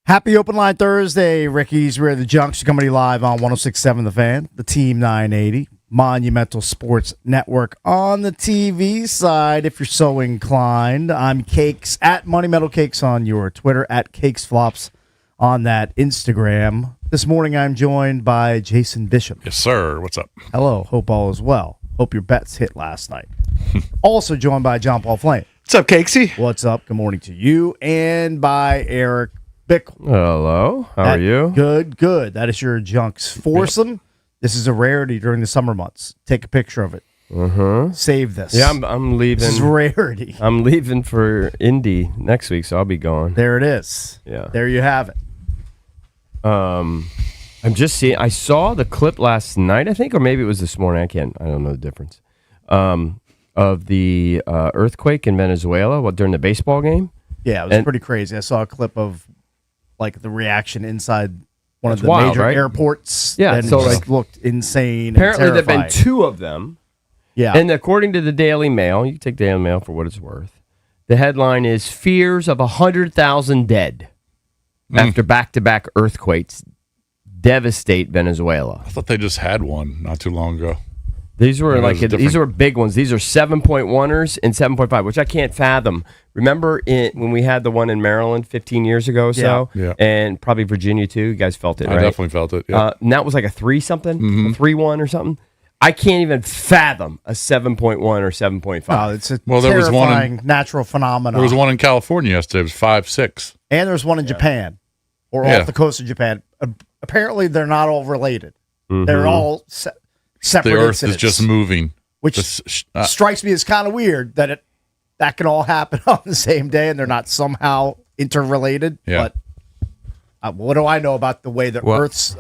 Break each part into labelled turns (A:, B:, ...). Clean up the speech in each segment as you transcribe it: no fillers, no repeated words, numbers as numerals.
A: Happy Open Line Thursday, Rickies. We're the Junction Company live on 106.7 The Fan, the Team 980, Monumental Sports Network. On the TV side, if you're so inclined, I'm Cakes, at Money Metal Cakes on your Twitter, at Cakes Flops on that Instagram. This morning, I'm joined by Jason Bishop.
B: Yes, sir. What's up?
A: Hello. Hope all is well. Hope your bets hit last night. Also joined by John Paul Flame.
C: What's up, Cakesy?
A: What's up? Good morning to you. And by Eric Bickle.
D: Hello, how are you?
A: Good. That is your Junks foursome. This is a rarity during the summer months. Take a picture of it. Save this.
D: Yeah, I'm leaving.
A: This is rarity.
D: I'm leaving for Indy next week, so I'll be gone.
A: There it is.
D: Yeah.
A: There you have it.
D: I'm just seeing. I saw the clip last night, I think, or maybe it was this morning. I don't know the difference. Of the earthquake in Venezuela during the baseball game.
A: Yeah, it was pretty crazy. I saw a clip of like the reaction inside one of the
D: wild,
A: major
D: right?
A: airports.
D: Yeah,
A: and
D: so
A: it just
D: like
A: looked insane.
D: Apparently,
A: and
D: there've been
A: terrifying.
D: 2 of them.
A: Yeah,
D: And according to the Daily Mail, you can take Daily Mail for what it's worth. The headline is "Fears of 100,000 Dead After Back-to-Back Earthquakes Devastate Venezuela."
B: I thought they just had one not too long ago.
D: These were
B: These
D: were big ones. These are 7.1ers and 7.5, which I can't fathom. Remember when we had the one in Maryland 15 years ago or so?
B: Yeah.
D: And probably Virginia too. You guys felt it,
B: I
D: right?
B: definitely felt it. Yeah.
D: And that was like a 3-something, a 3-1 or something. I can't even fathom a 7.1 or 7.5.
A: wow, it's a
B: There was
A: terrifying
B: one
A: natural phenomenon.
B: there was one in California yesterday. It was 5.6.
A: And there's one in Japan, or
B: Yeah.
A: off the coast of Japan. Apparently, they're not all related. They're all separate
B: The Earth
A: incidents,
B: is just moving.
A: which strikes me as kind of weird that that can all happen on the same day and they're not somehow interrelated.
B: Yeah.
A: But what do I know about the way that
E: Well-
A: Earth's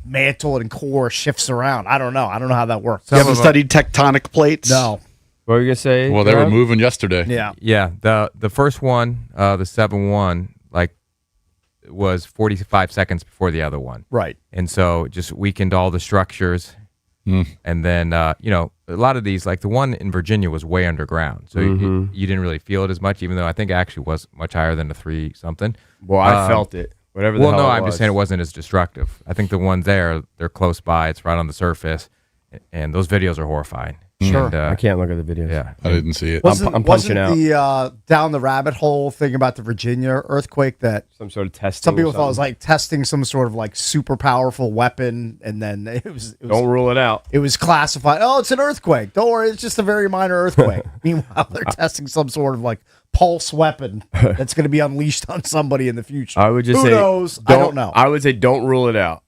A: mantle and core shifts around? I don't know. I don't know how that works.
C: You haven't studied tectonic plates?
A: No.
D: What were you going to say?
B: Well, they were
D: Rob?
B: moving yesterday.
A: Yeah.
E: Yeah, the first one, the 7-1, like was 45 seconds before the other one,
A: Right.
E: and so it just weakened all the structures. And then a lot of these, like the one in Virginia, was way underground, so you didn't really feel it as much, even though I think it actually was much higher than the 3-something.
D: Well, I felt it. Whatever the
E: Well,
D: hell
E: no,
D: it
E: I'm
D: was.
E: just saying it wasn't as destructive. I think the ones they're close by. It's right on the surface, and those videos are horrifying.
A: Sure.
E: And,
D: I can't look at the videos.
E: Yeah.
B: I didn't see it.
A: Wasn't
D: I'm punching out.
A: the down the rabbit hole thing about the Virginia earthquake that
D: Some sort of testing.
A: some people
D: or
A: thought was
D: something.
A: like testing some sort of like super powerful weapon, and then it was
D: Don't rule it out.
A: it was classified. Oh, it's an earthquake. Don't worry, it's just a very minor earthquake. Meanwhile, they're testing some sort of like pulse weapon that's going to be unleashed on somebody in the future.
D: I would just
A: Who
D: say,
A: knows? I don't know.
D: I would say don't rule it out.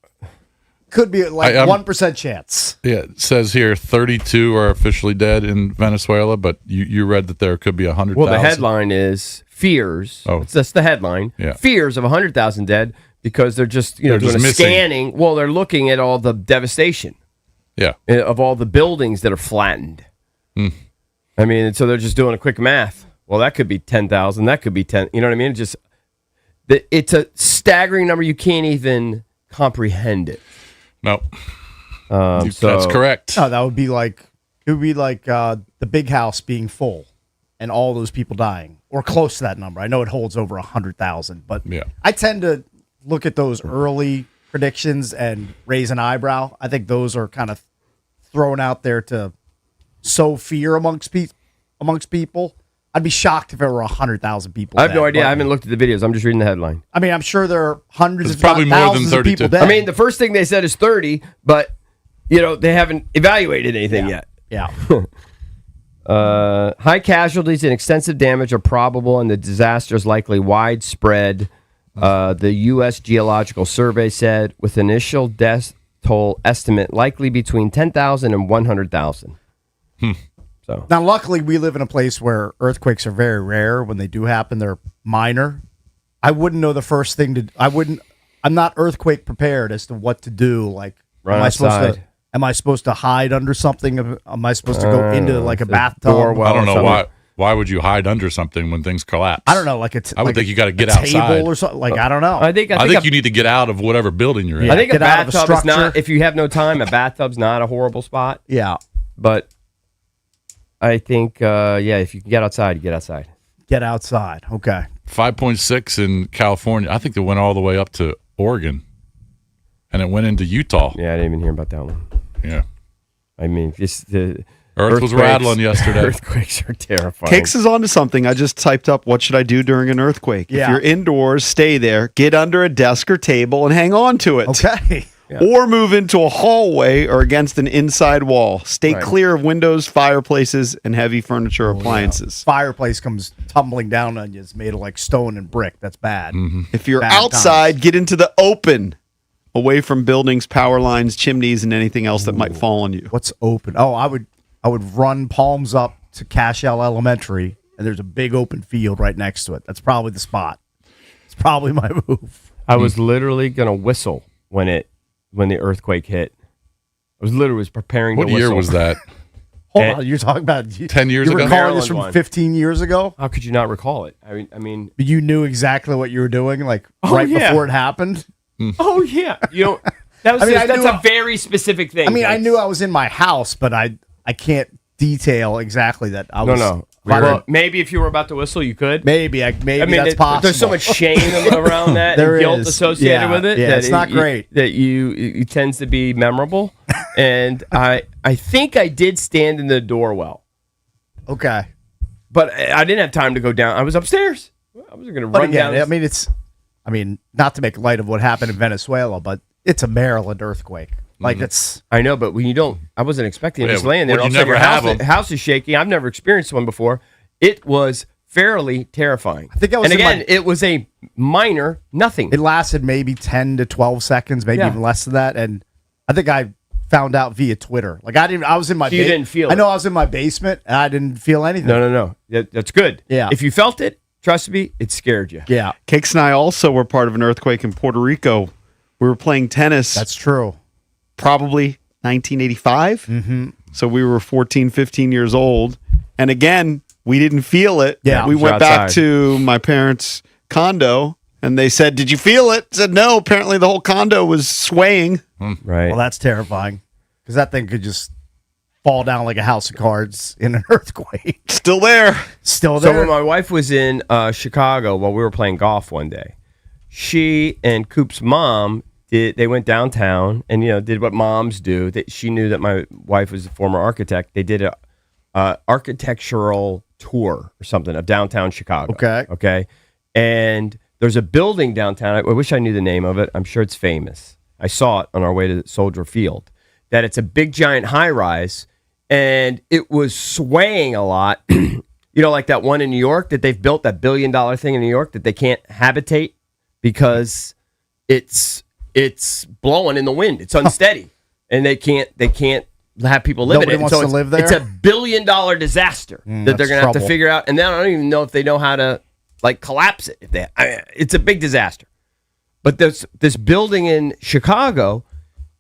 A: Could be like
B: I'm-
A: 1% chance.
B: Yeah, it says here 32 are officially dead in Venezuela, but you read that there could be 100,000.
D: Well, the headline is fears.
B: Oh.
D: That's the headline.
B: Yeah.
D: Fears of 100,000 dead because they're just
B: They're
D: doing
B: just
D: a
B: missing.
D: scanning. Well, they're looking at all the devastation
B: Yeah.
D: of all the buildings that are flattened. I mean, so they're just doing a quick math. Well, that could be 10,000. That could be 10. You know what I mean? It's a staggering number. You can't even comprehend it.
B: No.
D: So
B: That's correct.
A: No, that would be like the big house being full and all those people dying or close to that number. I know it holds over 100,000, but
B: Yeah.
A: I tend to look at those early predictions and raise an eyebrow. I think those are kind of thrown out there to sow fear amongst people. I'd be shocked if there were 100,000 people.
D: I have no
A: dead,
D: idea.
A: but-
D: I haven't looked at the videos. I'm just reading the headline.
A: I mean, I'm sure there are hundreds,
B: It's
A: if not
B: probably more than
A: thousands of
B: 32.
A: people dead.
D: I mean, the first thing they said is 30, but they haven't evaluated anything yet.
A: yeah.
D: High casualties and extensive damage are probable, and the disaster is likely widespread. The U.S. Geological Survey said, with initial death toll estimate likely between 10,000 and 100,000. So
A: Now, luckily, we live in a place where earthquakes are very rare. When they do happen, they're minor. I wouldn't know the first thing to. I'm not earthquake prepared as to what to do. Like,
D: Run outside.
A: Am I supposed to hide under something? Am I supposed to go into like a
D: the
A: bathtub?
D: doorway.
B: I don't know
D: something.
B: why. Why would you hide under something when things collapse?
A: I don't know. Like
B: I would think you got to get
A: a
B: outside.
A: table or something. Like I don't know.
D: I think
B: you need to get out of whatever building you're in.
D: I think a
A: Get out of a
D: bathtub is not.
A: structure.
D: If you have no time, a bathtub's not a horrible spot.
A: Yeah.
D: But I think, if you can get outside, you get outside.
A: Get outside. Okay.
B: 5.6 in California. I think it went all the way up to Oregon, and it went into Utah.
D: Yeah, I didn't even hear about that one.
B: Yeah.
D: I mean, just the
B: Earth was
D: earthquakes-
B: rattling yesterday.
D: Earthquakes are terrifying.
C: Cakes is onto something. I just typed up, what should I do during an earthquake?
A: Yeah.
C: If you're indoors, stay there. Get under a desk or table and hang on to it.
A: Okay.
C: Or move into a hallway or against an inside wall. Stay
D: Right.
C: clear of windows, fireplaces, and heavy furniture or appliances.
A: Fireplace comes tumbling down on you. It's made of like stone and brick. That's bad.
C: If you're
A: Bad
C: outside, get into the open, away from buildings, power lines, chimneys, and anything else that might fall on you.
A: What's open? Oh, I would run palms up to Cashel Elementary, and there's a big open field right next to it. That's probably the spot. It's probably my move.
D: I was literally gonna whistle when the earthquake hit. I was preparing
B: What
D: to whistle.
B: year was that?
A: Hold
D: And-
A: on, you're talking about
B: 10 years
A: you
B: ago?
A: recalling this from
D: Maryland one.
A: 15 years ago?
D: How could you not recall it? I mean,
A: But you knew exactly what you were doing, like
D: Oh,
A: right
D: yeah.
A: before it happened.
D: oh yeah, you know that was
A: I mean, I
D: that's
A: knew
D: a very specific thing.
A: I mean, I
D: Like,
A: knew I was in my house, but I can't detail exactly that I was.
D: No.
A: Well,
D: Well, maybe if you were about to whistle, you could.
A: maybe that's
D: it-
A: possible.
D: there's so much shame around that
A: There
D: and guilt
A: is.
D: associated
A: Yeah,
D: with it.
A: yeah,
D: that
A: it's not great.
D: That it tends to be memorable. And I think I did stand in the door well,
A: Okay,
D: but I didn't have time to go down. I was upstairs. I wasn't going to
A: but
D: run
A: again,
D: down.
A: I mean, not to make light of what happened in Venezuela, but it's a Maryland earthquake. Like it's
D: I know, but when you don't, I wasn't expecting it.
B: Yeah,
D: Just laying there.
B: when
D: All
B: you
D: of a sudden
B: never
D: your
B: have
D: house,
B: 'em.
D: house is shaking. I've never experienced one before. It was fairly terrifying.
A: I think I was
D: and
A: in
D: again,
A: my-
D: it was a minor nothing.
A: it lasted maybe 10 to 12 seconds, maybe
D: Yeah.
A: even less than that, and I think I found out via Twitter. Like I was in my
D: So you didn't feel
A: I
D: it?
A: know I was in my basement and I didn't feel anything.
D: No. That's good.
A: Yeah.
D: If you felt it, trust me, it scared you.
A: Yeah,
C: Cakes and I also were part of an earthquake in Puerto Rico. We were playing tennis,
A: that's true.
C: probably 1985. Mm-hmm. So we were 14, 15 years old. And again, we didn't feel it.
A: Yeah.
C: We
D: You're
C: went back
D: outside.
C: to my parents' condo and they said, "Did you feel it?" I said, "No." Apparently the whole condo was swaying.
D: Right.
A: Well, that's terrifying because that thing could just fall down like a house of cards in an earthquake.
C: Still there.
A: Still
D: So
A: there.
D: when my wife was in Chicago while we were playing golf one day, she and Coop's mom they went downtown and did what moms do. She knew that my wife was a former architect. They did a architectural tour or something of downtown Chicago. Okay. And there's a building downtown. I wish I knew the name of it. I'm sure it's famous. I saw it on our way to Soldier Field. That it's a big giant high rise, and it was swaying a lot. Like that one in New York that they've built, that $1 billion thing in New York that they can't habitate because it's blowing in the wind. It's unsteady, and they can't have people live
A: Nobody
D: in it.
A: wants
D: So
A: to live there?
D: It's a $1 billion disaster that they're
A: that's
D: going to have to
A: trouble.
D: figure out, and then I don't even know if they know how to collapse it. It's a big disaster. But this building in Chicago,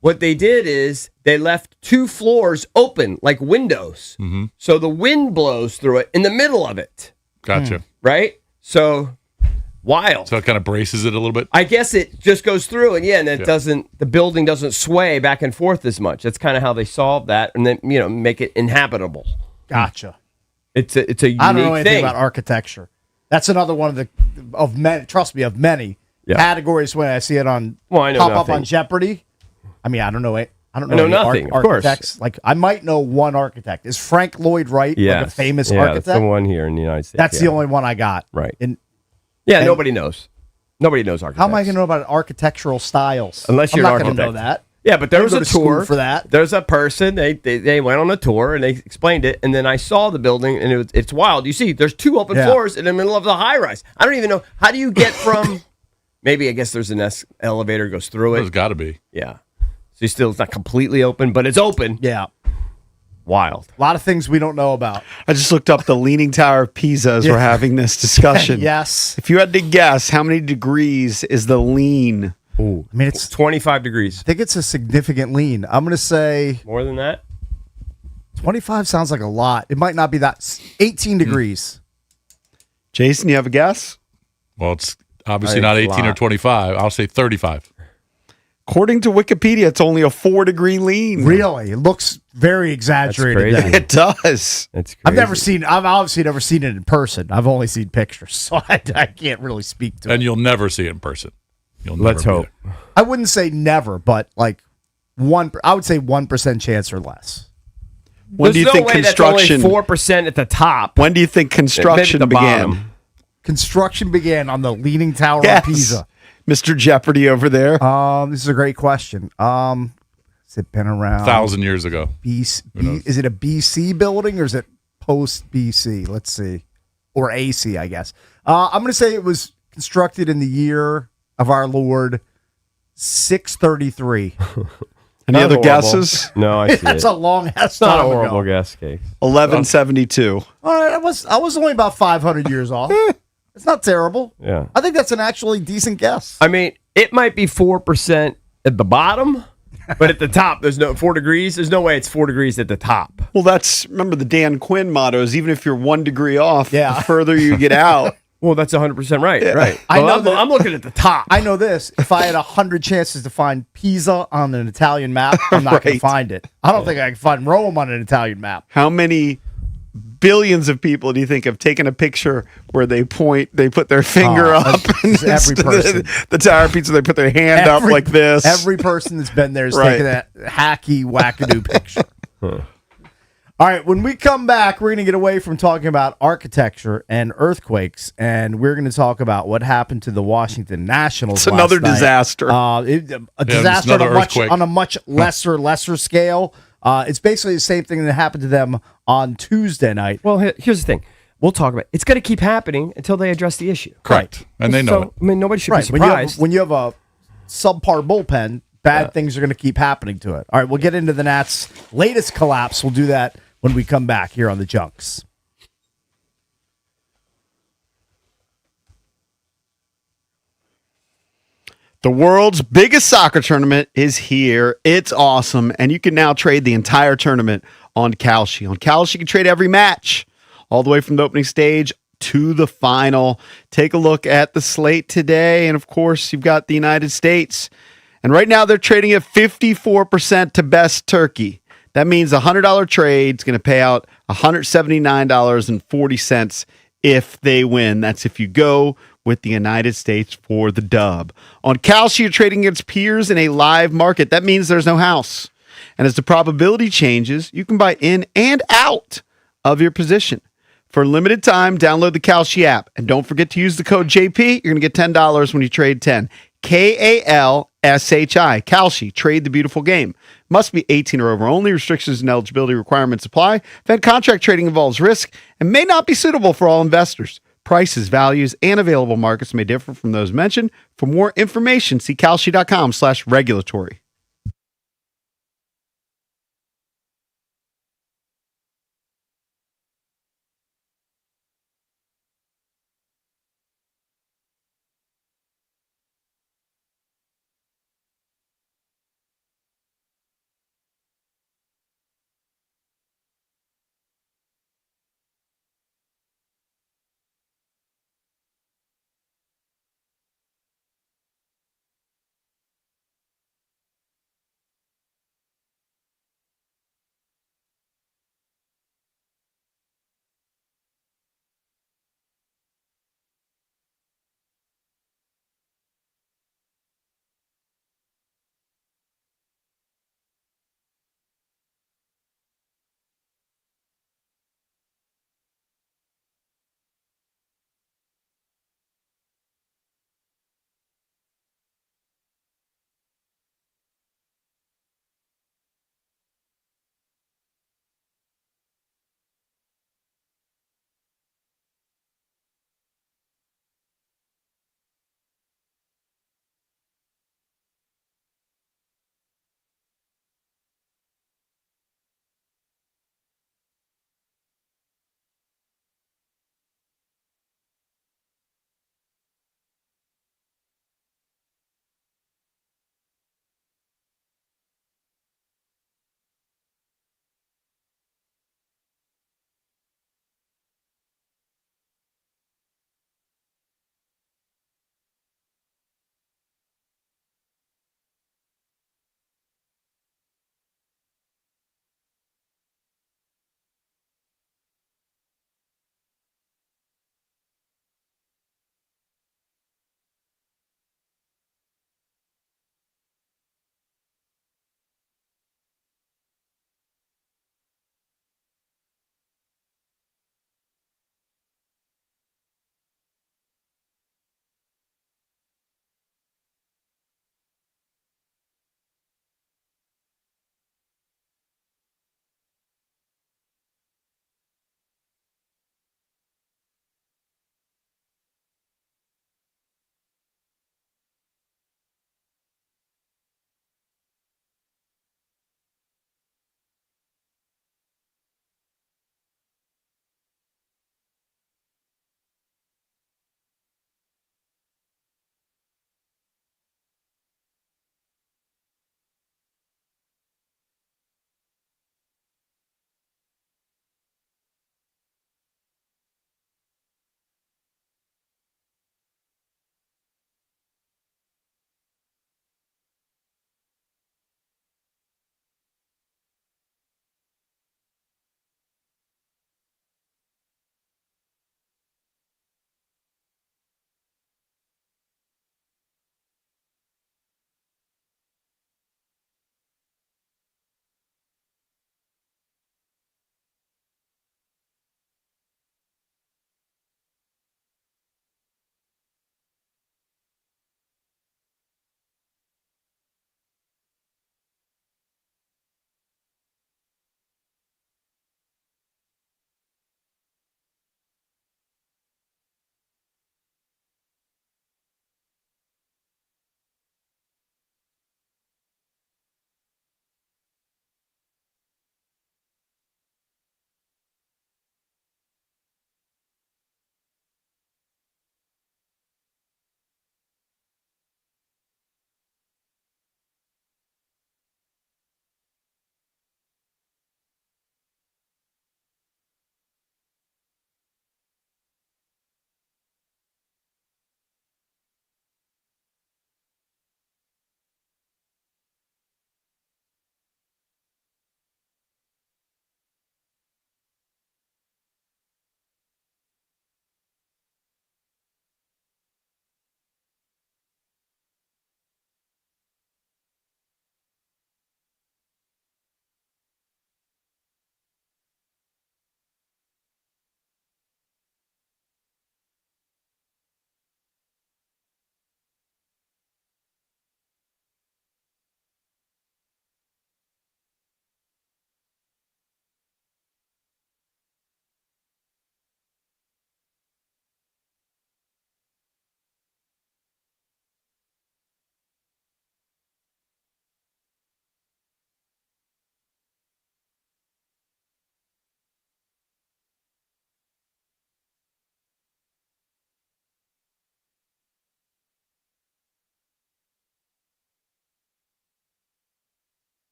D: what they did is they left 2 floors open like windows.
B: Mm-hmm.
D: So the wind blows through it in the middle of it,
B: Gotcha.
D: right? So wild.
B: So it kind of braces it a little bit.
D: I guess it just goes through and the building doesn't sway back and forth as much. That's kind of how they solved that and then, make it inhabitable.
A: Gotcha.
D: It's a unique
A: I don't know anything
D: thing.
A: about architecture. That's another one of many. Trust me, of many
D: Yeah.
A: categories when I see it on
D: Well, I know
A: pop up
D: nothing.
A: on Jeopardy. I mean, I don't know it. I don't know,
D: I know
A: any
D: nothing, of course.
A: architects. Like I might know one architect. Is Frank Lloyd Wright like a famous architect?
D: That's the one here in the United States.
A: That's
D: yeah.
A: the only one I got.
D: Right.
A: And
D: Yeah, nobody knows. Nobody knows architects.
A: how am I going to know about architectural styles?
D: Unless
A: I'm
D: you're
A: not
D: an
A: gonna know
D: architect.
A: that.
D: Yeah, but there
A: I
D: was
A: didn't
D: a
A: go to school
D: tour
A: for that.
D: There's a person. They went on a tour and they explained it, and then I saw the building, and it's wild. You see, there's 2 open
A: Yeah.
D: floors in the middle of the high rise. I don't even know how do you get from. Maybe I guess there's an elevator goes through
B: There's
D: it.
B: got to be.
D: Yeah, so it's not completely open, but it's open.
A: Yeah,
D: Wild.
A: a lot of things we don't know about.
C: I just looked up the Leaning Tower of Pisa as we're having this discussion.
A: Yes,
C: If you had to guess, how many degrees is the lean?
A: I mean it's.
D: 25 degrees.
A: I think it's a significant lean. I'm going to say
D: More than that?
A: 25 sounds like a lot. It might not be that. 18 degrees.
C: Jason, you have a guess?
B: Well, it's obviously
D: I
B: not
D: think it's a
B: 18 or
D: lot.
B: 25. I'll say 35.
C: According to Wikipedia, it's only a 4-degree lean.
A: Really? It looks very exaggerated.
D: crazy.
A: then.
C: It does.
D: It's crazy.
A: I've obviously never seen it in person. I've only seen pictures, so I can't really speak to it.
B: And you'll never see it in person. You'll never
D: Let's
B: be
D: hope.
B: there.
A: I wouldn't say never, but like I would say 1% chance or less.
C: When do you think construction?
D: 4% at the top.
C: When do you think construction
D: Maybe at the
C: began?
D: bottom.
A: Construction began on the Leaning Tower
C: Yes.
A: of Pisa.
C: Mr. Jeopardy over there.
A: This is a great question. Has it been around
B: 1,000 years ago.
A: Is it a BC building or is it post BC? Let's see. Or AC, I guess. I'm going to say it was constructed in the year of our Lord 633.
C: Any
D: Not
C: other
D: horrible.
C: guesses?
D: No, I see
A: That's
D: it.
A: a long ass
D: It's not a
A: time
D: horrible
A: ago.
D: guess, Cakes.
C: 1172.
A: All right, I was only about 500 years off. It's not terrible.
D: Yeah.
A: I think that's an actually decent guess.
D: I mean, it might be 4% at the bottom, but at the top, there's no 4 degrees. There's no way it's 4 degrees at the top.
C: Well, remember the Dan Quinn motto is even if you're 1 degree off,
A: Yeah.
C: the further you get out.
D: Well, that's 100% right. Right.
A: I know
D: I'm,
A: that-
D: I'm looking at the top.
A: I know this. If I had 100 chances to find Pisa on an Italian map, I'm not going
C: Right.
A: to find it. I don't think I can find Rome on an Italian map.
C: How many billions of people do you think have taken a picture where they put their finger
A: Oh,
C: up, and
A: it's every person.
C: the tower pizza, they put their hand up like this.
A: Every person that's been there is
C: Right.
A: taking that hacky wackadoo picture. All right, when we come back, we're going to get away from talking about architecture and earthquakes, and we're going to talk about what happened to the Washington Nationals.
C: It's another
A: last night.
C: disaster.
A: A disaster on
B: another earthquake.
A: on a much lesser scale. It's basically the same thing that happened to them on Tuesday night.
D: Well, here's the thing. We'll talk about it. It's going to keep happening until they address the issue.
B: Correct. And they know it.
D: I mean, nobody should
A: Right.
D: be surprised.
A: When you have a subpar bullpen, bad things are going to keep happening to it. All right, we'll get into the Nats' latest collapse. We'll do that when we come back here on the Junks.
C: The world's biggest soccer tournament is here. It's awesome. And you can now trade the entire tournament on Kalshi. On Kalshi, you can trade every match, all the way from the opening stage to the final. Take a look at the slate today. And of course, you've got the United States. And right now, they're trading at 54% to best turkey. That means a $100 trade is going to pay out $179.40 if they win. That's if you go with the United States for the dub. On Kalshi, you're trading against peers in a live market. That means there's no house. And as the probability changes, you can buy in and out of your position. For a limited time, download the Kalshi app. And don't forget to use the code JP. You're going to get $10 when you trade 10. KALSHI. Kalshi. Trade the beautiful game. Must be 18 or over only. Restrictions and eligibility requirements apply. Event contract trading involves risk and may not be suitable for all investors. Prices, values, and available markets may differ from those mentioned. For more information, see kalshi.com/regulatory.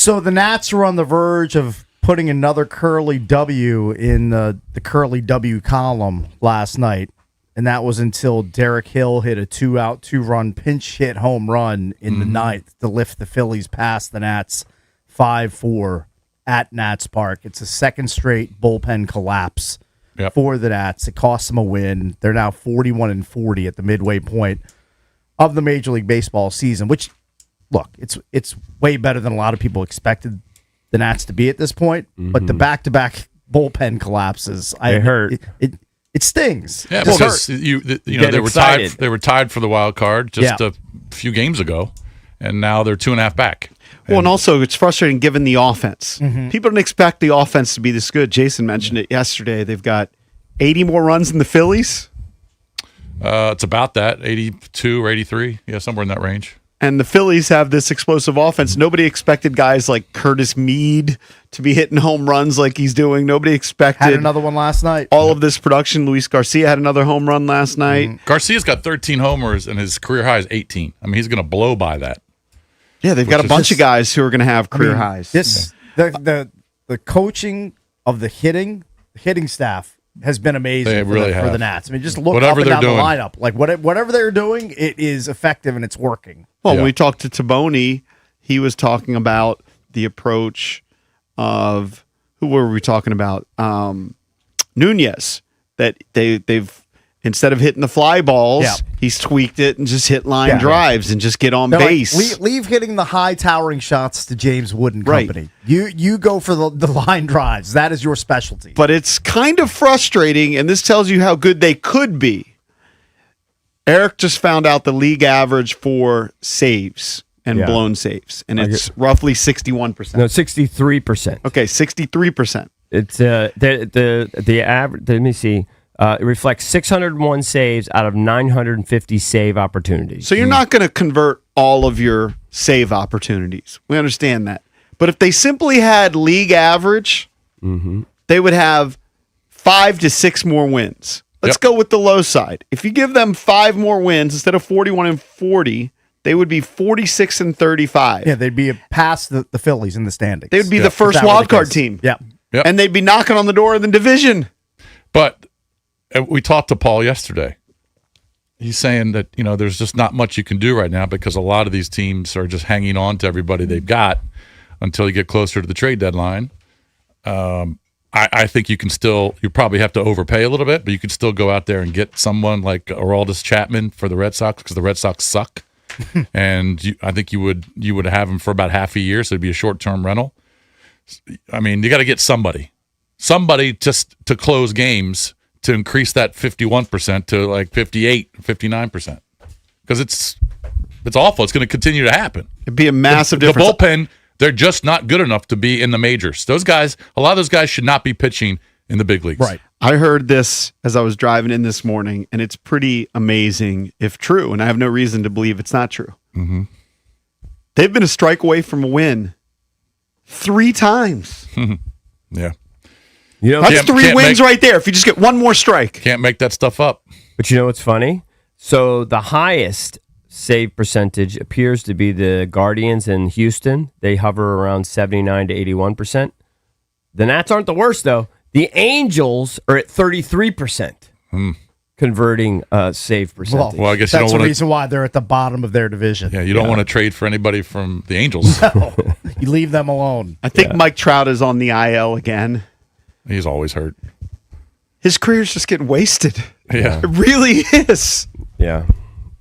A: So the Nats are on the verge of putting another Curly W in the Curly W column last night, and that was until Derek Hill hit a 2-out, 2-run pinch hit home run in the ninth to lift the Phillies past the Nats 5-4 at Nats Park. It's a second straight bullpen collapse for the Nats. It cost them a win. They're now 41-40 at the midway point of the Major League Baseball season, which, look, it's way better than a lot of people expected the Nats to be at this point. But the back-to-back bullpen collapses,
D: They hurt.
A: It stings.
B: Yeah,
A: Just
B: because
A: hurt.
B: they were tied.
D: excited.
B: They were tied for the wild card just a few games ago, and now they're 2.5 back.
C: Well, and also it's frustrating given the offense.
A: Mm-hmm.
C: People didn't expect the offense to be this good. Jason mentioned it yesterday. They've got 80 more runs than the Phillies,
B: It's about that 82 or 83, somewhere in that range.
C: and the Phillies have this explosive offense. Nobody expected guys like Curtis Mead to be hitting home runs like he's doing. Nobody expected
A: Had another one last night.
C: all of this production. Luis Garcia had another home run last night.
B: Garcia's got 13 homers, and his career high is 18. I mean, he's going to blow by that.
C: Yeah, they've got a
B: is
C: bunch
B: just-
C: of guys who are going to have career highs.
A: The coaching of the hitting staff has been amazing
B: They
A: for,
B: really
A: for the
B: have.
A: Nats. I mean, just look
B: Whatever
A: up and
B: they're
A: down
B: doing.
A: the lineup. Like whatever they're doing, it is effective and it's working.
C: Well,
B: Yeah.
C: when we talked to Taboni, he was talking about the approach of who were we talking about? Nunez. That they've instead of hitting the fly balls,
A: Yeah.
C: he's tweaked it and just hit line
A: Yeah.
C: drives and just get on
A: They're like,
C: base.
A: leave hitting the high towering shots to James Wood and
C: Right.
A: company. You go for the line drives. That is your specialty.
C: But it's kind of frustrating, and this tells you how good they could be. Eric just found out the league average for saves and
D: Yeah.
C: blown saves, and it's roughly 61%.
D: No, 63%.
C: Okay, 63%.
D: It's the average. Let me see. It reflects 601 saves out of 950 save opportunities.
C: So you're not going to convert all of your save opportunities. We understand that. But if they simply had league average, they would have 5 to 6 more wins. Let's
B: Yep.
C: go with the low side. If you give them 5 more wins instead of 41-40, they would be 46-35.
A: Yeah, they'd be past the Phillies in the standings.
C: They would be
B: Yeah.
C: the
A: If
C: first
A: that were the
C: wild card
A: case.
C: team.
A: Yeah.
B: Yep.
C: And they'd be knocking on the door of the division.
B: But we talked to Paul yesterday. He's saying that, there's just not much you can do right now because a lot of these teams are just hanging on to everybody they've got until you get closer to the trade deadline. I think you probably have to overpay a little bit, but you could still go out there and get someone like Aroldis Chapman for the Red Sox because the Red Sox suck. And I think you would have him for about half a year, so it'd be a short-term rental. I mean, you got to get somebody just to close games to increase that 51% to like 58, 59%. Because it's awful. It's going to continue to happen.
C: It'd be a massive
B: The
C: difference.
B: bullpen, they're just not good enough to be in the majors. A lot of those guys should not be pitching in the big leagues.
A: Right.
C: I heard this as I was driving in this morning, and it's pretty amazing if true, and I have no reason to believe it's not true.
B: Mm-hmm.
C: They've been a strike away from a win 3 times.
B: Yeah.
C: That's
B: Can't-
C: 3
B: can't
C: wins
B: make-
C: right there. If you just get one more strike.
B: Can't make that stuff up.
D: But you know what's funny? So the highest save percentage appears to be the Guardians in Houston. They hover around 79 to 81%. The Nats aren't the worst, though. The Angels are at 33% converting save percentage.
B: Well, I guess you
A: That's
B: don't
A: the
B: want to.
A: reason why they're at the bottom of their division.
B: Yeah, you don't want to trade for anybody from the Angels.
A: You leave them alone.
C: I think Mike Trout is on the IL again.
B: He's always hurt.
C: His career's just getting wasted.
B: Yeah.
C: It really is.
D: Yeah.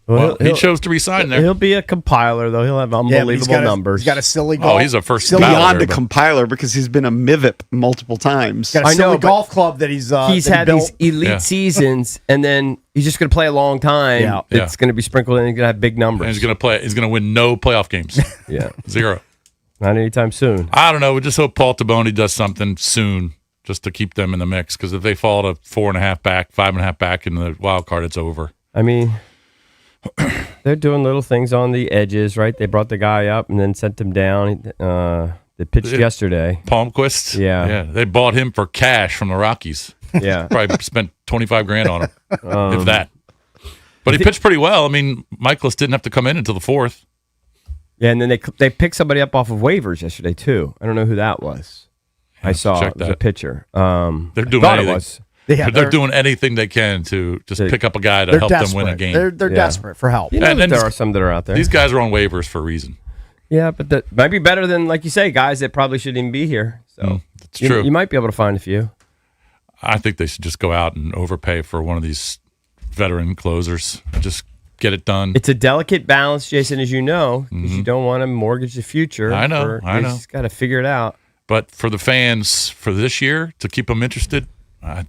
B: Well, he chose to resign there.
D: He'll be a compiler, though. He'll have
A: Yeah, but
D: unbelievable numbers.
A: He's got a silly
B: Oh,
A: golf.
B: he's a first
A: silly,
B: ballot.
C: Beyond a
B: but-
C: compiler because he's been a MIVIP multiple times.
A: got a
D: I know,
A: silly
D: but
A: golf club that he's
D: He's
A: that he
D: had
A: built.
D: these elite
B: Yeah.
D: seasons, and then he's just going to play a long time.
A: Yeah.
D: It's going to be sprinkled in. He's going to have big numbers.
B: And he's going to win no playoff games.
D: Yeah.
B: 0.
D: Not anytime soon.
B: I don't know. We just hope Paul Taboni does something soon just to keep them in the mix. Because if they fall to 4.5 back, 5.5 back in the wild card, it's over.
D: I mean, they're doing little things on the edges, right? They brought the guy up and then sent him down. They pitched yesterday.
B: Palmquist.
D: Yeah.
B: They bought him for cash from the Rockies.
D: Yeah.
B: Probably spent $25,000 on him, if that. But he pitched pretty well. I mean, Michaelis didn't have to come in until the 4th.
D: Yeah, and then they picked somebody up off of waivers yesterday too. I don't know who that was. I saw
B: check
D: it was a
B: that.
D: pitcher.
B: They're doing
D: thought it
B: anything.
D: was.
A: Yeah,
B: They're doing anything they can to just pick up a guy to
A: they're
B: help
A: desperate.
B: them win a game.
A: They're
D: Yeah.
A: desperate for help.
D: You know
B: And
D: that
B: then
D: there are some that are out there.
B: These guys are on waivers for a reason.
D: Yeah, but that might be better than, like you say, guys that probably shouldn't even be here. So
B: That's true.
D: You might be able to find a few.
B: I think they should just go out and overpay for one of these veteran closers. Just get it done.
D: It's a delicate balance, Jason, as you know, because you don't want to mortgage the future.
B: I know.
D: You just got to figure it out.
B: But for the fans for this year, to keep them interested,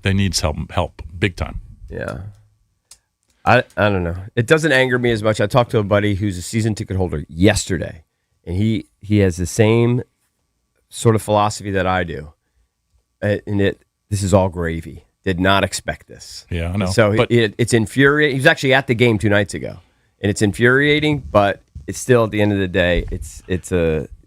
B: they need help big time.
D: Yeah. I don't know. It doesn't anger me as much. I talked to a buddy who's a season ticket holder yesterday, and he has the same sort of philosophy that I do. This is all gravy. Did not expect this.
B: Yeah, I know.
D: So
B: But-
D: it's infuriating. He was actually at the game 2 nights ago, and it's infuriating, but it's still, at the end of the day, it's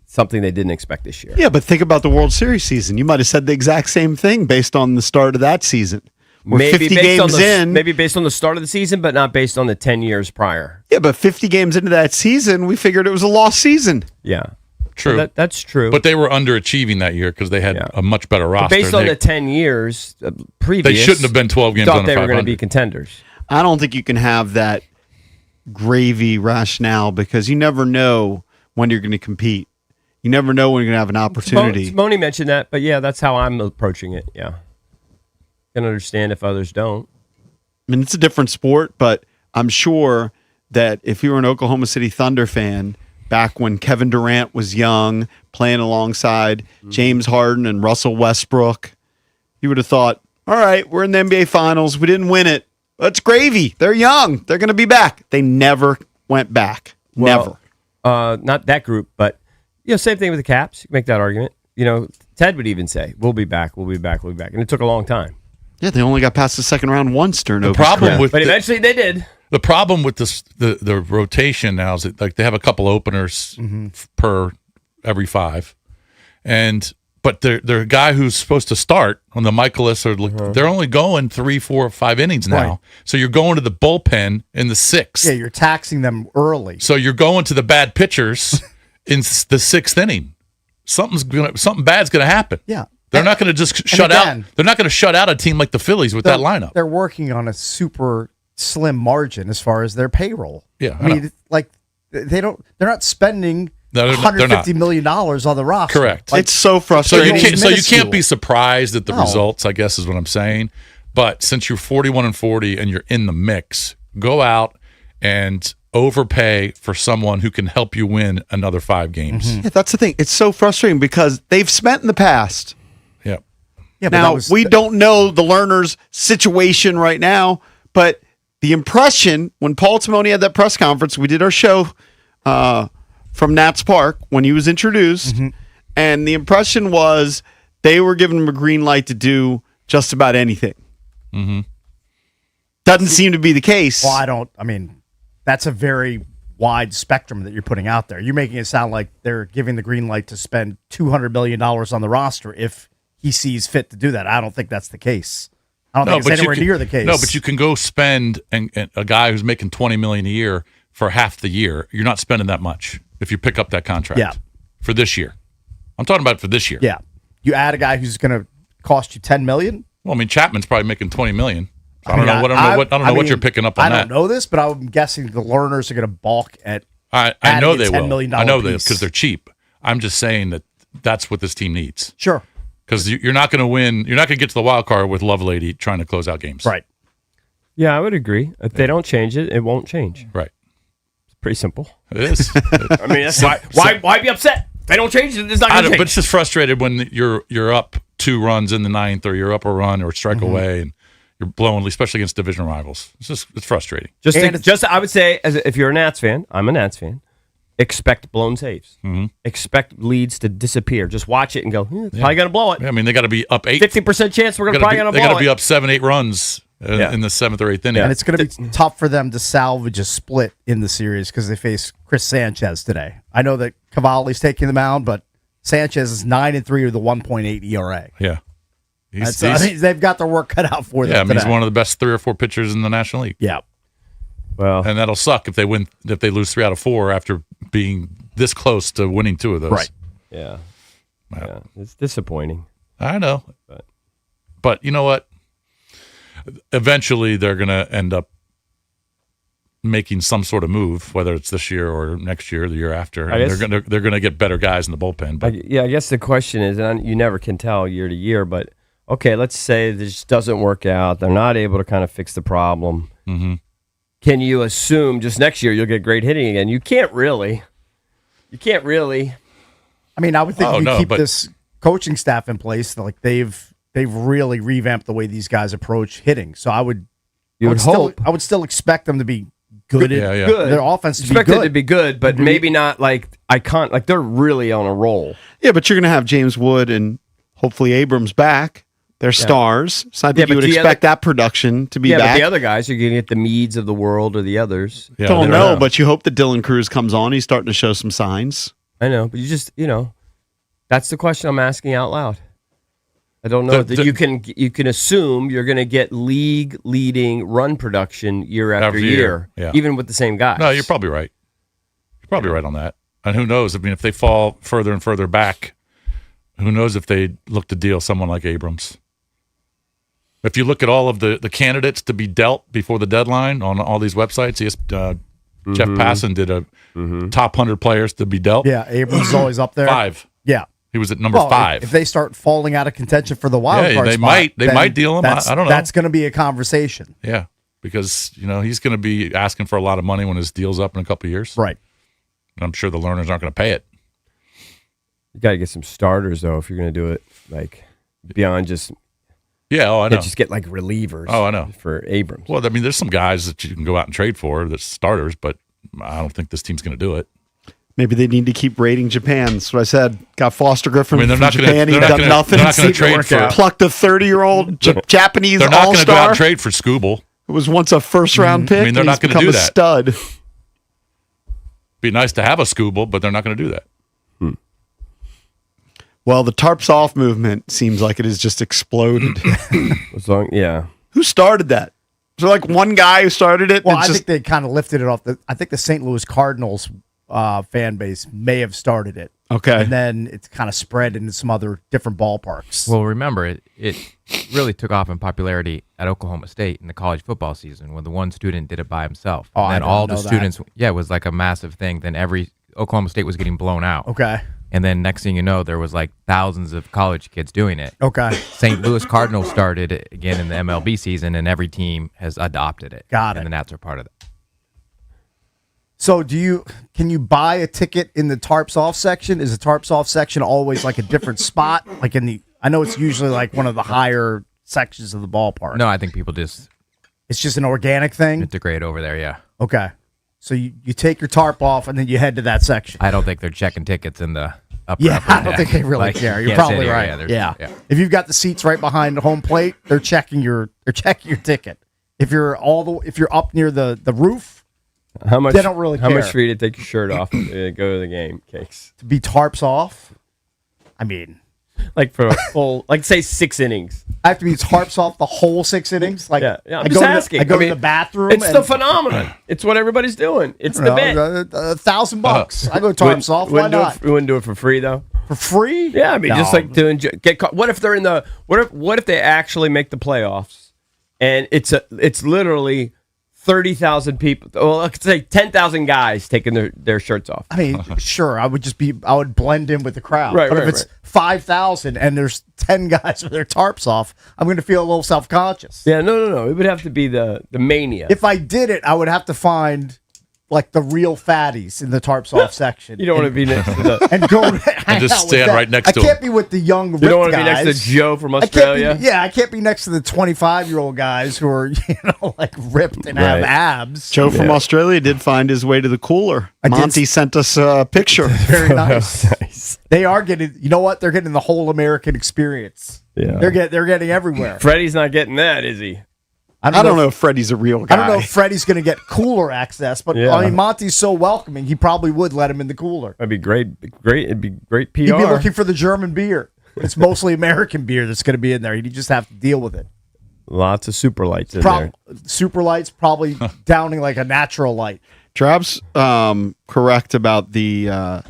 D: something they didn't expect this year.
C: Yeah, but think about the World Series season. You might have said the exact same thing based on the start of that season. We're 50 games in.
D: Maybe based on the start of the season, but not based on the 10 years prior.
C: Yeah, but 50 games into that season, we figured it was a lost season.
D: Yeah.
B: True.
D: So that's true.
B: But they were underachieving that year because they had
D: Yeah.
B: a much better roster.
D: based on
B: They-
D: the 10 years previous,
B: They shouldn't have been 12 games
D: thought
B: under
D: they were going to be
B: 500.
D: contenders.
C: I don't think you can have that gravy rationale because you never know when you're going to compete. You never know when you're going to have an opportunity.
D: Moni mentioned that, but yeah, that's how I'm approaching it. Yeah. Can understand if others don't.
C: I mean, it's a different sport, but I'm sure that if you were an Oklahoma City Thunder fan back when Kevin Durant was young, playing alongside James Harden and Russell Westbrook, you would have thought, all right, we're in the NBA Finals. We didn't win it. That's gravy. They're young. They're going to be back. They never went back. Never.
D: Not that group, but same thing with the Caps. You can make that argument. Ted would even say, "We'll be back. We'll be back. We'll be back," and it took a long time.
C: Yeah, they only got past the second round once during
B: The
C: Ovi's
B: problem
C: career.
B: with
D: But
B: the-
D: eventually they did.
B: The problem with this, the rotation now is that like they have a couple openers per every 5, but they're a guy who's supposed to start on the Michaelis they're only going 3, 4, 5 innings now.
A: Right.
B: So you're going to the bullpen in the 6th.
A: Yeah, you're taxing them early.
B: So you're going to the bad pitchers in the 6th inning. Something bad's gonna happen.
A: Yeah.
B: They're not going to just shut out.
A: again-
B: They're not going to shut out a team like the Phillies with that lineup.
A: They're working on a super slim margin as far as their payroll.
B: Yeah,
A: I mean, like they're not spending
B: No, they're not.
A: $150 million on the roster.
B: Correct.
A: Like,
C: It's so
B: So
C: frustrating.
B: you can't. So you
A: minuscule.
B: can't be surprised at the
A: No.
B: results. I guess is what I'm saying. But since you're 41-40 and you're in the mix, go out and overpay for someone who can help you win another 5 games.
C: Yeah, that's the thing. It's so frustrating because they've spent in the past.
B: Yeah.
A: yeah, but
C: Now,
A: that was-
C: we don't know the learner's situation right now, but the impression when Paul Timoni had that press conference, we did our show from Nats Park when he was introduced, and the impression was they were giving him a green light to do just about anything. Doesn't seem to be the case.
A: Well, that's a very wide spectrum that you're putting out there. You're making it sound like they're giving the green light to spend $200 million on the roster if he sees fit to do that. I don't think that's the case. I don't think it's anywhere near the case.
B: No, but you can go spend and a guy who's making $20 million a year for half the year. You're not spending that much if you pick up that contract.
A: Yeah.
B: For this year, I'm talking about for this year.
A: Yeah. You add a guy who's going to cost you $10 million.
B: Well, I mean, Chapman's probably making $20 million. I don't know what you're picking up on
A: I
B: that.
A: don't know this, but I'm guessing the learners are going to balk at.
B: I know
A: adding
B: they
A: a $10
B: will.
A: million
B: I know they
A: piece.
B: because they're cheap. I'm just saying that that's what this team needs
A: Sure.
B: because you're not going to win. You're not going to get to the wild card with Lovelady trying to close out games.
A: Right.
D: Yeah, I would agree. If they don't change it, it won't change.
B: Right.
D: It's pretty simple.
B: It is.
D: I mean, that's why be upset? If they don't change it, it's not
B: I
D: going to
B: don't,
D: change.
B: but it's just frustrated when you're up 2 runs in the 9th or you're up a run or strike away and you're blowing, especially against division rivals. It's frustrating.
D: I would say, if you're a Nats fan, I'm a Nats fan. Expect blown saves. Expect leads to disappear. Just watch it and go. Probably going to blow it.
B: I mean, they got to be up 8.
D: 50% chance we're
B: They
D: probably going to blow
B: got
D: it.
B: to be up 7-8 runs in the 7th or 8th inning.
A: And it's going to be tough for them to salvage a split in the series because they face Chris Sanchez today. I know that Cavalli's taking the mound, but Sanchez is 9-3 with a 1.8 ERA.
B: Yeah.
A: I think they've got their work cut out for them.
B: Yeah, I mean, he's
A: today.
B: one of the best 3 or 4 pitchers in the National League.
A: Yeah.
D: Well,
B: And that'll suck if they lose 3 out of 4 after being this close to winning 2 of those.
A: Right.
D: Yeah. Yeah. It's disappointing.
B: I know.
D: But-
B: But you know what? Eventually, they're going to end up making some sort of move, whether it's this year or next year, or the year after.
D: I
B: And
D: guess-
B: they're going to get better guys in the bullpen. But
D: I guess the question is, and you never can tell year to year, but okay, let's say this doesn't work out. They're not able to kind of fix the problem.
B: Mm-hmm.
D: Can you assume just next year you'll get great hitting again? You can't really. You can't really.
A: I mean, I would think
B: Oh,
A: if you
B: no,
A: keep
B: but-
A: this coaching staff in place, like they've really revamped the way these guys approach hitting. So I would
D: You would hope.
A: I would still expect them to be good.
B: Yeah, yeah.
D: Good.
A: Their offense to be
D: Expect it
A: good.
D: to be good, but maybe not like icon. Like they're really on a roll.
C: Yeah, but you're going to have James Wood and hopefully Abrams back. They're stars. So I think
D: Yeah,
C: you
D: but
C: would
D: the
C: expect that production to be
D: Yeah, but
C: back.
D: the other guys are going to get the Meads of the world or the others.
B: yeah,
C: Don't
B: they're-
C: know, but you hope that Dylan Cruz comes on. He's starting to show some signs.
D: I know, but you just that's the question I'm asking out loud. I don't know that you can assume you're going to get league leading run production year after
B: Every
D: year,
B: year, yeah.
D: even with the same guys.
B: No, you're probably right. You're probably right on that. And who knows? I mean, if they fall further and further back, who knows if they look to deal someone like Abrams? If you look at all of the candidates to be dealt before the deadline on all these websites, Jeff Passan did a top 100 players to be dealt.
A: Yeah, Abrams is always up there.
B: 5.
A: Yeah.
B: He was at number
A: Well,
B: 5.
A: If they start falling out of contention for the wild
B: Yeah,
A: card
B: they
A: spot,
B: might- they
A: then
B: might deal him. I don't know.
A: That's going to be a conversation.
B: Yeah, because he's going to be asking for a lot of money when his deal's up in a couple of years.
A: Right.
B: And I'm sure the learners aren't going to pay it.
D: You got to get some starters though if you're going to do it like beyond just
B: Yeah, I know.
D: just get like relievers.
B: Oh, I know.
D: For Abrams.
B: Well, I mean, there's some guys that you can go out and trade for that's starters, but I don't think this team's going to do it.
C: Maybe they need to keep raiding Japan. That's what I said. Got Foster Griffin
B: I mean, they're
C: from
B: not going
C: Japan.
B: to.
C: He
B: They're not
C: done
B: going
C: nothing.
B: to
C: Seemed to
B: trade
C: work
B: for.
C: out. Plucked a 30-year-old Japanese
B: They're not going to go out
C: all-star.
B: and trade for Scooble.
C: It was once a first-round pick.
B: I mean, they're
C: and
B: not
C: he's
B: gonna do
C: become a
B: that.
C: stud.
B: Be nice to have a Scooble, but they're not going to do that.
C: Well, the tarps off movement seems like it has just exploded.
D: As long, yeah.
C: Who started that? Was there like one guy who started it?
A: Well,
C: It's
A: I
C: just,
A: think they kind of lifted it off. I think the St. Louis Cardinals fan base may have started it.
C: okay.
A: And then it's kind of spread into some other different ballparks.
E: Well, remember, it really took off in popularity at Oklahoma State in the college football season when the one student did it by himself.
A: Oh, I
E: and then
A: didn't
E: all
A: know
E: the
A: that.
E: students, it was like a massive thing. Then Oklahoma State was getting blown out.
A: Okay.
E: And then next thing you know, there was like thousands of college kids doing it.
A: Okay.
E: St. Louis Cardinals started it again in the MLB season, and every team has adopted it.
A: Got it.
E: And the Nats are part of that.
A: So can you buy a ticket in the tarps off section? Is the tarps off section always like a different spot? Like I know it's usually like one of the higher sections of the ballpark.
E: No, I think people just
A: It's just an organic thing?
E: integrate over there, yeah.
A: Okay. So you take your tarp off and then you head to that section.
E: I don't think they're checking tickets in the upper
A: Yeah,
E: upper
A: I don't
E: deck.
A: think they really
E: Like,
A: care.
E: you
A: You're
E: can't sit
A: probably
E: here,
A: right.
E: there's-
A: Yeah. If you've got the seats right behind the home plate, they're checking your ticket. If you're up near the roof,
D: How much?
A: They don't really
D: How much
A: care.
D: for you to take your shirt off and go to the game, Cakes?
A: to be tarps off, I mean,
D: Like for a full, like say 6 innings.
A: I have to be tarps off the whole 6 innings. Like
D: Yeah, I'm
A: I
D: just
A: go
D: asking.
A: I go
D: I mean,
A: to the bathroom.
D: It's
A: and,
D: the phenomenon. It's what everybody's doing. It's the bet.
A: $1,000. I go tarps off. Why not?
D: We wouldn't do it for free though.
A: For free?
D: Yeah, I mean, just
A: No.
D: like to enjoy, get caught. What if they're in the? What if they actually make the playoffs, and it's literally 30,000 people. Well, let's say 10,000 guys taking their shirts off.
A: I mean, sure. I would blend in with the crowd.
D: Right,
A: but
D: right,
A: if it's
D: right.
A: 5,000 and there's 10 guys with their tarps off, I'm going to feel a little self-conscious.
D: Yeah, no. It would have to be the mania.
A: If I did it, I would have to find like the real fatties in the tarps off section.
D: you don't want to be next to the.
A: and go hang
B: just
A: out with
B: stand
A: them.
B: right next to
A: I can't
B: them.
A: be with the young ripped
D: You don't want to be
A: guys.
D: next to Joe from
A: I can't
D: Australia.
A: be, I can't be next to the 25-year-old guys who are, like ripped and have
D: Right.
A: abs.
C: Joe from Australia did find his way to the cooler.
A: I did
C: Monty sent us a picture.
A: Very nice.
D: Nice.
A: They are getting. You know what? They're getting the whole American experience.
D: Yeah.
A: They're getting everywhere.
D: Freddie's not getting that, is he?
C: I don't know if Freddie's a real guy.
A: I don't know if Freddie's going to get cooler access, but
D: Yeah.
A: I mean, Monty's so welcoming, he probably would let him in the cooler.
D: That'd be great. It'd be great PR.
A: He'd be looking for the German beer. It's mostly American beer that's going to be in there. He'd just have to deal with it.
D: Lots of super lights in
A: Prob-
D: there.
A: Super lights, probably downing like a natural light.
C: Trap's correct about the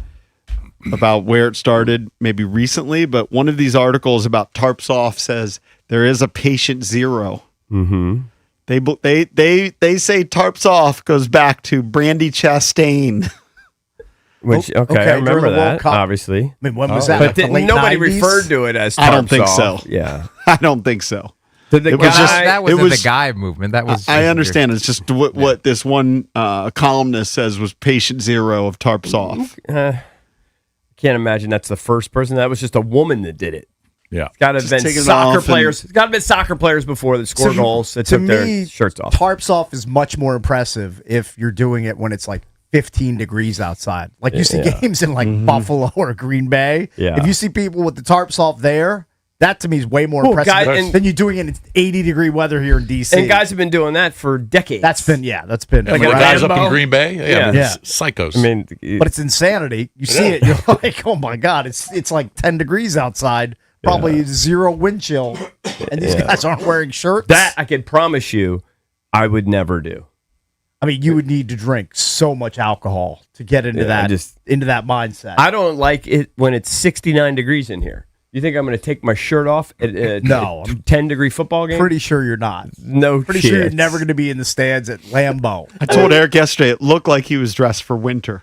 C: about where it started, maybe recently, but one of these articles about tarps off says there is a patient zero.
D: Mm-hmm.
C: They say tarps off goes back to Brandy Chastain.
D: Which
A: Oh,
D: okay, I
A: during
D: remember
A: the World
D: that.
A: Cup.
D: Obviously,
A: I mean, when was that?
D: but
A: Like the late
D: nobody
A: 90s?
D: referred to it as.
C: I don't
D: tarps
C: think
D: off.
C: so.
D: Yeah.
C: I don't think so.
D: Did the
C: It was
D: guy?
C: just-
E: that was
C: it
E: in
C: was-
E: the guy movement. That was.
C: I understand. It's just what this one columnist says was patient zero of tarps off.
D: Can't imagine that's the first person. That was just a woman that did it.
B: Yeah.
D: Got to have been
C: take it
D: soccer
C: off
D: players. It's got to have been soccer players before that scored goals that
A: to
D: took their
A: me,
D: shirts off.
A: Tarps off is much more impressive if you're doing it when it's like 15 degrees outside. Like you see
D: Yeah.
A: games in like Buffalo or Green Bay.
D: Yeah.
A: If you see people with the tarps off there, that to me is way more
D: Well,
A: impressive
D: guy-
A: than you doing it in 80-degree weather here in DC.
D: And guys have been doing that for decades.
A: that's been
B: Like
A: right.
B: the guys up in
D: Lambeau?
B: Green Bay,
D: Yeah.
B: I mean,
A: Yeah.
B: psychos.
D: I mean,
A: But it's insanity. You see it, you're like, oh my god, it's like 10 degrees outside, probably zero wind chill, and these guys aren't wearing shirts.
D: that I can promise you, I would never do.
A: I mean, you would need to drink so much alcohol to get into
D: Yeah,
A: that into that mindset.
D: I don't like it when it's 69 degrees in here. You think I'm going to take my shirt off at
A: No.
D: a 10-degree football game?
A: Pretty sure you're not.
D: no
A: Pretty
D: shit.
A: sure you're never going to be in the stands at Lambeau.
C: I told Eric yesterday it looked like he was dressed for winter.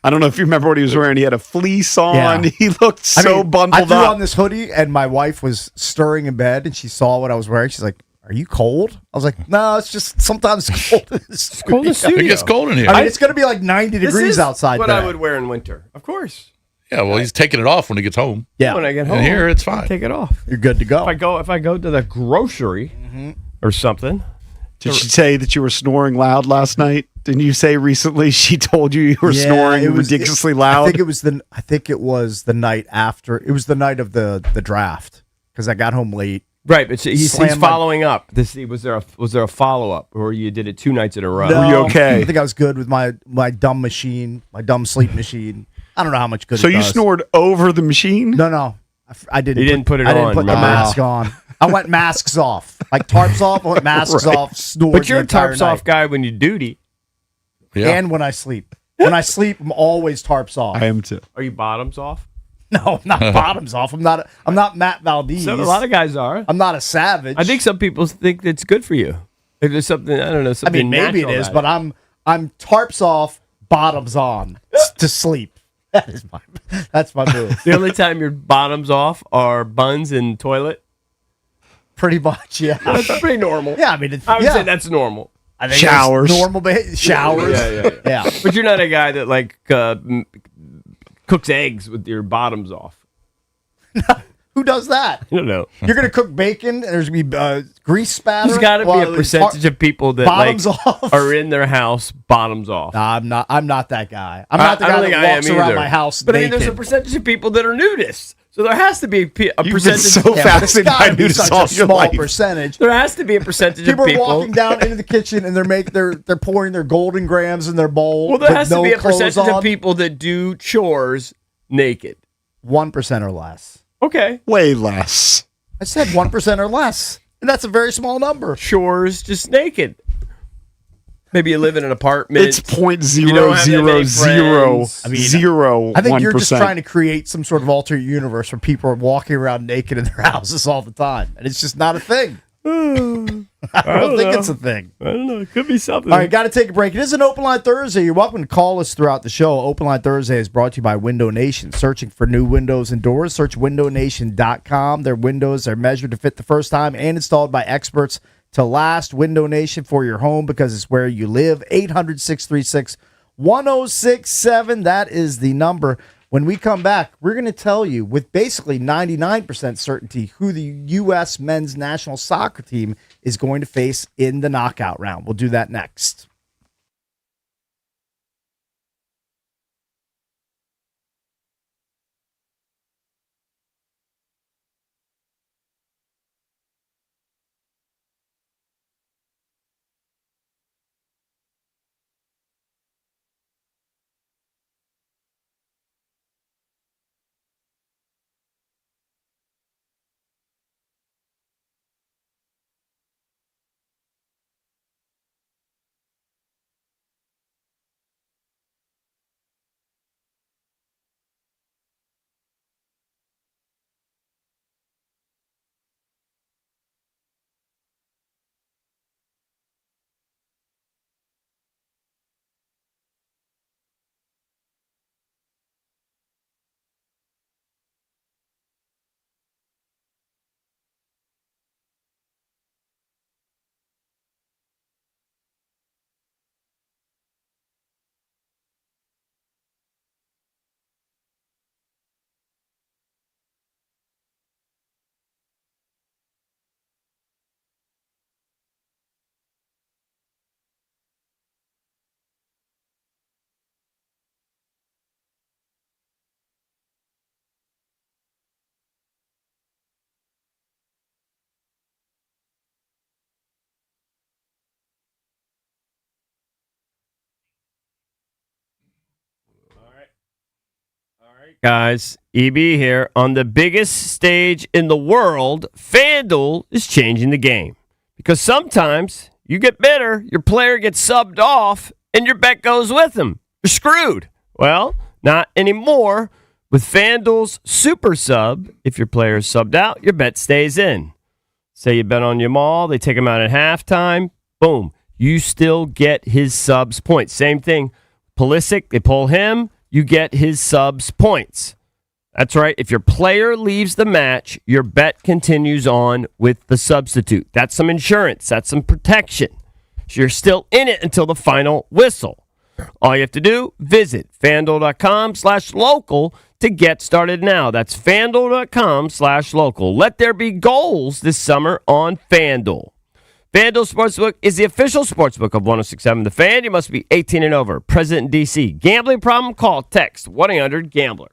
C: I don't know if you remember what he was wearing. He had a fleece on.
A: Yeah.
C: He looked so
A: I
C: bundled
A: threw
C: up.
A: on this hoodie, and my wife was stirring in bed, and she saw what I was wearing. She's like, "Are you cold?" I was like, "No, it's just sometimes cold." It's
D: cold in
B: it
D: studio.
B: gets cold in here.
A: I mean, it's going to be like 90
D: This
A: degrees
D: is
A: outside.
D: what
A: today.
D: I would wear in winter. Of course.
B: yeah, well, he's taking it off when he gets home.
A: Yeah,
D: When I get home,
B: And here, it's fine.
D: take it off.
A: you're good to go.
D: If I go to the grocery or something,
C: Did she say that you were snoring loud last night? Didn't you say recently she told you were snoring ridiculously loud?
A: I think it was the night after. It was the night of the draft because I got home late.
D: right? But he's
A: Slam my-
D: following up. Was there a follow up, or you did it 2 nights in a row?
C: you okay?
A: I think I was good with my dumb machine, my dumb sleep machine. I don't know how much good.
C: So
A: it
C: you
A: does.
C: snored over the machine?
A: No. I didn't.
D: You didn't put it
A: I didn't
D: on.
A: put the
D: Wow.
A: mask on. I went masks off, like tarps off. I went masks off. Snored
D: But you're
A: the
D: a
A: entire
D: tarps off
A: night.
D: guy when you duty.
B: Yeah.
A: And when I sleep. When I sleep, I'm always tarps off.
C: I am too.
D: Are you bottoms off?
A: No, I'm not bottoms off. I'm not Matt Valdez.
D: So a lot of guys are.
A: I'm not a savage.
D: I think some people think it's good for you. If there's something, I don't know.
A: I
D: Something
A: mean, maybe it
D: natural
A: is,
D: about
A: but I'm tarps off, bottoms on to sleep. That's my move.
D: the only time your bottoms off are buns and toilet.
A: Pretty much, yeah.
D: That's pretty normal.
A: Yeah, I mean, it's,
D: I would
A: yeah.
D: say that's normal.
A: I think
C: Showers.
A: it's normal showers. Yeah.
D: But you're not a guy that like cooks eggs with your bottoms off.
A: Who does that?
D: I don't know.
A: You're gonna cook bacon, and there's gonna be grease spatter.
D: There's got to be a percentage of people that
A: bottoms
D: like
A: off.
D: are in their house bottoms off.
A: Nah, I'm not that guy. I'm not the
D: I don't
A: guy
D: think
A: that
D: I
A: walks
D: am
A: around
D: either.
A: my house
D: But I mean,
A: naked.
D: there's a percentage of people that are nudists. So there has to be a
C: You've been
D: percentage.
C: so
A: Yeah, but it's
C: fascinated by
A: gotta be
C: nudist
A: such
C: all
A: a
C: your
A: small
C: life.
A: percentage.
D: There has to be a percentage
A: People
D: of
A: are
D: people.
A: walking down into the kitchen and they're pouring their golden grams in their bowl.
D: Well, there
A: with
D: has
A: no
D: to be a
A: clothes
D: percentage
A: on.
D: of people that do chores naked.
A: 1% or less.
D: Okay,
C: Way less.
A: I said 1% or less, and that's a very small number.
D: chores just naked. Maybe you live in an apartment.
C: It's point
D: You
C: zero
D: don't have that
C: zero
D: many
C: zero
D: friends.
A: I mean,
C: zero
A: I think
C: 1%.
A: you're just trying to create some sort of alternate universe where people are walking around naked in their houses all the time, and it's just not a thing. I don't think it's a thing.
D: I don't know. It could be something.
A: All right, got to take a break. It is an Open Line Thursday. You're welcome to call us throughout the show. Open Line Thursday is brought to you by Window Nation. Searching for new windows and doors, search windownation.com. Their windows are measured to fit the first time and installed by experts to last. Window Nation for your home because it's where you live. 800-636-1067. That is the number. When we come back, we're going to tell you with basically 99% certainty who the U.S. men's national soccer team is going to face in the knockout round. We'll do that next.
D: Guys, EB here. On the biggest stage in the world, FanDuel is changing the game. Because sometimes you get bitter, your player gets subbed off, and your bet goes with them. You're screwed. Well, not anymore. With FanDuel's Super Sub, if your player is subbed out, your bet stays in. Say you bet on Jamal, they take him out at halftime, boom. You still get his subs points. Same thing. Pulisic, they pull him, you get his subs points. That's right. If your player leaves the match, your bet continues on with the substitute. That's some insurance. That's some protection. So you're still in it until the final whistle. All you have to do, visit FanDuel.com/local to get started now. That's FanDuel.com/local. Let there be goals this summer on FanDuel. FanDuel Sportsbook is the official sportsbook of 106.7 The Fan. You must be 18 and over. Present in D.C. Gambling problem? Call, text 1-800-GAMBLER.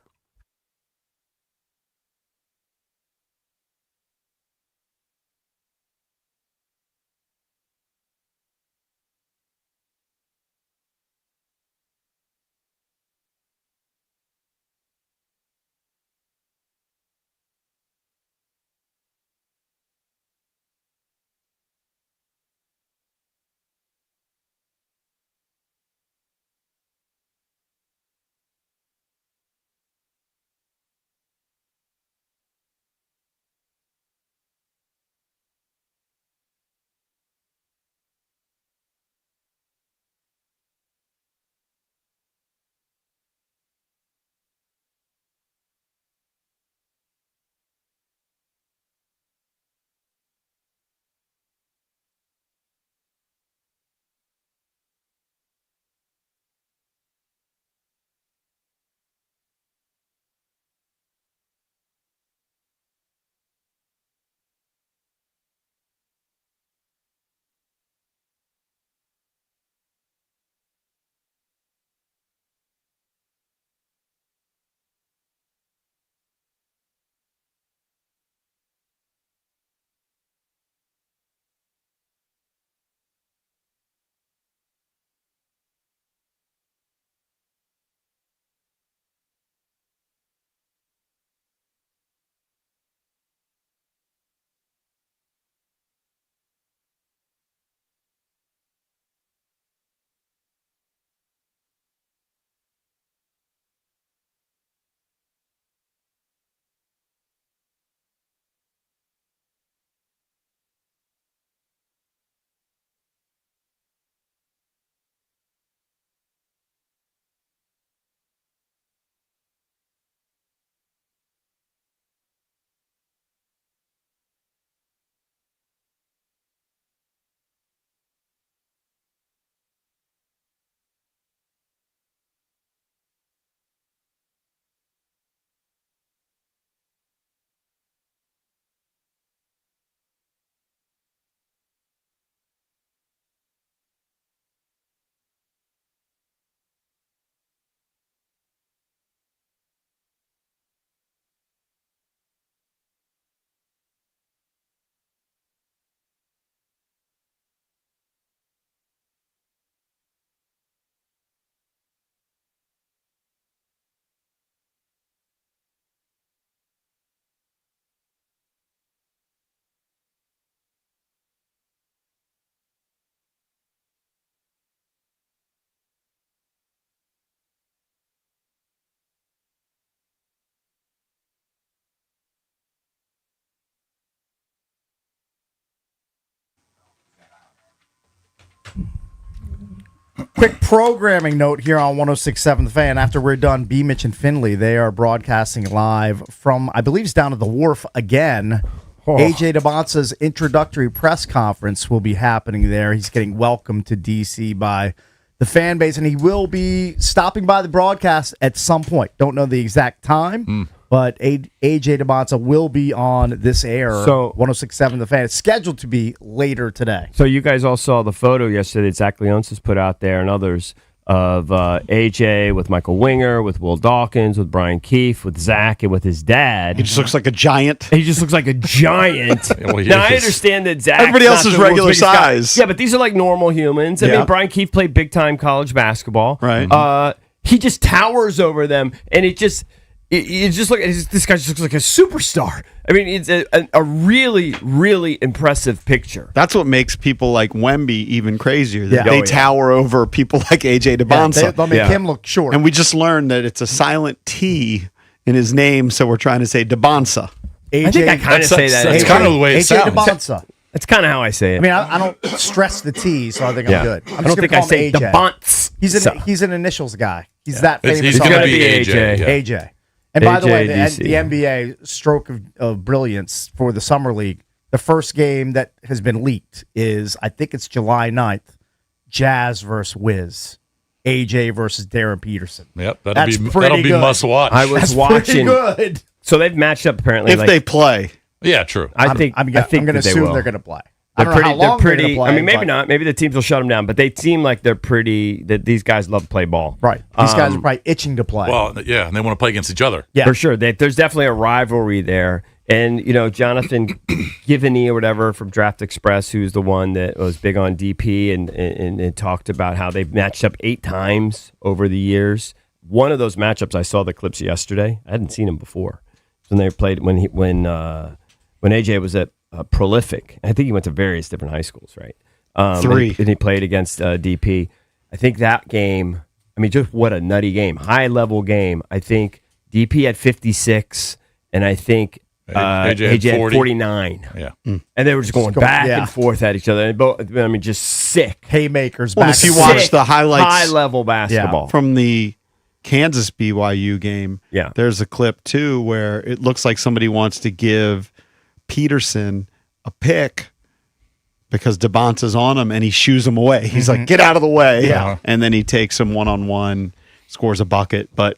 A: Quick programming note here on 106.7 The Fan. After we're done, B. Mitch and Finley, they are broadcasting live from, I believe it's down at the Wharf again. AJ DeBonsa's introductory press conference will be happening there. He's getting welcomed to D.C. by the fan base, and he will be stopping by the broadcast at some point. Don't know the exact time, but AJ DeBonsa will be on this air,
D: So-
A: 106.7 The Fan. It's scheduled to be later today.
D: So you guys all saw the photo yesterday that Zach Leonsis put out there and others of AJ with Michael Winger, with Will Dawkins, with Brian Keefe, with Zach, and with his dad.
C: He just looks like a giant.
D: He just looks like a giant.
B: Well, he
D: Now, I
B: is.
D: understand that Zach.
C: Everybody else is regular size.
D: Yeah, but these are like normal humans. I
C: Yeah.
D: mean, Brian Keefe played big time college basketball.
C: Right.
D: He just towers over them, and it just. You just look at this guy just looks like a superstar. I mean, it's a really, really impressive picture.
C: That's what makes people like Wemby even crazier. That
A: Yeah.
C: they
A: Oh, yeah.
C: tower over people like AJ
A: Yeah,
C: DeBonsa.
A: they'll make
D: Yeah.
A: him look short.
C: And we just learned that it's a silent T in his name, so we're trying to say DeBonsa.
A: AJ,
D: I think I kind of say that.
B: That's
D: anyway.
B: kind of the way it
A: AJ
B: sounds.
A: DeBonsa.
D: That's kind of how I say it.
A: I mean, I don't stress the T, so I think
D: yeah.
A: I'm good. I'm
D: I
A: just
D: don't
A: gonna
D: think I
A: call him
D: say
A: AJ.
D: DeBonts.
A: He's an initials guy. He's that famous.
B: He's
A: on
B: going to
A: the-
B: be
D: AJ.
B: AJ. Yeah.
A: AJ. And by the way, the
D: AJDC.
A: NBA stroke of brilliance for the Summer League, the first game that has been leaked is, I think it's July 9th, Jazz versus Wiz. AJ versus Darren Peterson.
B: Yep,
A: That's
B: that'll
A: pretty
B: be
A: good.
B: must watch.
D: I was
A: That's
D: watching.
A: pretty good.
D: So they've matched up apparently.
C: If
D: like,
C: they play.
B: Yeah, true.
D: I think
A: I'm
D: I think
A: going to
D: that they
A: assume
D: will.
A: they're going to play. I
D: They're
A: don't know how long
D: pretty.
A: they're going to play.
D: I mean, maybe
A: but-
D: not. Maybe the teams will shut them down, but they seem like they're pretty. That these guys love to play ball,
A: Right. These guys are probably itching to play.
B: Well, yeah, and they want to play against each other.
A: yeah.
D: for sure. There's definitely a rivalry there. And, Jonathan Givney or whatever from Draft Express, who's the one that was big on DP and talked about how they've matched up 8 times over the years. One of those matchups, I saw the clips yesterday. I hadn't seen him before. When they played, when AJ was at Prolific. I think he went to various different high schools, right?
C: 3.
D: And he played against DP. I think that game, I mean, just what a nutty game. High-level game. I think DP had 56, and I think AJ had
B: 40.
D: 49.
B: Yeah.
D: And they were just going
A: go-
D: back
A: yeah.
D: and forth at each other. And both, I mean, just sick.
A: Haymakers
C: Well,
A: back.
C: if you
A: and
C: watch
A: forth.
D: Sick,
C: the highlights
D: high-level basketball.
C: from the Kansas BYU game,
D: Yeah.
C: there's a clip too where it looks like somebody wants to give Peterson a pick because DeBonsa's on him and he shoos him away. He's like, get out of the way.
A: Yeah.
C: And then he takes him one-on-one, scores a bucket. But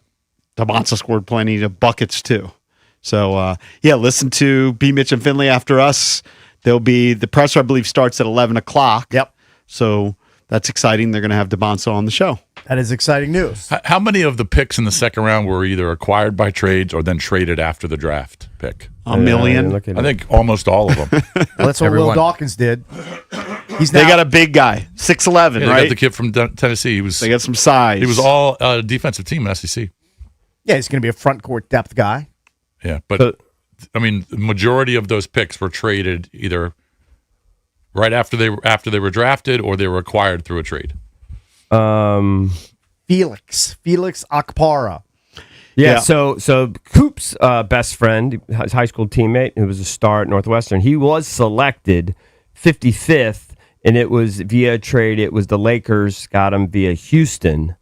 C: DeBonsa scored plenty of buckets too. So, listen to B. Mitch and Finley after us. There'll be the presser, I believe, starts at 11 o'clock.
A: Yep.
C: So that's exciting. They're going to have DeBonsa on the show.
A: That is exciting news.
B: How many of the picks in the second round were either acquired by trades or then traded after the draft pick?
C: A million.
D: Look at
B: I
D: it.
B: think almost all of them.
A: Well, that's what Will
E: Everyone.
A: Dawkins did. He's
C: They
A: now,
C: got a big guy, 6'11",
B: Yeah, they
C: right?
B: got the kid from Tennessee. He was
C: They got some size.
B: all defensive team in SEC.
A: yeah, he's going to be a front court depth guy.
B: Yeah, but I mean, the majority of those picks were traded either right after they were drafted or they were acquired through a trade.
A: Felix Akpara.
D: Yeah,
C: Yeah.
D: so Coop's best friend, his high school teammate, who was a star at Northwestern, he was selected 55th, and it was via trade. It was the Lakers got him via Houston.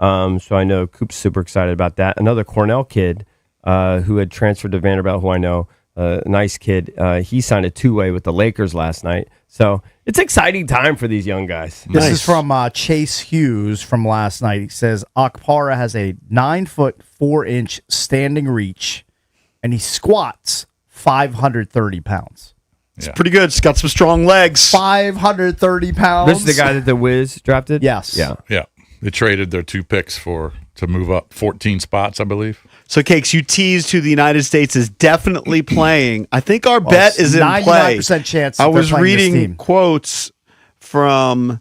D: So I know Coop's super excited about that. Another Cornell kid who had transferred to Vanderbilt, who I know, a nice kid, he signed a 2-way with the Lakers last night. So it's an exciting time for these young guys.
A: This
C: Nice.
A: is from Chase Hughes from last night. He says Akpara has a 9'4" standing reach, and he squats 530 pounds.
C: It's pretty good. It's got some strong legs.
A: 530 pounds.
D: This is the guy that the Wiz drafted?
A: Yes.
D: Yeah.
B: Yeah, they traded their 2 picks to move up 14 spots, I believe.
C: So, Cakes, you teased who the United States is definitely playing. I think our bet is in play.
A: 99% chance
C: I
A: that they're
C: was
A: playing this
C: reading
A: team.
C: quotes from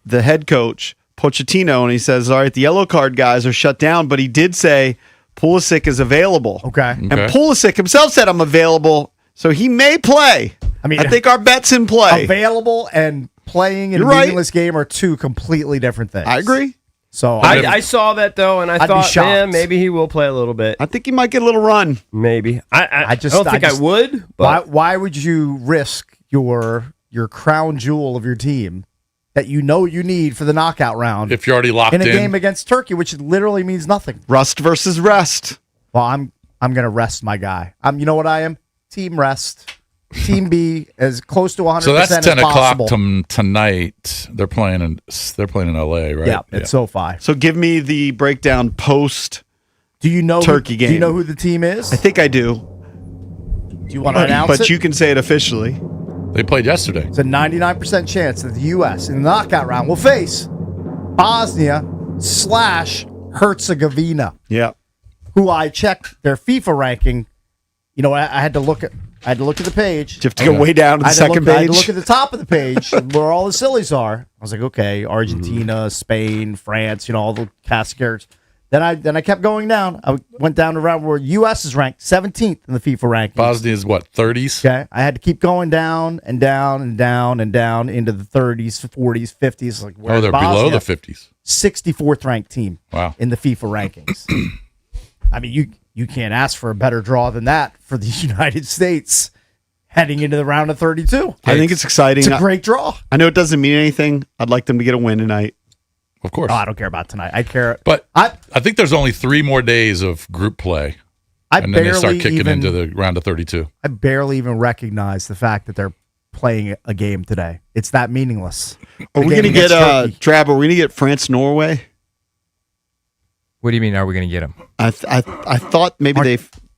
C: the head coach, Pochettino, and he says, all right, the yellow card guys are shut down, but he did say Pulisic is available.
A: Okay.
C: And Pulisic himself said, I'm available, so he may play.
A: I mean,
C: I think our bet's in play.
A: Available and playing in
C: You're
A: a
C: right.
A: meaningless game are two completely different things.
C: I agree.
A: So
D: I saw that, though, and I
A: I'd be
D: thought,
A: shocked.
D: maybe he will play a little bit.
C: I think he might get a little run.
D: Maybe. I
A: just-
D: don't
A: I
D: think
A: just-
D: I would, but
A: why would you risk your crown jewel of your team that you know you need for the knockout round
B: If you're already locked
A: in
B: in,
A: a game against Turkey, which literally means nothing?
C: Rust versus rest.
A: Well, I'm gonna rest my guy. You know what I am? Team rest. Team B as close to 100%
B: so that's
A: as
B: 10 o'clock
A: possible.
B: tonight. They're playing in LA, right?
A: Yeah, it's SoFi.
C: So give me the breakdown post.
A: Do you know
C: Turkey
A: Do you
C: game.
A: know who the team is?
C: I think I do.
A: Do you want to announce
C: But
A: it?
C: you can say it officially.
B: They played yesterday.
A: It's a 99% chance that the U.S. in the knockout round will face Bosnia/Herzegovina,
C: Yeah.
A: who I checked their FIFA ranking. You know, I had to look at the page.
C: You have to go way down to the second
A: I had to
C: page.
A: look at the top of the page where all the sillies are. I was like, okay, Argentina, Spain, France, all the cast characters. Then I kept going down. I went down to around where U.S. is ranked 17th in the FIFA rankings.
B: Bosnia is what, 30s?
A: Okay, I had to keep going down and down and down and down into the 30s, 40s, 50s. Like
B: Oh, they're below the 50s.
A: 64th ranked team.
B: Wow.
A: In the FIFA rankings. I mean, you can't ask for a better draw than that for the United States heading into the round of 32.
C: I think it's exciting.
A: It's a great draw.
C: I know it doesn't mean anything. I'd like them to get a win tonight.
B: Of course.
A: Oh, I don't care about tonight. I care.
B: But
A: I
B: think there's only 3 more days of group play. And then they start kicking into the round of 32.
A: I barely even recognize the fact that they're playing a game today. It's that meaningless.
C: Are we going to get Drab? Are we going to get France Norway?
E: What do you mean? Are we going to get them?
C: I thought maybe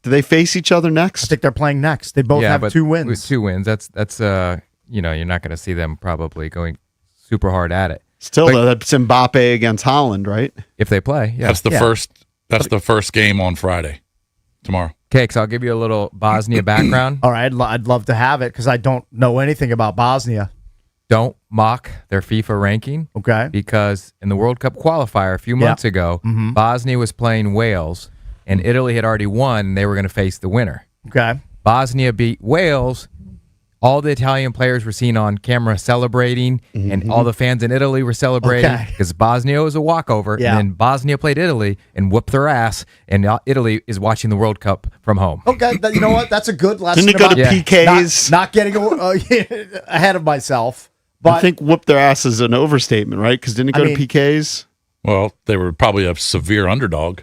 C: do they face each other
A: I
C: next?
A: think they're playing next. They both have
E: but
A: 2 wins.
E: with 2 wins. That's you're not going to see them probably going super hard at it
C: Still though, that's Mbappe against Holland, right?
E: if they play. Yeah.
B: That's the first game on Friday, tomorrow.
E: Okay, so I'll give you a little Bosnia background.
A: All right, I'd love to have it because I don't know anything about Bosnia.
E: Don't mock their FIFA ranking.
A: Okay.
E: Because in the World Cup qualifier a few months ago, Bosnia was playing Wales, and Italy had already won. And they were going to face the winner.
A: Okay.
E: Bosnia beat Wales. All the Italian players were seen on camera celebrating, and all the fans in Italy were celebrating because Bosnia was a walkover.
A: Yeah.
E: And then Bosnia played Italy and whooped their ass, and Italy is watching the World Cup from home.
A: Okay. You know what? That's a good lesson.
C: Didn't it go to
A: about
C: PKs?
A: Not getting ahead of myself. But
C: I think whoop their ass is an overstatement, right? Because didn't it go to PKs?
B: Well, they were probably a severe underdog.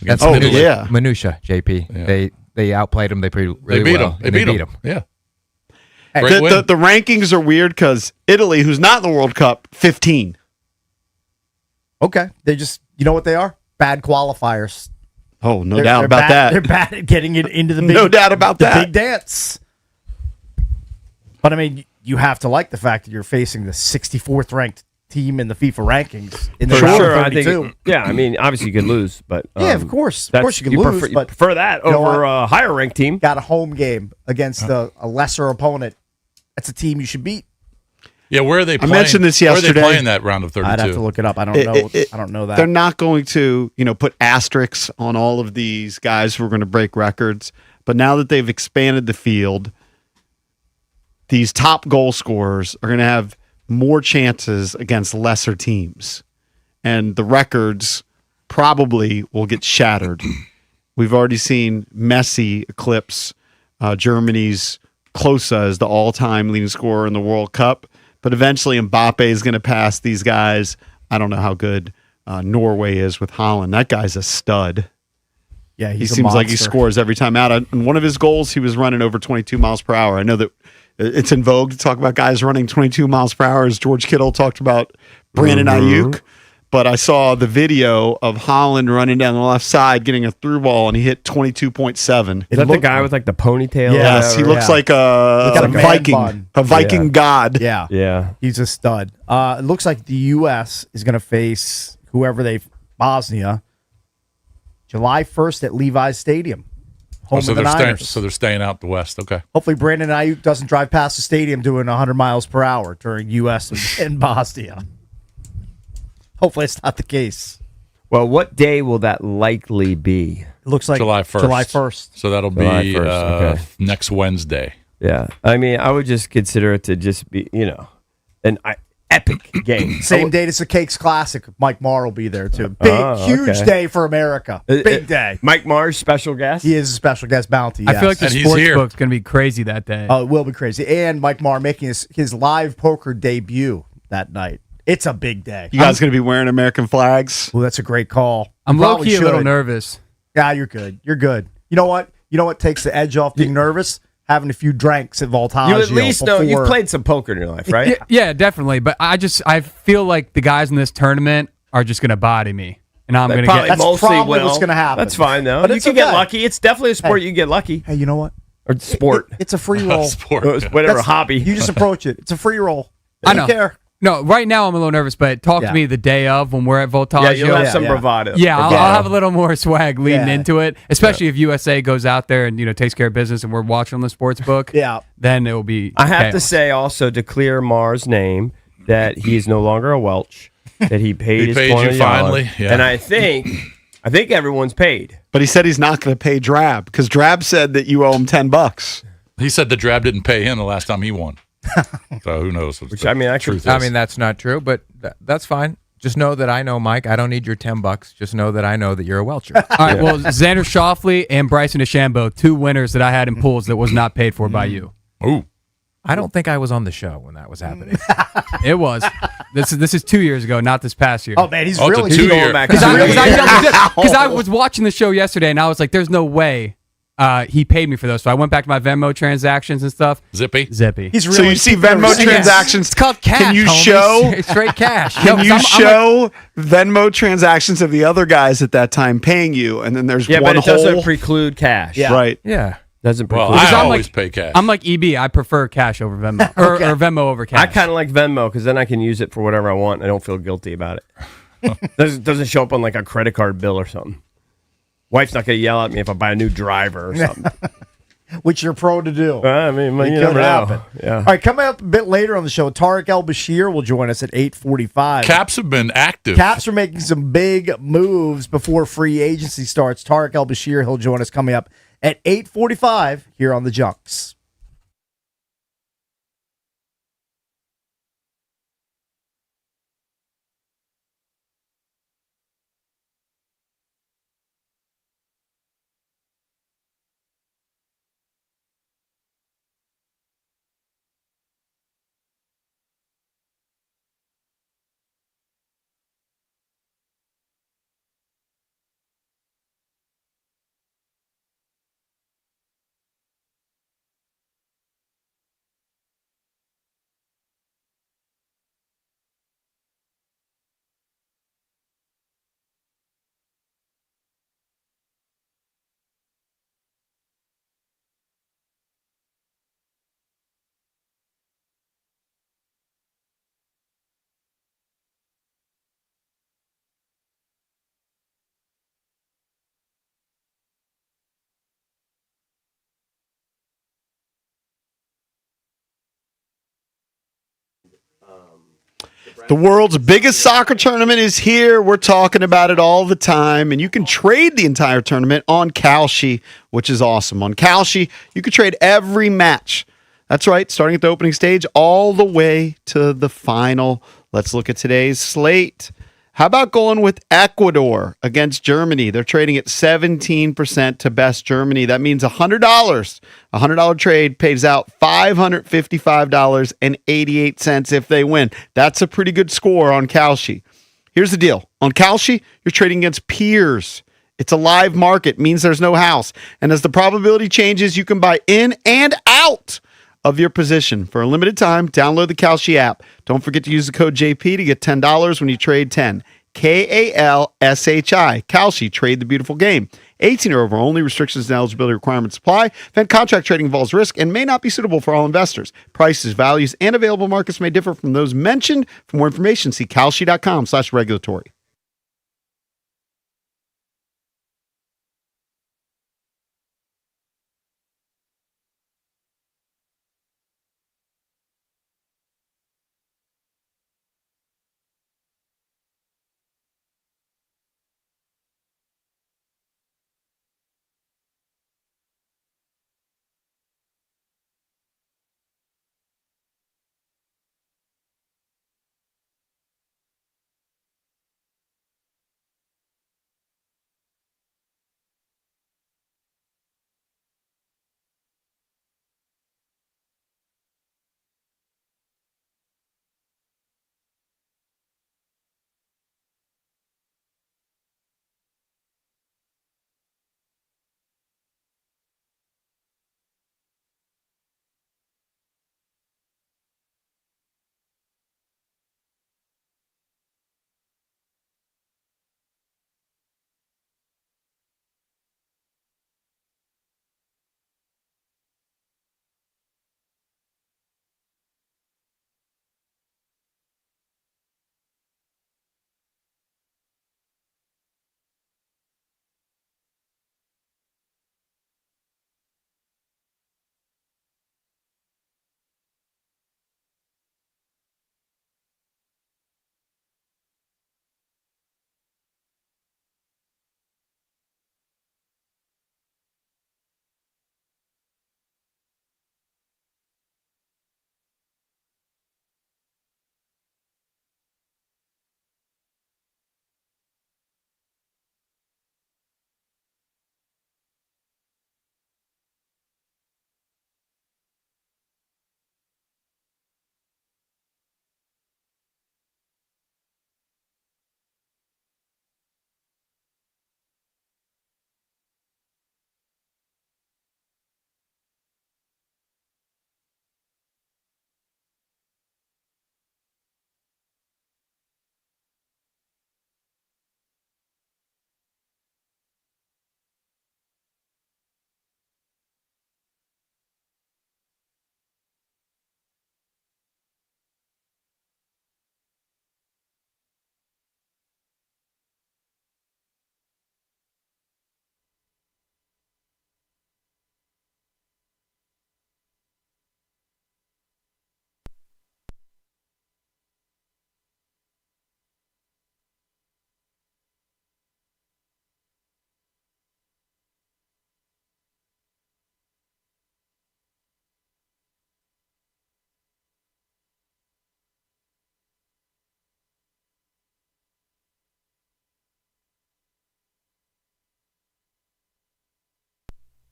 E: That's
C: Oh,
E: minutia,
C: yeah.
E: minutia, JP.
B: Yeah.
E: They outplayed them. They played really
B: They beat
E: well.
B: them. They
E: and
B: beat
E: them.
B: them. Yeah.
A: Hey,
B: Great win.
C: The rankings are weird because Italy, who's not in the World Cup, 15.
A: okay. They just, you know what they are? Bad qualifiers.
C: Oh, no
A: They're-
C: doubt
A: they're
C: about
A: bad-
C: that.
A: They're bad at getting it into the big,
C: No doubt about
A: the
C: that.
A: big dance. But I mean, you have to like the fact that you're facing the 64th ranked team in the FIFA rankings in the
C: For
A: round
C: sure,
A: of
F: I
A: 32.
F: think. Yeah, I mean, obviously you could lose, but
A: Yeah, of course. Of
F: that's-
A: course you can lose, but
F: prefer that
A: you know
F: over
A: what?
F: a higher ranked team.
A: got a home game against a lesser opponent. That's a team you should beat.
B: Yeah, where are they playing?
C: mentioned this
B: Where are
C: yesterday.
B: they playing that round of 32?
A: I'd have to look it up. I don't know. I don't know that.
C: They're not going to, put asterisks on all of these guys who are going to break records. But now that they've expanded the field, these top goal scorers are going to have more chances against lesser teams. And the records probably will get shattered. We've already seen Messi eclipse Germany's Klose as the all-time leading scorer in the World Cup. But eventually Mbappe is going to pass these guys. I don't know how good Norway is with Holland. That guy's a stud.
A: Yeah,
C: He
A: he's a
C: seems like he
A: monster.
C: scores every time out. And one of his goals, he was running over 22 miles per hour. I know that it's in vogue to talk about guys running 22 miles per hour, as George Kittle talked about Brandon Ayuk. But I saw the video of Holland running down the left side, getting a through ball, and he hit 22.7.
F: Is that the guy with like the ponytail? or
C: Yes, he
F: whatever?
C: looks like a
A: Looks like a man
C: Viking,
A: bun.
C: a Viking god.
A: Yeah.
F: Yeah.
A: He's a stud. It looks like the U.S. is going to face whoever Bosnia, July 1st at Levi's Stadium, home
B: so
A: of the
B: they're staying.
A: Niners.
B: So they're staying out the West. Okay.
A: Hopefully, Brandon Ayuk doesn't drive past the stadium doing 100 miles per hour during U.S. and Bosnia. Hopefully, it's not the case.
F: Well, what day will that likely be?
A: It looks like
B: July 1st.
A: July 1st.
B: So that'll
F: July
B: be
F: 1st, okay.
B: next Wednesday.
F: Yeah. I mean, I would just consider it to just be, an epic game.
A: Same date as the Cakes Classic. Mike Marr will be there too. Big, huge
F: okay.
A: day for America. Big day.
F: Mike Mars, special guest.
A: He is a special guest bounty.
G: I feel like
A: yes.
G: the
B: And he's
G: sports
B: here.
G: book's going to be crazy that day.
A: Oh, it will be crazy. And Mike Marr making his live poker debut that night. It's a big day.
C: You guys going to be wearing American flags?
A: Well, that's a great call.
G: I'm
A: You
G: low
A: probably
G: key a little
A: should.
G: nervous.
A: Yeah, you're good. You're good. You know what? You know what takes the edge off being nervous? Having a few drinks at Voltaggio.
F: You at least know
A: before-
F: you've played some poker in your life, right?
G: Yeah, definitely. But I feel like the guys in this tournament are just going to body me. And I'm
F: They
G: going to
F: probably
G: get.
A: That's
F: mostly
A: probably
F: will.
A: what's gonna happen.
F: That's fine, though.
A: But
F: You
A: it's
F: can get
A: okay.
F: lucky. It's definitely a sport you can get lucky.
A: Hey, you know what?
F: Or sport.
A: It's a free roll.
B: Sport.
F: Whatever,
A: That's-
F: hobby.
A: You just approach it. It's a free roll.
G: I
A: don't
G: know.
A: care.
G: No, right now I'm a little nervous, but talk
A: Yeah.
G: to me the day of when we're at Voltaggio.
F: Yeah, you'll have some
A: yeah.
F: bravado.
G: Yeah, I'll
A: Yeah.
G: have a little more swag leading
A: Yeah.
G: into it, especially if USA goes out there and takes care of business and we're watching on the sports book.
A: Yeah.
G: Then it will be.
F: I have to
G: chaos.
F: say also to clear Mars' name that he is no longer a Welch. that he paid
B: He
F: his
B: paid you
F: $20.
B: finally? Yeah.
F: And I think everyone's paid.
C: But he said he's not going to pay Drab because Drab said that you owe him $10.
B: He said the Drab didn't pay him the last time he won. So who knows?
F: Which, I mean, actually-
B: truth is.
E: I mean, that's not true, but that's fine. Just know that I know, Mike. I don't need your $10. Just know that I know that you're a Welcher.
G: All right, well, Xander Shoffley and Bryson DeChambeau, 2 winners that I had in pools that was not paid for by you.
B: Ooh.
E: I don't think I was on the show when that was happening.
G: It was. This is 2 years ago, not this past year.
A: Oh man, he's
B: Oh, it's a
A: really
B: 2
A: going
B: year.
A: back.
G: Because I was watching the show yesterday, and I was like, "There's no way he paid me for those." So I went back to my Venmo transactions and stuff.
B: Zippy.
G: Zippy.
A: He's really
C: So you see Venmo
G: Yeah.
C: transactions.
G: It's called cash.
C: Can you
G: homies.
C: show?
E: Straight cash.
C: Can you
G: I'm
C: show Venmo transactions of the other guys at that time paying you, and then there's
F: Yeah,
C: one
F: but it
C: hole?
F: doesn't preclude cash.
A: Yeah.
C: Right.
E: Yeah.
F: Doesn't
B: Well,
F: preclude.
B: I
G: Because I'm
B: always
G: like-
B: pay cash.
G: I'm like EB. I prefer cash over Venmo or Venmo over cash.
F: I kind of like Venmo because then I can use it for whatever I want. And I don't feel guilty about it. doesn't show up on like a credit card bill or something. Wife's not gonna yell at me if I buy a new driver or something.
A: which you're prone to do.
F: I mean,
A: It
F: you
A: could
F: never know.
A: happen.
F: Yeah.
A: All right, coming up a bit later on the show, Tariq El Bashir will join us at 8:45.
B: Caps have been active.
A: Caps are making some big moves before free agency starts. Tariq El Bashir, he'll join us coming up at 8:45 here on the Junks.
C: The world's biggest soccer tournament is here. We're talking about it all the time, and you can trade the entire tournament on Kalshi, which is awesome. On Kalshi, you can trade every match. That's right, starting at the opening stage all the way to the final. Let's look at today's slate. How about going with Ecuador against Germany? They're trading at 17% to best Germany. That means $100. A $100 trade pays out $555.88 if they win. That's a pretty good score on Kalshi. Here's the deal. On Kalshi, you're trading against peers. It's a live market, means there's no house. And as the probability changes, you can buy in and out of your position. For a limited time, download the Kalshi app. Don't forget to use the code JP to get $10 when you trade 10. Kalshi. Kalshi, trade the beautiful game. 18 or over only. Restrictions and eligibility requirements apply. Event contract trading involves risk and may not be suitable for all investors. Prices, values, and available markets may differ from those mentioned. For more information, see kalshi.com/regulatory.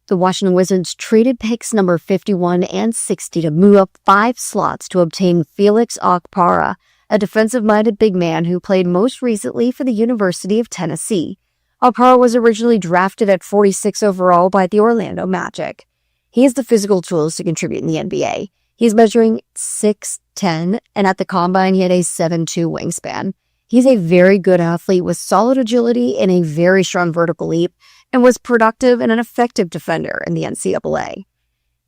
H: The Washington Wizards traded picks number 51 and 60 to move up 5 slots to obtain Felix Okpara, a defensive-minded big man who played most recently for the University of Tennessee. Okpara was originally drafted at 46 overall by the Orlando Magic. He has the physical tools to contribute in the NBA. He's measuring 6'10", and at the combine he had a 7'2" wingspan. He's a very good athlete with solid agility and a very strong vertical leap, and was productive and an effective defender in the NCAA.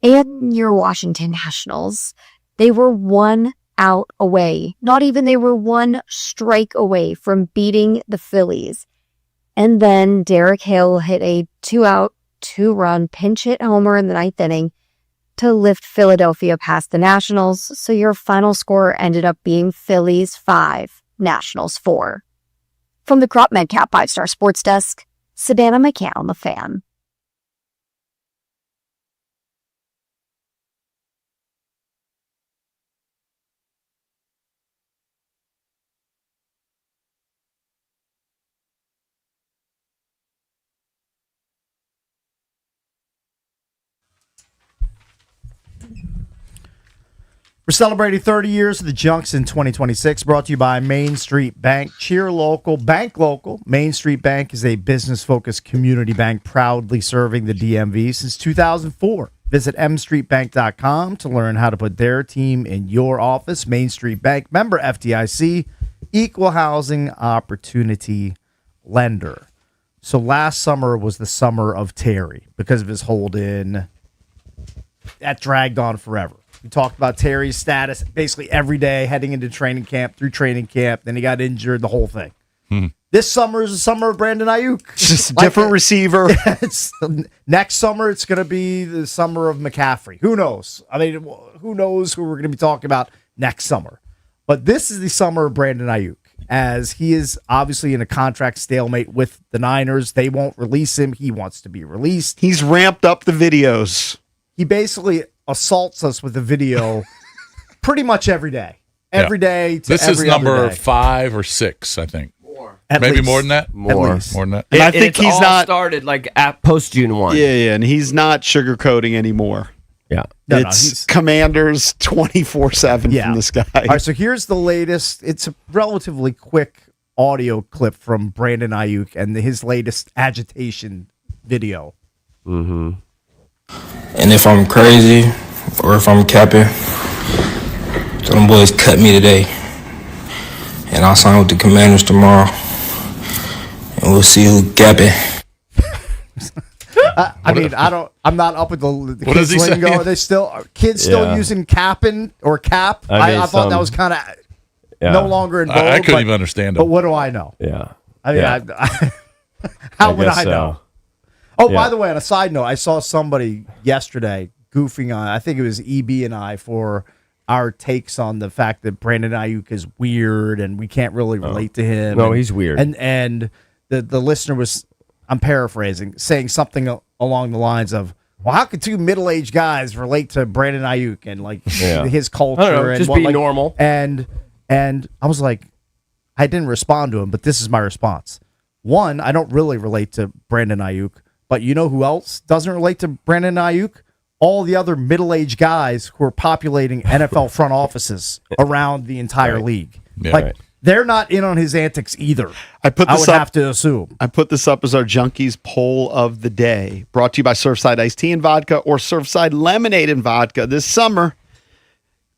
H: And your Washington Nationals, they were 1 out away. Not even, they were 1 strike away from beating the Phillies. And then Derek Hill hit a 2-out, 2-run pinch hit homer in the 9th inning to lift Philadelphia past the Nationals. So your final score ended up being Phillies 5, Nationals 4. From the Crop Medcap 5-Star Sports Desk, Savannah McCown, The Fan.
A: We're celebrating 30 years of the Junks in 2026, brought to you by Main Street Bank. Cheer local, bank local. Main Street Bank is a business-focused community bank proudly serving the DMV since 2004. Visit mstreetbank.com to learn how to put their team in your office. Main Street Bank, member FDIC, equal housing opportunity lender. So last summer was the summer of Terry because of his hold-in. That dragged on forever. We talked about Terry's status basically every day heading into training camp, through training camp. Then he got injured, the whole thing. This summer is the summer of Brandon Ayuk.
C: Just a different receiver.
A: Next summer, it's going to be the summer of McCaffrey. Who knows? I mean, who knows who we're going to be talking about next summer? But this is the summer of Brandon Ayuk, as he is obviously in a contract stalemate with the Niners. They won't release him. He wants to be released.
C: He's ramped up the videos.
A: He basically assaults us with a video pretty much every day. Every day to
B: This is
A: every other
B: number
A: day.
B: 5 or 6, I think.
A: At
B: Maybe
A: least.
B: more than that?
F: More.
A: At least.
B: More than that?
C: And I
F: And
C: think
F: it's
C: he's
F: all
C: not.
F: started like at post June 1.
C: Yeah, and he's not sugarcoating anymore.
F: Yeah.
A: No,
C: It's
A: he's-
C: Commanders 24/7
A: Yeah.
C: from this guy.
A: All right, so here's the latest. It's a relatively quick audio clip from Brandon Ayuk and his latest agitation video.
I: And if I'm crazy or if I'm capping, so them boys cut me today. And I'll sign with the Commanders tomorrow. And we'll see who capping.
A: I'm not up with the
B: What
A: kids
B: is he
A: lingo.
B: saying?
A: Are they still kids still
F: Yeah.
A: using capping or cap?
F: I mean,
A: I thought that
F: some-
A: was kind of
F: Yeah.
A: no longer in vogue.
B: I couldn't
A: but-
B: even understand
A: But
B: him.
A: what do I know?
F: Yeah.
A: I mean,
F: Yeah.
A: how would
F: guess
A: I
F: so.
A: know? Oh, by
F: Yeah.
A: the way, on a side note, I saw somebody yesterday goofing on, I think it was EB and I, for our takes on the fact that Brandon Ayuk is weird and we can't really relate to him.
F: No,
A: And-
F: he's weird.
A: And the listener was, I'm paraphrasing, saying something along the lines of, well, how could 2 middle-aged guys relate to Brandon Ayuk and like
F: Yeah.
A: his culture?
F: I don't know,
A: and
F: just
A: what,
F: be
A: like-
F: normal.
A: And I was like, I didn't respond to him, but this is my response. One, I don't really relate to Brandon Ayuk, but you know who else doesn't relate to Brandon Ayuk? All the other middle-aged guys who are populating NFL front offices around the entire league.
B: Yeah.
A: Like,
F: Right.
A: they're not in on his antics either.
C: I put
A: I
C: this
A: would
C: up.
A: have to assume.
C: I put this up as our Junkies poll of the day, brought to you by Surfside Iced Tea and Vodka or Surfside Lemonade and Vodka. This summer,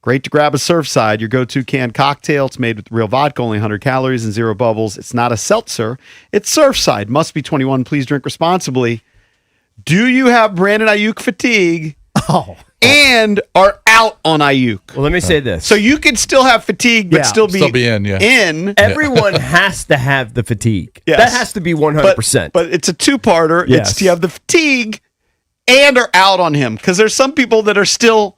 C: great to grab a Surfside, your go-to canned cocktail. It's made with real vodka, only 100 calories and 0 bubbles. It's not a seltzer. It's Surfside. Must be 21. Please drink responsibly. Do you have Brandon Ayuk fatigue
A: Oh,
C: and are out on Ayuk?
F: Well, let me say this.
C: So you could still have fatigue, but
A: Yeah.
C: still be
B: in, yeah.
C: in.
F: Everyone has to have the fatigue.
C: Yes.
F: That has to be 100%.
C: But it's a two-parter.
F: Yes.
C: It's you have the fatigue and are out on him because there's some people that are still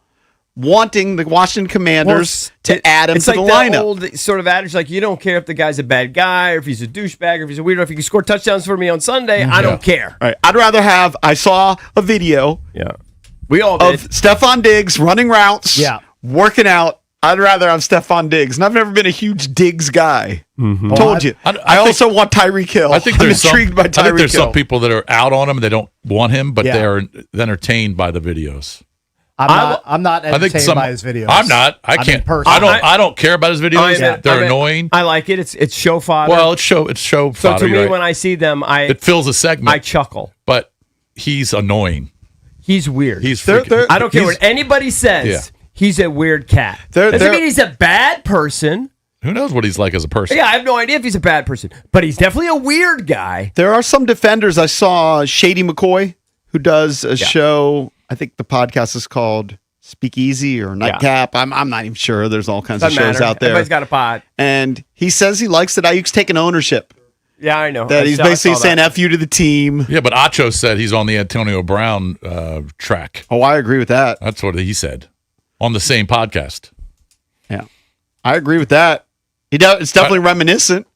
C: wanting the Washington Commanders to add him
F: it's
C: to
F: like
C: the
F: that
C: lineup.
F: old sort of adage, like, you don't care if the guy's a bad guy or if he's a douchebag or if he's a weirdo. If he can score touchdowns for me on Sunday, I don't care.
C: All right. I'd rather have. I saw a video
F: Yeah. We all did.
C: of Stephon Diggs running routes,
A: Yeah.
C: working out I'd rather have Stephon Diggs, and I've never been a huge Diggs guy.
F: Mm-hmm.
C: Told you. I also want Tyreek Hill.
B: I think
C: I'm
B: there's
C: intrigued by Tyreek
B: I think there's
C: Hill.
B: some people that are out on him. They don't want him, but
A: Yeah.
B: they're entertained by the videos.
A: I'm not
B: I think
A: entertained by his videos.
B: I'm not. I
A: mean,
B: can't.
A: personally.
B: I don't care about his videos. They're annoying.
F: I like it. It's show fodder.
B: Well, it's show
F: so
B: fodder,
F: to me,
B: right?
F: when I see them,
B: it fills a segment.
F: I chuckle.
B: But he's annoying.
F: He's weird.
B: He's freaking,
F: I don't care what anybody says.
B: Yeah.
F: He's a weird cat. Doesn't mean he's a bad person.
B: Who knows what he's like as a person?
F: Yeah, I have no idea if he's a bad person, but he's definitely a weird guy.
C: There are some defenders. I saw Shady McCoy, who does a show. I think the podcast is called Speakeasy or Nightcap. I'm not even sure. There's all kinds
F: Doesn't
C: of shows
F: matter.
C: out there.
F: Everybody's got a pod.
C: And he says he likes that Ayuk's taking ownership.
F: Yeah, I know.
C: That he's basically saying F you to the team.
B: Yeah, but Acho said he's on the Antonio Brown track.
C: Oh, I agree with that.
B: That's what he said on the same podcast.
C: Yeah, I agree with that. It's definitely reminiscent,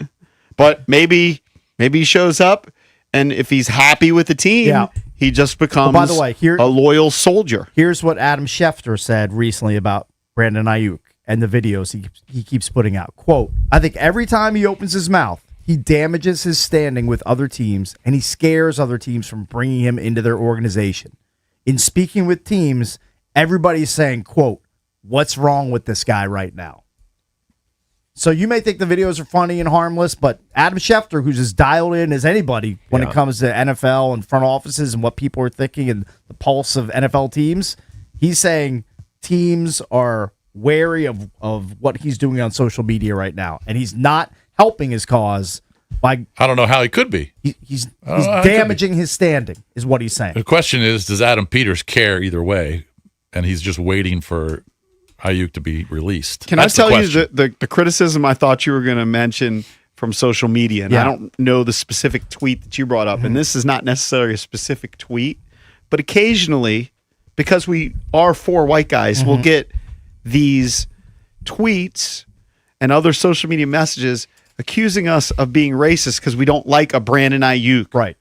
C: but maybe he shows up, and if he's happy with the team, he just becomes
A: by the way,
C: a loyal soldier.
A: Here's what Adam Schefter said recently about Brandon Ayuk and the videos he keeps putting out. Quote, I think every time he opens his mouth, he damages his standing with other teams, and he scares other teams from bringing him into their organization. In speaking with teams, everybody's saying, quote, what's wrong with this guy right now? So you may think the videos are funny and harmless, but Adam Schefter, who's as dialed in as anybody when it comes to NFL and front offices and what people are thinking and the pulse of NFL teams, he's saying teams are wary of what he's doing on social media right now. And he's not helping his cause by...
B: I don't know how he could be.
A: He's damaging his standing, is what he's saying.
B: The question is, does Adam Peters care either way? And he's just waiting for Ayuk to be released.
C: Can
B: That's
C: I tell you
B: question.
C: the criticism I thought you were going to mention from social media? And I don't know the specific tweet that you brought up. And this is not necessarily a specific tweet, but occasionally, because we are four white guys, we'll get these tweets and other social media messages accusing us of being racist because we don't like a Brandon Ayuk.
A: Right.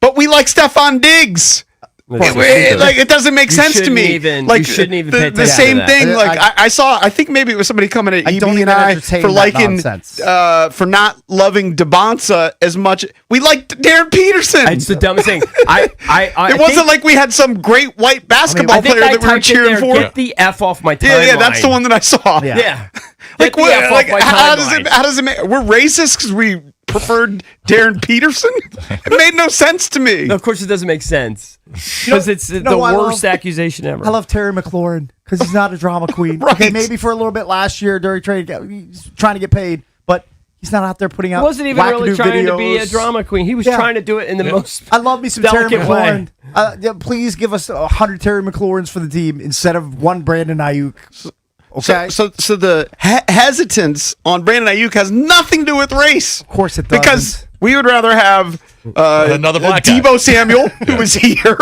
C: But we like Stephon Diggs. It doesn't make sense to me.
F: You shouldn't even pay attention
C: the same
F: to that.
C: thing. I think maybe it was somebody coming at EB and I for liking for not loving DeBonsa as much. We liked Darren Peterson.
F: It's the dumbest thing.
C: It wasn't like we had some great white basketball player that we were cheering for.
F: Get the F off my timeline.
C: Yeah, that's the one that I saw.
F: Yeah.
C: Like what? Like how does it make? We're racist because we preferred Darren Peterson? It made no sense to me.
F: No, of course it doesn't make sense. Because it's the worst accusation ever.
A: I love Terry McLaurin because he's not a drama queen.
C: Right.
A: Okay, maybe for a little bit last year during trade, he's trying to get paid, but he's not out there putting out.
F: He wasn't even really
A: wackadoo
F: trying to be a
A: videos.
F: drama queen. He was trying to do it in the most
A: I love me some Terry
F: delicate way.
A: McLaurin. Please give us 100 Terry McLaurins for the team instead of one Brandon Ayuk. Okay.
C: So the hesitance on Brandon Ayuk has nothing to do with race. Of
A: course it doesn't.
C: Because we would rather have
B: another black guy.
C: Debo Samuel, who is here.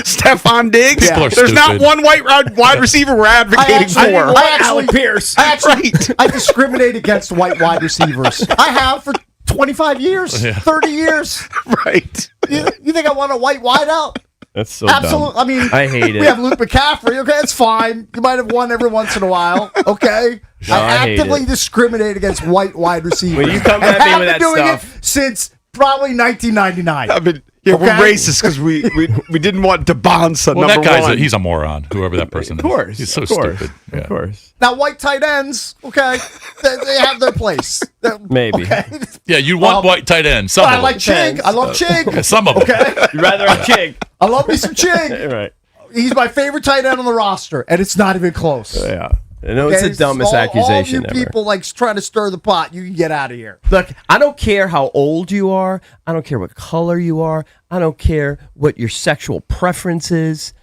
C: Stephon Diggs.
B: People are
C: There's not
B: stupid.
C: one wide receiver we're advocating for.
F: Alec Pierce.
A: I discriminate against white wide receivers. I have for 25 years, 30 years.
C: Right.
A: You think I want a white wideout?
F: That's so
A: Absolutely.
F: dumb.
A: I mean,
F: I hate it.
A: We have Luke McCaffrey. Okay, it's fine. You might have won every once in a while. Okay.
F: No, I
A: I
F: hate
A: actively
F: it.
A: discriminate against white wide receivers.
F: When you come
A: And
F: at me
A: have
F: with
A: been
F: that
A: doing
F: stuff.
A: it since probably 1999.
C: I mean, we're racist because we didn't want DeBonsa
B: Well,
C: number
B: that guy's
C: one.
B: he's a moron, whoever that person
F: Of course.
B: is. He's so
F: of course,
B: stupid.
F: Of
B: Yeah.
F: course.
A: Now, white tight ends, okay, they have their place.
F: Maybe.
A: Okay.
B: Yeah, you want white tight end. Some
A: I
B: of
A: like
B: them.
A: Chig. I love Chig.
B: Yeah, some of them.
A: Okay.
F: You'd rather have Chig.
A: I love me some Chig.
F: Right.
A: He's my favorite tight end on the roster, and it's not even close.
F: Yeah. I know it's
A: Okay,
F: the dumbest
A: all
F: accusation
A: you
F: ever.
A: people like trying to stir the pot. You can get out of here.
F: Look, I don't care how old you are. I don't care what color you are. I don't care what your sexual preference is.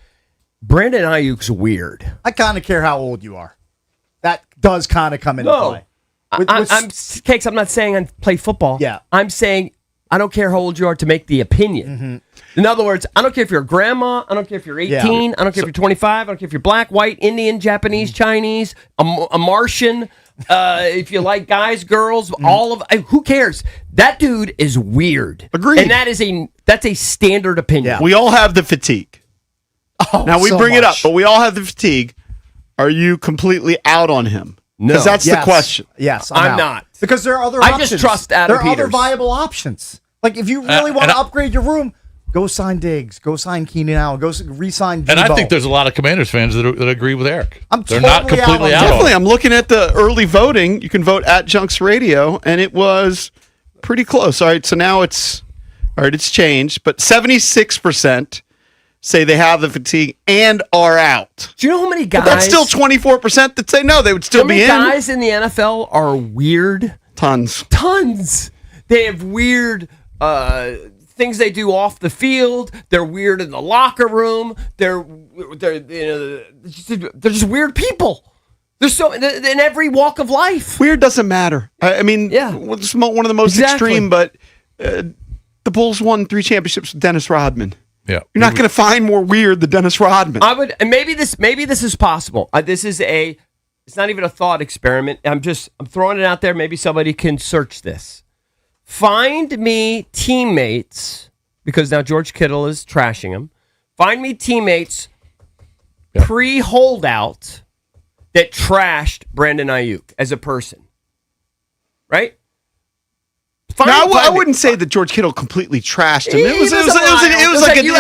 F: Brandon Ayuk's weird.
A: I kind of care how old you are. That does kind of come into play.
F: I'm Cakes. I'm not saying I play football.
A: Yeah.
F: I'm saying I don't care how old you are to make the opinion.
A: Mm-hmm.
F: In other words, I don't care if you're a grandma. I don't care if you're 18.
A: Yeah.
F: I don't care if you're 25. I don't care if you're black, white, Indian, Japanese,
A: Mm-hmm.
F: Chinese, a Martian. If you like guys, girls, all of who cares? That dude is weird.
C: Agreed.
F: And that's a standard opinion.
C: We all have the fatigue.
A: Oh,
C: Now we
A: so
C: bring it up,
A: much.
C: but we all have the fatigue. Are you completely out on him?
F: No.
C: Because that's the question.
A: Yes,
F: I'm
A: out.
F: not.
A: Because there are other
F: I
A: options.
F: just trust Adam
A: There are other
F: Peters.
A: viable options. Like, if you really want
B: and
A: to
B: I-
A: upgrade your room, go sign Diggs. Go sign Keenan Allen. Go re-sign Debo.
B: And I think there's a lot of Commanders fans that agree with Eric.
A: I'm
B: They're not
A: totally out
B: completely
A: on
B: out.
A: that.
B: on
C: Definitely.
B: it.
C: I'm looking at the early voting. You can vote at Junks Radio, and it was pretty close. All right, so now it's changed, but 76% say they have the fatigue and are out.
F: Do you know how many guys?
C: But that's still 24% that say no, they would
F: how
C: still
F: many
C: be in.
F: guys in the NFL are weird?
C: Tons.
F: Tons. They have weird things they do off the field. They're weird in the locker room. They're just weird people. They're so in every walk of life.
C: Weird doesn't matter. I mean,
F: Yeah.
C: it's one of the most
F: Exactly.
C: extreme, but the Bulls won 3 championships with Dennis Rodman.
B: Yeah.
C: You're not going to find more weird than Dennis Rodman.
F: I would, and maybe this is possible. It's not even a thought experiment. I'm throwing it out there. Maybe somebody can search this. Find me teammates, because now George Kittle is trashing him. Find me teammates pre-holdout that trashed Brandon Ayuk as a person. Right?
C: Now, I wouldn't say that George Kittle completely trashed him. It was like a dig.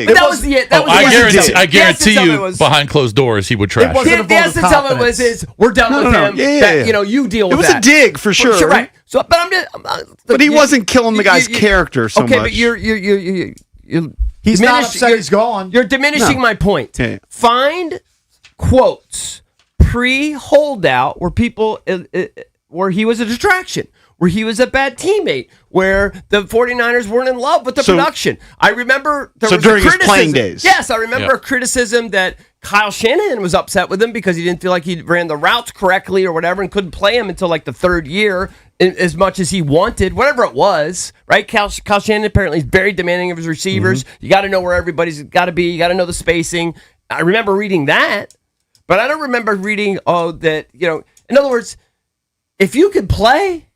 F: But that was the
B: I guarantee you, behind closed doors, he would trash.
A: wasn't a
F: The
A: vote of
F: essence of it was
A: confidence.
F: we're done with him.
C: Yeah.
F: You deal with
C: It was
F: that.
C: a dig for sure.
F: Right. So, but I'm just.
C: But he wasn't killing the guy's character so
F: okay,
C: much.
F: but you're
A: He's not
F: diminish-
A: upset
F: you're-
A: he's gone.
F: You're diminishing
C: No.
F: my point.
C: Yeah.
F: Find quotes pre-holdout where people where he was a distraction, where he was a bad teammate, where the 49ers weren't in love with the
C: So-
F: production. I remember there
C: So
F: was
C: during
F: a
C: his playing
F: criticism.
C: days.
F: Yes, I remember
B: Yeah.
F: a criticism that Kyle Shanahan was upset with him because he didn't feel like he ran the routes correctly or whatever and couldn't play him until like the third year as much as he wanted, whatever it was, right? Kyle Shanahan apparently is very demanding of his receivers.
C: Mm-hmm.
F: You got to know where everybody's got to be. You got to know the spacing. I remember reading that, but I don't remember reading, in other words, if you can play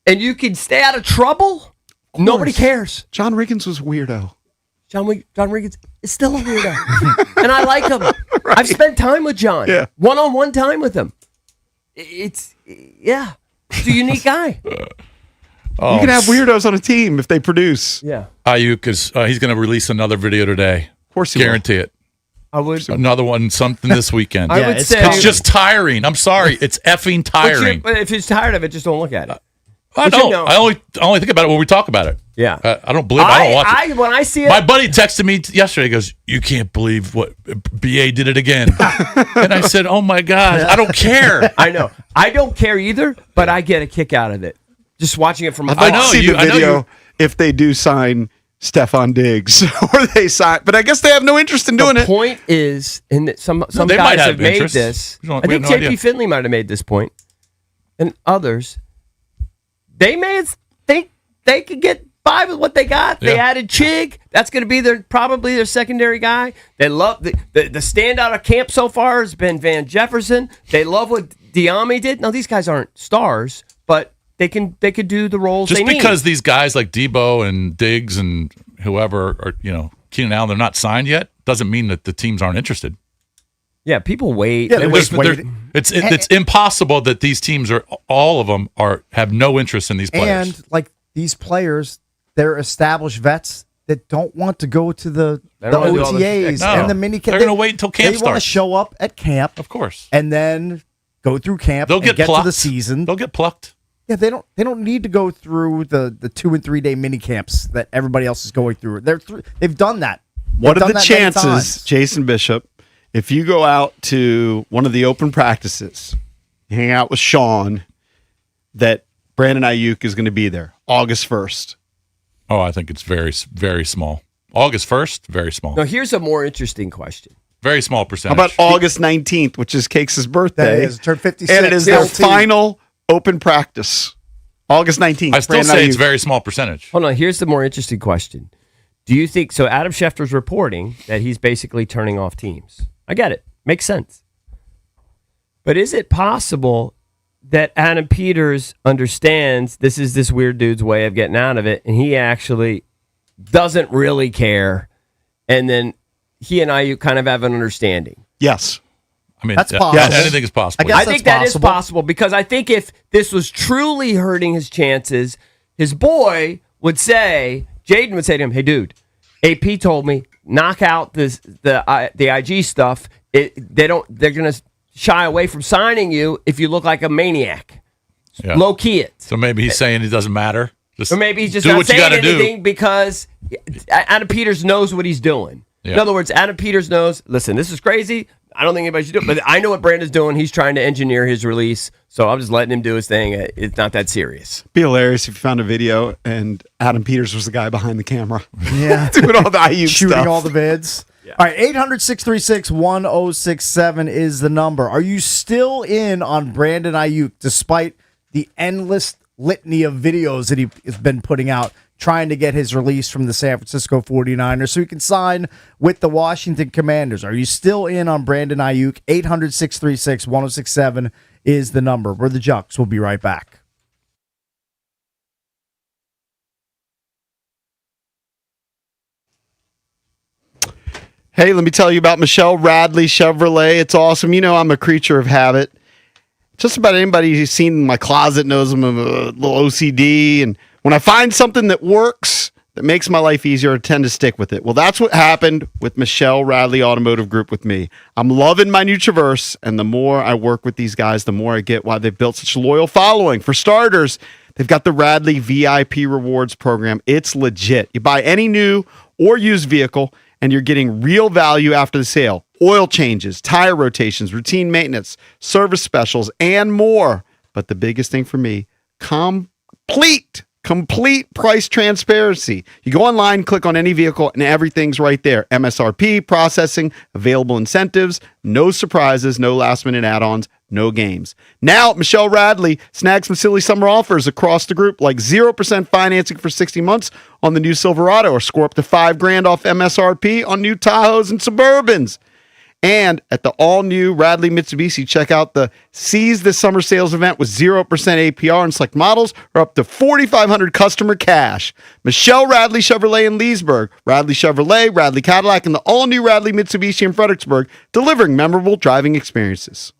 F: and you can stay out of trouble, nobody cares.
C: John Riggins was a weirdo.
F: John Riggins is still a weirdo, and I like him. I've spent time with John,
C: Yeah.
F: one-on-one time with him. It's a unique guy.
B: Oh,
C: You can have weirdos on a team if they produce.
F: Yeah,
B: Ayuk is he's going to release another video today.
C: Of course he will.
B: Guarantee it.
F: I would.
B: Another one, something this weekend.
F: I
A: Yeah,
F: would
A: it's
F: say
B: It's just tiring. I'm sorry. It's effing tiring.
F: But if you're tired of it, just don't look at it.
B: I
F: but you
B: don't.
F: know-
B: I only think about it when we talk about it.
F: Yeah.
B: I don't believe. I don't watch it.
F: When I see it,
B: My buddy texted me yesterday. He goes, "You can't believe what BA did it again." And I said, "Oh my God, I don't care."
F: I know. I don't care either, but I get a kick out of it. Just watching it from
C: I'd like
B: know
C: to see
B: you-
C: the
B: I know
C: video
B: you-
C: if they do sign Stephon Diggs or they sign. But I guess they have no interest in doing
F: the
C: it.
F: point is, and that some
B: they
F: guys
B: might have
F: have made
B: interest.
F: this.
B: We don't-
F: I
B: we
F: think
B: have no
F: JP
B: idea.
F: Finley might have made this point, and others. They may think they could get by with what they got. They
B: Yeah.
F: added Chig. That's going to be probably their secondary guy. They love the standout of camp so far has been Van Jefferson. They love what Diame did. Now these guys aren't stars, but they could do the roles
B: Just
F: they need.
B: because these guys like Debo and Diggs and whoever, or Keenan Allen, they're not signed yet, doesn't mean that the teams aren't interested.
F: Yeah, people wait.
A: Yeah,
F: They
A: they're
F: wait
A: just
F: for-
A: waiting.
B: It's impossible that these teams all of them have no interest in these players.
A: And like these players, they're established vets that don't want to go to the
F: don't wanna do all this-
A: OTAs
B: No.
A: and the mini camp.
B: They're gonna wait until camp
A: They want to
B: starts.
A: show up at camp,
B: Of course,
A: and then go through camp.
B: they'll
A: and
B: get
A: get
B: plucked.
A: to the season.
B: They'll get plucked.
A: Yeah, they don't need to go through the 2 and 3 day mini camps that everybody else is going through. They've done that.
C: What
A: They've
C: are
A: done
C: the
A: that many
C: chances,
A: times.
C: Jason Bishop, if you go out to one of the open practices, you hang out with Sean, that Brandon Ayuk is going to be there August 1st?
B: Oh, I think it's very, very small. August 1st, very small.
F: Now here's a more interesting question.
B: Very small
C: How
B: percentage.
C: about August 19th, which is Cakes' birthday?
A: That is, turned 56.
C: And it is their
A: LT.
C: final open practice. August 19th.
B: I still
C: Brandon
B: say it's
C: Ayuk.
B: very small percentage.
F: Hold on. Here's the more interesting question. Do you think so? Adam Schefter's reporting that he's basically turning off teams. I get it. Makes sense. But is it possible that Adam Peters understands this is this weird dude's way of getting out of it, and he actually doesn't really care, and then he and Ayuk kind of have an understanding?
C: Yes.
B: I mean,
A: That's possible.
B: anything is possible.
A: I guess
F: I think
A: that's
F: that is possible because I think if this was truly hurting his chances, his boy would say, Jaden would say to him, "Hey, dude, AP told me knock out the IG stuff. They're gonna shy away from signing you if you look like a maniac.
B: Yeah.
F: Low key it.
B: So maybe he's saying it doesn't matter. Just
F: Or maybe he's just
B: do
F: not
B: what you
F: saying
B: gotta
F: anything because Adam Peters knows what he's doing.
B: Yeah.
F: In other words, Adam Peters knows, listen, this is crazy. I don't think anybody should do it, but I know what Brandon's doing. He's trying to engineer his release, so I'm just letting him do his thing. It's not that serious.
C: Be hilarious if you found a video and Adam Peters was the guy behind the camera.
A: Yeah.
C: Doing all the IU
A: Shooting
C: stuff.
A: all the bids. All right, 800-636-1067 is the number. Are you still in on Brandon Ayuk despite the endless litany of videos that he has been putting out trying to get his release from the San Francisco 49ers so he can sign with the Washington Commanders? Are you still in on Brandon Ayuk? 800-636-1067 is the number. We're the Jucks. We'll be right back.
C: Hey, let me tell you about Michelle Radley Chevrolet. It's awesome. You know I'm a creature of habit. Just about anybody who's seen my closet knows I'm a little OCD. And when I find something that works, that makes my life easier, I tend to stick with it. Well, that's what happened with Michelle Radley Automotive Group with me. I'm loving my new Traverse, and the more I work with these guys, the more I get why they've built such a loyal following. For starters, they've got the Radley VIP Rewards program. It's legit. You buy any new or used vehicle, and you're getting real value after the sale. Oil changes, tire rotations, routine maintenance, service specials, and more. But the biggest thing for me, complete price transparency. You go online, click on any vehicle, and everything's right there. MSRP, processing, available incentives, no surprises, no last-minute add-ons, no games. Now at Michelle Radley, snag some silly summer offers across the group, like 0% financing for 60 months on the new Silverado, or score up to $5,000 off MSRP on new Tahoes and Suburbans. And at the all-new Radley Mitsubishi, check out the Seize the Summer Sales event with 0% APR on select models or up to $4,500 customer cash. Michelle Radley Chevrolet in Leesburg, Radley Chevrolet, Radley Cadillac, and the all-new Radley Mitsubishi in Fredericksburg, delivering memorable driving experiences.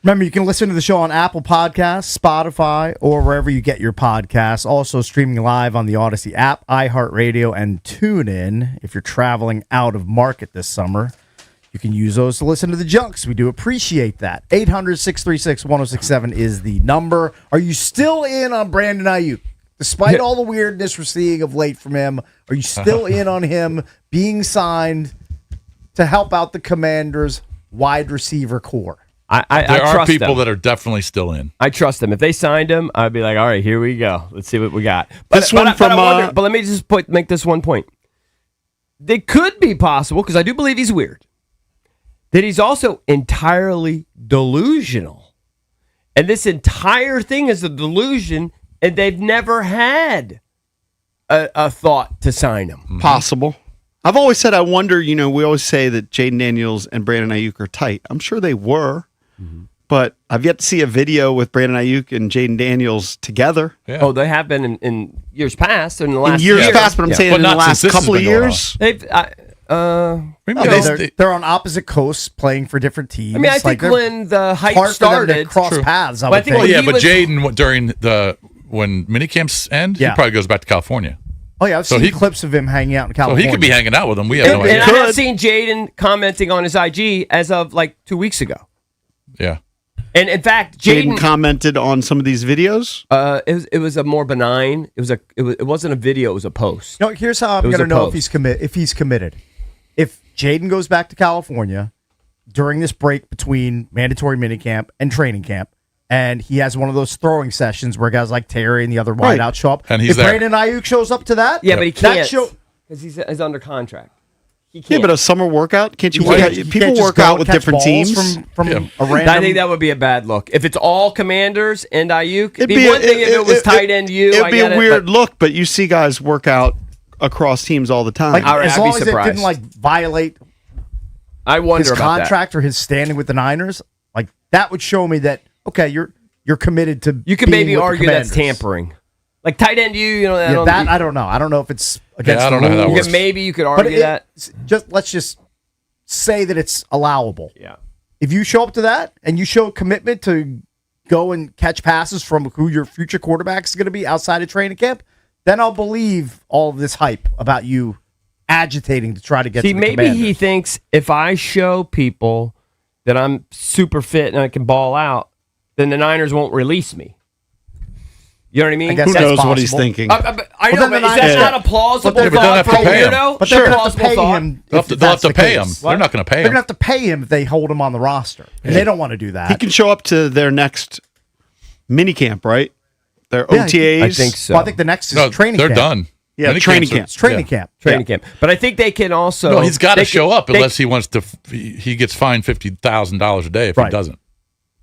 A: Remember, you can listen to the show on Apple Podcasts, Spotify, or wherever you get your podcasts. Also streaming live on the Odyssey app, iHeartRadio, and TuneIn. If you're traveling out of market this summer, you can use those to listen to the Junks. We do appreciate that. 800-636-1067 is the number. Are you still in on Brandon Ayuk? Despite all the weirdness we're seeing of late from him, are you still in on him being signed to help out the Commanders' wide receiver core?
B: There are people that are definitely still in.
F: I trust them. If they signed him, I'd be like, all right, here we go. Let's see what we got.
C: But
F: let me just make this one point. It could be possible, because I do believe he's weird, that he's also entirely delusional. And this entire thing is a delusion, and they've never had a thought to sign him.
C: Possible. I've always said, I wonder, we always say that Jaden Daniels and Brandon Ayuk are tight. I'm sure they were. But I've yet to see a video with Brandon Ayuk and Jaden Daniels together.
B: Yeah.
F: Oh, they have been in years past. In the last
C: In years
F: year.
C: past, but I'm saying
B: But
C: in the
B: not
C: last
B: since this
C: couple
B: has
C: of
B: been going
C: years.
A: They're on opposite coasts playing for different teams.
F: I mean, I think
A: they're
F: when the hype
A: hard for them to
F: started,
A: cross paths. I
F: Well, I
A: would
F: think
A: think.
F: when
B: Yeah,
F: he
B: but
F: was-
B: Jaden during when minicamps end, he
A: Yeah.
B: probably goes back to California.
A: Oh yeah, I've
B: So
A: seen
B: he-
A: clips of him hanging out in
B: So
A: California.
B: he could be hanging out with them. We have no
F: and
B: idea.
F: I have seen Jaden commenting on his IG as of like 2 weeks ago.
B: Yeah.
F: And in fact,
C: Jaden
F: Jaden,
C: commented on some of these videos.
F: it was a more benign. It wasn't a video. It was a post.
A: No, here's how I'm
F: It was
A: going to
F: a
A: know
F: post.
A: if he's committed. If Jaden goes back to California during this break between mandatory minicamp and training camp, and he has one of those throwing sessions where guys like Terry and the other
C: Right.
A: wideouts show up,
B: And he's
A: if
B: there.
A: Brandon Ayuk shows up to that,
F: Yeah, but he
A: that
F: can't
A: show-
F: because he's under contract. He
C: Yeah,
F: can't.
C: but a summer workout, can't you?
A: you
C: work
A: can't-
C: out?
A: you
C: People
A: can't just
C: work
A: go
C: out
A: and
C: with
A: catch
C: different
A: balls
C: teams.
A: from
B: Yeah.
A: a random.
F: I think that would be a bad look. If it's all Commanders and Ayuk, it'd
C: It'd
F: be one thing if it was tight end you.
C: It'd
F: I
C: be
F: get
C: a
F: it,
C: weird
F: but-
C: look, but you see guys work out across teams all the time.
A: like,
F: All right,
A: as
F: I'd be
A: long as it
F: surprised.
A: didn't like violate
F: I wonder
A: his
F: about
A: contract or his standing with the Niners, like that would show me that okay, you're committed to.
F: that. You could
A: being
F: maybe
A: with the
F: argue that's
A: Commanders.
F: tampering. Like tight end you,
A: Yeah, I don't know. I don't know if it's against
B: I don't
A: the
B: know how that
A: rules.
B: works.
F: maybe you could
A: But
F: argue that.
A: let's just say that it's allowable.
F: Yeah.
A: If you show up to that and you show commitment to go and catch passes from who your future quarterback is going to be outside of training camp, then I'll believe all of this hype about you agitating to try to get
F: See,
A: to the
F: maybe
A: Commanders.
F: he thinks if I show people that I'm super fit and I can ball out, then the Niners won't release me. You know what I mean?
A: I guess
C: Who
A: that's
C: knows what he's
A: possible.
C: thinking?
F: I
A: Well,
F: know,
A: then
F: but
A: the
F: is that
A: Niners-
F: not a plausible
A: but
B: they'll
F: thought
B: have
F: for
B: to
F: a
B: pay him.
F: weirdo?
A: But
F: It's
A: they're
F: a
A: going to have to
F: plausible
A: pay
F: thought.
A: him.
B: They'll
A: if
B: have
A: that's
B: to
A: the
B: pay
A: case.
B: him. They're not going to pay
A: They're going
B: him.
A: to have to pay him if they hold him on the roster. And they don't want to do that.
C: He can show up to their next mini camp, right? Their
A: Yeah,
C: OTAs.
F: I think so.
A: Well, I think the next is
B: No,
A: training
B: they're
A: camp.
B: done.
C: Yeah,
B: Mini
C: training
B: camps are-
C: camp.
A: It's training
B: yeah.
A: camp.
F: Training camp. But I think they can also.
B: No, he's got to
F: they
B: show
F: can-
B: up
F: they-
B: unless he wants to. He gets fined $50,000 a day if
A: Right.
B: he doesn't.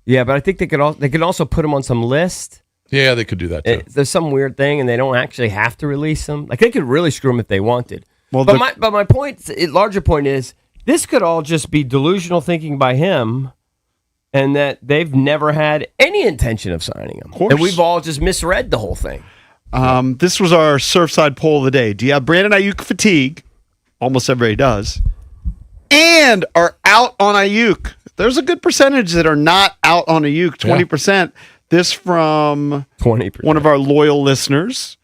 F: Yeah, but I think they could also put him on some list.
B: Yeah, they could do that too.
F: There's some weird thing, and they don't actually have to release them. Like they could really screw him if they wanted.
C: Well,
F: but
C: the-
F: my point, larger point is, this could all just be delusional thinking by him, and that they've never had any intention of signing him,
C: course.
F: and we've all just misread the whole thing.
C: This was our Surfside poll of the day. Do you have Brandon Ayuk fatigue? Almost everybody does. And are out on Ayuk. There's a good percentage that are not out on Ayuk, 20%. This from
F: 20%.
C: one of our loyal listeners,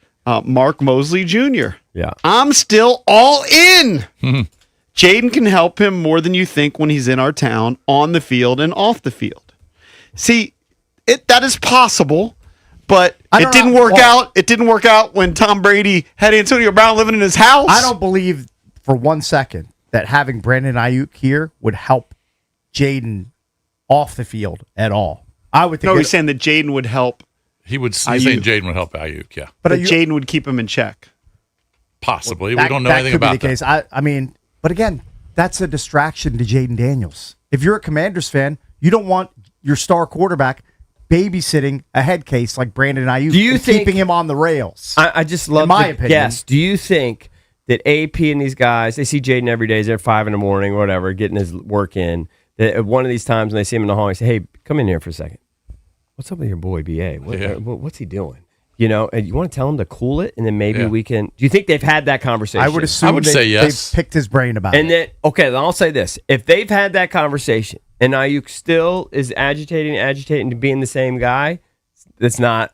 C: Mark Mosley Jr.
F: Yeah.
C: I'm still all in. Jaden can help him more than you think when he's in our town, on the field and off the field. See, that is possible, but
A: I
C: it
A: don't
C: didn't
A: know.
C: work
A: Well-
C: out. It didn't work out when Tom Brady had Antonio Brown living in his house.
A: I don't believe for 1 second that having Brandon Ayuk here would help Jaden off the field at all. I would think.
C: know he's saying that Jaden would help,
B: He would. He's
C: Ayuk.
B: saying Jaden would help Ayuk. Yeah,
A: but
C: that
A: you-
C: Jaden would keep him in check.
B: possibly.
A: that-
B: We don't know
A: that
B: anything
A: could be
B: about
A: the
B: that.
A: case. I mean, but again, that's a distraction to Jaden Daniels. If you're a Commanders fan, you don't want your star quarterback babysitting a head case like Brandon Ayuk.
F: Do you
A: and
F: think-
A: keeping him on the rails?
F: I just love
A: my
F: to
A: opinion.
F: guess. Do you think that AP and these guys, they see Jaden every day, he's there at 5 in the morning, whatever, getting his work in. That at one of these times when they see him in the hall, they say, "Hey, come in here for a second. What's up with your boy BA?
B: Yeah.
F: What's he doing?" You know, and you want to tell him to cool it, and then maybe
B: Yeah.
F: we can. Do you think they've had that conversation?
A: I would assume
B: say yes.
A: they've picked his brain about
F: And
A: it.
F: then, okay, then I'll say this: if they've had that conversation, and Ayuk still is agitating to being the same guy, that's not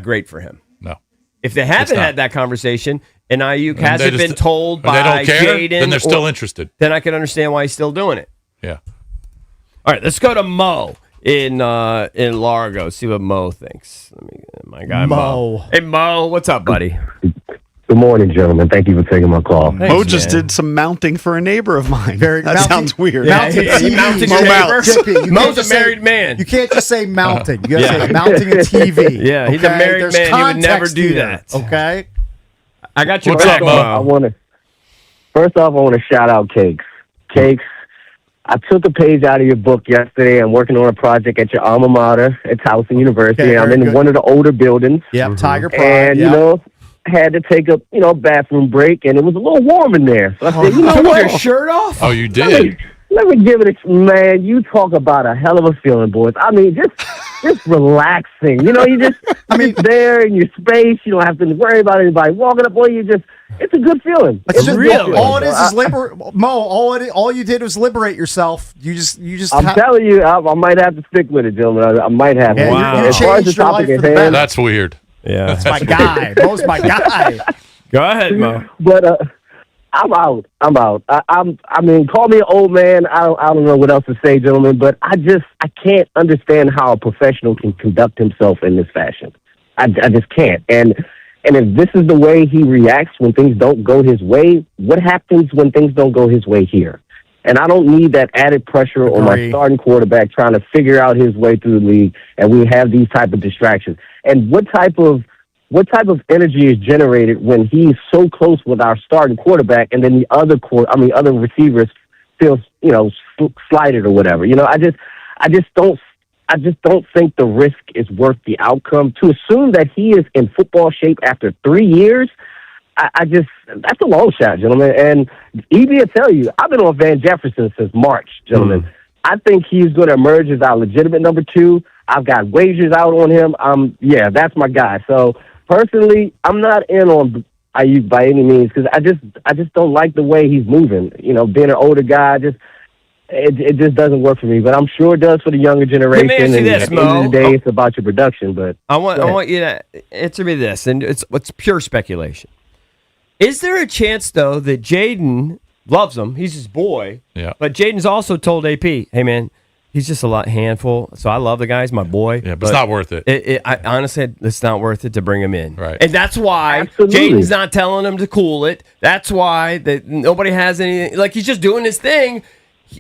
F: great for him.
B: No.
F: If they haven't
B: not.
F: had that conversation, and Ayuk
B: And
F: hasn't
B: they just-
F: been told
B: and they
F: by
B: don't care,
F: Jaden,
B: then they're still
F: or-
B: interested.
F: then I can understand why he's still doing it.
B: Yeah.
F: All right, let's go to Mo in Largo. See what Mo thinks. Let me my guy Mo. Hey Mo, what's up, buddy?
J: Good morning, gentlemen. Thank you for taking my call.
C: Mo just did some mounting for a neighbor of mine.
A: Very-
C: that
A: mounting-
C: sounds weird.
A: Yeah, mounting
F: he
A: TV.
F: mounted
C: Mo
F: your neighbor.
C: mounts.
A: JP, you can't
F: Mo's a
A: just say-
F: married man.
A: You can't just say mounting. You got to
F: Yeah.
A: say mounting a TV.
F: Yeah, he's a
A: okay?
F: married
A: There's
F: man. He would never
A: context
F: do
A: here,
F: that.
A: Okay.
F: I got your
B: What's
F: back,
B: up, Mo?
J: I want to. First off, I want to shout out Cakes. Cakes, I took a page out of your book yesterday. I'm working on a project at your alma mater. It's Towson University.
A: Okay,
J: I'm
A: very
J: in
A: good.
J: one of the older buildings.
A: Yep. Tiger Pride.
J: And,
A: yep.
J: you know, had to take a, bathroom break, and it was a little warm in there. So I said, you know
F: Took
J: what?
F: your shirt off?
B: Oh, you
J: Let me,
B: did?
J: let me give it a man. You talk about a hell of a feeling, boys. I mean, just relaxing. You know, you just there in your space. You don't have to worry about anybody walking up on you. It's a good feeling.
A: It's just,
J: real.
A: all it is Mo. All you did was liberate yourself. You just.
J: I'm telling you, I might have to stick with it, gentlemen. I might have.
A: Yeah,
J: to.
A: you
J: As far as the
A: changed your
J: topic
A: life
J: at
A: for the
J: hand,
B: That's weird.
F: Yeah.
A: That's my guy. Mo's my guy.
F: Go ahead, Mo.
J: but I'm out. I mean, call me an old man. I don't know what else to say, gentlemen. But I can't understand how a professional can conduct himself in this fashion. I just can't. And if this is the way he reacts when things don't go his way, what happens when things don't go his way here? And I don't need that added pressure on my
A: Agree.
J: starting quarterback trying to figure out his way through the league, and we have these type of distractions. And what type of energy is generated when he's so close with our starting quarterback, and then the other other receivers feel slighted or whatever. I just don't think the risk is worth the outcome. To assume that he is in football shape after 3 years, that's a long shot, gentlemen. And Evie will tell you, I've been on Van Jefferson since March, gentlemen. I think he's going to emerge as our legitimate number 2. I've got wagers out on him. That's my guy. So personally, I'm not in on Ayuk by any means because I just don't like the way he's moving. Being an older guy, it just doesn't work for me. But I'm sure it does for the younger generation.
F: Let me ask you
J: And
F: this,
J: at the end
F: Mo.
J: of the day, it's about your production. But
F: I want you to answer me this, and it's pure speculation. Is there a chance though that Jaden loves him? He's his boy.
B: Yeah.
F: But Jaden's also told AP, "Hey man, he's just a handful. So I love the guy. He's my boy.
B: Yeah, but it's not worth it.
F: I honestly, it's not worth it to bring him in.
B: Right.
F: And that's why
J: Absolutely.
F: Jaden's not telling him to cool it. That's why that nobody has anything. Like he's just doing his thing.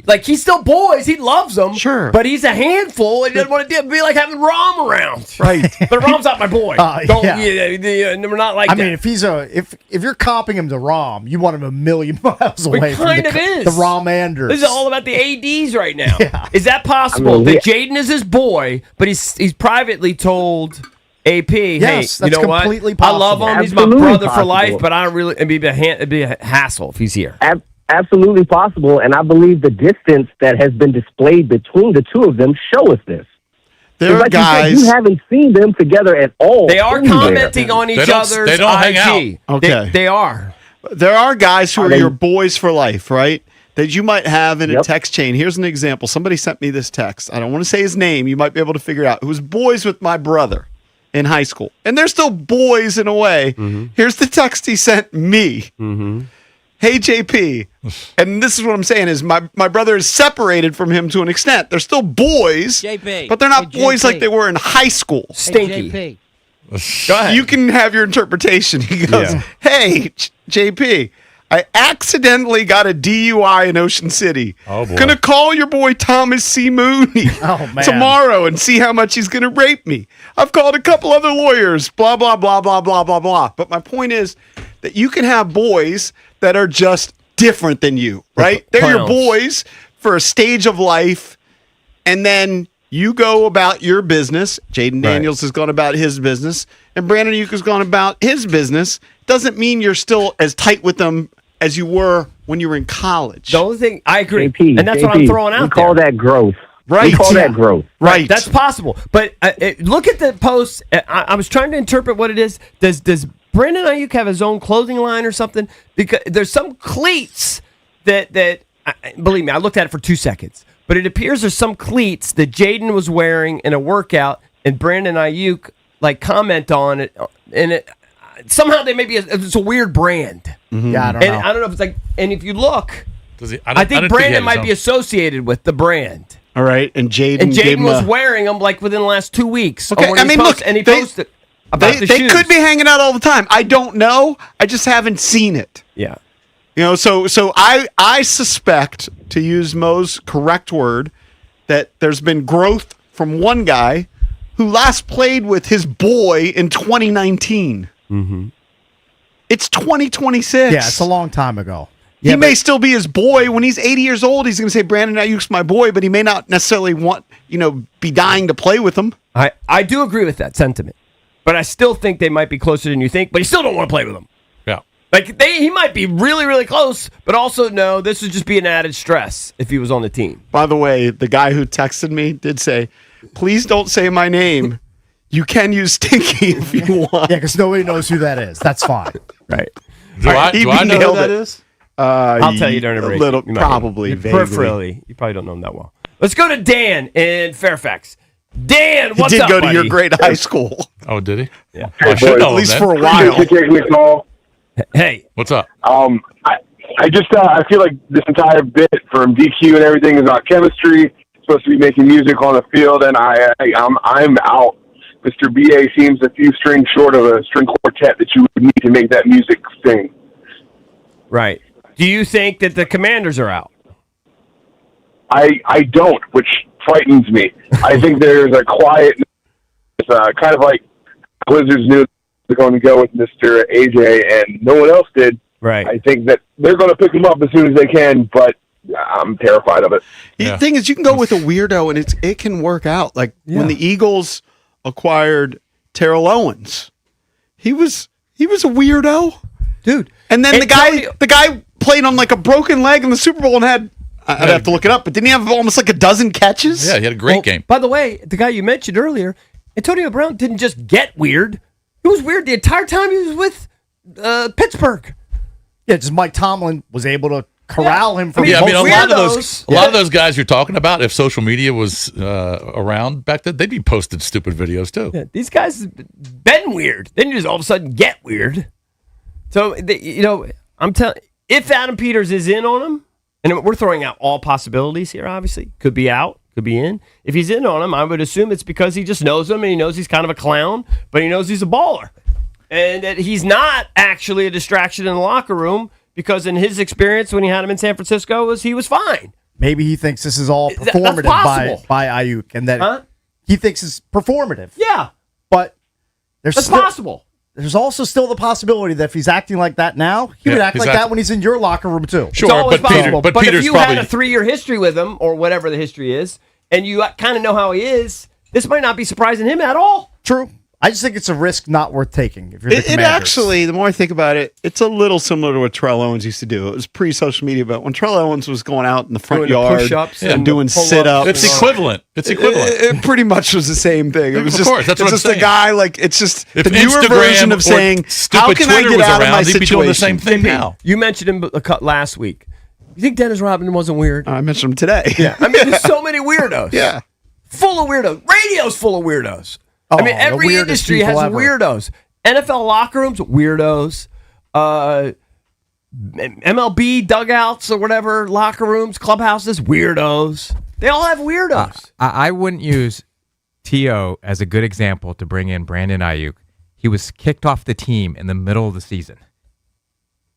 F: Like he's still boys. He loves them.
C: Sure.
F: But he's a handful, and he doesn't want to be like having Rom around.
C: Right.
F: But Rom's not my boy. We're not like
A: I
F: that.
A: mean, if you're comping him to Rom, you want him a million miles away from
F: kind of is.
A: the Rom Anders.
F: This is all about the ADs right now.
A: Yeah.
F: Is that possible?
J: I mean,
F: that Jaden is his boy, but he's privately told AP, hey,
A: Yes,
F: you
A: that's
F: know what?
A: completely
F: I love him.
A: possible.
F: He's my
J: Absolutely
F: brother for
J: possible.
F: life, but I don't really. It'd be a hassle if he's here.
J: Absolutely possible, and I believe the distance that has been displayed between the two of them show us this.
C: There are
J: Like you said,
C: guys.
J: you haven't seen them together at all.
F: They are
J: anywhere.
F: commenting on each
B: They don't-
F: other's
B: they don't hang
F: IG.
B: out.
C: Okay.
F: They are.
C: There are guys who
J: Are
C: are
J: they-
C: your boys for life, right? That you might have in a
J: Yep.
C: text chain. Here's an example. Somebody sent me this text. I don't want to say his name. You might be able to figure it out. It was boys with my brother in high school. And they're still boys in a way. Here's the text he sent me. Hey, JP. And this is what I'm saying is my brother is separated from him to an extent. They're still boys,
K: JP.
C: but they're not
K: Hey,
C: boys
K: JP.
C: like they were in high school.
F: Stinky.
K: JP.
F: Go ahead.
C: You can have your interpretation. He goes, "Hey, JP, I accidentally got a DUI in Ocean City.
B: Oh, boy.
C: Gonna call your boy Thomas C. Mooney
A: Oh, man.
C: tomorrow and see how much he's gonna rape me. I've called a couple other lawyers, blah, blah, blah, blah, blah, blah, blah." But my point is that you can have boys that are just different than you, right? They're your
F: Clowns.
C: boys for a stage of life, and then you go about your business. Jaden Daniels has gone about his business, and Brandon Ayuk has gone about his business. Doesn't mean you're still as tight with them as you were when you were in college.
F: The only thing I agree,
J: JP,
F: and that's what I'm throwing
J: we
F: out
J: call
F: there.
J: that growth.
C: Right.
J: We call that growth.
C: Right.
F: That's possible. But look at the post. I was trying to interpret what it is. Does Brandon Ayuk have his own clothing line or something? Because there's some cleats that believe me, I looked at it for 2 seconds. But it appears there's some cleats that Jaden was wearing in a workout, and Brandon Ayuk comment on it, and it somehow they it's a weird brand.
A: Yeah, I don't
F: And
A: know.
F: I don't know if it's like. And if you look,
B: Does he,
F: I think Brandon might be
B: a.
F: associated with the brand.
C: All right. And Jaden
F: And
C: gave
F: Jaden
C: him
F: was
C: a-
F: wearing them within the last 2 weeks.
C: Okay,
F: Or when
C: I
F: he
C: mean,
F: post-
C: look,
F: and he
C: they-
F: posted about the
C: They
F: shoes.
C: could be hanging out all the time. I don't know. I just haven't seen it.
F: Yeah.
C: So I suspect, to use Mo's correct word, that there's been growth from one guy who last played with his boy in 2019. Mm-hmm. It's 2026.
A: Yeah, it's a long time ago.
C: He may still be his boy. When he's 80 years old, he's going to say, Brandon Ayuk's my boy, but he may not necessarily be dying to play with him.
F: I do agree with that sentiment. But I still think they might be closer than you think, but you still don't want to play with them.
B: Yeah.
F: He might be really, really close, but also no, this would just be an added stress if he was on the team.
C: By the way, the guy who texted me did say, please don't say my name. You can use Stinky if you want.
A: Yeah, because nobody knows who that is. That's fine.
F: Right.
B: Do I know who
C: nailed
B: that
C: it.
B: is?
F: I'll tell you during a break.
C: Little,
F: You might
C: probably,
F: know.
C: vaguely.
F: Peripherally. You probably don't know him that well. Let's go to Dan in Fairfax. Dan,
C: He
F: what's
C: did
F: up,
C: go to
F: buddy?
C: your great high school.
B: Oh, did he?
F: Yeah.
B: I should
J: boys,
B: know
C: At
B: him
C: least
B: then.
C: for a while.
J: Appreciate you taking the call.
F: Hey.
B: What's up?
J: I just I feel like this entire bit from DQ and everything is about chemistry. Supposed to be making music on the field, and I'm out. Mr. BA seems a few strings short of a string quartet that you would need to make that music sing.
F: Right. Do you think that the Commanders are out?
J: I don't, which frightens me. I think there's a quiet, kind of like Wizards knew they're going to go with Mr. AJ, and no one else did.
F: Right.
J: I think that they're going to pick him up as soon as they can, but I'm terrified of it.
C: The thing is, you can go with a weirdo, and it can work out. Like when the Eagles acquired Terrell Owens, he was a weirdo,
F: dude.
C: And then
F: Antonio-
C: the guy played on like a broken leg in the Super Bowl and had. I'd have to look it up, but didn't he have almost like a dozen catches?
B: Yeah, he had a great game.
F: By the way, the guy you mentioned earlier, Antonio Brown didn't just get weird. He was weird the entire time he was with Pittsburgh.
A: Yeah, just Mike Tomlin was able to corral him from
B: Yeah, I mean, a
A: both
B: lot of
A: sides.
B: those guys you're talking about, if social media was around back then, they'd be posting stupid videos too.
F: Yeah, these guys been weird. Then you just all of a sudden get weird. So I'm telling. If Adam Peters is in on him, and we're throwing out all possibilities here, obviously could be out, could be in. If he's in on him, I would assume it's because he just knows him and he knows he's kind of a clown, but he knows he's a baller, and that he's not actually a distraction in the locker room. Because in his experience when he had him in San Francisco, he was fine.
A: Maybe he thinks this is all
F: That's
A: performative
F: possible.
A: by Ayuk, and that he thinks it's performative.
F: Yeah,
A: but there's
F: that's
A: still,
F: possible.
A: There's also still the possibility that if he's acting like that now, he would act like that when he's in your locker room too.
F: It's always possible. But if you had a 3-year history with him, or whatever the history is, and you kind of know how he is, this might not be surprising him at all.
A: True. I just think it's a risk not worth taking. If you're the
C: It
A: Commanders.
C: actually, the more I think about it, it's a little similar to what Terrell Owens used to do. It was pre-social media, but when Terrell Owens was going out in the front
F: Doing the
C: yard
F: push-ups
C: and
F: and
C: doing
F: the pull-ups.
C: sit-ups,
B: It's equivalent. It's equivalent.
C: It pretty much was the same thing. It was
B: Of
C: just,
B: course, that's
C: it's
B: what I'm
C: just a
B: saying.
C: guy like it's just
B: If
C: the newer
B: Instagram
C: version of
B: or
C: saying,
B: stupid
C: "How can
B: Twitter
C: I get
B: was
C: out of
B: around,
C: my
B: he'd be
C: situation?"
B: doing the same thing now.
F: You mentioned him last week. You think Dennis Rodman wasn't weird?
C: I mentioned him today.
F: Yeah, I mean, there's so many weirdos.
C: Yeah,
F: full of weirdos. Radio's full of weirdos. I mean,
A: the
F: every
A: weirdest
F: industry has
A: people ever.
F: weirdos. NFL locker rooms, weirdos. MLB dugouts or whatever, locker rooms, clubhouses, weirdos. They all have weirdos.
E: I wouldn't use T.O. as a good example to bring in Brandon Ayuk. He was kicked off the team in the middle of the season.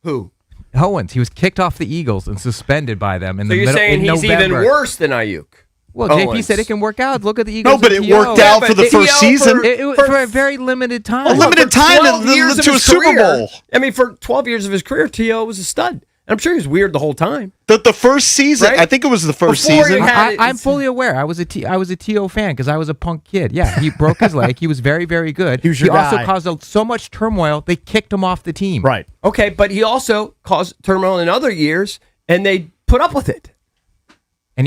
F: Who?
E: Owens. He was kicked off the Eagles and suspended by them in
F: So
E: the
F: you're
E: middle
F: saying
E: in
F: he's
E: November.
F: even worse than Ayuk?
E: Well, JP
F: Owens.
E: said it can work out. Look at the Eagles.
C: no, but
E: and
C: it
E: T.O.
C: worked out for the
F: but
C: first
F: T.O.
C: season.
E: It was for a very limited time.
C: A limited
F: For
C: time
F: 12 years of
C: to a
F: his
C: Super
F: career-
C: Bowl.
F: I mean, for 12 years of his career, T.O. was a stud. I'm sure he was weird the whole time.
C: The first season,
F: Right?
C: I think it was the first
F: Before
C: season.
F: you had-
E: I'm fully aware. I was a T.O. fan because I was a punk kid. Yeah, he broke his leg. He was very, very good.
A: He was your
E: also
A: guy.
E: caused so much turmoil, they kicked him off the team.
A: Right.
F: Okay, but he also caused turmoil in other years, and they put up with it.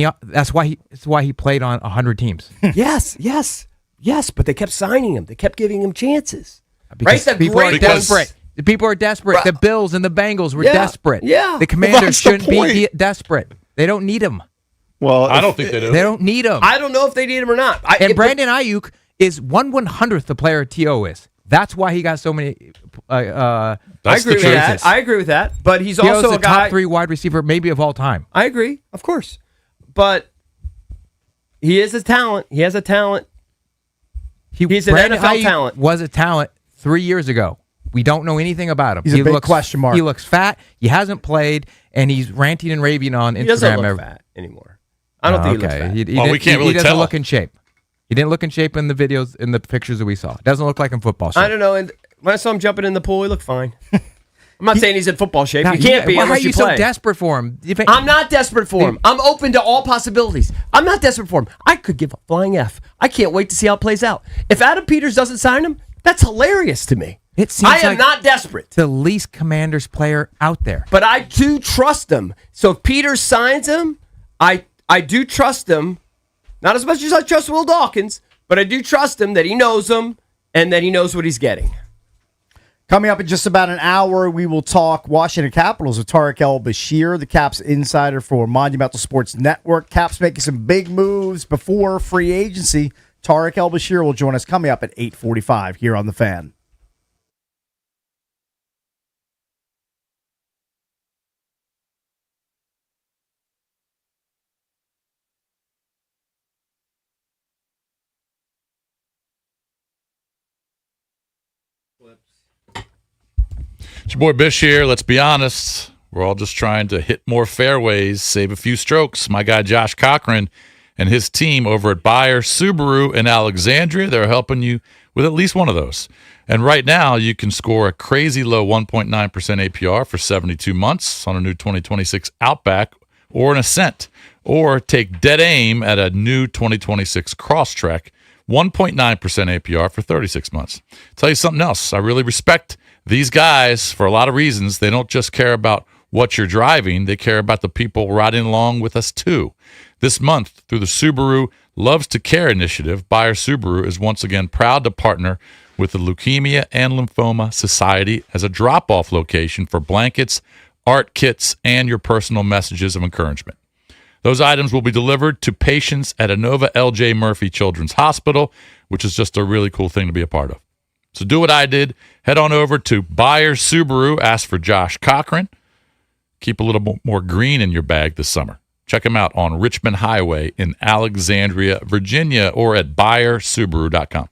E: and that's why he played on 100 teams.
F: yes. But they kept signing him. They kept giving him chances.
E: Because
F: right?
E: people are desperate. The people are desperate. The Bills and the Bengals were desperate.
F: Yeah.
E: The Commanders
C: that's the
E: shouldn't be
C: point.
E: desperate. They don't need him.
C: Well,
B: I don't think they do.
E: They don't need him.
F: I don't know if they need him or not.
E: And Brandon Ayuk is 1/100th the player T.O. is. That's why he got so many.
F: I
B: That's
F: agree
B: the
F: with
B: truth.
F: that. I agree with that. But he's
E: T.O. is
F: also
E: the
F: a guy.
E: top 3 wide receiver maybe of all time.
F: I agree, of course. But he is a talent. He has a talent. He's an
E: Brandon
F: NFL
E: Ayuk
F: talent.
E: Was a talent 3 years ago. We don't know anything about him.
A: He's a big question mark.
E: He looks fat. He hasn't played, and he's ranting and raving on Instagram.
F: He doesn't look fat anymore. I don't think he looks fat.
B: We can't really
E: he doesn't
B: tell.
E: look in shape. He didn't look in shape in the videos, in the pictures that we saw. Doesn't look like in football shape.
F: I don't know. And when I saw him jumping in the pool, he looked fine. I'm not saying he's in football shape.
E: Now,
F: You can't be
E: Why
F: unless
E: are you
F: play.
E: so desperate for him?
F: I'm not desperate for him. I'm open to all possibilities. I'm not desperate for him. I could give a flying F. I can't wait to see how it plays out. If Adam Peters doesn't sign him, that's hilarious to me.
E: It seems
F: I am
E: like
F: not desperate.
E: the least Commanders player out there.
F: But I do trust him. So if Peters signs him, I do trust him. Not as much as I trust Will Dawkins, but I do trust him that he knows him and that he knows what he's getting.
A: Coming up in just about an hour, we will talk Washington Capitals with Tarek El-Bashir, the Caps insider for Monumental Sports Network. Caps making some big moves before free agency. Tarek El-Bashir will join us coming up at 8:45 here on The Fan.
B: It's your boy Bish here. Let's be honest. We're all just trying to hit more fairways, save a few strokes. My guy Josh Cochran and his team over at Bayer Subaru in Alexandria, they're helping you with at least one of those. And right now, you can score a crazy low 1.9% APR for 72 months on a new 2026 Outback or an Ascent, or take dead aim at a new 2026 Crosstrek, 1.9% APR for 36 months. Tell you something else. I really respect these guys for a lot of reasons. They don't just care about what you're driving. They care about the people riding along with us too. This month, through the Subaru Loves to Care initiative, Bayer Subaru is once again proud to partner with the Leukemia and Lymphoma Society as a drop-off location for blankets, art kits, and your personal messages of encouragement. Those items will be delivered to patients at Inova LJ Murphy Children's Hospital, which is just a really cool thing to be a part of. So do what I did. Head on over to Bayer Subaru. Ask for Josh Cochran. Keep a little more green in your bag this summer. Check him out on Richmond Highway in Alexandria, Virginia, or at BuyerSubaru.com.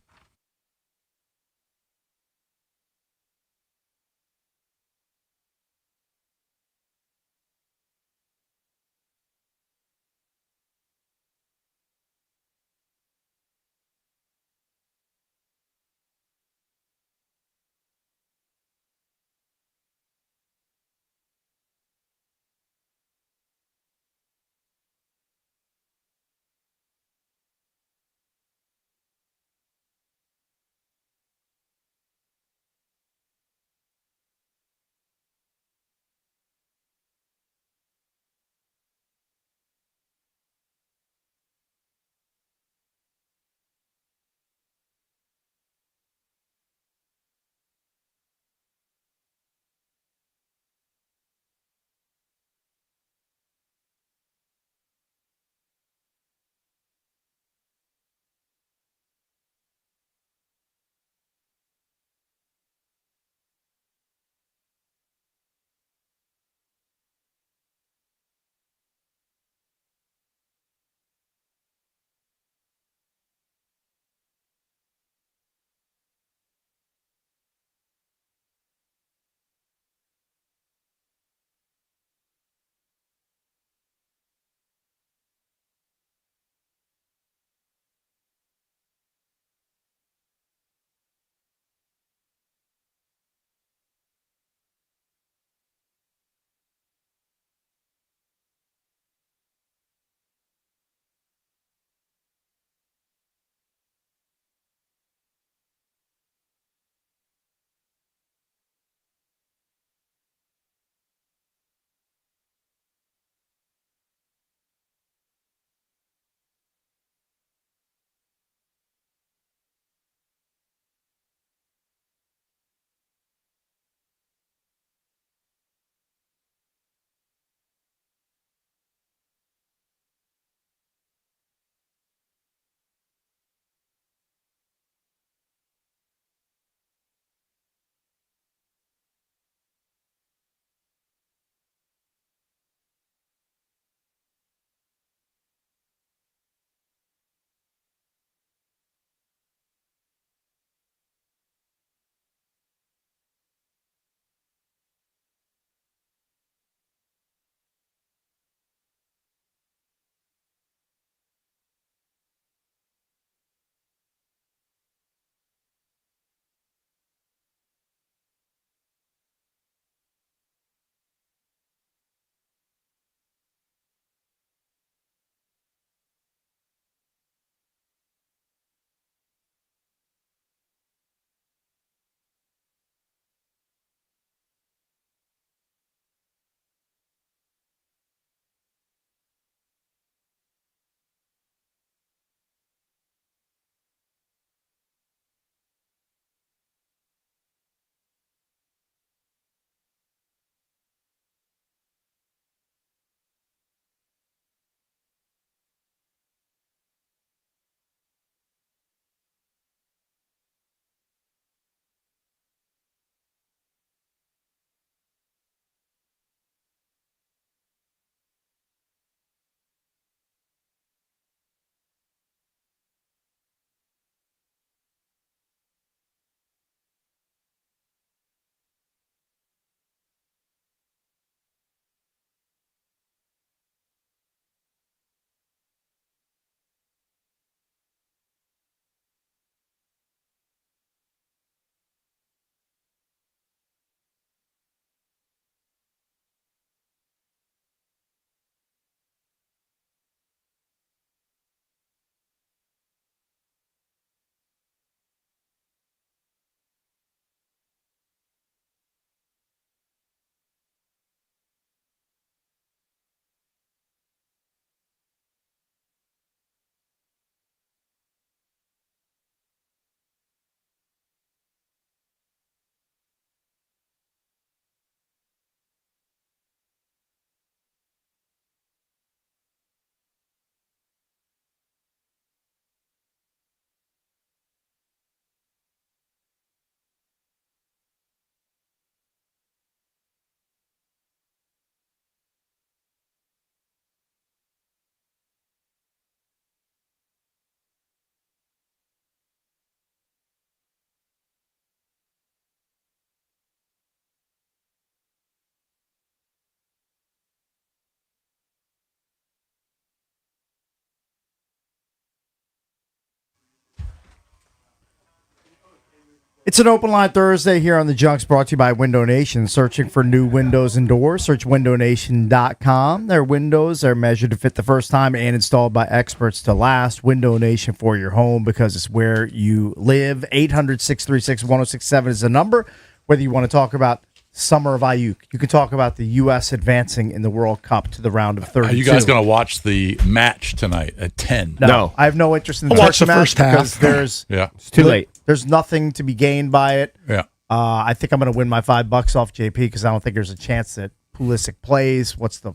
A: It's an open line Thursday here on the Junks, brought to you by Window Nation. Searching for new windows and doors, search windownation.com. Their windows are measured to fit the first time and installed by experts to last. Window Nation for your home, because it's where you live. 800-636-1067 is the number. Whether you want to talk about Summer of Ayuk, you can talk about the U.S. advancing in the World Cup to the round of 32.
B: Are you guys going to watch the match tonight at 10?
A: No. I have no interest in the
C: watch the
A: match
C: first half.
A: because there's
B: Yeah.
F: It's too late.
A: There's nothing to be gained by it.
B: Yeah.
A: I think I'm going to win my $5 off JP because I don't think there's a chance that Pulisic plays. What's the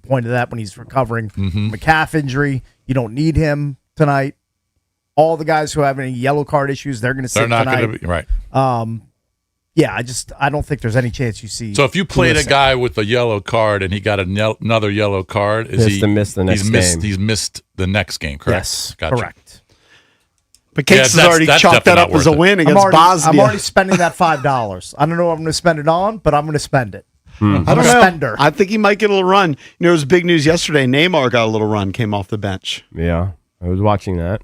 A: point of that when he's recovering from a calf injury? You don't need him tonight. All the guys who have any yellow card issues, they're going to sit
B: They're not
A: tonight.
B: going to be right.
A: Yeah, I don't think there's any chance you see.
B: So if you played a
A: Pulisic.
B: guy with a yellow card and he got another yellow card, is
F: He has to miss the next game.
B: He's missed the next game, correct?
A: Yes,
B: Gotcha.
A: correct.
C: But Cakes has already
B: that's
C: chalked that
B: definitely
C: up as a
B: not worth
C: win
A: I'm
C: against
A: already,
C: Bosnia.
A: I'm already spending that $5. I don't know what I'm going to spend it on, but I'm going to spend it.
C: I don't know.
A: Spender.
C: I think he might get a little run. You know, it was big news yesterday. Neymar got a little run, came off the bench.
F: Yeah, I was watching that.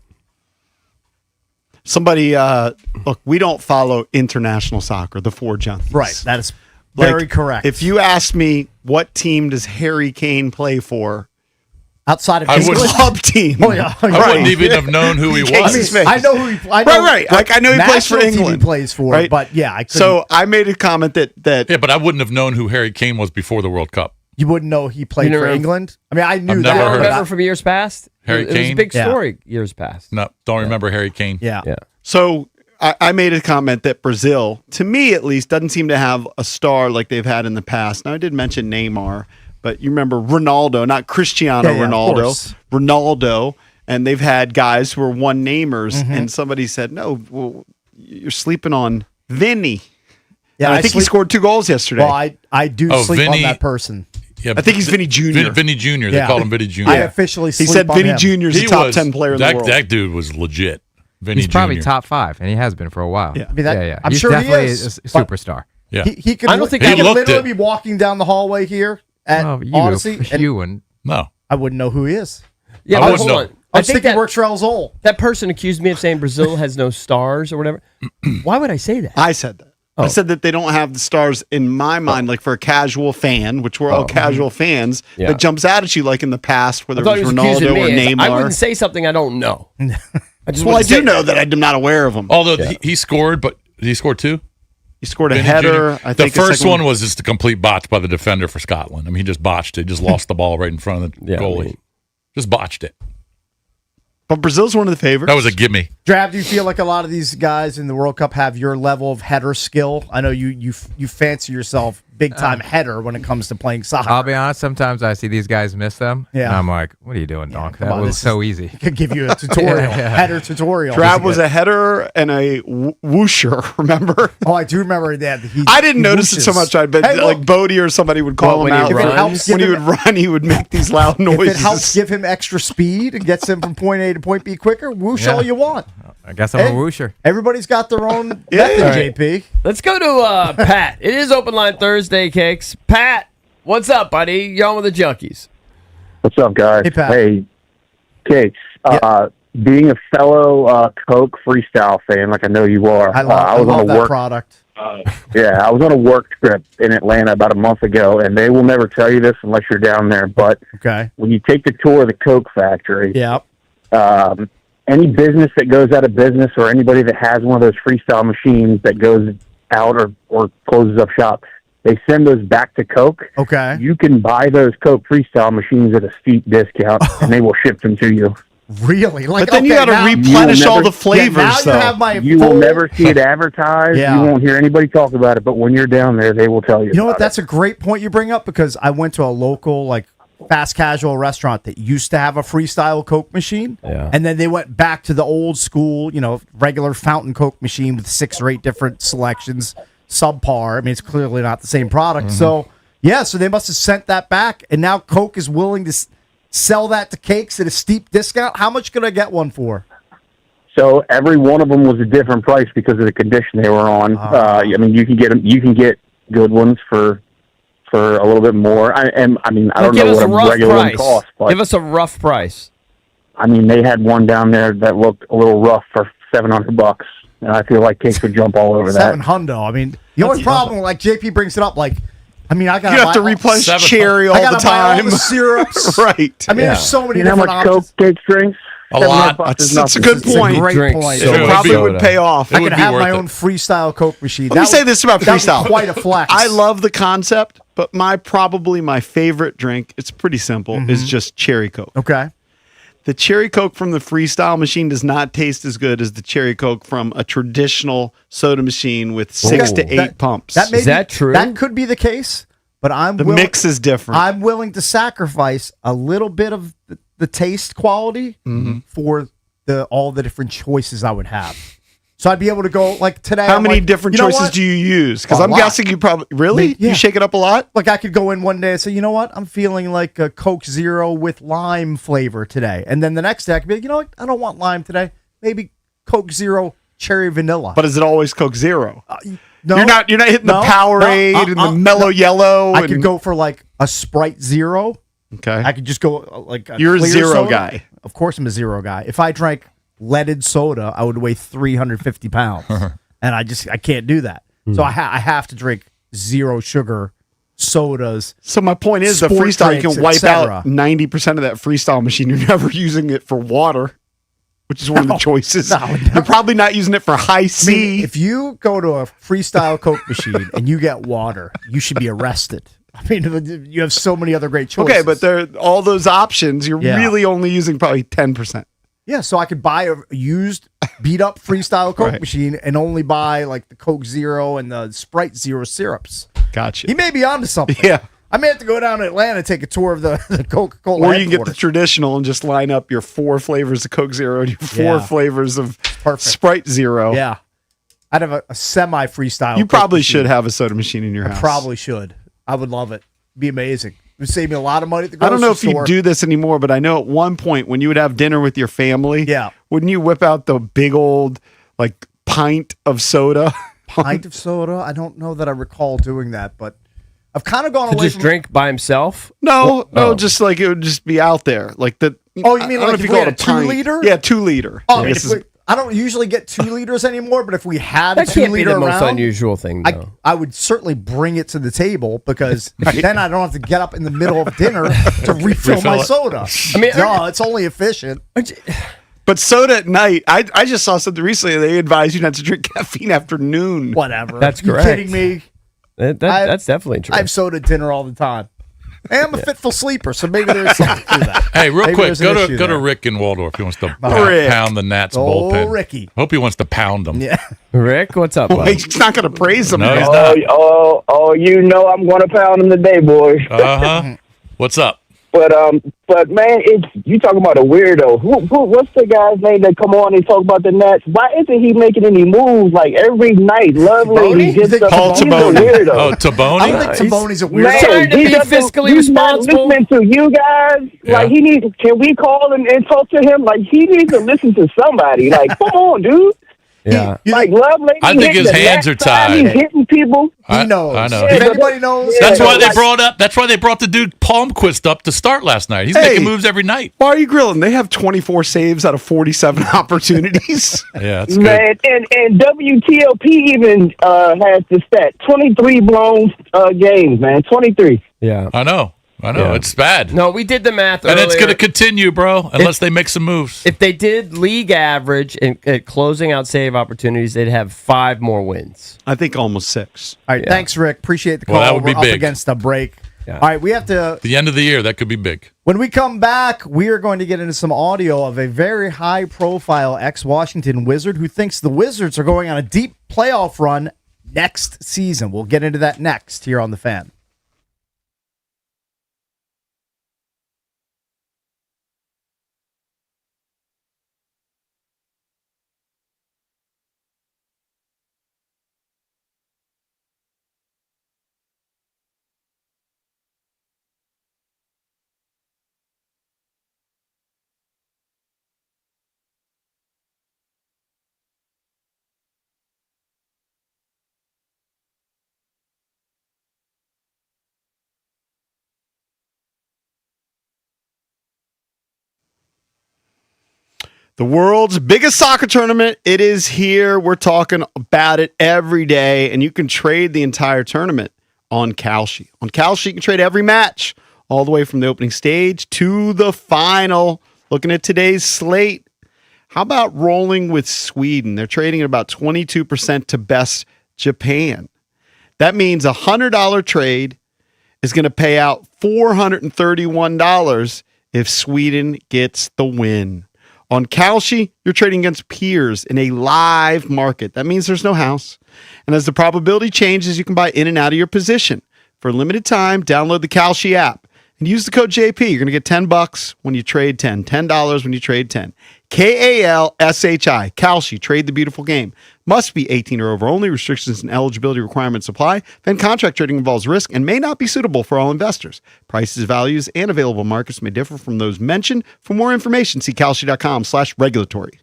C: Somebody, look, we don't follow international soccer, the four junkies.
A: Right, that is very correct.
C: If you ask me, what team does Harry Kane play for?
A: Outside of
B: I
A: England,
B: would-
C: Club team.
A: Oh, yeah.
B: I
C: Right.
B: wouldn't even have known who he
C: Casey's
B: was.
C: face.
A: I know who he. I know,
C: Right. Like, I know he plays for
A: national team
C: England.
A: He plays for,
C: Right.
A: but yeah, I couldn't.
C: So I made a comment that
B: Yeah, but I wouldn't have known who Harry Kane was before the World Cup.
A: you wouldn't know he played
F: You never-
A: for England. I mean, I knew
B: I've
A: that.
B: never heard
A: but
B: of
F: Remember
A: I-
F: from years past?
B: Harry
F: It was a
B: Kane?
F: big
A: Yeah.
F: story years past.
B: No, don't remember Harry Kane.
A: Yeah.
F: Yeah.
C: So I made a comment that Brazil, to me at least, doesn't seem to have a star like they've had in the past. Now, I did mention Neymar, but you remember Ronaldo, not Cristiano
A: Yeah, of
C: Ronaldo,
A: course.
C: Ronaldo, and they've had guys who are one-namers, and somebody said, no, well, you're sleeping on Vinny.
A: Yeah,
C: And I think he
A: sleep-
C: scored 2 goals yesterday.
A: Well, I do
B: Oh,
A: sleep
B: Vinny-
A: on that person.
B: Yeah,
C: I think he's Vinny Jr.
B: Vinny Jr. They
A: Yeah.
B: called him Vinny Jr.
A: I officially
C: He
A: sleep
C: said
A: on
C: Vinny
A: him.
C: Jr. is the
B: He
C: top
B: was-
C: 10 player in the world.
B: That dude was legit. Vinny
E: He's probably
B: Jr.
E: top 5, and he has been for a while.
C: Yeah.
A: I mean, that-
E: yeah.
A: I'm
E: He's
A: sure he
E: definitely
A: is,
E: a
A: but-
E: superstar.
B: Yeah.
A: He could.
F: I don't think
A: he
B: he
A: could
B: looked
A: literally
B: it.
A: be walking down the hallway here at
E: Oh, you,
A: Odyssey, and
E: you and
B: No.
A: I wouldn't know who he is.
F: Yeah,
B: I
F: but
B: wouldn't
F: hold
B: know.
F: on.
A: I
F: I
A: just
F: think
A: think he
F: that,
A: works for El Zol.
F: that person accused me of saying Brazil has no stars or whatever. Why would I say that?
C: I said that. I said that they don't have the stars in my mind, like for a casual fan, which we're all casual fans,
F: Yeah.
C: that jumps out at you like in the past, whether
F: I thought
C: it
F: he
C: was
F: was accusing
C: Ronaldo or
F: me. I wouldn't
C: Neymar.
F: say something I don't know. I just
C: Well, I
F: wouldn't
C: do
F: say
C: know that I'm not aware of him.
B: Although he scored, but did he score 2?
C: He scored a
B: Vinny
C: header.
B: Jr.?
C: I think
B: the first
C: second
B: one was just a complete botch by the defender for Scotland. I mean, he just botched it. Just lost the ball right in front of the
F: Yeah, I
B: goalie.
F: mean-
B: Just botched it.
C: But Brazil's one of the favorites.
B: That was a gimme.
A: Drav, do you feel like a lot of these guys in the World Cup have your level of header skill? I know you fancy yourself big time header when it comes to playing soccer.
E: I'll be honest, sometimes I see these guys miss them.
A: Yeah.
E: And I'm like, what are you doing, Donk?
A: come
E: That
A: on,
E: was
A: this
E: so easy.
A: Could give you a tutorial,
E: Yeah.
A: header tutorial.
C: Trav was a header and a whoosher, remember?
A: Oh, I do remember that.
C: I didn't notice it so much. I bet
A: Hey,
C: like
A: look,
C: Bodie or somebody would call
F: Well,
C: him
F: when
C: out.
F: he
A: If it helps
C: When he
A: give
C: would
A: him-
C: run, he would make these loud
A: if
C: noises.
A: it helps give him extra speed and gets him from point A to point B quicker, whoosh
E: Yeah.
A: all you want.
E: I guess I'm
A: Hey,
E: a whoosher.
A: Everybody's got their own
C: Yeah.
A: method,
C: All
F: right.
A: JP.
F: Let's go to Pat. It is Open Line Thursday, Cakes. Pat, what's up, buddy? You're on with the Junkies.
J: What's up, guys?
A: Hey, Pat.
J: Hey, Cakes. Being a fellow Coke freestyle fan, like I know you are,
A: I love
J: on a
A: that
J: work.
A: product.
J: Yeah, I was on a work trip in Atlanta about a month ago, and they will never tell you this unless you're down there. But
A: Okay.
J: when you take the tour of the Coke factory,
A: Yeah.
J: any business that goes out of business or anybody that has one of those freestyle machines that goes out or closes up shop, they send those back to Coke.
A: Okay.
J: You can buy those Coke freestyle machines at a steep discount, and they will ship them to you.
A: Really? Like,
C: But then you
A: okay,
C: got to
A: now-
C: replenish
J: You will
C: all
J: never-
C: the flavors,
A: now
C: though.
A: you have my
J: You
A: full-
J: will never see it advertised.
A: Yeah.
J: You won't hear anybody talk about it, but when you're down there, they will tell you.
A: You know what?
J: about
A: That's a great point you bring up because I went to a local like fast casual restaurant that used to have a freestyle Coke machine,
F: Yeah.
A: and then they went back to the old school, regular fountain Coke machine with 6 or 8 different selections, subpar. I mean, it's clearly not the same product. So yeah, so they must have sent that back, and now Coke is willing to sell that to Cakes at a steep discount. How much could I get one for?
J: So every one of them was a different price because of the condition they were on. I mean, you can get good ones for a little bit more. I don't
F: Give
J: know
F: us
J: what
F: a
J: a
F: rough
J: regular one
F: price.
J: costs, but
F: Give us a rough price.
J: I mean, they had one down there that looked a little rough for $700. And I feel like Cakes would jump all over that.
A: 7 hundo. I mean, the only problem, like JP brings it up, like, I mean, I got
C: You have to replenish cherry all the time.
A: All the syrups.
C: Right.
A: I mean, there's so many
J: You know how
A: different
J: much
A: options.
J: Coke Cakes drinks?
B: A lot.
C: That's a good
A: It's a
C: point.
A: great
D: Drink
A: point.
D: so
C: It
D: much
C: probably
D: soda.
C: would pay off.
A: I
B: It would
A: could
B: be
A: have
B: worth
A: my
B: it.
A: own freestyle Coke machine.
C: Let me say this about
A: that was
C: freestyle.
A: quite a flex.
C: I love the concept, but probably my favorite drink, it's pretty simple, is just cherry Coke.
A: Okay.
C: The cherry Coke from the freestyle machine does not taste as good as the cherry Coke from a traditional soda machine with 6 to 8 pumps.
A: That may
D: Is
A: be-
D: that true?
A: That could be the case, but
C: the mix is different.
A: I'm willing to sacrifice a little bit of the taste quality for all the different choices I would have. So I'd be able to go like today.
C: How
A: I'm
C: many
A: like,
C: different
A: you know
C: choices
A: what?
C: do you use? Because
A: A
C: I'm
A: lot.
C: guessing you probably really
A: Yeah.
C: you shake it up a lot.
A: Like I could go in one day and say, you know what, I'm feeling like a Coke Zero with lime flavor today, and then the next day I could be like, you know what, I don't want lime today. Maybe Coke Zero cherry vanilla.
C: But is it always Coke Zero?
A: no,
C: You're not hitting
A: no,
C: the Powerade
A: no,
C: and the Mellow Yellow.
A: I could go for like a Sprite Zero.
C: Okay.
A: I could just go like
C: You're a
A: clear
C: zero
A: soda.
C: guy.
A: Of course, I'm a zero guy. If I drank leaded soda, I would weigh 350 pounds, and I can't do that. So I have to drink zero sugar sodas.
C: So my point is, the
A: Sport
C: freestyle you
A: drinks,
C: can wipe
A: etc.
C: out 90% of that freestyle machine. You're never using it for water, which is one of the choices.
A: no.
C: You're probably not using it for high
A: I mean,
C: C.
A: if you go to a freestyle Coke machine and you get water, you should be arrested. I mean, you have so many other great choices.
C: Okay, but there all those options. You're
A: Yeah.
C: really only using probably 10%.
A: yeah, so I could buy a used, beat up freestyle Coke
C: Right.
A: machine and only buy like the Coke Zero and the Sprite Zero syrups.
C: Gotcha.
A: He may be onto something.
C: Yeah.
A: I may have to go down to Atlanta and take a tour of the Coca-Cola
C: Or you can get the
A: headquarters.
C: traditional and just line up your 4 flavors of Coke Zero and your 4
A: Yeah.
C: flavors of
A: Perfect.
C: Sprite Zero.
A: Yeah. I'd have a semi-freestyle
C: You
A: Coke
C: probably
A: machine.
C: should have a soda machine in your house.
A: Probably should. I would love it. It'd be amazing. It would save me a lot of money at the
C: I
A: grocery
C: don't know if
A: store.
C: you do this anymore, but I know at one point when you would have dinner with your family,
A: Yeah.
C: wouldn't you whip out the big old like pint of soda?
A: Pint of soda. I don't know that I recall doing that, but I've kind of gone
D: To
A: away
D: just
A: from
D: drink by himself?
C: No,
D: Oh.
C: just like it would just be out there, like the.
A: Oh, you mean
C: I don't
A: like
C: know
A: if
C: you
A: we
C: call
A: had
C: it
A: a 2
C: pint.
A: liter?
C: Yeah, 2 liter.
A: Oh,
C: I guess is-
A: I don't usually get 2 liters anymore, but if we had
D: That
A: a 2
D: can't be
A: liter
D: the most
A: around,
D: unusual thing, though.
A: I would certainly bring it to the table because then I don't have to get up in the middle of dinner to refill my
B: Refill it.
A: soda.
D: I mean,
A: no, it's only efficient.
C: But soda at night, I just saw something recently. They advise you not to drink caffeine after noon.
A: Whatever.
D: That's
A: You
D: correct.
A: kidding me?
D: That's definitely true.
A: I have soda at dinner all the time. I am a fitful sleeper, so maybe there's something to that.
B: Hey, real
A: Maybe
B: quick,
A: there's an
B: go to
A: issue
B: go to
A: there.
B: Rick in Waldorf. He wants to
C: Rick.
B: pound the Nats
A: Oh,
B: bullpen.
A: Ricky.
B: Hope he wants to pound them.
A: Yeah.
D: Rick, what's up, bud?
C: He's not going to praise them.
B: No,
C: now.
B: he's not.
J: Oh, you know I'm going to pound him today, boys.
B: Uh huh. What's up?
J: But man, it's you talking about a weirdo. What's the guy's name that come on and talk about the Nats? Why isn't he making any moves like every night? Lovely gets up.
C: Paul
J: He's a
C: Taboni.
J: weirdo.
B: Oh,
A: I
B: Taboni?
A: don't think Taboni's a weirdo.
J: Man,
D: trying to
J: he
D: be
J: doesn't-
D: fiscally
J: he's not
D: responsible.
J: listening to you guys.
B: Yeah.
J: Like he needs. Can we call and talk to him? Like he needs to listen to somebody. Like come on, dude.
D: Yeah.
J: Like Lovelady.
B: I think
J: hitting
B: his
J: the
B: hands
J: left
B: are
J: side,
B: tied.
J: He's hitting people.
A: He knows.
B: I know.
A: If anybody knows,
B: That's
J: Yeah,
B: why they
J: like-
B: brought up. That's why they brought the dude Palmquist up to start last night. He's
C: Hey.
B: making moves every night.
C: Why are you grilling? They have 24 saves out of 47 opportunities.
B: Yeah, that's good.
J: Man, and WTLP even has the stat 23 blown games, man. 23.
D: Yeah.
B: I know.
D: Yeah.
B: It's bad.
D: No, we did the math
B: and it's
D: earlier.
B: going to continue, bro, unless they make some moves.
D: If they did league average at closing out save opportunities, they'd have 5 more wins.
C: I think almost 6.
A: All right,
D: Yeah.
A: thanks, Rick. Appreciate the call.
B: Well, that would be
A: We're
B: big.
A: up against a break.
D: Yeah.
A: All right, we have to.
B: The end of the year, that could be big.
A: When we come back, we are going to get into some audio of a very high-profile ex-Washington Wizard who thinks the Wizards are going on a deep playoff run next season. We'll get into that next here on The Fan.
C: The world's biggest soccer tournament. It is here. We're talking about it every day, and you can trade the entire tournament on Kalshi. On Kalshi, you can trade every match, all the way from the opening stage to the final. Looking at today's slate, how about rolling with Sweden? They're trading at about 22% to best Japan. That means a $100 trade is going to pay out $431 if Sweden gets the win. On Kalshi, you're trading against peers in a live market. That means there's no house. And as the probability changes, you can buy in and out of your position. For a limited time, download the Kalshi app and use the code JP. You're going to get $10 when you trade 10. $10 when you trade 10. Kalshi. Kalshi. Trade the beautiful game. Must be 18 or over. Only restrictions and eligibility requirements apply. Then contract trading involves risk and may not be suitable for all investors. Prices, values, and available markets may differ from those mentioned. For more information, see kalshi.com/regulatory.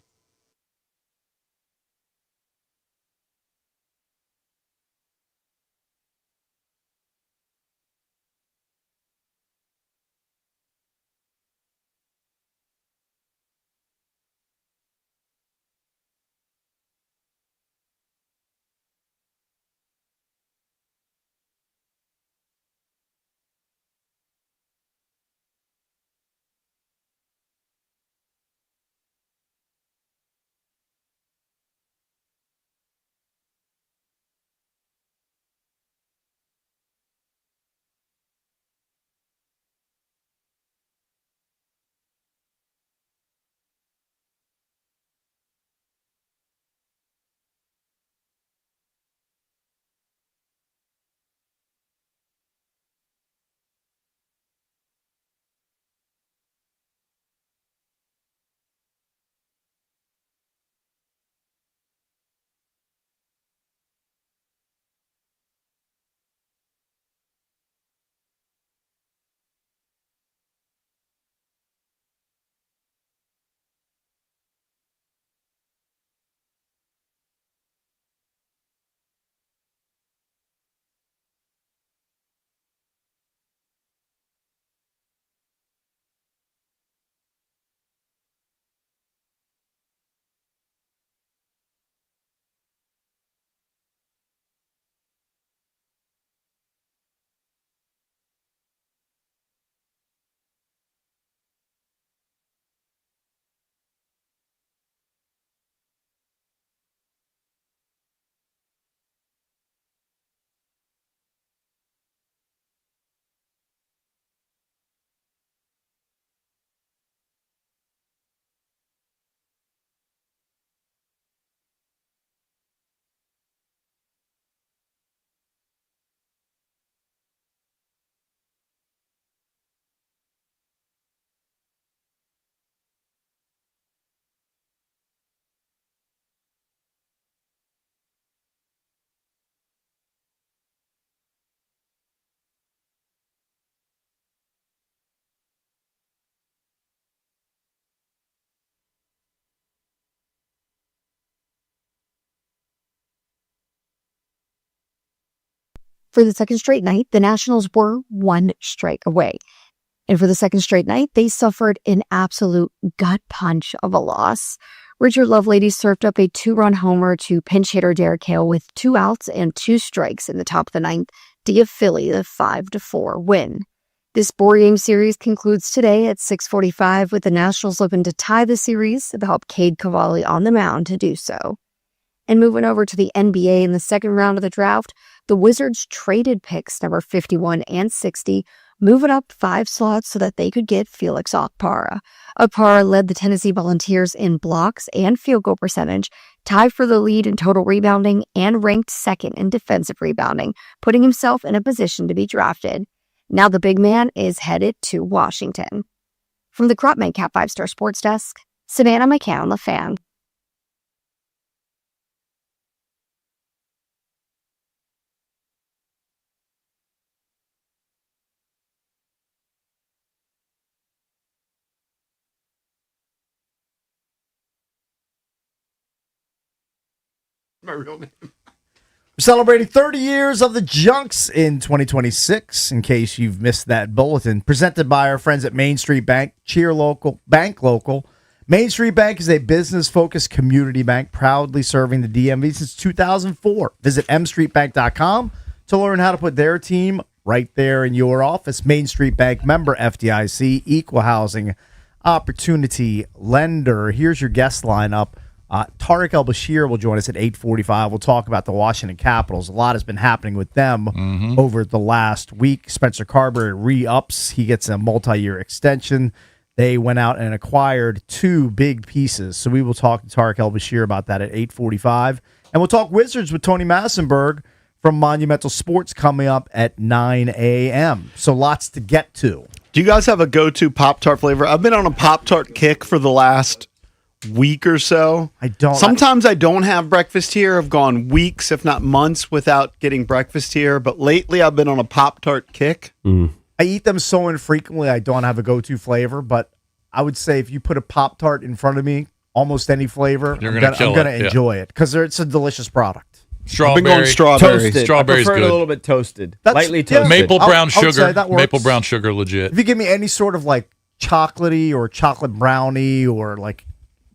H: For the second straight night, the Nationals were one strike away. And for the second straight night, they suffered an absolute gut punch of a loss. Richard Lovelady served up a 2-run homer to pinch hitter Derek Hale with 2 outs and 2 strikes in the top of the ninth to give Philly the 5-4 win. This 4-game series concludes today at 6:45 with the Nationals looking to tie the series to help Cade Cavalli on the mound to do so. And moving over to the NBA in the second round of the draft, the Wizards traded picks number 51 and 60, moving up 5 slots so that they could get Felix Okpara. Okpara led the Tennessee Volunteers in blocks and field goal percentage, tied for the lead in total rebounding, and ranked second in defensive rebounding, putting himself in a position to be drafted. Now the big man is headed to Washington. From the Crop Cat 5-Star Sports Desk, Savannah McCown, The Fan.
C: My real name.
A: We're celebrating 30 years of the Junks in 2026. In case you've missed that bulletin, presented by our friends at Main Street Bank. Cheer local, bank local. Main Street Bank is a business-focused community bank proudly serving the DMV since 2004. Visit mstreetbank.com to learn how to put their team right there in your office. Main Street Bank, member FDIC, equal housing opportunity lender. Here's your guest lineup. Tariq El-Bashir will join us at 8:45. We'll talk about the Washington Capitals. A lot has been happening with them over the last week. Spencer Carberry re-ups. He gets a multi-year extension. They went out and acquired 2 big pieces. So we will talk to Tariq El-Bashir about that at 8:45. And we'll talk Wizards with Tony Massenberg from Monumental Sports coming up at 9 a.m. So lots to get to.
C: Do you guys have a go-to Pop-Tart flavor? I've been on a Pop-Tart kick for the last week or so.
A: I don't.
C: Sometimes I don't have breakfast here. I've gone weeks, if not months, without getting breakfast here. But lately, I've been on a Pop-Tart kick.
A: I eat them so infrequently, I don't have a go-to flavor. But I would say if you put a Pop-Tart in front of me, almost any flavor, I'm going to enjoy it because it's a delicious product.
B: Strawberry.
C: I've been going strawberry.
F: Toasted.
B: Strawberry's
F: I prefer
B: good.
F: it a little bit toasted.
A: That's-
F: Lightly
A: yeah.
F: toasted.
B: Maple brown
A: I would say
B: sugar.
A: that works.
B: Maple brown sugar, legit.
A: If you give me any sort of like chocolatey or chocolate brownie or like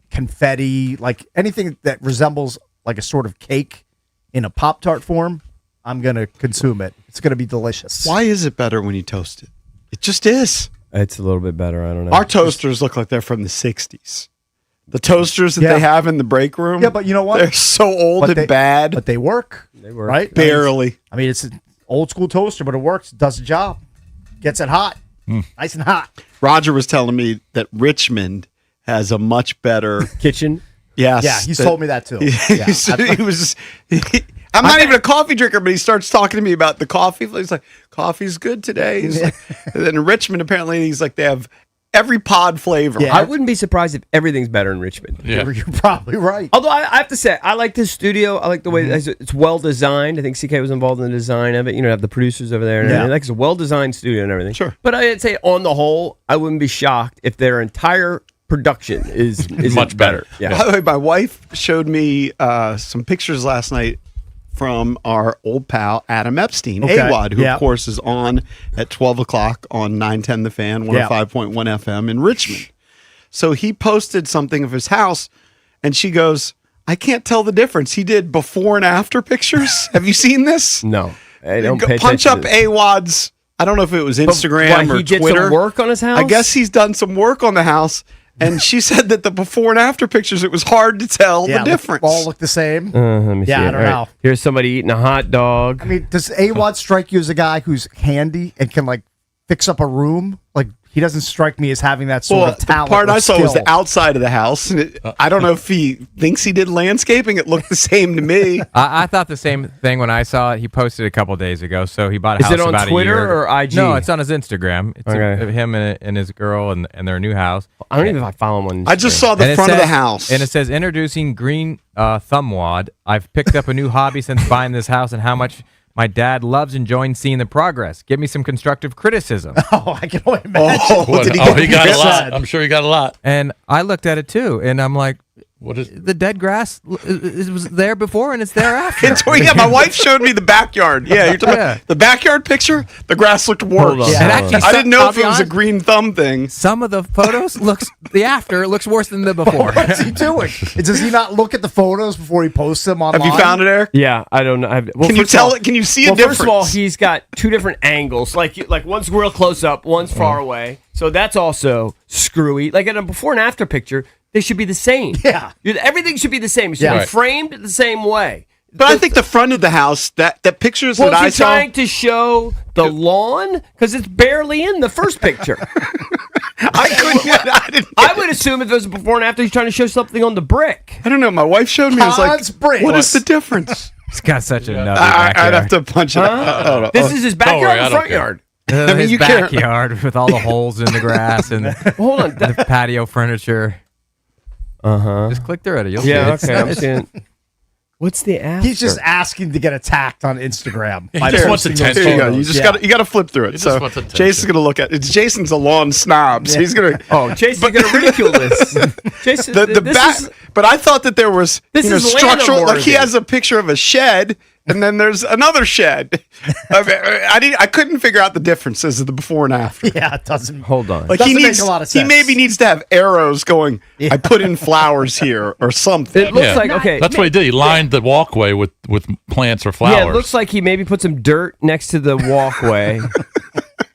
A: confetti, like anything that resembles like a sort of cake in a Pop-Tart form, I'm going to consume it. It's going to be delicious.
C: Why is it better when you toast it? It just is.
F: It's a little bit better. I don't know.
C: Our toasters look like they're from the 60s. The toasters that
A: Yeah.
C: they have in the break room.
A: Yeah, but you know what?
C: They're so old
A: But
C: and
A: they-
C: bad.
A: But they work.
F: They work.
A: Right?
C: Barely.
A: I mean, it's an old school toaster, but it works. It does the job. Gets it hot. Nice and hot.
C: Roger was telling me that Richmond has a much better.
F: Kitchen.
C: Yes.
A: Yeah, he's
C: that-
A: told me that too.
C: He was. I'm not even a coffee drinker, but he starts talking to me about the coffee. He's like, "Coffee's good today." He's like, and then in Richmond, apparently, he's like, they have every pod flavor.
A: Yeah.
F: I wouldn't be surprised if everything's better in Richmond.
B: Yeah.
A: You're probably right.
F: Although I have to say, I like this studio. I like the way it's well designed. I think CK was involved in the design of it. You know, have the producers over there. And
A: Yeah.
F: everything. Like it's a well designed studio and everything.
C: Sure.
F: But I'd say on the whole, I wouldn't be shocked if their entire production is
B: Much better.
F: Yeah.
C: By the way, my wife showed me some pictures last night from our old pal Adam Epstein,
A: Okay.
C: AWOD, who
A: Yeah.
C: of course is on at 12 o'clock on 910 The Fan, 105.1 FM in Richmond. So he posted something of his house, and she goes, "I can't tell the difference. He did before and after pictures. Have you seen this?
F: No, I don't
C: Go-
F: pay
C: punch
F: attention
C: up
F: to this.
C: AWOD's. I don't know if it was Instagram
F: Why,
C: or
F: he did
C: Twitter.
F: some work on his house.
C: I guess he's done some work on the house. And she said that the before and after pictures, it was hard to tell the difference.
A: All look the same.
F: Let me see.
A: Yeah, I
F: it.
A: don't
F: All
A: know.
F: Here's somebody eating a hot dog.
A: I mean, does AWOD strike you as a guy who's handy and can like fix up a room? Like he doesn't strike me as having that sort
C: Well,
A: of talent.
C: the part
A: or
C: I saw was the
A: skill.
C: outside of the house. And I don't know if he thinks he did landscaping. It looked the same to me.
E: I thought the same thing when I saw it. He posted a couple days ago. So he bought a
F: Is
E: house
F: it on
E: about
F: Twitter
E: a year.
F: or IG?
E: No, it's on his Instagram. It's
F: Okay.
E: him and his girl and their new house.
F: I don't even know if I follow him on.
C: I just
F: Instagram.
C: saw the
E: And it
C: front of the
E: says-
C: house.
E: And it says, introducing Green Thumbwad. I've picked up a new hobby since buying this house and how much my dad loves enjoying seeing the progress. Give me some constructive criticism.
A: Oh, I can only imagine.
C: Oh, did he
B: Oh,
C: get
B: he got a lot.
A: sad?
B: I'm sure he got a lot.
E: And I looked at it too, and I'm like,
B: What is?
E: the dead grass it was there before and it's there after.
C: Yeah, my wife showed me the backyard. Yeah, you're talking
E: Yeah.
C: about the backyard picture. The grass looked worse.
F: Hold on.
A: Yeah.
E: And actually,
C: I didn't know
E: I'll
C: if
E: be
C: it was a
E: honest,
C: green thumb thing.
E: some of the photos the after looks worse than the before.
A: What's he doing? Does he not look at the photos before he posts them online?
C: Have you found it, Eric?
F: Yeah, I don't know.
C: Can you tell it? Can you see a difference?
F: First of all, he's got two different angles. Like one's real close up, one's far away. So that's also screwy. Like in a before and after picture, they should be the same.
A: Yeah.
F: Everything should be the same. It should
A: Yeah.
F: be
B: Right.
F: framed the same way.
C: But I think the front of the house, that pictures
F: Well,
C: that
F: is
C: I
F: he
C: saw.
F: trying to show the lawn? Because it's barely in the first picture.
C: I couldn't. I didn't.
F: I would assume if it was before and after, he's trying to show something on the brick.
C: I don't know. My wife showed me. I was
A: Hans
C: like,
A: Brick.
C: "What is the difference?"
E: It's got such a nubby
C: I'd
E: backyard.
C: have to punch it. I don't know.
F: This is his backyard
B: worry,
F: or
B: I
F: the
B: don't
F: front
B: care.
F: yard?
E: His
C: you can't-
E: backyard with all the holes in the grass and
F: Hold on.
E: the patio furniture.
F: Uh-huh.
E: Just click through it. You'll
F: Yeah,
E: see it.
F: okay. I'm seeing. What's the after?
A: He's just asking to get attacked on Instagram.
B: He
A: by
B: just wants
A: posting those
B: attention.
C: Here you go.
A: photos.
C: You just
A: Yeah.
C: got to flip through it.
B: just
C: So
B: wants attention.
C: Jason's gonna look at it. Jason's a lawn snob, so he's gonna.
F: Oh, Jason's going to ridicule this. Jason,
C: The
F: this
C: back,
F: is-
C: but I thought that there was
F: This is
C: structural.
F: Lanham
C: Like he
F: worthy.
C: has a picture of a shed, and then there's another shed. I couldn't figure out the differences of the before and after.
A: Yeah, it doesn't.
F: Hold on.
C: Like
A: Doesn't
C: he
A: make
C: needs,
A: a lot of
C: he
A: sense.
C: maybe needs to have arrows going. I put in flowers here or something.
F: It looks
B: Yeah.
F: like, okay.
B: That's what he did. He lined the walkway with plants or flowers.
F: Yeah, it looks like he maybe put some dirt next to the walkway.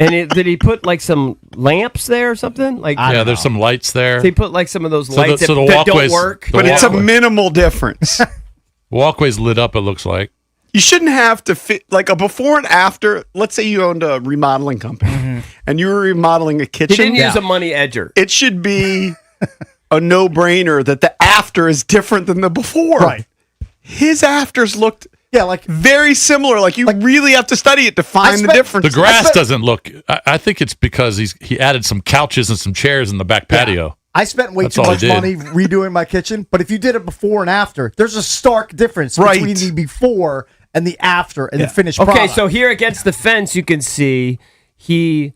F: And did he put like some lamps there or something? Like,
B: yeah, there's some lights there.
F: he put like some of those
B: So
F: lights
B: the
F: that don't
B: walkways-
F: work.
B: the
C: But it's a
B: walkway.
C: minimal difference.
B: Walkway's lit up, it looks like.
C: You shouldn't have to fit like a before and after. Let's say you owned a remodeling company and you were remodeling a
F: He
C: kitchen.
F: didn't use a money edger.
C: It should be a no-brainer that the after is different than the before.
A: Right.
C: His afters looked
A: Yeah, like
C: very similar. Like you really have to study it to find the
A: spent-
C: difference.
B: The grass doesn't look. I think it's because he added some couches and some chairs in the back patio.
A: I spent way
B: That's
A: too
B: all he
A: much
B: did.
A: money redoing my kitchen, but if you did it before and after, there's a stark difference
C: Right.
A: between the before and the after and the finished
F: Okay,
A: product.
F: so here against the fence, you can see he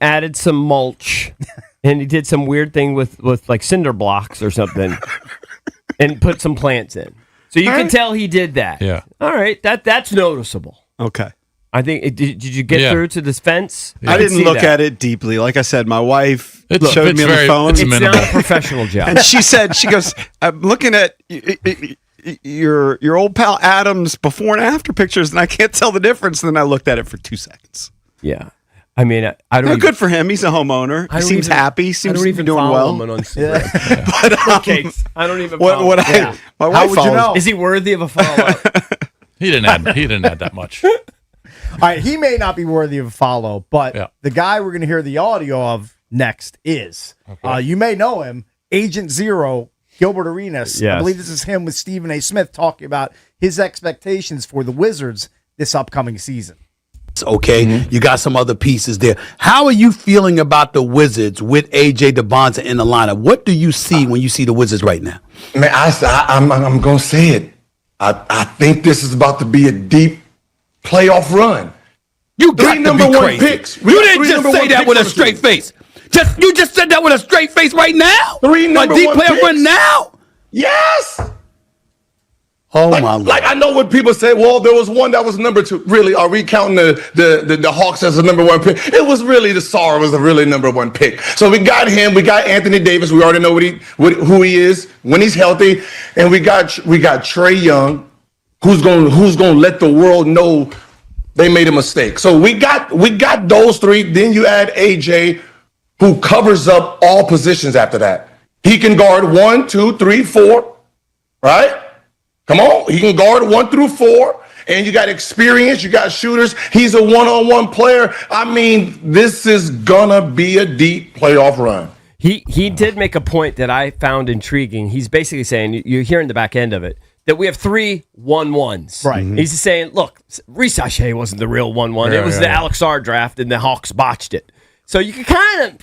F: added some mulch, and he did some weird thing with like cinder blocks or something, and put some plants in. So you can tell he did that.
B: Yeah.
F: All right, that's noticeable.
C: Okay.
F: I think. Did you get
B: Yeah.
F: through to this fence?
C: I didn't look at it deeply. Like I said, my wife
B: It's-
C: showed
B: it's
C: me on the
B: very-
C: phone.
B: it's
F: It's
B: minimal.
F: not a professional job.
C: And she said, she goes, I'm looking at your old pal Adam's before and after pictures, and I can't tell the difference. And then I looked at it for 2 seconds.
F: Yeah. I mean, I don't.
C: Well,
F: even,
C: good for him. He's a homeowner.
F: I
C: He
F: don't
C: seems
F: even-
C: happy.
F: I
C: Seems
F: don't
C: to be
F: even
C: doing
F: follow
C: well.
F: him on Instagram.
C: But
F: Cakes. I don't even.
C: what
F: follow
C: what
F: him.
C: I my
A: How
C: wife
A: would you
C: follows.
A: know?
F: Is he worthy of a follow up?
B: He didn't add that much.
A: All right, he may not be worthy of a follow, but
B: Yeah.
A: the guy we're going to hear the audio of next is. You may know him, Agent Zero, Gilbert Arenas. I
F: Yes.
A: believe this is him with Stephen A. Smith talking about his expectations for the Wizards this upcoming season.
K: Okay, you got some other pieces there. How are you feeling about the Wizards with AJ DeBonta in the lineup? What do you see when you see the Wizards right now?
L: Man, I'm going to say it. I think this is about to be a deep playoff run.
K: You got
L: Three
K: to
L: number
K: be
L: one
K: crazy.
L: picks. We
K: You
L: got
K: didn't
L: three
K: just
L: number
K: say
L: one
K: that
L: picks
K: with
L: on
K: a
L: the
K: straight
L: team.
K: face. You just said that with a straight face right now.
L: Three
K: A
L: number
K: deep
L: one
K: playoff
L: picks.
K: run now.
L: Yes.
K: Oh
L: Like,
K: my Lord.
L: like I know what people say. Well, there was one that was number 2. Really, are we counting the Hawks as a number 1 pick? It was really the Tsar was the really number 1 pick. So we got him. We got Anthony Davis. We already know who he is when he's healthy, and we got Trae Young, who's going to let the world know they made a mistake. So we got those 3. Then you add AJ, who covers up all positions after that. He can guard 1, 2, 3, 4, right? Come on, he can guard 1 through 4, and you got experience, you got shooters. He's a one-on-one player. I mean, this is gonna be a deep playoff run.
F: He did make a point that I found intriguing. He's basically saying, you're hearing the back end of it, that we have 3 1-1s.
A: Right.
F: He's just saying, look, Reece Sachet wasn't the real 1-1. It was the Alex Sarr draft, and the Hawks botched it. So you can kind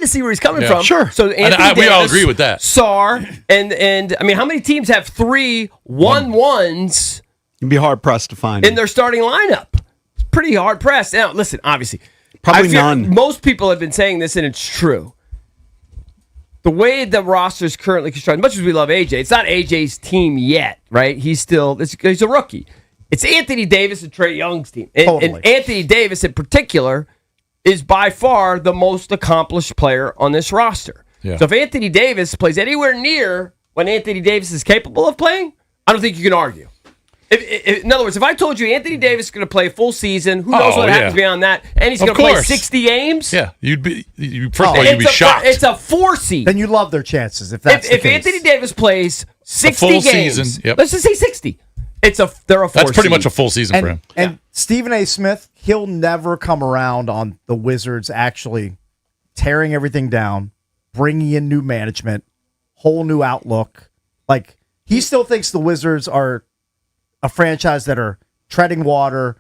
F: of see where he's coming from.
C: Sure.
F: So Anthony
B: we all
F: Davis,
B: agree with that.
F: Sarr, and I mean, how many teams have 3 1-1s
C: You'd be hard pressed to find
F: in
C: him.
F: their starting lineup? It's pretty hard pressed. Now, listen, obviously,
C: Probably
F: I feel
C: none.
F: Most people have been saying this, and it's true. The way the roster is currently constructed, much as we love AJ, it's not AJ's team yet, right? He's a rookie. It's Anthony Davis and Trae Young's team. And Anthony Davis in particular is by far the most accomplished player on this roster.
B: Yeah.
F: So if Anthony Davis plays anywhere near what Anthony Davis is capable of playing, I don't think you can argue. In other words, if I told you Anthony Davis is going to play a full season, who knows what happens beyond that, and he's going to play 60 games?
B: Yeah, first of all, you'd be shocked.
F: It's a 4 seed.
A: Then you love their chances if that's the
F: If
A: case.
F: Anthony Davis plays 60
B: full
F: games,
B: season, yep.
F: let's just say 60. They're a 4
B: That's pretty
F: seed.
B: much a full season for him.
A: And Stephen A. Smith, he'll never come around on the Wizards actually tearing everything down, bringing in new management, whole new outlook. Like, he still thinks the Wizards are a franchise that are treading water,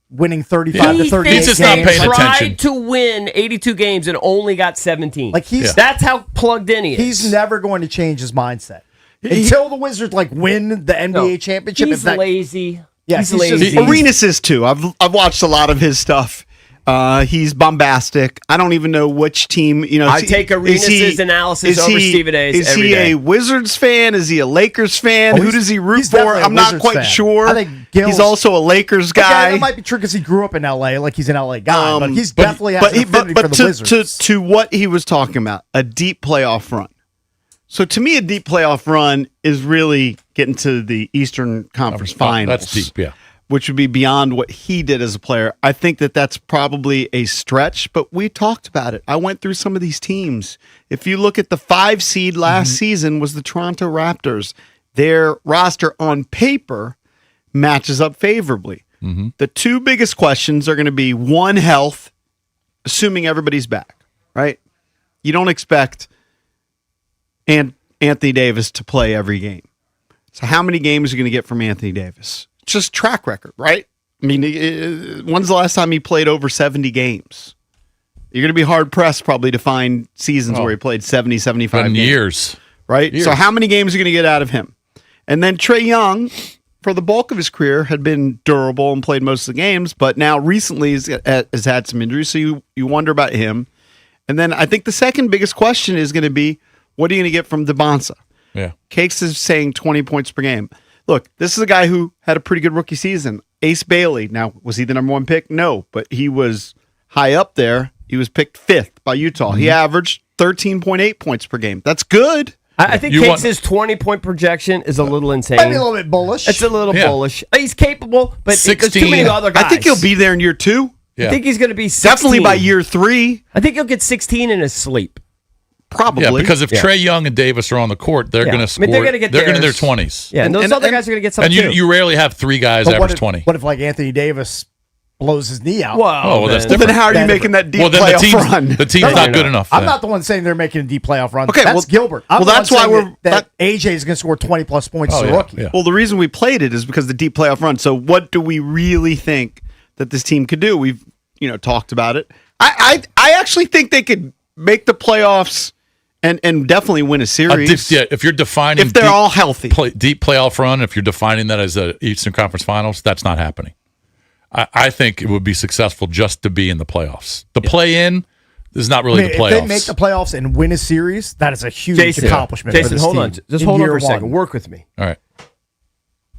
A: winning 35 to 38
B: He's just
A: games.
B: not paying
F: tried
B: attention.
F: to win 82 games and only got 17.
A: Like,
F: That's how plugged in he is.
A: He's never going to change his mindset. Until the Wizards win the NBA championship.
F: He's
A: if that,
F: lazy.
A: Yes,
F: he's
A: he's
F: lazy.
C: Arenas is too. I've watched a lot of his stuff. He's bombastic. I don't even know which team.
F: I take Arenas' analysis over Stephen A's
C: Is
F: every
C: he
F: day.
C: a Wizards fan? Is he a Lakers fan? Who does he root for?
A: definitely a
C: I'm not
A: Wizards
C: quite
A: fan.
C: sure.
A: I think Gil's-
C: he's also a Lakers
A: Again,
C: guy.
A: that might be true because he grew up in L.A. Like he's an L.A. guy, but he's definitely has an affinity for the
C: to,
A: Wizards.
C: to what he was talking about, a deep playoff run. So to me, a deep playoff run is really getting to the Eastern Conference Finals.
B: That's deep, yeah.
C: Which would be beyond what he did as a player. I think that that's probably a stretch, but we talked about it. I went through some of these teams. If you look at the 5 seed last season was the Toronto Raptors. Their roster on paper matches up favorably. The 2 biggest questions are going to be, one, health, assuming everybody's back, right? You don't expect Anthony Davis to play every game. So how many games are you going to get from Anthony Davis? Just track record, right? I mean, when's the last time he played over 70 games? You're going to be hard-pressed probably to find seasons where he played 70, 75
B: Been
C: games.
B: years.
C: Right?
B: Years.
C: So how many games are you going to get out of him? And then Trae Young, for the bulk of his career, had been durable and played most of the games, but now recently has had some injuries, so you wonder about him. And then I think the second biggest question is going to be, what are you going to get from DeBonsa?
B: Yeah.
C: Cakes is saying 20 points per game. Look, this is a guy who had a pretty good rookie season. Ace Bailey. Now, was he the number 1 pick? No, but he was high up there. He was picked 5th by Utah. He averaged 13.8 points per game. That's good.
F: I think Cakes' 20-point projection is a little insane.
A: Maybe a little bit bullish.
F: It's a little bullish. He's capable, but there's too many other guys.
C: I think he'll be there in year 2.
F: I think he's going to be 16.
C: Definitely by year 3.
F: I think he'll get 16 in his sleep.
C: Probably.
B: Yeah, because if Trae Young and Davis are on the court, they're going to score.
F: they're going to get
B: they're going to their
F: theirs.
B: 20s.
F: Yeah, and those other guys are going to get some
B: And
F: too.
B: you rarely have 3 guys
A: But
B: average 20.
A: What if like Anthony Davis blows his knee out?
B: well, that's
C: Then
B: different.
C: how are you making that deep
B: Well, then
C: playoff run?
B: the team's not good enough.
A: I'm
B: then.
A: not the one saying they're making a deep playoff run.
C: Okay,
A: That's
C: well-
A: Gilbert. I'm
C: well,
A: the one
C: that's why
A: saying
C: we're-
A: that AJ is going to score 20 plus points as a rookie.
C: Well, the reason we played it is because of the deep playoff run. So what do we really think that this team could do? We've talked about it. I actually think they could make the playoffs and definitely win a series.
B: If you're defining
C: if they're all healthy.
B: deep playoff run, if you're defining that as a Eastern Conference Finals, that's not happening. I think it would be successful just to be in the playoffs. The play-in is not really the playoffs.
A: If they make the playoffs and win a series, that is a huge accomplishment.
F: Jason,
A: for this
F: hold
A: team
F: on. Just
A: in
F: hold on
A: year
F: for a second.
A: one.
F: Work with me.
B: All right.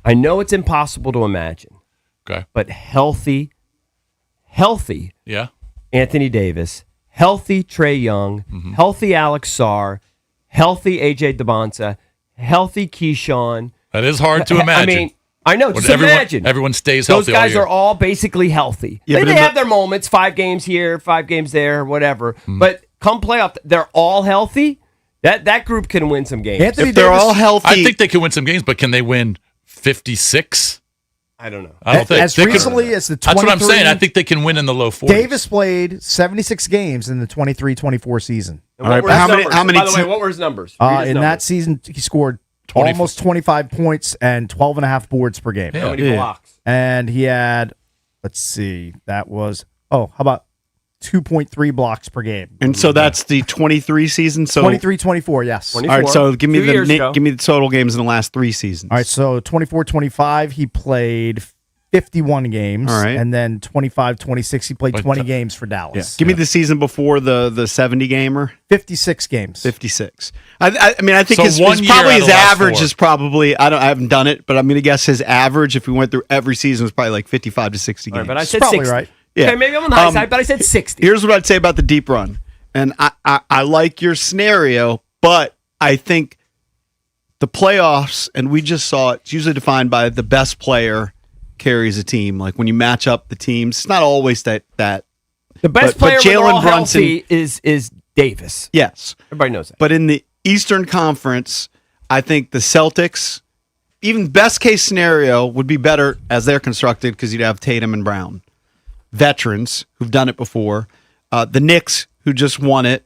F: I know it's impossible to imagine.
B: Okay.
F: But healthy
B: Yeah.
F: Anthony Davis, healthy Trae Young, healthy Alex Sarr, healthy AJ DeBonsa, healthy Keyshawn.
B: That is hard to imagine.
F: I mean, I know.
B: When
F: Just imagine.
B: everyone stays
F: Those
B: healthy
F: guys
B: all year.
F: are all basically healthy.
C: Yeah, but
F: they
C: in
F: have
C: the-
F: their moments, 5 games here, 5 games there, whatever. But come playoff, they're all healthy. That group can win some games.
A: Anthony
C: If they're
A: Davis,
C: all healthy,
B: I think they can win some games, but can they win 56?
F: I don't know.
B: I don't think.
A: as
B: They could-
A: recently as the
B: That's what I'm
A: 23
B: saying. I think they can win in the low 40s.
A: Davis played 76 games in the 23-24 season.
F: And
C: All right,
F: what were
C: but
F: his
C: how many-
F: numbers?
C: how many
F: By the way,
C: te-
F: what were his numbers? Read his
A: In
F: numbers.
A: that season, he scored
B: 20
A: almost 25 points and 12 and a half boards per game.
F: How many blocks?
A: And he had, let's see, that was, how about 2.3 blocks per game?
C: and so that's the 23 season. So
A: 23-24, yes.
F: 24.
C: all right, so give me
F: 2 years ago.
C: give me the total games in the last 3 seasons.
A: All right, so 24-25, he played 51 games.
C: All right.
A: And then 25-26, he played
B: But
A: 20
B: the-
A: games for Dallas.
C: Give me the season before the 70 gamer.
A: 56 games.
C: 56. I mean, I think
B: So
C: his
B: 1 year
C: probably
B: out of
C: his
B: the last
C: average
B: 4.
C: is probably I haven't done it, but I'm going to guess his average if we went through every season was probably like 55 to 60
F: All right,
C: games.
F: but I said
A: Probably
F: 60.
A: right.
C: Yeah.
F: Okay, maybe I'm on the high side, but I said 60.
C: Here's what I'd say about the deep run, and I like your scenario, but I think the playoffs, and we just saw it. It's usually defined by the best player carries a team. Like when you match up the teams, it's not always that.
F: The best
C: but
F: player when they're
C: Jalen
F: all
C: Brunson-
F: healthy is Davis.
C: Yes.
F: Everybody knows that.
C: But in the Eastern Conference, I think the Celtics, even best case scenario, would be better as they're constructed because you'd have Tatum and Brown, veterans who've done it before. The Knicks, who just won it.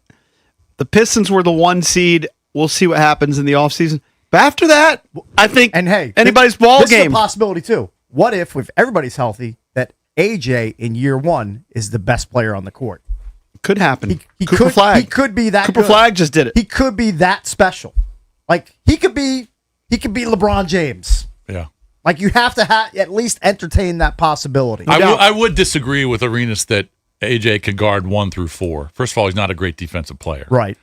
C: The Pistons were the 1 seed. We'll see what happens in the offseason. But after that, I think
A: And hey,
C: anybody's ball
A: this is
C: game.
A: a possibility too. What if everybody's healthy, that AJ in year 1 is the best player on the court?
C: Could happen.
A: He
C: Cooper
A: could,
C: Flag.
A: He could be that
C: Cooper
A: good.
C: Flag just did it.
A: He could be that special. Like he could be LeBron James.
B: Yeah.
A: Like you have to at least entertain that possibility.
B: I would disagree with Arenas that AJ can guard 1 through 4. First of all, he's not a great defensive player.
A: Right.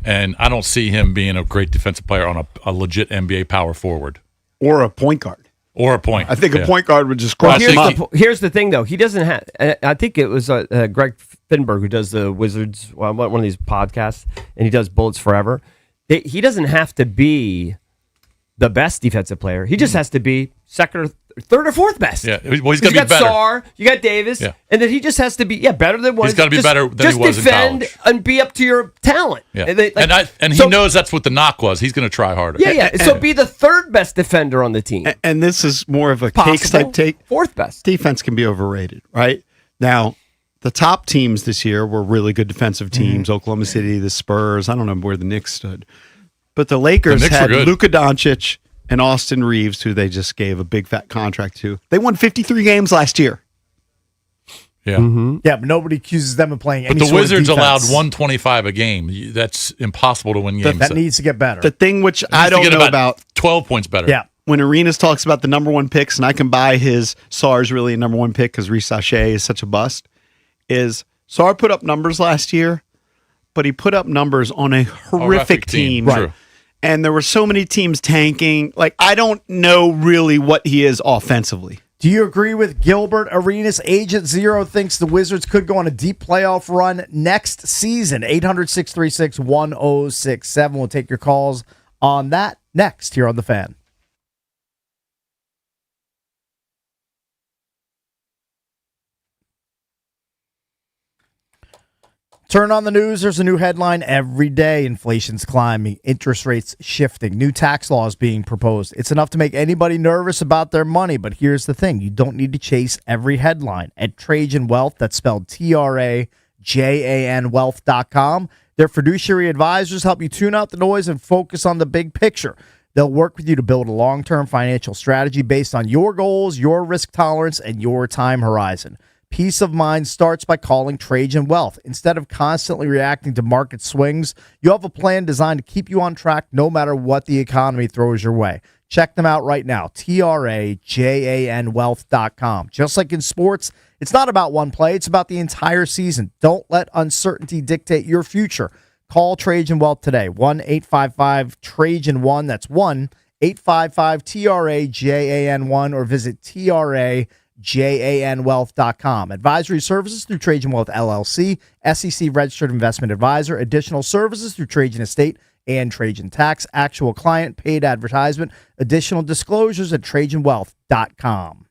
B: And I don't see him being a great defensive player on a legit NBA power forward.
C: Or a point guard.
B: Or a point.
C: I think a
B: yeah.
C: point guard would just cross him up.
F: Here's the thing, though. He doesn't have. I think it was Greg Finberg who does the Wizards, one of these podcasts, and he does Bullets Forever. He doesn't have to be the best defensive player. He just has to be second or third or fourth best.
B: Yeah, well, he's got to be
F: got
B: better.
F: Sarr, you got Davis,
B: Yeah.
F: and then he just has to be better than one.
B: He's got to be better than he was in
F: defend
B: college.
F: and be up to your talent.
B: Yeah.
F: And
B: he knows that's what the knock was. He's going to try harder.
F: Yeah. So be the third best defender on the team.
C: And this is more of a
F: Possible.
C: case type take.
F: Fourth best.
C: Defense can be overrated, right? Now, the top teams this year were really good defensive teams. Oklahoma City, the Spurs. I don't know where the Knicks stood. But the Lakers
B: Knicks
C: had
B: were good.
C: Luka Doncic and Austin Reeves, who they just gave a big fat contract to. They won 53 games last year.
B: Yeah.
A: Yeah, but nobody accuses them of playing
B: But
A: any
B: the
A: sort of
B: Wizards allowed
A: defense.
B: 125 a game. That's impossible to win games.
A: That needs to get better.
C: The thing which
B: It
C: I
B: needs to
C: don't
B: get
C: know about
B: 12 points better.
A: Yeah.
C: when Arenas talks about the number one picks, and I can buy his Sarr's really a number one pick because Reece Sachet is such a bust, is Sarr put up numbers last year, but he put up numbers on a horrific team.
B: True.
C: And there were so many teams tanking. Like, I don't know really what he is offensively.
A: Do you agree with Gilbert Arenas? Agent Zero thinks the Wizards could go on a deep playoff run next season. 800-636-1067. We'll take your calls on that next here on The Fan. Turn on the news. There's a new headline every day. Inflation's climbing, interest rates shifting, new tax laws being proposed. It's enough to make anybody nervous about their money. But here's the thing. You don't need to chase every headline. At Trajan Wealth, that's spelled TRAJAN Wealth.com, their fiduciary advisors help you tune out the noise and focus on the big picture. They'll work with you to build a long-term financial strategy based on your goals, your risk tolerance, and your time horizon. Peace of mind starts by calling Trajan Wealth. Instead of constantly reacting to market swings, you have a plan designed to keep you on track no matter what the economy throws your way. Check them out right now, TRAJANwealth.com. Just like in sports, it's not about one play, it's about the entire season. Don't let uncertainty dictate your future. Call Trajan Wealth today, 1-855-TRAJAN1. That's 1-855-TRAJAN1, or visit TRAJANwealth.com. Advisory services through Trajan Wealth LLC, SEC registered investment advisor. Additional services through Trajan Estate and Trajan Tax. Actual client paid advertisement. Additional disclosures at TrajanWealth.com.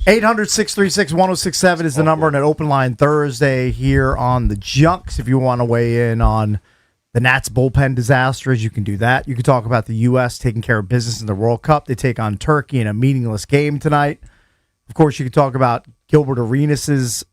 A: 800-636-1067 is the number, and an open line Thursday here on the Junks. If you want to weigh in on the Nats bullpen disasters, you can do that. You can talk about the U.S. taking care of business in the World Cup. They take on Turkey in a meaningless game tonight. Of course, you can talk about Gilbert Arenas'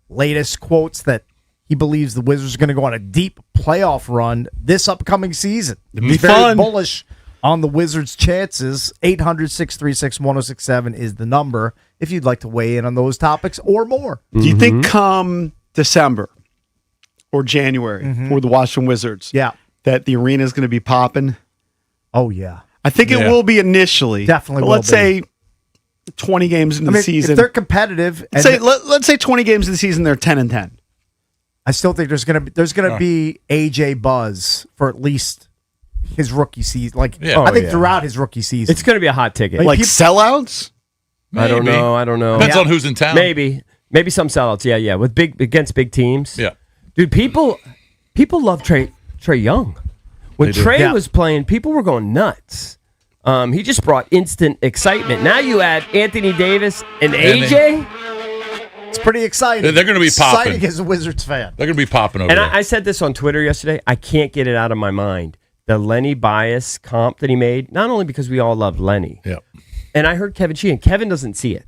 A: latest quotes that he believes the Wizards are going to go on a deep playoff run this upcoming season. Be very bullish on the Wizards' chances. 800-636-1067 is the number if you'd like to weigh in on those topics or more.
C: Do you think come December or January for the Washington Wizards, that the arena is going to be popping?
A: Oh, yeah.
C: I think it will be initially.
A: Definitely
C: but
A: will
C: let's
A: be.
C: say 20 games into the season.
A: If they're competitive,
C: let's say 20 games in the season, they're 10-10.
A: I still think there's going to be AJ buzz for at least his rookie season. I think throughout his rookie season,
F: It's going to be a hot ticket.
C: Like sellouts?
F: I don't know.
B: Depends on who's in town.
F: Maybe some sellouts. Yeah. With against big teams.
B: Yeah.
F: Dude, people love Trey Young. When Trey was playing, people were going nuts. He just brought instant excitement. Now you add Anthony Davis and AJ.
A: It's pretty exciting.
B: They're going to be popping.
A: Exciting as a Wizards fan.
B: They're going to be popping over
F: And
B: there.
F: I said this on Twitter yesterday. I can't get it out of my mind. The Lenny Bias comp that he made, not only because we all love Lenny.
B: Yeah.
F: And I heard Kevin Sheehan. Kevin doesn't see it.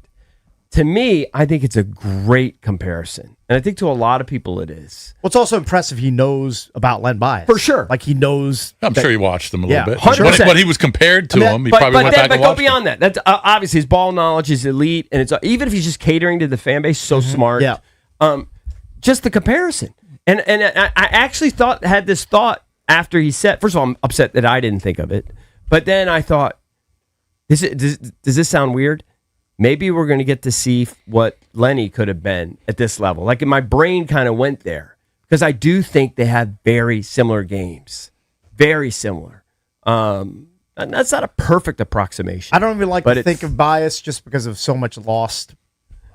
F: To me, I think it's a great comparison. And I think to a lot of people it is.
A: Well, it's also impressive he knows about Len Bias.
F: For sure.
A: Like he knows.
B: I'm sure he watched them a little bit.
F: 100%.
B: When he was compared to him, he
F: but
B: probably went back and
F: go
B: watched
F: beyond that. That's obviously his ball knowledge is elite, and it's even if he's just catering to the fan base, so smart.
A: Yeah.
F: Just the comparison, and I actually had this thought after he said. First of all, I'm upset that I didn't think of it, but then I thought, does this sound weird? Maybe we're going to get to see what Lenny could have been at this level. Like my brain kind of went there because I do think they have very similar games, very similar. And that's not a perfect approximation.
A: I don't even like to think of Bias just because of so much lost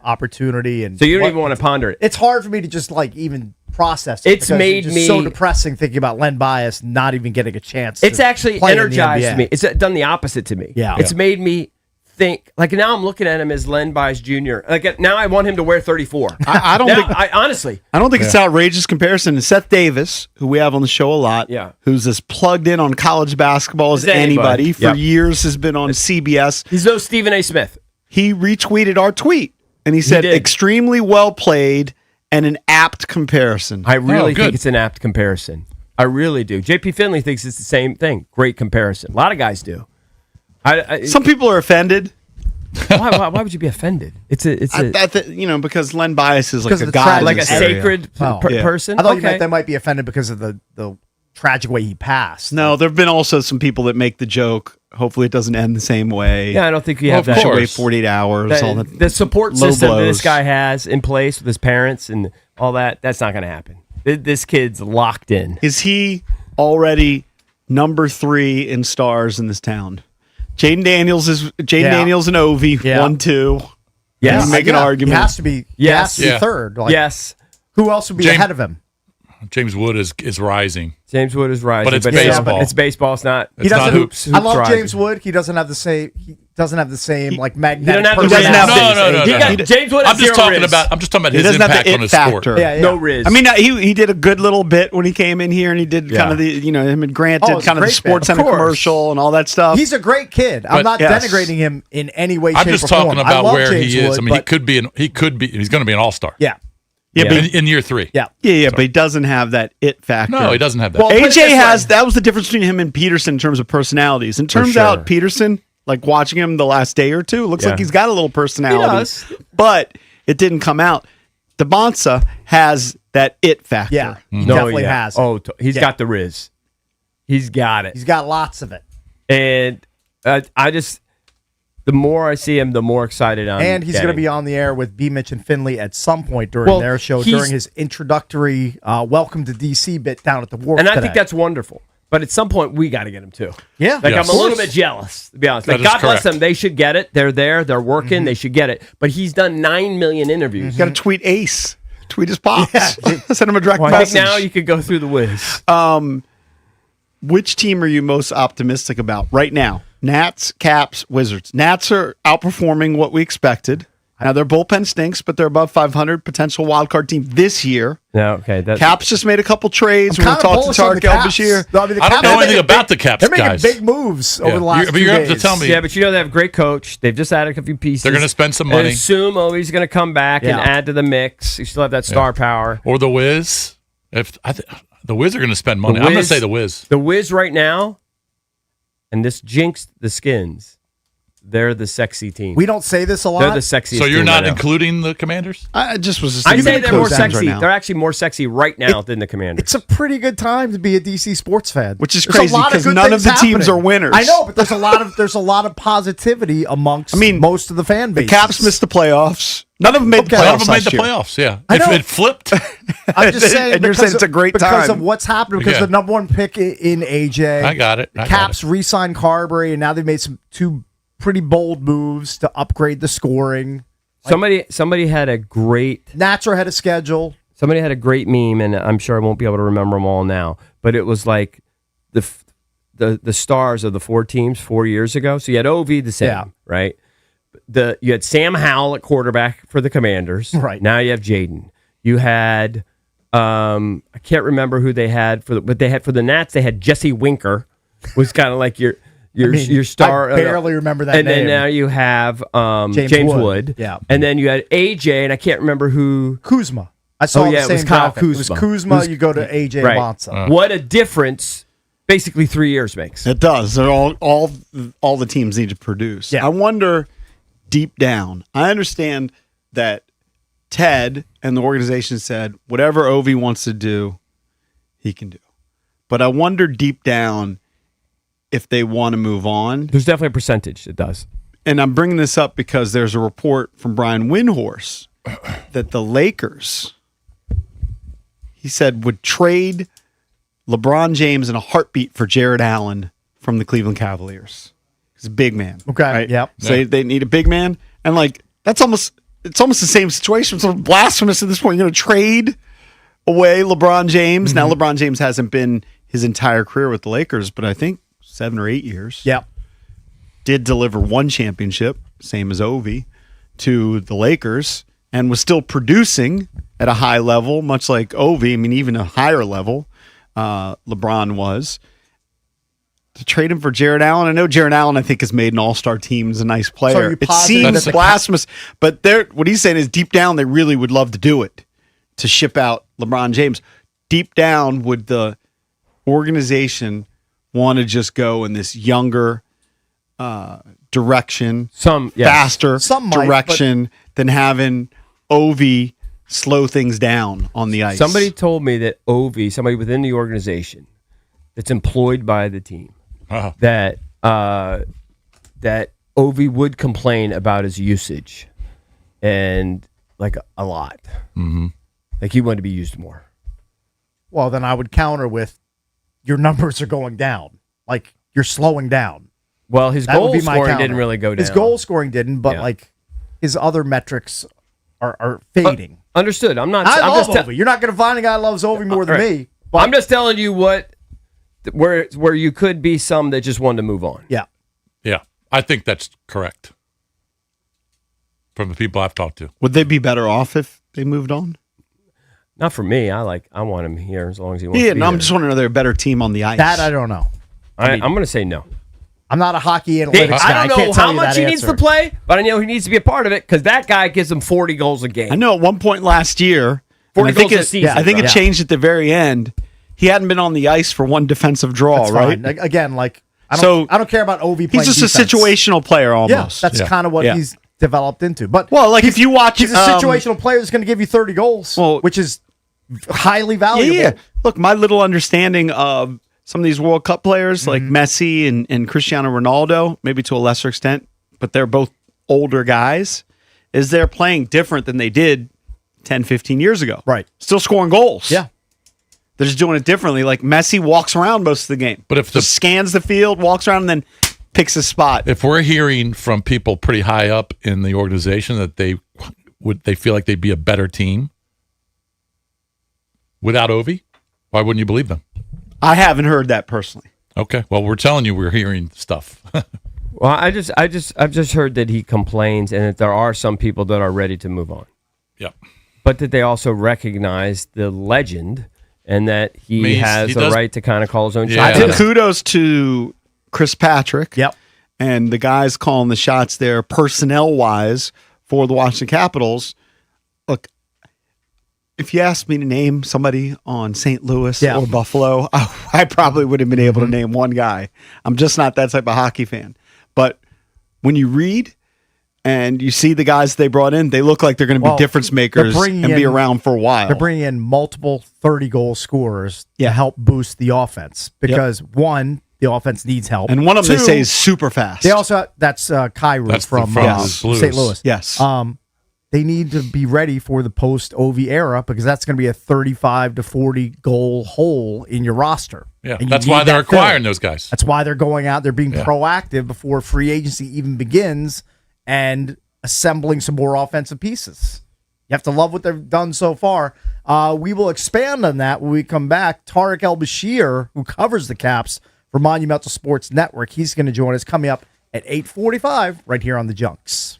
A: opportunity. And
F: so you don't even want to ponder it.
A: It's hard for me to just even process it.
F: It's made me
A: so depressing thinking about Len Bias not even getting a chance.
F: It's
A: to
F: actually
A: play in the
F: energized
A: NBA.
F: me. It's done the opposite to me.
A: Yeah.
F: It's made me think. Like now I'm looking at him as Len Bias Jr. Like now I want him to wear 34.
C: I don't think.
F: Honestly,
C: I don't think it's an outrageous comparison. And Seth Davis, who we have on the show a lot, who's as plugged in on college basketball as anybody for years, has been on CBS.
F: He's no Stephen A. Smith.
C: He retweeted our tweet, and he said, extremely well played and an apt comparison.
F: I really think it's an apt comparison. I really do. JP Finley thinks it's the same thing. Great comparison. A lot of guys do.
C: Some people are offended.
F: Why would you be offended?
C: Because Len Bias is like a god,
F: like a sacred person.
A: I thought you meant they might be offended because of the tragic way he passed.
C: No, there have been also some people that make the joke. Hopefully, it doesn't end the same way.
F: Yeah, I don't think you have that.
C: Should wait 48 hours. all
F: The support system this guy has in place with his parents and all that, that's not going to happen. This kid's locked in.
C: Is he already number 3 in stars in this town? Jaden Daniels and Ovi 1-2.
F: Yes,
C: make an argument.
A: He has to be.
F: Yes,
A: he has to be third.
F: Yes.
A: Who else would be ahead of him?
B: James Wood is rising.
F: James Wood is rising,
B: but it's baseball.
F: It's baseball. It's not.
B: It's not hoops.
A: I love
F: rising.
A: James Wood. He doesn't have the same. He doesn't have the same magnetic.
F: He doesn't have
B: No.
F: James Wood.
B: I'm just talking about his impact on his sport.
F: No riz.
C: I mean, he did a good little bit when he came in here, and he did kind of him and Grant did kind of the Sports Center commercial and all that stuff.
A: He's a great kid. I'm not denigrating him in any way, shape, or form.
B: I'm just talking about where he is.
A: Wood,
B: I mean, he could be. He's going to be an all-star.
A: Yeah.
B: In year 3.
A: Yeah.
C: But he doesn't have that it factor.
B: No, he doesn't have that.
C: Well, AJ has. That was the difference between him and Peterson in terms of personalities. And turns out Peterson, like watching him the last day or two, looks like he's got a little personality.
F: He does.
C: But it didn't come out. DeBonsa has that it factor.
A: Yeah, he definitely has.
F: Oh, he's got the riz. He's got it.
A: He's got lots of it.
F: And the more I see him, the more excited I'm
A: And he's going to be on the air with B. Mitch and Finley at some point during their show, during his introductory welcome to DC bit down at the Wharf.
F: And I think that's wonderful. But at some point, we got to get him too.
A: Yeah.
F: I'm a little bit jealous, to be honest. Like, God bless them. They should get it. They're there. They're working. They should get it. But he's done 9 million interviews.
C: He's got to tweet Ace. Tweet his pops. Send him a direct
F: I
C: message.
F: think now you could go through the whiz.
C: Which team are you most optimistic about right now? Nats, Caps, Wizards. Nats are outperforming what we expected. Now their bullpen stinks, but they're above 500, potential wild card team this year.
F: No, okay.
C: Caps just made a couple trades. We're going to talk to Tarek El-Bashir.
A: No, I mean, the
B: I don't
A: Caps
B: know
A: are
B: anything
A: making
B: about the Caps,
A: They're making
B: guys.
A: big moves over the last
B: but
A: 2
B: you're going to
A: days.
B: tell me.
F: Yeah, but you know they have a great coach. They've just added a few pieces.
B: They're going to spend some
F: And
B: money.
F: assume he's going to come back and
A: Yeah.
F: add to the mix. You still have that star power.
B: Or the Wiz. The Wiz are going to spend money. I'm going to say the Wiz.
F: The Wiz right now, and this jinxed the Skins. They're the sexy team.
A: We don't say this a lot.
F: They're the sexiest.
B: So you're
F: team
B: not
F: right now.
B: including the Commanders?
C: I just was.
F: I'd say
C: assuming
F: they're more
C: close ends
F: sexy.
C: right now.
F: They're actually more sexy right now than the Commanders.
A: It's a pretty good time to be a DC sports fan,
C: Which is
A: There's a
C: crazy
A: lot of
C: 'cause
A: good
C: none
A: things
C: of the teams
A: happening.
C: are winners.
A: I know, but there's a lot of positivity amongst most of the fan base.
C: The Caps missed the playoffs. None of them made the playoffs.
B: None of them made
C: last
B: the
C: year.
B: playoffs, yeah.
A: I
B: If
A: know.
B: it flipped,
A: I'm just saying,
C: And you're
A: because
C: saying it's a great
A: because
C: time.
A: of what's happened. Because
B: Yeah.
A: the number one pick in AJ,
B: I got it. I got
A: Caps re-signed Carberry, and now they've made two pretty bold moves to upgrade the scoring.
F: Somebody had a great
A: Nats are ahead of schedule.
F: Somebody had a great meme, and I'm sure I won't be able to remember them all now. But it was like the stars of the four teams 4 years ago. So you had Ovi, the same, right? You had Sam Howell at quarterback for the Commanders.
A: Right.
F: Now you have Jaden. You had I can't remember who they had but they had for the Nats. They had Jesse Winker, was kind of like your star.
A: I barely remember that
F: And
A: name.
F: then now you have
A: James
F: James
A: Wood.
F: Wood.
A: Yeah.
F: And then you had AJ, and I can't remember who.
A: Kuzma. I saw
F: Oh,
A: the
F: yeah, it
A: same
F: was Kyle
A: graphic. It was
F: Kuzma.
A: Kuzma.
F: It was-
A: You go to AJ
F: Right.
A: Bonsa.
F: What a difference basically 3 years makes.
C: It does. They're all the teams need to produce.
A: Yeah.
C: I wonder deep down. I understand that Ted and the organization said whatever Ovi wants to do, he can do. But I wonder deep down if they want to move on.
F: There's definitely a percentage it does.
C: And I'm bringing this up because there's a report from Brian Windhorst that the Lakers, he said, would trade LeBron James in a heartbeat for Jared Allen from the Cleveland Cavaliers. He's a big man.
A: Okay.
C: Right?
A: Yep.
C: So they need a big man. And it's almost the same situation. It's sort of blasphemous at this point. You're going to trade away LeBron James. Now LeBron James hasn't been his entire career with the Lakers, but I think 7 or 8 years.
A: Yep.
C: Did deliver one championship, same as Ovi, to the Lakers, and was still producing at a high level, much like Ovi. I mean, even a higher level, LeBron was. To trade him for Jared Allen, I know Jared Allen, I think, has made an all-star team. He's a nice player.
A: you
C: It
A: positive
C: seems
A: that the-
C: blasphemous, but what he's saying is deep down, they really would love to do it, to ship out LeBron James. Deep down, would the organization want to just go in this younger direction, faster
A: Some might,
C: direction than having Ovi slow things down on the ice?
F: Somebody told me that Ovi, somebody within the organization that's employed by the team, that Ovi would complain about his usage, and like a lot. Mm-hmm. Like he wanted to be used more.
A: Well, then I would counter with your numbers are going down. Like you're slowing down.
F: Well, his
A: That would
F: goal
A: be my
F: scoring
A: counter.
F: didn't really go down.
A: His goal scoring didn't, but
F: Yeah.
A: like his other metrics are fading.
F: Understood. I'm not.
A: I
F: I'm
A: love
F: just
A: Ovi. You're not going to find a guy that loves Ovi more than
F: Right.
A: me. But
F: I'm just telling you where you could be some that just wanted to move on.
A: yeah.
B: Yeah, I think that's correct. From the people I've talked to.
C: Would they be better off if they moved on?
F: Not for me. I want him here as long as he wants
C: Yeah,
F: to be
C: no, I'm
F: here.
C: just wondering, are they a better team on the ice?
A: That I don't know.
F: I'm going to say no.
A: I'm not a hockey analytics guy.
F: I don't know
A: can't tell
F: how
A: you
F: much
A: that
F: he needs to
A: answer.
F: play, but I know he needs to be a part of it because that guy gives him 40 goals a game.
C: I know at one point last year,
F: 40
C: and I think
F: goals a
C: it,
F: season,
C: I think it
F: right?
C: changed at the very end. He hadn't been on the ice for one defensive draw,
A: That's
C: right?
A: fine. Again, like I
C: So,
A: don't care about Ovi playing
C: He's just
A: defense.
C: a situational player
A: Yeah,
C: almost.
A: that's kind of what
C: Yeah.
A: he's developed into. But
C: Well, like if you watch,
A: he's a situational player that's going to give you 30 goals, which is highly valuable.
C: Yeah. Look, my little understanding of some of these World Cup players like Messi and Cristiano Ronaldo, maybe to a lesser extent, but they're both older guys, is they're playing different than they did 10, 15 years ago.
A: Right.
C: Still scoring goals.
A: Yeah.
C: They're just doing it differently. Like Messi walks around most of the game.
B: But if
C: just scans the field, walks around, and then picks a spot.
B: If we're hearing from people pretty high up in the organization that they feel like they'd be a better team without Ovi, why wouldn't you believe them?
C: I haven't heard that personally.
B: Okay. Well, we're telling you we're hearing stuff.
F: Well, I've just heard that he complains and that there are some people that are ready to move on.
B: Yep.
F: But that they also recognize the legend and that he has the right to kind of call his own
C: I
F: shots.
C: think kudos to Chris Patrick.
A: Yep.
C: And the guys calling the shots there personnel wise for the Washington Capitals. Look, if you asked me to name somebody on St. Louis or Buffalo, I probably would have been able to name one guy. I'm just not that type of hockey fan. But when you read and you see the guys they brought in, they look like they're going to be difference makers and be around for a while.
A: They're bringing in multiple 30-goal scorers to help boost the offense because, one, the offense needs help.
C: And one of them,
A: Two,
C: they say, is super fast.
A: They also, that's Kyrou from St. Louis.
C: Yes.
A: They need to be ready for the post-OV era because that's going to be a 35 to 40 goal hole in your roster.
B: Yeah,
A: And you
B: that's
A: need
B: why they're
A: that filling.
B: acquiring those guys.
A: That's why they're going out. They're being proactive before free agency even begins and assembling some more offensive pieces. You have to love what they've done so far. We will expand on that when we come back. Tarek El-Bashir, who covers the Caps for Monumental Sports Network, he's going to join us coming up at 8:45 right here on the Junks.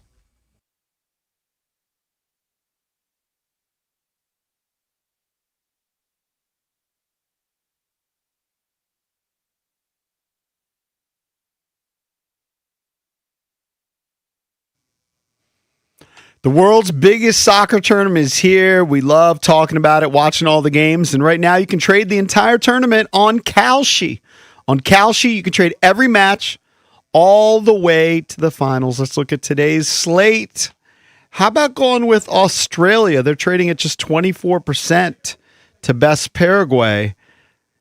C: The world's biggest soccer tournament is here. We love talking about it, watching all the games. And right now you can trade the entire tournament on Kalshi. On Kalshi, you can trade every match all the way to the finals. Let's look at today's slate. How about going with Australia? They're trading at just 24% to best Paraguay.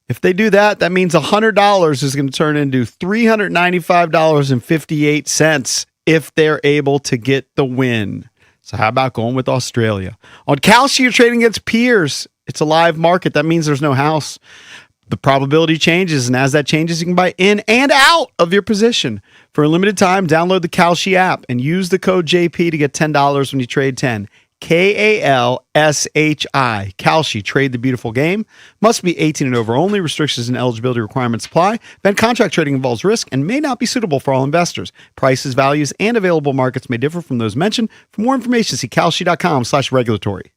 C: If they do that, that means $100 is going to turn into $395.58 if they're able to get the win. So how about going with Australia? On Kalshi, you're trading against peers. It's a live market. That means there's no house. The probability changes, and as that changes, you can buy in and out of your position. For a limited time, download the Kalshi app and use the code JP to get $10 when you trade 10. Kalshi. Kalshi. Trade the beautiful game. Must be 18 and over only. Restrictions and eligibility requirements apply. Event contract trading involves risk and may not be suitable for all investors. Prices, values, and available markets may differ from those mentioned. For more information, see kalshi.com/regulatory.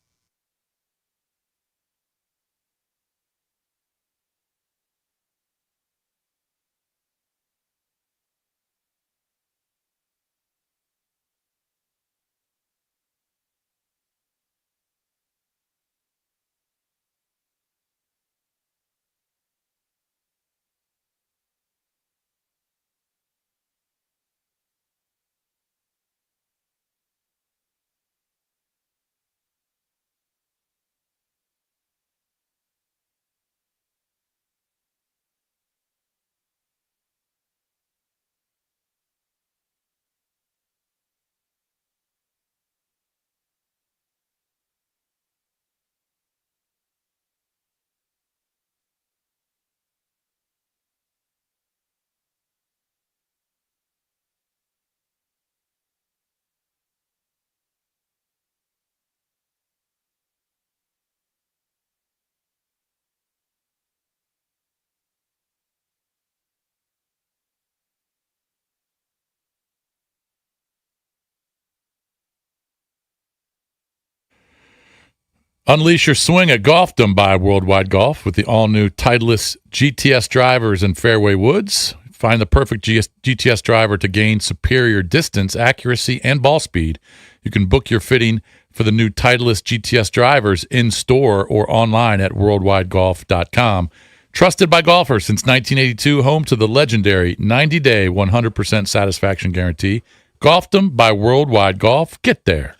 B: Unleash your swing at Golfdom by Worldwide Golf with the all-new Titleist GTS drivers and fairway woods. Find the perfect GTS driver to gain superior distance, accuracy, and ball speed. You can book your fitting for the new Titleist GTS drivers in-store or online at worldwidegolf.com. Trusted by golfers since 1982, home to the legendary 90-day 100% satisfaction guarantee. Golfdom by Worldwide Golf. Get there.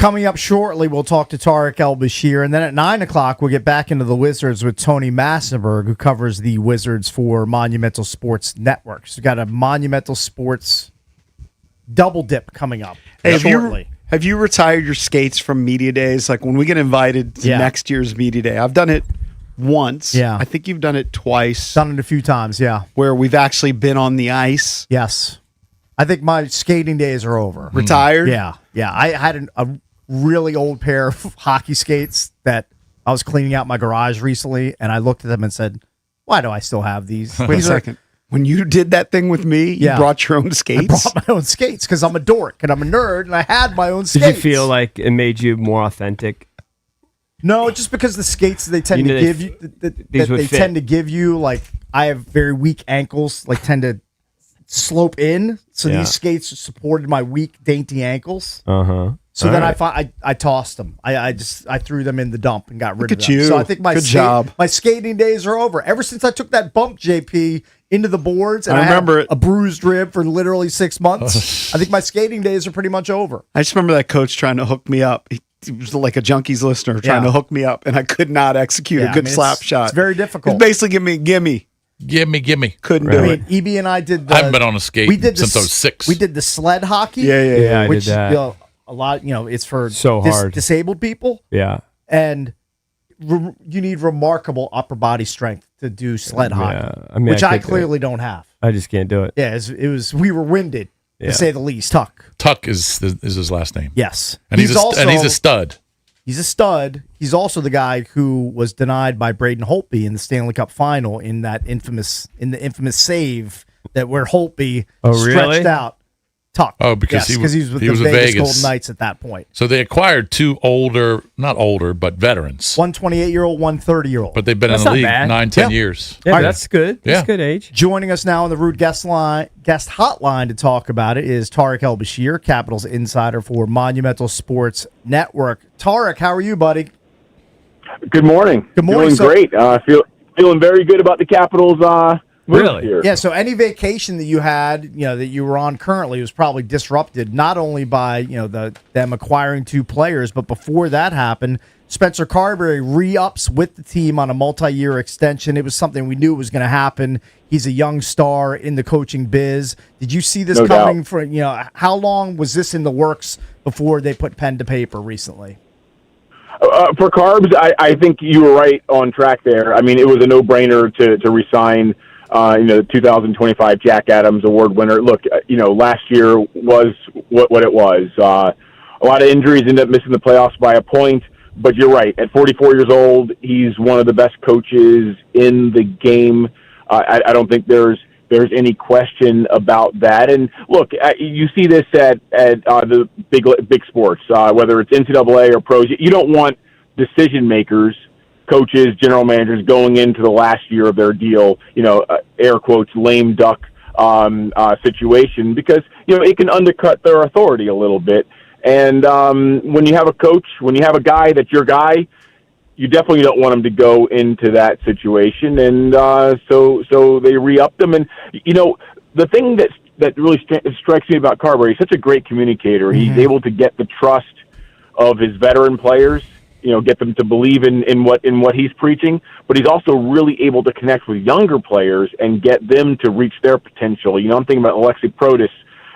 A: Coming up shortly, we'll talk to Tariq El-Bashir, and then at 9 o'clock, we'll get back into the Wizards with Tony Massenberg, who covers the Wizards for Monumental Sports Network. So we've got a Monumental Sports double dip coming up shortly.
C: Have you retired your skates from media days? Like when we get invited to next year's media day, I've done it once.
A: Yeah.
C: I think you've done it twice.
A: Done it a few times, yeah.
C: Where we've actually been on the ice.
A: Yes. I think my skating days are over.
C: Retired?
A: Yeah. I had a really old pair of hockey skates that I was cleaning out my garage recently, and I looked at them and said, why do I still have these?
C: Wait a second. When you did that thing with me, you brought your own skates?
A: I brought my own skates because I'm a dork and I'm a nerd, and I had my own skates.
F: Did you feel like it made you more authentic?
A: No, just because the skates they tend to give you, tend to give you, like, I have very weak ankles, like tend to slope in. So these skates supported my weak, dainty ankles. So then I tossed them. I threw them in the dump and got rid of them.
C: You.
A: So I think
C: job.
A: My skating days are over. Ever since I took that bump, JP, into the boards, and I
C: remember
A: had a bruised rib for literally 6 months. I think my skating days are pretty much over.
C: I just remember that coach trying to hook me up. He was like a Junkies listener trying to hook me up, and I could not execute a good slap shot.
A: It's very difficult.
C: It's basically gimme. Couldn't do it.
A: EB and I did.
B: I haven't been on a skate since I was 6.
A: We did the sled hockey.
F: Yeah, I
A: which,
F: did that.
A: You know, a lot. You know, it's for
F: hard
A: disabled people.
F: Yeah,
A: and you need remarkable upper body strength to do sled hockey,
F: I mean,
A: which I clearly don't have.
F: I just can't do it.
A: Yeah, it was. We were winded, to say the least.
B: Tuck is his last name.
A: Yes,
B: and he's a stud.
A: He's a stud. He's also the guy who was denied by Braden Holtby in the Stanley Cup final in the infamous save where Holtby stretched out Tuck.
B: Oh, because he was
A: with the Vegas Golden Knights at that point.
B: So they acquired 2 not older, but veterans.
A: One 28-year-old, one 30-year-old.
B: But they've been in the league 9-10 years.
F: Yeah, that's good. That's good age.
A: Joining us now on the Root guest hotline to talk about it is Tariq El-Bashir, Capitals insider for Monumental Sports Network. Tariq, how are you, buddy?
M: Good morning.
A: Good morning.
M: Feeling great. Feeling very good about the Capitals.
A: Really?
M: Here.
A: Yeah. So any vacation that you had, that you were on currently, was probably disrupted not only by them acquiring 2 players, but before that happened, Spencer Carberry re-ups with the team on a multi-year extension. It was something we knew was going to happen. He's a young star in the coaching biz. Did you see this coming? How long was this in the works before they put pen to paper recently?
M: For Carbs, I think you were right on track there. I mean, it was a no-brainer to resign. The 2025 Jack Adams Award winner. Look, last year was what it was. A lot of injuries, ended up missing the playoffs by a point. But you're right. At 44 years old, he's one of the best coaches in the game. I don't think there's any question about that. And look, you see this at the big sports, whether it's NCAA or pros. You don't want decision makers, coaches, general managers going into the last year of their deal, air quotes, lame duck situation, because, it can undercut their authority a little bit. And when you have a coach, when you have a guy that's your guy, you definitely don't want him to go into that situation. And so they re-upped him. And, the thing that really strikes me about Carberry, he's such a great communicator. He's able to get the trust of his veteran players, get them to believe in what he's preaching, but he's also really able to connect with younger players and get them to reach their potential. I'm thinking about Alexei Protas,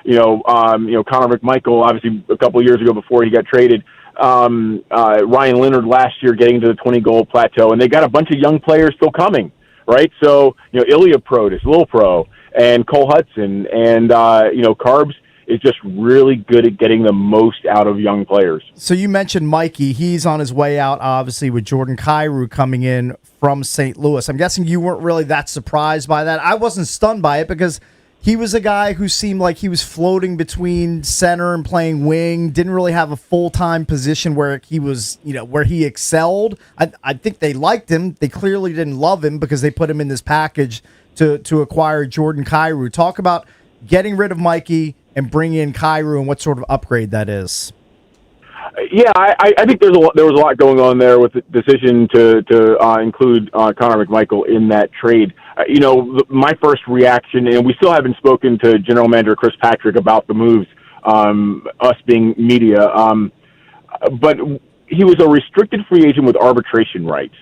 M: Connor McMichael, obviously a couple of years ago before he got traded, Ryan Leonard last year getting to the 20-goal plateau, and they got a bunch of young players still coming, right? So, Ilya Protas, Lil Pro, and Cole Hudson, and, Carbs is just really good at getting the most out of young players.
A: So you mentioned Mikey. He's on his way out, obviously, with Jordan Kyrou coming in from St. Louis. I'm guessing you weren't really that surprised by that. I wasn't stunned by it because he was a guy who seemed like he was floating between center and playing wing, didn't really have a full-time position where he was, where he excelled. I think they liked him. They clearly didn't love him because they put him in this package to acquire Jordan Kyrou. Talk about getting rid of Mikey and bring in Kyrou and what sort of upgrade that is.
M: Yeah, I think there was a lot going on there with the decision to include Connor McMichael in that trade. My first reaction, and we still haven't spoken to General Manager Chris Patrick about the moves, us being media. but he was a restricted free agent with arbitration rights.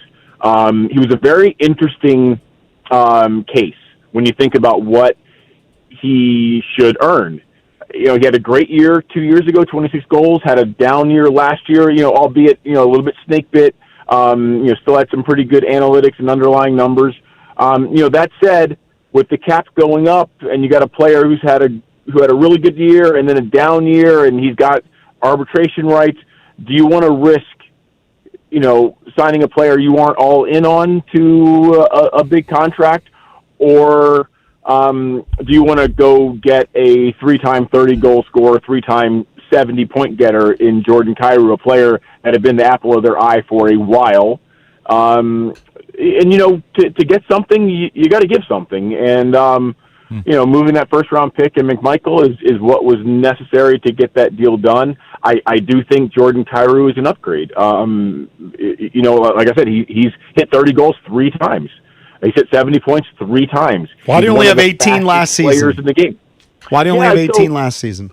M: He was a very interesting case when you think about what he should earn. He had a great year 2 years ago, 26 goals, had a down year last year, albeit, a little bit snake bit, still had some pretty good analytics and underlying numbers. That said, with the cap going up and you got a player who had a really good year and then a down year and he's got arbitration rights, do you want to risk, signing a player you aren't all in on to a big contract, or do you want to go get a 3-time 30-goal scorer, 3-time 70-point getter in Jordan Kyrou, a player that had been the apple of their eye for a while? To get something, you got to give something. And, moving that first-round pick and McMichael is what was necessary to get that deal done. I do think Jordan Kyrou is an upgrade. Like I said, he's hit 30 goals 3 times. He's hit 70 points 3 times.
C: Why do you only have 18 last season?
M: Players in the game.
C: Why do you only have 18 last season?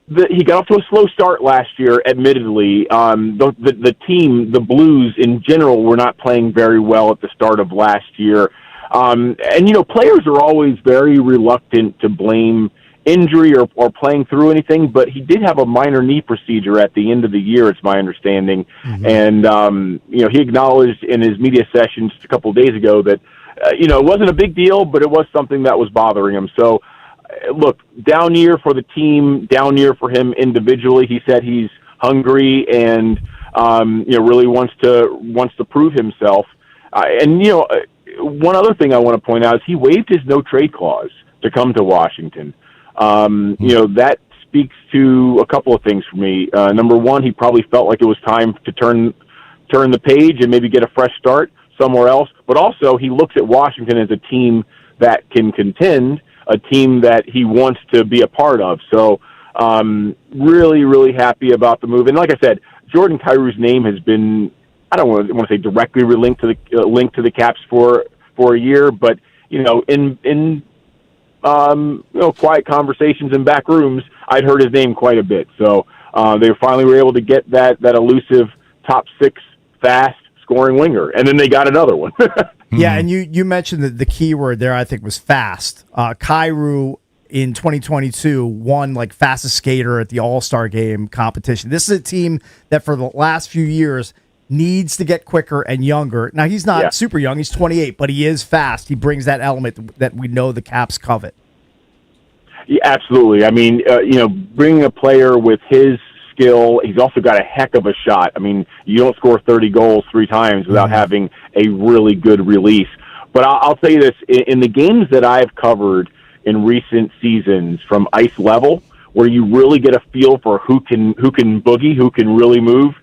M: He got off to a slow start last year, admittedly. The team, the Blues in general, were not playing very well at the start of last year. Players are always very reluctant to blame injury or playing through anything, but he did have a minor knee procedure at the end of the year, it's my understanding. Mm-hmm. And, he acknowledged in his media session just a couple of days ago that, it wasn't a big deal, but it was something that was bothering him. So, look, down year for the team, down year for him individually. He said he's hungry and, really wants to prove himself. One other thing I want to point out is he waived his no-trade clause to come to Washington. That speaks to a couple of things for me. Number one, he probably felt like it was time to turn the page and maybe get a fresh start somewhere else. But also, he looks at Washington as a team that can contend, a team that he wants to be a part of. So, really, really happy about the move. And like I said, Jordan Kyrou's name has been, I don't want to say directly linked to the Caps for a year, but in quiet conversations in back rooms, I'd heard his name quite a bit. So they finally were able to get that elusive top 6 fast scoring winger, and then they got another one.
A: Yeah, and you mentioned that the key word there, I think, was fast. Kyrou in 2022 won fastest skater at the All-Star Game competition. This is a team that for the last few years needs to get quicker and younger. Now, he's not super young. He's 28, but he is fast. He brings that element that we know the Caps covet.
M: Yeah, absolutely. I mean, bringing a player with his skill, he's also got a heck of a shot. I mean, you don't score 30 goals 3 times without having a really good release. But I'll tell you this, in the games that I've covered in recent seasons from ice level, where you really get a feel for who can boogie, who can really move,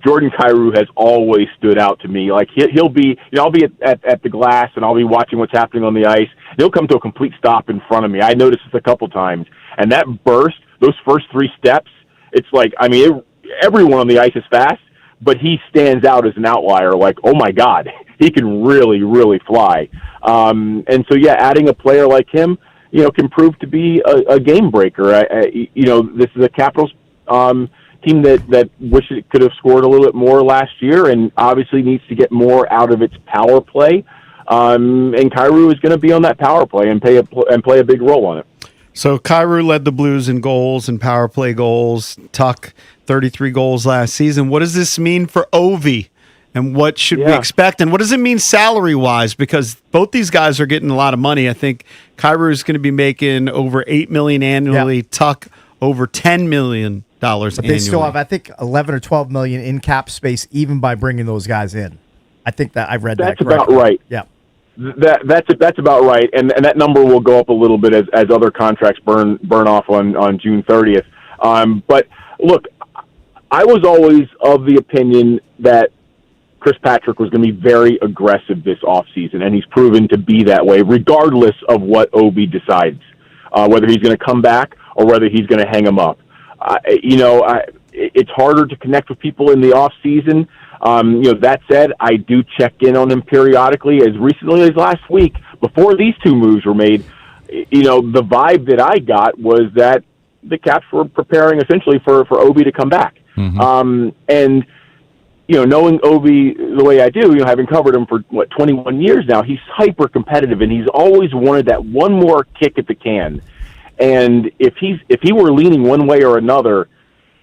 M: Jordan Kyrou has always stood out to me. Like he'll be, I'll be at the glass and I'll be watching what's happening on the ice. He'll come to a complete stop in front of me. I noticed this a couple times, and that burst, those first 3 steps, it's like, I mean, everyone on the ice is fast, but he stands out as an outlier. Like, oh my God, he can really, really fly. And so, adding a player like him, can prove to be a game breaker. This is a Capitals team that wish it could have scored a little bit more last year, and obviously needs to get more out of its power play. And Kyrou is going to be on that power play and play a big role on it.
C: So Kyrou led the Blues in goals and power play goals. Tuck 33 goals last season. What does this mean for Ovi? And what should we expect? And what does it mean salary-wise? Because both these guys are getting a lot of money. I think Kyrou is going to be making over $8 million annually. Tuck over $10 million annually.
A: But they still have, I think, 11 or 12 million in cap space, even by bringing those guys in. I think that I've read that correctly.
M: That's about right.
A: Yeah.
M: That's about right, and that number will go up a little bit as other contracts burn off on June 30th. But look, I was always of the opinion that Chris Patrick was going to be very aggressive this offseason, and he's proven to be that way, regardless of what Obi decides, whether he's going to come back or whether he's going to hang him up. It's harder to connect with people in the offseason. That said, I do check in on him periodically. As recently as last week, before these 2 moves were made, the vibe that I got was that the Caps were preparing essentially for Obi to come back. And knowing Ovi the way I do, having covered him for 21 years now, he's hyper competitive, and he's always wanted that one more kick at the can. And if he were leaning one way or another,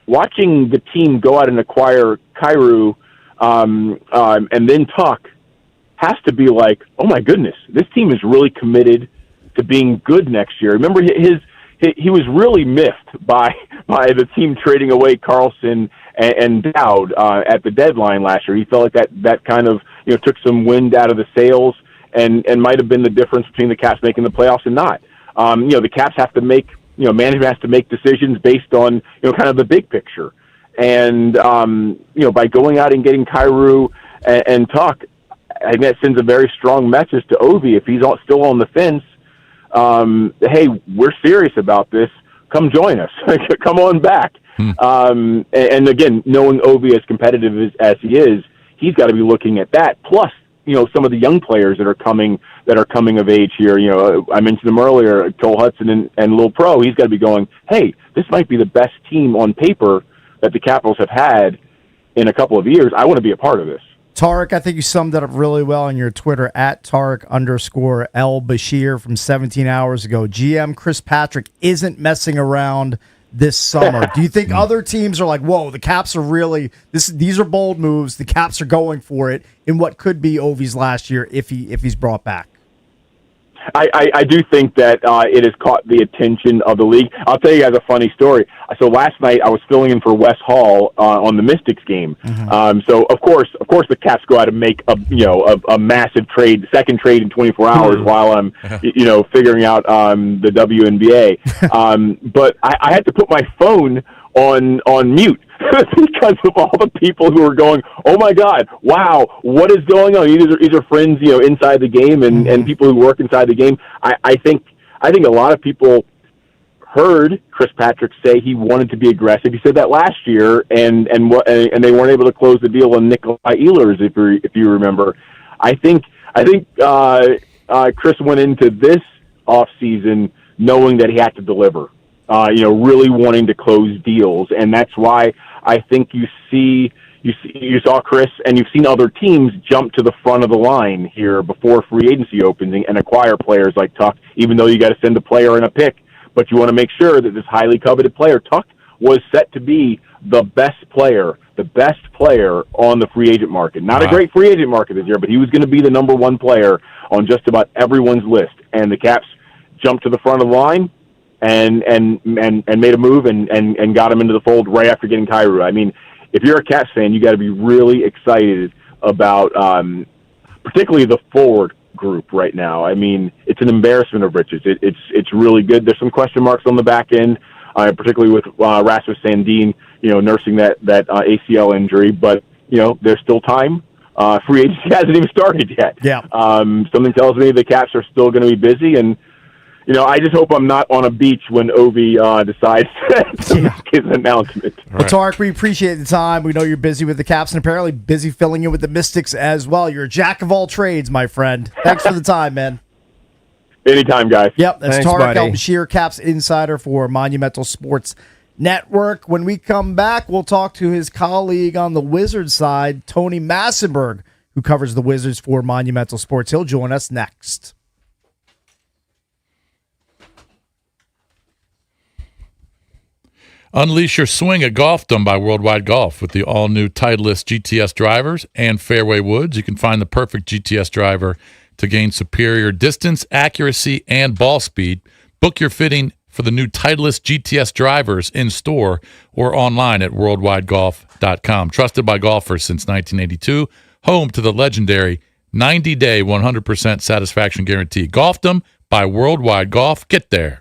M: watching the team go out and acquire Kyrou and then Tuck has to be like, oh my goodness, this team is really committed to being good next year. Remember, he was really miffed by the team trading away Carlson and Dowd at the deadline last year. He felt like that kind of took some wind out of the sails and might have been the difference between the Caps making the playoffs and not. The Caps have to make management has to make decisions based on kind of the big picture. And by going out and getting Kyrou and Tuck, I think that sends a very strong message to Ovi if he's still on the fence. Hey, we're serious about this. Come join us. Come on back. And again, knowing Ovi as competitive as he is, he's got to be looking at that. Plus, some of the young players that are coming of age here. I mentioned them earlier, Cole Hudson and Lil Pro. He's got to be going, hey, this might be the best team on paper that the Capitals have had in a couple of years. I want to be a part of this.
A: Tarek, I think you summed it up really well on your Twitter at Tarek_L Bashir from 17 hours ago. GM Chris Patrick isn't messing around this summer. Do you think other teams are like, whoa, the Caps are really these are bold moves. The Caps are going for it in what could be Ovi's last year if he's brought back?
M: I do think that it has caught the attention of the league. I'll tell you guys a funny story. So last night I was filling in for Wes Hall on the Mystics game. So of course the Caps go out and make a massive trade, second trade in 24 hours while I'm figuring out the WNBA. But I had to put my phone on mute because of all the people who are going, oh my God, wow, what is going on? These are friends, inside the game and people who work inside the game. I think a lot of people heard Chris Patrick say he wanted to be aggressive. He said that last year, and they weren't able to close the deal on Nikolai Ehlers, if you remember. I think Chris went into this offseason knowing that he had to deliver. Really wanting to close deals, and that's why I think you saw Chris, and you've seen other teams jump to the front of the line here before free agency opens and acquire players like Tuck. Even though you got to send a player and a pick, but you want to make sure that this highly coveted player, Tuck, was set to be the best player on the free agent market. Not a great free agent market this year, but he was going to be the number one player on just about everyone's list. And the Caps jumped to the front of the line and made a move and got him into the fold right after getting Kyrou. I mean, if you're a Caps fan, you got to be really excited about particularly the forward group right now. I mean, it's an embarrassment of riches. It's really good. There's some question marks on the back end, particularly with Rasmus Sandin, nursing that ACL injury. But there's still time. Free agency hasn't even started yet.
A: Yeah.
M: Something tells me the Caps are still going to be busy, and I just hope I'm not on a beach when Ovi decides to make his announcement.
A: Well, Tarek, we appreciate the time. We know you're busy with the Caps and apparently busy filling in with the Mystics as well. You're a jack of all trades, my friend. Thanks for the time, man.
M: Anytime, guys.
A: Yep, that's
F: Thanks,
A: Tarek
F: buddy.
A: El-Bashir, Caps insider for Monumental Sports Network. When we come back, we'll talk to his colleague on the Wizards side, Tony Massenberg, who covers the Wizards for Monumental Sports. He'll join us next.
B: Unleash your swing at Golfdom by Worldwide Golf with the all-new Titleist GTS drivers and fairway woods. You can find the perfect GTS driver to gain superior distance, accuracy, and ball speed. Book your fitting for the new Titleist GTS drivers in store or online at worldwidegolf.com. Trusted by golfers since 1982, home to the legendary 90-day 100% satisfaction guarantee. Golfdom by Worldwide Golf. Get there.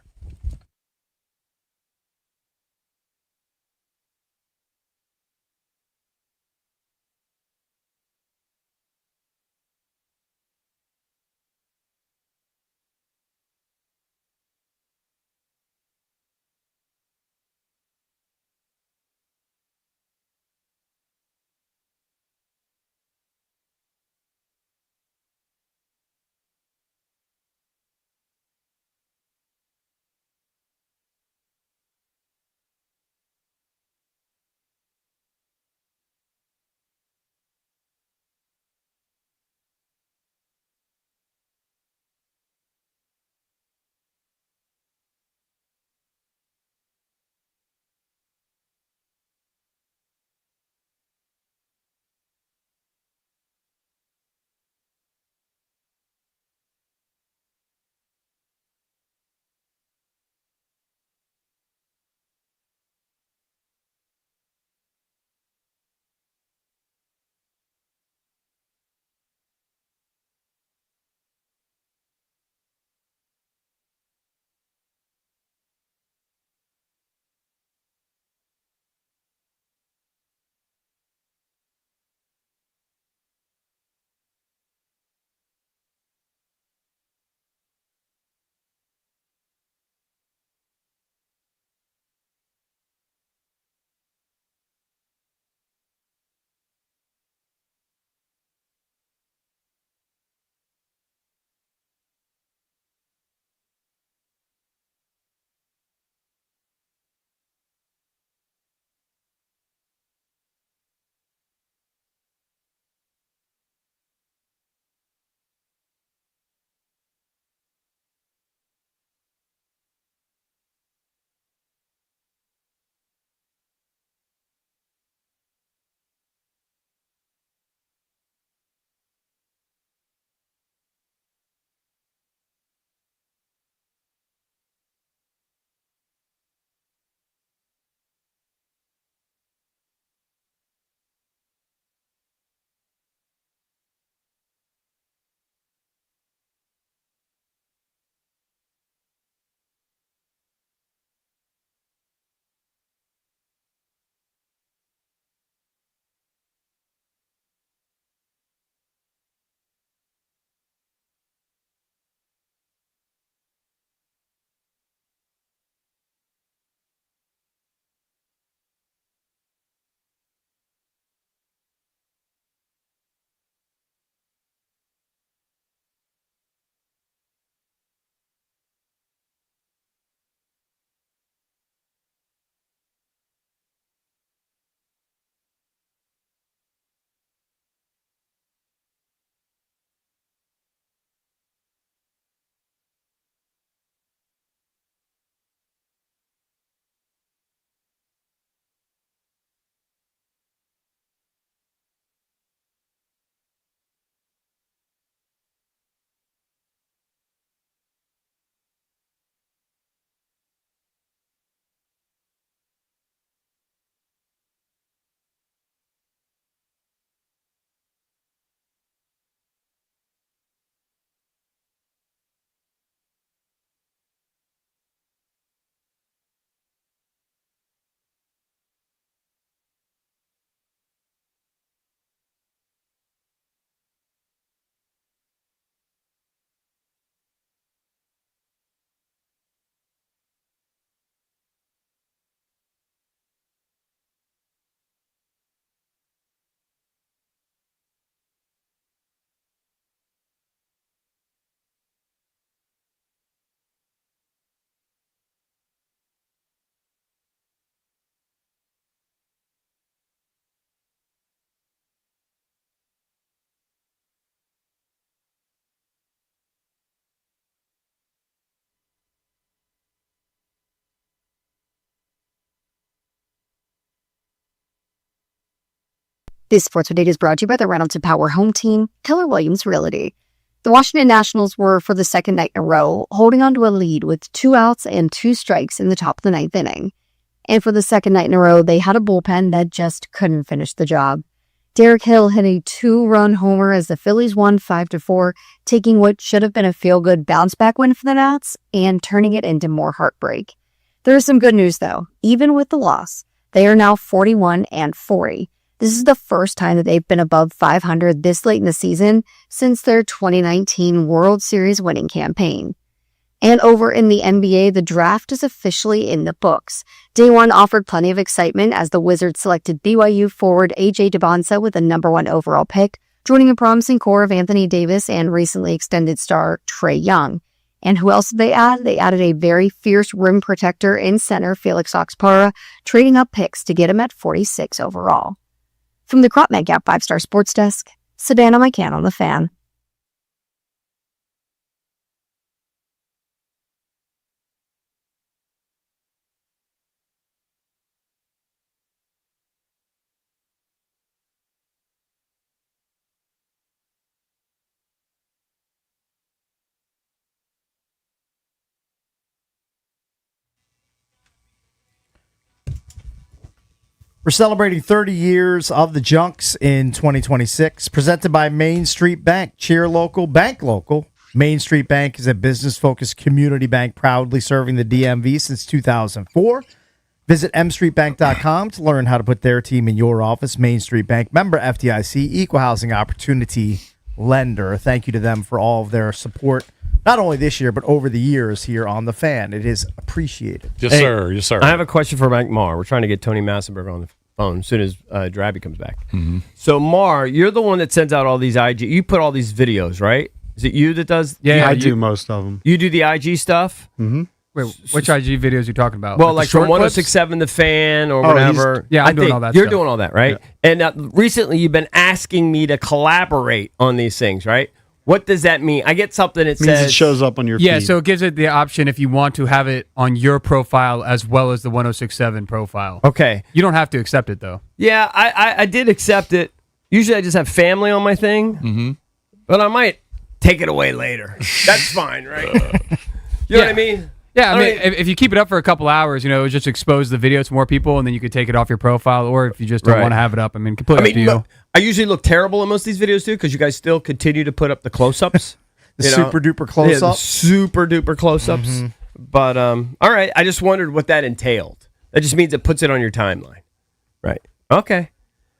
H: This Sports Update is brought to you by the Reynolds and Power Home Team, Keller Williams Realty. The Washington Nationals were, for the second night in a row, holding on to a lead with 2 outs and 2 strikes in the top of the 9th inning. And for the second night in a row, they had a bullpen that just couldn't finish the job. Derek Hill hit a 2-run homer as the Phillies won 5-4, taking what should have been a feel-good bounce-back win for the Nats and turning it into more heartbreak. There is some good news, though. Even with the loss, they are now 41-40. This is the first time that they've been above 500 this late in the season since their 2019 World Series winning campaign. And over in the NBA, the draft is officially in the books. Day one offered plenty of excitement as the Wizards selected BYU forward A.J. Debonsa with the number 1 overall pick, joining a promising core of Anthony Davis and recently extended star Trae Young. And who else did they add? They added a very fierce rim protector in center Felix Okpara, trading up picks to get him at 46 overall. From the Crop Gap 5-Star Sports Desk, Savannah McCann on The Fan.
A: We're celebrating 30 years of the Junks in 2026. Presented by Main Street Bank. Cheer local, bank local. Main Street Bank is a business-focused community bank proudly serving the DMV since 2004. Visit mstreetbank.com to learn how to put their team in your office. Main Street Bank, member FDIC, equal housing opportunity lender. Thank you to them for all of their support, not only this year, but over the years here on The Fan. It is appreciated.
B: Yes, sir. Yes, sir.
F: I have a question for Mike Marr. We're trying to get Tony Massenberg on the phone as soon as Drabby comes back.
B: Mm-hmm.
F: So, Marr, you're the one that sends out all these IG. You put all these videos, right? Is it you that does?
C: Yeah, I do most of them.
F: You do the IG stuff?
C: Mm-hmm.
G: Wait, which IG videos are you talking about?
F: Well, like
G: the
F: from
G: short clips?
F: 106.7 The Fan or whatever.
G: Yeah, I'm doing all that
F: You're
G: stuff.
F: doing all that, right?
G: Yeah.
F: And recently you've been asking me to collaborate on these things, right? What does that mean? I get something that
C: Means
F: says...
C: it shows up on your
G: Yeah,
C: feed.
G: so it gives it the option if you want to have it on your profile as well as the 106.7 profile.
F: Okay.
G: You don't have to accept it, though.
F: Yeah, I did accept it. Usually I just have family on my thing, but I might take it away later. That's fine, right? You know what I mean?
G: Yeah, I mean, if you keep it up for a couple hours, it would just expose the video to more people, and then you could take it off your profile, or if you just don't
F: Right.
G: want to have it up, completely up to you.
F: Look, I usually look terrible in most of these videos, too, because you guys still continue to put up the close-ups.
A: The super-duper close-up?
F: Super-duper close-ups. But, all right, I just wondered what that entailed. That just means it puts it on your timeline. Right. Okay.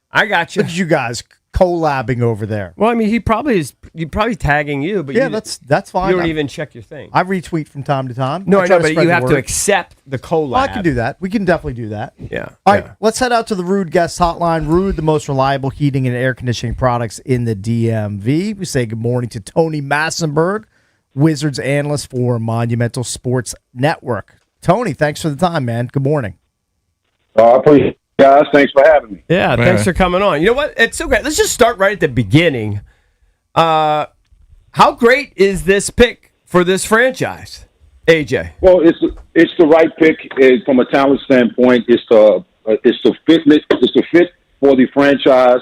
F: I got you.
A: Look at you guys collabing over there.
F: Well, I mean, he's probably tagging you, but
A: Yeah,
F: you,
A: that's fine.
F: you don't even check your thing.
A: I retweet from time to time.
F: No, I
A: try
F: know,
A: to
F: but
A: spread
F: you
A: the
F: have to
A: word.
F: accept the collab.
A: Well, I can do that. We can definitely do that.
F: Yeah.
A: All right, let's head out to the Rude Guest Hotline. Rude, the most reliable heating and air conditioning products in the DMV. We say good morning to Tony Massenberg, Wizards analyst for Monumental Sports Network. Tony, thanks for the time, man. Good morning.
N: I appreciate it, guys. Thanks for having me.
F: Yeah, thanks for coming on. You know what? It's so great. Let's just start right at the beginning. How great is this pick for this franchise, AJ?
N: Well, it's the right pick from a talent standpoint. It's the fit for the franchise.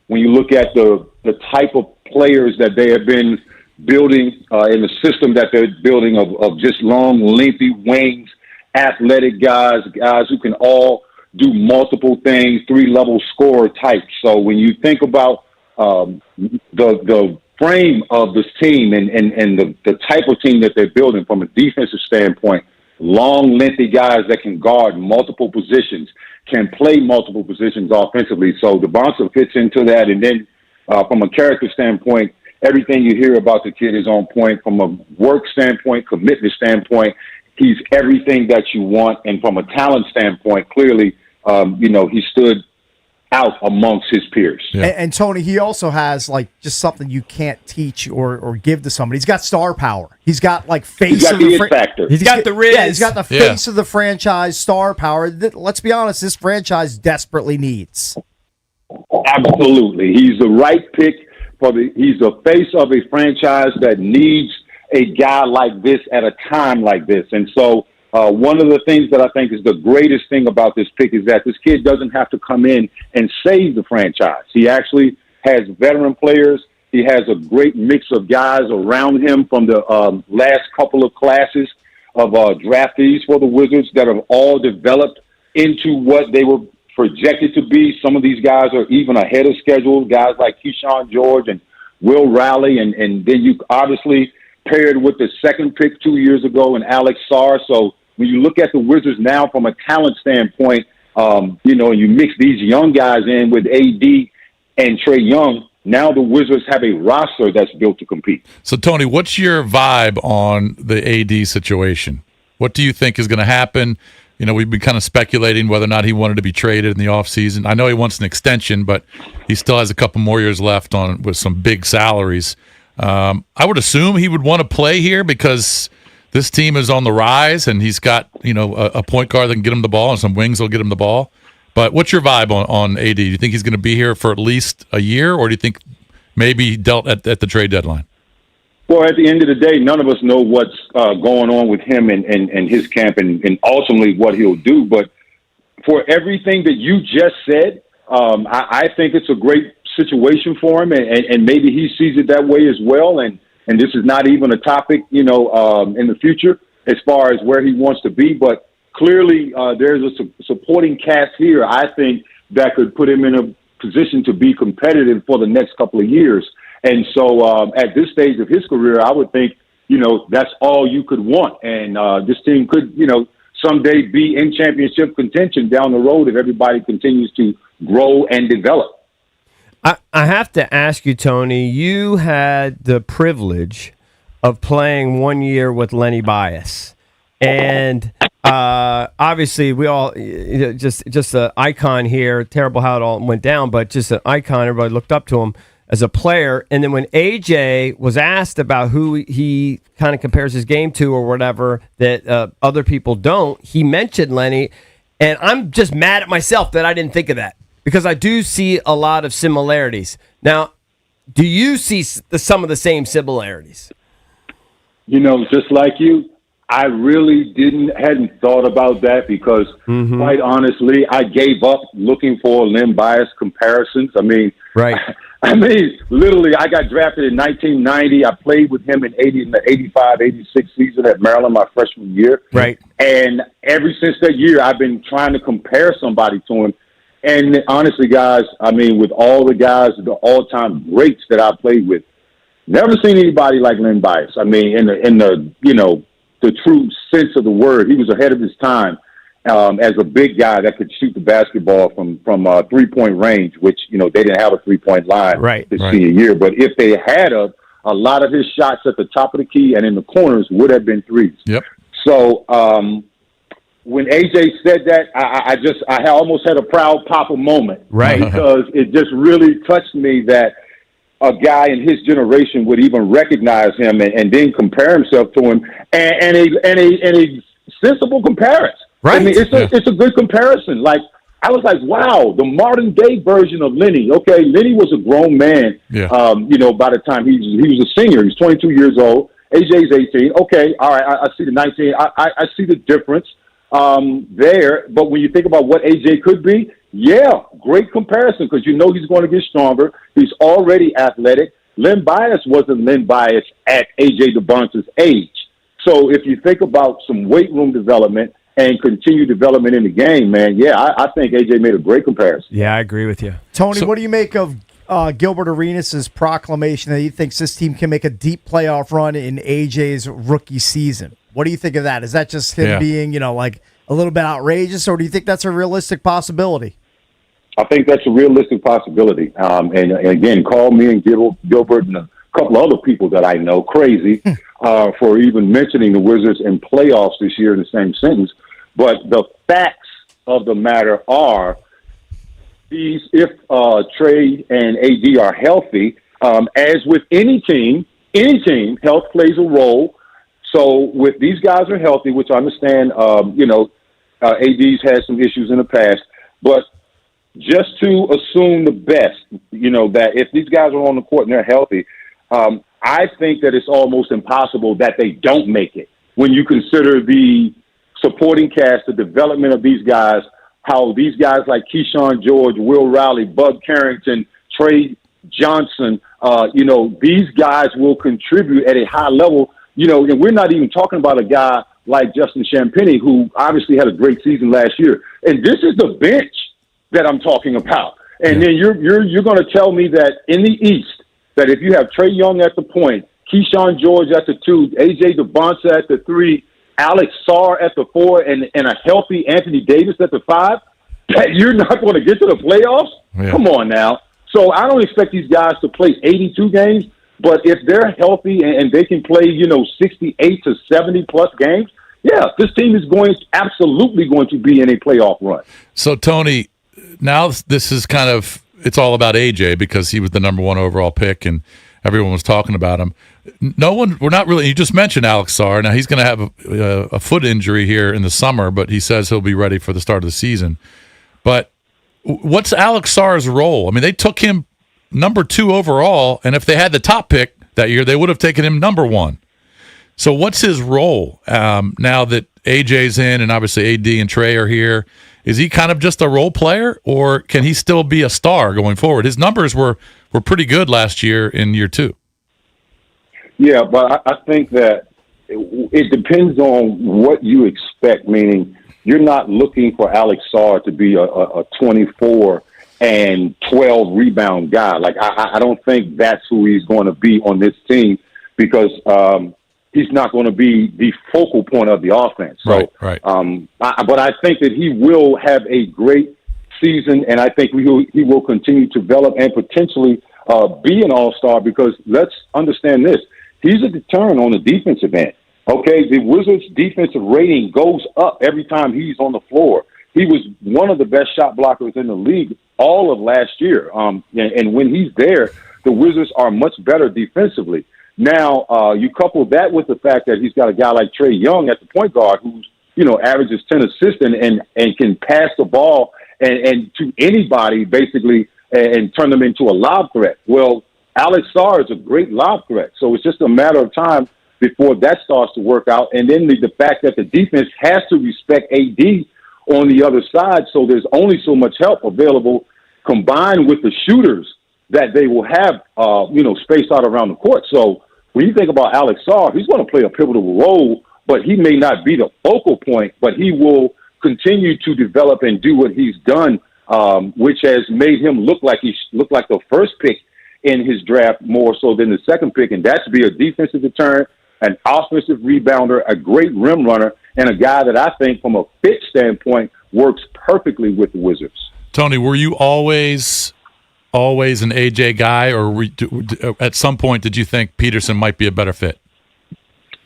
N: When you look at the type of players that they have been building in the system that they're building of just long, lengthy wings, athletic guys who can all do multiple things, 3-level scorer types. So when you think about the frame of this team and the type of team that they're building from a defensive standpoint, long, lengthy guys that can guard multiple positions, can play multiple positions offensively. So Debonsa fits into that. And then from a character standpoint, everything you hear about the kid is on point. From a work standpoint, commitment standpoint, he's everything that you want. And from a talent standpoint, clearly, he stood out amongst his peers.
A: Yeah. And Tony, he also has just something you can't teach or give to somebody. He's got star power. He's got face
N: he's got
A: of
N: the
A: the
N: it factor.
F: He's got the riz.
A: Yeah, he's got the face of the franchise, star power. Let's be honest, this franchise desperately needs.
N: Absolutely. He's the right pick he's the face of a franchise that needs a guy like this at a time like this. And so One of the things that I think is the greatest thing about this pick is that this kid doesn't have to come in and save the franchise. He actually has veteran players. He has a great mix of guys around him from the last couple of classes of draftees for the Wizards that have all developed into what they were projected to be. Some of these guys are even ahead of schedule, guys like Keyshawn George and Will Riley, and then you obviously paired with the second pick 2 years ago and Alex Sarr. So when you look at the Wizards now from a talent standpoint, you know, and you mix these young guys in with AD and Trae Young, now the Wizards have a roster that's built to compete.
B: So, Tony, what's your vibe on the AD situation? What do you think is going to happen? You know, we've been kind of speculating whether or not he wanted to be traded in the offseason. I know he wants an extension, but he still has a couple more years left on with some big salaries. I would assume he would want to play here because this team is on the rise, and he's got, you know, a point guard that can get him the ball and some wings will get him the ball. But what's your vibe on AD? Do you think he's going to be here for at least a year, or do you think maybe he dealt at the trade deadline?
N: Well, at the end of the day, none of us know what's going on with him and his camp and ultimately what he'll do. But for everything that you just said, I think it's a great situation for him, and maybe he sees it that way as well. And this is not even a topic, you know, in the future as far as where he wants to be. But clearly, there's a supporting cast here, I think, that could put him in a position to be competitive for the next couple of years. And so at this stage of his career, I would think, you know, that's all you could want. And this team could, you know, someday be in championship contention down the road if everybody continues to grow and develop.
F: I have to ask you, Tony, you had the privilege of playing 1 year with Lenny Bias. And obviously, we all just an icon here. Terrible how it all went down, but just an icon. Everybody looked up to him as a player. And then when AJ was asked about who he kind of compares his game to or whatever that other people don't, he mentioned Lenny. And I'm just mad at myself that I didn't think of that because I do see a lot of similarities. Now, do you see some of the same similarities?
N: You know, just like you, I really hadn't thought about that because, quite honestly, I gave up looking for Len Bias comparisons. I mean,
F: right.
N: Literally, I got drafted in 1990. I played with him in the 85, 86 season at Maryland my freshman year.
F: Right.
N: And ever since that year, I've been trying to compare somebody to him. And honestly, guys, I mean, with all the guys, the all-time greats that I played with, never seen anybody like Len Bias. I mean, in the you know, the true sense of the word, he was ahead of his time as a big guy that could shoot the basketball from 3-point range, which, you know, they didn't have a 3-point line this senior year. But if they had a lot of his shots at the top of the key and in the corners would have been threes.
B: Yep.
N: So when AJ said that, I almost had a proud papa moment.
F: Right.
N: Because it just really touched me that a guy in his generation would even recognize him and then compare himself to him, and a sensible comparison.
F: Right.
N: I mean, it's a good comparison. Like, I was like, wow, the modern day version of Lenny. Okay, Lenny was a grown man.
B: Yeah.
N: You know, by the time he was a senior, he's 22 years old. AJ's 18. Okay, all right, I see the 19. I see the difference there. But when you think about what AJ could be, yeah, great comparison because you know he's going to get stronger. He's already athletic. Len Bias wasn't Len Bias at AJ DeBonce's age. So if you think about some weight room development and continued development in the game, man, yeah, I think AJ made a great comparison.
F: Yeah, I agree with you.
A: Tony, what do you make of Gilbert Arenas' proclamation that he thinks this team can make a deep playoff run in AJ's rookie season? What do you think of that? Is that just him being, you know, like a little bit outrageous, or do you think that's a realistic possibility?
N: I think that's a realistic possibility. And again, call me and Gilbert and a couple other people that I know crazy for even mentioning the Wizards in playoffs this year in the same sentence. But the facts of the matter are, if Trae and AD are healthy, as with any team, health plays a role. So with these guys are healthy, which I understand, you know, AD's had some issues in the past, but just to assume the best, you know, that if these guys are on the court and they're healthy, I think that it's almost impossible that they don't make it when you consider the supporting cast, the development of these guys, how these guys like Keyshawn George, Will Riley, Bud Carrington, Trey Johnson, these guys will contribute at a high level, and we're not even talking about a guy like Justin Champagnie, who obviously had a great season last year. And this is the bench that I'm talking about. And then you're going to tell me that in the East, that if you have Trae Young at the point, Keyshawn George at the 2, A.J. DeBonsa at the 3, Alex Sarr at the 4, and a healthy Anthony Davis at the 5, that you're not going to get to the playoffs? Yeah. Come on now. So I don't expect these guys to play 82 games, but if they're healthy and they can play, 68 to 70-plus games, yeah, this team is absolutely going to be in a playoff run.
B: So, Tony, now this is it's all about AJ because he was the number 1 overall pick and everyone was talking about him. We're not really, you just mentioned Alex Sarr. Now he's going to have a foot injury here in the summer, but he says he'll be ready for the start of the season. But what's Alex Sarr's role? I mean, they took him number 2 overall, and if they had the top pick that year, they would have taken him number 1. So what's his role now that AJ's in and obviously AD and Trey are here? Is he kind of just a role player, or can he still be a star going forward? His numbers were pretty good last year in year 2.
N: Yeah, but I think that it depends on what you expect, meaning you're not looking for Alex Sarr to be a 24 and 12 rebound guy. Like, I don't think that's who he's going to be on this team because he's not going to be the focal point of the offense. So,
B: right.
N: But I think that he will have a great season, and I think he will continue to develop and potentially be an all-star because let's understand this. He's a deterrent on the defensive end. Okay, the Wizards' defensive rating goes up every time he's on the floor. He was one of the best shot blockers in the league all of last year. And when he's there, the Wizards are much better defensively. Now, you couple that with the fact that he's got a guy like Trae Young at the point guard who's, averages 10 assists and can pass the ball and to anybody basically and turn them into a lob threat. Well, Alex Sarr is a great lob threat. So it's just a matter of time before that starts to work out. And then the fact that the defense has to respect AD on the other side. So there's only so much help available combined with the shooters that they will have, spaced out around the court. So when you think about Alex Sarr, he's going to play a pivotal role, but he may not be the focal point, but he will continue to develop and do what he's done, which has made him look like the first pick in his draft more so than the second pick, and that's to be a defensive deterrent, an offensive rebounder, a great rim runner, and a guy that I think from a fit standpoint works perfectly with the Wizards.
B: Tony, were you always an AJ guy, or at some point did you think Peterson might be a better fit?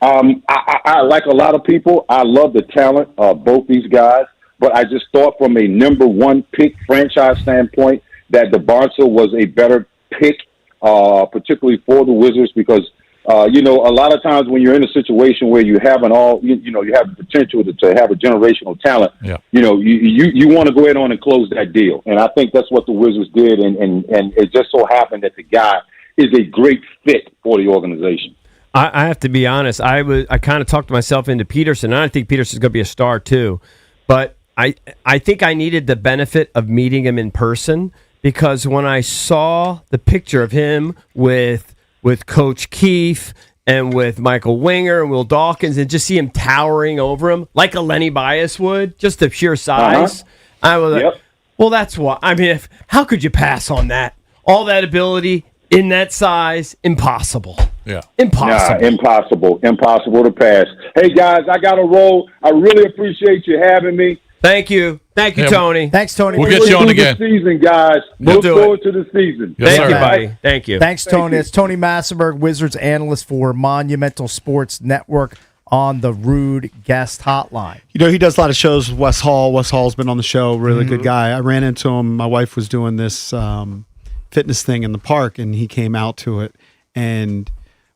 N: I like a lot of people. I love the talent of both these guys, but I just thought from a number 1 pick franchise standpoint that DeBonsa was a better pick, particularly for the Wizards, because a lot of times when you're in a situation where you have you have the potential to have a generational talent, you want to go ahead on and close that deal. And I think that's what the Wizards did. And it just so happened that the guy is a great fit for the organization.
F: I have to be honest. I kind of talked myself into Peterson, and I think Peterson's going to be a star too. But I think I needed the benefit of meeting him in person, because when I saw the picture of him with Coach Keefe and with Michael Winger and Will Dawkins, and just see him towering over him like a Lenny Bias would, just the sheer size, I was like, well, that's what. I mean, how could you pass on that? All that ability in that size, impossible.
B: Yeah.
N: Impossible to pass. Hey, guys, I got to roll. I really appreciate you having me.
F: Thank you. Thank you, Tony.
A: Thanks, Tony.
B: We'll get you on again.
N: The season, guys.
F: We'll
N: Look forward to the season.
B: Yes,
F: Thank
B: sir.
F: you, buddy. Thank you.
A: Thanks, Tony. It's Tony Massenberg, Wizards analyst for Monumental Sports Network on the Rude Guest Hotline.
C: He does a lot of shows with Wes Hall. Wes Hall's been on the show. Really good guy. I ran into him. My wife was doing this fitness thing in the park, and he came out to it. And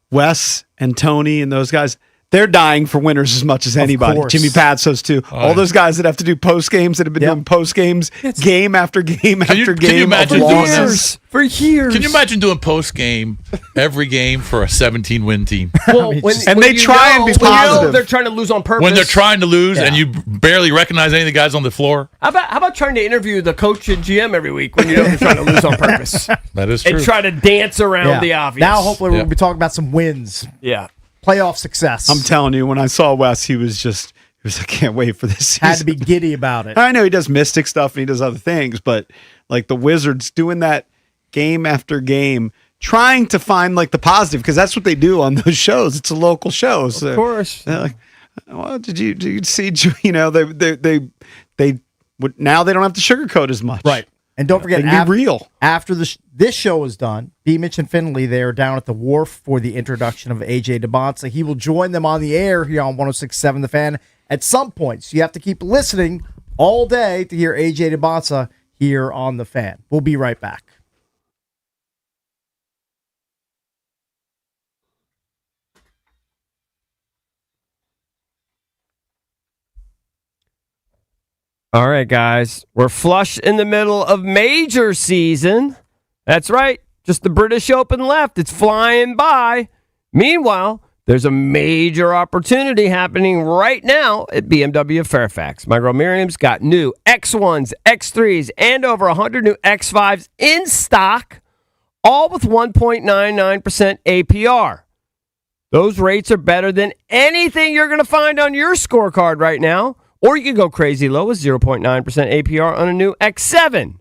C: Wes and Tony and those guys, They're dying for winners as much as anybody.
A: course.
C: Jimmy Patsos too. All those guys that have to do post games that have been doing post games, game after game after
B: Can you
C: game
B: imagine
C: of
B: doing
C: losses.
B: this?
F: For years.
B: Can you imagine doing post game every game for a 17-win team?
F: Well,
C: And they try and be positive.
F: They're trying to lose on purpose.
B: When they're trying to lose and you barely recognize any of the guys on the floor?
F: How about trying to interview the coach and GM every week when you know they're trying to lose on purpose?
B: That is true.
F: And try to dance around the obvious.
A: Now, hopefully, we'll be talking about some wins.
F: Yeah.
A: Playoff success.
C: I'm telling you, when I saw Wes, he was I can't wait for this season.
A: Had to be giddy about it.
C: I know he does mystic stuff and he does other things, but like the Wizards doing that game after game, trying to find like the positive, because that's what they do on those shows. It's a local show.
F: Of course.
C: They're like, well, did you see, they would, now they don't have to sugarcoat as much.
A: Right. And don't forget,
C: They can be real.
A: After this show is done, B. Mitch and Finley, they are down at the wharf for the introduction of AJ DeBonsa. He will join them on the air here on 106.7 The Fan at some point. So you have to keep listening all day to hear AJ DeBonsa here on The Fan. We'll be right back.
F: All right, guys. We're flush in the middle of major season. That's right. Just the British Open left. It's flying by. Meanwhile, there's a major opportunity happening right now at BMW Fairfax. My girl Miriam's got new X1s, X3s, and over 100 new X5s in stock, all with 1.99% APR. Those rates are better than anything you're going to find on your scorecard right now. Or you can go crazy low with 0.9% APR on a new X7.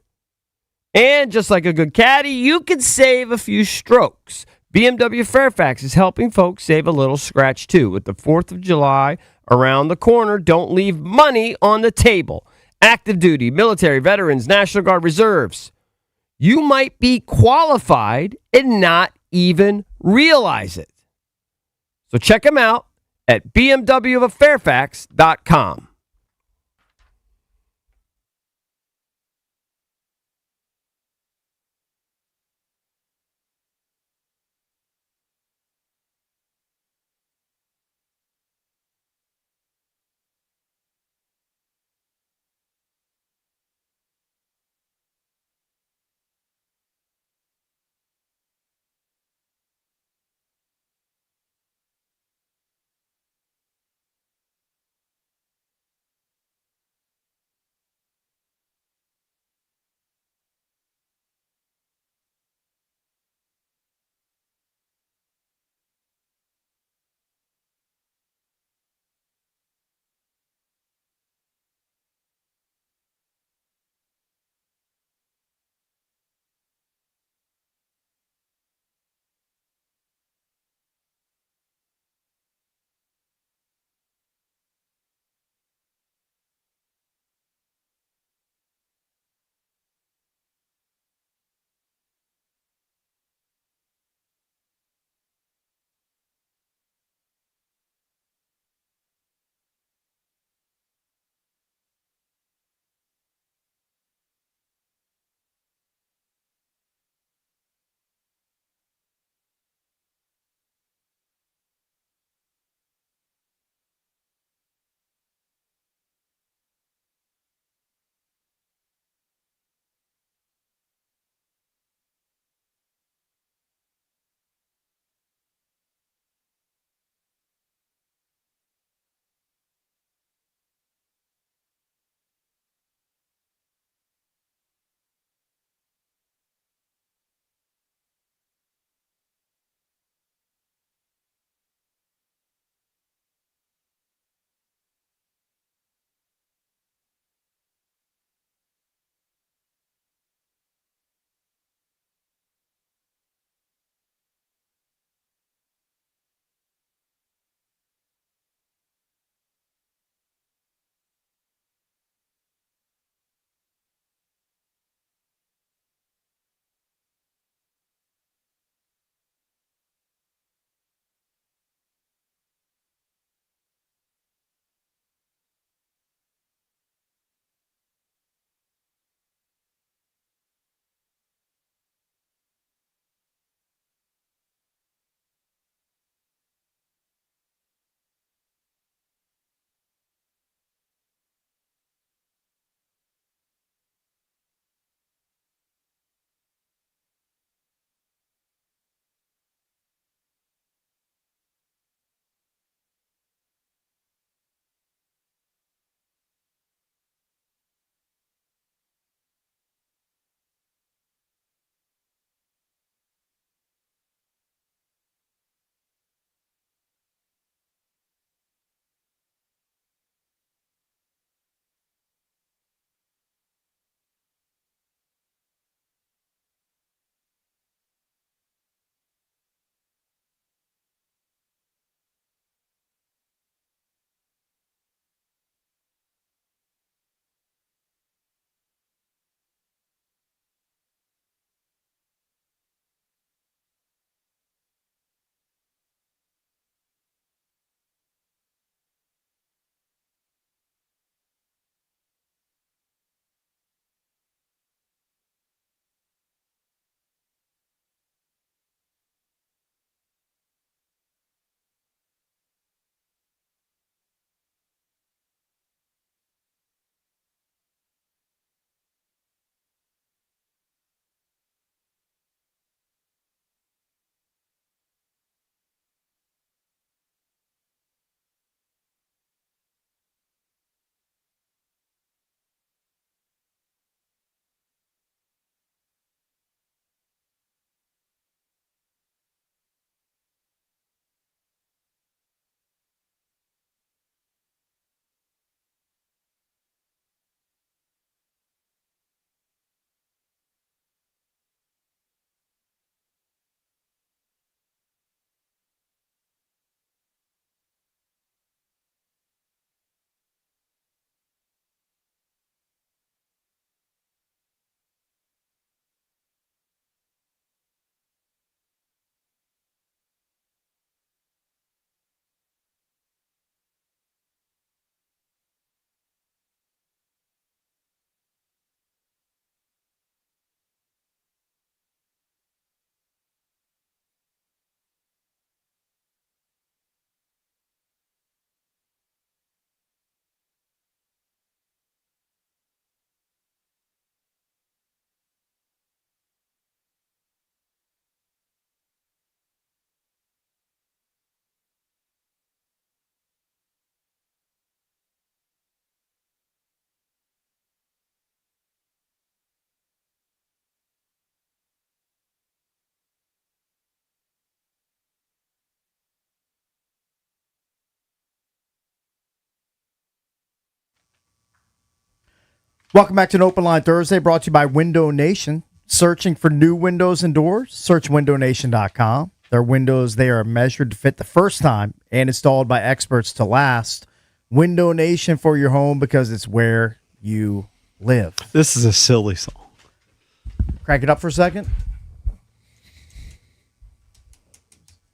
F: And just like a good caddy, you can save a few strokes. BMW Fairfax is helping folks save a little scratch too. With the 4th of July around the corner, don't leave money on the table. Active duty, military, veterans, National Guard reserves. You might be qualified and not even realize it. So check them out at bmwoffairfax.com.
A: Welcome back to an Open Line Thursday, brought to you by Window Nation. Searching for new windows and doors? Search windownation.com. Their windows, they are measured to fit the first time and installed by experts to last. Window Nation for your home because it's where you live.
C: This is a silly song.
A: Crank it up for a second.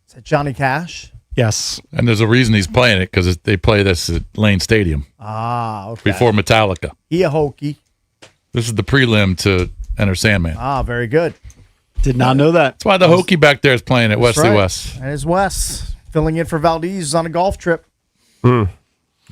A: Is that Johnny Cash?
C: Yes.
B: And there's a reason he's playing it because they play this at Lane Stadium
A: Okay.
B: before Metallica.
A: He a Hokie.
B: This is the prelim to Enter Sandman.
A: Very good.
C: Did not know that.
B: That's why the Hokie back there is playing at
A: That's
B: Wesley
A: right.
B: West.
A: And it's Wes filling in for Valdez on a golf trip.
F: Hmm.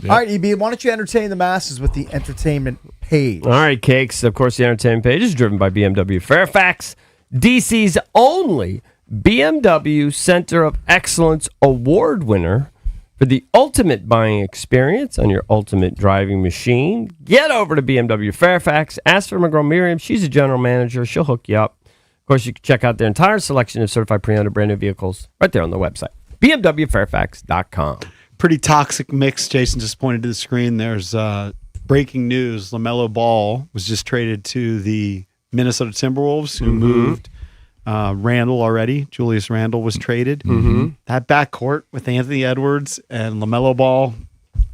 A: All right, EB, why don't you entertain the masses with the entertainment page?
F: All right, Cakes. Of course, the entertainment page is driven by BMW Fairfax, DC's only BMW Center of Excellence Award winner for the ultimate buying experience on your ultimate driving machine. Get over to BMW Fairfax. Ask for my girl Miriam. She's a general manager. She'll hook you up. Of course, you can check out their entire selection of certified pre-owned brand new vehicles right there on the website, bmwfairfax.com.
C: Pretty toxic mix. Jason just pointed to the screen. There's breaking news. LaMelo Ball was just traded to the Minnesota Timberwolves, who moved Randall already. Julius Randle was traded. That backcourt with Anthony Edwards and LaMelo Ball,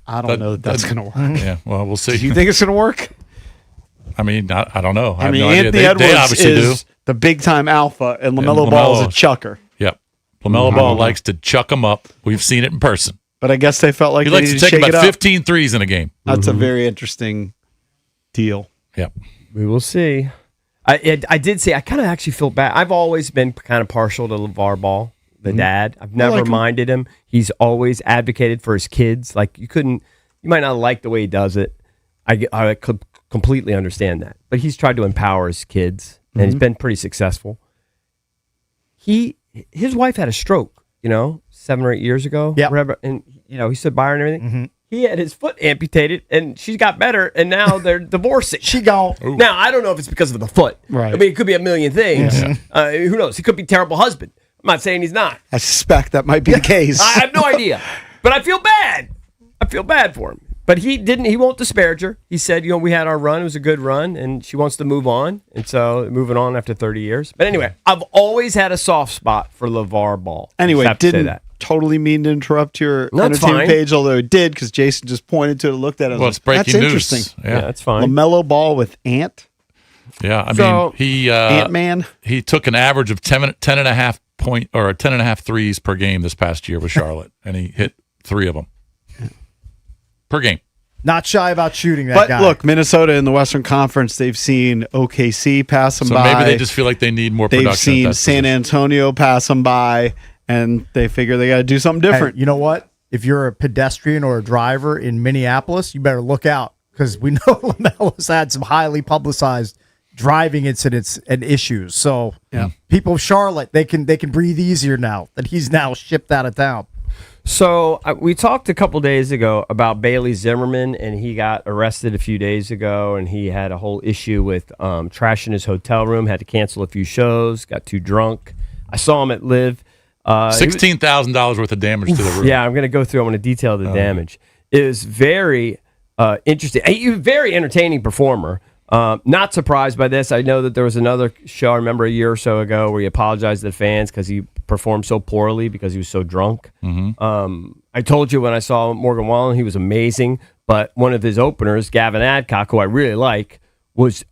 C: I don't know that's going to work.
B: Yeah, well, we'll see.
C: Do you think it's going to work?
B: I mean, I don't know. I,
C: I
B: have
C: mean,
B: no
C: Anthony
B: idea.
C: Edwards
B: They obviously
C: is
B: do.
C: the big-time alpha, and LaMelo Ball is a chucker.
B: Yep. LaMelo Ball likes to chuck them up. We've seen it in person.
C: But I guess they felt like
B: He
C: they
B: likes to
C: needed
B: take
C: shake it
B: about
C: up.
B: 15 threes in a game.
C: That's a very interesting deal.
B: Yep.
F: We will see. I did say I kind of actually feel bad. I've always been kind of partial to LeVar Ball, the dad. I've never minded him. He's always advocated for his kids. Like you might not like the way he does it. I could completely understand that. But he's tried to empower his kids, and he's been pretty successful. His wife had a stroke, 7 or 8 years ago.
A: Yeah.
F: And he stood by her and everything. He had his foot amputated, and she got better, and now they're divorcing.
A: She gone.
F: Now, I don't know if it's because of the foot.
C: Right.
F: I mean, it could be a million things. Who knows? He could be a terrible husband. I'm not saying he's not.
C: I suspect that might be the case.
F: I have no idea. But I feel bad. I feel bad for him. But he won't disparage her. He said, we had our run. It was a good run, and she wants to move on. And so moving on after 30 years. But anyway, I've always had a soft spot for LeVar Ball.
C: Anyway,
F: Just have to say
C: didn't
F: that.
C: totally mean to interrupt your
F: No, it's
C: entertainment
F: fine.
C: page, although it did because Jason just pointed to it and looked at it. I was
B: Well, it's
C: like,
B: breaking
C: that's
B: news.
C: interesting.
B: Yeah.
F: That's fine.
C: LaMelo Ball with Ant.
B: Yeah, I
F: So-
B: mean, he
C: Ant-Man.
B: he took an average of 10 and a half point or 10 and a half threes per game this past year with Charlotte, and he hit 3 of them per game.
A: Not shy about shooting that
C: But
A: guy.
C: look, Minnesota in the Western Conference, they've seen OKC pass them
B: So
C: by.
B: maybe they just feel like they need more production.
C: They've
B: at
C: seen
B: that
C: San
B: position.
C: Antonio pass them by, and they figure they got to do something different.
A: Hey, you know what? If you're a pedestrian or a driver in Minneapolis, you better look out because we know LaMelo's had some highly publicized driving incidents and issues. So people of Charlotte, they can breathe easier now that he's now shipped out of town.
F: So we talked a couple days ago about Bailey Zimmerman, and he got arrested a few days ago, and he had a whole issue with trashing his hotel room, had to cancel a few shows, got too drunk. I saw him at Live.
B: $16,000 worth of damage to the roof.
F: Yeah, I'm going to go through. I want to detail the damage. It was very interesting. He's a very entertaining performer. Not surprised by this. I know that there was another show I remember a year or so ago where he apologized to the fans because he performed so poorly because he was so drunk. I told you when I saw Morgan Wallen, he was amazing. But one of his openers, Gavin Adcock, who I really like,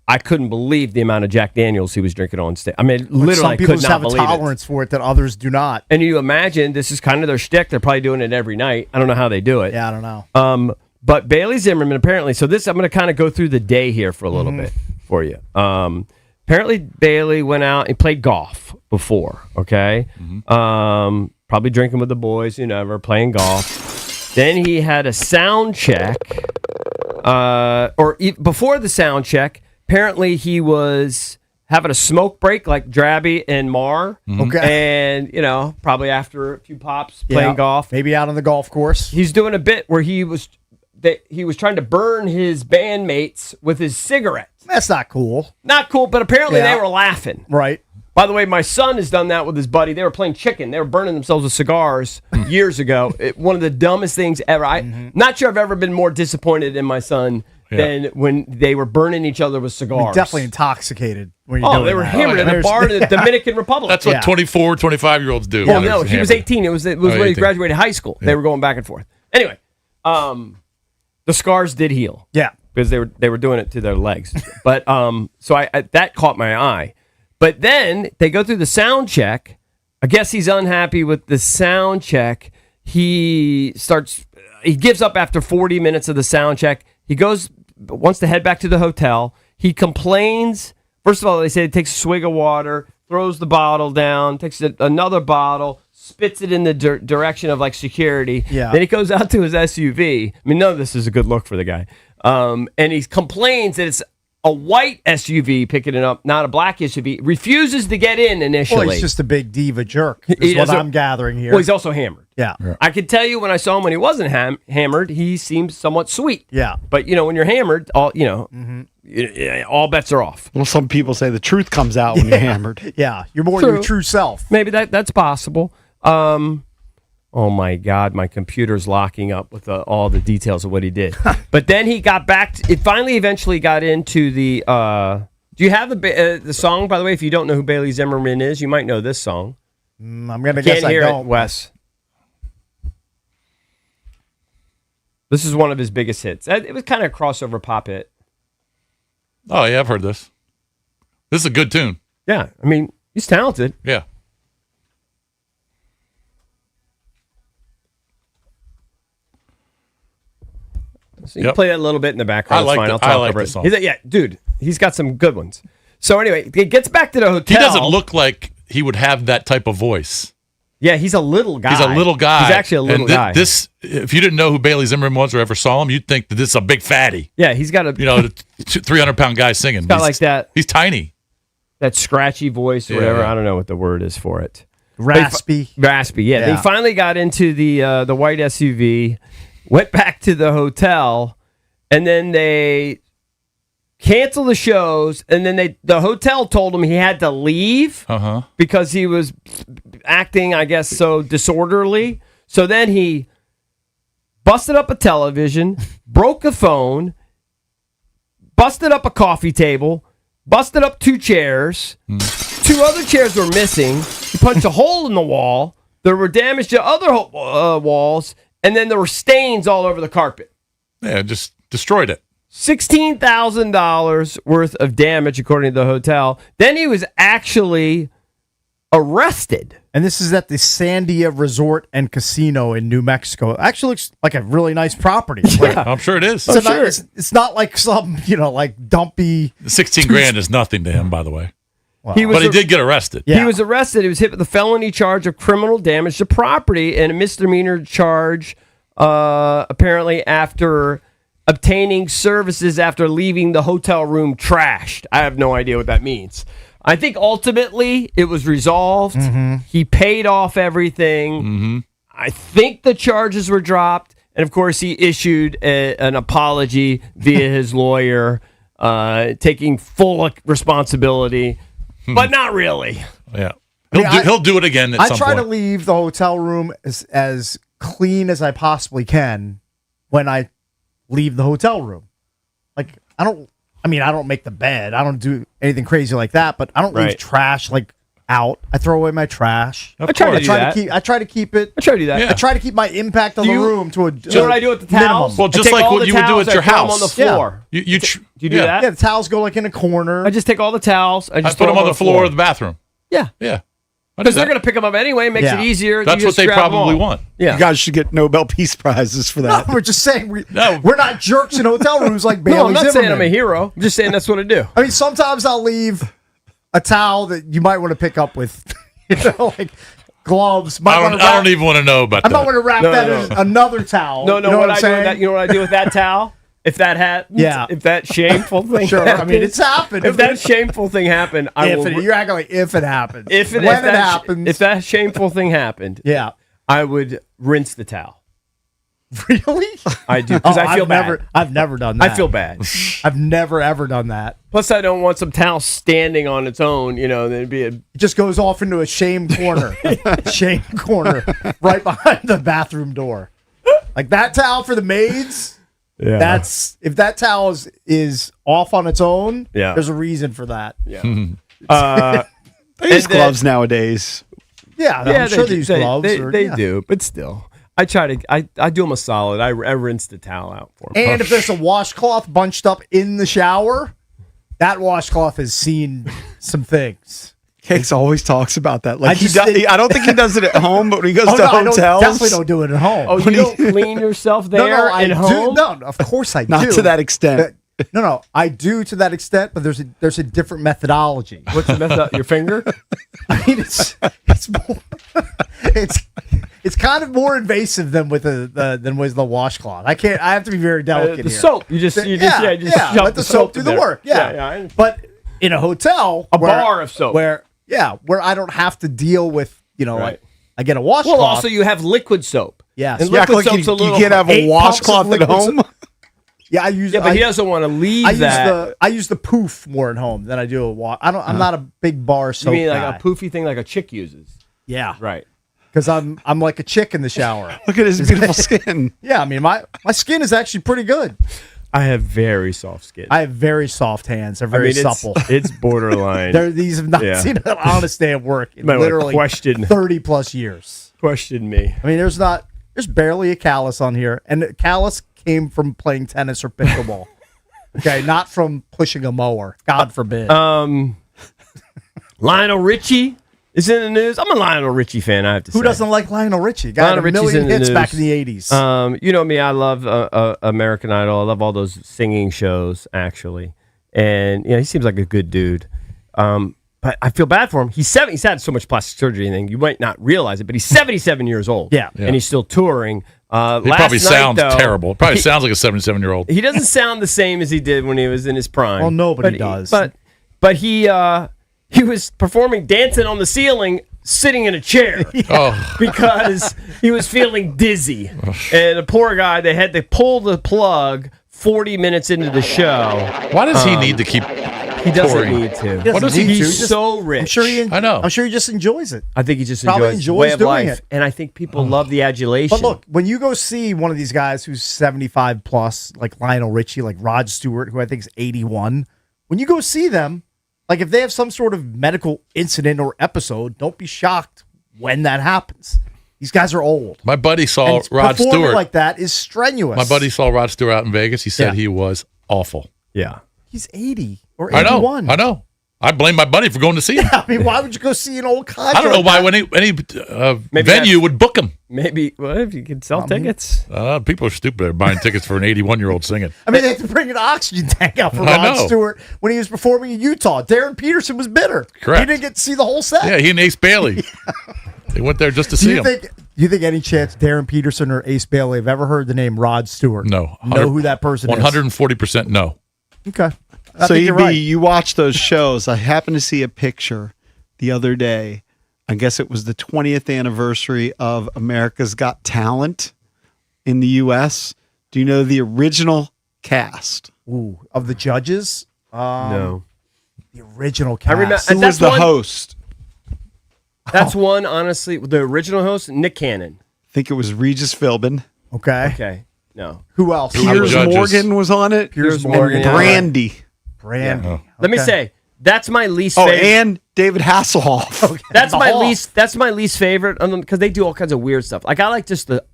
F: I couldn't believe the amount of Jack Daniels he was drinking on stage. I mean, literally,
A: Some
F: I
A: people
F: could
A: just
F: not
A: have a
F: believe it.
A: tolerance for it that others do not.
F: And you imagine this is kind of their shtick. They're probably doing it every night. I don't know how they do it.
A: Yeah, I don't know.
F: But Bailey Zimmerman apparently. So this, I'm going to kind of go through the day here for a little bit for you. Apparently, Bailey went out and played golf before. Okay, probably drinking with the boys. Playing golf. Then he had a sound check. Before the sound check, apparently he was having a smoke break like Drabby and Marr.
A: Okay.
F: And, probably after a few pops playing golf.
A: Maybe out on the golf course.
F: He's doing a bit where he was trying to burn his bandmates with his cigarette.
A: That's not cool.
F: Not cool, but apparently
A: Yeah.
F: they were laughing.
A: Right.
F: By the way, my son has done that with his buddy. They were playing chicken. They were burning themselves with cigars years ago. One of the dumbest things ever. I'm not sure I've ever been more disappointed in my son than when they were burning each other with cigars.
A: Definitely intoxicated. When you're
F: Oh,
A: doing
F: they were
A: that.
F: hammered in a bar in the Dominican Republic.
B: That's what 24, 25-year-olds do.
F: Well,
B: when
F: no,
B: they're
F: he was
B: hammered.
F: 18. It was when he
B: 18.
F: graduated high school. They were going back and forth. Anyway, the scars did heal.
A: Yeah.
F: Because they were doing it to their legs. But so I that caught my eye. But then they go through the sound check. I guess he's unhappy with the sound check. He gives up after 40 minutes of the sound check. He wants to head back to the hotel. He complains. First of all, they say he takes a swig of water, throws the bottle down, takes another bottle, spits it in the direction of like security.
A: Yeah.
F: Then he goes out to his SUV. I mean, none of this is a good look for the guy. And he complains that it's a white SUV picking it up, not a black SUV. Refuses to get in initially.
A: Well, he's just a big diva jerk.
F: He
A: Is what
F: doesn't-
A: I'm gathering here.
F: Well, he's also hammered.
A: Yeah.
F: I could tell you when I saw him when he wasn't hammered, he seems somewhat sweet.
A: Yeah.
F: But when you're hammered, all all bets are off.
C: Well, some people say the truth comes out when you're hammered.
A: Yeah, you're more your true self.
F: Maybe that's possible. Oh my God, my computer's locking up with all the details of what he did. But then he got back. It finally, eventually got into the. Do you have the song? By the way, if you don't know who Bailey Zimmerman is, you might know this song.
A: I'm gonna guess I
F: hear
A: don't.
F: it, Wes. This is one of his biggest hits. It was kind of a crossover pop hit.
B: Oh, yeah, I've heard this. This is a good tune.
F: Yeah, I mean, he's talented.
B: Yeah.
F: So you can play that a little bit in the background.
B: I like
F: fine.
B: the-
F: I'll talk
B: I like
F: over
B: the
F: it.
B: song.
F: Yeah, dude, he's got some good ones. So anyway, it gets back to the hotel.
B: He doesn't look like he would have that type of voice.
F: Yeah, he's a little guy.
B: He's a little guy.
F: He's actually a little
B: and
F: guy.
B: This, if you didn't know who Bailey Zimmerman was or ever saw him, you'd think that this is a big fatty.
F: Yeah, he's got a
B: 300-pound guy singing.
F: He's got like that.
B: He's tiny.
F: That scratchy voice or
B: Yeah,
F: whatever.
B: yeah.
F: I don't know what the word is for it.
A: Raspy.
F: Raspy. Yeah.
A: Yeah.
F: They finally got into the white SUV, went back to the hotel, and then they canceled the shows. And then the hotel told him he had to leave because he was acting, I guess, so disorderly. So then he busted up a television, broke a phone, busted up a coffee table, busted up 2 chairs. 2 other chairs were missing. He punched a hole in the wall. There were damage to other walls, and then there were stains all over the carpet.
B: Yeah, just destroyed it.
F: $16,000 worth of damage, according to the hotel. Then he was actually arrested.
A: And this is at the Sandia Resort and Casino in New Mexico. It actually looks like a really nice property. Like,
B: I'm sure it is.
A: it's not like some, like dumpy.
B: 16 grand is nothing to him, by the way.
F: He was
B: But he
F: a-
B: did get arrested.
F: He was arrested. He was hit with a felony charge of criminal damage to property and a misdemeanor charge, apparently after obtaining services after leaving the hotel room trashed. I have no idea what that means. I think ultimately it was resolved. He paid off everything. I think the charges were dropped. And of course, he issued an apology via his lawyer, taking full responsibility, but not really.
B: Yeah.
A: I mean,
B: He'll do it again at
A: I
B: some
A: try
B: point.
A: to leave the hotel room as clean as I possibly can when I leave the hotel room. Like, I don't make the bed. I don't do anything crazy like that, but I don't leave
F: Right.
A: trash out. I throw away my trash.
F: I try to do that.
A: I try to keep it.
F: I try to do that.
A: I try to keep my impact on the room to a
F: Do you know what I do with the
A: minimum.
F: towels?
B: Well,
F: I
B: just
F: take
B: like
F: all
B: what
F: the
B: you would do
F: towels,
B: at your
F: I throw 'em
B: house.
F: on the floor.
B: Do you
F: Do you do that?
A: Yeah, the towels go like in a corner.
F: I just take all the towels. I
B: I
F: just
B: put
F: throw
B: them on the floor of the bathroom.
F: Yeah.
B: Yeah.
F: Because they're going to pick them up anyway. It makes it easier.
B: That's
F: You
B: what
F: just
B: they
F: grab 'em
B: probably
F: all.
B: want.
F: Yeah.
C: You guys should get Nobel Peace Prizes for that.
A: No, we're just saying we're not jerks in hotel rooms like Bailey
F: No, I'm not saying
A: Zimmerman.
F: I'm a hero. I'm just saying that's what I do.
A: I mean, sometimes I'll leave a towel that you might want to pick up with, like gloves.
B: I don't even want to know about
A: I'm
B: that.
A: not going to wrap that in another towel.
F: No,
A: You know
F: what
A: I'm
F: I do
A: saying?
F: with that? You know what I do with that towel? If that happens,
A: Yeah.
F: if that shameful thing
A: Sure, I
F: happens,
A: mean, it's happened.
F: If that shameful thing happened, I will.
A: You're acting like if it happens.
F: If
A: when
F: that
A: it happens.
F: if that shameful thing happened,
A: yeah,
F: I would rinse the towel.
A: Really?
F: I do because I feel
A: I've never done that.
F: I feel bad.
A: I've never ever done that.
F: Plus, I don't want some towel standing on its own. You know, there'd be a.
A: It just goes off into a shame corner. Shame corner right behind the bathroom door. Like that towel for the maids.
F: Yeah.
A: That's if that towel is off on its own.
F: Yeah.
A: There's a reason for that.
F: Yeah.
C: They use gloves nowadays.
A: Yeah, I'm sure they use gloves.
F: They do, but still. I do them a solid. I rinse the towel out for them.
A: And if there's a washcloth bunched up in the shower, that washcloth has seen some things.
C: Cakes always talks about that. Like
A: I
C: I don't think he does it at home, but when he goes to
A: no, I
C: hotels,
A: definitely don't do it at home.
F: Oh, you don't clean yourself there
A: I
F: at home?
A: do. No, of course I do.
C: not to that extent.
A: No, I do to that extent, but there's a different methodology.
F: What's the method? Your finger?
A: I mean, it's more, it's kind of more invasive than with the washcloth. I have to be very delicate.
F: The
A: here.
F: soap. You just shove
A: let the soap do the
F: there.
A: work. Yeah. But in a hotel,
F: A bar of soap.
A: where I don't have to deal with
F: Right.
A: like I get a washcloth.
F: Well, also you have liquid soap.
A: Yes.
F: And
A: Yeah,
F: liquid
C: like
F: soap's a
C: you
F: little.
C: can't have a
A: 8 pumps of
C: washcloth at
A: liquid
C: home.
A: Yeah, I use.
F: Yeah, but he doesn't want to leave
A: I use the poof more at home than I do a wash. I'm not a big bar
F: You
A: soap
F: mean like
A: guy.
F: a poofy thing like a chick uses?
A: Yeah,
F: Right.
A: because I'm like a chick in the shower.
C: Look at his beautiful skin.
A: Yeah, I mean my skin is actually pretty good.
F: I have very soft skin.
A: I have very soft hands. They're very supple.
F: It's borderline.
A: These have not
F: Yeah.
A: seen an honest day of work in
F: Might wanna
A: literally
F: question-
A: 30 plus years.
F: Question me.
A: I mean, there's barely a callus on here, and the callus came from playing tennis or pickleball. Okay, not from pushing a mower. God forbid.
F: Lionel Richie is in the news. I'm a Lionel Richie fan, I have to say.
A: Who doesn't like Lionel Richie? Got
F: Lionel
A: a
F: Richie's
A: million
F: in the
A: hits
F: news.
A: back in the 80s.
F: You know me, I love American Idol. I love all those singing shows, actually. And he seems like a good dude. But I feel bad for him. He's had so much plastic surgery and thing. You might not realize it, but he's 77 years old.
A: Yeah.
F: And he's still touring.
B: He probably sounds terrible. Probably sounds like a 77-year-old.
F: He doesn't sound the same as he did when he was in his prime.
A: Well, nobody does.
F: But he was performing dancing on the ceiling, sitting in a chair because he was feeling dizzy. And the poor guy, they had to pull the plug 40 minutes into the show.
B: Why does he need to keep?
F: He doesn't
B: touring?
F: need to.
A: He doesn't need to.
F: He's so rich.
A: I'm sure
B: I know.
A: I'm sure he just enjoys it.
F: I think he just
A: Probably
F: enjoys way of
A: doing
F: life.
A: it.
F: And I think people love the adulation.
A: But look, when you go see one of these guys who's 75 plus, like Lionel Richie, like Rod Stewart, who I think is 81, when you go see them, like if they have some sort of medical incident or episode, don't be shocked when that happens. These guys are old.
B: My buddy saw
A: And
B: Rod
A: performing
B: Stewart.
A: like that is strenuous.
B: My buddy saw Rod Stewart out in Vegas. He said he was awful.
F: Yeah.
A: He's 80 or
B: I
A: 81.
B: know. I blame my buddy for going to see him.
A: I mean, why would you go see an old guy?
B: I don't know why any venue would book him.
F: Maybe, what if you could sell tickets?
B: People are stupid. They're buying tickets for an 81-year-old singing.
A: I mean, they had to bring an oxygen tank out for
B: I
A: Rod
B: know.
A: Stewart when he was performing in Utah. Darren Peterson was bitter.
B: Correct.
A: He didn't get to see the whole set.
B: Yeah, he and Ace Bailey. They went there just to
A: Do
B: see
A: you
B: him.
A: think? Do you think any chance Darren Peterson or Ace Bailey have ever heard the name Rod Stewart?
B: No.
A: Know who that person is?
B: 140% no.
A: Okay. I
C: So
A: think you're right.
C: you watch those shows. I happened to see a picture the other day. I guess it was the 20th anniversary of America's Got Talent in the U.S. Do you know the original cast?
A: Ooh, of the judges?
F: No.
A: The original cast.
F: I remember.
C: Who was the host?
F: That's one, honestly. The original host, Nick Cannon.
C: I think it was Regis Philbin.
A: Okay.
F: Okay. No.
A: Who else?
C: Piers Morgan was on it.
F: Piers
C: and
F: Morgan, yeah.
C: Brandy.
A: Brandy.
F: Yeah. Let me say, that's my least
C: Oh,
F: favorite.
C: and David Hasselhoff.
F: That's
A: The
F: my
A: Hawk.
F: least. That's my least favorite because they do all kinds of weird stuff. Like I like just the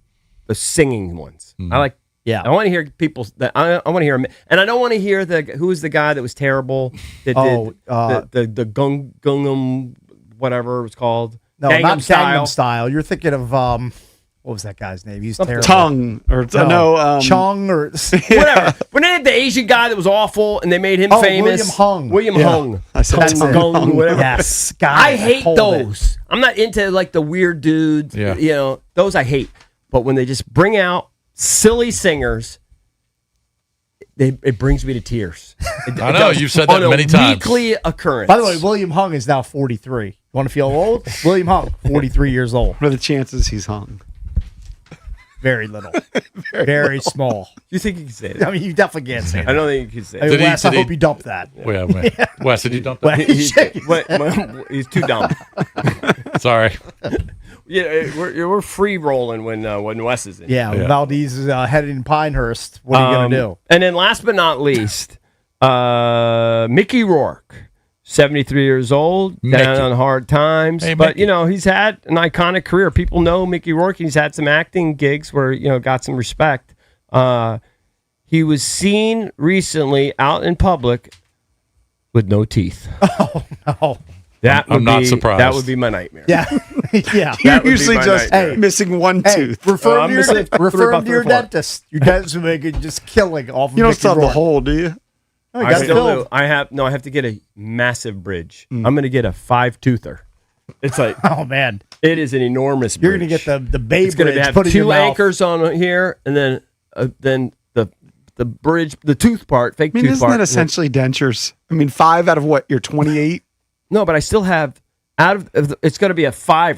F: singing ones. I like.
A: Yeah.
F: I want to hear people. I want to hear, and I don't want to hear who was the guy that was terrible. That did the Gangnam whatever it was called.
A: No,
F: Gangnam
A: not
F: Style.
A: Gangnam Style. You're thinking of what was that guy's name? He's terrible.
C: Tongue or
A: Chung or
F: Whatever. When they had the Asian guy that was awful and they made him famous.
A: William
F: Hung.
C: I said
A: That's it.
C: Tongue.
F: Whatever.
A: Yes, got
F: I
A: it.
F: hate
A: Pulled it.
F: those. I'm not into like the weird dudes.
B: Yeah.
F: You know, those I hate. But when they just bring out silly singers, it brings me to tears.
B: I know.
F: does.
B: You've said that
F: On a
B: many times.
F: Weekly occurrence.
A: By the way, William Hung is now 43. You want to feel old? William Hung, 43 years old.
C: What are the chances he's hung?
A: Very little. Very small.
F: you think you can say that?
A: I mean, you definitely can't say
F: I
A: that.
F: don't think you can say
A: Hey,
F: that.
A: Wes, I hope you dump that.
B: Yeah, man. Wes, did you dump that?
A: He's shaking his
F: He's too dumb.
B: Sorry.
F: Yeah, we're free rolling when Wes is in.
A: Yeah, Valdez is headed in Pinehurst. What are you going to do?
F: And then last but not least, Mickey Rourke, 73 years old, down on hard times.
B: Hey,
F: but,
B: Mickey.
F: he's had an iconic career. People know Mickey Rourke. He's had some acting gigs where, got some respect. He was seen recently out in public with no teeth.
A: Oh, no.
B: I'm not surprised.
F: That would be my nightmare.
A: Yeah. Yeah.
C: You're
F: That would be
C: usually
F: my
C: just
F: nightmare.
C: missing one tooth.
A: Refer
F: I'm
A: to
F: missing
A: your,
F: three,
A: refer
F: about
A: to your
F: three or four.
A: dentist. Your dentist will make it just killing off of
C: You don't
A: Mickey
C: still have the
A: Rourke.
C: hole, do you?
A: Oh, you
F: I
A: got it
F: still
A: filled.
F: do. I have to get a massive bridge. I'm going to get a 5-toother. It's like
A: Oh, man.
F: it is an enormous bridge.
A: You're going to get the Bay
F: It's going
A: Bridge
F: to have
A: put in your
F: two
A: mouth.
F: anchors on here, and then the bridge, the tooth part, fake
C: I mean,
F: tooth
C: isn't
F: part.
C: that essentially dentures? I mean, 5 out of what? You're 28?
F: No, but I still have it's going to be a 5er.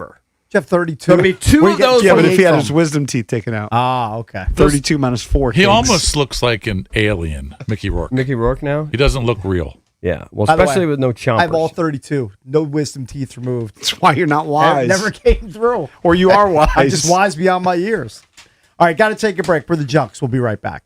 A: You have 32.
F: It's going to be two
A: Where
F: of
A: you get
F: those.
C: Yeah, but if
A: 28
C: he had
A: from?
C: his wisdom teeth taken out.
A: Ah, okay.
C: 32 minus 4.
B: He
C: kinks.
B: almost looks like an alien, Mickey Rourke.
F: Mickey Rourke now.
B: He doesn't look real.
F: Yeah, well,
A: By the
F: especially
A: way,
F: with no chompers.
A: I have all 32. No wisdom teeth removed.
C: That's why you're not wise.
A: Never came through.
C: Or you are wise.
A: I'm just wise beyond my years. All right, got to take a break for the Junks. We'll be right back.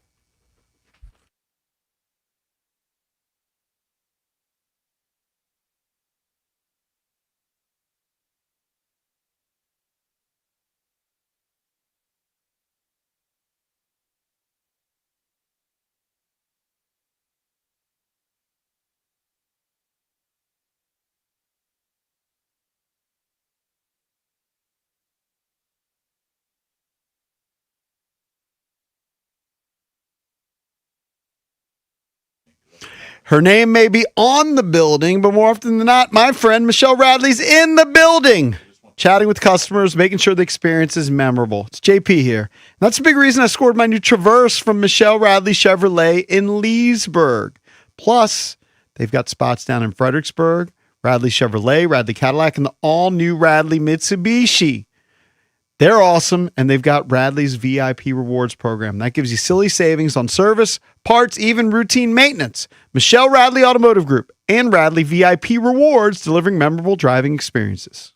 C: Her name may be on the building, but more often than not, my friend Michelle Radley's in the building, chatting with customers, making sure the experience is memorable. It's JP here. And that's a big reason I scored my new Traverse from Michelle Radley Chevrolet in Leesburg. Plus, they've got spots down in Fredericksburg, Radley Chevrolet, Radley Cadillac, and the all-new Radley Mitsubishi. They're awesome, and they've got Radley's VIP rewards program. That gives you silly savings on service, parts, even routine maintenance. Michelle Radley Automotive Group and Radley VIP rewards, delivering memorable driving experiences.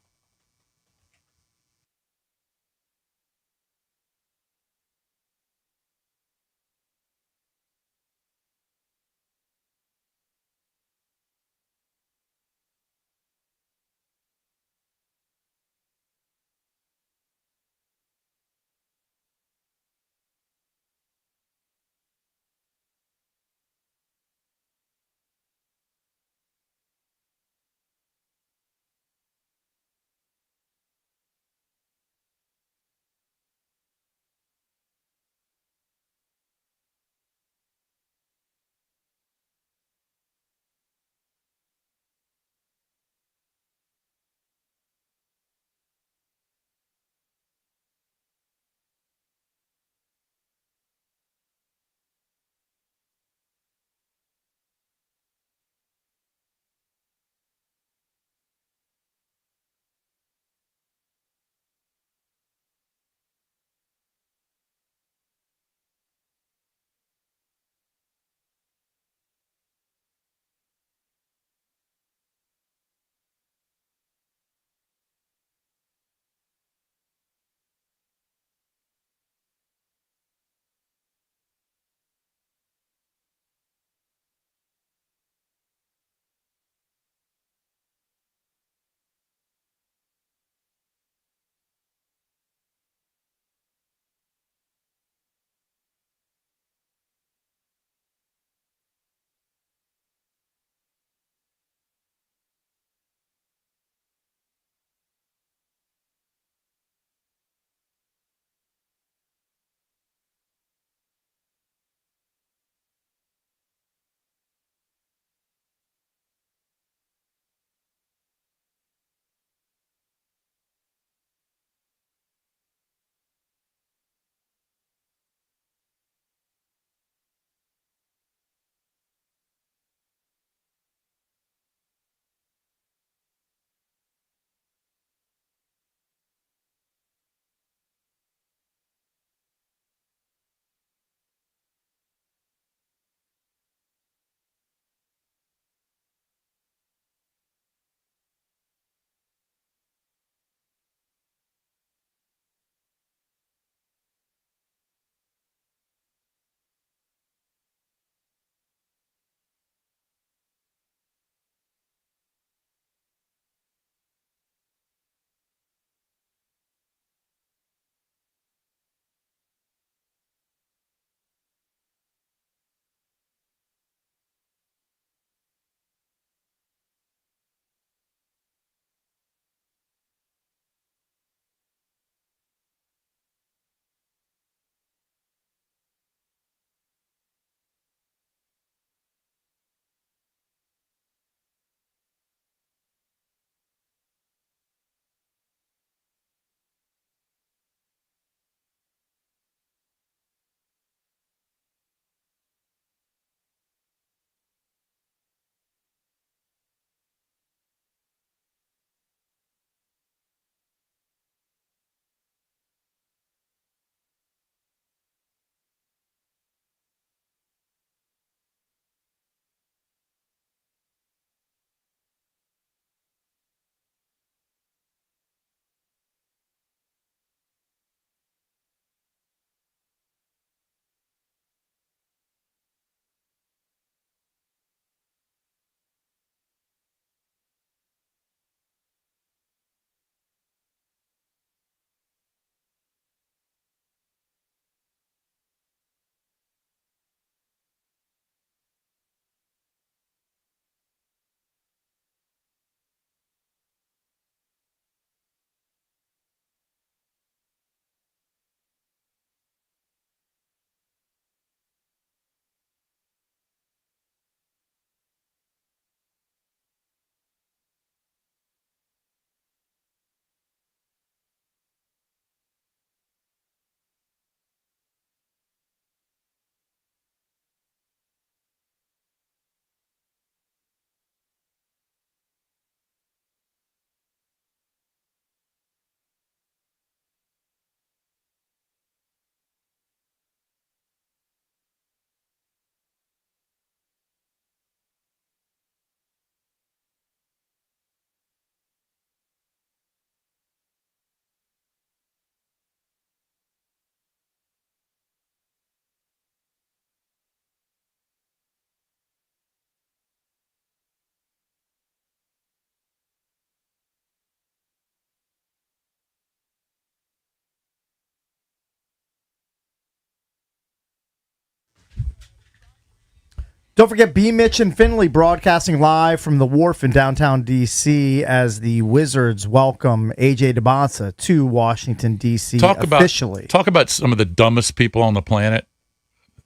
A: Don't forget B. Mitch and Finley broadcasting live from the Wharf in downtown D.C. as the Wizards welcome A.J. DeBonsa to Washington, D.C. officially.
B: Talk about some of the dumbest people on the planet.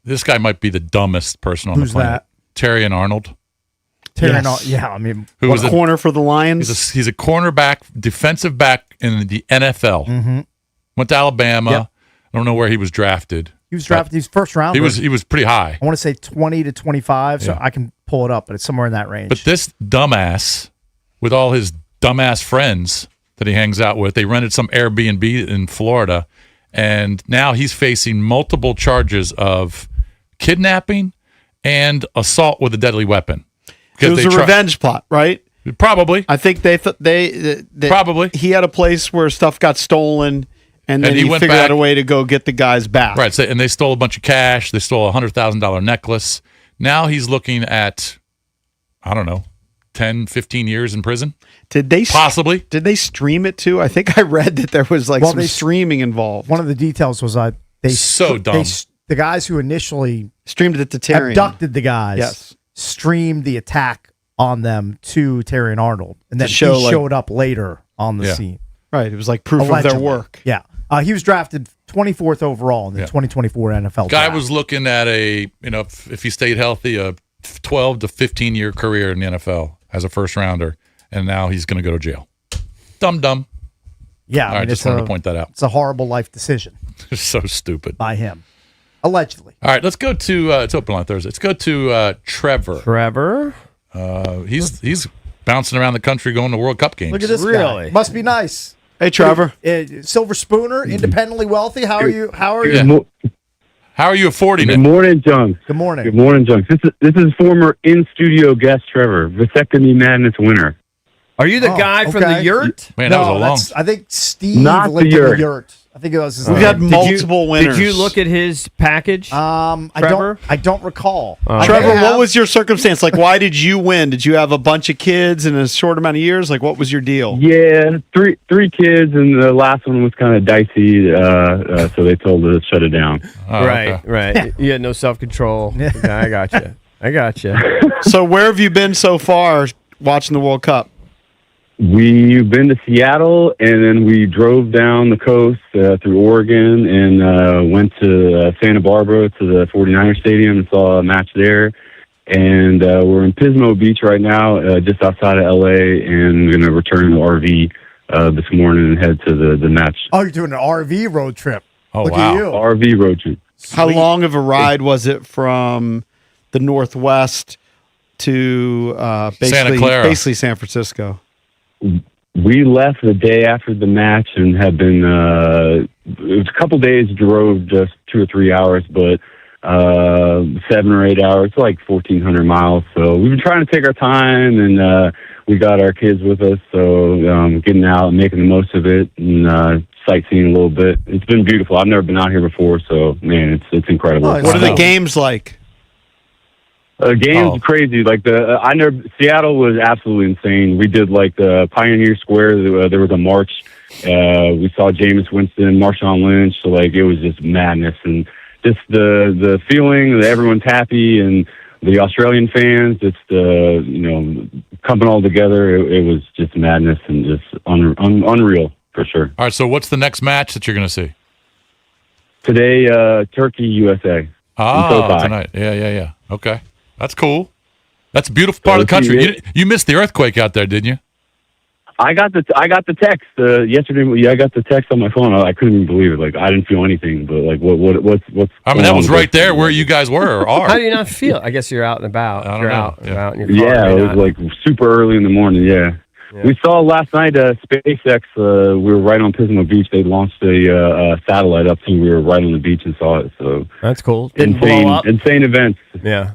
B: This guy might be the dumbest person on
A: Who's
B: the planet.
A: that?
B: Terry and Arnold.
A: Yeah, I mean,
B: Who was
C: a corner for the Lions?
B: He's a cornerback, defensive back in the NFL.
A: Mm-hmm.
B: Went to Alabama.
A: Yep.
B: I don't know where he was drafted.
A: He was drafted. He's first round.
B: He was pretty high.
A: I want to say 20 to 25, so
B: Yeah.
A: I can pull it up, but it's somewhere in that range.
B: But this dumbass, with all his dumbass friends that he hangs out with, they rented some Airbnb in Florida, and now he's facing multiple charges of kidnapping and assault with a deadly weapon.
C: It was a revenge plot, right?
B: Probably.
C: I think they
B: probably
C: he had a place where stuff got stolen, and then
B: And he
C: he
B: went
C: figured
B: back-
C: out a way to go get the guys back.
B: Right. So, and they stole a bunch of cash. They stole a $100,000 necklace. Now he's looking at, I don't know, 10, 15 years in prison.
C: Did they
B: possibly?
C: Did they stream it too? I think I read that there was some streaming involved.
A: One of the details was the guys who initially
C: streamed it to Terry,
A: abducted the guys,
C: Yes.
A: streamed the attack on them to Terry and Arnold, and then
C: To show,
A: he showed up later on the
C: Yeah.
A: scene.
C: Right, it was like proof of
A: Allegedly.
C: their work.
A: Yeah, he was drafted 24th overall in the 2024 NFL
B: Guy
A: draft.
B: was looking at if he stayed healthy, a 12 to 15 year career in the NFL as a first rounder, and now he's going to go to jail. Dumb.
A: Yeah,
B: All right, just wanted to point that out.
A: It's a horrible life decision
B: It's so stupid.
A: by him, allegedly.
B: All right, let's go to it's open on Thursday. Let's go to Trevor.
F: Trevor,
B: he's bouncing around the country going to World Cup games.
A: Look at this guy. Must be nice.
C: Hey, Trevor.
A: Silver Spooner, independently wealthy. How are you? How are
B: Yeah.
A: you?
B: How are you affording
O: Good
B: it?
O: morning, Junks.
A: Good morning.
O: Good morning, Junks. This is former in-studio guest Trevor, Vasectomy Madness winner.
F: Are you the guy from the yurt?
B: Man, that was a long.
A: that's- I think Steve
O: Not
A: lived
O: the
A: in the
O: yurt.
A: yurt. I think it was his
C: We've
A: name.
C: had multiple winners.
F: Did you look at his package? Trevor?
A: I don't recall.
C: Trevor, what was your circumstance? Like, why did you win? Did you have a bunch of kids in a short amount of years? Like, what was your deal?
O: Yeah, three kids, and the last one was kind of dicey, so they told us to shut it down.
F: Right. You had no self-control. Okay, I got you.
C: So, where have you been so far watching the World Cup?
O: We've been to Seattle, and then we drove down the coast through Oregon and went to Santa Barbara to the 49ers Stadium and saw a match there. And we're in Pismo Beach right now, just outside of L.A., and we're going to return to RV this morning and head to the match.
A: Oh, you're doing an RV road trip.
B: Oh,
A: Look
B: wow.
A: at you.
O: RV road trip.
C: How long of a ride was it from the Northwest to basically San Francisco?
O: We left the day after the match and have been, it was a couple days, drove just 2 or 3 hours, but 7 or 8 hours, like 1,400 miles. So we've been trying to take our time, and we got our kids with us, so getting out and making the most of it and sightseeing a little bit. It's been beautiful. I've never been out here before, so, man, it's incredible.
C: What are the games like?
O: Games crazy. Like Seattle was absolutely insane. We did like the Pioneer Square. There was a march. We saw Jameis Winston, Marshawn Lynch. So like it was just madness, and just the feeling that everyone's happy and the Australian fans just coming all together. It was just madness and just unreal for sure.
B: All right, so what's the next match that you're going to see?
O: Today, Turkey, USA.
B: Oh, tonight. Yeah. Okay. That's cool. That's a beautiful part of the country. You missed the earthquake out there, didn't you?
O: I got the text yesterday. Yeah, I got the text on my phone. I couldn't even believe it. Like I didn't feel anything, but like what's?
B: I mean, that was right there where you guys were or are.
F: How do you not feel? I guess you're out and about.
B: I don't
F: You're
B: know.
F: out in your car.
O: Yeah, it was like super early in the morning. Yeah. We saw last night SpaceX. We were right on Pismo Beach. They launched a satellite up, and we were right on the beach and saw it. So
F: that's cool. Didn't blow up?
O: Insane events.
F: Yeah.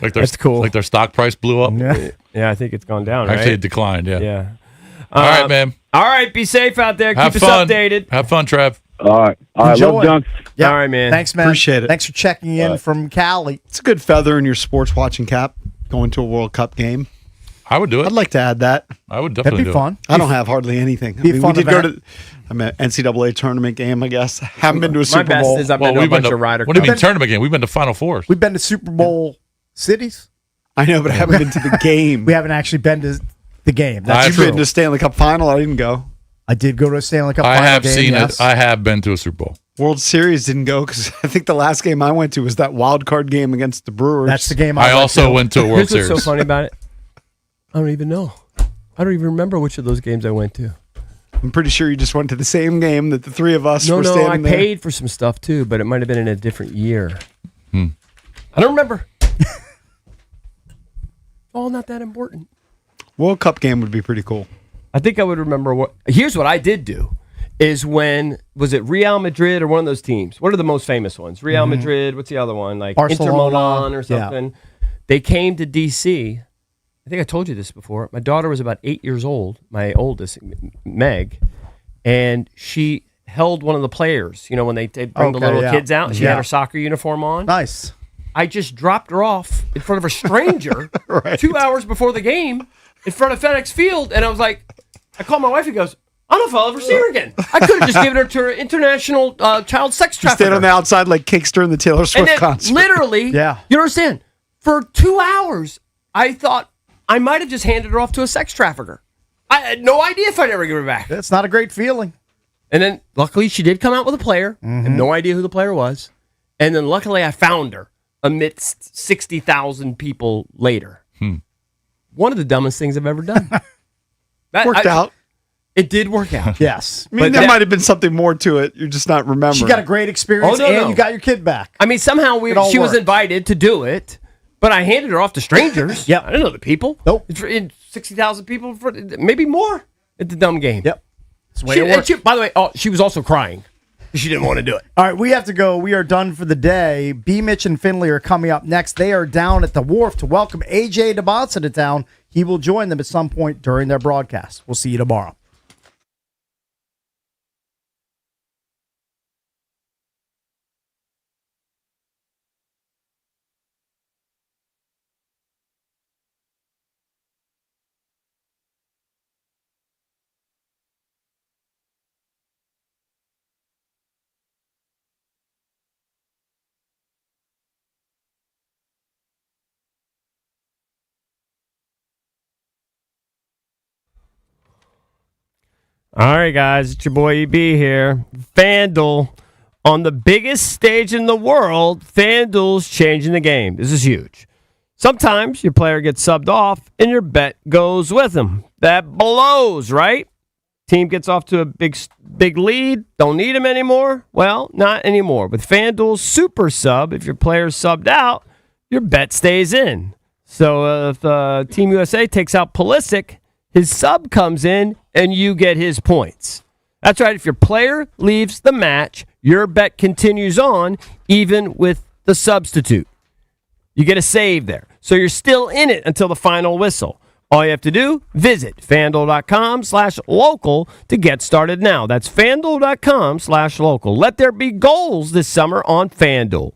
B: Like
F: That's cool.
B: Like their stock price blew up.
F: Yeah, I think it's gone down.
B: Actually,
F: right?
B: it declined. Yeah.
F: Yeah.
B: All right, man.
F: All right, be safe out there.
B: Have
F: Keep
B: fun.
F: us updated.
B: Have fun, Trev.
O: All right. Love Junks.
A: Yeah.
F: All right, man.
A: Thanks, man.
C: Appreciate it.
A: Thanks for checking in from Cali.
C: It's a good feather in your sports watching cap going to a World Cup game.
B: I would do it.
C: I'd like to add that.
B: I would definitely
A: That'd be
B: do
A: fun.
C: I don't have hardly anything.
A: Be a fun
C: we did
A: event.
C: go to an NCAA tournament game, I guess. Haven't been to a
F: My
C: Super
F: best
C: Bowl.
F: is I've been to a
B: we've
F: bunch
B: been
F: of Ryder
B: What do you mean
F: Cups.
B: tournament game? We've been to Final Fours.
A: We've been to Super Bowl cities.
C: I know, but I haven't been to the game.
A: We haven't actually been to the game.
B: I
A: That's
C: You've
A: true.
C: been to Stanley Cup final. I didn't go.
A: I did go to a Stanley Cup
B: I
A: final
B: have
A: game,
B: seen
A: yes.
B: it. I have been to a Super Bowl.
C: World Series didn't go because I think the last game I went to was that wild card game against the Brewers.
A: That's the game
B: I
A: went
B: also
A: to.
B: went to a World
F: Here's what's
B: Series.
F: so funny about it. I don't even know. I don't even remember which of those games I went to.
C: I'm pretty sure you just went to the same game that the three of us
F: No,
C: were
F: I
C: standing there.
F: paid for some stuff too, but it might have been in a different year.
B: Hmm.
F: I don't remember. All not that important.
C: World Cup game would be pretty cool.
F: I think I would remember what. Here's what I did do: is when was it Real Madrid or one of those teams? What are the most famous ones? Real Madrid. What's the other one? Like Inter
A: Barcelona.
F: Milan or
A: Yeah.
F: something. They came to DC. I think I told you this before. My daughter was about 8 years old. My oldest, Meg, and she held one of the players. You know when they bring the
A: Okay,
F: little
A: yeah.
F: kids out, and she
A: Yeah.
F: had her soccer uniform on.
A: Nice.
F: I just dropped her off in front of a stranger 2 hours before the game in front of FedEx Field. And I was like, I called my wife and goes, I don't know if I'll ever see her again. I could have just given her to an international child sex
C: You
F: trafficker.
C: stayed on the outside like cakes during the Taylor
F: And
C: Swift
F: then
C: concert.
F: literally,
A: Yeah.
F: you understand, for 2 hours, I thought I might have just handed her off to a sex trafficker. I had no idea if I'd ever give her back.
A: That's not a great feeling.
F: And then luckily she did come out with a player. I have no idea who the player was. And then luckily I found her amidst 60,000 people later. One of the dumbest things I've ever done.
C: Worked out.
F: It did work out.
A: Yes.
C: I mean, there might have been something more to it. You're just not remembering.
A: She got a great experience,
F: Oh, no,
A: and
F: no.
A: you got your kid back.
F: I mean, somehow
A: It all
F: she was
A: worked.
F: invited to do it, but I handed her off to strangers.
A: Yep.
F: I didn't know the people.
A: Nope.
F: It's 60,000 people, maybe more at the dumb game.
A: Yep. That's the way
F: She,
A: it
F: and
A: works.
F: she, by the way, she was also crying. She didn't want to do it.
A: All right, we have to go. We are done for the day. B. Mitch and Finley are coming up next. They are down at the wharf to welcome AJ DeBonsa to town. He will join them at some point during their broadcast. We'll see you tomorrow.
F: All right, guys, it's your boy EB here. FanDuel, on the biggest stage in the world, FanDuel's changing the game. This is huge. Sometimes your player gets subbed off and your bet goes with him. That blows, right? Team gets off to a big lead. Don't need him anymore? Well, not anymore. With FanDuel's Super Sub, if your player's subbed out, your bet stays in. So if Team USA takes out Pulisic, his sub comes in and you get his points. That's right. If your player leaves the match, your bet continues on even with the substitute. You get a save there. So you're still in it until the final whistle. All you have to do, visit FanDuel.com/local to get started now. That's FanDuel.com/local. Let there be goals this summer on FanDuel.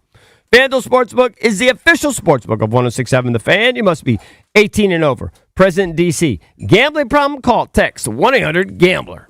F: FanDuel Sportsbook is the official sportsbook of 106.7 The Fan. You must be 18 and over. Present in D.C. Gambling problem? Call, text 1-800-GAMBLER.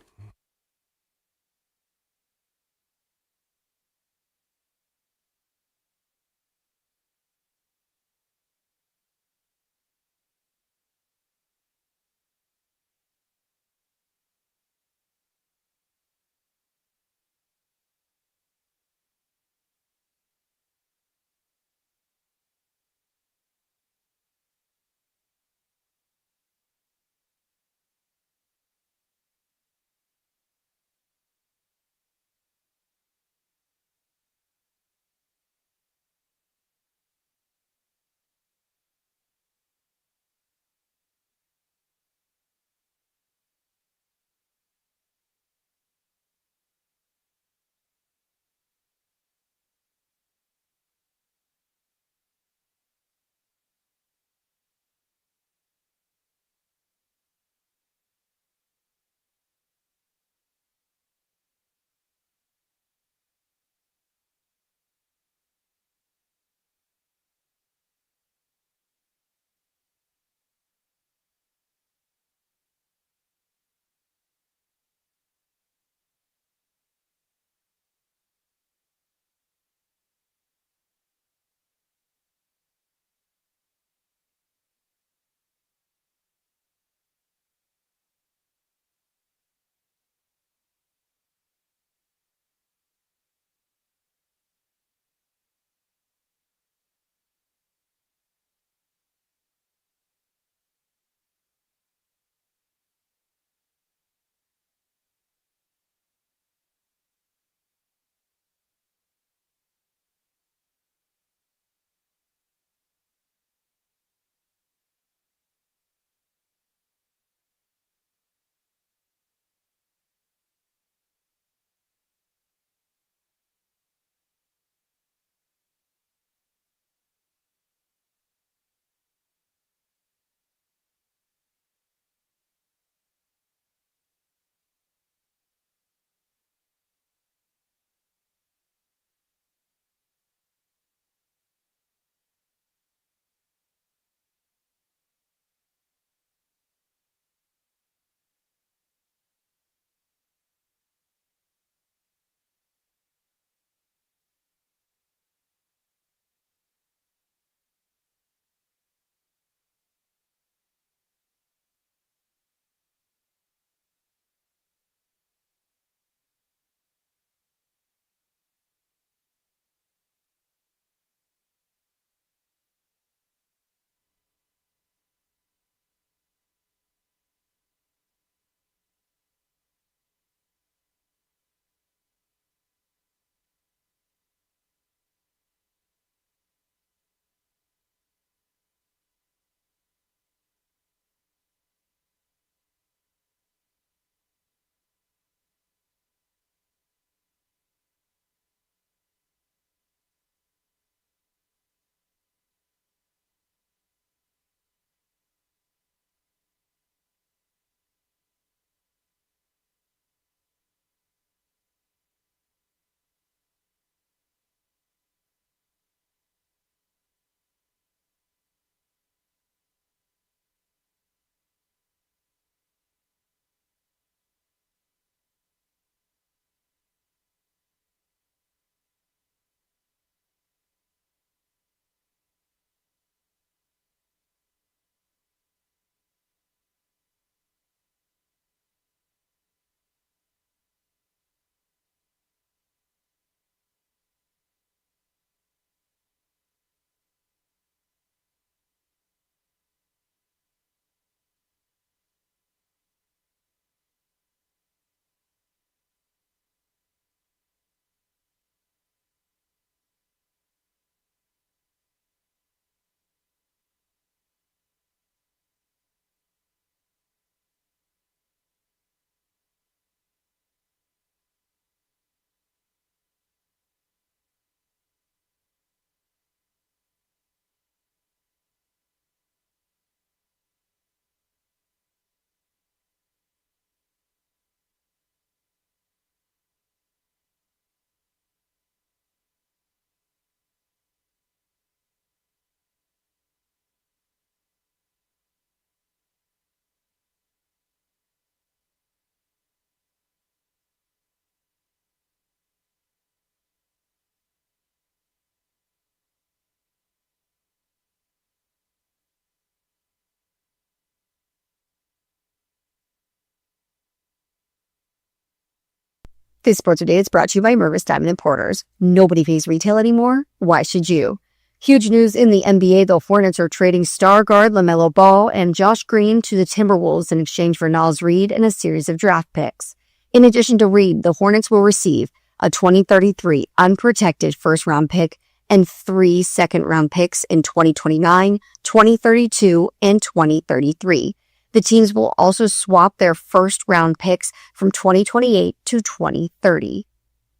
H: This Sports Today is brought to you by Mervis Diamond Importers. Nobody pays retail anymore. Why should you? Huge news in the NBA. The Hornets are trading star guard LaMelo Ball and Josh Green to the Timberwolves in exchange for Naz Reid and a series of draft picks. In addition to Reid, the Hornets will receive a 2033 unprotected first-round pick and 3 second-round picks in 2029, 2032, and 2033. The teams will also swap their first-round picks from 2028 to 2030.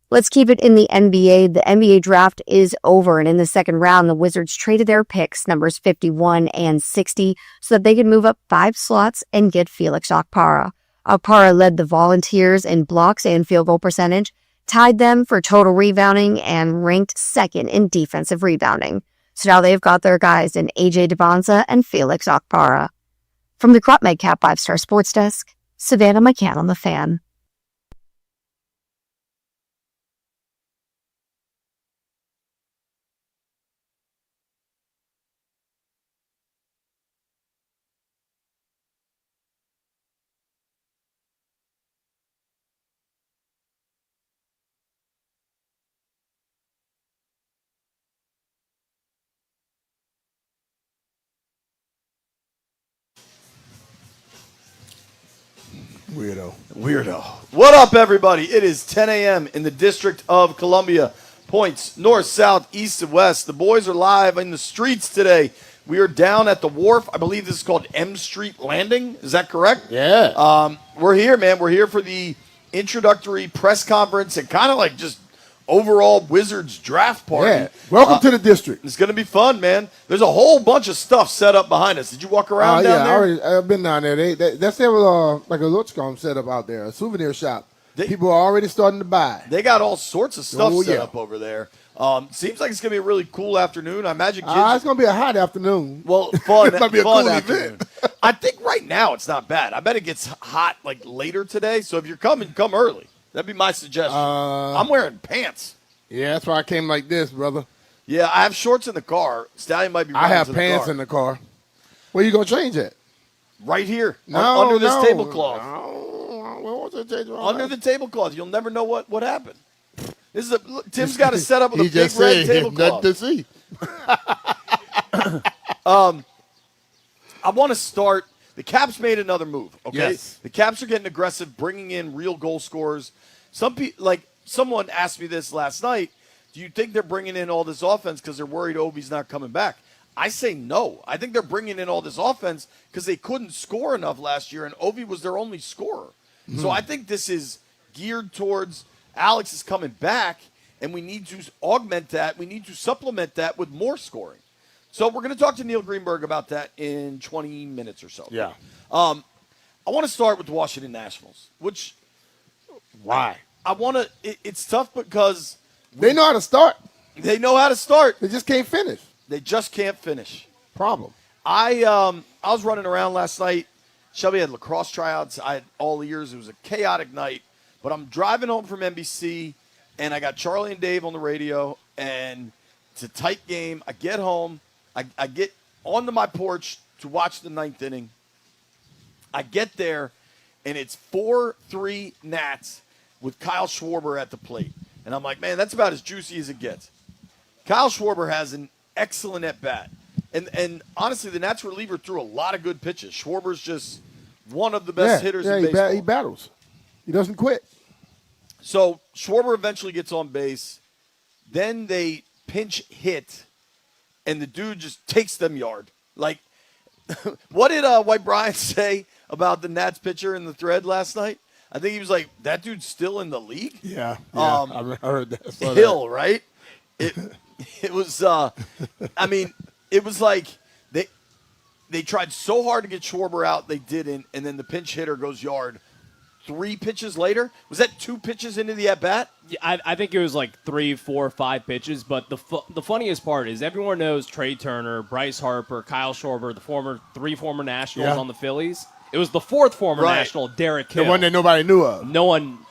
H: Let's keep it in the NBA. The NBA draft is over, and in the second round, the Wizards traded their picks, numbers 51 and 60, so that they could move up 5 slots and get Felix Okpara. Okpara led the Volunteers in blocks and field goal percentage, tied them for total rebounding, and ranked second in defensive rebounding. So now they've got their guys in AJ Debonza and Felix Okpara. From the Crop Medcap 5-Star Sports Desk, Savannah McCann on The Fan.
P: Weirdo. What up, everybody? It is 10 a.m. in the District of Columbia. Points north, south, east, and west. The boys are live in the streets today. We are down at the wharf. I believe this is called M Street Landing. Is that correct?
Q: Yeah.
P: We're here, man. We're here for the introductory press conference and kind of like just overall Wizards draft party.
Q: Yeah. Welcome to the district.
P: It's going to be fun, man. There's a whole bunch of stuff set up behind us. Did you walk around down there?
Q: I've been down there. That's there was like a Lutchcom set up out there, a souvenir shop. People are already starting to buy.
P: They got all sorts of stuff set up over there. Seems like it's going to be a really cool afternoon. I imagine kids.
Q: It's going to be a hot afternoon.
P: Well, fun.
Q: It's going to be a
P: fun
Q: cool
P: afternoon.
Q: event.
P: I think right now it's not bad. I bet it gets hot like later today. So if you're coming, come early. That'd be my suggestion. I'm wearing pants.
Q: Yeah, that's why I came like this, brother.
P: Yeah, I have shorts in the car. Stallion might be running
Q: I have
P: to
Q: pants in the car. Where you going to change it?
P: Right here.
Q: No,
P: under this
Q: no.
P: tablecloth.
Q: Under
P: the tablecloth. You'll never know what happened. This is Tim's got it set up with a
Q: He
P: big
Q: just
P: red
Q: said,
P: tablecloth.
Q: nothing to see.
P: I want to start. The Caps made another move. Okay,
Q: Yes.
P: The Caps are getting aggressive, bringing in real goal scorers. Some people, like someone asked me this last night. Do you think they're bringing in all this offense because they're worried Obi's not coming back? I say no. I think they're bringing in all this offense because they couldn't score enough last year, and Obi was their only scorer. So I think this is geared towards Alex is coming back, and we need to augment that. We need to supplement that with more scoring. So we're going to talk to Neil Greenberg about that in 20 minutes or so.
Q: Yeah.
P: I want to start with the Washington Nationals, which
Q: why?
P: I want to. It's tough because
Q: they know how to start.
P: They know how to start.
Q: They just can't finish.
P: They just can't finish.
Q: Problem.
P: I was running around last night. Shelby had lacrosse tryouts. I had all ears. It was a chaotic night. But I'm driving home from NBC, and I got Charlie and Dave on the radio, and it's a tight game. I get home. I get onto my porch to watch the ninth inning. I get there, and it's 4-3 Nats with Kyle Schwarber at the plate. And I'm like, man, that's about as juicy as it gets. Kyle Schwarber has an excellent at-bat. And honestly, the Nats reliever threw a lot of good pitches. Schwarber's just one of the best hitters in baseball.
Q: He battles. He doesn't quit.
P: So Schwarber eventually gets on base. Then they pinch hit, and the dude just takes them yard. Like, what did White Brian say about the Nats pitcher in the thread last night? I think he was like, that dude's still in the league?
Q: Yeah. I heard that.
P: Hill, right? It was, I mean, it was like they tried so hard to get Schwarber out, they didn't, and then the pinch hitter goes yard. 3 pitches later? Was that 2 pitches into the at-bat?
R: Yeah, I think it was like 3, 4, 5 pitches, but the funniest part is everyone knows Trey Turner, Bryce Harper, Kyle Schwarber, the 3 former Nationals on the Phillies. It was the 4th former National, Derek Hill.
Q: The one that nobody knew of.
R: No one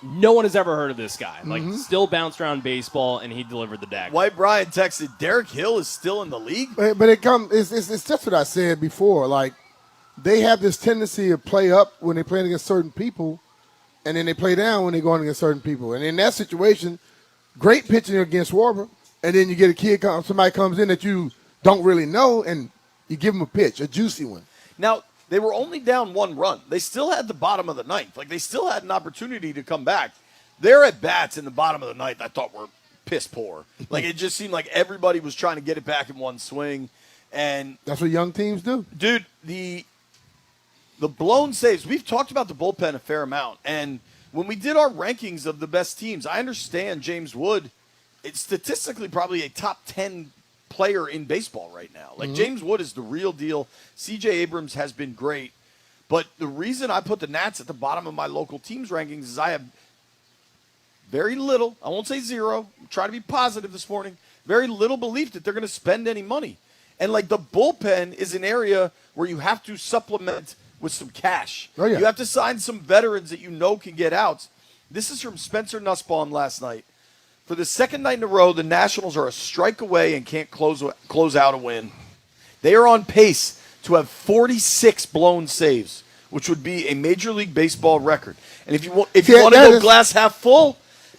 R: has ever heard of this guy. Like, still bounced around baseball, and he delivered the dagger.
P: White Brian texted, Derek Hill is still in the league?
Q: But it's just what I said before. Like, they have this tendency to play up when they're playing against certain people. and then they play down when they're going against certain people. And in that situation, great pitching against Schwarber, and then you get a kid, somebody comes in that you don't really know, and you give them a pitch, a juicy one.
P: Now, they were only down 1 run. They still had the bottom of the ninth. Like, they still had an opportunity to come back. Their at-bats in the bottom of the ninth I thought were piss poor. Like, it just seemed like everybody was trying to get it back in one swing. And
Q: that's what young teams do.
P: Dude, the blown saves, we've talked about the bullpen a fair amount. And when we did our rankings of the best teams, I understand James Wood, it's statistically probably a top 10 player in baseball right now. Like, James Wood is the real deal. C.J. Abrams has been great. But the reason I put the Nats at the bottom of my local teams rankings is I have very little, I won't say zero, I'm trying to be positive this morning, very little belief that they're going to spend any money. And, like, the bullpen is an area where you have to supplement with some cash.
Q: Oh, yeah.
P: You have to sign some veterans that you know can get outs. This is from Spencer Nussbaum last night. For the second night in a row, the Nationals are a strike away and can't close out a win. They are on pace to have 46 blown saves, which would be a Major League Baseball record. And if you want to go glass half full,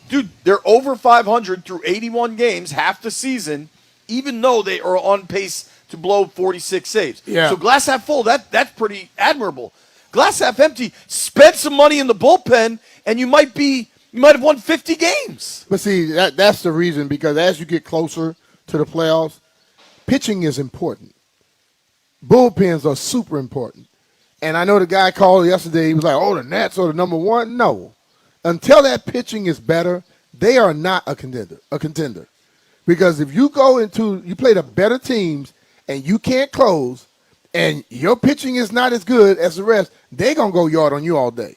P: dude, they're over 500 through 81 games, half the season, even though they are on pace to blow 46 saves.
Q: Yeah.
P: So glass half full, that's pretty admirable. Glass half empty, spend some money in the bullpen, and you might have won 50 games.
Q: But see, that's the reason, because as you get closer to the playoffs, pitching is important. Bullpens are super important. And I know the guy called yesterday, he was like, oh, the Nats are the number one. No. Until that pitching is better, they are not a contender. Because if you play the better teams and you can't close and your pitching is not as good as the rest, they're going to go yard on you all day.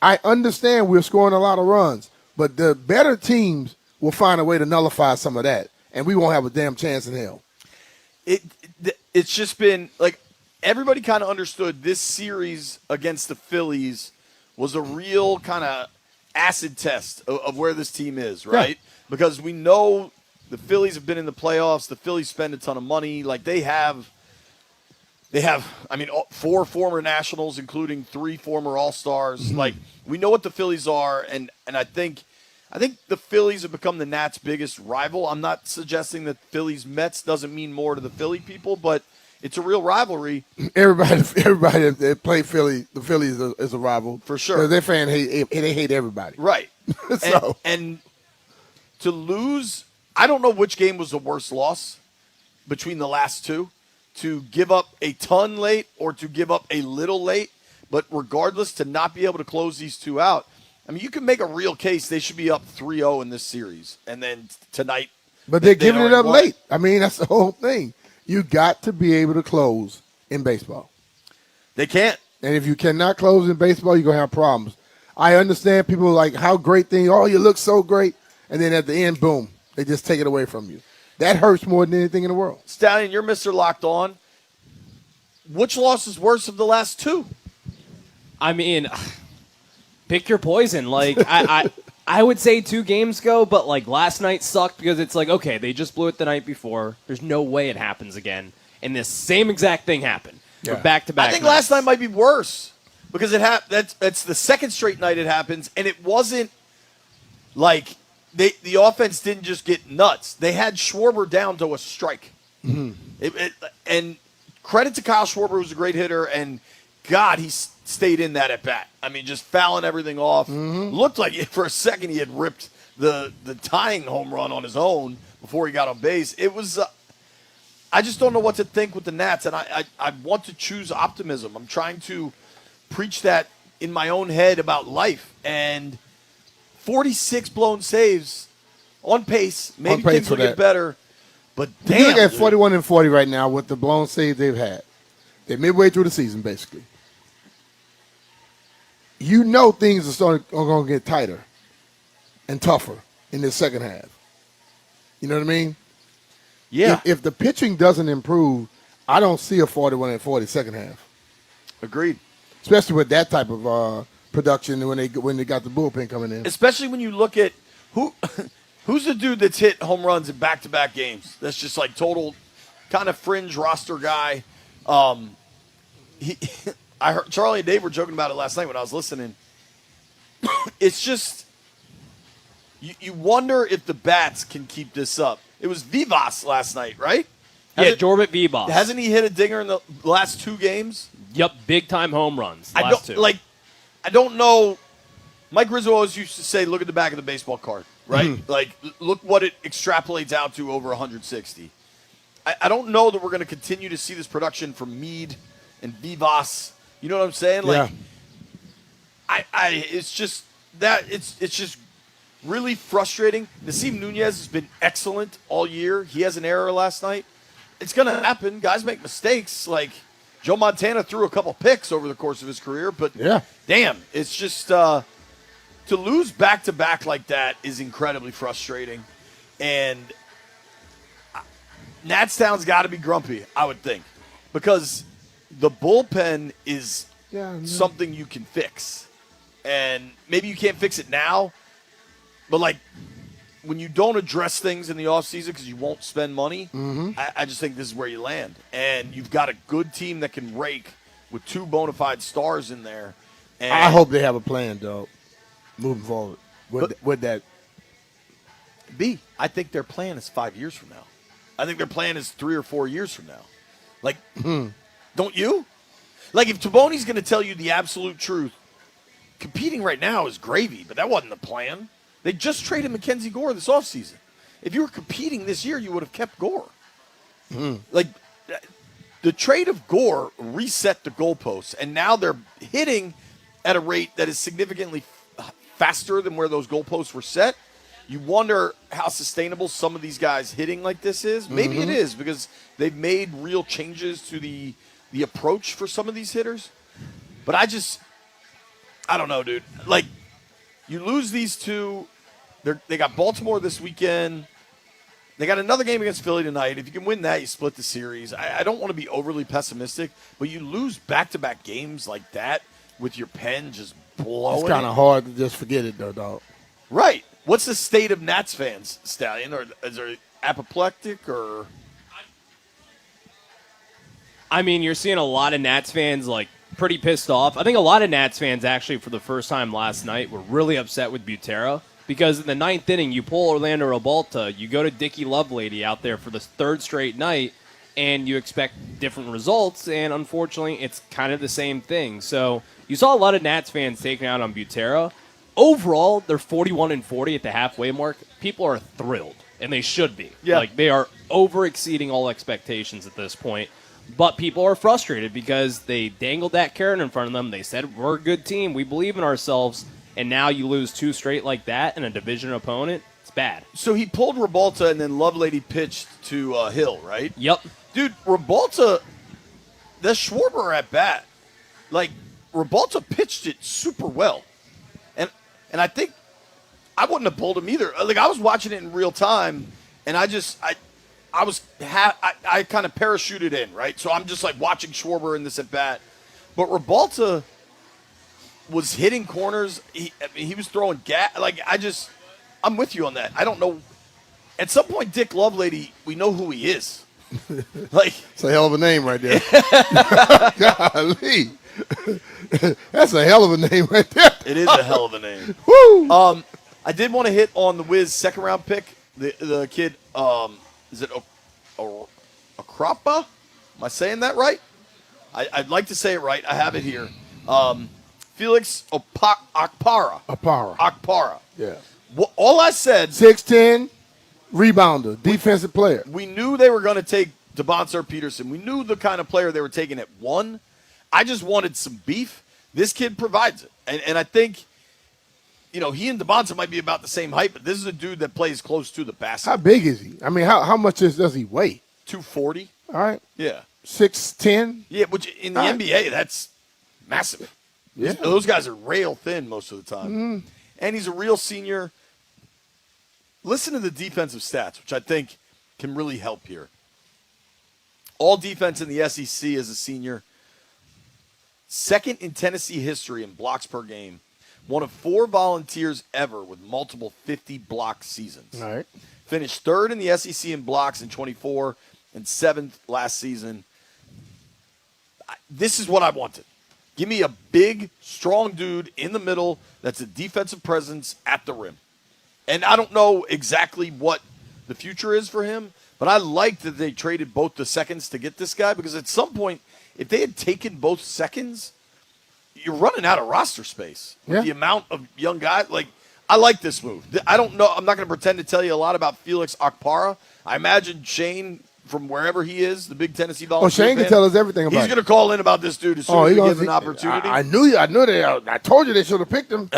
Q: I understand we're scoring a lot of runs, but the better teams will find a way to nullify some of that, and we won't have a damn chance in hell.
P: It's just been like everybody kind of understood this series against the Phillies was a real kind of acid test of where this team is, right? Yeah. Because we know the Phillies have been in the playoffs. The Phillies spend a ton of money. Like they have, 4 former Nationals, including 3 former All-Stars. Like we know what the Phillies are, and I think the Phillies have become the Nats' biggest rival. I'm not suggesting that Phillies-Mets doesn't mean more to the Philly people, but it's a real rivalry.
Q: Everybody that play Philly, the Phillies is a rival.
P: For sure.
Q: Their fans hate everybody.
P: Right.
Q: So.
P: And to lose, I don't know which game was the worst loss between the last two, to give up a ton late or to give up a little late, but regardless, to not be able to close these two out, I mean, you can make a real case they should be up 3-0 in this series, and then tonight.
Q: But they're giving it up late. I mean, that's the whole thing. You got to be able to close in baseball.
P: They can't.
Q: And if you cannot close in baseball, you're going to have problems. I understand people like how great thing, oh, you look so great, and then at the end, boom, they just take it away from you. That hurts more than anything in the world.
P: Stallion, you're Mr. Locked On. Which loss is worse of the last two?
R: I mean, pick your poison. Like I would say 2 games ago, but like last night sucked because it's like, okay, they just blew it the night before. There's no way it happens again. And this same exact thing happened. Yeah. Back-to-back
P: I think
R: nights.
P: last night might be worse because that's the second straight night it happens, and it wasn't like the offense didn't just get nuts. They had Schwarber down to a strike. And credit to Kyle Schwarber, who's a great hitter, and God, he stayed in that at bat. I mean, just fouling everything off. Looked like for a second he had ripped the tying home run on his own before he got on base. It was. I just don't know what to think with the Nats, and I want to choose optimism. I'm trying to preach that in my own head about life, and 46 blown saves on pace. Maybe things will get better, but damn.
Q: You look at 41-40 right now with the blown saves they've had. They're midway through the season, basically. You know things are going to get tighter and tougher in the second half. You know what I mean?
P: Yeah.
Q: If the pitching doesn't improve, I don't see a 41-40 second half.
P: Agreed.
Q: Especially with that type of production when they got the bullpen coming in.
P: Especially when you look at who's the dude that's hit home runs in back-to-back games. That's just like total kind of fringe roster guy. I heard Charlie and Dave were joking about it last night when I was listening. it's just you wonder if the bats can keep this up. It was Vivas last night, right?
R: Yeah, Jorbit Vivas.
P: Hasn't he hit a dinger in the last 2 games?
R: Yep, big time home runs.
P: I don't know. Mike Rizzo always used to say, "Look at the back of the baseball card." Right? Like, look what it extrapolates out to over 160. I don't know that we're going to continue to see this production from Meade and Vivas. You know what I'm saying? Like, it's just really frustrating. Nasim Nunez has been excellent all year. He has an error last night. It's going to happen. Guys make mistakes. Like, Joe Montana threw a couple picks over the course of his career, but damn, it's just to lose back-to-back like that is incredibly frustrating. And Natstown's got to be grumpy, I would think, because the bullpen is something you can fix. And maybe you can't fix it now, but, like, when you don't address things in the offseason because you won't spend money, I just think this is where you land. And you've got a good team that can rake with 2 bona fide stars in there. And
Q: I hope they have a plan, though, moving forward with that.
P: I think their plan is 5 years from now. I think their plan is 3 or 4 years from now. Like, don't you? Like, if Taboni's going to tell you the absolute truth, competing right now is gravy, but that wasn't the plan. They just traded Mackenzie Gore this offseason. If you were competing this year, you would have kept Gore. Like, the trade of Gore reset the goalposts, and now they're hitting at a rate that is significantly faster than where those goalposts were set. You wonder how sustainable some of these guys hitting like this is. Maybe it is, because they've made real changes to the approach for some of these hitters. But I don't know, dude. Like, you lose these 2. They got Baltimore this weekend. They got another game against Philly tonight. If you can win that, you split the series. I don't want to be overly pessimistic, but you lose back-to-back games like that with your pen just blowing.
Q: It's kind of hard to just forget it, though, dog.
P: Right. What's the state of Nats fans, Stallion? Or is there apoplectic or?
R: I mean, you're seeing a lot of Nats fans, like, pretty pissed off. I think a lot of Nats fans, actually, for the first time last night, were really upset with Butera. Because in the 9th inning, you pull Orlando Robalta, you go to Dickie Lovelady out there for the 3rd straight night, and you expect different results, and unfortunately, it's kind of the same thing. So you saw a lot of Nats fans taking out on Butera. Overall, they're 41-40 at the halfway mark. People are thrilled, and they should be.
P: Yeah.
R: Like, they are over-exceeding all expectations at this point. But people are frustrated because they dangled that carrot in front of them. They said, we're a good team. We believe in ourselves. And now you lose 2 straight like that in a division opponent. It's bad.
P: So he pulled Robalta, and then Lovelady pitched to Hill, right?
R: Yep.
P: Dude, Robalta, the Schwarber at bat, like, Robalta pitched it super well. And I think I wouldn't have pulled him either. Like, I was watching it in real time, and I kind of parachuted in, right? So I'm just, like, watching Schwarber in this at bat. But Robalta was hitting corners. He was throwing gas. Like, I'm with you on that. I don't know. At some point, Dick Lovelady, we know who he is. Like,
Q: it's a hell of a name right there. Golly. That's a hell of a name right there.
P: It is a hell of a name.
Q: Woo!
P: I did want to hit on the Wiz 2nd round pick. The kid, is it Akrapa? Am I saying that right? I'd like to say it right. I have it here. Felix Okpara. Okpara.
Q: Yeah.
P: All I said.
Q: 6'10", rebounder, defensive player.
P: We knew they were going to take Devontae Peterson. We knew the kind of player they were taking at 1. I just wanted some beef. This kid provides it. And I think, he and Devontae might be about the same height, but this is a dude that plays close to the basket.
Q: How big is he? I mean, how much does he weigh?
P: 240.
Q: All right.
P: Yeah.
Q: 6'10".
P: Yeah, which in the NBA, that's massive.
Q: Yeah.
P: Those guys are rail thin most of the time.
Q: Mm-hmm.
P: And he's a real senior. Listen to the defensive stats, which I think can really help here. All defense in the SEC as a senior. 2nd in Tennessee history in blocks per game. One of 4 Volunteers ever with multiple 50-block seasons.
Q: All right.
P: Finished 3rd in the SEC in blocks in 24 and 7th last season. This is what I wanted. Give me a big, strong dude in the middle that's a defensive presence at the rim. And I don't know exactly what the future is for him, but I like that they traded both the seconds to get this guy because at some point, if they had taken both seconds, you're running out of roster space with the amount of young guys. Like, I like this move. I don't know. I'm not going to pretend to tell you a lot about Felix Okpara. I imagine Shane, from wherever he is, the big Tennessee Volunteer
Q: Shane can tell us everything about
P: He's
Q: it.
P: going to call in about this dude as soon as we give an opportunity.
Q: I knew I told you they should have picked him.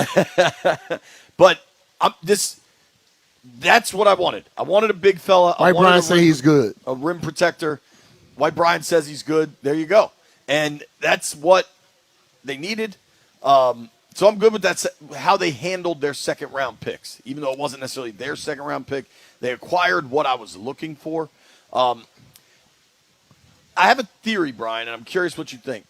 P: But that's what I wanted. I wanted a big fella.
Q: White Brian say he's good.
P: A rim protector. White Brian says he's good. There you go. And that's what they needed. So I'm good with that. How they handled their second round picks, even though it wasn't necessarily their second round pick. They acquired what I was looking for. I have a theory, Brian, and I'm curious what you think.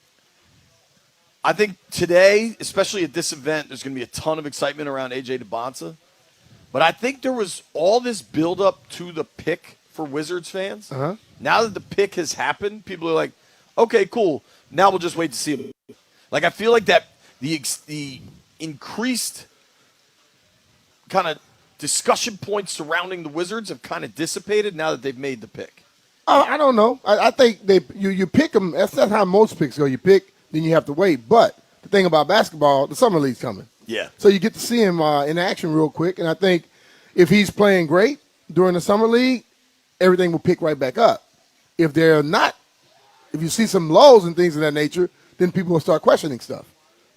P: I think today, especially at this event, there's going to be a ton of excitement around A.J. DeBonsa. But I think there was all this buildup to the pick for Wizards fans.
Q: Uh-huh.
P: Now that the pick has happened, people are like, okay, cool. Now we'll just wait to see him. Like, I feel like that the increased kind of discussion points surrounding the Wizards have kind of dissipated now that they've made the pick.
Q: I don't know. I think you pick them. That's not how most picks go. You pick, then you have to wait. But the thing about basketball, the summer league's coming.
P: Yeah.
Q: So you get to see him in action real quick. And I think if he's playing great during the summer league, everything will pick right back up. If they're not, if you see some lows and things of that nature, then people will start questioning stuff.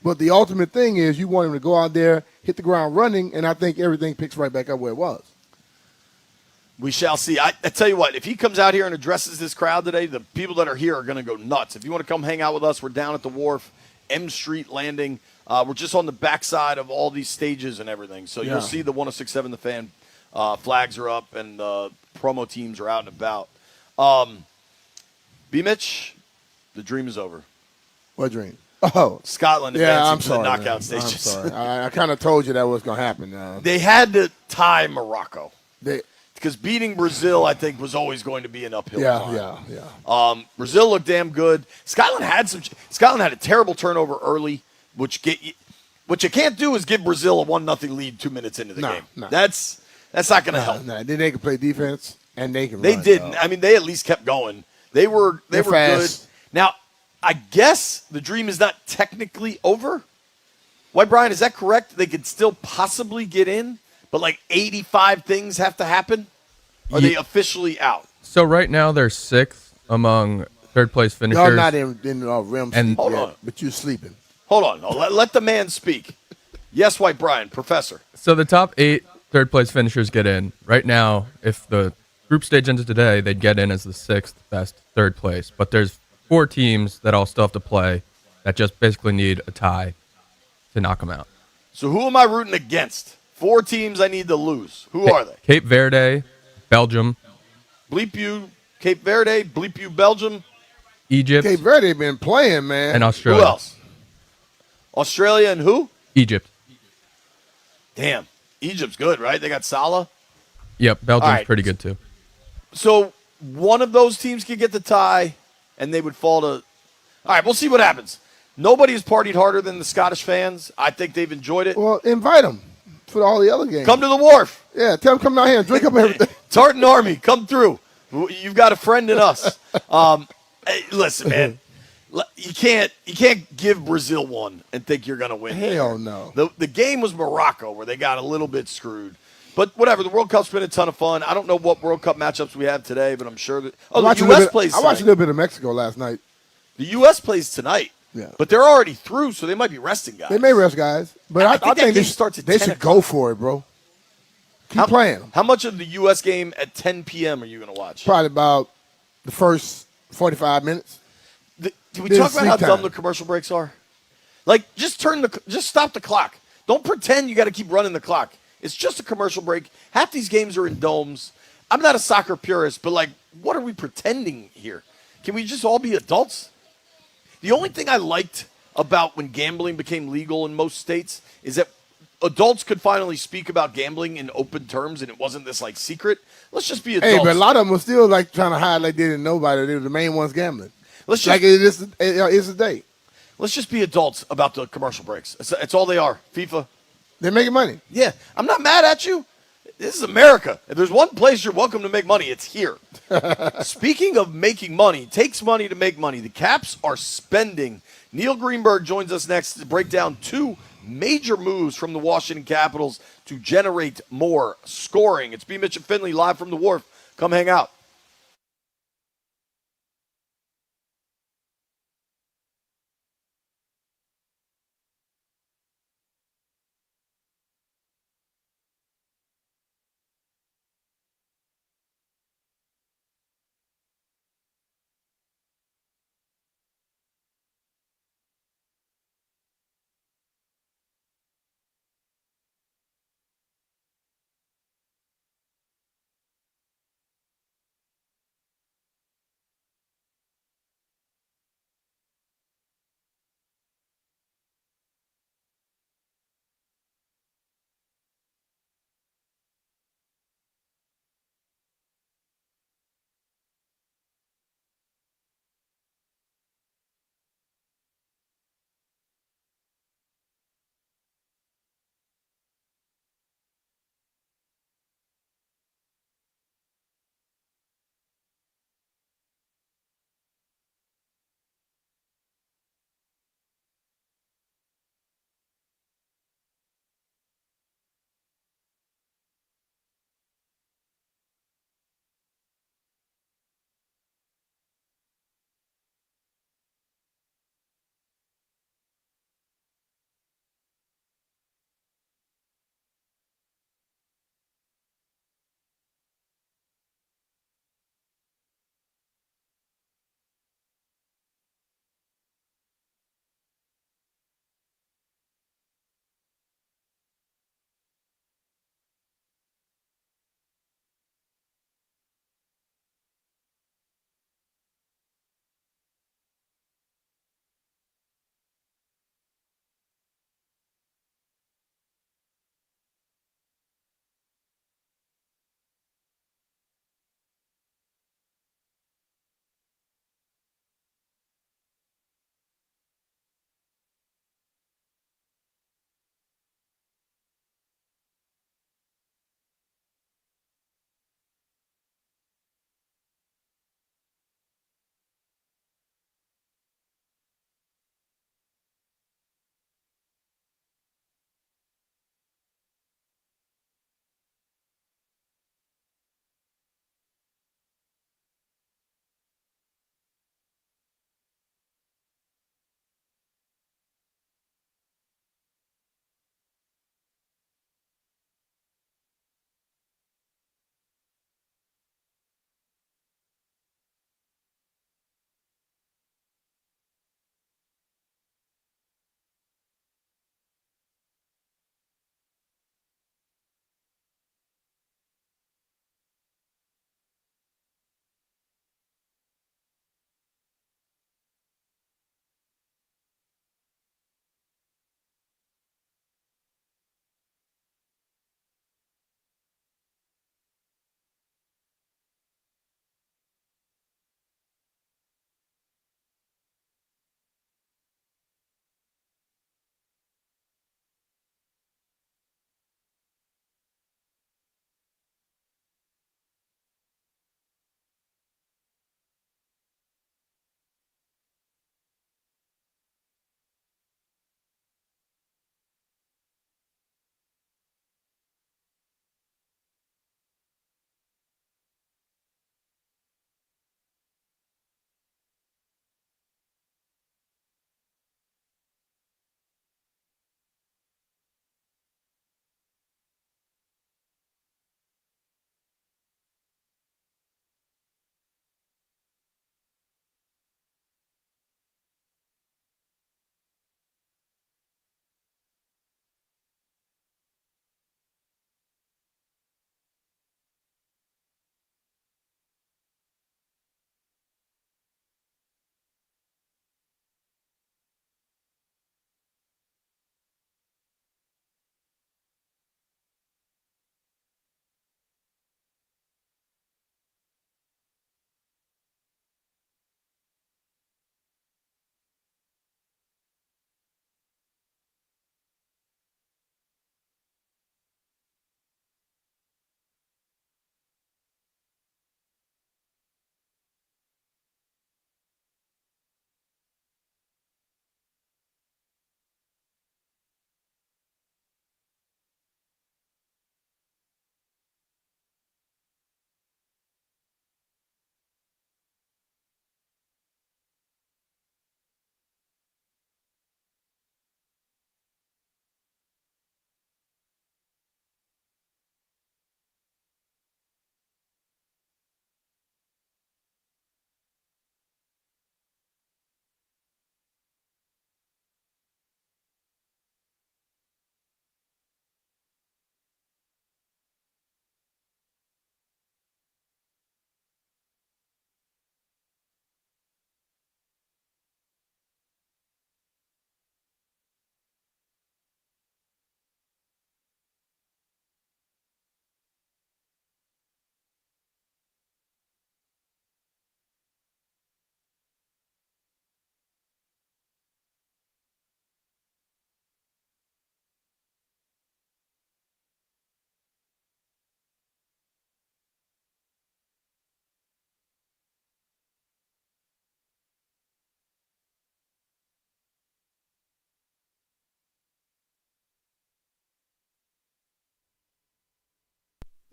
Q: But the ultimate thing is you want him to go out there, hit the ground running, and I think everything picks right back up where it was.
P: We shall see. I tell you what, if he comes out here and addresses this crowd today, the people that are here are going to go nuts. If you want to come hang out with us, we're down at the Wharf, M Street Landing. We're just on the backside of all these stages and everything. So you'll see the 106.7 The Fan flags are up and promo teams are out and about. B-Mitch, the dream is over.
Q: What dream? Oh,
P: Scotland advancing to the knockout stages.
Q: I'm sorry. I kind of told you that was going to happen.
P: They had to tie Morocco. Because beating Brazil, I think, was always going to be an uphill climb.
Q: Yeah.
P: Brazil looked damn good. Scotland had a terrible turnover early, which you can't do is give Brazil a 1-0 lead 2 minutes into the game.
Q: No.
P: That's not going to help.
Q: No, they can play defense and they can.
P: They
Q: run,
P: didn't.
Q: though.
P: I mean, they at least kept going. They were good.
Q: fast.
P: Now, I guess the dream is not technically over. White Brian, is that correct? They could still possibly get in, but like 85 things have to happen? Are they officially out?
E: So right now they're sixth among third place finishers.
Q: Y'all not in REM
E: And-
Q: sleep
P: Hold
Q: yet,
P: on.
Q: but you're sleeping.
P: Hold on. No, let the man speak. Yes, White Brian, Professor.
E: So the top 8 third place finishers get in. Right now, if the group stage ended today, they'd get in as the 6th best third place. But there's 4 teams that all still have to play that just basically need a tie to knock them out.
P: So who am I rooting against? 4 teams I need to lose. Who are they?
E: Cape Verde, Belgium,
P: Bleep you, Cape Verde. Bleep you, Belgium.
E: Egypt,
Q: Cape Verde been playing, man.
E: and Australia.
P: Who else? Australia and who?
E: Egypt.
P: Damn. Egypt's good, right? They got Salah.
E: Yep, Belgium's
P: All right.
E: pretty good too.
P: So one of those teams could get the tie, and they would fall to. All right, we'll see what happens. Nobody has partied harder than the Scottish fans. I think they've enjoyed it.
Q: Well, invite them for all the other games.
P: Come to the Wharf.
Q: Yeah, tell them come down here and drink up everything.
P: Tartan Army, come through. You've got a friend in us. Hey, listen, man. You can't give Brazil one and think you're going to win.
Q: Hell no.
P: The game was Morocco where they got a little bit screwed. But whatever, the World Cup's been a ton of fun. I don't know what World Cup matchups we have today, but I'm sure that the U.S. plays
Q: I watched a
P: tonight.
Q: little bit of Mexico last night.
P: The U.S. plays tonight.
Q: Yeah.
P: But they're already through, so they might be resting guys.
Q: They may rest guys, but I think
P: that
Q: they
P: game starts at
Q: they
P: 10
Q: should go for it, bro. Keep playing them.
P: How much of the U.S. game at 10 p.m. are you going to watch?
Q: Probably about the first 45 minutes.
P: Can we
Q: Then
P: talk about how
Q: sleep
P: dumb
Q: time.
P: the commercial breaks are? Like, just stop the clock. Don't pretend you got to keep running the clock. It's just a commercial break. Half these games are in domes. I'm not a soccer purist, but like, what are we pretending here? Can we just all be adults? The only thing I liked about when gambling became legal in most states is that adults could finally speak about gambling in open terms, and it wasn't this like secret. Let's just be adults.
Q: Hey, but a lot of them were still like trying to hide like they didn't know about it. They were the main ones gambling.
P: Let's just
Q: like it is today.
P: let's just be adults about the commercial breaks. It's all they are. FIFA.
Q: They're making money.
P: Yeah, I'm not mad at you. This is America. If there's one place you're welcome to make money, it's here. Speaking of making money, takes money to make money. The Caps are spending. Neil Greenberg joins us next to break down 2 major moves from the Washington Capitals to generate more scoring. It's B. Mitch and Finley live from the Wharf. Come hang out.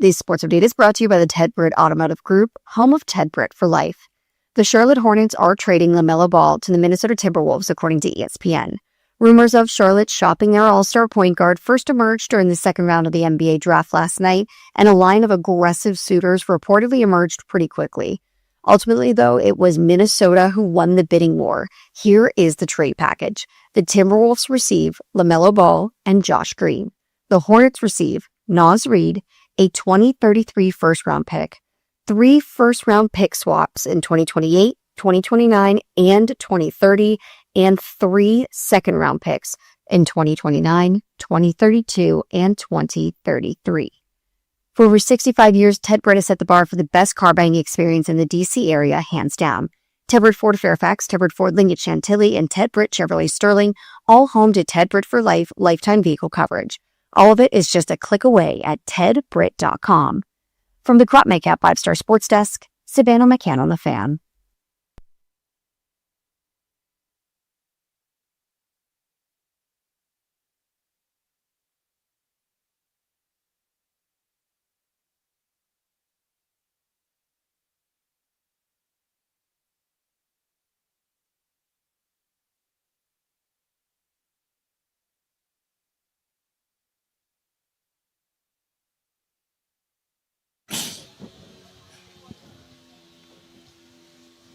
H: These sports update is brought to you by the Ted Britt Automotive Group, home of Ted Britt for life. The Charlotte Hornets are trading LaMelo Ball to the Minnesota Timberwolves, according to ESPN. Rumors of Charlotte shopping their all-star point guard first emerged during the second round of the NBA draft last night, and a line of aggressive suitors reportedly emerged pretty quickly. Ultimately, though, it was Minnesota who won the bidding war. Here is the trade package. The Timberwolves receive LaMelo Ball and Josh Green. The Hornets receive Naz Reid, a 2033 first-round pick, 3 first-round pick swaps in 2028, 2029, and 2030, and 3 second-round picks in 2029, 2032, and 2033. For over 65 years, Ted Britt has set the bar for the best car buying experience in the D.C. area, hands down. Ted Britt Ford Fairfax, Ted Britt Ford Lincoln Chantilly, and Ted Britt Chevrolet Sterling, all home to Ted Britt for Life lifetime vehicle coverage. All of it is just a click away at tedbritt.com. From the Crop Makeup 5-Star Sports Desk, Savannah McCann on the Fan.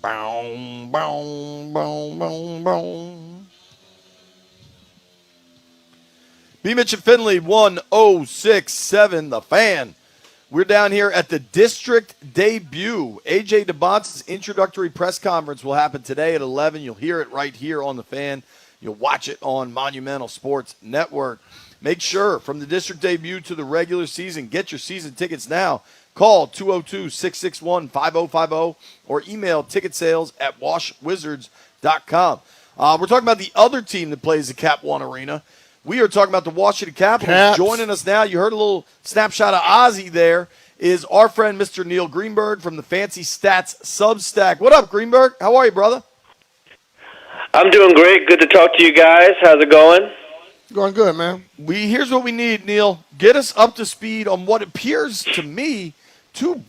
P: Boom, boom, boom, boom, boom. B. Mitch and Finley, 1067, The Fan. We're down here at the district debut. A.J. DeBonce's introductory press conference will happen today at 11. You'll hear it right here on The Fan. You'll watch it on Monumental Sports Network. Make sure, from the district debut to the regular season, get your season tickets now. Call 202-661-5050 or email ticketsales@washwizards.com. We're talking about the other team that plays the Cap One Arena. We are talking about the Washington Capitals.
Q: Caps.
P: Joining us now, you heard a little snapshot of Ozzy there, is our friend Mr. Neil Greenberg from the Fancy Stats Substack. What up, Greenberg? How are you, brother?
S: I'm doing great. Good to talk to you guys. How's it going?
Q: Going good, man.
P: Here's what we need, Neil. Get us up to speed on what appears to me two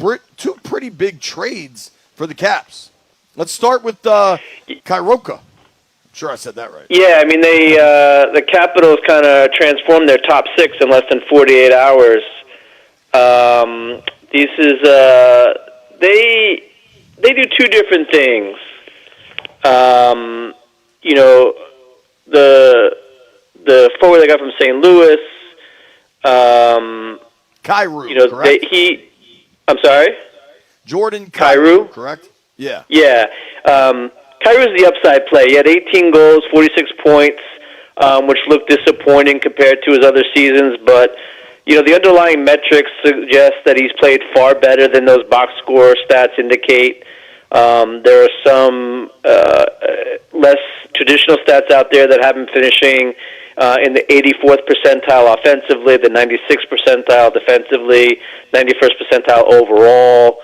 P: pretty big trades for the Caps. Let's start with Kairoka. I'm sure I said that right.
S: Yeah, I mean the Capitals kind of transformed their top 6 in less than 48 hours. This is they do 2 different things. The forward they got from St. Louis,
P: Kyrou, correct?
S: I'm sorry?
P: Jordan
S: Kyrou,
P: correct? Yeah.
S: Yeah. Kyrou's the upside play. He had 18 goals, 46 points, which looked disappointing compared to his other seasons, but the underlying metrics suggest that he's played far better than those box score stats indicate. There are some less traditional stats out there that have him finishing in the 84th percentile offensively, the 96th percentile defensively, 91st percentile overall.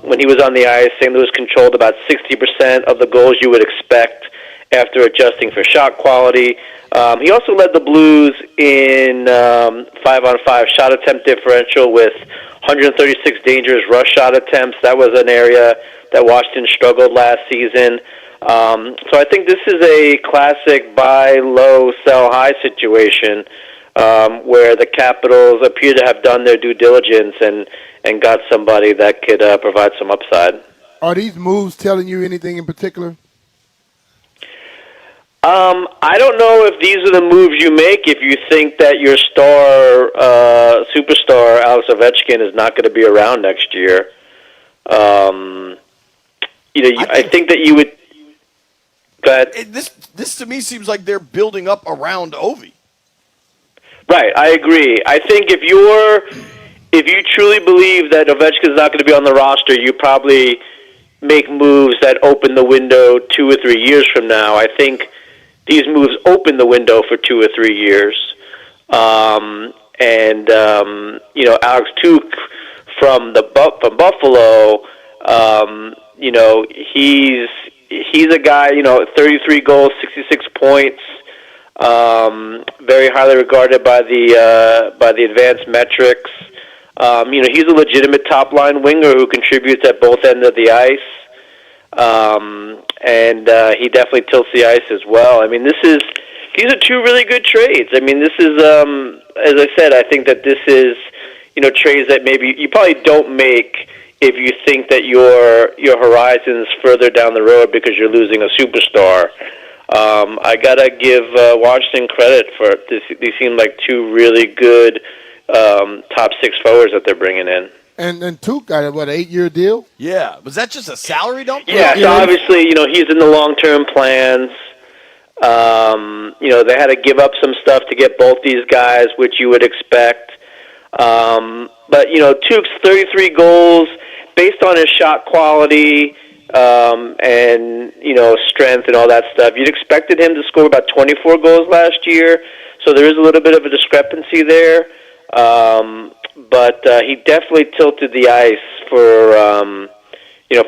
S: When he was on the ice, St. Louis controlled about 60% of the goals you would expect after adjusting for shot quality. He also led the Blues in 5-on-5 shot attempt differential with 136 dangerous rush shot attempts. That was an area that Washington struggled last season. So I think this is a classic buy low, sell high situation where the Capitals appear to have done their due diligence and got somebody that could provide some upside.
Q: Are these moves telling you anything in particular?
S: I don't know if these are the moves you make if you think that your superstar Alex Ovechkin is not going to be around next year. I think that you would. Go ahead.
P: This to me seems like they're building up around Ovi.
S: Right, I agree. I think if you truly believe that Ovechkin is not going to be on the roster, you probably make moves that open the window 2 or 3 years from now. I think these moves open the window for 2 or 3 years. Alex Tuch from Buffalo, he's a guy, 33 goals, 66 points, very highly regarded by the advanced metrics. He's a legitimate top-line winger who contributes at both ends of the ice. And he definitely tilts the ice as well. I mean, these are two really good trades. I mean, this is, as I said, I think that this is, trades that maybe you probably don't make if you think that your horizon's further down the road because you're losing a superstar. I gotta give Washington credit for this. These seem like two really good top 6 forwards that they're bringing in.
Q: And Tuke got an 8-year deal?
P: Yeah. Was that just a salary dump?
S: Yeah, so obviously, he's in the long-term plans. They had to give up some stuff to get both these guys, which you would expect. But, Tuke's 33 goals, based on his shot quality and, strength and all that stuff, you'd expected him to score about 24 goals last year. So there is a little bit of a discrepancy there. But he definitely tilted the ice for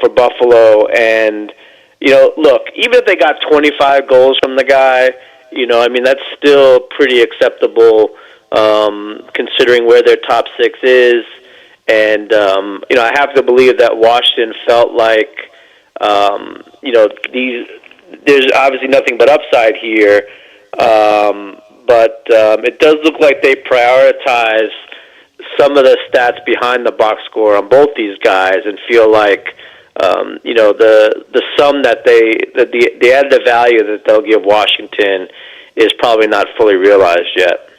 S: Buffalo. And, look, even if they got 25 goals from the guy, that's still pretty acceptable considering where their top 6 is. And, I have to believe that Washington felt like, there's obviously nothing but upside here. But it does look like they prioritize some of the stats behind the box score on both these guys and feel like, the sum that the additive value that they'll give Washington is probably not fully realized yet.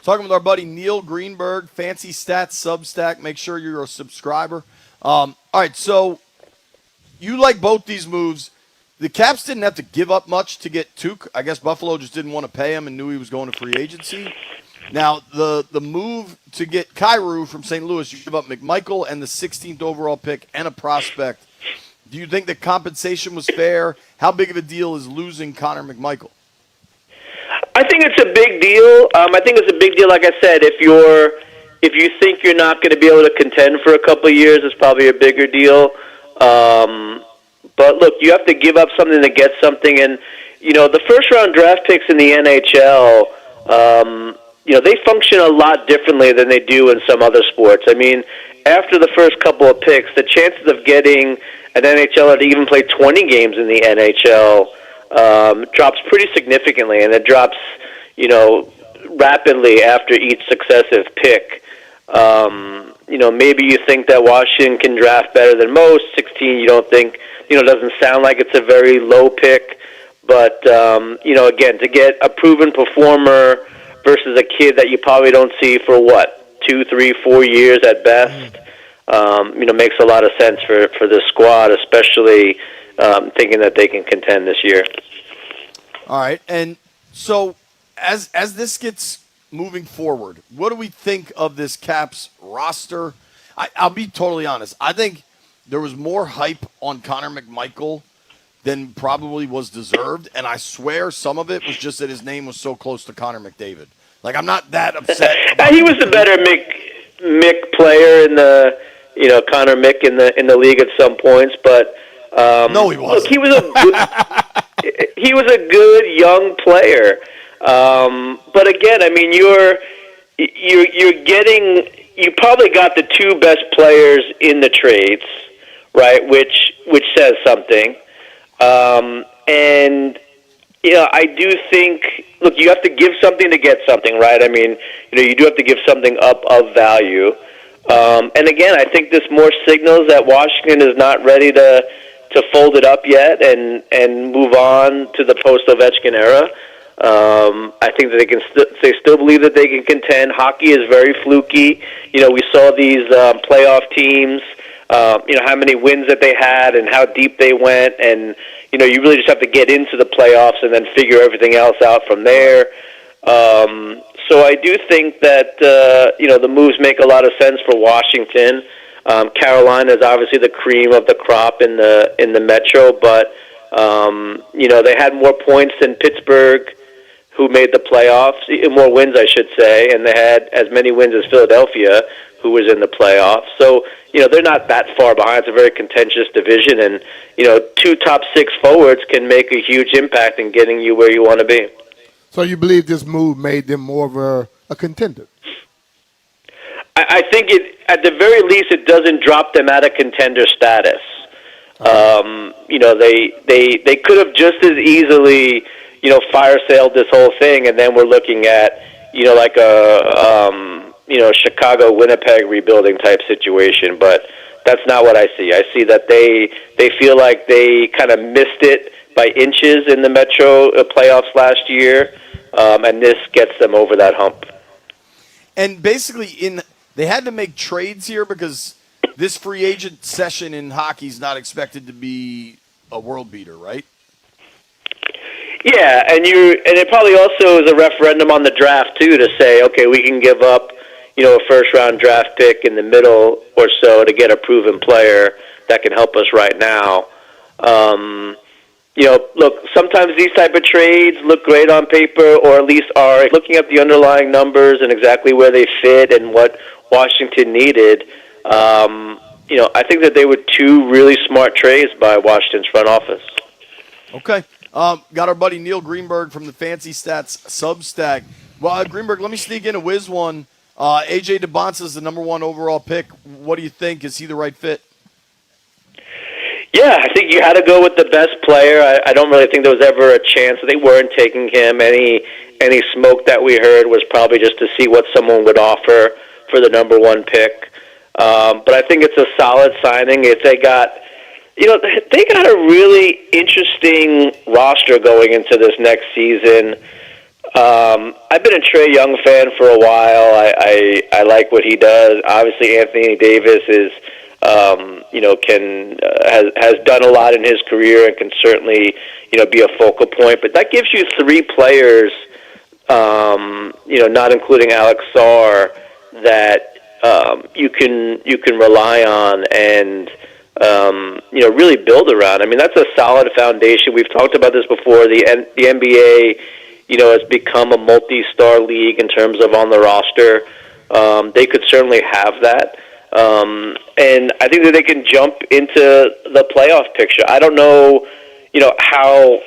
P: Talking with our buddy Neil Greenberg, Fancy Stats Substack. Make sure you're a subscriber. All right, so you like both these moves. The Caps didn't have to give up much to get Tuke. I guess Buffalo just didn't want to pay him and knew he was going to free agency. Now, the move to get Kyrou from St. Louis, you give up McMichael and the 16th overall pick and a prospect. Do you think the compensation was fair? How big of a deal is losing Connor McMichael?
S: I think it's a big deal. I think it's a big deal, like I said, if you think you're not going to be able to contend for a couple of years, it's probably a bigger deal. But look, you have to give up something to get something. And, the first-round draft picks in the NHL, they function a lot differently than they do in some other sports. I mean, after the first couple of picks, the chances of getting an NHLer to even play 20 games in the NHL drops pretty significantly, and it drops, rapidly after each successive pick. Maybe you think that Washington can draft better than most. 16, you don't think, doesn't sound like it's a very low pick. But, again, to get a proven performer versus a kid that you probably don't see for 2, 3, 4 years at best, makes a lot of sense for this squad, especially thinking that they can contend this year.
P: All right, and so as this gets moving forward, what do we think of this Caps roster? I'll be totally honest. I think there was more hype on Connor McMichael than probably was deserved, and I swear some of it was just that his name was so close to Connor McDavid. Like, I'm not that upset.
S: He was the better Mick player in the, Connor Mick in the league at some points, but
P: no, he wasn't.
S: Look, he was a good young player. But again, I mean, you probably got the 2 best players in the trades, right? Which says something. And I do think, look, you have to give something to get something, right? I mean, you do have to give something up of value. And again, I think this more signals that Washington is not ready to fold it up yet and move on to the post-Ovechkin era. I think that they still believe that they can contend. Hockey is very fluky. We saw these playoff teams, how many wins that they had and how deep they went, and you really just have to get into the playoffs and then figure everything else out from there. So I do think that the moves make a lot of sense for Washington. Carolina is obviously the cream of the crop in the Metro, but they had more points than Pittsburgh, who made the playoffs, more wins, I should say, and they had as many wins as Philadelphia, who was in the playoffs. So, they're not that far behind. It's a very contentious division, and, 2 top 6 forwards can make a huge impact in getting you where you want to be.
Q: So you believe this move made them more of a contender?
S: I think it, at the very least, it doesn't drop them out of contender status. They could have just as easily, fire sailed this whole thing, and then we're looking at, like a Chicago Winnipeg rebuilding type situation. But that's not what I see. I see that they feel like they kind of missed it by inches in the Metro playoffs last year, and this gets them over that hump.
P: And basically, they had to make trades here because this free agent session in hockey is not expected to be a world beater, right?
S: Yeah, and it probably also is a referendum on the draft too, to say, okay, we can give up, a first round draft pick in the middle or so to get a proven player that can help us right now. Look, sometimes these type of trades look great on paper, or at least are looking at the underlying numbers and exactly where they fit and what Washington needed. I think that they were two really smart trades by Washington's front office.
P: Okay. Got our buddy Neil Greenberg from the Fancy Stats Substack. Well, Greenberg, let me sneak in a whiz one. A.J. DeBonsa is the number 1 overall pick. What do you think? Is he the right fit?
S: Yeah, I think you had to go with the best player. I don't really think there was ever a chance that they weren't taking him. Any smoke that we heard was probably just to see what someone would offer for the number 1 pick. But I think it's a solid signing. If they got, they got a really interesting roster going into this next season. I've been a Trae Young fan for a while. I like what he does. Obviously, Anthony Davis is, has done a lot in his career and can certainly, be a focal point. But that gives you 3 players, not including Alex Sarr, that you can rely on and really build around. I mean, that's a solid foundation. We've talked about this before. The NBA, has become a multi-star league in terms of on the roster. They could certainly have that. And I think that they can jump into the playoff picture. I don't know, how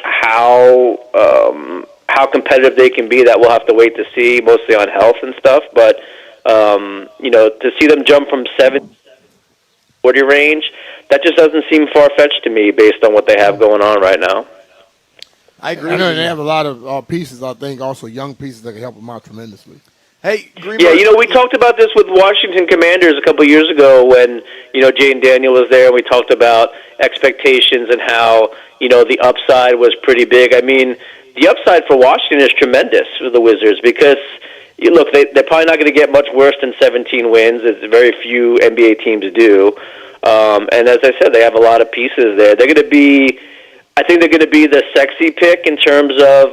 S: competitive they can be. That we'll have to wait to see, mostly on health and stuff. But to see them jump from 40 range, that just doesn't seem far-fetched to me based on what they have going on right now.
P: I agree.
Q: I know they have a lot of pieces, I think, also young pieces that can help them out tremendously.
P: Hey, Greenberg.
S: Yeah, we talked about this with Washington Commanders a couple years ago when, Jane Daniel was there, and we talked about expectations and how, the upside was pretty big. I mean, the upside for Washington is tremendous for the Wizards because, look, they're probably not going to get much worse than 17 wins. It's very few NBA teams do. And as I said, they have a lot of pieces there. I think they're going to be the sexy pick in terms of,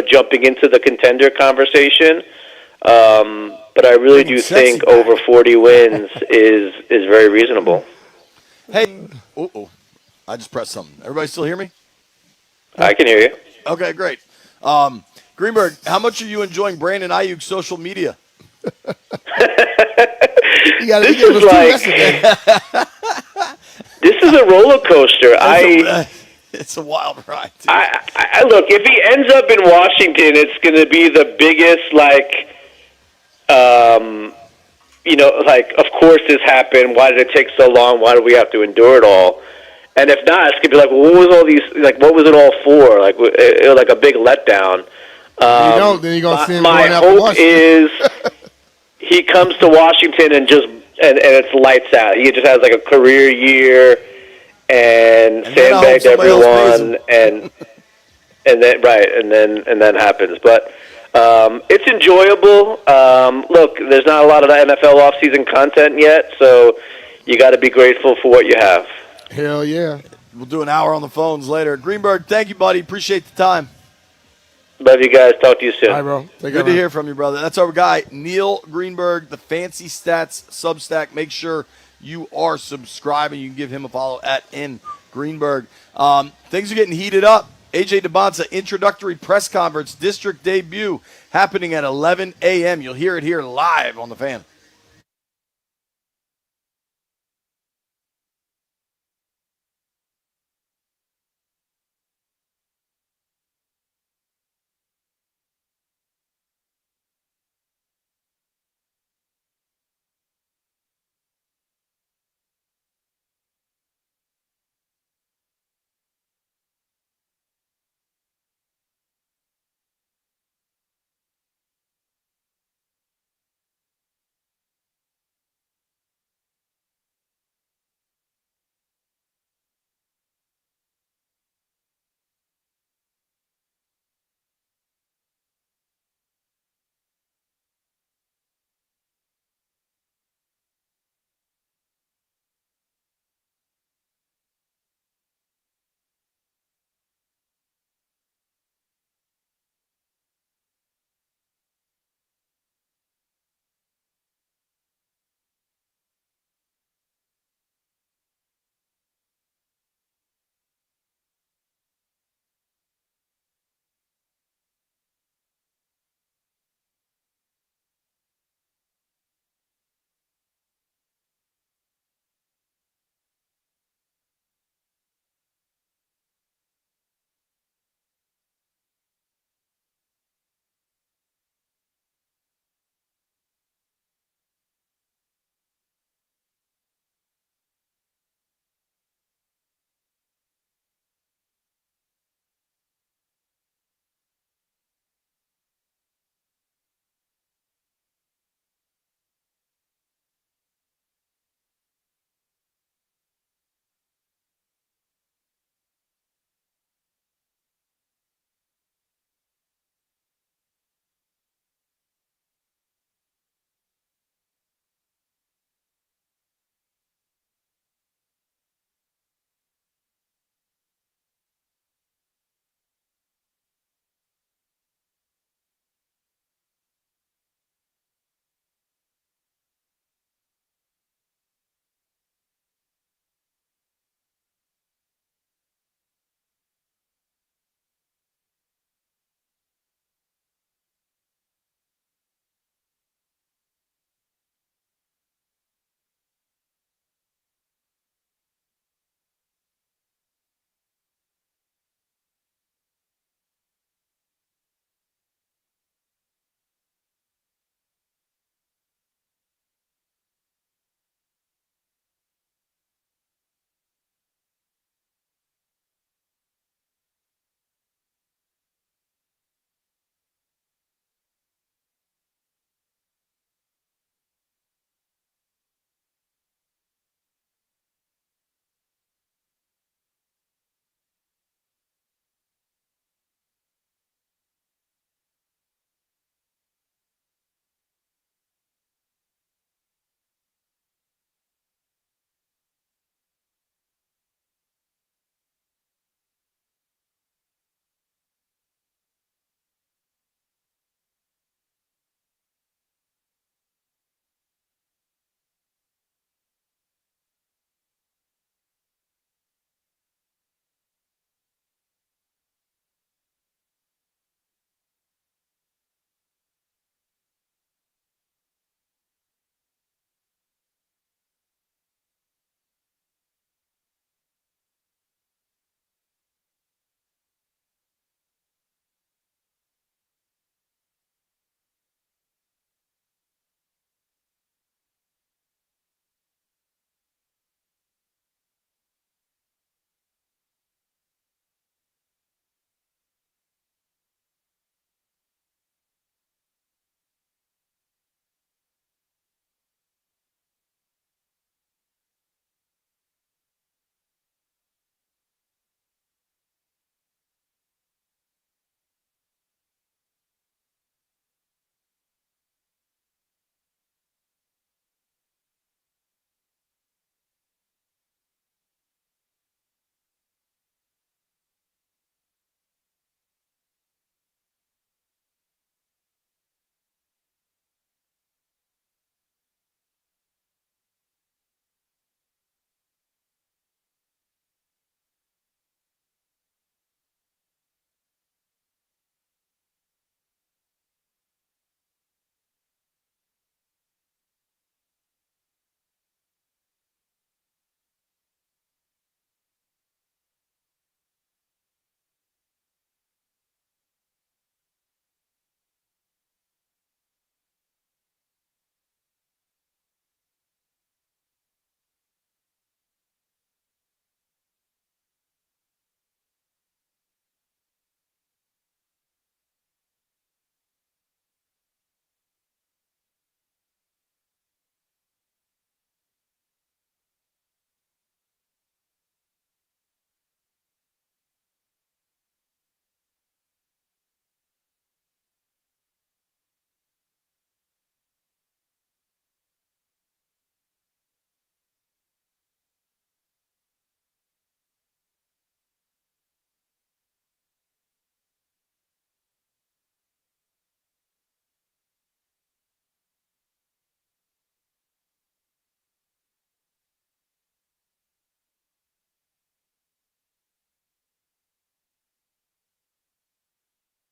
S: jumping into the contender conversation. But I really do think over 40 wins is very reasonable.
P: Hey, I just pressed something. Everybody still hear me?
S: I can hear you.
P: Okay, great. Greenberg, how much are you enjoying Brandon Ayuk's social media?
S: This is a roller coaster.
P: It's a wild ride.
S: I look, if he ends up in Washington, it's going to be the biggest, of course this happened. Why did it take so long? Why do we have to endure it all? And if not, it's going to be like, well, what was all these? What was it all for? It was like a big letdown.
Q: Then you're gonna see him
S: my
Q: going out to
S: hope
Q: Washington.
S: is he comes to Washington and it's lights out. He just has a career year and sandbagged everyone, and then happens. But it's enjoyable. Look, there's not a lot of the NFL offseason content yet, so you got to be grateful for what you have.
Q: Hell yeah.
P: We'll do an hour on the phones later. Greenberg, thank you, buddy. Appreciate the time.
S: Love you guys. Talk to you soon.
Q: All right, bro.
P: Good to hear from you, brother. That's our guy, Neil Greenberg, the Fancy Stats Substack. Make sure you are subscribing. You can give him a follow at N Greenberg. Things are getting heated up. A.J. DeBonsa introductory press conference, district debut, happening at 11 a.m. You'll hear it here live on The Fan.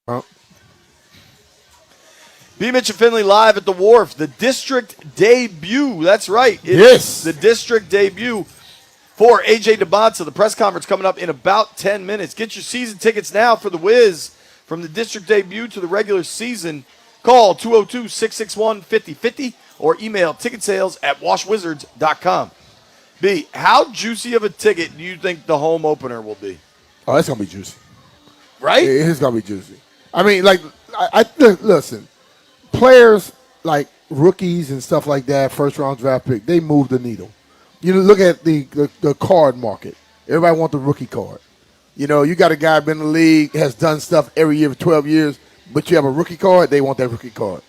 P: B. Mitch and Finley live at the Wharf. The district debut. That's right.
Q: Yes.
P: The district debut for A.J. DeBonsa. The press conference coming up in about 10 minutes. Get your season tickets now for the Wiz. From the district debut to the regular season. Call 202-661-5050 or email ticketsales@washwizards.com. B, how juicy of a ticket do you think the home opener will be?
Q: Oh, it's going to be juicy.
P: Right?
Q: It's going to be juicy. I mean, like, listen, players like rookies and stuff like that, first-round draft pick, they move the needle. You look at the card market. Everybody wants the rookie card. You know, you got a guy been in the league, has done stuff every year for 12 years, but you have a rookie card, they want that rookie card.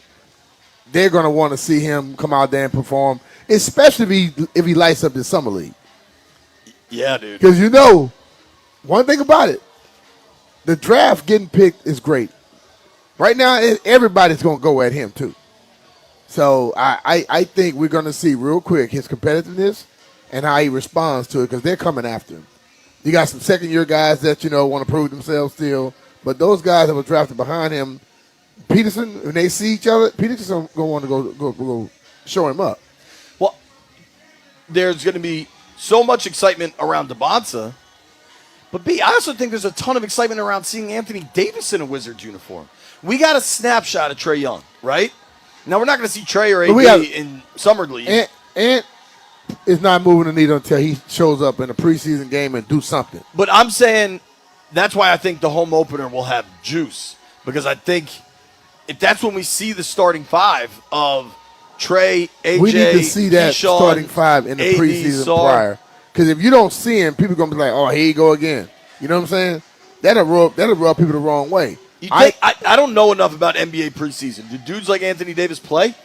Q: They're going to want to see him come out there and perform, especially if he lights up the summer league.
P: Yeah, dude.
Q: Because one thing about it, the draft getting picked is great. Right now, everybody's going to go at him, too. So I think we're going to see real quick his competitiveness and how he responds to it because they're coming after him. You got some second-year guys that, want to prove themselves still. But those guys that were drafted behind him, Peterson, when they see each other, Peterson's going to want to go show him up.
P: Well, there's going to be so much excitement around DeBonsa. But, B, I also think there's a ton of excitement around seeing Anthony Davis in a Wizards uniform. We got a snapshot of Trae Young, right? Now, we're not going to see Trae or AD in Summer League.
Q: Ant is not moving the needle until he shows up in a preseason game and do something.
P: But I'm saying that's why I think the home opener will have juice. Because I think if that's when we see the starting five of Trae, AJ,
Q: we need to see that
P: Keyshawn,
Q: starting five in the
P: AD,
Q: preseason
P: Saul.
Q: prior. Because if you don't see him, people are going to be like, oh, here you go again. You know what I'm saying? That'll rub people the wrong way.
P: You think, I don't know enough about NBA preseason. Do dudes like Anthony Davis play?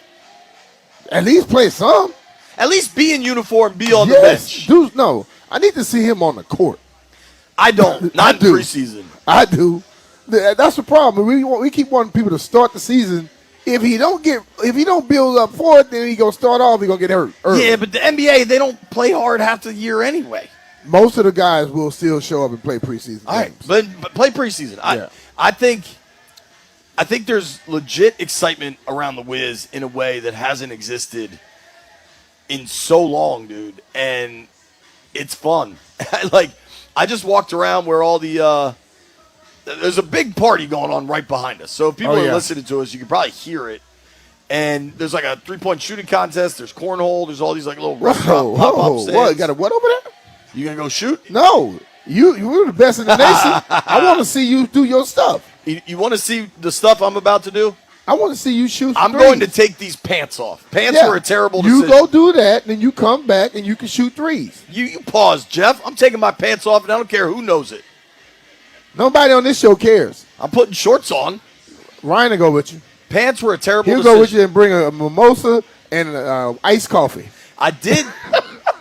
Q: At least play some.
P: At least be in uniform, be on the bench.
Q: Dudes, no. I need to see him on the court.
P: I don't. Not in preseason.
Q: I do. That's the problem. We keep wanting people to start the season. If he don't build up for it, then he gonna start off. He gonna get hurt early.
P: Yeah, but the NBA, they don't play hard half the year anyway.
Q: Most of the guys will still show up and play preseason
P: All
Q: games.
P: right, but play preseason. I think there's legit excitement around the Wiz in a way that hasn't existed in so long, dude, and it's fun. I just walked around where all the there's a big party going on right behind us. So if people are listening to us, you can probably hear it. And there's like a 3-point shooting contest. There's cornhole. There's all these like little restaurant pop-up stands.
Q: What? You got a what over there?
P: You gonna go shoot?
Q: No. You're the best in the nation. I want to see you do your stuff.
P: You want to see the stuff I'm about to do?
Q: I want to see you shoot.
P: I'm going to take these pants off. Pants were a terrible decision.
Q: You go do that, then you come back and you can shoot threes.
P: You pause, Jeff. I'm taking my pants off, and I don't care who knows it.
Q: Nobody on this show cares.
P: I'm putting shorts on.
Q: Ryan will go with you.
P: Pants were a terrible
Q: He'll
P: decision.
Q: go with you and bring a mimosa and iced coffee.
P: I did.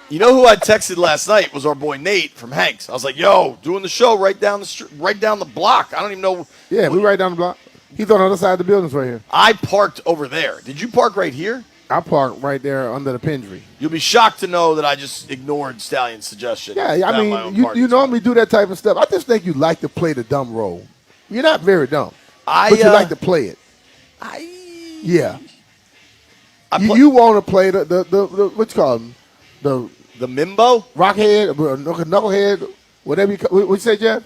P: You know who I texted last night was our boy Nate from Hanks. I was like, "Yo, doing the show right down the block. I don't even know."
Q: Yeah, we right down the block. He's on the other side of the buildings right here.
P: I parked over there. Did you park right here?
Q: I parked right there under the pin tree.
P: You'll be shocked to know that I just ignored Stallion's suggestion.
Q: Yeah, I mean, you normally do that type of stuff. I just think you like to play the dumb role. You're not very dumb, but you like to play it. Yeah. You want to play the what you call them?
P: The Mimbo?
Q: Rockhead, knucklehead, whatever what you say, Jeff?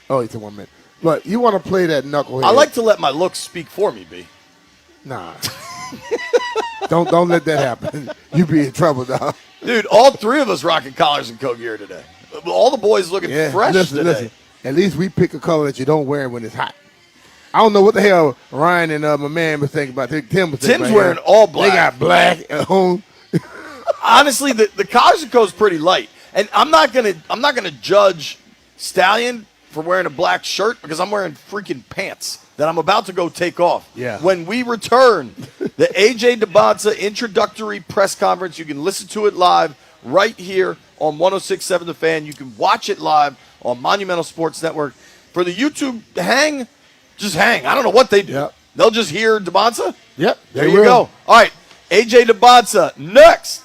Q: Oh, it's a 1 minute. But you want to play that knucklehead.
P: I like to let my looks speak for me, B.
Q: Nah. don't let that happen. You be in trouble, dog.
P: Dude, all three of us rocking collars and coat gear today. All the boys looking fresh today.
Q: Listen, at least we pick a color that you don't wear when it's hot. I don't know what the hell Ryan and my man was thinking about.
P: Tim's wearing all black.
Q: They got black at home.
P: Honestly, the collars and coat's pretty light. And I'm not gonna judge Stallion for wearing a black shirt because I'm wearing freaking pants that I'm about to go take off.
Q: Yeah.
P: When we return, the A.J. DeBonsa introductory press conference, you can listen to it live right here on 106.7 The Fan. You can watch it live on Monumental Sports Network. For the YouTube hang, just hang. I don't know what they do.
Q: Yep.
P: They'll just hear DeBonsa?
Q: Yep.
P: There you go. All right. A.J. DeBonsa next.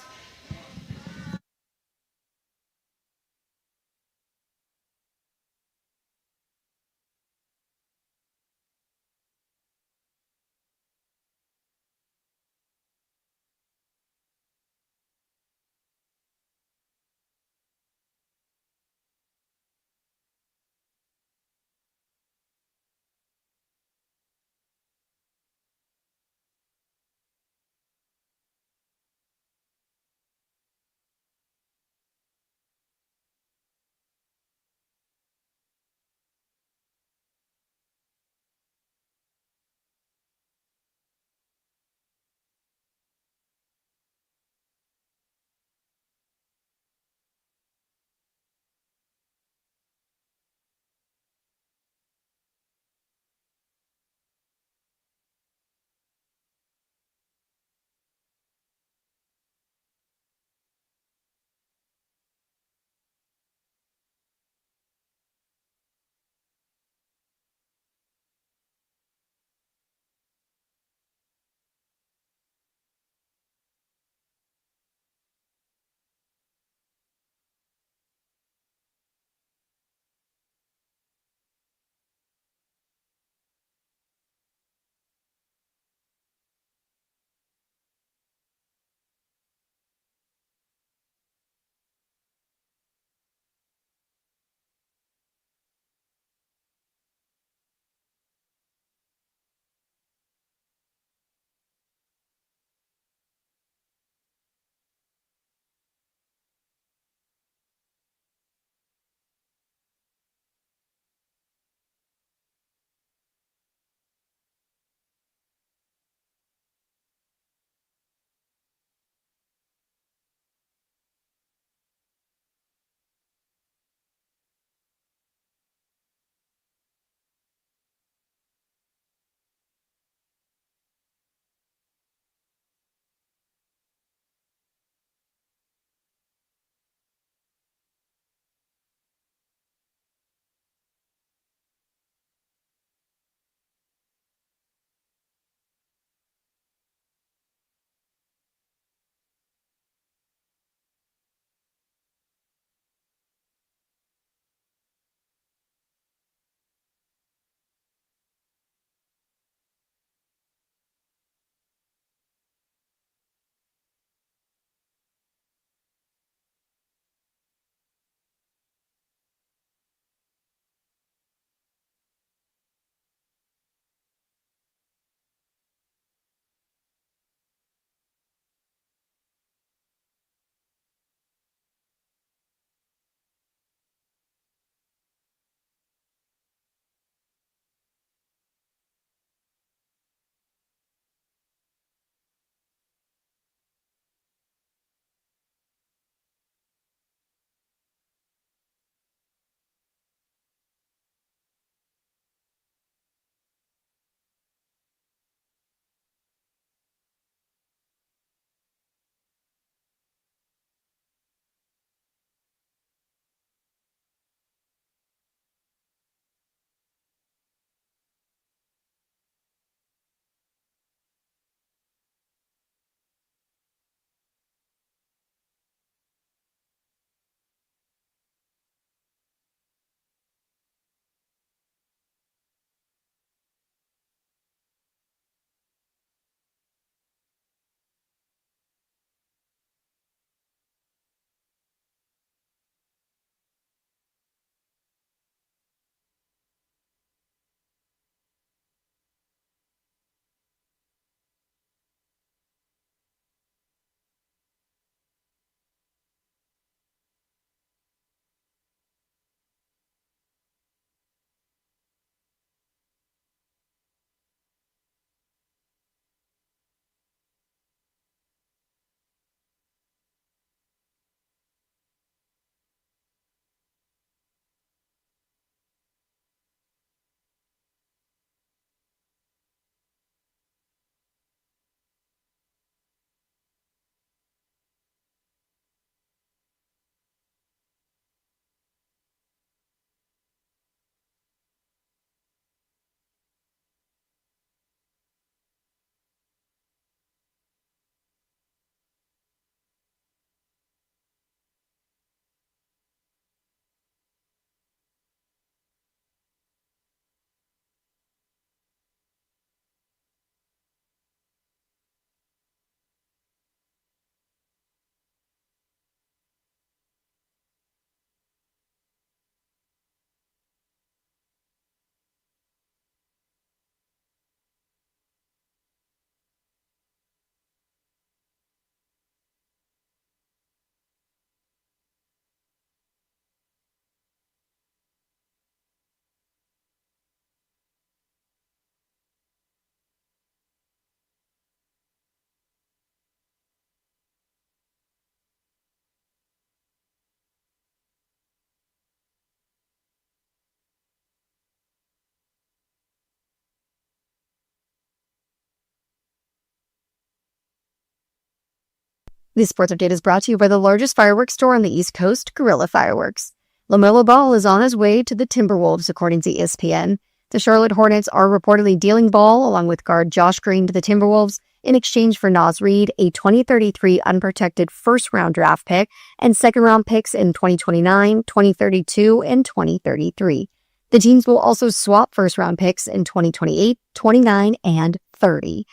H: This sports update is brought to you by the largest fireworks store on the East Coast, Guerrilla Fireworks. LaMelo Ball is on his way to the Timberwolves, according to ESPN. The Charlotte Hornets are reportedly dealing Ball, along with guard Josh Green, to the Timberwolves in exchange for Naz Reid, a 2033 unprotected first-round draft pick, and second-round picks in 2029, 2032, and 2033. The teams will also swap first-round picks in 2028, 29, and 30.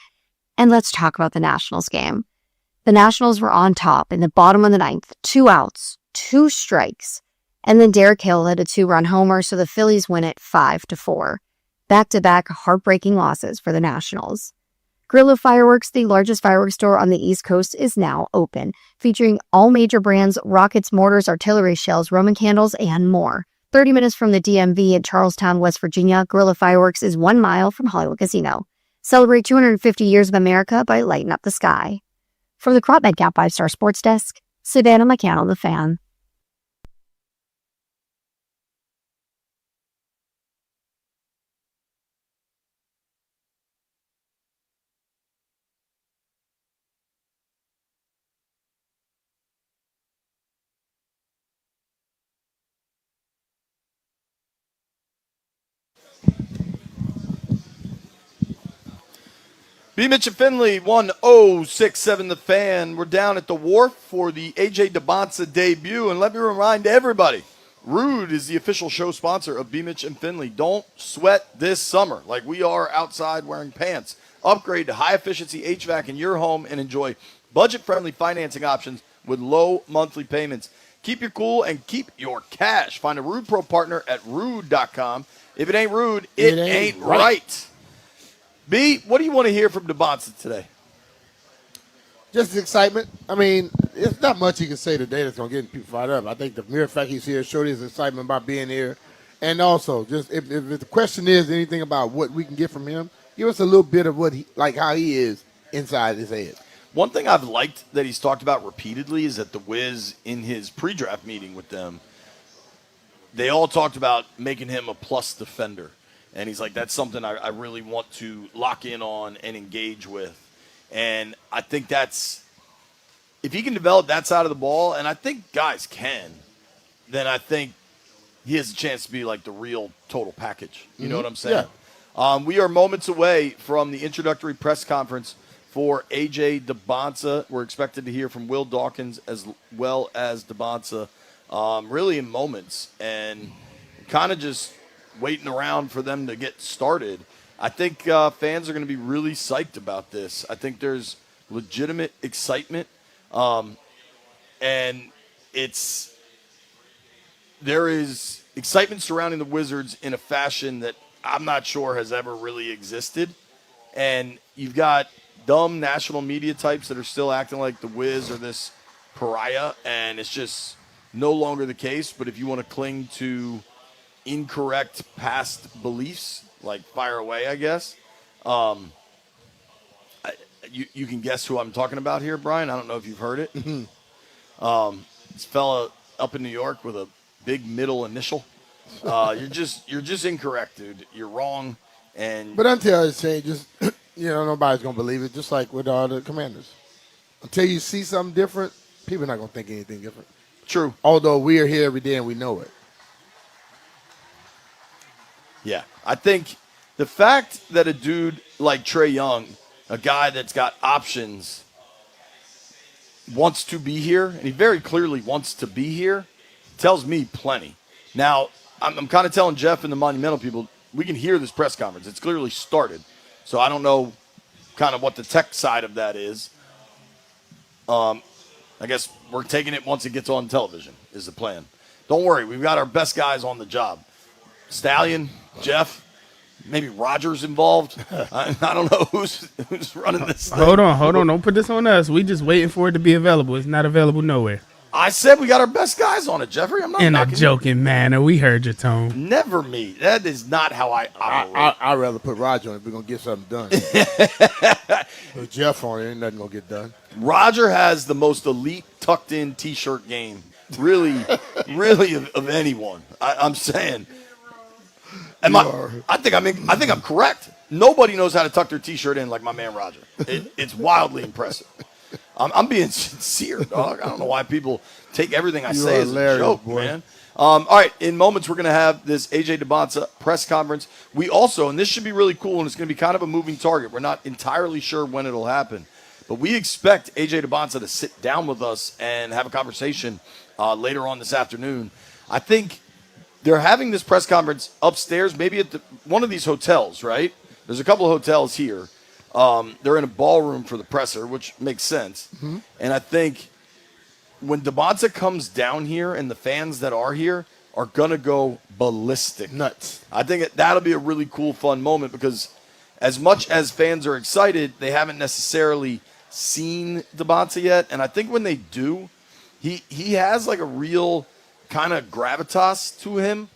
H: And let's talk about the Nationals game. The Nationals were on top in the bottom of the ninth, 2 outs, 2 strikes, and then Derek Hill hit a 2-run homer, so the Phillies win it 5-4. Back-to-back heartbreaking losses for the Nationals. Guerrilla Fireworks, the largest fireworks store on the East Coast, is now open, featuring all major brands, rockets, mortars, artillery shells, Roman candles, and more. 30 minutes from the DMV in Charlestown, West Virginia, Guerrilla Fireworks is 1 mile from Hollywood Casino. Celebrate 250 years of America by lighting up the sky. From the Crop Medcap 5-Star Sports Desk, Savannah McCannell, The Fan.
P: B. Mitch and Finley, 1067 The Fan. We're down at the Wharf for the A.J. Debonsa debut. And let me remind everybody, Rude is the official show sponsor of B. Mitch and Finley. Don't sweat this summer like we are outside wearing pants. Upgrade to high-efficiency HVAC in your home and enjoy budget-friendly financing options with low monthly payments. Keep your cool and keep your cash. Find a Rude Pro partner at rude.com. If it ain't rude, it ain't right. B, what do you want to hear from Debonsa today?
Q: Just excitement. I mean, it's not much he can say today that's going to get people fired up. I think the mere fact he's here showed his excitement about being here. And also, just if the question is anything about what we can get from him, give us a little bit of what how he is inside his head.
P: One thing I've liked that he's talked about repeatedly is that the Wiz, in his pre-draft meeting with them, they all talked about making him a plus defender. And he's like, that's something I really want to lock in on and engage with. And I think that's, if he can develop that side of the ball, and I think guys can, then I think he has a chance to be like the real total package. You know what I'm saying? Yeah. We are moments away from the introductory press conference for A.J. Debonsa. We're expected to hear from Will Dawkins as well as Debonsa really in moments. And kind of just waiting around for them to get started. I think fans are going to be really psyched about this. I think there's legitimate excitement, and there is excitement surrounding the Wizards in a fashion that I'm not sure has ever really existed. And you've got dumb national media types that are still acting like the Wiz are this pariah, and it's just no longer the case. But if you want to cling to incorrect past beliefs, like fire away, I guess. You can guess who I'm talking about here, Brian. I don't know if you've heard it. This fella up in New York with a big middle initial. You're just incorrect, dude. You're wrong. But
Q: until I say, just nobody's gonna believe it. Just like with all the Commanders, until you see something different, people are not gonna think anything different.
P: True.
Q: Although we are here every day and we know it.
P: Yeah, I think the fact that a dude like Trae Young, a guy that's got options, wants to be here, and he very clearly wants to be here, tells me plenty. Now, I'm kind of telling Jeff and the Monumental people, we can hear this press conference. It's clearly started. So I don't know kind of what the tech side of that is. I guess we're taking it once it gets on television is the plan. Don't worry, we've got our best guys on the job. Stallion, Jeff, maybe Roger's involved. I don't know who's running this thing.
T: Hold on. Don't put this on us. We just waiting for it to be available. It's not available nowhere.
P: I said we got our best guys on it, Jeffrey. I'm not
T: in a
P: knocking
T: joking manner. We heard your tone.
P: Never me. That is not how I operate.
Q: I'd rather put Roger on it if we're going to get something done. With Jeff on it, ain't nothing going to get done.
P: Roger has the most elite tucked-in T-shirt game, really of anyone. I'm saying. I think I'm correct. Nobody knows how to tuck their T-shirt in like my man Roger. It's wildly impressive. I'm being sincere, dog. I don't know why people take everything I
Q: You
P: say
Q: are
P: as a
Q: hilarious,
P: joke,
Q: boy.
P: man. All right, in moments, we're going to have this AJ DeBonsa press conference. We also, and this should be really cool, and it's going to be kind of a moving target. We're not entirely sure when it'll happen, but we expect AJ DeBonsa to sit down with us and have a conversation later on this afternoon. I think they're having this press conference upstairs, maybe at one of these hotels, right? There's a couple of hotels here. They're in a ballroom for the presser, which makes sense.
Q: Mm-hmm.
P: And I think when DeBonsa comes down here and the fans that are here are going to go ballistic.
Q: Nuts.
P: I think that'll be a really cool, fun moment because as much as fans are excited, they haven't necessarily seen DeBonsa yet. And I think when they do, he has like a real kind of gravitas to him.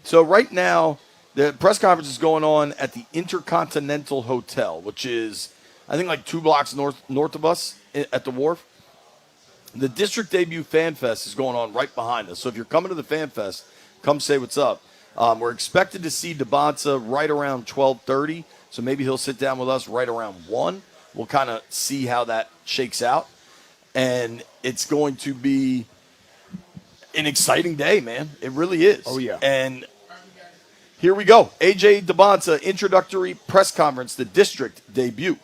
P: So right now, the press conference is going on at the Intercontinental Hotel, which is, I think, like 2 blocks north of us at the wharf. The District Debut Fan Fest is going on right behind us. So if you're coming to the Fan Fest, come say what's up. We're expected to see DeBonsa right around 12:30, so maybe he'll sit down with us right around 1. We'll kind of see how that shakes out. And it's going to be an exciting day, man. It really is.
Q: Oh, yeah.
P: And here we go. AJ DeBonsa introductory press conference, the District Debut.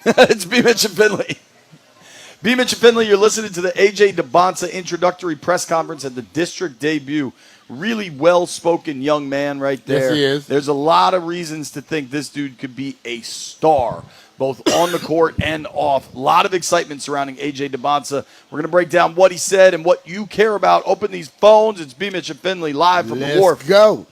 P: It's B. Mitch and Finley. B. Mitch and Finley, you're listening to the A.J. DeBonsa introductory press conference at the district debut. Really well-spoken young man right there.
Q: Yes, he is.
P: There's a lot of reasons to think this dude could be a star, both on the court and off. A lot of excitement surrounding A.J. DeBonsa. We're going to break down what he said and what you care about. Open these phones. It's B. Mitch and Finley live from the Wharf.
Q: Let's go.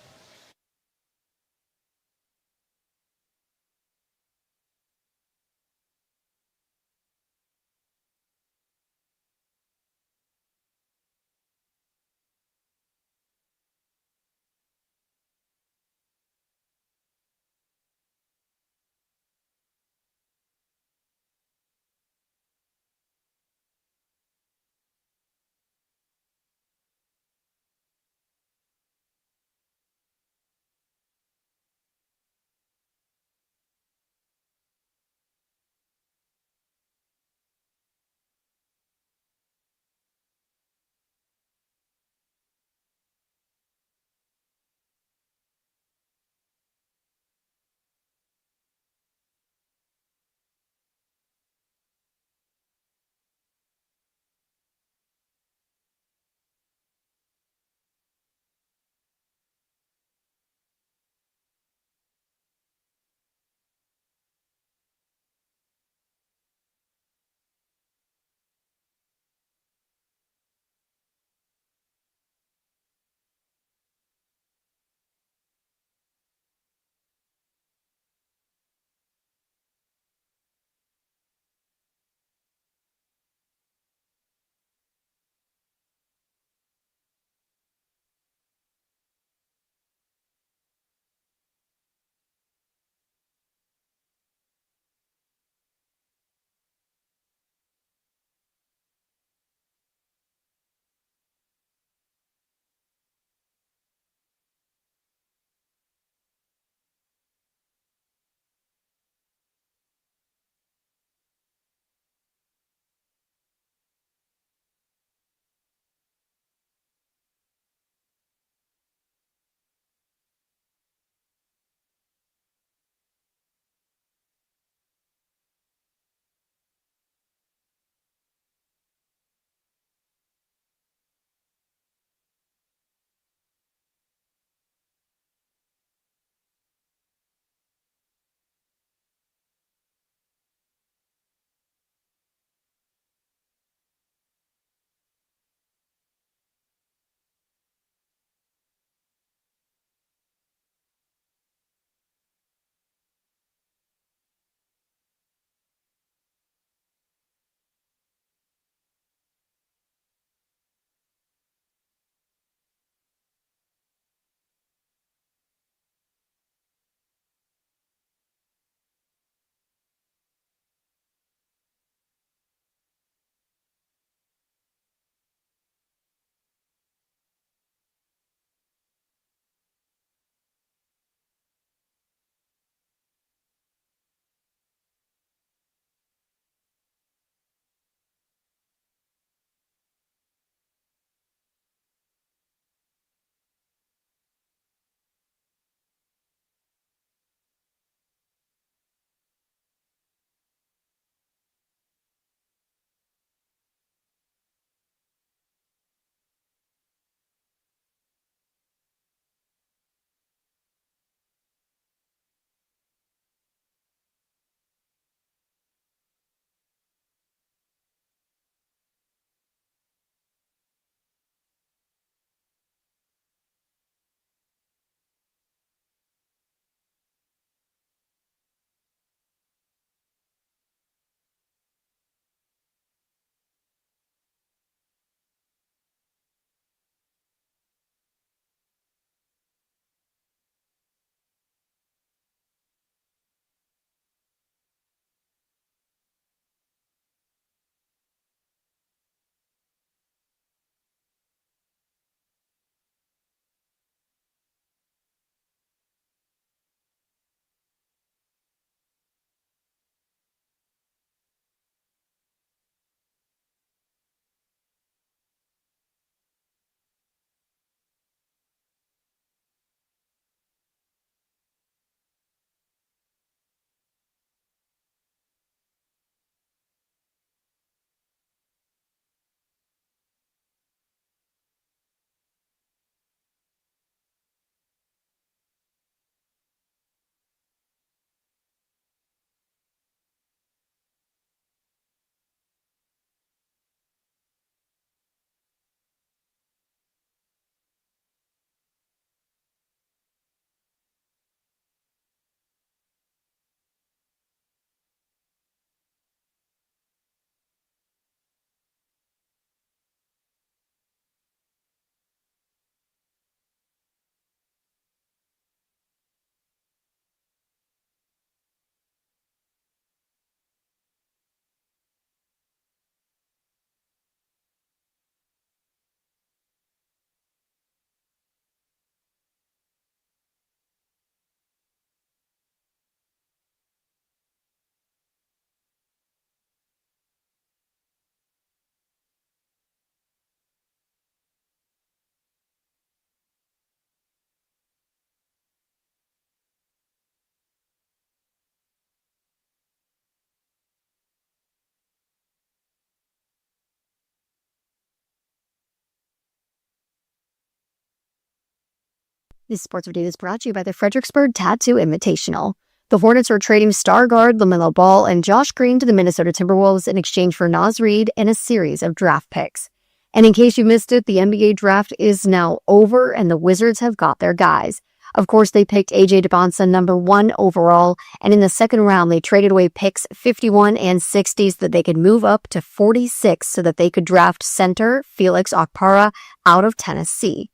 H: This sports update is brought to you by the Fredericksburg Tattoo Invitational. The Hornets are trading star guard LaMelo Ball and Josh Green to the Minnesota Timberwolves in exchange for Naz Reid and a series of draft picks. And in case you missed it, the NBA draft is now over and the Wizards have got their guys. Of course, they picked AJ DeBonsa number 1 overall, and in the second round, they traded away picks 51 and 60 so that they could move up to 46 so that they could draft center Felix Okpara out of Tennessee.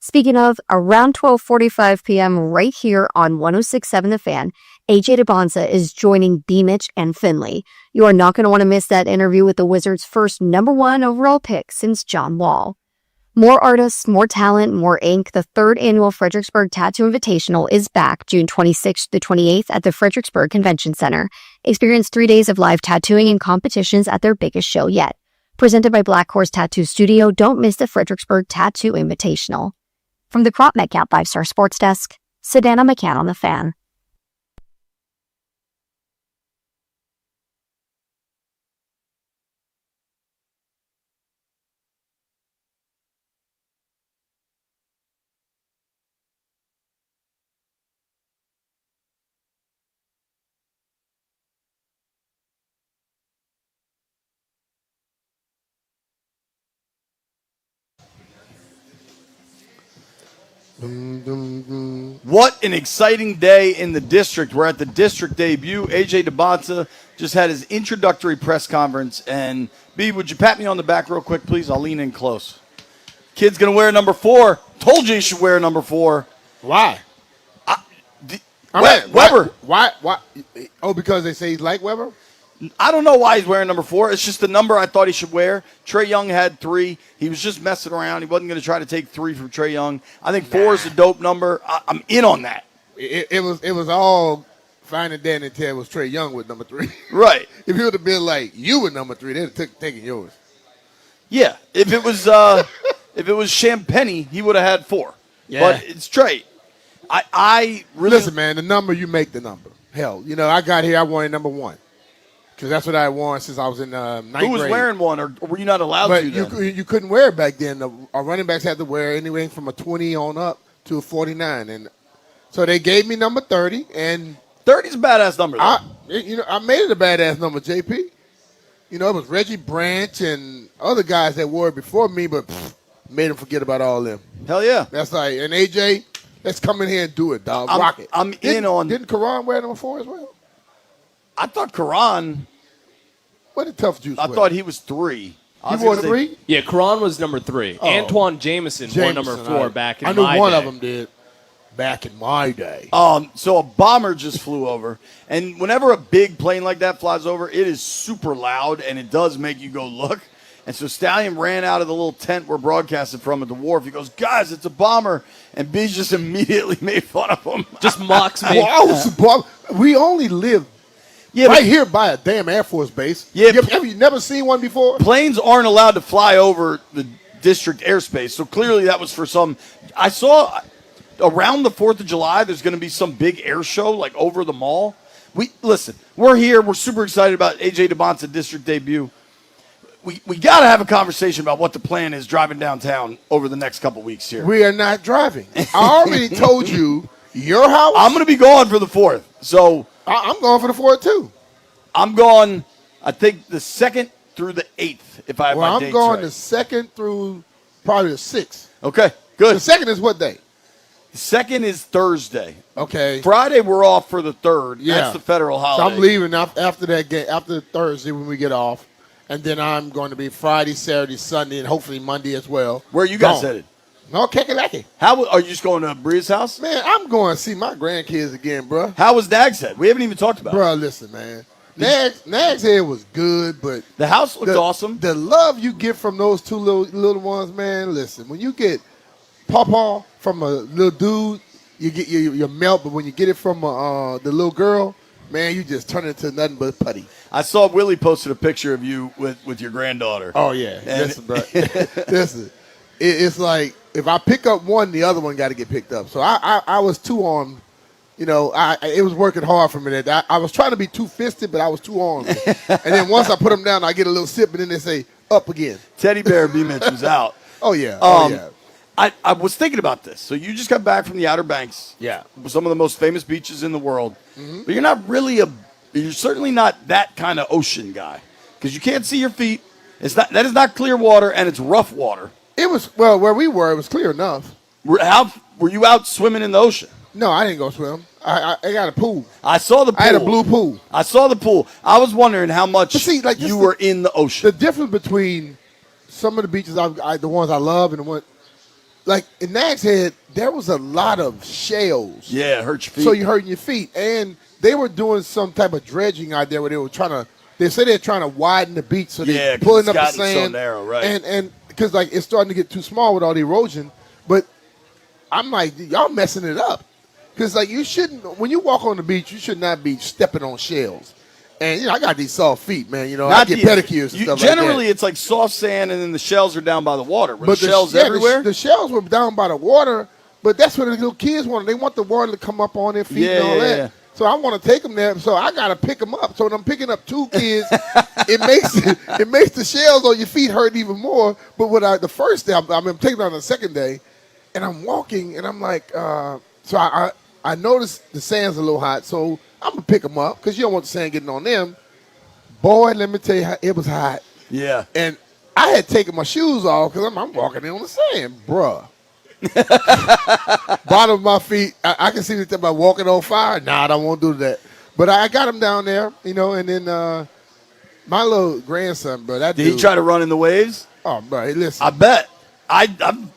H: Speaking of, around 12:45 p.m. right here on 106.7 The Fan, AJ DeBonsa is joining B-Mitch and Finley. You are not going to want to miss that interview with the Wizards' first number 1 overall pick since John Wall. More artists, more talent, more ink. The 3rd annual Fredericksburg Tattoo Invitational is back June 26th to 28th at the Fredericksburg Convention Center. Experience 3 days of live tattooing and competitions at their biggest show yet. Presented by Black Horse Tattoo Studio, don't miss the Fredericksburg Tattoo Invitational. From the Crop Metcalf 5-Star Sports Desk, Sedana McCann on The Fan.
P: What an exciting day in the district. We're at the district debut. AJ DeBonsa just had his introductory press conference. And, B, would you pat me on the back real quick, please? I'll lean in close. Kid's going to wear number 4. Told you he should wear number 4.
Q: Why?
P: Weber.
Q: Why? Oh, because they say he's like Weber?
P: I don't know why he's wearing number 4. It's just the number I thought he should wear. Trae Young had 3. He was just messing around. He wasn't going to try to take 3 from Trae Young. I think 4 is a dope number. I'm in on that.
Q: It was all fine and dandy until it was Trae Young with number 3.
P: Right.
Q: If he would have been like you with number 3, they'd have taken yours.
P: Yeah. If it was Champagne, he would have had 4.
Q: Yeah.
P: But it's Trae. I really
Q: Listen, man, the number, you make the number. Hell, I got here, I wanted number 1. Because that's what I worn since I was in ninth grade.
P: Who was wearing 1, or were you not allowed to then?
Q: You couldn't wear it back then. Our running backs had to wear anything from a 20 on up to a 49. And so they gave me number 30. And
P: 30's a badass number, though.
Q: I made it a badass number, JP. It was Reggie Branch and other guys that wore it before me, but made them forget about all them.
P: Hell yeah.
Q: That's like, and AJ, let's come in here and do it, dog. Rock it. Didn't Karan wear number 4 as well?
P: I thought Karan.
Q: What did Tough Juice
P: I
Q: wear?
P: thought he was 3.
Q: He wore 3?
R: Yeah, Karan was number 3.
Q: Oh.
R: Antoine Jameson wore number 4 back in my day.
Q: I knew one of them did back in my day.
P: So a bomber just flew over. And whenever a big plane like that flies over, it is super loud, and it does make you go look. And so Stallion ran out of the little tent we're broadcasting from at the wharf. He goes, guys, it's a bomber. And B just immediately made fun of him.
R: Just mocks me.
Q: We only live here by a damn Air Force base.
P: Yeah,
Q: have you never seen one before?
P: Planes aren't allowed to fly over the district airspace, so clearly that was for some. I saw around the 4th of July, there's going to be some big air show like over the mall. We're here. We're super excited about AJ DeBonsa district debut. We got to have a conversation about what the plan is driving downtown over the next couple weeks here.
Q: We are not driving. I already told you your house.
P: I'm going to be gone for the 4th, so.
Q: I'm going for the 4th, too.
P: I'm going, I think, the 2nd through the 8th, if I have my dates
Q: I'm going
P: right.
Q: the 2nd through probably the 6th.
P: Okay, good.
Q: The 2nd is what day?
P: The 2nd is Thursday.
Q: Okay.
P: Friday, we're off for the 3rd.
Q: Yeah.
P: That's the federal holiday.
Q: So I'm leaving after that game, after Thursday when we get off. And then I'm going to be Friday, Saturday, Sunday, and hopefully Monday as well.
P: Where are you guys headed?
Q: No, Kekalaki.
P: How are you just going to Bria's house?
Q: Man, I'm going to see my grandkids again, bro.
P: How was Nag's Head? We haven't even talked about it.
Q: Bro, listen, man. Nag's Head was good, but
P: the house looked awesome.
Q: The love you get from those 2 little ones, man. Listen, when you get Pawpaw from a little dude, you get your melt, but when you get it from the little girl, man, you just turn it into nothing but putty.
P: I saw Willie posted a picture of you with your granddaughter.
Q: Oh yeah, listen, bro. Listen, it's like if I pick up one, the other one got to get picked up. So I was too on. It was working hard for me. I was trying to be two-fisted, but I was too on. And then once I put them down, I get a little sip, and then they say, up again.
P: Teddy Bear B-Mitch was out.
Q: Oh, yeah.
P: I was thinking about this. So you just got back from the Outer Banks.
Q: Yeah.
P: Some of the most famous beaches in the world.
Q: Mhm.
P: But you're certainly not that kind of ocean guy. Because you can't see your feet. That is not clear water, and it's rough water.
Q: It was, well, where we were, it was clear enough.
P: Were you out swimming in the ocean?
Q: No, I didn't go swim. I got a pool.
P: I saw the pool.
Q: I had a blue pool.
P: I saw the pool. I was wondering how much you were in the ocean.
Q: The difference between some of the beaches, the ones I love, and the one, like in Nag's Head, there was a lot of shells.
P: Yeah, it hurt your feet.
Q: So you're hurting your feet. And they were doing some type of dredging out there where they were they said they're trying to widen the beach. So they're
P: 'cause
Q: pulling
P: it's
Q: up the
P: gotten so
Q: sand.
P: narrow, right.
Q: And because like it's starting to get too small with all the erosion. But I'm like, y'all messing it up. Because like you shouldn't, when you walk on the beach, you should not be stepping on shells. And I got these soft feet, man. I get pedicures and stuff
P: generally,
Q: like that.
P: it's like soft sand, and then the shells are down by the water. Were
Q: But
P: the shells everywhere?
Q: The shells were down by the water, but that's what the little kids want. They want the water to come up on their feet and all that.
P: Yeah.
Q: So I want to take them there. So I got to pick them up. So when I'm picking up two kids, it makes the shells on your feet hurt even more. But the first day, I'm taking it on the second day, and I'm walking, and I'm like, so I noticed the sand's a little hot, so I'm going to pick them up because you don't want the sand getting on them. Boy, let me tell you, it was hot.
P: Yeah.
Q: And I had taken my shoes off because I'm walking in on the sand, bruh. Bottom of my feet, I can see that by walking on fire. Nah, I don't want to do that. But I got him down there, and then my little grandson, bro.
P: Did he try to run in the waves?
Q: Oh, bro, hey, listen.
P: I bet.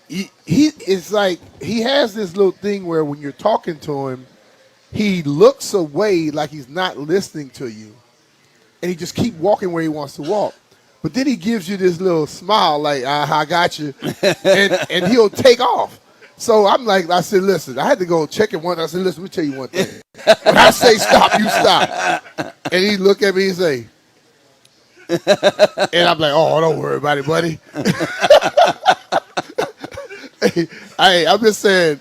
Q: He it's like he has this little thing where when you're talking to him, he looks away like he's not listening to you, and he just keep walking where he wants to walk. But then he gives you this little smile, like I got you, and he'll take off. So I'm like, I said, listen, I had to go check it once. I said, listen, let me tell you one thing. When I say stop, you stop. And he look at me and say, and I'm like, oh, don't worry about it, buddy. I'm just saying.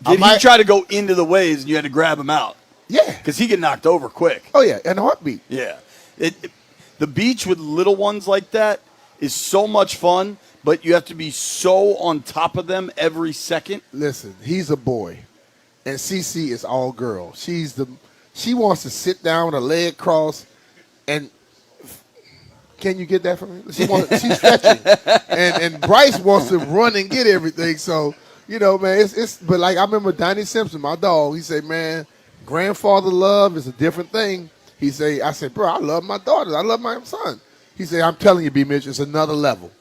P: Did he try to go into the waves and you had to grab him out?
Q: Yeah.
P: Because he get knocked over quick.
Q: Oh, yeah, in a heartbeat.
P: Yeah. The beach with little ones like that is so much fun, but you have to be so on top of them every second.
Q: Listen, he's a boy, and Cece is all girl. She wants to sit down with her leg crossed, and can you get that from me? She's fetching, and Bryce wants to run and get everything. So man, it's. But like I remember Donnie Simpson, my dog. He said, man, grandfather love is a different thing. I said, bro, I love my daughters. I love my son. He said, I'm telling you, B. Mitch, it's another level.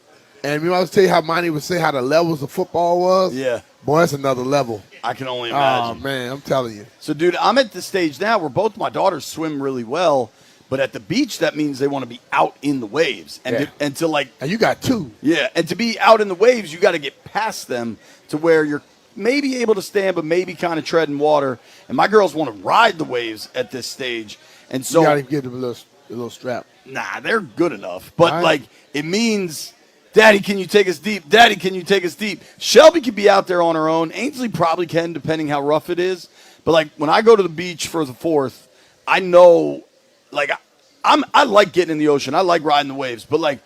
Q: And I was tell you how Monty would say how the levels of football was.
P: Yeah.
Q: Boy, it's another level.
P: I can only imagine.
Q: Oh, man, I'm telling you.
P: So, dude, I'm at the stage now where both my daughters swim really well, but at the beach, that means they want to be out in the waves. And
Q: and
P: you
Q: got two.
P: Yeah, and to be out in the waves, you got to get past them to where you're maybe able to stand, but maybe kind of treading water. And my girls want to ride the waves at this stage. And so
Q: you got to give them a little strap.
P: Nah, they're good enough. But, it means, Daddy, can you take us deep? Daddy, can you take us deep? Shelby can be out there on her own. Ainsley probably can, depending how rough it is. But, when I go to the beach for the 4th, I know, I like getting in the ocean. I like riding the waves. But,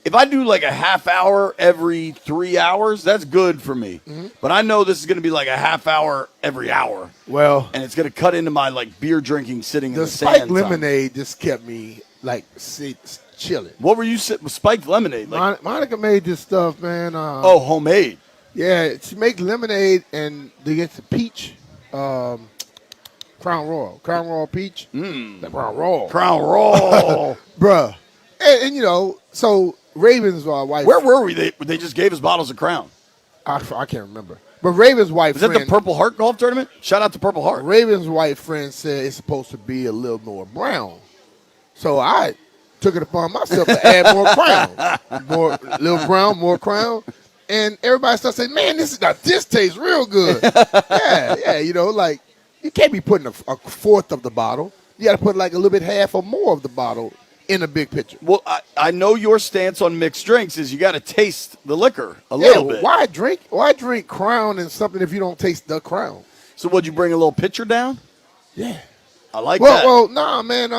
P: if I do, a half hour every 3 hours, that's good for me.
Q: Mm-hmm.
P: But I know this is going to be a half hour every hour.
Q: Well.
P: And it's going to cut into my, beer drinking sitting in the
Q: Spike
P: sand.
Q: lemonade just kept me, chilling.
P: What were you sitting with spiked lemonade?
Q: Monica made this stuff, man.
P: Homemade.
Q: Yeah, she make lemonade and they get the peach, Crown Royal peach. Crown Royal, bruh. And so Raven's wife.
P: Where were we? They just gave us bottles of Crown.
Q: I can't remember. But Raven's wife.
P: Was that the Purple Heart golf tournament? Shout out to Purple Heart.
Q: Raven's wife friend said it's supposed to be a little more brown. So I took it upon myself to add more Crown. More little brown, more Crown. And everybody started saying, man, this tastes real good. yeah, you can't be putting a fourth of the bottle. You got to put a little bit half or more of the bottle in a big pitcher.
P: Well, I know your stance on mixed drinks is you got to taste the liquor a little bit.
Q: Why drink Crown and something if you don't taste the Crown?
P: So would you bring a little pitcher down?
Q: Yeah.
P: I like that.
Q: Well, nah, man.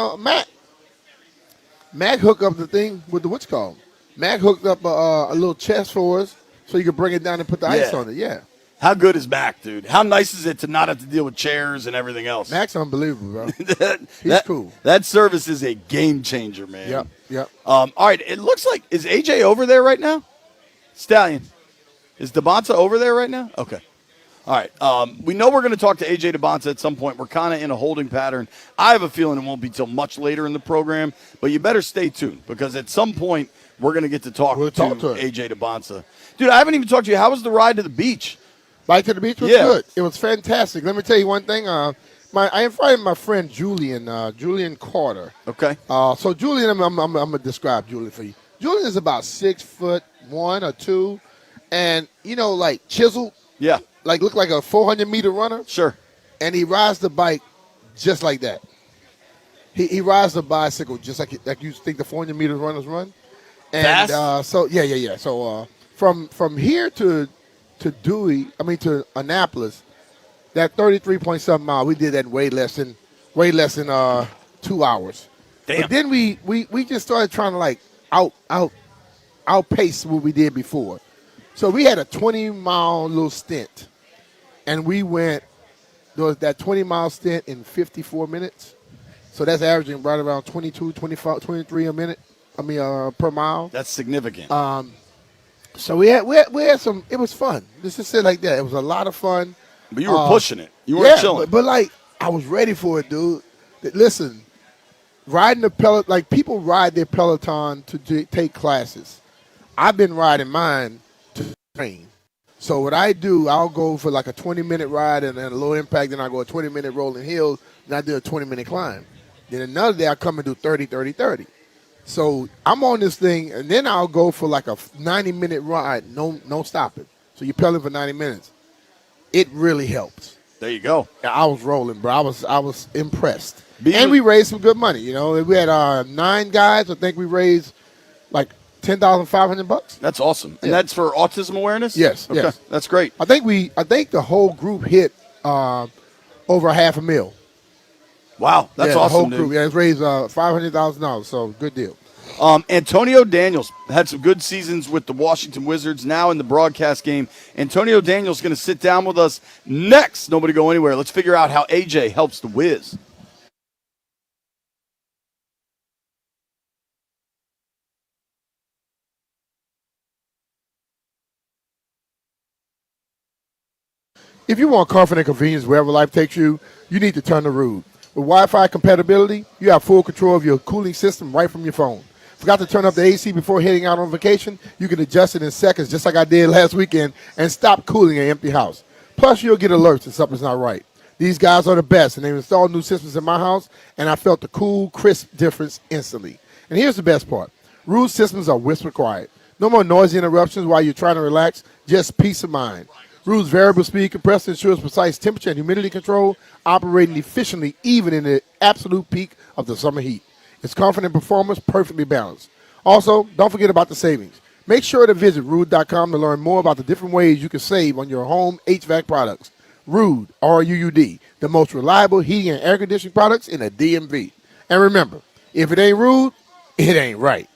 Q: Mac hooked up the thing with the what's called. Mac hooked up a little chest for us so you can bring it down and put the ice on it. Yeah.
P: How good is Mac, dude? How nice is it to not have to deal with chairs and everything else?
Q: Mac's unbelievable, bro.
P: He's
Q: cool.
P: That service is a game changer, man.
Q: Yep.
P: All right, it looks like, is AJ over there right now? Stallion. Is DeBonta over there right now? Okay. All right. We know we're going to talk to AJ DeBonta at some point. We're kind of in a holding pattern. I have a feeling it won't be till much later in the program, but you better stay tuned because at some point we're going to get to talk to AJ DeBonta. Dude, I haven't even talked to you. How was the ride to the beach?
Q: Ride to the beach was good. It was fantastic. Let me tell you one thing. I invited my friend Julian Carter.
P: Okay.
Q: So Julian, I'm going to describe Julian for you. Julian is about 6'1" or 2", and like chiseled.
P: Yeah.
Q: Like look like a 400-meter runner.
P: Sure.
Q: And he rides the bike just like that. He rides the bicycle just like you think the 400-meter runners run. And
P: fast?
Q: So from here to Annapolis, that 33-point-something mile, we did that in way less than 2 hours.
P: Damn.
Q: But then we just started trying to like outpace what we did before. So we had a 20-mile little stint, and we went that 20-mile stint in 54 minutes. So that's averaging right around 22, 25, 23 a minute. Per mile.
P: That's significant.
Q: So we had some. It was fun. Let's just say it like that. It was a lot of fun.
P: But you were pushing it. You weren't chilling.
Q: But like I was ready for it, dude. Listen, riding the Peloton, like people ride their Peloton to take classes. I've been riding mine to train. So what I do, I'll go for like a 20-minute ride and then a low impact, then I go a 20-minute rolling hill, and I do a 20-minute climb. Then another day I come and do 30, 30, 30. So I'm on this thing, and then I'll go for like a 90-minute ride, no stopping. So you're pedaling for 90 minutes. It really helps.
P: There you go.
Q: I was rolling, bro. I was impressed. And we raised some good money. We had 9 guys. I think we raised like $10,500.
P: That's awesome. And that's for autism awareness?
Q: Yes.
P: Okay.
Q: Yes.
P: That's great.
Q: I think the whole group hit over $500,000.
P: Wow, that's
Q: the
P: awesome,
Q: whole
P: dude.
Q: group. Yeah, it's raised $500,000. So good deal.
P: Antonio Daniels had some good seasons with the Washington Wizards, now in the broadcast game. Antonio Daniels is going to sit down with us next. Nobody go anywhere. Let's figure out how AJ helps the Wiz.
Q: If you want comfort and convenience wherever life takes you, you need to turn to Ruud. With Wi-Fi compatibility, you have full control of your cooling system right from your phone. Forgot to turn up the AC before heading out on vacation? You can adjust it in seconds just like I did last weekend and stop cooling an empty house. Plus, you'll get alerts if something's not right. These guys are the best, and they've installed new systems in my house, and I felt the cool, crisp difference instantly. And here's the best part. Ruud systems are whisper quiet. No more noisy interruptions while you're trying to relax, just peace of mind. Ruud's variable speed compressor ensures precise temperature and humidity control, operating efficiently even in the absolute peak of the summer heat. Its comfort and performance perfectly balanced. Also, don't forget about the savings. Make sure to visit Ruud.com to learn more about the different ways you can save on your home HVAC products. Ruud, R-U-U-D, the most reliable heating and air conditioning products in the DMV. And remember, if it ain't Ruud, it ain't right.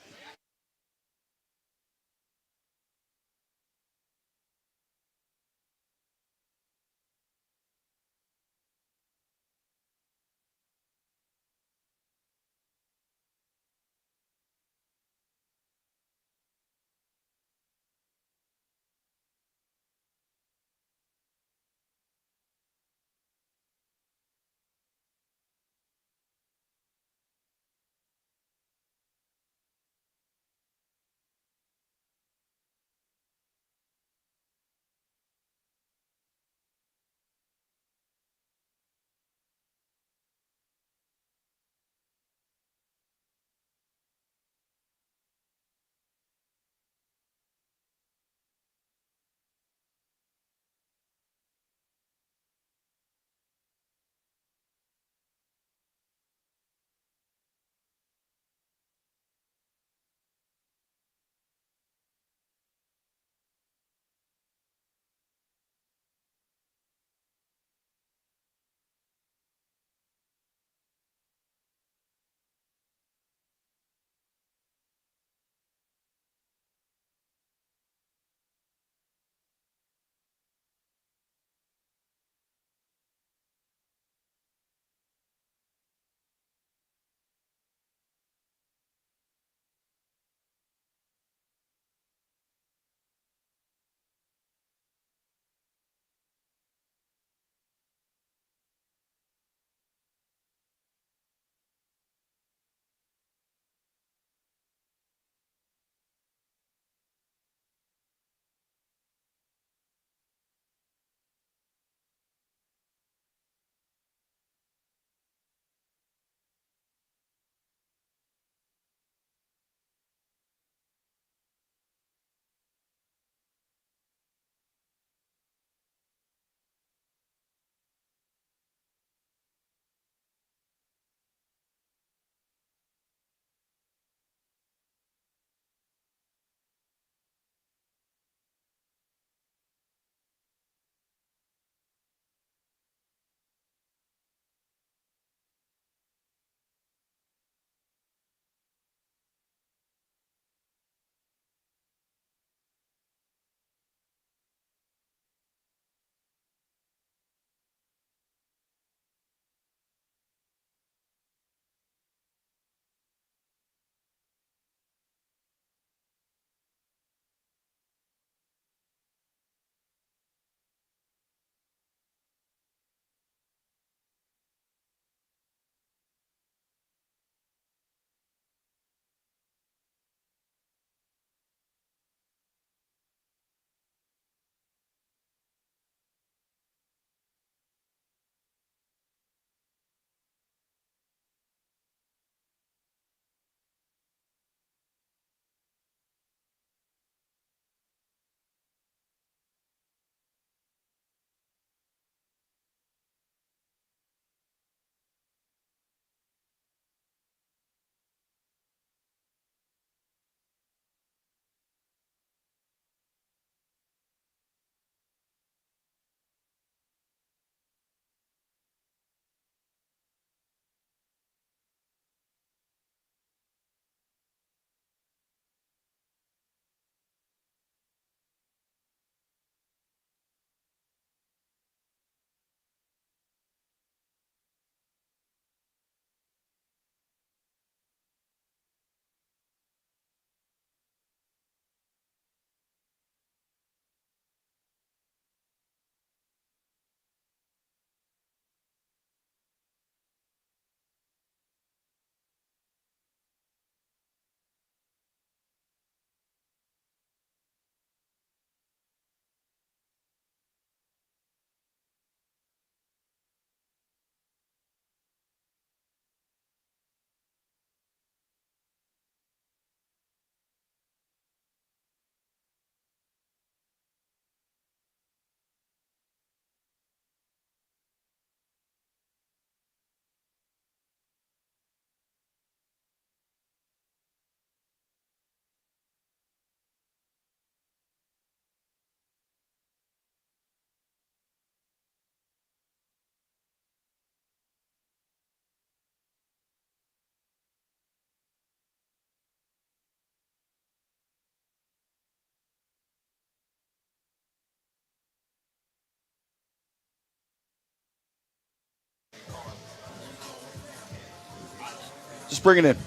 P: Just bring it in.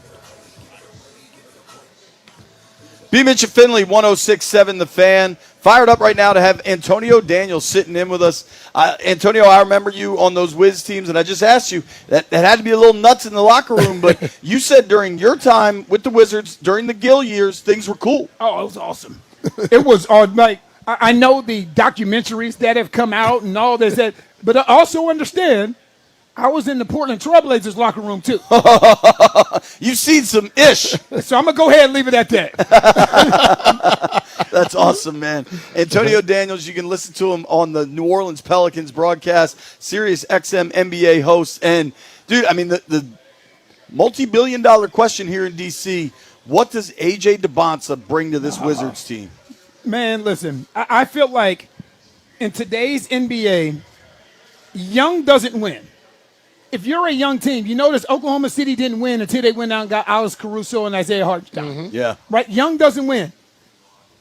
P: B. Mitch and Finley, 106.7 The Fan. Fired up right now to have Antonio Daniels sitting in with us. Antonio, I remember you on those Wiz teams, and I just asked you, that had to be a little nuts in the locker room, but you said during your time with the Wizards, during the Gill years, things were cool.
U: Oh, it was awesome. It was like, I know the documentaries that have come out and all this, but I also understand I was in the Portland Trailblazers locker room, too.
P: You've seen some ish.
U: So I'm going to go ahead and leave it at that.
P: That's awesome, man. Antonio Daniels, you can listen to him on the New Orleans Pelicans broadcast, Sirius XM NBA host. And, dude, I mean, the multi-billion-dollar question here in D.C., what does A.J. DeBonsa bring to this Wizards team?
U: Man, listen, I feel like in today's NBA, young doesn't win. If you're a young team, you notice Oklahoma City didn't win until they went out and got Alex Caruso and Isaiah Hartenstein.
P: Yeah.
U: Right? Young doesn't win.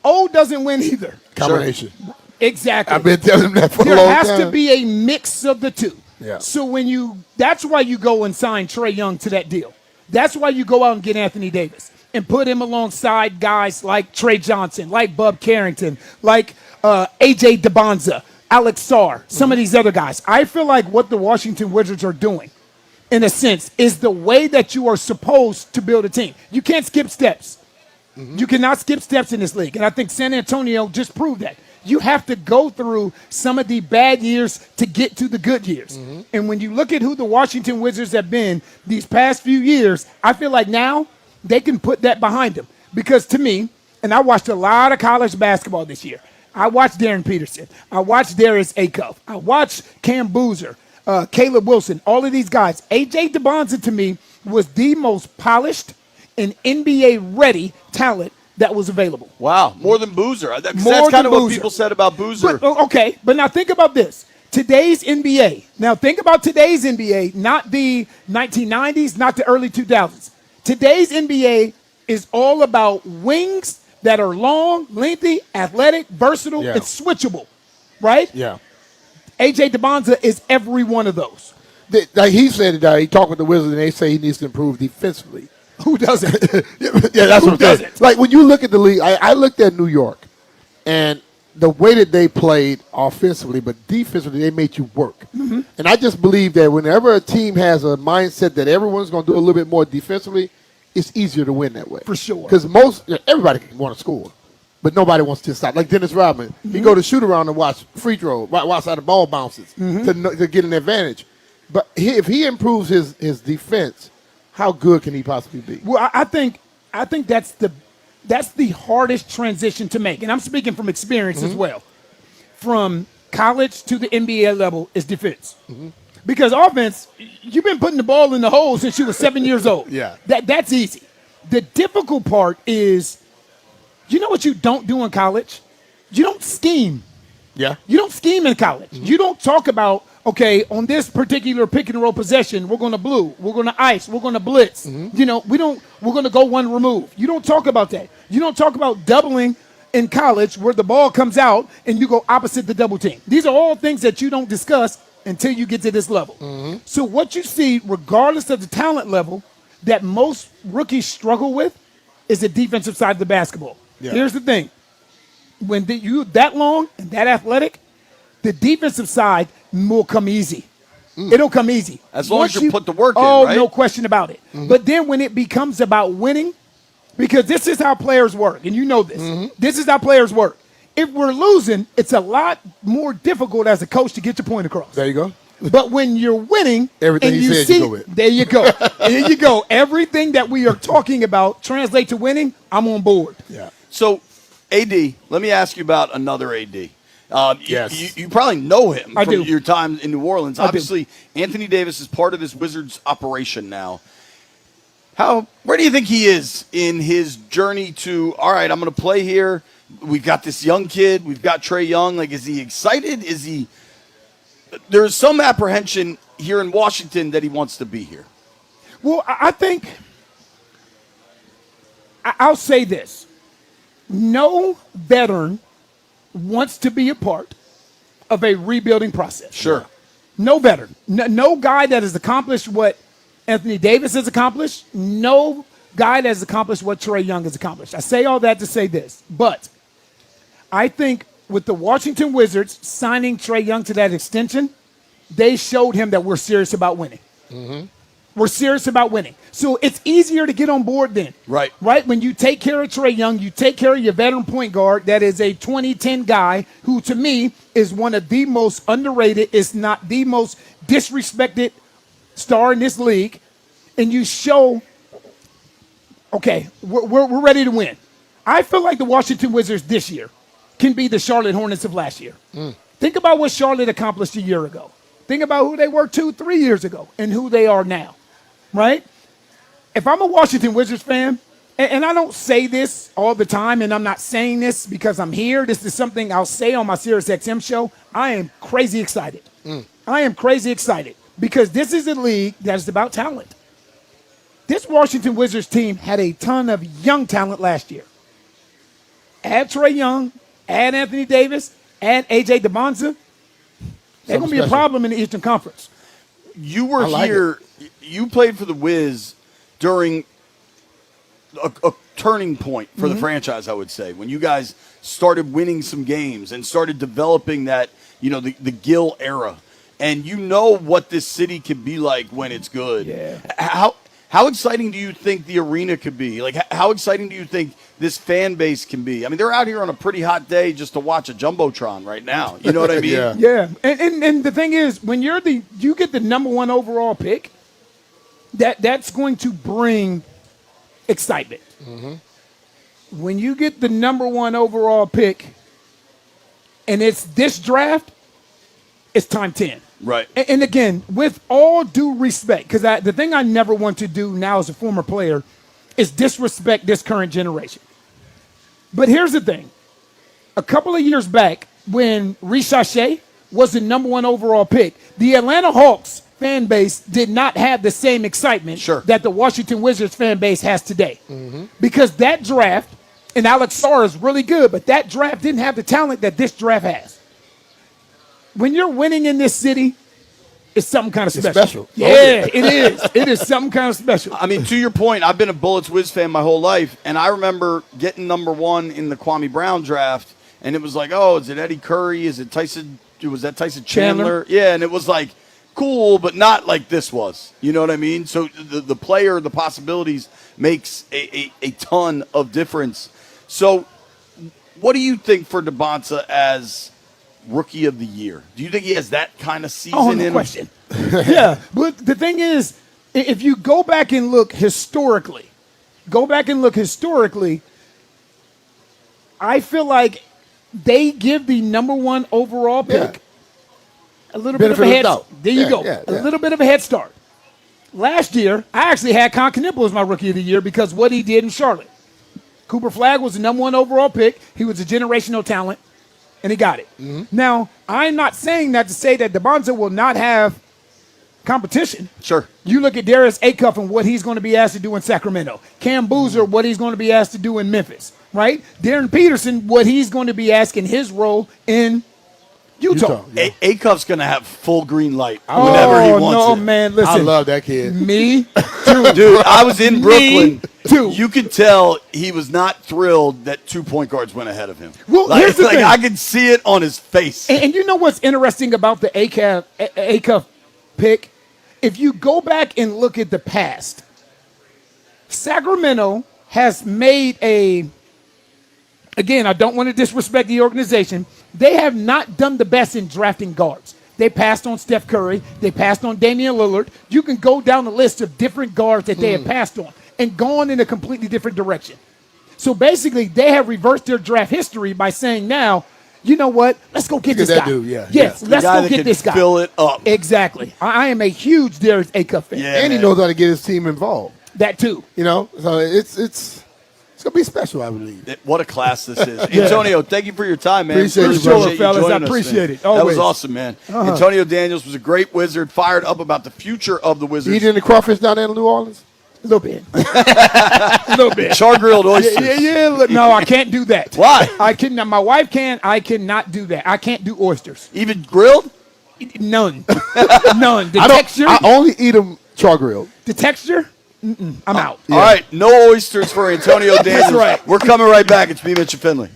U: Old doesn't win either.
Q: Combination.
U: Exactly.
Q: I've been telling them that for a long
U: There
Q: time.
U: has to be a mix of the two.
Q: Yeah.
U: So that's why you go and sign Trae Young to that deal. That's why you go out and get Anthony Davis and put him alongside guys like Trey Johnson, like Bub Carrington, like A.J. DeBonsa, Alex Sarr, some of these other guys. I feel like what the Washington Wizards are doing, in a sense, is the way that you are supposed to build a team. You can't skip steps. You cannot skip steps in this league. And I think San Antonio just proved that. You have to go through some of the bad years to get to the good years. And when you look at who the Washington Wizards have been these past few years, I feel like now they can put that behind them. Because to me, and I watched a lot of college basketball this year, I watched Darren Peterson. I watched Darius Acuff. I watched Cam Boozer, Caleb Wilson, all of these guys. A.J. DeBonsa, to me, was the most polished and NBA-ready talent that was available.
P: Wow, more than Boozer. That's
U: More
P: kind
U: than
P: of what
U: Boozer.
P: people said about Boozer.
U: But, okay, but now think about this. Today's NBA. Now think about today's NBA, not the 1990s, not the early 2000s. Today's NBA is all about wings that are long, lengthy, athletic, versatile,
Q: Yeah.
U: and switchable, right?
Q: Yeah.
U: A.J. DeBonsa is every one of those.
Q: Like he said, he talked with the Wizards, and they say he needs to improve defensively.
U: Who doesn't?
Q: Yeah, that's
U: Who
Q: what I'm saying.
U: doesn't?
Q: Like when you look at the league, I looked at New York, and the way that they played offensively, but defensively, they made you work.
U: Mm-hmm.
Q: And I just believe that whenever a team has a mindset that everyone's going to do a little bit more defensively, it's easier to win that way.
U: For sure.
Q: Because everybody can want to score, but nobody wants to stop. Like Dennis Rodman, he go to shoot around and watch free throw, watch how the ball bounces to get an advantage. But if he improves his defense, how good can he possibly be?
U: Well, I think that's the hardest transition to make, and I'm speaking from experience as well. From college to the NBA level is defense, because offense, you've been putting the ball in the hole since you were 7 years old.
Q: Yeah.
U: That's easy. The difficult part is, you know what you don't do in college? You don't scheme.
Q: Yeah.
U: You don't scheme in college. You don't talk about, okay, on this particular pick and roll possession, we're going to blue, we're going to ice, we're going to blitz. You know, we're going to go one remove. You don't talk about that. You don't talk about doubling in college where the ball comes out and you go opposite the double team. These are all things that you don't discuss until you get to this level. So what you see, regardless of the talent level, that most rookies struggle with is the defensive side of the basketball.
Q: Yeah.
U: Here's the thing. When you that long and that athletic, the defensive side will come easy. It'll come easy.
P: As long
U: Once
P: as you put the work in,
U: Oh,
P: right?
U: no question about it. But then when it becomes about winning, because this is how players work, and you know this. This is how players work. If we're losing, it's a lot more difficult as a coach to get your point across.
Q: There you go.
U: But when you're winning,
Q: Everything
U: and
Q: you
U: you
Q: said,
U: see,
Q: you go with.
U: there you go. There you go. Everything that we are talking about translate to winning. I'm on board.
Q: Yeah.
P: So, AD, let me ask you about another AD.
Q: Yes.
P: You probably know him
U: I
P: from
U: do.
P: your time in New Orleans.
U: I do.
P: Obviously, Anthony Davis is part of this Wizards operation now. Where do you think he is in his journey to, all right, I'm going to play here. We've got this young kid. We've got Trae Young. Like, is he excited? There's some apprehension here in Washington that he wants to be here.
U: Well, I think I'll say this. No veteran wants to be a part of a rebuilding process.
P: Sure.
U: No veteran. No guy that has accomplished what Anthony Davis has accomplished. No guy that has accomplished what Trae Young has accomplished. I say all that to say this, but I think with the Washington Wizards signing Trae Young to that extension, they showed him that we're serious about winning. We're serious about winning. So it's easier to get on board then.
P: Right.
U: Right? When you take care of Trae Young, you take care of your veteran point guard that is a 2010 guy who, to me, is one of the most underrated, is not the most disrespected star in this league. And you show, okay, we're ready to win. I feel like the Washington Wizards this year can be the Charlotte Hornets of last year. Think about what Charlotte accomplished a year ago. Think about who they were 2-3 years ago and who they are now, right? If I'm a Washington Wizards fan, and I don't say this all the time, and I'm not saying this because I'm here. This is something I'll say on my SiriusXM show. I am crazy excited. I am crazy excited because this is a league that's about talent. This Washington Wizards team had a ton of young talent last year. Add Trae Young, add Anthony Davis, add A.J. DeBonza. They're going to be a problem in the Eastern Conference.
P: You were here. You played for the Wiz during a turning point for the franchise, I would say, when you guys started winning some games and started developing that, the Gill era. And you know what this city can be like when it's good.
U: Yeah.
P: How exciting do you think the arena could be? Like, how exciting do you think this fan base can be? I mean, they're out here on a pretty hot day just to watch a Jumbotron right now. You know what I mean?
U: Yeah. And the thing is, when you get the number one overall pick, that's going to bring excitement. When you get the number one overall pick and it's this draft, it's time 10.
P: Right.
U: And again, with all due respect, because the thing I never want to do now as a former player is disrespect this current generation. But here's the thing. A couple of years back, when Ricochet was the number one overall pick, the Atlanta Hawks fan base did not have the same excitement that the Washington Wizards fan base has today. Because that draft, and Alex Sarr is really good, but that draft didn't have the talent that this draft has. When you're winning in this city, it's something kind of special. Yeah, it is. It is something kind of special.
P: I mean, to your point, I've been a Bullets Wiz fan my whole life, and I remember getting number one in the Kwame Brown draft, and it was like, oh, is it Eddie Curry? Is it Tyson? Was that Tyson Chandler? Yeah, and it was like cool, but not like this was. You know what I mean? So the player, the possibilities makes a ton of difference. So what do you think for DeBonza as Rookie of the Year? Do you think he has that kind of season in
U: question. Yeah, but the thing is, if you go back and look historically, I feel like they give the number one overall pick a little bit of a head start. There you go. A little bit of a head start. Last year, I actually had Con Knipple as my Rookie of the Year because what he did in Charlotte. Cooper Flagg was the number one overall pick. He was a generational talent. And he got it. Now, I'm not saying that to say that DeBonza will not have competition.
P: Sure.
U: You look at Darius Acuff and what he's going to be asked to do in Sacramento. Cam Boozer, what he's going to be asked to do in Memphis, right? Darren Peterson, what he's going to be asked in his role in Utah.
P: Acuff's going to have full green light whenever he wants it.
U: Oh, no, man, listen.
Q: I love that kid.
U: Me
P: too. Dude, I was in Brooklyn. You could tell he was not thrilled that 2 point guards went ahead of him.
U: Well, here's the thing.
P: I could see it on his face.
U: And you know what's interesting about the Acuff pick? If you go back and look at the past, Sacramento has made again, I don't want to disrespect the organization. They have not done the best in drafting guards. They passed on Steph Curry. They passed on Damian Lillard. You can go down the list of different guards that they have passed on and gone in a completely different direction. So basically, they have reversed their draft history by saying now, you know what? Let's go get this guy.
Q: Dude,
U: Yes, let's go get this guy.
P: Fill it up.
U: Exactly. I am a huge Darius Acuff fan.
P: Yeah,
Q: and he knows how to get his team involved.
U: That too.
Q: So it's going to be special, I believe.
P: What a class this is. Antonio, thank you for your time, man.
Q: Appreciate it,
U: fellas. I
P: joining us,
U: appreciate
P: man.
U: it.
P: That was
U: Always.
P: awesome, man. Antonio Daniels was a great Wizard, fired up about the future of the Wizards.
Q: Eating the crawfish down there in New Orleans?
U: A little bit. A little bit.
P: Char-grilled oysters.
U: Look, no, I can't do that.
P: Why?
U: I can. My wife can. I cannot do that. I can't do oysters.
P: Even grilled?
U: None. None. The
Q: I
U: texture.
Q: I only eat them char grilled.
U: The texture, I'm out.
I: All right, no oysters for Antonio Daniels.
U: That's right.
I: We're coming right back. It's me, Mitch and Finley.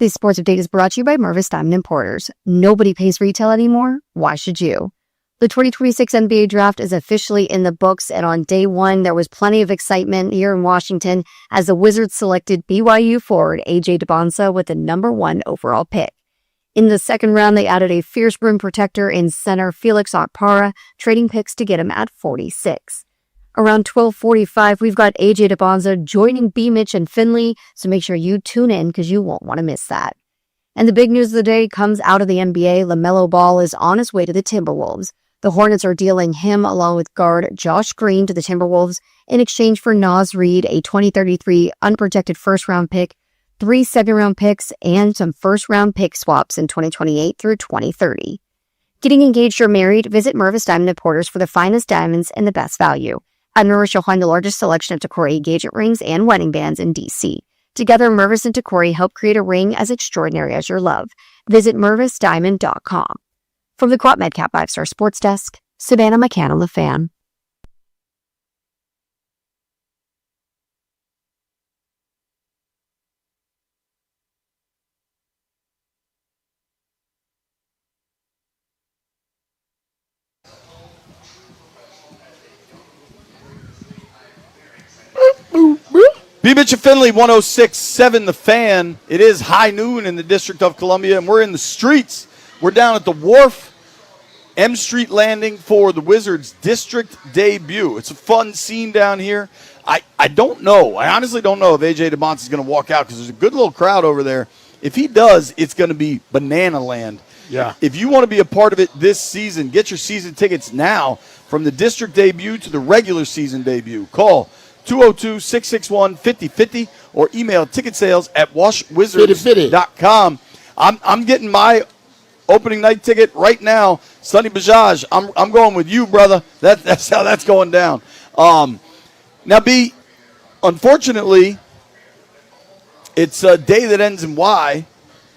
H: This sports update is brought to you by Mervis Diamond Importers. Nobody pays retail anymore. Why should you? The 2026 NBA draft is officially in the books, and on day one, there was plenty of excitement here in Washington as the Wizards selected BYU forward AJ DeBonsa with the number 1 overall pick. In the second round, they added a fierce rim protector in center Felix Okpara, trading picks to get him at 46. Around 12:45, we've got AJ DeBonsa joining B. Mitch and Finley, so make sure you tune in because you won't want to miss that. And the big news of the day comes out of the NBA. LaMelo Ball is on his way to the Timberwolves. The Hornets are dealing him along with guard Josh Green to the Timberwolves in exchange for Naz Reid, a 2033 unprotected first-round pick, 3 second-round picks, and some first-round pick swaps in 2028 through 2030. Getting engaged or married, visit Mervis Diamond Importers for the finest diamonds and the best value. At Mervis, you'll find the largest selection of Tacori engagement rings and wedding bands in D.C. Together, Mervis and Tacori help create a ring as extraordinary as your love. Visit MervisDiamond.com. From the Quat Medcap 5-Star Sports Desk, Savannah McCann, The Fan.
P: B. Mitch and Finley, 106.7 The Fan. It is high noon in the District of Columbia, and we're in the streets. We're down at the Wharf, M Street Landing for the Wizards' district debut. It's a fun scene down here. I don't know. I honestly don't know if A.J. DeBonsa is going to walk out because there's a good little crowd over there. If he does, it's going to be banana land.
Q: Yeah.
P: If you want to be a part of it this season, get your season tickets now from the district debut to the regular season debut. Call 202-661-5050 or email ticket sales at washwizards.com. I'm getting my opening night ticket right now. Sonny Bajaj, I'm going with you, brother. That's how that's going down. Now, B, unfortunately, it's a day that ends in Y.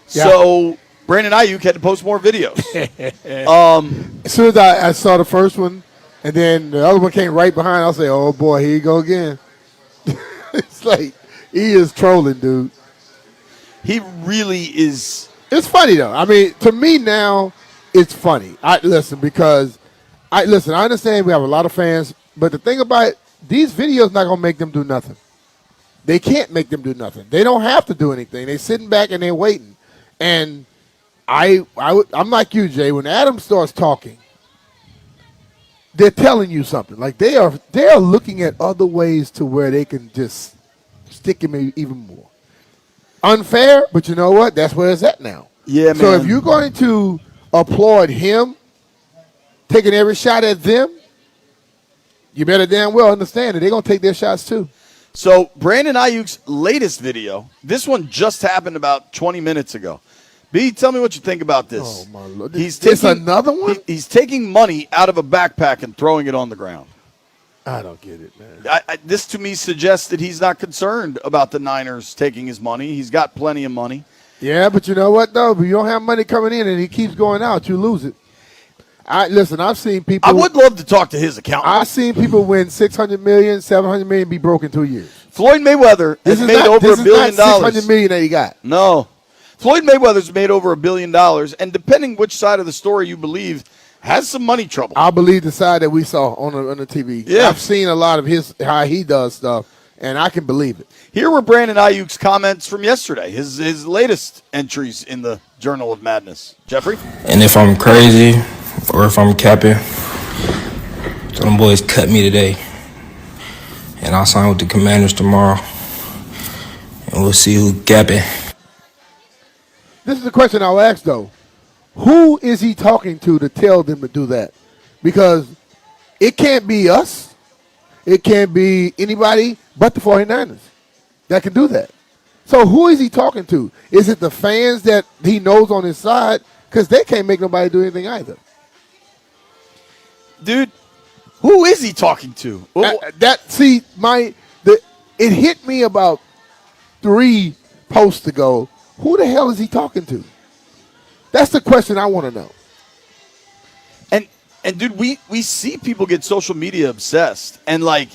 Q: Yeah.
P: So Brandon Ayuk had to post more videos.
Q: As soon as I saw the first one, and then the other one came right behind, I'll say, oh, boy, here you go again. It's like, he is trolling, dude.
P: He really is.
Q: It's funny, though. I mean, to me now, it's funny. Because I understand we have a lot of fans, but the thing about it, these videos not going to make them do nothing. They can't make them do nothing. They don't have to do anything. They're sitting back and they're waiting. And I'm like you, Jay. When Adam starts talking, they're telling you something. Like they are looking at other ways to where they can just stick him even more. Unfair, but you know what? That's where it's at now.
P: Yeah, man.
Q: So if you're going to applaud him, taking every shot at them, you better damn well understand that they're going to take their shots too.
P: So Brandon Ayuk's latest video, this one just happened about 20 minutes ago. B, tell me what you think about this.
Q: Oh, my Lord.
P: It's
Q: another one?
P: He's taking money out of a backpack and throwing it on the ground.
Q: I don't get it, man.
P: This to me suggests that he's not concerned about the Niners taking his money. He's got plenty of money.
Q: Yeah, but you know what, though? If you don't have money coming in and he keeps going out, you lose it. Listen, I've seen people.
P: I would love to talk to his accountant.
Q: I've seen people win $600 million, $700 million, be broke in 2 years.
P: Floyd Mayweather has made over $1 billion.
Q: $600 million that he got.
P: No. Floyd Mayweather's made over $1 billion, and depending which side of the story you believe, has some money trouble.
Q: I believe the side that we saw on the TV.
P: Yeah.
Q: I've seen a lot of how he does stuff, and I can believe it.
P: Here were Brandon Ayuk's comments from yesterday, his latest entries in the Journal of Madness. Jeffrey?
J: And if I'm crazy or if I'm capping, so them boys cut me today. And I'll sign with the Commanders tomorrow. And we'll see who capping.
Q: This is the question I'll ask, though. Who is he talking to tell them to do that? Because it can't be us. It can't be anybody but the 49ers that can do that. So who is he talking to? Is it the fans that he knows on his side? Because they can't make nobody do anything either.
P: Dude, who is he talking to?
Q: It hit me about 3 posts ago. Who the hell is he talking to? That's the question I want to know.
P: And dude, we see people get social media obsessed, and like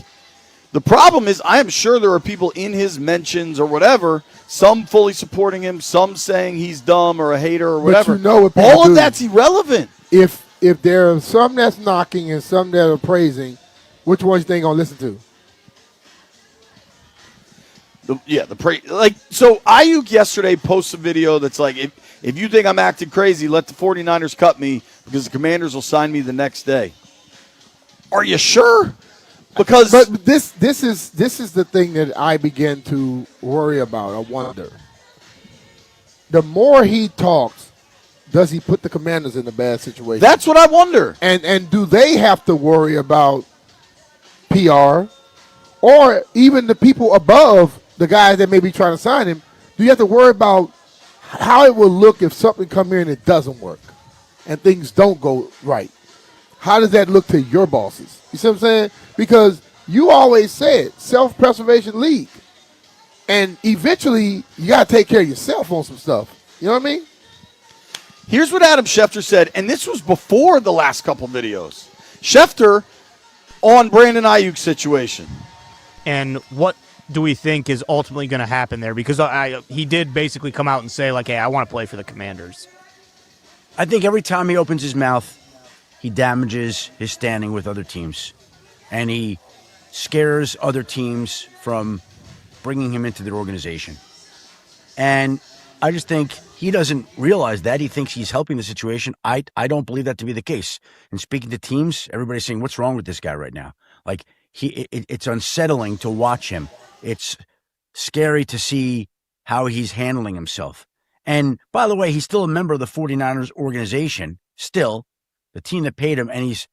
P: The problem is, I am sure there are people in his mentions or whatever, some fully supporting him, some saying he's dumb or a hater or whatever.
Q: But you know what people
P: all
Q: do.
P: of that's irrelevant.
Q: If there are some that's knocking and some that are praising, which ones you think gonna listen to?
P: So Ayuk yesterday posts a video that's like, if you think I'm acting crazy, let the 49ers cut me because the Commanders will sign me the next day. Are you sure? Because
Q: but this is the thing that I begin to worry about. I wonder. The more he talks, does he put the Commanders in a bad situation?
P: That's what I wonder.
Q: And do they have to worry about PR, or even the people above the guys that may be trying to sign him? Do you have to worry about how it will look if something come here and it doesn't work, and things don't go right? How does that look to your bosses? You see what I'm saying? Because you always said self-preservation league. And eventually, you got to take care of yourself on some stuff. You know what I mean?
P: Here's what Adam Schefter said, and this was before the last couple videos. Schefter on Brandon Ayuk's situation.
D: And what do we think is ultimately going to happen there? Because he did basically come out and say, like, hey, I want to play for the Commanders.
V: I think every time he opens his mouth, he damages his standing with other teams. And he scares other teams from bringing him into their organization. And I just think he doesn't realize that. He thinks he's helping the situation. I don't believe that to be the case. And speaking to teams, everybody's saying, what's wrong with this guy right now? Like, it's unsettling to watch him. It's scary to see how he's handling himself. And by the way, he's still a member of the 49ers organization, still, the team that paid him, and he's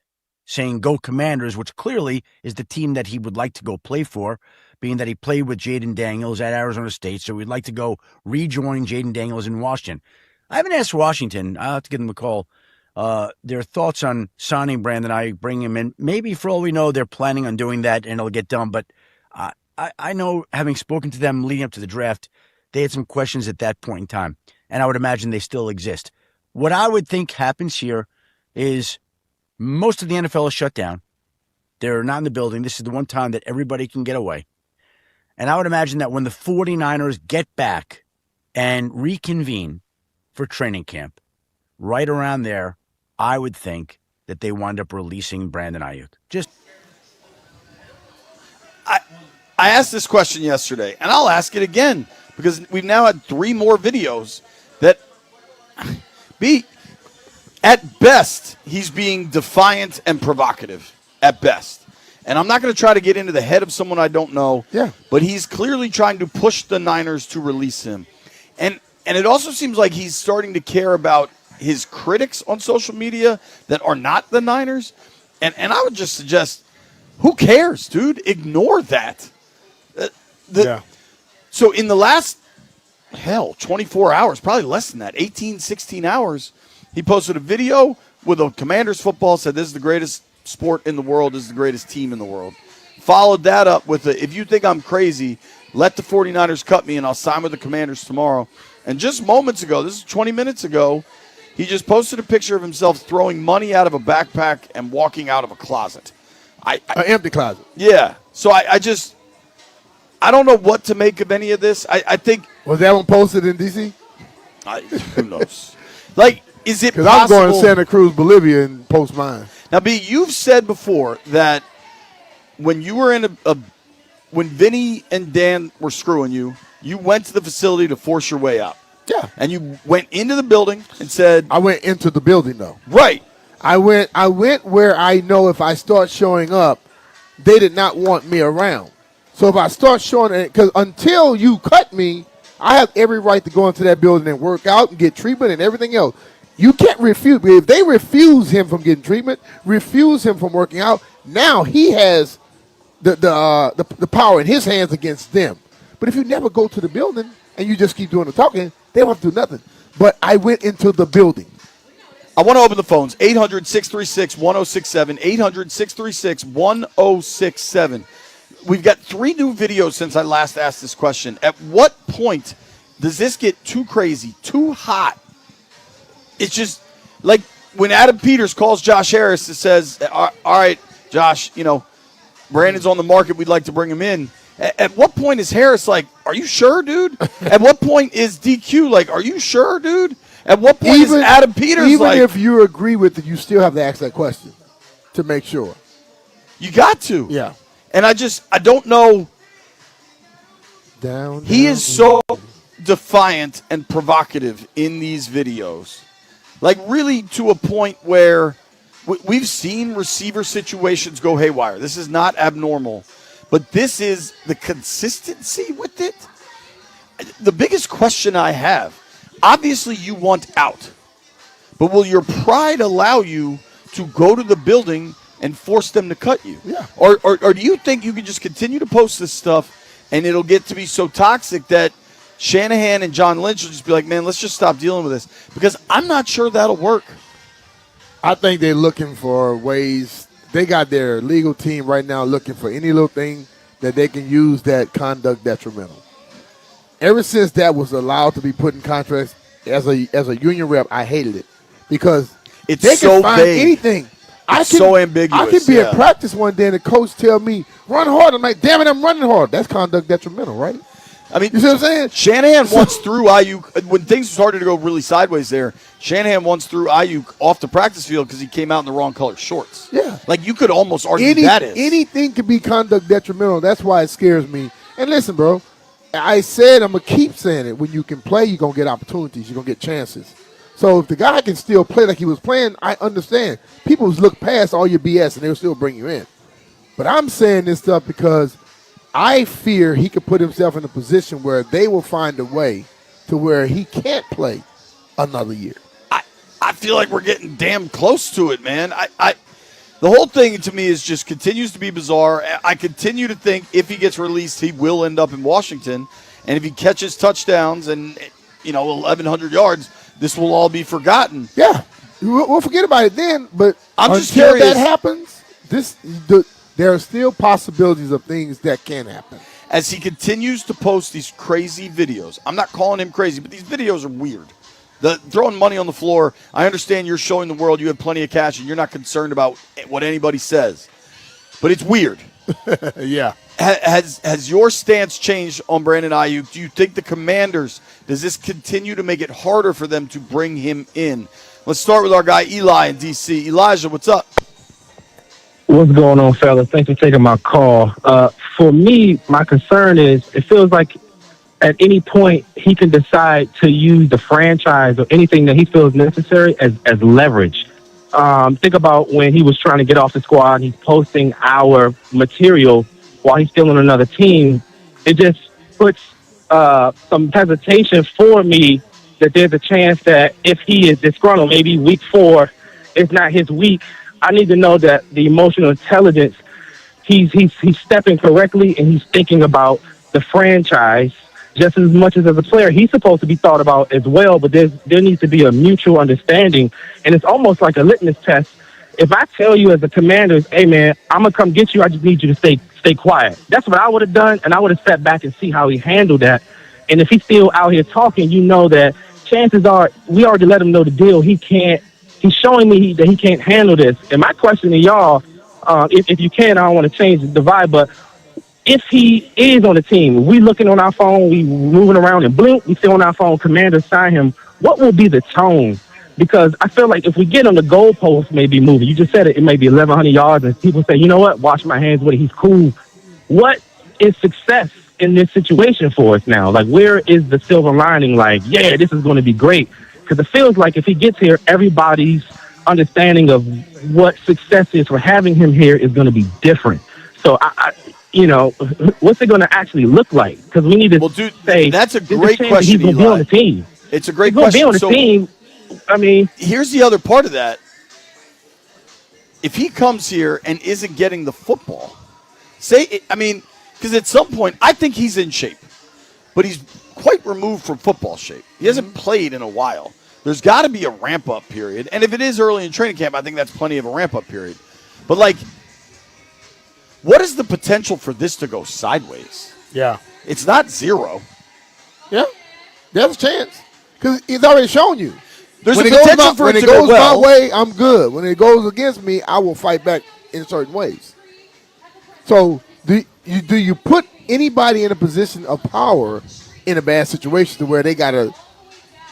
V: saying go Commanders, which clearly is the team that he would like to go play for, being that he played with Jaden Daniels at Arizona State, so he'd like to go rejoin Jaden Daniels in Washington. I haven't asked Washington. I'll have to give them a call. Their thoughts on signing Brandon Ayuk, bring him in. Maybe for all we know, they're planning on doing that and it'll get done. But I know, having spoken to them leading up to the draft, they had some questions at that point in time, and I would imagine they still exist. What I would think happens here is most of the NFL is shut down. They're not in the building. This is the one time that everybody can get away. And I would imagine that when the 49ers get back and reconvene for training camp, right around there, I would think that they wind up releasing Brandon Ayuk.
P: I asked this question yesterday, and I'll ask it again because we've now had 3 more videos that at best, he's being defiant and provocative, at best. And I'm not going to try to get into the head of someone I don't know, but he's clearly trying to push the Niners to release him. And it also seems like he's starting to care about his critics on social media that are not the Niners. And I would just suggest, who cares, dude? Ignore that. So in the last, 24 hours, probably less than that, 18, 16 hours, he posted a video with a Commanders football, said this is the greatest sport in the world, this is the greatest team in the world. Followed that up with if you think I'm crazy, let the 49ers cut me and I'll sign with the Commanders tomorrow. And just moments ago, this is 20 minutes ago, he just posted a picture of himself throwing money out of a backpack and walking out of a closet.
Q: An empty closet.
P: Yeah. So I don't know what to make of any of this. I think.
Q: Was that one posted in D.C.?
P: Who knows? Is it possible?
Q: Because I'm going to Santa Cruz, Bolivia, and post mine.
P: Now, B, you've said before that when you were when Vinny and Dan were screwing you, you went to the facility to force your way out.
Q: Yeah.
P: And you went into the building and said.
Q: I went into the building, though.
P: Right.
Q: I went where I know if I start showing up, they did not want me around. So if I start showing it, because until you cut me, I have every right to go into that building and work out and get treatment and everything else. You can't refuse. If they refuse him from getting treatment, refuse him from working out, now he has the power in his hands against them. But if you never go to the building and you just keep doing the talking, they don't have to do nothing. But I went into the building.
P: I want to open the phones. 800-636-1067. 800-636-1067. We've got 3 new videos since I last asked this question. At what point does this get too crazy, too hot? It's just like when Adam Peters calls Josh Harris and says, all right, Josh, Brandon's on the market. We'd like to bring him in. At what point is Harris like, are you sure, dude? At what point is DQ like, are you sure, dude? At what point is Adam Peters
Q: even
P: like?
Q: if you agree with it, you still have to ask that question to make sure.
P: You got to.
Q: Yeah.
P: And I don't know. He is so defiant and provocative in these videos. Like, really to a point where we've seen receiver situations go haywire. This is not abnormal. But this is the consistency with it. The biggest question I have, obviously you want out. But will your pride allow you to go to the building and force them to cut you?
Q: Yeah.
P: Or do you think you can just continue to post this stuff and it'll get to be so toxic that Shanahan and John Lynch will just be like, man, let's just stop dealing with this? Because I'm not sure that'll work.
Q: I think they're looking for ways. They got their legal team right now looking for any little thing that they can use that conduct detrimental. Ever since that was allowed to be put in contracts as a union rep, I hated it because
P: it's
Q: they
P: so
Q: can find
P: vague.
Q: anything.
P: It's so ambiguous.
Q: I can be at practice one day and the coach tell me, run hard. I'm like, damn it, I'm running hard. That's conduct detrimental, right?
P: I mean,
Q: you see what I'm saying?
P: Shanahan once threw Ayuk, when things started to go really sideways there, Shanahan once threw Ayuk off the practice field because he came out in the wrong color shorts.
Q: Yeah.
P: Like, you could almost argue that is.
Q: Anything can be conduct detrimental. That's why it scares me. And listen, bro, I said I'm going to keep saying it. When you can play, you're going to get opportunities. You're going to get chances. So if the guy can still play like he was playing, I understand. People look past all your BS and they'll still bring you in. But I'm saying this stuff because I fear he could put himself in a position where they will find a way to where he can't play another year.
P: I feel like we're getting damn close to it, man. The whole thing to me is just continues to be bizarre. I continue to think if he gets released, he will end up in Washington. And if he catches touchdowns and, 1,100 yards, this will all be forgotten.
Q: Yeah. We'll forget about it then. But
P: I'm just
Q: until
P: curious.
Q: that happens, there are still possibilities of things that can happen.
P: As he continues to post these crazy videos, I'm not calling him crazy, but these videos are weird. The throwing money on the floor, I understand you're showing the world you have plenty of cash and you're not concerned about what anybody says. But it's weird.
Q: Yeah.
P: Has your stance changed on Brandon Ayuk? Do you think the Commanders, does this continue to make it harder for them to bring him in? Let's start with our guy Eli in D.C. Elijah, what's up?
K: What's going on, fellas? Thanks for taking my call. For me, my concern is it feels like at any point he can decide to use the franchise or anything that he feels necessary as leverage. Think about when he was trying to get off the squad and he's posting our material while he's still on another team. It just puts some hesitation for me that there's a chance that if he is disgruntled, maybe week 4 is not his week. I need to know that the emotional intelligence, he's stepping correctly and he's thinking about the franchise just as much as a player. He's supposed to be thought about as well, but there needs to be a mutual understanding. And it's almost like a litmus test. If I tell you as a commander, hey, man, I'm going to come get you, I just need you to stay quiet. That's what I would have done, and I would have sat back and see how he handled that. And if he's still out here talking, you know that chances are we already let him know the deal. He's showing me that he can't handle this. And my question to y'all, if you can, I don't want to change the vibe, but if he is on the team, we looking on our phone, we moving around and blink, we still on our phone, Commander sign him, what will be the tone? Because I feel like if we get on the goalpost may be moving. You just said it may be 1,100 yards, and people say, you know what, wash my hands with it, he's cool. What is success in this situation for us now? Like, where is the silver lining? Like, yeah, this is going to be great. Because it feels like if he gets here, everybody's understanding of what success is for having him here is going to be different. So, what's it going to actually look like? Because we need to say
P: that's a great question.
K: He's going to be on the team.
P: It's a great
K: he's
P: question.
K: Be on the team. I mean,
P: here's the other part of that. If he comes here and isn't getting the football, because at some point, I think he's in shape, but he's quite removed from football shape. He hasn't played in a while. There's got to be a ramp-up period. And if it is early in training camp, I think that's plenty of a ramp-up period. But, what is the potential for this to go sideways?
Q: Yeah.
P: It's not zero.
Q: Yeah. There's a chance. Because he's already shown you.
P: There's a potential for it to go well.
Q: When it goes my way, I'm good. When it goes against me, I will fight back in certain ways. So do you put anybody in a position of power in a bad situation to where they got to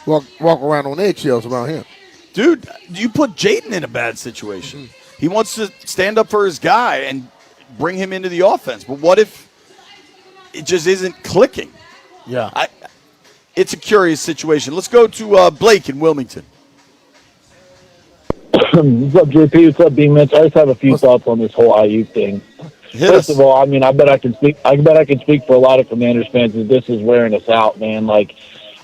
Q: walk around on eggshells around him?
P: Dude, you put Jaden in a bad situation. He wants to stand up for his guy and bring him into the offense. But what if it just isn't clicking?
U: Yeah.
P: It's a curious situation. Let's go to Blake in Wilmington.
K: What's up, JP? What's up, B Mitch? I just have a few thoughts on this whole Ayuk thing. First of all, I mean, I bet I can speak for a lot of Commanders fans that this is wearing us out, man. Like,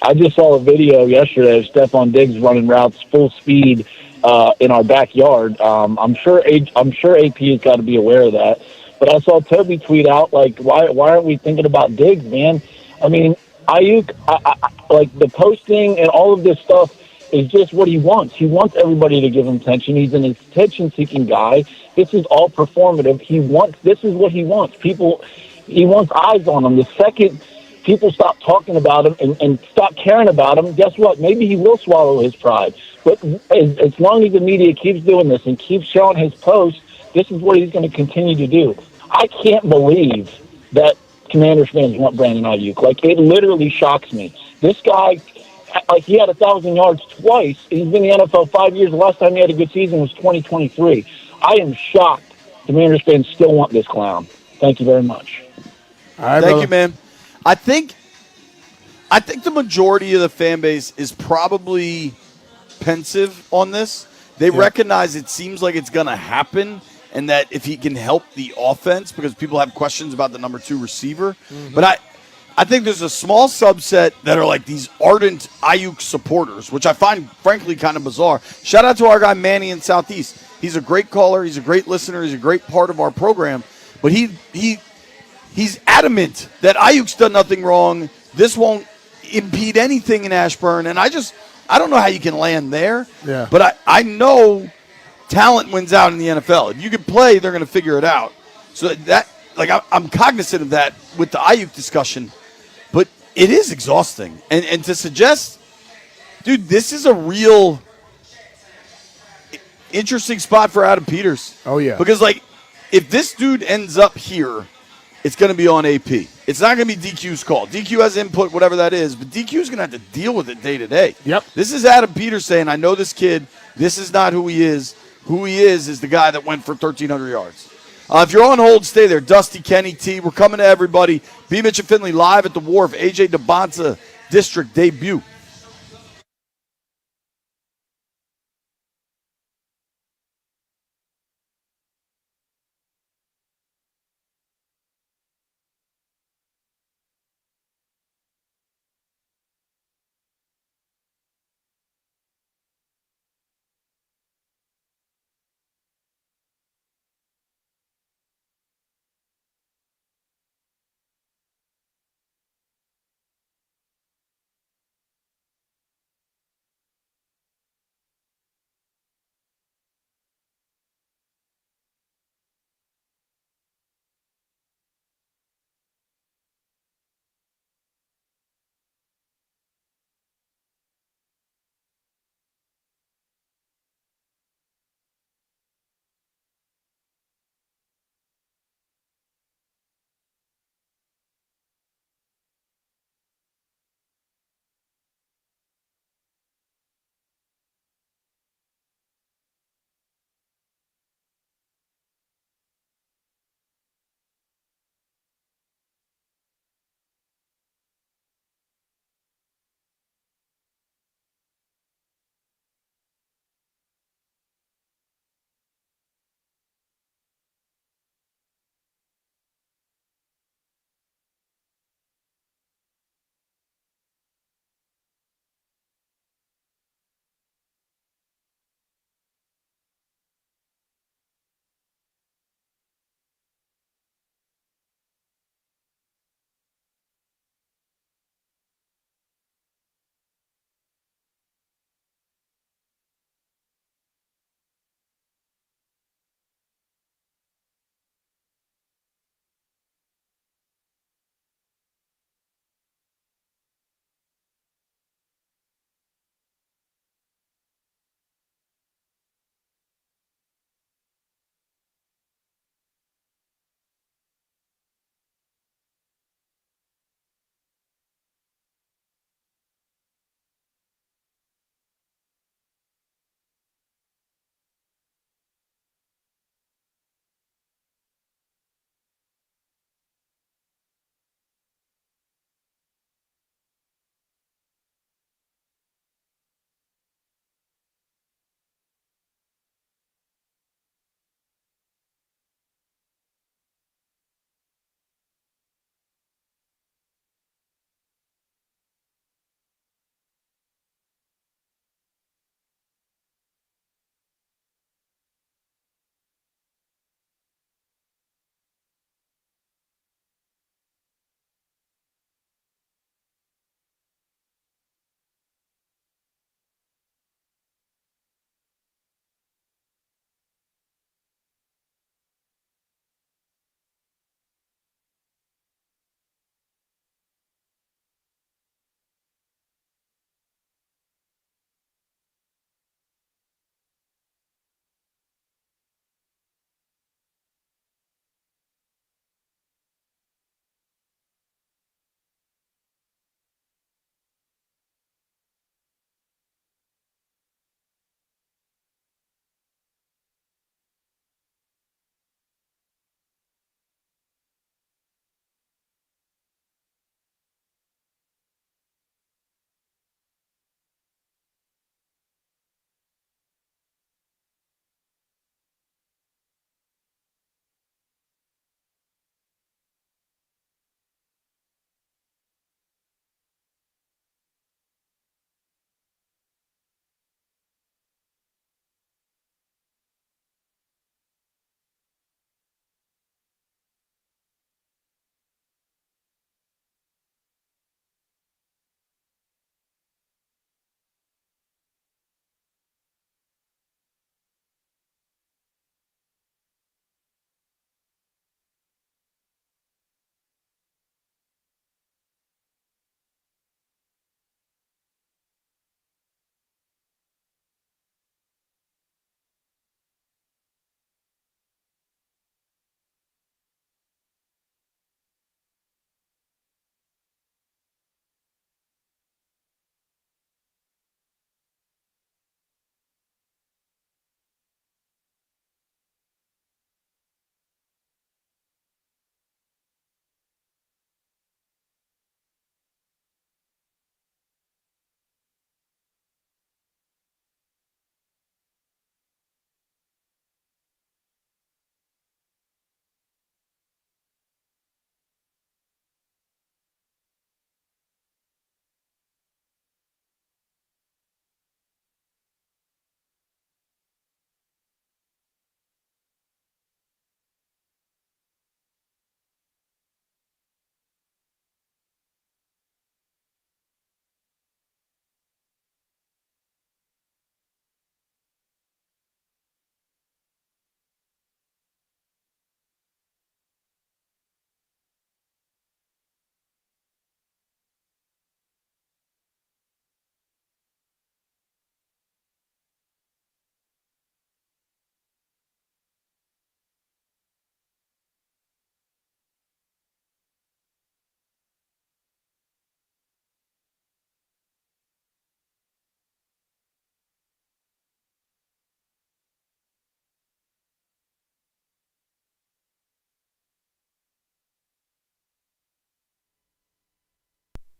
K: I just saw a video yesterday of Stephon Diggs running routes full speed in our backyard. I'm sure AP has got to be aware of that. But I saw Toby tweet out, like, why aren't we thinking about Diggs, man? I mean, Ayuk, like the posting and all of this stuff is just what he wants. He wants everybody to give him attention. He's an attention-seeking guy. This is all performative. This is what he wants. He wants eyes on him. The second people stop talking about him and stop caring about him, guess what? Maybe he will swallow his pride. But as long as the media keeps doing this and keeps showing his posts, this is what he's going to continue to do. I can't believe that Commanders fans want Brandon Ayuk. Like, it literally shocks me. This guy, like, he had 1,000 yards twice. He's been in the NFL 5 years. The last time he had a good season was 2023. I am shocked Commanders fans still want this clown. Thank you very much.
Q: All right,
P: Thank you, man. I think the majority of the fan base is probably pensive on this. They recognize it seems like it's going to happen, and that if he can help the offense, because people have questions about the number 2 receiver. But I think there's a small subset that are like these ardent Ayuk supporters, which I find, frankly, kind of bizarre. Shout out to our guy Manny in Southeast. He's a great caller. He's a great listener. He's a great part of our program. But he's adamant that Ayuk's done nothing wrong. This won't impede anything in Ashburn. And I don't know how you can land there.
Q: Yeah.
P: But I know talent wins out in the NFL. If you can play, they're going to figure it out. So that, like, I'm cognizant of that with the Ayuk discussion. But it is exhausting. And to suggest, dude, this is a real interesting spot for Adam Peters.
Q: Oh, yeah.
P: Because, like, if this dude ends up here, it's going to be on AP. It's not going to be DQ's call. DQ has input, whatever that is, but DQ's going to have to deal with it day to day.
U: Yep.
P: This is Adam Peters saying, I know this kid. This is not who he is. Who he is the guy that went for 1,300 yards. If you're on hold, stay there. Dusty, Kenny, T, we're coming to everybody. B. Mitch and Finley live at the Wharf. AJ DeBonza District debut.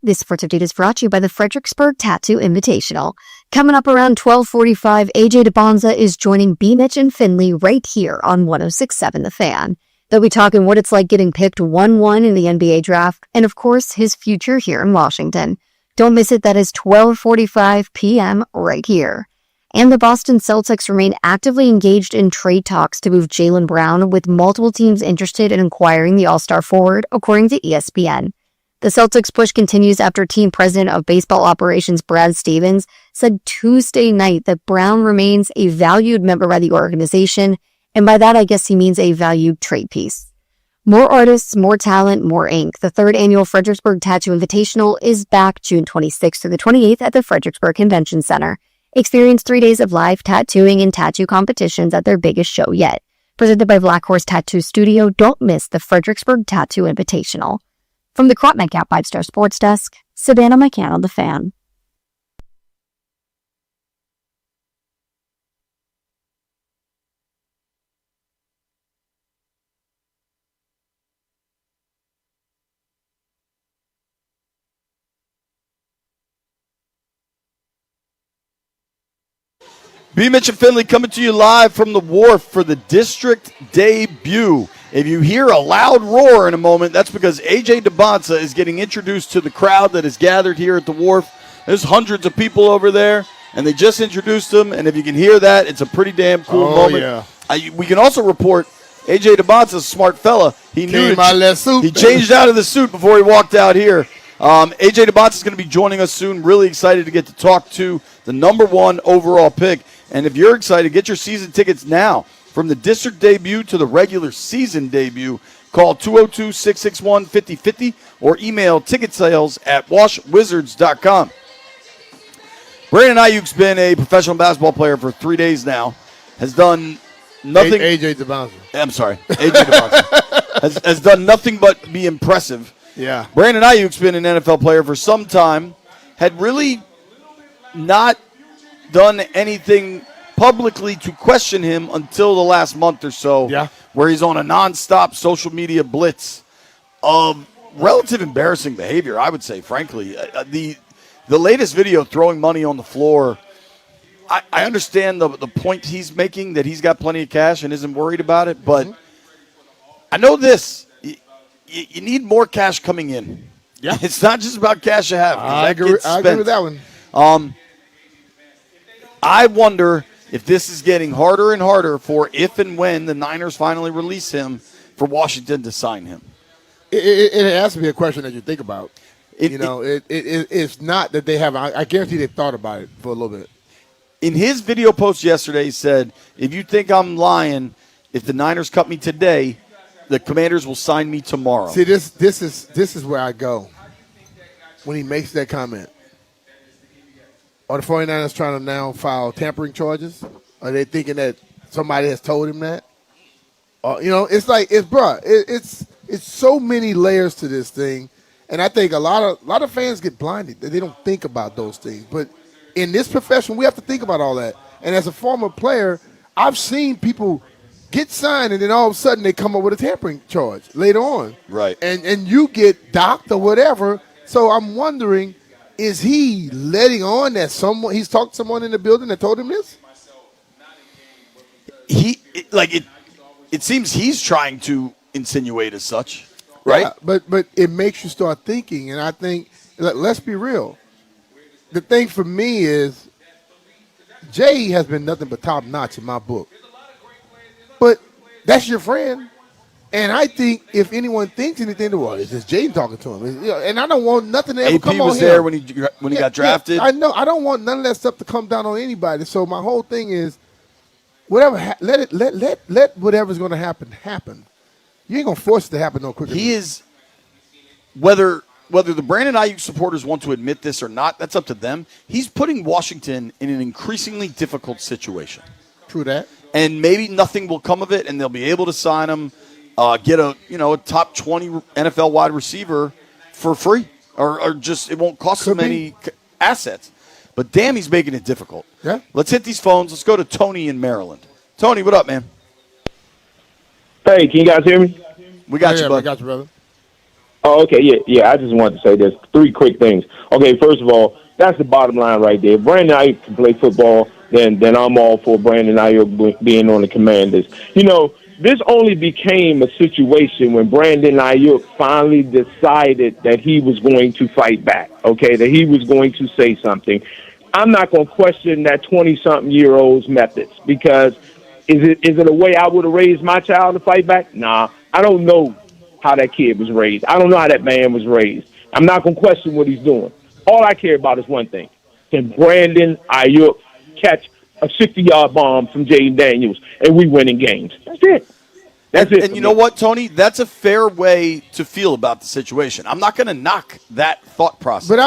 H: This sports update is brought to you by the Fredericksburg Tattoo Invitational. Coming up around 12:45, AJ DeBonza is joining B. Mitch and Finley right here on 106.7 The Fan. They'll be talking what it's like getting picked 1-1 in the NBA draft, and of course, his future here in Washington. Don't miss it, that is 12:45 p.m. right here. And the Boston Celtics remain actively engaged in trade talks to move Jaylen Brown, with multiple teams interested in acquiring the All-Star forward, according to ESPN. The Celtics push continues after team president of baseball operations Brad Stevens said Tuesday night that Brown remains a valued member by the organization, and by that I guess he means a valued trade piece. More artists, more talent, more ink. The third annual Fredericksburg Tattoo Invitational is back June 26th through the 28th at the Fredericksburg Convention Center. Experience 3 days of live tattooing and tattoo competitions at their biggest show yet. Presented by Black Horse Tattoo Studio, don't miss the Fredericksburg Tattoo Invitational. From the Crop Metcalf 5-Star Sports Desk, Savannah McCann on The Fan.
P: B. Mitch and Finley coming to you live from the Wharf for the district debut. If you hear a loud roar in a moment, that's because AJ DeBonza is getting introduced to the crowd that is gathered here at the Wharf. There's hundreds of people over there, and they just introduced him, and if you can hear that, it's a pretty damn cool moment.
Q: Yeah.
P: We can also report AJ DeBonza's a smart fella. He knew he changed out of the suit before he walked out here. AJ DeBonza is going to be joining us soon. Really excited to get to talk to the #1 overall pick. And if you're excited, get your season tickets now. From the district debut to the regular season debut, call 202-661-5050 or email ticketsales@washwizards.com. Brandon Ayuk's been a professional basketball player for 3 days now. Has done nothing.
Q: AJ DeBonza.
P: I'm sorry. AJ DeBonza. has done nothing but be impressive.
Q: Yeah.
P: Brandon Ayuk's been an NFL player for some time. Had really not done anything publicly to question him until the last month or so, where he's on a nonstop social media blitz of relative embarrassing behavior, I would say, frankly. The latest video, throwing money on the floor, I understand the point he's making, that he's got plenty of cash and isn't worried about it, but I know this. You need more cash coming in.
Q: Yeah.
P: It's not just about cash you have.
Q: I agree with that one.
P: I wonder if this is getting harder and harder for if and when the Niners finally release him for Washington to sign him.
Q: It has to be a question that you think about. It's not that they have. I guarantee they've thought about it for a little bit.
P: In his video post yesterday, he said, if you think I'm lying, if the Niners cut me today, the Commanders will sign me tomorrow.
Q: See, this is where I go when he makes that comment. Are the 49ers trying to now file tampering charges? Are they thinking that somebody has told him that? It's like it's so many layers to this thing, and I think a lot of fans get blinded. They don't think about those things. But in this profession, we have to think about all that. And as a former player, I've seen people get signed, and then all of a sudden they come up with a tampering charge later on.
P: Right.
Q: And you get docked or whatever. So I'm wondering, is he letting on that he's talked to someone in the building that told him this?
P: It seems he's trying to insinuate as such, right?
Q: Yeah, but it makes you start thinking, and I think, let's be real. The thing for me is, Jay has been nothing but top notch in my book. But that's your friend. And I think if anyone thinks anything, well, it's just Jay talking to him. And I don't want nothing to ever come on him.
P: AP was there when he got drafted.
Q: I know. I don't want none of that stuff to come down on anybody. So my whole thing is, whatever, let whatever's going to happen. You ain't going to force it to happen no quicker.
P: He is, whether the Brandon Ayuk supporters want to admit this or not, that's up to them. He's putting Washington in an increasingly difficult situation.
Q: True that.
P: And maybe nothing will come of it, and they'll be able to sign him, get a top 20 NFL wide receiver for free, or just it won't cost them any assets. But damn, he's making it difficult.
Q: Yeah.
P: Let's hit these phones. Let's go to Tony in Maryland. Tony, what up, man?
L: Hey, can you guys hear me?
P: We got you, bud.
Q: We got you, brother.
L: Oh, okay, yeah. I just wanted to say there's 3 quick things. Okay, first of all, that's the bottom line right there. If Brandon Ayuk can play football, then I'm all for Brandon Ayuk being on the Commanders. You know, this only became a situation when Brandon Ayuk finally decided that he was going to fight back, okay, that he was going to say something. I'm not going to question that 20-something-year-old's methods because is it a way I would have raised my child to fight back? Nah, I don't know how that kid was raised. I don't know how that man was raised. I'm not going to question what he's doing. All I care about is one thing. Can Brandon Ayuk catch a 60-yard bomb from Jaden Daniels and we winning games? That's it. That's it.
P: And you know what, Tony? That's a fair way to feel about the situation. I'm not going to knock that thought process.
Q: But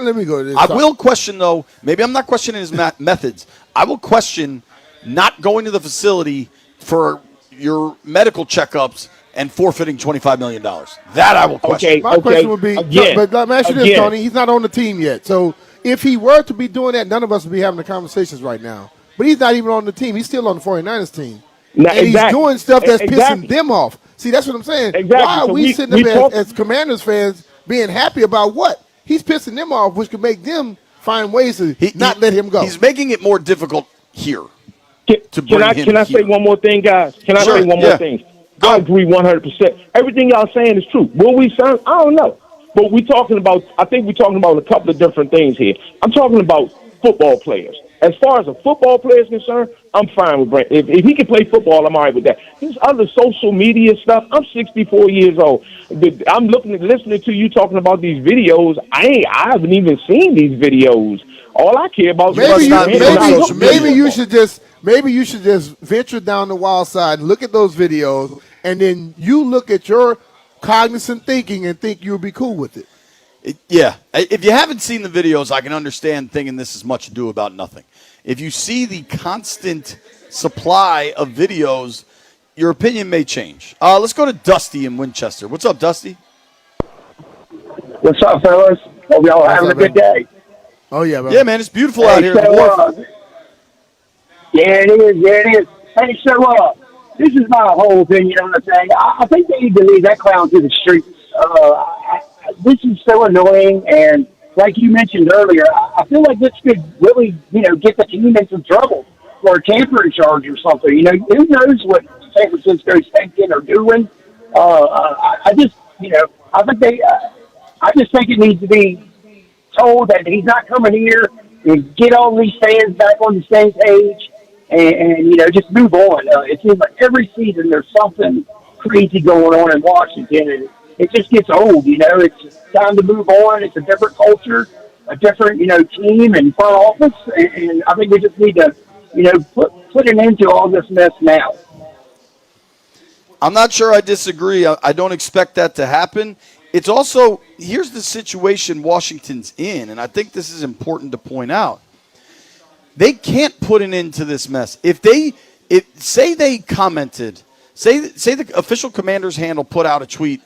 Q: let me go to this.
P: I will question, though, maybe I'm not questioning his methods. I will question not going to the facility for your medical checkups and forfeiting $25 million. That I will question.
Q: My question would be, but let me ask you this, Tony. He's not on the team yet. So if he were to be doing that, none of us would be having the conversations right now. But he's not even on the team. He's still on the 49ers team. And he's doing stuff that's pissing them off. See, that's what I'm saying.
L: Exactly.
Q: Why are we sitting there as Commanders fans being happy about what? He's pissing them off, which could make them find ways to not let him go.
P: He's making it more difficult here.
L: Can I say one more thing, guys? Can I say one more thing? I agree 100%. Everything y'all saying is true. Will we sign? I don't know. But I think we're talking about a couple of different things here. I'm talking about football players. As far as a football player is concerned, I'm fine with Brent. If he can play football, I'm all right with that. This other social media stuff, I'm 64 years old. I'm listening to you talking about these videos. I haven't even seen these videos. All I care about is
Q: maybe you should just venture down the wild side and look at those videos, and then you look at your cognizant thinking and think you'll be cool with it.
P: Yeah. If you haven't seen the videos, I can understand thinking this is much ado about nothing. If you see the constant supply of videos, your opinion may change. Let's go to Dusty in Winchester. What's up, Dusty?
M: What's up, fellas? Hope y'all are having a good day.
Q: Oh, yeah, bro.
P: Yeah, man, it's beautiful out here.
M: Yeah, it is. Yeah, it is. Hey, so this is my whole opinion on the thing. I think they need to leave that clown to the streets. This is so annoying, and like you mentioned earlier, I feel like this could really, get the team in some trouble for a tampering charge or something. Who knows what San Francisco's thinking or doing? I just think it needs to be told that he's not coming here and get all these fans back on the same page and just move on. It seems like every season there's something crazy going on in Washington, and it just gets old, It's time to move on. It's a different culture, a different, team and front office, and I think we just need to, put an end to all this mess now.
P: I'm not sure I disagree. I don't expect that to happen. It's also, here's the situation Washington's in, and I think this is important to point out. They can't put an end to this mess. Say they commented, say the official Commander's handle put out a tweet,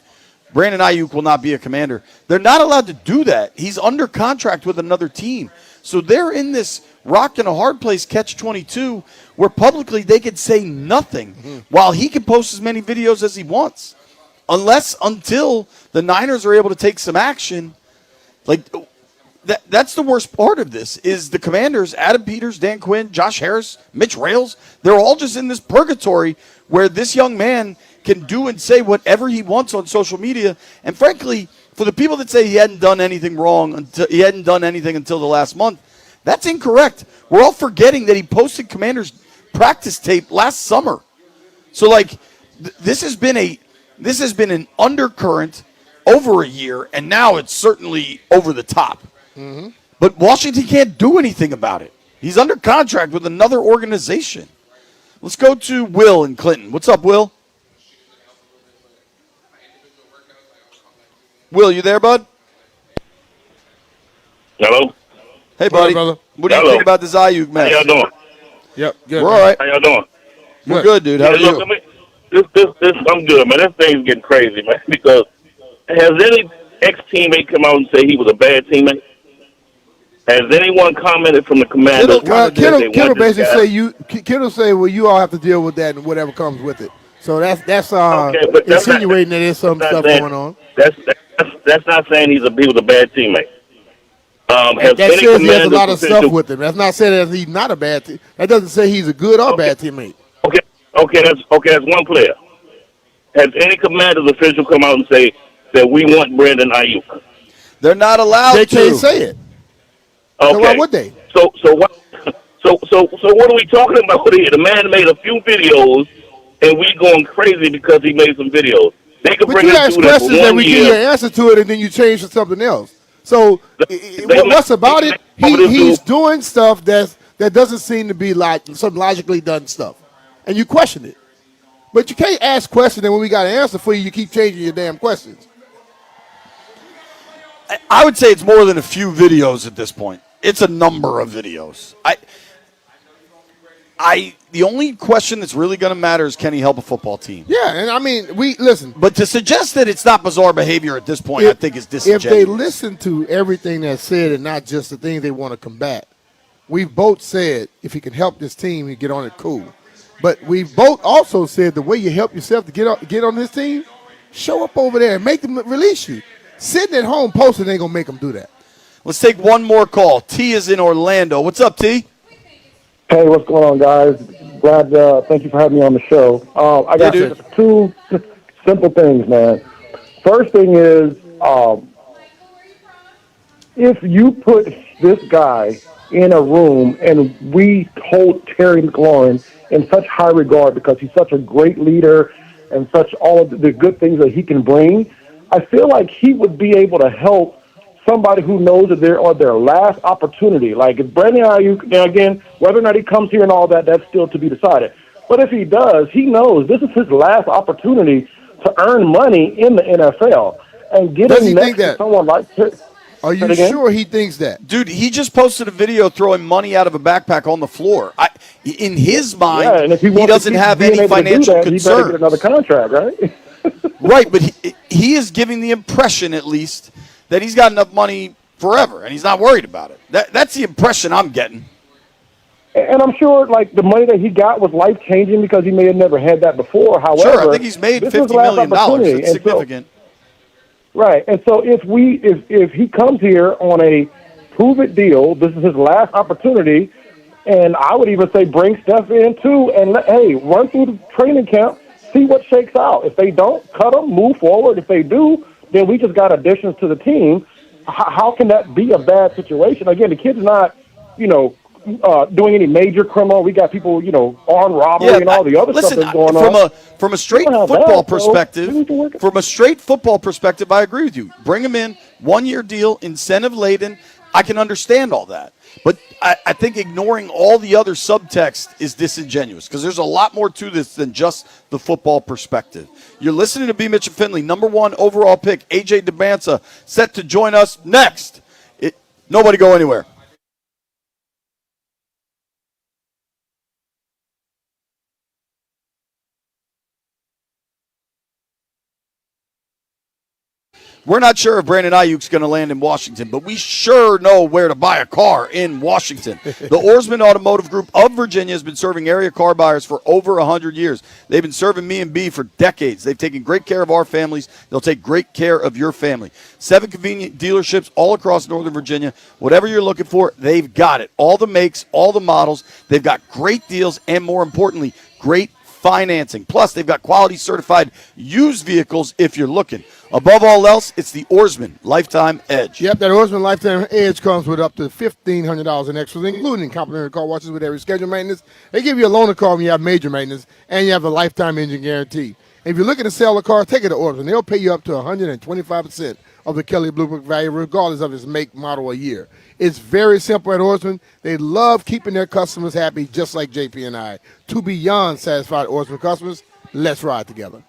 P: Brandon Ayuk will not be a Commander. They're not allowed to do that. He's under contract with another team. So they're in this rock and a hard place, catch-22, where publicly they could say nothing while he can post as many videos as he wants. Until the Niners are able to take some action. That's the worst part of this, is the Commanders, Adam Peters, Dan Quinn, Josh Harris, Mitch Rales, they're all just in this purgatory where this young man can do and say whatever he wants on social media. And frankly, for the people that say he hadn't done anything wrong, he hadn't done anything until the last month, that's incorrect. We're all forgetting that he posted Commanders practice tape last summer. So this has been an undercurrent over a year, and now it's certainly over the top. Mm-hmm. But Washington can't do anything about it. He's under contract with another organization. Let's go to Will in Clinton. What's up, Will? Will, you there, bud?
W: Hello?
P: Hey, buddy.
W: Brother.
P: What do you think about this Ayuk mess?
W: How y'all doing?
Q: Yep, good.
P: We're all right.
W: How y'all doing?
P: We're good, dude. How are you?
W: I'm good, man. This thing's getting crazy, man, because has any ex-teammate come out and say he was a bad teammate? Has anyone commented from the Commanders?
Q: Kittle basically Kittle say, well, you all have to deal with that and whatever comes with it. So that's insinuating that there's some stuff going on.
W: That's that's not saying he was a bad teammate. Has
Q: That
W: any
Q: says he has a
W: Commanders
Q: lot of stuff
W: official-
Q: with him. That's not saying that he's not a bad team. That doesn't say he's a good or bad teammate.
W: Okay, that's one player. Has any Commanders official come out and say that we want Brandon Ayuk?
P: They're not allowed
Q: They
P: to.
Q: can't say it.
W: Okay.
Q: So why would they?
W: So what? So what are we talking about here? The man made a few videos, and we going crazy because he made some videos. They could
Q: But
W: bring
Q: you
W: him
Q: ask
W: through that
Q: questions
W: for
Q: and
W: 1
Q: we give you
W: year.
Q: an answer to it, and then you change to something else. So what's about it? He's doing stuff that doesn't seem to be like some logically done stuff, and you question it. But you can't ask questions, and when we got an answer for you, you keep changing your damn questions.
P: I would say it's more than a few videos at this point. It's a number of videos. The only question that's really going to matter is, can he help a football team?
Q: Yeah, and I mean, we listen.
P: But to suggest that it's not bizarre behavior at this point, I think is disingenuous.
Q: If they listen to everything that's said and not just the things they want to combat, we've both said if he can help this team, he get on it, cool. But we've both also said the way you help yourself to get on this team, show up over there and make them release you. Sitting at home posting ain't gonna make them do that.
P: Let's take one more call. T is in Orlando. What's up, T?
G: Hey, what's going on, guys? Glad. Thank you for having me on the show. I got two simple things, man. First thing is, if you put this guy in a room and we hold Terry McLaurin in such high regard because he's such a great leader and such all of the good things that he can bring, I feel like he would be able to help somebody who knows that they're on their last opportunity. Like if Brandon Ayuk, now again, whether or not he comes here and all that, that's still to be decided. But if he does, he knows this is his last opportunity to earn money in the NFL. And getting next to someone like
Q: Are you sure he thinks that?
P: Dude, he just posted a video throwing money out of a backpack on the floor. In his mind,
G: yeah, and if
P: he doesn't have any financial
G: He better
P: concerns.
G: get another contract, right?
P: Right, but he is giving the impression, at least, that he's got enough money forever, and he's not worried about it. That's the impression I'm getting.
G: And I'm sure, like, the money that he got was life-changing because he may have never had that before. However,
P: Sure, I think he's made
G: this is
P: $50
G: his last
P: million.
G: opportunity.
P: That's
G: And so-
P: significant.
G: Right, and so if he comes here on a prove-it deal, this is his last opportunity, and I would even say bring Steph in too, and run through the training camp, see what shakes out. If they don't, cut them, move forward. If they do, then we just got additions to the team. How can that be a bad situation? Again, the kid's not, doing any major criminal. We got people, armed robbery and all the other stuff that's going on.
P: From a straight
G: We don't have
P: football
G: that, so
P: perspective, from a straight football perspective, I agree with you. Bring him in, 1 year deal, incentive laden. I can understand all that. But I think ignoring all the other subtext is disingenuous because there's a lot more to this than just the football perspective. You're listening to B. Mitch and Finley, number 1 overall pick, AJ DeBanza, set to join us next. Nobody go anywhere. We're not sure if Brandon Ayuk's going to land in Washington, but we sure know where to buy a car in Washington. The Oarsman Automotive Group of Virginia has been serving area car buyers for over 100 years. They've been serving me and B for decades. They've taken great care of our families. They'll take great care of your family. 7 convenient dealerships all across Northern Virginia. Whatever you're looking for, they've got it. All the makes, all the models. They've got great deals and, more importantly, great financing. Plus, they've got quality certified used vehicles if you're looking. Above all else, it's the Oarsman Lifetime Edge.
Q: Yep, that Oarsman Lifetime Edge comes with up to $1,500 in extras, including complimentary car washes with every scheduled maintenance. They give you a loaner car when you have major maintenance, and you have a lifetime engine guarantee. If you're looking to sell a car, take it to Oarsman. They'll pay you up to 125% of the Kelly Blue Book value, regardless of its make, model, or year. It's very simple at Oarsman. They love keeping their customers happy, just like JP and I. To beyond satisfied Oarsman customers, let's ride together.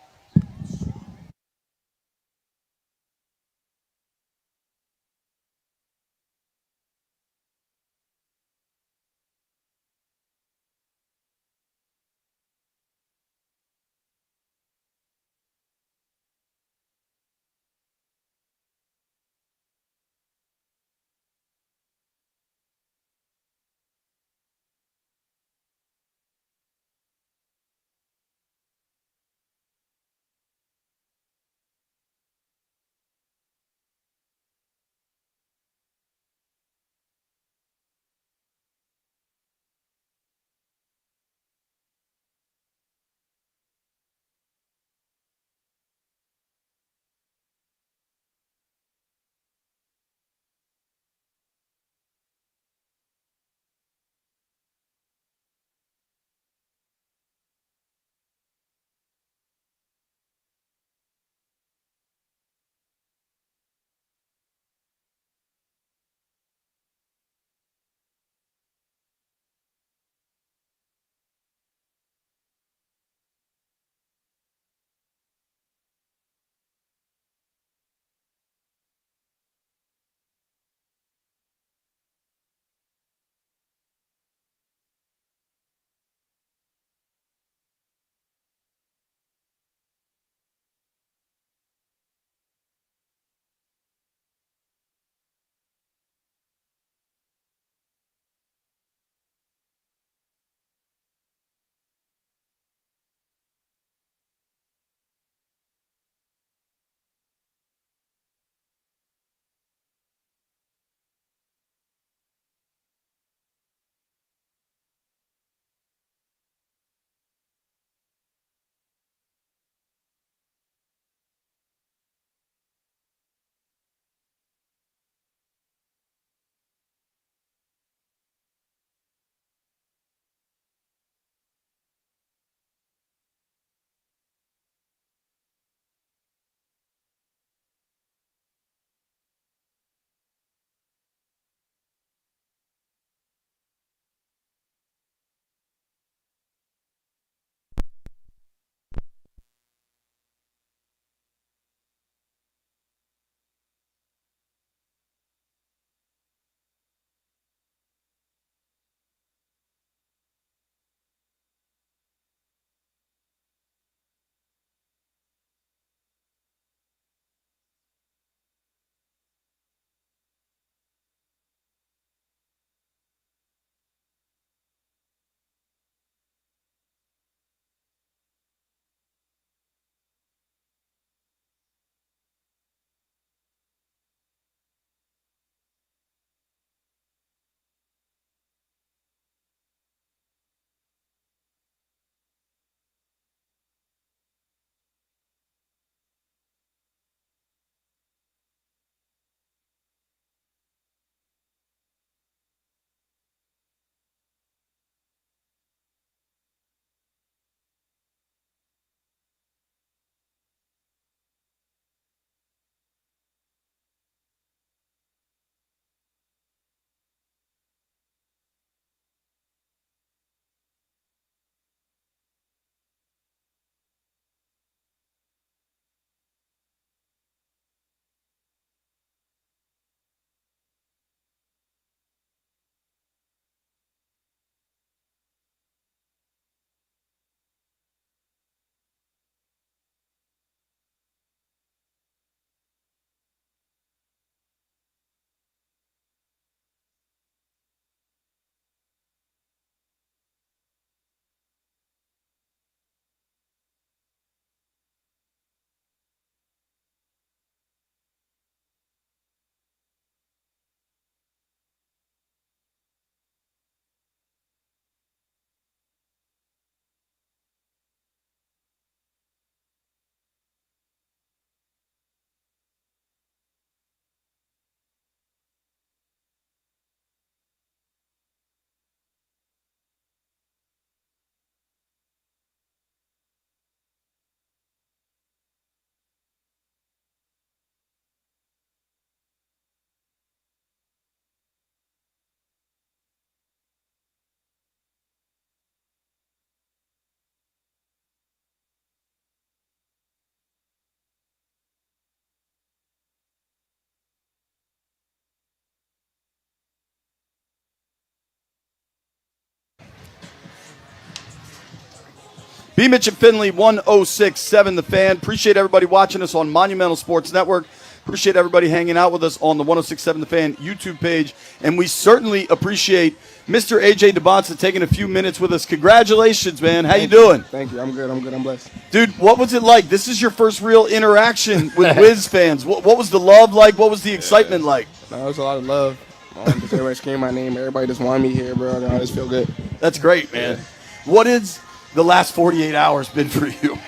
P: B. Mitch and Finley, 106.7 The Fan. Appreciate everybody watching us on Monumental Sports Network. Appreciate everybody hanging out with us on the 106.7 The Fan YouTube page. And we certainly appreciate Mr. A.J. DeBonsa taking a few minutes with us. Congratulations, man. How you doing?
B: Thank you. I'm good. I'm blessed.
P: Dude, what was it like? This is your first real interaction with Wiz fans. What was the love like? What was the excitement like?
B: No, it was a lot of love. Just everybody screamed my name. Everybody just wanted me here, bro. I just feel good.
P: That's great, man. What has the last 48 hours been for you?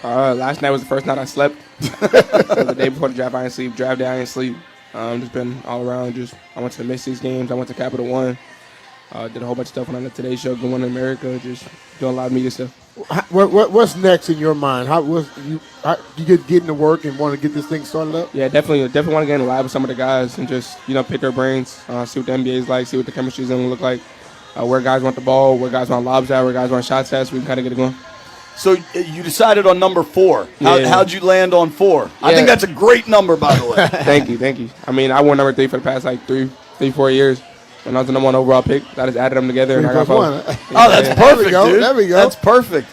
B: Last night was the first night I slept. The day before the draft, I didn't sleep. Draft day, I didn't sleep. Just been all around. I went to the Mystics games. I went to Capital One. Did a whole bunch of stuff on the Today Show, Good One in America. Just doing a lot of media stuff.
Q: What's next in your mind? You get into work and want to get this thing started up?
B: Yeah, definitely want to get in the lab with some of the guys and just pick their brains, see what the NBA is like, see what the chemistry is going to look like, where guys want the ball, where guys want lobs at, where guys want shots at, so we can kind of get it going.
P: So you decided on number 4.
B: Yeah.
P: How'd you land on 4? I think that's a great number, by the way.
B: Thank you. I mean, I won number 3 for the past like 4 years. When I was the number 1 overall pick, I just added them together and I got 4.
P: Oh, that's perfect, dude.
Q: There we go.
P: That's perfect.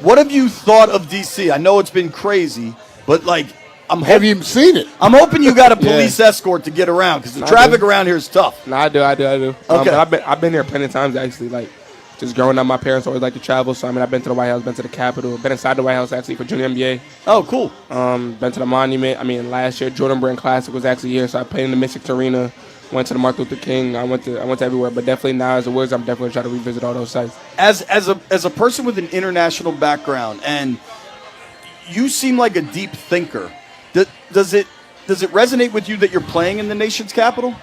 P: What have you thought of DC? I know it's been crazy, but
Q: have you seen it?
P: I'm hoping you got a police escort to get around because the traffic around here is tough.
B: No, I do.
P: Okay.
B: But I've been there plenty of times actually. Just growing up, my parents always like to travel. So I've been to the White House, been to the Capitol, been inside the White House actually for Junior NBA.
P: Oh, cool.
B: Been to the Monument. Last year Jordan Brand Classic was actually here, so I played in the Mystics Arena. Went to the Martin Luther King. I went to everywhere, but definitely now as a Wiz, I'm definitely trying to revisit all those sites.
P: As a person with an international background, and you seem like a deep thinker. Does it resonate with you that you're playing in the nation's capital?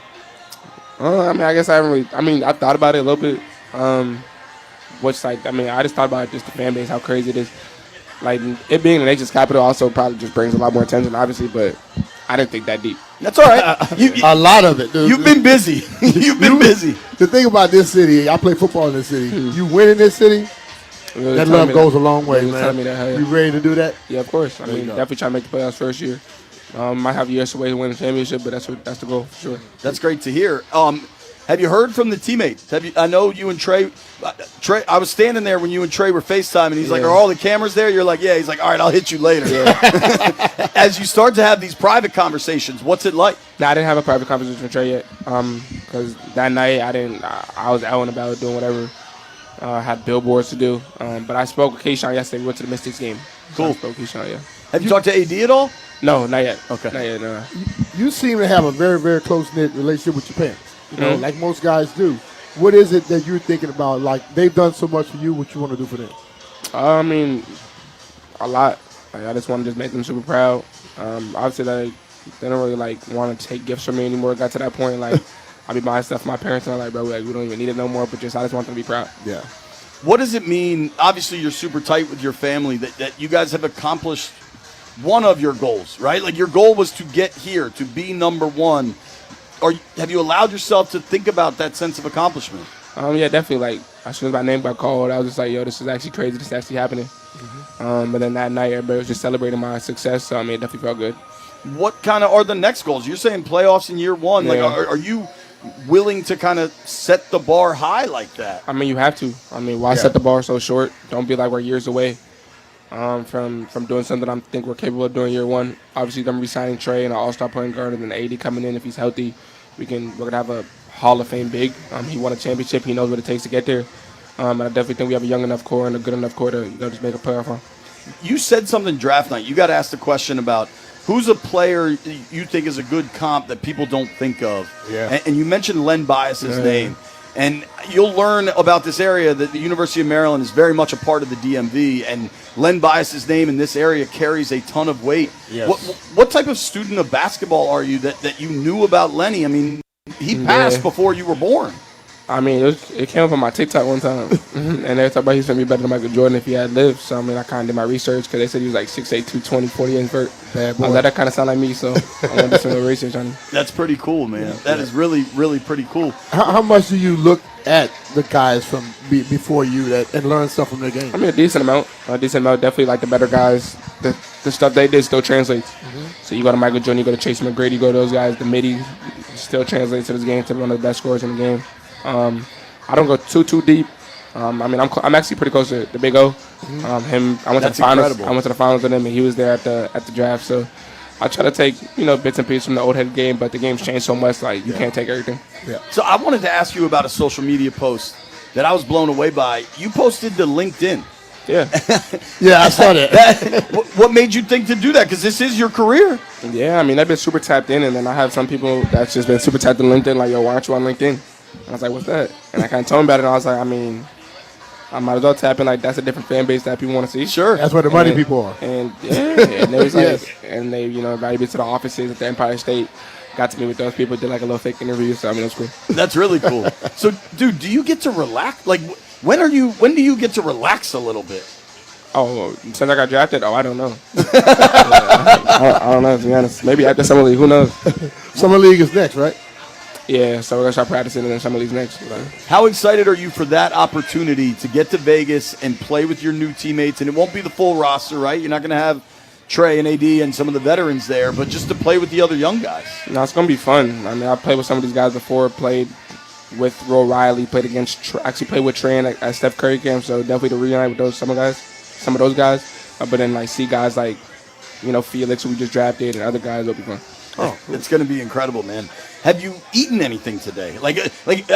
B: I guess I haven't really. I thought about it a little bit. I just thought about just the fan base, how crazy it is. Like it being the nation's capital also probably just brings a lot more attention, obviously, but I didn't think that deep.
P: That's all right.
Q: A lot of it, dude.
P: You've been busy. You've been busy.
Q: The thing about this city, I play football in this city. You win in this city, that love goes a long way, man. You ready to do that?
B: Yeah, of course. Definitely trying to make the playoffs first year. Might have years away to win the championship, but that's the goal for sure.
P: That's great to hear. Have you heard from the teammates? I know you and Trey. I was standing there when you and Trey were FaceTime, and he's like, "Are all the cameras there?" You're like, "Yeah." He's like, "All right, I'll hit you later." Yeah. As you start to have these private conversations, what's it like?
B: No, I didn't have a private conversation with Trey yet, because that night I was out and about doing whatever. I had billboards to do, but I spoke with Keyshawn yesterday. We went to the Mystics game.
P: Cool.
B: So I spoke with Keyshawn, yeah.
P: Have you talked to AD at all?
B: No, not yet.
P: Okay.
B: Not yet, no.
Q: You seem to have a very, very close-knit relationship with your parents. Like most guys do. What is it that you're thinking about? Like, they've done so much for you, what you want to do for them?
B: A lot. I just want to just make them super proud. Obviously, they don't really, want to take gifts from me anymore. It got to that point, I be buying stuff for my parents, and I'm like, bro, we don't even need it no more, but I just want them to be proud.
Q: Yeah.
P: What does it mean? Obviously, you're super tight with your family, that you guys have accomplished one of your goals, right? Like, your goal was to get here, to be number 1. Or have you allowed yourself to think about that sense of accomplishment?
B: Yeah, definitely. As soon as my name got called, I was just like, yo, this is actually crazy. This is actually happening. But then that night, everybody was just celebrating my success. So, it definitely felt good.
P: What kind of are the next goals? You're saying playoffs in year 1.
B: Yeah.
P: Are you willing to kind of set the bar high like that?
B: You have to. Why set the bar so short? Don't be like we're years away from doing something I think we're capable of doing year 1. Obviously, them re-signing Trey and an all-star point guard and then AD coming in if he's healthy. We're going to have a Hall of Fame big. He won a championship. He knows what it takes to get there. And I definitely think we have a young enough core and a good enough core to just make a playoff run.
P: You said something draft night. You got asked the question about who's a player you think is a good comp that people don't think of.
Q: Yeah.
P: And you mentioned Len Bias's name. And you'll learn about this area that the University of Maryland is very much a part of the DMV, and Len Bias's name in this area carries a ton of weight.
Q: Yes.
P: What type of student of basketball are you that you knew about Lenny? He passed before you were born.
B: It came up on my TikTok one time, and they were talking about he's going to be better than Michael Jordan if he had lived. So, I kind of did my research because they said he was like 6'8", 220, 40 inch vert.
Q: Bad boy.
B: I was like, that kind of sound like me, so I wanted to do some research on him.
P: That's pretty cool, man. That is really, really pretty cool.
Q: How much do you look at the guys from before you and learn stuff from their game?
B: A decent amount. Definitely like the better guys. The stuff they did still translates. So you go to Michael Jordan, you go to Chase McGrady, you go to those guys, the midi still translates to this game to be one of the best scorers in the game. I don't go too deep. I'm actually pretty close to the Big O. I went
I: That's
B: to the finals.
I: incredible.
B: I went to the finals with him, and he was there at the draft. So I try to take bits and pieces from the old head game, but the game's changed so much. Like you can't take everything.
P: Yeah. So I wanted to ask you about a social media post that I was blown away by. You posted to LinkedIn.
B: Yeah.
Q: Yeah, I saw that.
P: What made you think to do that? Because this is your career.
B: Yeah, I mean, I've been super tapped in, and then I have some people that's just been super tapped in LinkedIn, like, yo, why aren't you on LinkedIn? And I was like, what's that? And I kind of told him about it, and I was like, I mean, I might as well tap in. Like, that's a different fan base that people want to see.
P: Sure.
Q: That's where the money people are.
B: And, yeah, and they was like,
Q: Yes.
B: and they, invited me to the offices at the Empire State, got to meet with those people, did like a little fake interview, so, I mean, it was cool.
P: That's really cool. So, dude, do you get to relax? Like, when do you get to relax a little bit?
B: Oh, since I got drafted? Oh, I don't know. I don't know, to be honest. Maybe after Summer League, who knows?
Q: Summer League is next, right?
B: Yeah, so we're going to start practicing, and then Summer League's next.
P: How excited are you for that opportunity to get to Vegas and play with your new teammates? And it won't be the full roster, right? You're not going to have Trey and AD and some of the veterans there, but just to play with the other young guys.
B: No, it's going to be fun. I mean, I played with some of these guys before, played with Roy Riley, played with Trey at Steph Curry camp, so definitely to reunite with some of those guys. But then, like, see guys like, Felix, who we just drafted, and other guys, will be fun.
P: Oh, it's going to be incredible, man. Have you eaten anything today? Like I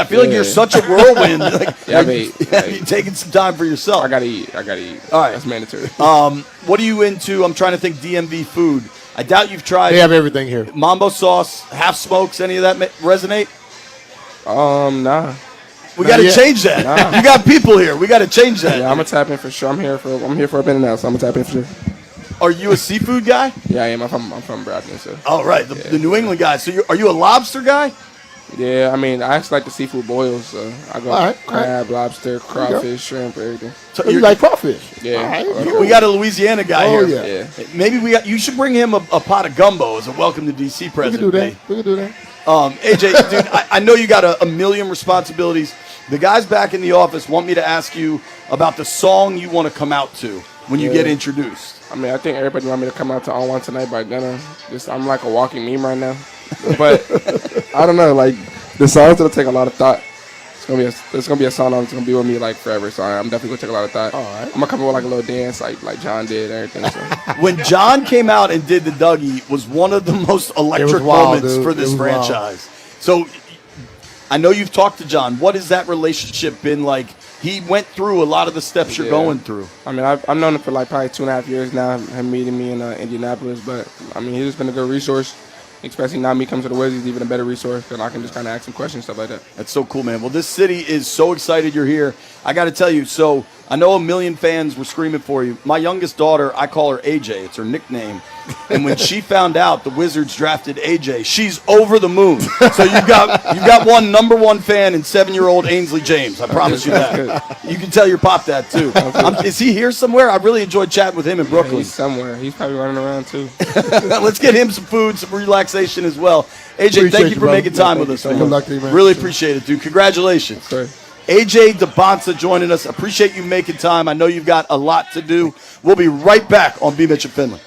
P: feel like you're such a whirlwind.
B: I've ate.
P: Have you taken some time for yourself?
B: I gotta eat. All right, that's mandatory.
P: What are you into? I'm trying to think DMV food. I doubt you've tried.
Q: They have everything here.
P: Mambo sauce, half smokes. Any of that resonate?
B: Nah.
P: We got to change that.
B: Nah.
P: You got people here. We got to change that.
B: Yeah, I'm gonna tap in for sure. I'm here for a minute now, so I'm gonna tap in for sure.
P: Are you a seafood guy?
B: Yeah, I am. I'm from Bradley, so.
P: Oh, right, the New England guy. So are you a lobster guy?
B: Yeah, I mean, I actually like the seafood boils. So I go crab, lobster, crawfish, shrimp, everything.
P: So
Q: you like crawfish?
B: Yeah.
P: We got a Louisiana guy
Q: Oh,
P: here.
Q: yeah.
P: Maybe you should bring him a pot of gumbo as a welcome to DC present.
Q: We can do that.
P: AJ, dude, I know you got a million responsibilities. The guys back in the office want me to ask you about the song you want to come out to when you get introduced.
B: I mean, I think everybody want me to come out to On One Tonight by Gunna. I'm like a walking meme right now. But I don't know, like the song's gonna take a lot of thought. It's gonna be a song that's gonna be with me like forever. So I'm definitely gonna take a lot of thought. All right. I'm gonna come up with like a little dance like John did and everything. So.
P: When John came out and did the Dougie was one of the most electric
Q: wild,
P: moments
Q: dude.
P: for this
Q: It was wild.
P: franchise. So I know you've talked to John. What has that relationship been like? He went through a lot of the steps you're going through.
B: I mean, I've known him for like probably 2.5 years now. Him meeting me in Indianapolis, but I mean, he's just been a good resource. Especially now me comes to the Wizards, he's even a better resource because I can just kind of ask him questions, stuff like that.
P: That's so cool, man. Well, this city is so excited you're here. I got to tell you, so I know a million fans were screaming for you. My youngest daughter, I call her AJ. It's her nickname. And when she found out the Wizards drafted AJ, she's over the moon. So you've got one number one fan in 7-year-old Ainsley James. I promise you that. You can tell your pop that too. Is he here somewhere? I really enjoyed chatting with him in Brooklyn.
B: He's somewhere. He's probably running around too.
P: Let's get him some food, some relaxation as well. AJ,
Q: Appreciate
P: thank you
Q: you,
P: for
Q: brother.
P: making time
Q: Yeah,
P: with
Q: thank
P: us,
Q: you.
P: man.
Q: Good luck to you, man.
P: Really appreciate it, dude. Congratulations.
B: Sorry.
P: AJ DeBonsa joining us. Appreciate you making time. I know you've got a lot to do. We'll be right back on B. Mitch and Finley.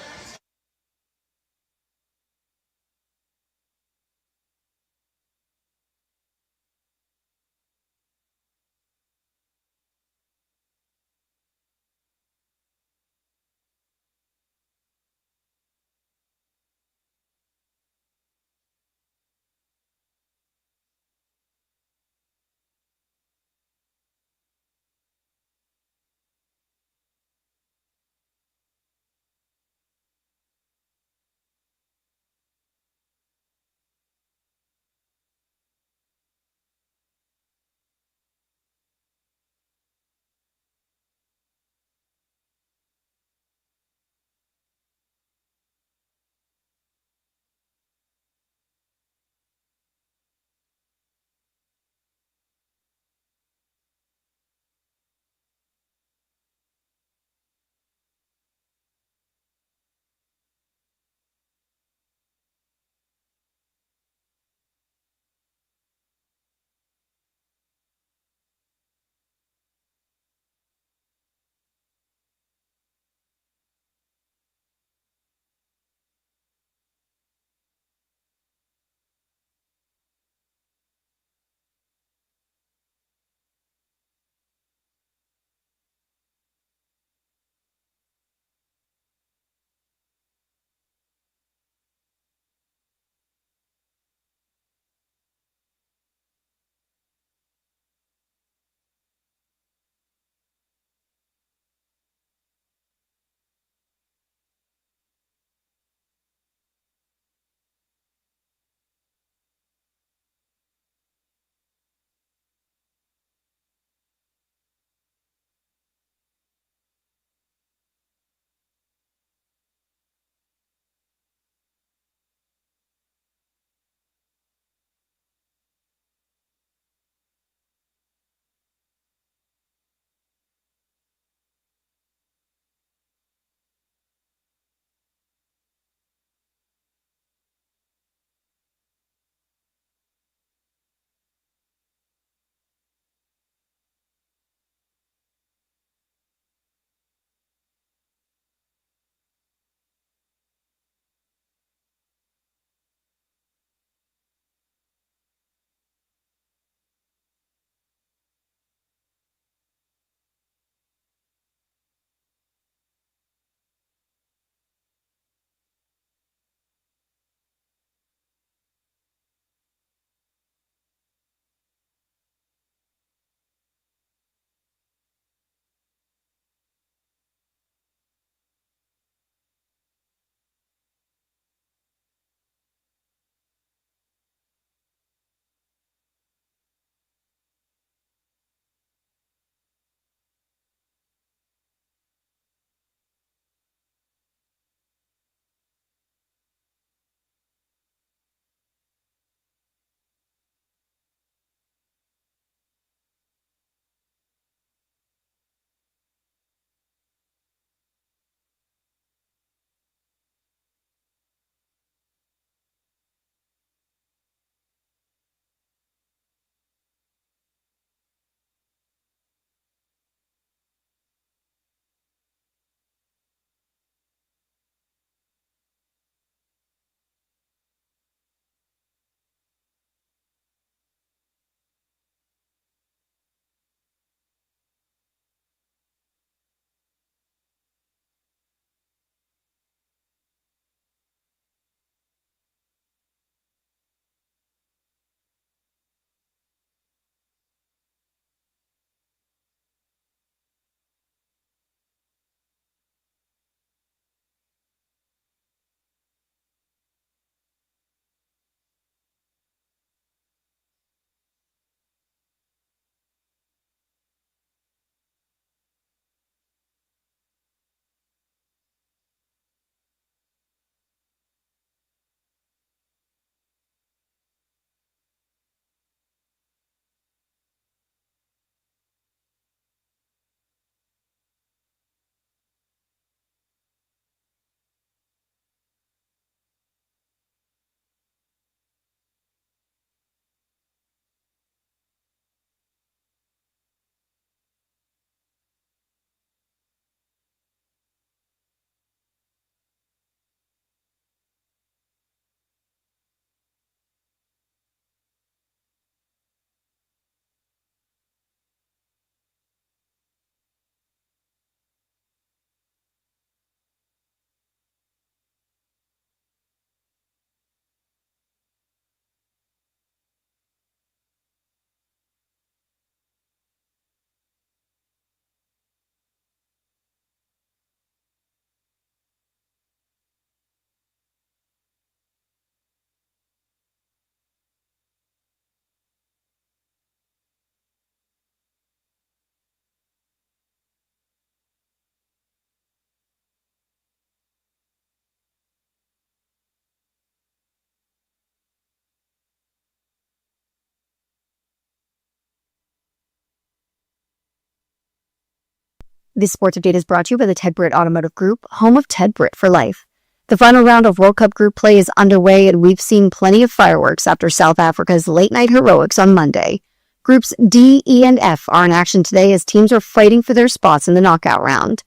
H: This sports update is brought to you by the Ted Britt Automotive Group, home of Ted Britt for life. The final round of World Cup group play is underway, and we've seen plenty of fireworks after South Africa's late-night heroics on Monday. Groups D, E, and F are in action today as teams are fighting for their spots in the knockout round.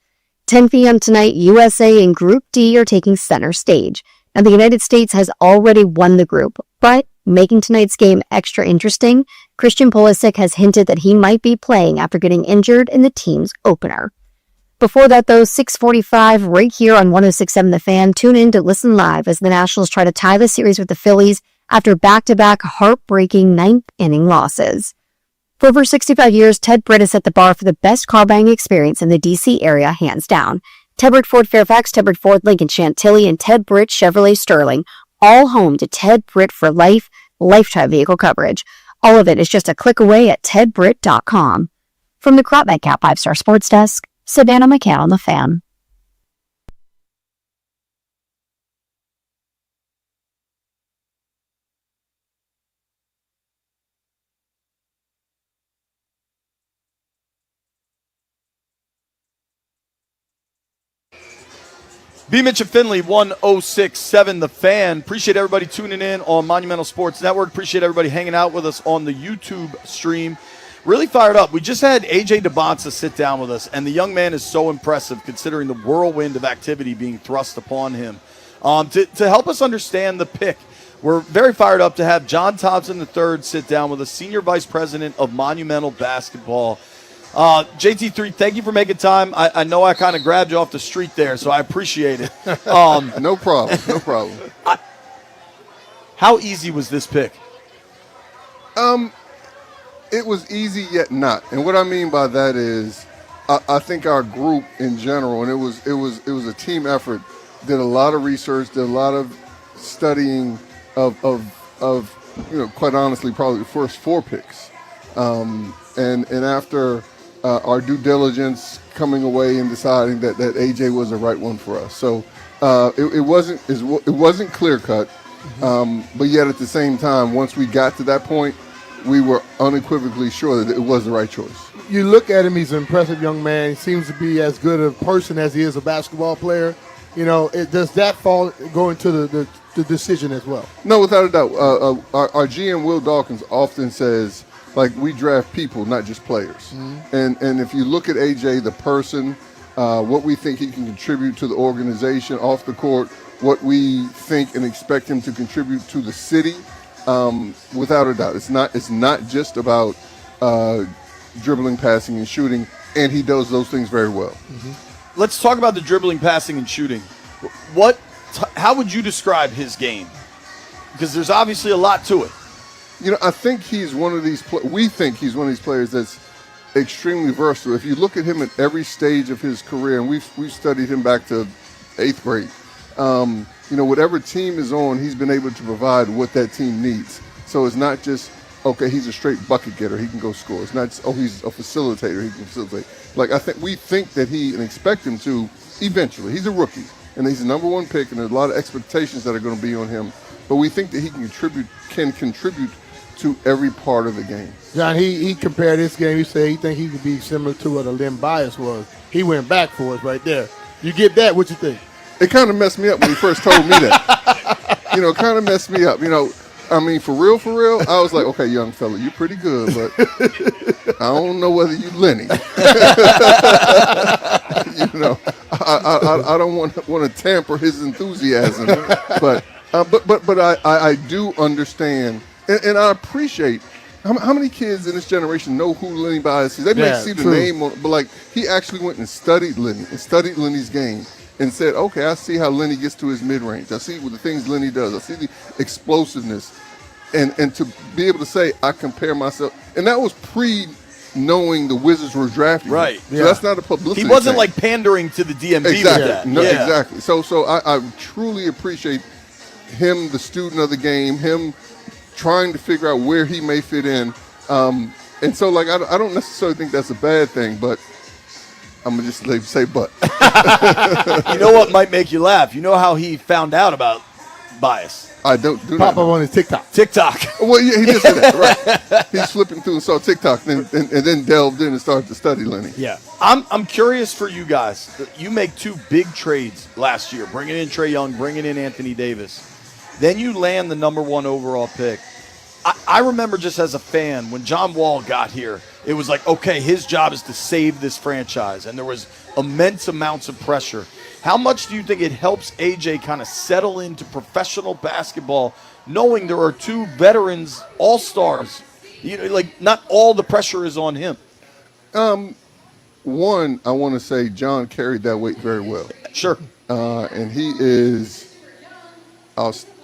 H: 10 p.m. tonight, USA and Group D are taking center stage. Now, the United States has already won the group, but making tonight's game extra interesting, Christian Pulisic has hinted that he might be playing after getting injured in the team's opener. Before that, though, 6:45 right here on 106.7 The Fan. Tune in to listen live as the Nationals try to tie the series with the Phillies after back-to-back heartbreaking ninth-inning losses. For over 65 years, Ted Britt has set the bar for the best car buying experience in the D.C. area, hands down. Ted Britt Ford Fairfax, Ted Britt Ford Lincoln Chantilly, and Ted Britt Chevrolet Sterling, all home to Ted Britt for life, lifetime vehicle coverage. All of it is just a click away at tedbritt.com. From the Crop Metcalf 5-Star Sports Desk, Savannah McCann on The Fan.
P: B. Mitch and Finley, 106.7 The Fan. Appreciate everybody tuning in on Monumental Sports Network. Appreciate everybody hanging out with us on the YouTube stream. Really fired up. We just had A.J. DeBonsa sit down with us, and the young man is so impressive considering the whirlwind of activity being thrust upon him. To help us understand the pick, we're very fired up to have John Thompson III sit down with us, Senior Vice President of Monumental Basketball. JT3, thank you for making time. I know I kind of grabbed you off the street there, so I appreciate it.
C: No problem. No problem.
P: How easy was this pick?
C: It was easy yet not. And what I mean by that is I think our group in general, and it was a team effort, did a lot of research, did a lot of studying of quite honestly, probably the first 4 picks. And after our due diligence, coming away and deciding that AJ was the right one for us. So it wasn't clear cut, but yet at the same time, once we got to that point, we were unequivocally sure that it was the right choice.
Q: You look at him; he's an impressive young man. He seems to be as good a person as he is a basketball player. You know, does that go into the decision as well?
C: No, without a doubt. Our GM Will Dawkins often says, like, we draft people, not just players. Mm-hmm. And if you look at AJ, the person, what we think he can contribute to the organization off the court, what we think and expect him to contribute to the city, without a doubt, it's not just about dribbling, passing, and shooting, and he does those things very well.
P: Mm-hmm. Let's talk about the dribbling, passing, and shooting. How would you describe his game? Because there's obviously a lot to it.
C: You know, I think he's one of these. We think he's one of these players that's extremely versatile. If you look at him at every stage of his career, and we've studied him back to 8th grade. You know, whatever team is on, he's been able to provide what that team needs. So it's not just, okay, he's a straight bucket getter, he can go score. It's not just, he's a facilitator, he can facilitate. Like, we think that he, and expect him to, eventually. He's a rookie, and he's the number 1 pick, and there's a lot of expectations that are going to be on him. But we think that he can contribute to every part of the game.
Q: John, he compared this game. He said he think he could be similar to what a Len Bias was. He went back for us right there. You get that? What you think?
C: It kind of messed me up when he first told me that. You know, it kind of messed me up. You know, I mean, for real, I was like, okay, young fella, you're pretty good, but I don't know whether you Lenny. You know, I don't want to tamper his enthusiasm, but I do understand, and I appreciate how many kids in this generation know who Lenny Bias is. They may see the name, but like, he actually went and studied Lenny and studied Lenny's game. And said, okay, I see how Lenny gets to his mid-range. I see what the things Lenny does. I see the explosiveness. And to be able to say, I compare myself. And that was pre-knowing the Wizards were drafting.
P: Right.
C: So that's not a publicity
P: He wasn't
C: thing.
P: like pandering to the DMV
C: exactly.
P: with that.
C: No, exactly. So I truly appreciate him, the student of the game, him trying to figure out where he may fit in. And so, like, I don't necessarily think that's a bad thing, but I'm going to just say but.
P: You know what might make you laugh? You know how he found out about bias.
C: I don't do
Q: Pop
C: that.
Q: up on his TikTok.
P: TikTok.
C: Well, yeah, he just did that, right? He's flipping through and saw TikTok and then delved in and started to study Lenny.
P: Yeah. I'm curious for you guys. You make 2 big trades last year, bringing in Trae Young, bringing in Anthony Davis. Then you land the number 1 overall pick. I remember just as a fan, when John Wall got here, it was like, okay, his job is to save this franchise. And there was immense amounts of pressure. How much do you think it helps AJ kind of settle into professional basketball, knowing there are 2 veterans, all-stars? Like, not all the pressure is on him.
C: One, I want to say John carried that weight very well.
P: Sure.
C: And he is,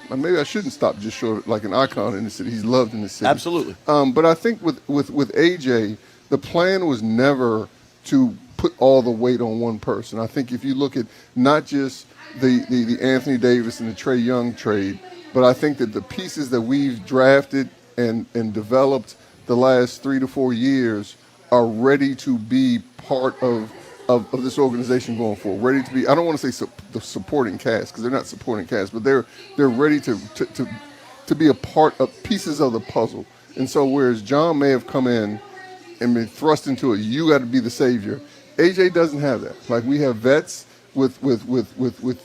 C: maybe I shouldn't stop just short of like an icon in the city. He's loved in the city.
P: Absolutely.
C: But I think with AJ, the plan was never to put all the weight on one person. I think if you look at not just the Anthony Davis and the Trae Young trade, but I think that the pieces that we've drafted and developed the last 3 to 4 years are ready to be part of this organization going forward. Ready to be, I don't want to say the supporting cast, because they're not supporting cast, but they're ready to be a part of pieces of the puzzle. And so whereas John may have come in and been thrust into it, you got to be the savior. AJ doesn't have that. Like, we have vets with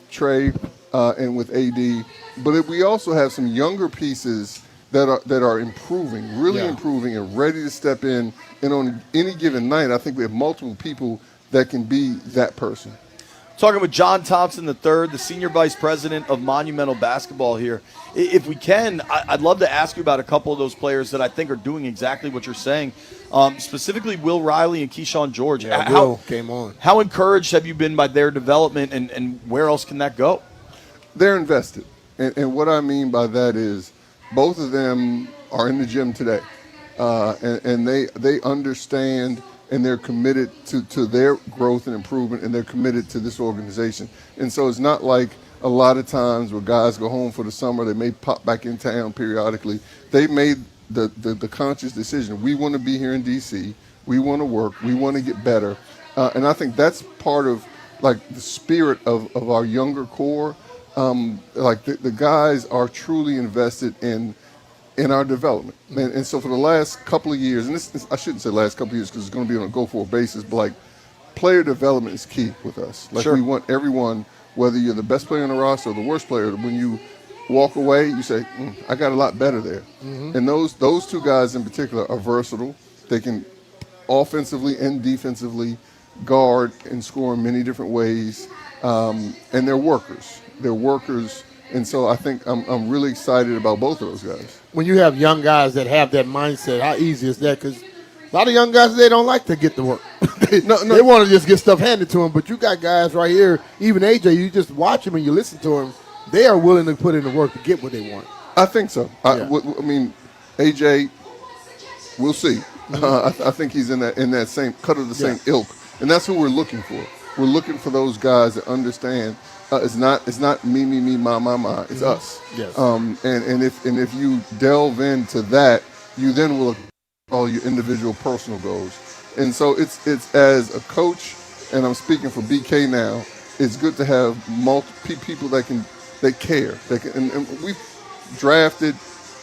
C: Trae and with AD, but we also have some younger pieces that are improving, really improving, and ready to step in. And on any given night, I think we have multiple people that can be that person.
P: Talking with John Thompson III, the Senior Vice President of Monumental Basketball here. If we can, I'd love to ask you about a couple of those players that I think are doing exactly what you're saying, specifically Will Riley and Keyshawn George.
Q: Yeah, Will came on.
P: How encouraged have you been by their development, and where else can that go?
C: They're invested. And what I mean by that is both of them are in the gym today, and they understand and they're committed to their growth and improvement, and they're committed to this organization. And so it's not like a lot of times where guys go home for the summer, they may pop back in town periodically. They made the conscious decision. We want to be here in D.C. We want to work. We want to get better. And I think that's part of, like, the spirit of our younger core. Like, the guys are truly invested in our development. And so for the last couple of years, and this I shouldn't say last couple of years because it's going to be on a go-forward basis, but, like, player development is key with us. Like, we want everyone, whether you're the best player on the roster or the worst player, when you walk away, you say, I got a lot better there. Mm-hmm. And those 2 guys in particular are versatile. They can offensively and defensively guard and score in many different ways. And they're workers. They're workers. And so I think I'm really excited about both of those guys.
Q: When you have young guys that have that mindset, how easy is that? Because a lot of young guys, they don't like to get to work. They want to just get stuff handed to them. But you got guys right here, even AJ, you just watch them and you listen to them. They are willing to put in the work to get what they want.
C: I think so.
Q: Yeah.
C: I mean, AJ, we'll see. Mm-hmm. I think he's in that same cut of the same ilk. And that's who we're looking for. We're looking for those guys that understand it's not me, my. It's us.
Q: Yes.
C: And if you delve into that, you then will all your individual personal goals. And so it's as a coach, and I'm speaking for BK now, it's good to have multiple people that care. And we've drafted,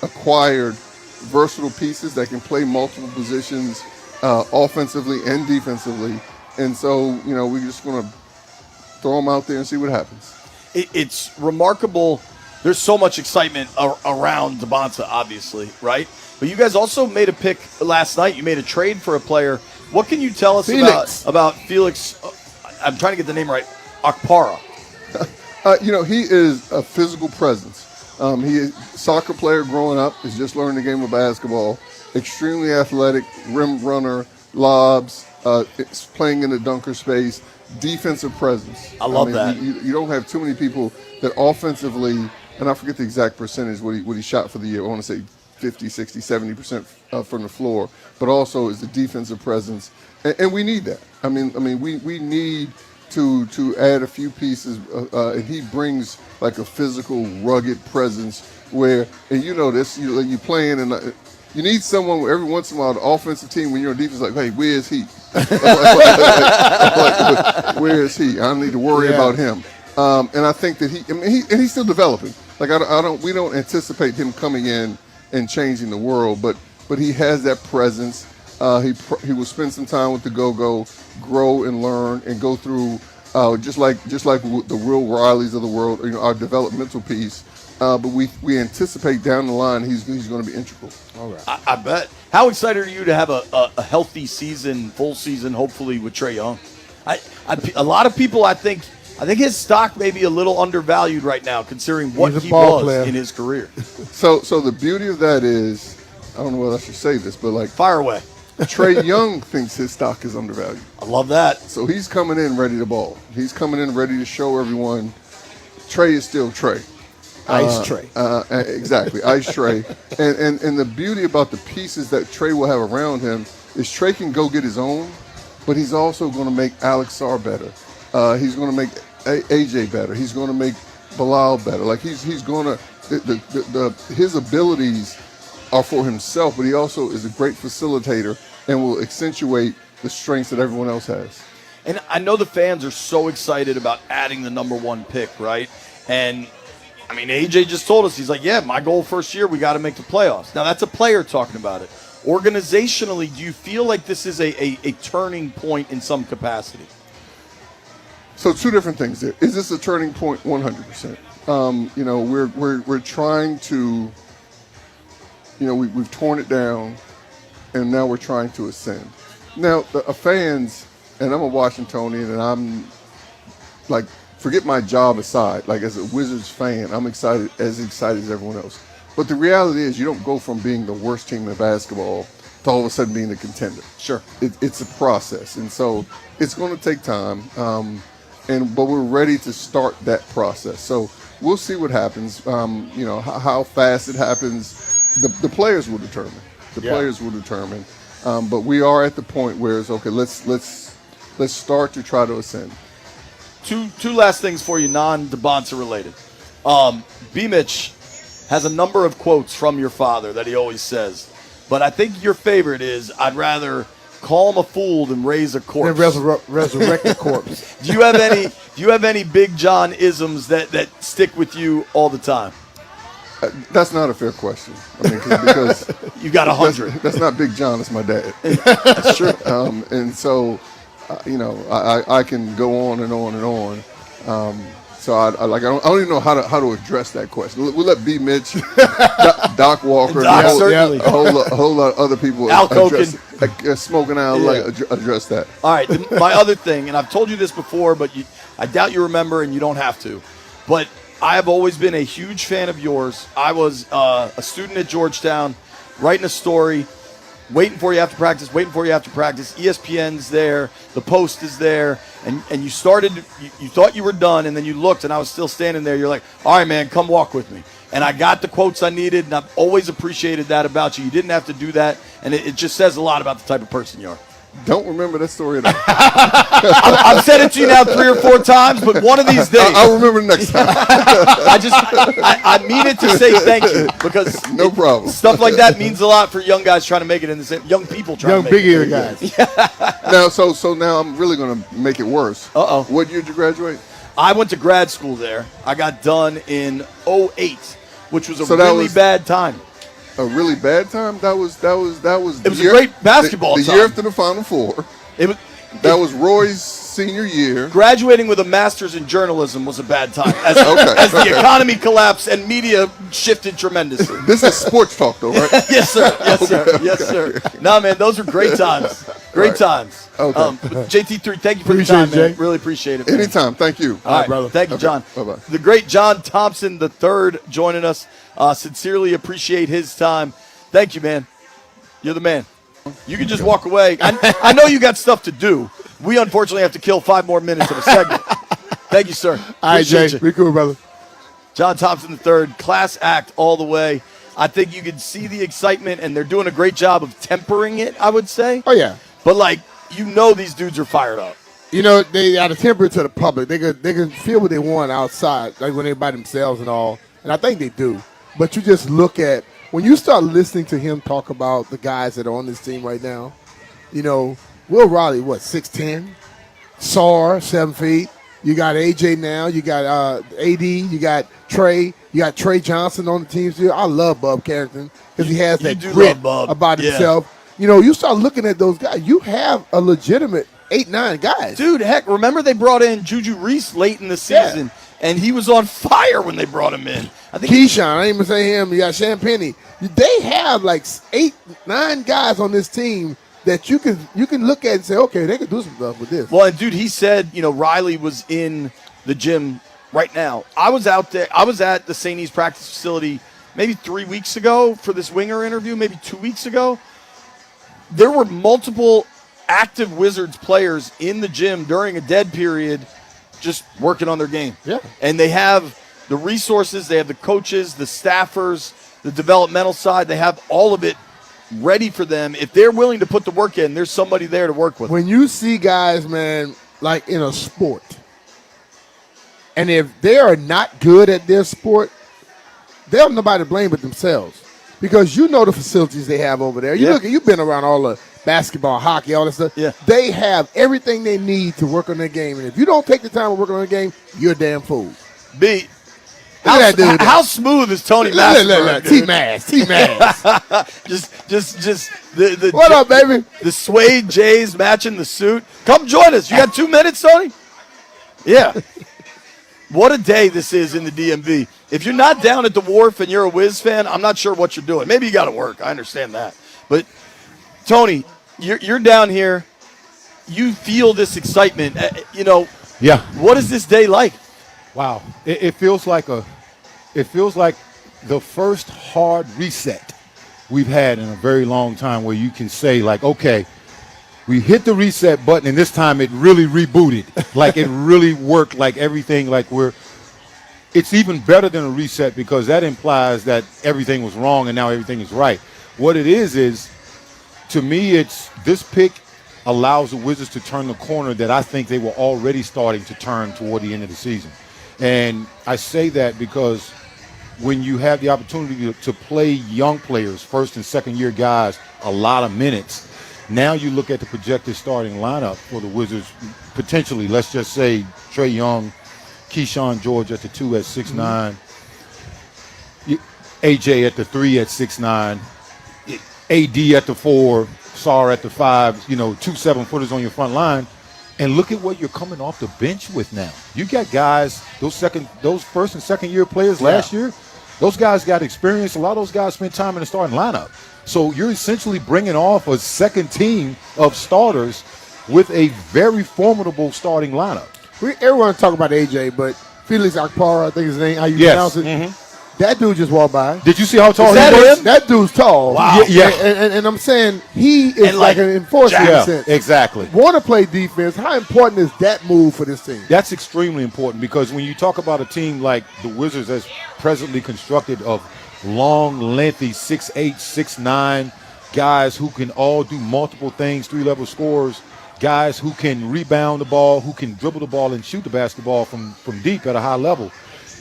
C: acquired versatile pieces that can play multiple positions, offensively and defensively. And so, we're just going to throw them out there and see what happens.
P: It's remarkable. There's so much excitement around Dabonsa, obviously, right? But you guys also made a pick last night. You made a trade for a player. What can you tell us about Felix? I'm trying to get the name right. Okpara.
C: He is a physical presence. He is a soccer player growing up. He's just learning the game of basketball. Extremely athletic, rim runner, lobs, playing in the dunker space. Defensive presence.
P: I love that.
C: You don't have too many people that offensively, and I forget the exact percentage what he shot for the year. I want to say 50, 60, 70% from the floor, but also is the defensive presence, and we need that. I mean, we need to add a few pieces, and he brings like a physical, rugged presence where, and you playing and. You need someone where every once in a while the offensive team, when you're on defense, like, hey, where is he? Where is he? I don't need to worry about him. And I think that he's still developing. Like we don't anticipate him coming in and changing the world, but he has that presence. He will spend some time with the go-go, grow and learn, and go through just like the Will Rileys of the world, our developmental piece. But we anticipate down the line he's going to be integral.
P: All right. I bet. How excited are you to have a healthy season, full season, hopefully with Trae Young? A lot of people, I think his stock may be a little undervalued right now, considering what he was in his career.
C: So the beauty of that is, I don't know whether I should say this, but like
P: fire away.
C: Trae Young thinks his stock is undervalued.
P: I love that.
C: So he's coming in ready to ball. He's coming in ready to show everyone Trae is still Trae.
Q: Ice Trae.
C: Exactly, Ice Trae. And the beauty about the pieces that Trae will have around him is Trae can go get his own, but he's also going to make Alex Sarr better. He's going to make AJ better. He's going to make Bilal better. Like he's going to his abilities are for himself, but he also is a great facilitator and will accentuate the strengths that everyone else has.
P: And I know the fans are so excited about adding the number 1 pick, right? And I mean, AJ just told us, he's like, yeah, my goal first year, we got to make the playoffs. Now, that's a player talking about it. Organizationally, do you feel like this is a turning point in some capacity?
C: So 2 different things there. Is this a turning point? 100%. We're trying to, we've torn it down, and now we're trying to ascend. Now, the fans, and I'm a Washingtonian, and I'm like, forget my job aside, like as a Wizards fan, I'm excited as everyone else. But the reality is you don't go from being the worst team in basketball to all of a sudden being a contender.
P: Sure.
C: It's a process. And so it's going to take time. But we're ready to start that process. So we'll see what happens. How fast it happens, the players will determine. Players will determine. But we are at the point where it's okay, let's start to try to ascend.
P: Two last things for you, non-DeBonsa related. B-Mitch has a number of quotes from your father that he always says, but I think your favorite is, I'd rather call him a fool than raise a corpse.
Q: Then resurrect a corpse.
P: Do you have any Big John isms that stick with you all the time?
C: That's not a fair question. I mean, because
P: you got 100.
C: That's not Big John. That's my dad.
P: That's true.
C: And so, I can go on and on and on. So I don't even know how to address that question. We'll let B. Mitch, Doc Walker,
P: Doc,
C: a whole lot of other people address that.
P: All right, my other thing, and I've told you this before, but I doubt you remember, and you don't have to, but I have always been a huge fan of yours. I was a student at Georgetown, writing a story, waiting for you after practice. ESPN's there, the Post is there, and you started, you thought you were done, and then you looked, and I was still standing there. You're like, all right, man, come walk with me. And I got the quotes I needed, and I've always appreciated that about you. You didn't have to do that, and it just says a lot about the type of person you are.
C: Don't remember that story at all.
P: I've said it to you now 3 or 4 times, but one of these days.
C: I'll remember next time.
P: I mean it to say thank you, because
C: no problem.
P: Stuff like that means a lot for young guys trying to make it in the same, young people trying to make it.
Q: Young big ear guys.
C: Now, so now I'm really going to make it worse.
P: Uh-oh.
C: What year did you graduate?
P: I went to grad school there. I got done in 2008, which was a really bad time.
C: A really bad time? That was.
P: It was a great basketball
C: the
P: time.
C: year after the Final Four. That was Roy's senior year.
P: Graduating with a master's in journalism was a bad time, as the economy collapsed and media shifted tremendously.
C: This is sports talk, though, right?
P: Yes, sir. Yes, sir. Nah, man, those were great times. Great times.
C: Okay.
P: JT3, thank you for the time, man. Really appreciate it, man.
C: Anytime. Thank you.
P: All right, brother. Thank you, John.
C: Bye-bye.
P: The great John Thompson III joining us. Sincerely appreciate his time. Thank you, man. You're the man. You can just walk away. I know you got stuff to do. We unfortunately have to kill 5 more minutes of a segment. Thank you, sir.
Q: All right, Jay. Be cool, brother.
P: John Thompson III, class act all the way. I think you can see the excitement, and they're doing a great job of tempering it, I would say.
Q: Oh, yeah.
P: But, these dudes are fired up.
Q: They got to temper it to the public. They can feel what they want outside, like when they're by themselves and all. And I think they do. But you just look at, when you start listening to him talk about the guys that are on this team right now, Will Riley, 6'10", Sarr, 7 feet. You got AJ now. You got AD. You got Trae. You got Trey Johnson on the team still. I love Bub Carrington because he has that
P: do
Q: grit
P: love Bub.
Q: about
P: Yeah.
Q: himself. You know, you start looking at those guys. You have a legitimate 8-9 guys.
P: Dude, heck, remember they brought in Juju Reese late in the season, and he was on fire when they brought him in. I think
Q: Keyshawn, I didn't even say him. You got Champagny. They have like 8-9 guys on this team that you can look at and say, okay, they could do some stuff with this.
P: Well, and dude, he said, Riley was in the gym right now. I was out there. I was at the St. E's practice facility maybe 3 weeks ago for this winger interview, maybe 2 weeks ago. There were multiple active Wizards players in the gym during a dead period just working on their game.
Q: Yeah.
P: And they have the resources, they have the coaches, the staffers, the developmental side. They have all of it ready for them. If they're willing to put the work in, there's somebody there to work with.
Q: When you see guys, man, like in a sport, and if they are not good at their sport, they have nobody to blame but themselves. Because you know the facilities they have over there. You've been around all the basketball, hockey, all that stuff.
P: Yeah.
Q: They have everything they need to work on their game. And if you don't take the time to work on the game, you're a damn fool.
P: B.
Q: Look at that dude.
P: How smooth is Tony Massenberg?
Q: T-Mass.
P: just the
Q: What up, baby?
P: The suede J's matching the suit. Come join us. You got 2 minutes, Tony? Yeah. What a day this is in the DMV. If you're not down at the Wharf and you're a Wiz fan, I'm not sure what you're doing. Maybe you got to work. I understand that. But, Tony, you're down here. You feel this excitement.
A: Yeah.
P: What is this day like?
A: Wow. It feels like the first hard reset we've had in a very long time where you can say, like, okay, we hit the reset button, and this time it really rebooted. Like, it really worked, like everything, like it's even better than a reset because that implies that everything was wrong and now everything is right. What it is, to me, it's this pick allows the Wizards to turn the corner that I think they were already starting to turn toward the end of the season. And I say that because when you have the opportunity to play young players, first and second year guys, a lot of minutes, now you look at the projected starting lineup for the Wizards, potentially, let's just say Trae Young, Keyshawn George at the 2 at 6'9", AJ at the 3 at 6'9", AD at the 4, Sarr at the 5, 2 7-footers on your front line. And look at what you're coming off the bench with now. You got guys, those first and second year players last year, those guys got experience. A lot of those guys spent time in the starting lineup. So you're essentially bringing off a second team of starters with a very formidable starting lineup.
Q: Everyone talk about AJ, but Felix Akpara, I think his name, how you pronounce it.
A: Mm-hmm.
Q: That dude just walked by.
A: Did you see how tall he
Q: was?
A: was?
Q: That dude's tall.
A: Wow. Yeah.
Q: And I'm saying he is like an enforcer in a sense.
A: Exactly.
Q: Want to play defense. How important is that move for this team?
A: That's extremely important because when you talk about a team like the Wizards as presently constructed of long, lengthy 6'8", 6'9", guys who can all do multiple things, three-level scorers, guys who can rebound the ball, who can dribble the ball and shoot the basketball from deep at a high level.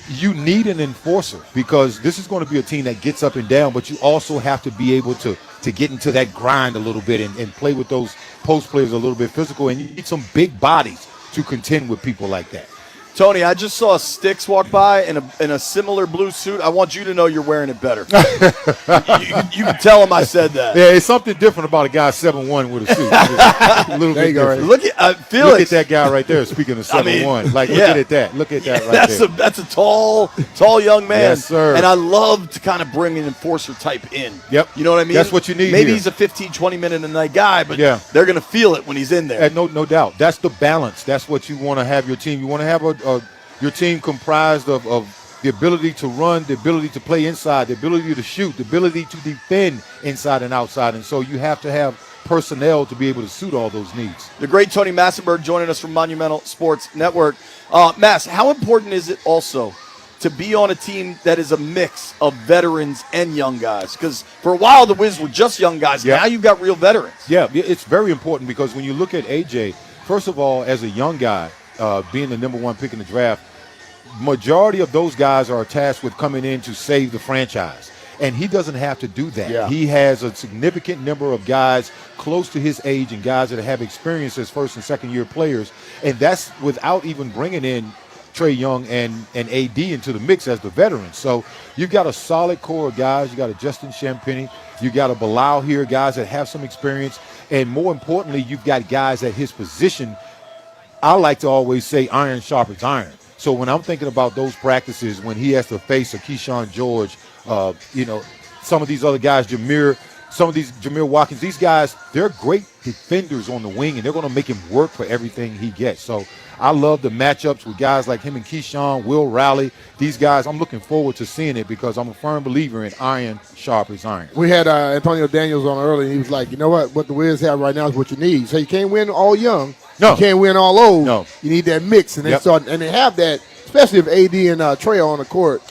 A: You need an enforcer because this is going to be a team that gets up and down, but you also have to be able to get into that grind a little bit and play with those post players a little bit physical, and you need some big bodies to contend with people like that.
P: Tony, I just saw Sticks walk by in a similar blue suit. I want you to know you're wearing it better. you can tell him I said that.
A: Yeah, it's something different about a guy 7'1" with a suit. A little bit different.
P: Look at Felix.
A: Look at that guy right there. Speaking of 7'1", look at that. Look at that right there.
P: That's a tall young man.
A: Yes, sir.
P: And I love to kind of bring an enforcer type in.
A: Yep.
P: You know what I mean?
A: That's what you need.
P: Maybe
A: here.
P: he's a 15, 20-minute a night guy, but
A: yeah,
P: they're going to feel it when he's in there.
A: No doubt. That's the balance. That's what you want to have your team. You want to have your team comprised of the ability to run, the ability to play inside, the ability to shoot, the ability to defend inside and outside. And so you have to have personnel to be able to suit all those needs.
P: The great Tony Massenberg joining us from Monumental Sports Network. Mass, how important is it also to be on a team that is a mix of veterans and young guys? Because for a while the Wiz were just young guys.
A: Yeah.
P: Now you've got real veterans.
A: Yeah, it's very important because when you look at AJ, first of all, as a young guy, being the number one pick in the draft, majority of those guys are tasked with coming in to save the franchise. And he doesn't have to do that.
Q: Yeah.
A: He has a significant number of guys close to his age and guys that have experience as first and second year players. And that's without even bringing in Trey Young and AD into the mix as the veterans. So you've got a solid core of guys. You got a Justin Champagnie. You got a Bilal here, guys that have some experience. And more importantly, you've got guys at his position. I like to always say iron sharpens iron. So when I'm thinking about those practices, when he has to face a Keyshawn George, some of these other guys, Jamir Watkins, these guys, they're great defenders on the wing, and they're going to make him work for everything he gets. So I love the matchups with guys like him and Keyshawn, Will Raleigh. These guys, I'm looking forward to seeing it because I'm a firm believer in iron sharpens iron.
Q: We had Antonio Daniels on early, and he was like, you know what the Wiz have right now is what you need. So you can't win all young.
A: No.
Q: You can't win all old.
A: No.
Q: You need that mix. And they
A: Yep.
Q: and they have that, especially if AD and Trey are on the court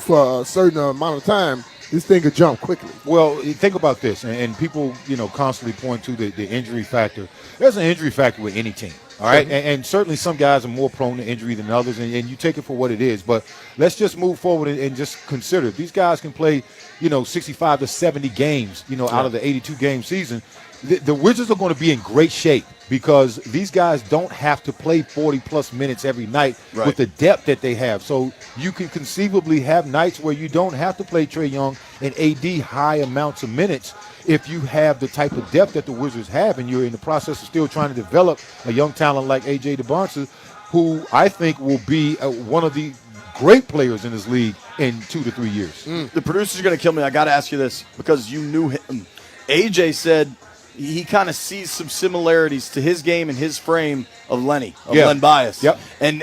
Q: for a certain amount of time, this thing could jump quickly.
A: Well, think about this, and people, constantly point to the injury factor. There's an injury factor with any team, all right? And certainly some guys are more prone to injury than others, and you take it for what it is. But let's just move forward and just consider these guys can play, 65 to 70 games, out of the 82-game season. The Wizards are going to be in great shape because these guys don't have to play 40-plus minutes every night with the depth that they have. So you can conceivably have nights where you don't have to play Trey Young and AD high amounts of minutes if you have the type of depth that the Wizards have and you're in the process of still trying to develop a young talent like A.J. DeBonta, who I think will be one of the great players in this league in 2 to 3 years.
P: The producer's going to kill me. I got to ask you this because you knew him. AJ said he kind of sees some similarities to his game and his frame of Len Bias.
A: Yep.
P: And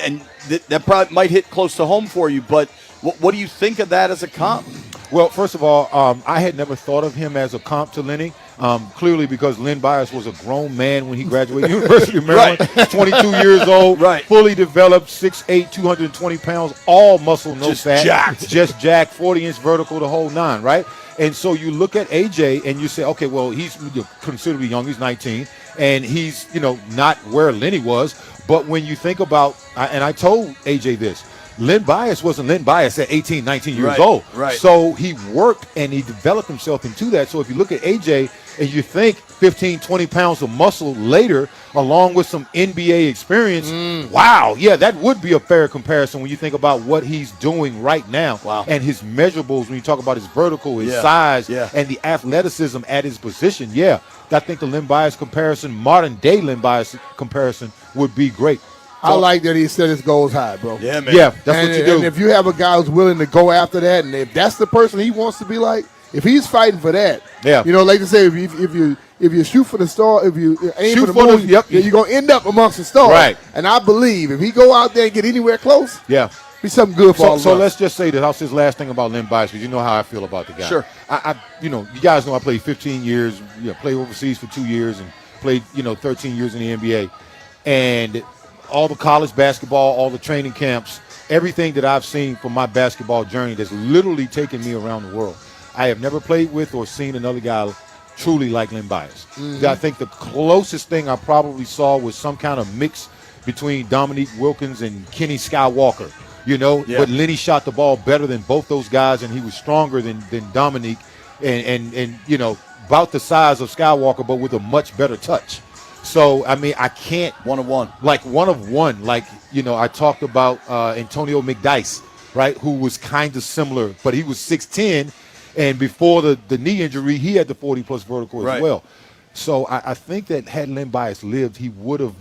P: that probably might hit close to home for you, but what do you think of that as a comp?
A: Well, first of all, I had never thought of him as a comp to Lenny, clearly because Len Bias was a grown man when he graduated University of Maryland, 22 years old, fully developed, 6'8", 220 pounds, all muscle, no fat. Just jacked, 40-inch vertical, the whole nine, right? And so you look at AJ and you say, okay, well, he's considerably young. He's 19, and he's, not where Lenny was. But when you think about, and I told AJ this, Len Bias wasn't Len Bias at 18, 19 years old.
P: Right.
A: So he worked and he developed himself into that. So if you look at AJ and you think 15, 20 pounds of muscle later, along with some NBA experience, wow, yeah, that would be a fair comparison when you think about what he's doing right now.
P: Wow.
A: And his measurables, when you talk about his vertical, his size, and the athleticism at his position, I think the Len Bias comparison, modern-day Len Bias comparison, would be great.
Q: I like that he set his goals high, bro.
P: Yeah, man.
A: Yeah, that's what you do.
Q: And if you have a guy who's willing to go after that, and if that's the person he wants to be like, if he's fighting for that, like they say, if you shoot for the star, if you aim
A: Shoot
Q: for the
A: for the-
Q: moon,
A: yep.
Q: you're gonna end up amongst the stars.
A: Right.
Q: And I believe if he go out there and get anywhere close, be something good for all of
A: So
Q: us.
A: let's just say that. I'll say this last thing about Len Bias, because you know how I feel about the guy.
P: Sure.
A: You guys know I played 15 years, played overseas for 2 years, and played, 13 years in the NBA. And all the college basketball, all the training camps, everything that I've seen from my basketball journey that's literally taken me around the world. I have never played with or seen another guy truly like Len Bias. I think the closest thing I probably saw was some kind of mix between Dominique Wilkins and Kenny Skywalker. But Lenny shot the ball better than both those guys, and he was stronger than Dominique, and about the size of Skywalker, but with a much better touch. So, I mean, I can't.
P: One of one.
A: Like, one of one. Like, I talked about Antonio McDyess, right, who was kind of similar, but he was 6'10", and before the knee injury, he had the 40-plus vertical as well. So I think that had Len Bias lived, he would have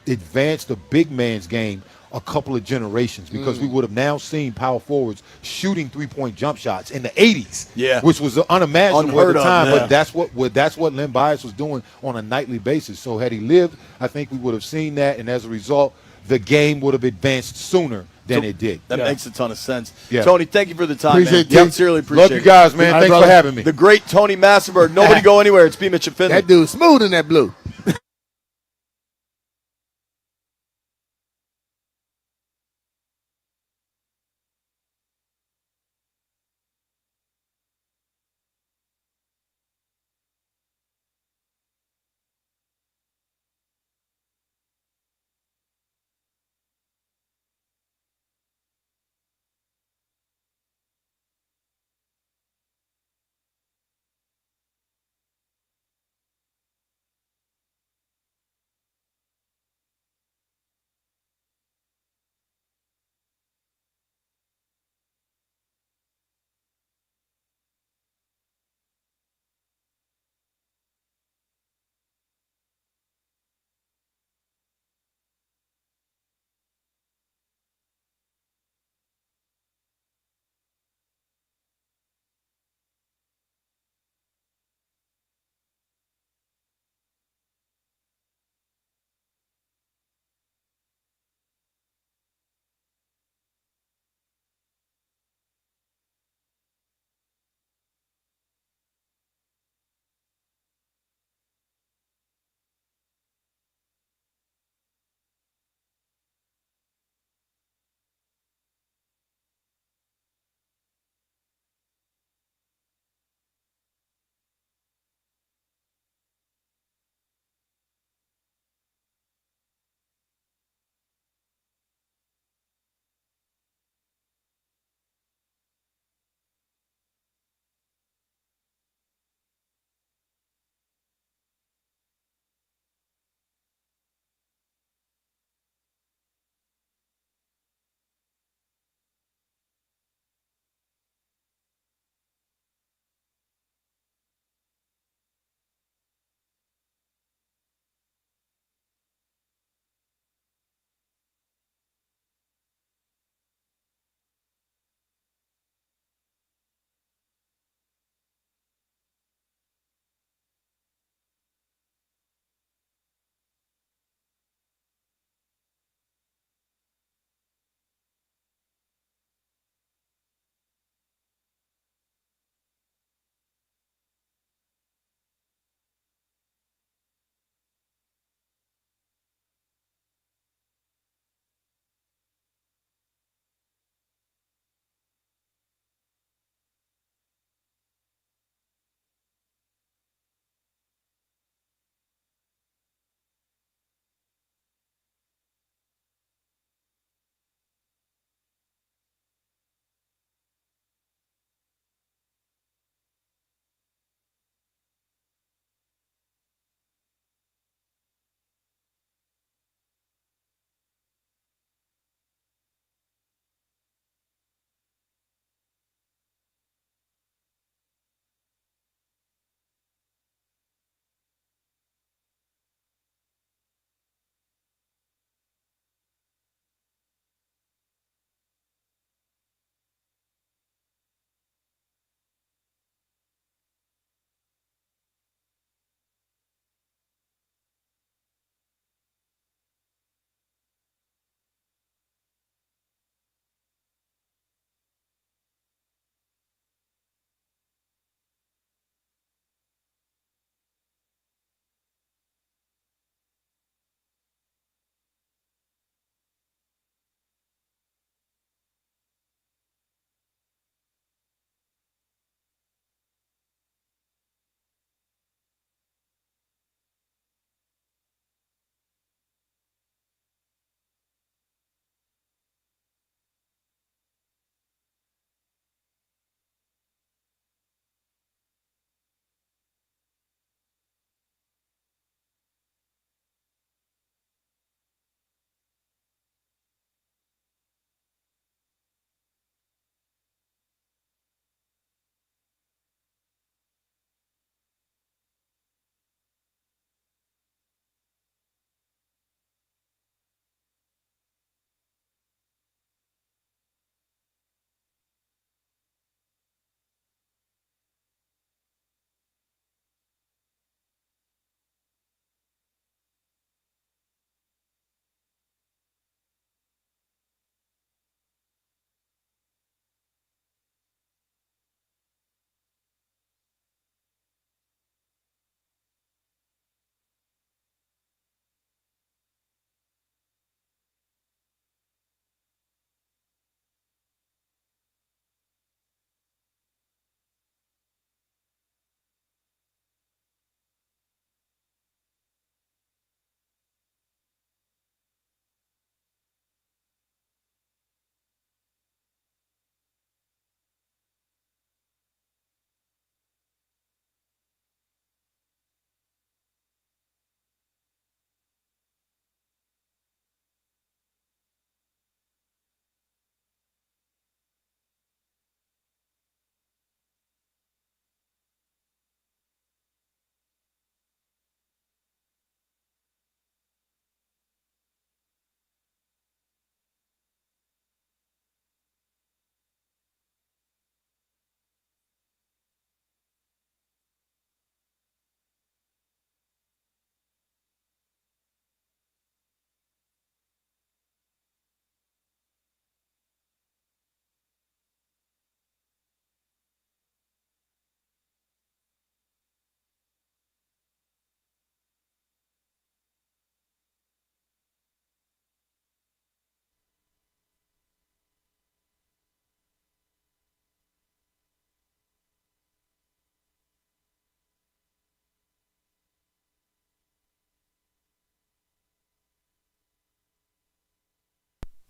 A: advanced the big man's game a couple of generations, because we would have now seen power forwards shooting three-point jump shots in the 80s, which was unimaginable
P: Unheard
A: at the
P: of,
A: time.
P: yeah.
A: But that's what Len Bias was doing on a nightly basis. So had he lived, I think we would have seen that, and as a result, the game would have advanced sooner than it did.
P: That makes a ton of sense.
A: Yeah.
P: Tony, thank you for the time,
A: Appreciate
P: man.
A: it, T.
P: Sincerely appreciate
A: Love you guys, man.
P: All right,
A: Thanks
P: brother.
A: for having me.
P: The great Tony Massenberg. Nobody go anywhere. It's B. Mitch and Finley.
Q: That dude's smooth in that blue.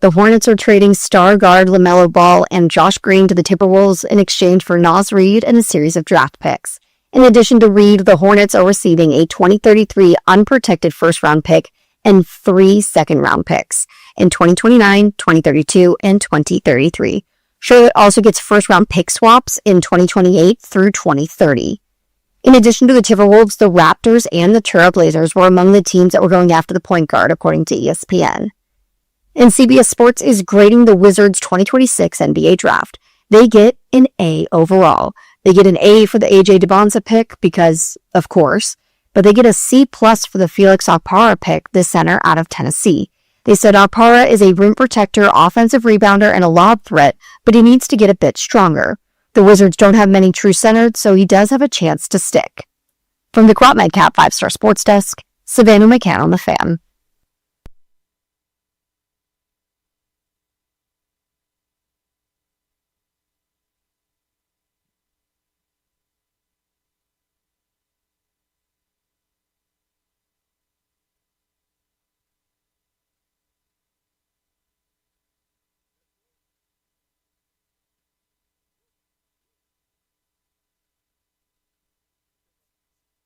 H: The Hornets are trading star guard LaMelo Ball and Josh Green to the Timberwolves in exchange for Naz Reid and a series of draft picks. In addition to Reid, the Hornets are receiving a 2033 unprotected first-round pick and 3 second-round picks in 2029, 2032, and 2033. Charlotte also gets first-round pick swaps in 2028 through 2030. In addition to the Timberwolves, the Raptors and the Trailblazers were among the teams that were going after the point guard, according to ESPN. And CBS Sports is grading the Wizards' 2026 NBA draft. They get an A overall. They get an A for the A.J. DeBonza pick because, of course, but they get a C+ for the Felix Okpara pick, the center out of Tennessee. They said Okpara is a rim protector, offensive rebounder, and a lob threat, but he needs to get a bit stronger. The Wizards don't have many true centers, so he does have a chance to stick. From the Crop Medcap 5-Star Sports Desk, Savannah McCann on The Fan.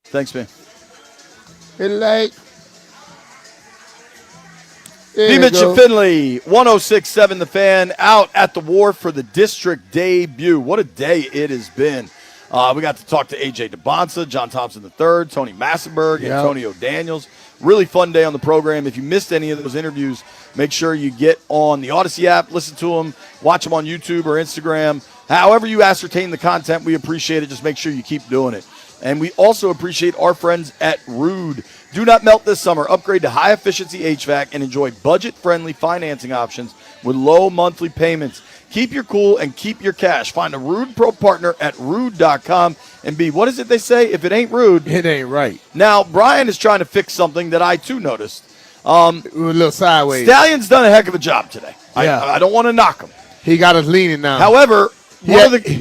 P: Thanks, man.
Q: Hit it late.
P: B. Mitch and Finley, 106.7 The Fan, out at the Wharf for the district debut. What a day it has been. We got to talk to A.J. DeBonza, John Thompson III, Tony Massenberg, Antonio Daniels. Really fun day on the program. If you missed any of those interviews, make sure you get on the Odyssey app, listen to them, watch them on YouTube or Instagram. However you ascertain the content, we appreciate it. Just make sure you keep doing it. And we also appreciate our friends at Ruud. Do not melt this summer. Upgrade to high-efficiency HVAC and enjoy budget-friendly financing options with low monthly payments. Keep your cool and keep your cash. Find a Ruud Pro partner at Ruud.com. And B, what is it they say? If it ain't Ruud,
Q: it ain't right.
P: Now, Brian is trying to fix something that I, too, noticed.
Q: A little sideways.
P: Stallion's done a heck of a job today.
Q: Yeah.
P: I don't want to knock him.
Q: He got us leaning now.
P: However,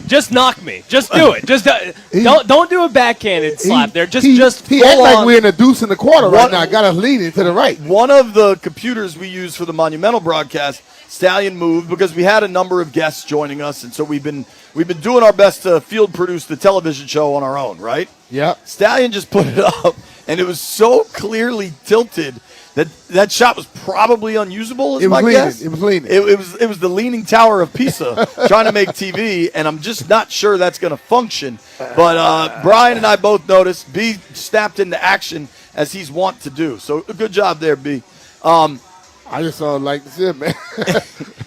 R: just knock me. Just do it. Just don't do a backhanded slap there.
Q: He
R: full
Q: act like
R: on.
Q: we're in a deuce in the quarter right now. Got us leaning to the right.
P: One of the computers we use for the Monumental broadcast, Stallion moved because we had a number of guests joining us, and so we've been doing our best to field produce the television show on our own, right?
Q: Yeah.
P: Stallion just put it up, and it was so clearly tilted that shot was probably unusable. Is my guess.
Q: It was leaning.
P: It was the Leaning Tower of Pisa trying to make TV, and I'm just not sure that's going to function. But Brian and I both noticed B snapped into action as he's wont to do. So good job there, B.
Q: I just saw like this, man.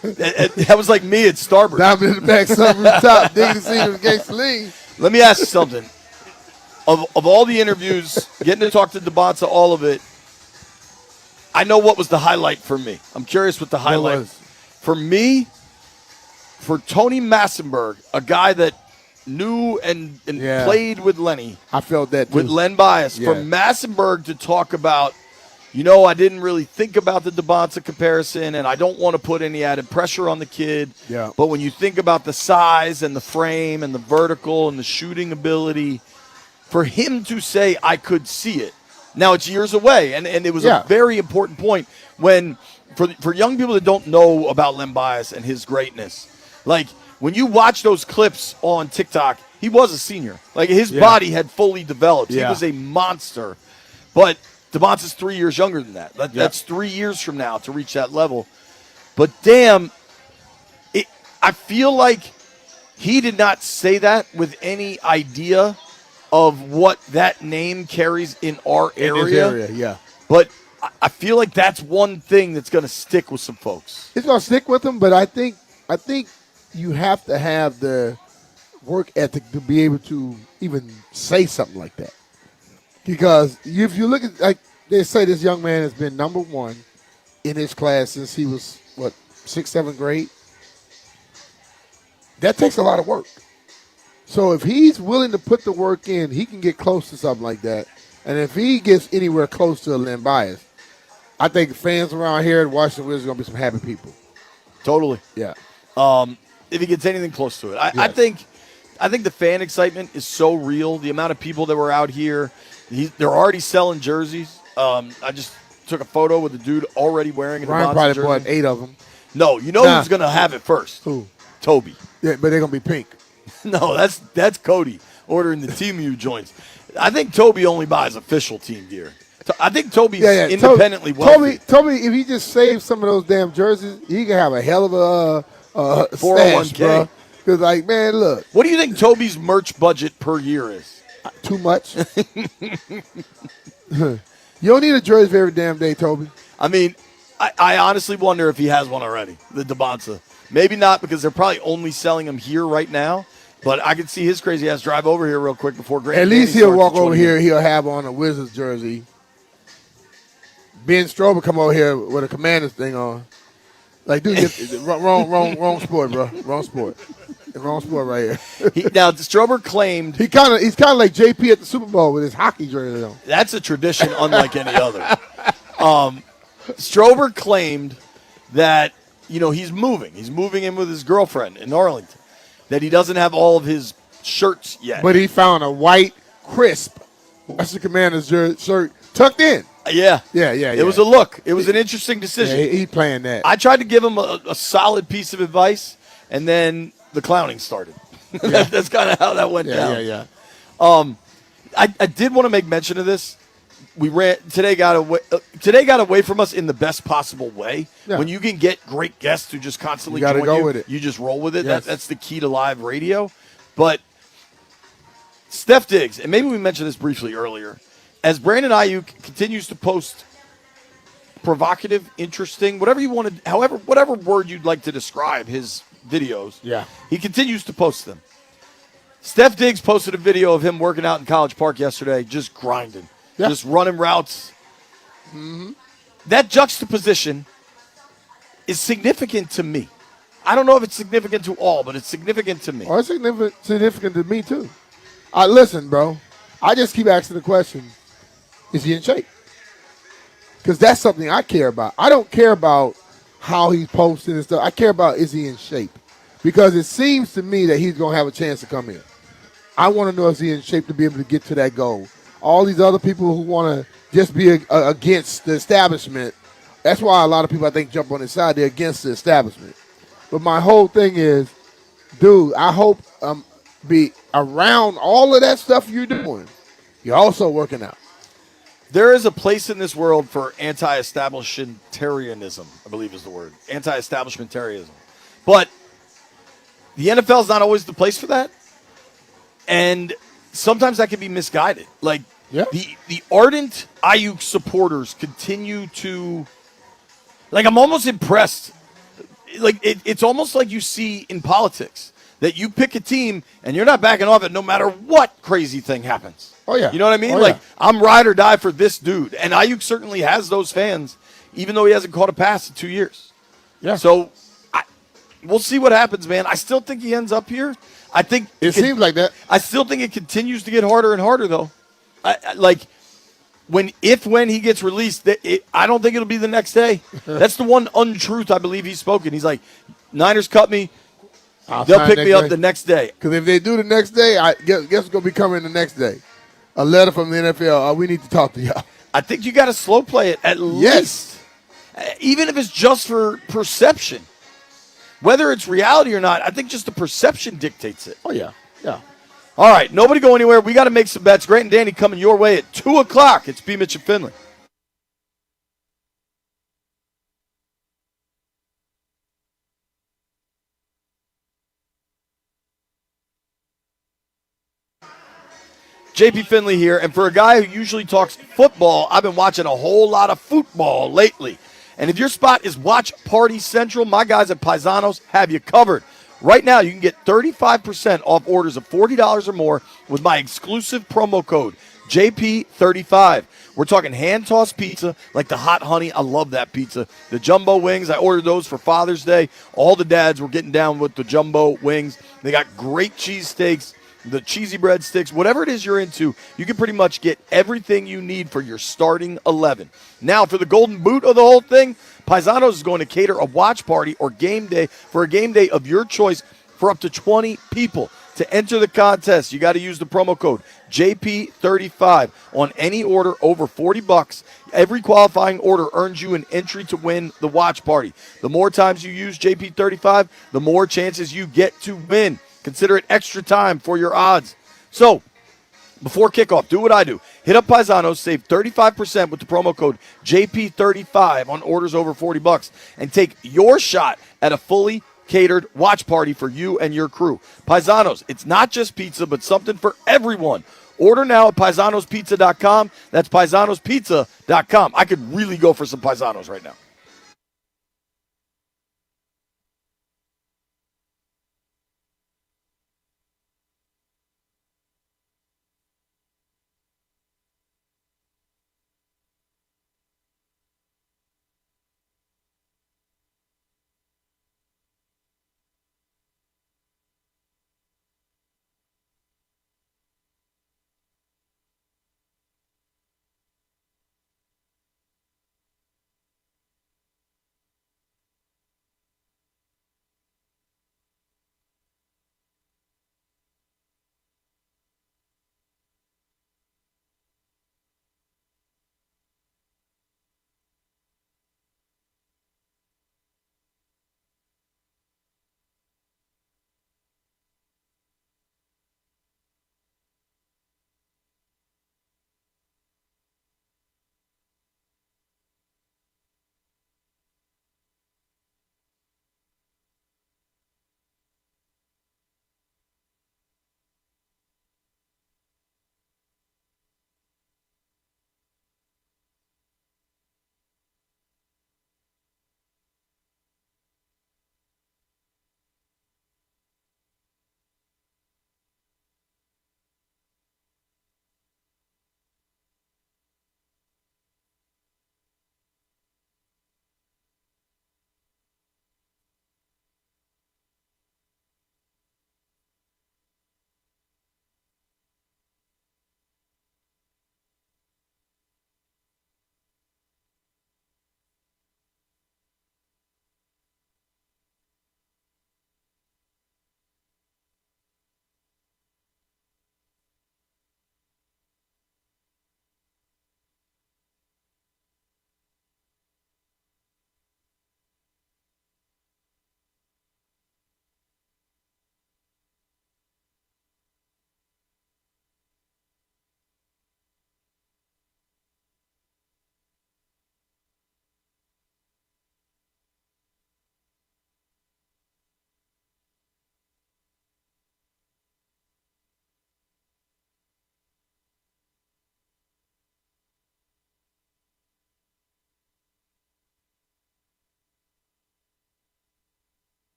P: That was like me at Starboard.
Q: Down in the back, sunroof top, digging to see the against the lean.
P: Let me ask you something. Of all the interviews, getting to talk to DeBonza, all of it, I know what was the highlight for me. I'm curious what the highlight was. For me, for Tony Massenberg, a guy that knew and played with Lenny.
Q: I felt that too.
P: With Len Bias.
Q: Yeah.
P: For Massenberg to talk about, I didn't really think about the DeBonza comparison, and I don't want to put any added pressure on the kid.
Q: Yeah.
P: But when you think about the size and the frame and the vertical and the shooting ability, for him to say, I could see it. Now, it's years away, and it was a very important point when, for young people that don't know about Len Bias and his greatness, like, when you watch those clips on TikTok, he was a senior. Like, his body had fully developed. He was a monster. But DeBonza's 3 years younger than that. That's 3 years from now to reach that level. But, damn, I feel like he did not say that with any idea of what that name carries in our area. But I feel like that's one thing that's going to stick with some folks.
Q: It's going to stick with them, but I think you have to have the work ethic to be able to even say something like that. Because if you look at, like they say, this young man has been number one in his class since he was, 6th, 7th grade? That takes a lot of work. So if he's willing to put the work in, he can get close to something like that. And if he gets anywhere close to a Len Bias, I think fans around here at Washington Wizards are going to be some happy people.
P: Totally.
Q: Yeah.
P: If he gets anything close to it. I think the fan excitement is so real. The amount of people that were out here, they're already selling jerseys. I just took a photo with a dude already wearing a
Q: Ryan
P: DeBonza
Q: probably
P: jersey.
Q: bought 8 of them.
P: No, you know
Q: Nah.
P: who's going to have it first?
Q: Who?
P: Toby.
Q: Yeah, but they're gonna be pink.
P: No, that's Cody ordering the TMU joints. I think Toby only buys official team gear. I think Toby's independently wealthy.
Q: Toby, if he just saves some of those damn jerseys, he can have a hell of a
P: 401k.
Q: stash, bro. Because, like, man, look.
P: What do you think Toby's merch budget per year is?
Q: Too much. You don't need a jersey for every damn day, Toby.
P: I mean, I honestly wonder if he has one already, the DeBonsa. Maybe not, because they're probably only selling them here right now. But I could see his crazy ass drive over here real quick before Grant.
Q: At least
P: Danny
Q: he'll
P: starts
Q: walk
P: at
Q: over
P: 20.
Q: here. He'll have on a Wizards jersey. Ben Strober come over here with a Commanders thing on. Like, dude, wrong sport, bro. Wrong sport. Wrong sport right here.
P: Now, Strober claimed
Q: he's kind of like JP at the Super Bowl with his hockey jersey on.
P: that's a tradition unlike any other. Strober claimed that he's moving. He's moving in with his girlfriend in Arlington. That he doesn't have all of his shirts yet.
Q: But he found a white, crisp, that's the Commanders shirt tucked in.
P: Yeah.
Q: Yeah.
P: It was a look. It was an interesting decision.
Q: Yeah, he playing that.
P: I tried to give him a solid piece of advice, and then the clowning started. That's kind of how that went down.
Q: Yeah.
P: I did want to make mention of this. Today got away from us in the best possible way.
Q: Yeah.
P: When you can get great guests who just constantly
Q: You gotta
P: join
Q: go
P: you,
Q: with it.
P: you just roll with it.
Q: Yes.
P: That's the key to live radio. But Steph Diggs, and maybe we mentioned this briefly earlier, as Brandon Ayuk continues to post provocative, interesting, whatever you want to, whatever word you'd like to describe his videos, he continues to post them. Steph Diggs posted a video of him working out in College Park yesterday, just grinding. Just running routes.
Q: Mm-hmm.
P: That juxtaposition is significant to me. I don't know if it's significant to all, but it's significant to me.
Q: Oh, it's significant to me, too. Listen, bro. I just keep asking the question, is he in shape? Because that's something I care about. I don't care about how he's posting and stuff. I care about, is he in shape? Because it seems to me that he's going to have a chance to come in. I want to know if he's in shape to be able to get to that goal. All these other people who want to just be against the establishment, that's why a lot of people, I think, jump on his side. They're against the establishment. But my whole thing is, dude, I hope be around all of that stuff you're doing. You're also working out.
P: There is a place in this world for anti-establishmentarianism, I believe is the word. Anti-establishmentarianism. But the NFL is not always the place for that. And sometimes that can be misguided. Like, the ardent Ayuk supporters continue to, like, I'm almost impressed. Like, it's almost like you see in politics that you pick a team and you're not backing off it no matter what crazy thing happens.
Q: Oh, yeah.
P: You know what I mean?
Q: Oh,
P: like,
Q: yeah.
P: I'm ride or die for this dude. And Ayuk certainly has those fans, even though he hasn't caught a pass in 2 years.
Q: Yeah.
P: So, we'll see what happens, man. I still think he ends up here. I think
Q: it seems like that.
P: I still think it continues to get harder and harder, though. When he gets released, I don't think it'll be the next day. That's the one untruth I believe he's spoken. He's like, Niners cut me. They'll pick me up the next day.
Q: Because if they do the next day, guess what's going to be coming the next day? A letter from the NFL. We need to talk to y'all.
P: I think you got to slow play it at least. Even if it's just for perception. Whether it's reality or not, I think just the perception dictates it.
Q: Oh, yeah. Yeah.
P: All right, nobody go anywhere. We got to make some bets. Grant and Danny coming your way at 2 o'clock. It's B. Mitch and Finley. JP Finley here, and for a guy who usually talks football, I've been watching a whole lot of football lately. And if your spot is Watch Party Central, my guys at Paisanos have you covered. Right now, you can get 35% off orders of $40 or more with my exclusive promo code, JP35. We're talking hand-tossed pizza, like the hot honey. I love that pizza. The jumbo wings, I ordered those for Father's Day. All the dads were getting down with the jumbo wings. They got great cheesesteaks, the cheesy bread sticks, whatever it is you're into, you can pretty much get everything you need for your starting 11. Now, for the golden boot of the whole thing, Paisanos is going to cater a watch party or game day for a game day of your choice for up to 20 people. To enter the contest, you got to use the promo code JP35 on any order over $40. Every qualifying order earns you an entry to win the watch party. The more times you use JP35, the more chances you get to win. Consider it extra time for your odds. So, before kickoff, do what I do. Hit up Paisanos, save 35% with the promo code JP35 on orders over $40, and take your shot at a fully catered watch party for you and your crew. Paisanos, it's not just pizza, but something for everyone. Order now at paisanospizza.com. That's paisanospizza.com. I could really go for some Paisanos right now.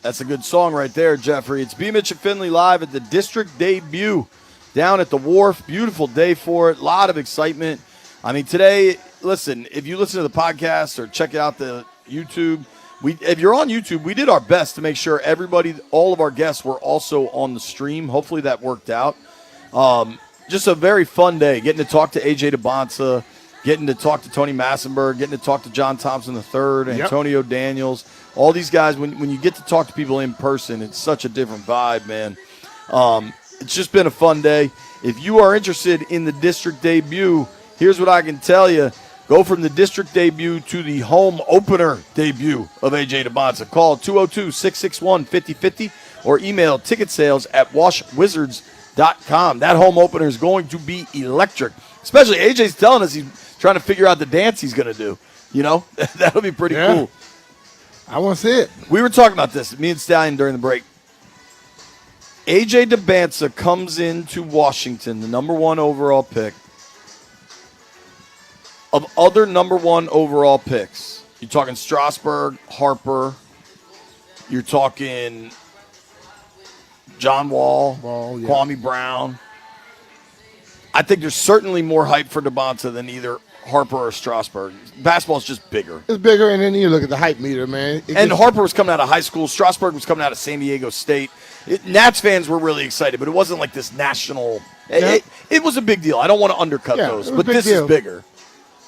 P: That's a good song right there, Jeffrey. It's B. Mitch and Finley live at the district debut down at the Wharf. Beautiful day for it. A lot of excitement. I mean, today, listen, if you listen to the podcast or check out the YouTube, if you're on YouTube, we did our best to make sure all of our guests were also on the stream. Hopefully that worked out. Just a very fun day, getting to talk to A.J. DeBonsa, getting to talk to Tony Massenberg, getting to talk to John Thompson III, Antonio Daniels. All these guys, when you get to talk to people in person, it's such a different vibe, man. It's just been a fun day. If you are interested in the district debut, here's what I can tell you. Go from the district debut to the home opener debut of A.J. DeBonsa. Call 202-661-5050 or email ticketsales@washwizards.com. That home opener is going to be electric. Especially A.J.'s telling us he's trying to figure out the dance he's going to do. You know, that'll be pretty cool.
Q: I want to see it.
P: We were talking about this, me and Stallion, during the break. A.J. DeBonsa comes into Washington, the number 1 overall pick. Of other number 1 overall picks, you're talking Strasburg, Harper, you're talking John Wall, Kwame Brown. I think there's certainly more hype for DeBonsa than either Harper or Strasburg. Basketball's just bigger.
Q: It's bigger, and then you look at the hype meter, man.
P: Harper was coming out of high school. Strasburg was coming out of San Diego State. Nats fans were really excited, but it wasn't like this national. It was a big deal. I don't want to undercut those, but this is bigger.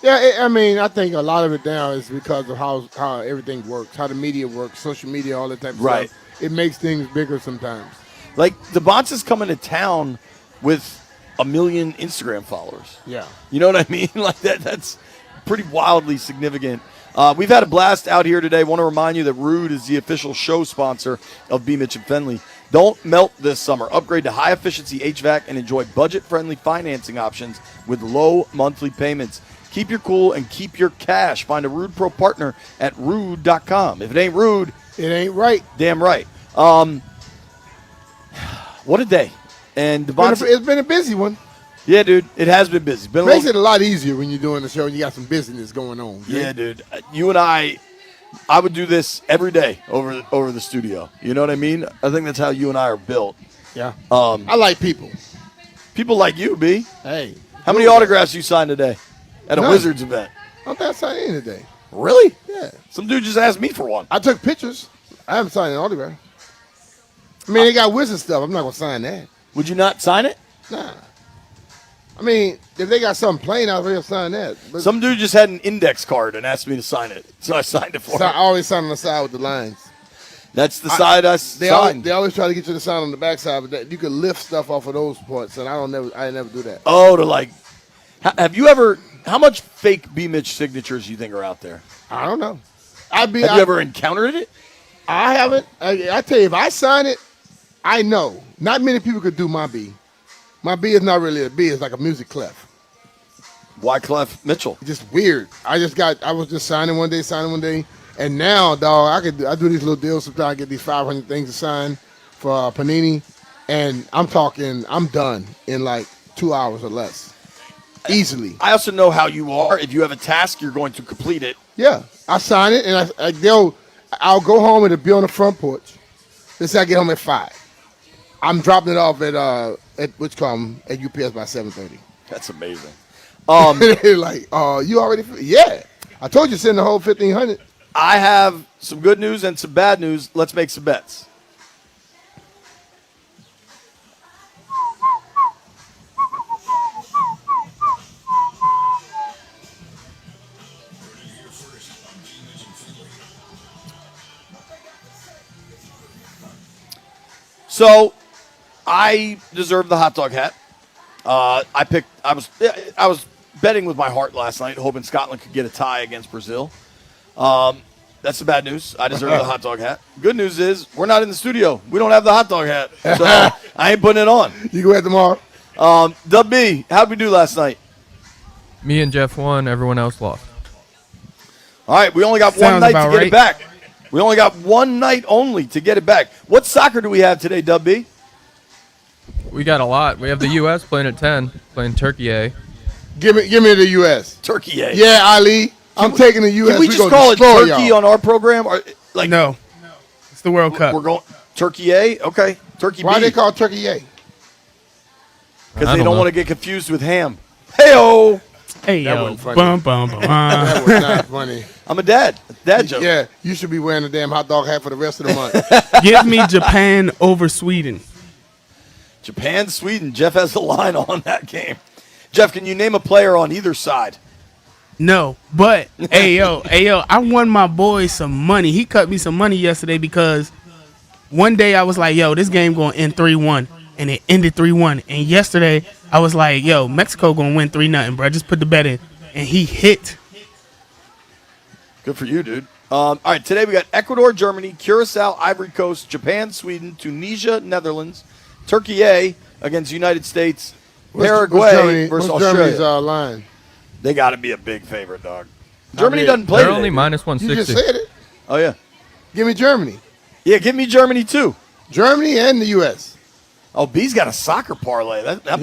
Q: Yeah, I mean, I think a lot of it now is because of how everything works, how the media works, social media, all that type of stuff. It makes things bigger sometimes.
P: Like, DeBonsa's coming to town with 1 million Instagram followers.
Q: Yeah.
P: You know what I mean? Like, that's pretty wildly significant. We've had a blast out here today. I want to remind you that Rude is the official show sponsor of B. Mitch and Finley. Don't melt this summer. Upgrade to high-efficiency HVAC and enjoy budget-friendly financing options with low monthly payments. Keep your cool and keep your cash. Find a Rude Pro partner at rude.com. If it ain't Rude,
Q: it ain't right.
P: Damn right. What a day. And DeBonsa,
Q: it's been a busy one.
P: Yeah, dude. It has been busy.
Q: Makes it a lot easier when you're doing the show and you got some business going on.
P: Yeah, dude. You and I would do this every day over the studio. You know what I mean? I think that's how you and I are built.
Q: Yeah. I like people.
P: People like you, B.
Q: Hey.
P: How many autographs you signed today at a
Q: None.
P: Wizards event?
Q: I don't think I signed any today.
P: Really?
Q: Yeah.
P: Some dude just asked me for one.
Q: I took pictures. I haven't signed an autograph. I mean, they got Wizard stuff. I'm not going to sign that.
P: Would you not sign it?
Q: Nah. I mean, if they got something plain, I'll really sign that. But
P: some dude just had an index card and asked me to sign it, so I signed it for him.
Q: I always sign on the side with the lines.
P: That's the side I signed.
Q: They always try to get you to sign on the back side, but you can lift stuff off of those parts, and I never do that.
P: Oh, to like, have you ever? How much fake B. Mitch signatures do you think are out there?
Q: I don't know.
P: Have you ever encountered it?
Q: I haven't. I tell you, if I sign it, I know. Not many people could do my B. My B is not really a B. It's like a music clef.
P: Why Clef Mitchell?
Q: It's just weird. I was just signing one day, and now, dog, I do these little deals sometimes. I get these 500 things to sign for Panini, and I'm done in like 2 hours or less, easily.
P: I also know how you are. If you have a task, you're going to complete it.
Q: Yeah, I sign it, and I'll go home and it'll be on the front porch. Let's say I get home at 5. I'm dropping it off at UPS by 7:30.
P: That's amazing.
Q: Like, you already? Yeah. I told you send the whole 1,500.
P: I have some good news and some bad news. Let's make some bets. So, I deserve the hot dog hat. I was betting with my heart last night, hoping Scotland could get a tie against Brazil. That's the bad news. I deserve the hot dog hat. Good news is we're not in the studio. We don't have the hot dog hat, so I ain't putting it on.
Q: You go ahead tomorrow.
P: Dub B, how'd we do last night?
E: Me and Jeff won. Everyone else lost.
P: All right, we only got one night to get it back. We only got one night only to get it back. What soccer do we have today, Dub B?
E: We got a lot. We have the U.S. playing at 10, playing Turkey A.
Q: Give me the U.S.
P: Turkey A.
Q: Yeah, Ali. I'm taking the U.S.
P: Can we just call it Turkey on our program? Or, like,
T: no. It's the World Cup.
P: We're going Turkey A. Okay, Turkey
Q: Why
P: B.
Q: they call Turkey A?
P: Because
E: I
P: they
E: don't
P: don't
E: know.
P: want to get confused with ham. Hey-o.
T: Hey,
Q: That
T: yo.
Q: wasn't funny.
T: Bum, bum, bum.
Q: That was not funny.
P: I'm a dad. Dad joke.
Q: Yeah, you should be wearing a damn hot dog hat for the rest of the month.
T: Give me Japan over Sweden.
P: Japan, Sweden. Jeff has a line on that game. Jeff, can you name a player on either side?
T: No, but hey yo, I won my boy some money. He cut me some money yesterday because one day I was like, yo, this game gonna end 3-1, and it ended 3-1. And yesterday I was like, yo, Mexico gonna win 3-0, bro. Just put the bet in, and he hit.
P: Good for you, dude. All right, today we got Ecuador, Germany, Curacao, Ivory Coast, Japan, Sweden, Tunisia, Netherlands, Turkey A against United States, Paraguay versus
Q: what's
P: Australia.
Q: Germany's line?
P: They got to be a big favorite, dog. Germany doesn't play
E: They're
P: today,
E: only
P: dude.
E: minus
Q: You
E: 160.
Q: just said it.
P: Oh, yeah.
Q: Give me Germany.
P: Yeah, give me Germany, too.
Q: Germany and the U.S.
P: Oh, B's got a soccer parlay. That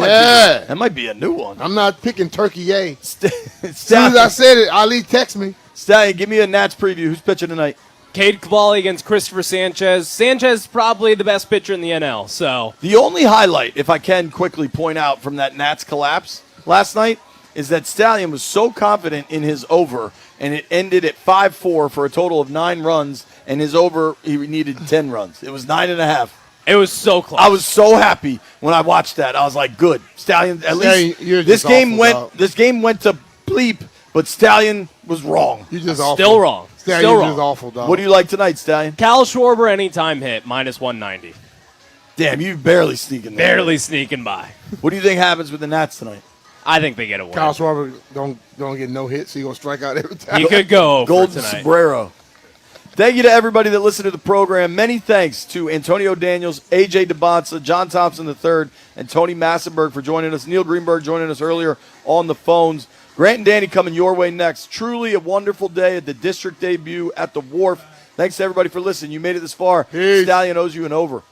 Q: Yeah.
P: might be a new one.
Q: I'm not picking Turkey A. As soon as
P: Stallion,
Q: I said it, Ali text me.
P: Stallion, give me a Nats preview. Who's pitching tonight?
R: Cade Cavalli against Christopher Sanchez. Sanchez is probably the best pitcher in the NL. So
P: The only highlight, if I can quickly point out from that Nats collapse last night, is that Stallion was so confident in his over, and it ended at 5-4 for a total of 9 runs, and his over, he needed 10 runs. It was 9.5.
R: it was so close.
P: I was so happy when I watched that. I was like, good. Stallion, at
Q: Stallion,
P: least
Q: you're
P: this
Q: just
P: game
Q: awful,
P: went
Q: dog.
P: this game went to bleep, but Stallion was wrong.
Q: You just awful.
R: Still wrong.
Q: Stallion,
R: Still
Q: you're
R: wrong.
Q: just awful, dog.
P: What do you like tonight, Stallion?
R: Cal Schwarber anytime hit minus 190.
P: Damn, you barely sneaking there.
R: Barely sneaking by.
P: What do you think happens with the Nats tonight?
R: I think they get a win.
Q: Kyle Schwarber don't get no hits. He gonna strike out every time.
R: He could go over
P: Golden
R: tonight.
P: sombrero. Thank you to everybody that listened to the program. Many thanks to Antonio Daniels, AJ DeBonsa, John Thompson III, and Tony Massenberg for joining us. Neil Greenberg joining us earlier on the phones. Grant and Danny coming your way next. Truly a wonderful day at the district debut at the Wharf. Thanks to everybody for listening. You made it this far.
Q: Peace.
P: Stallion owes you an over.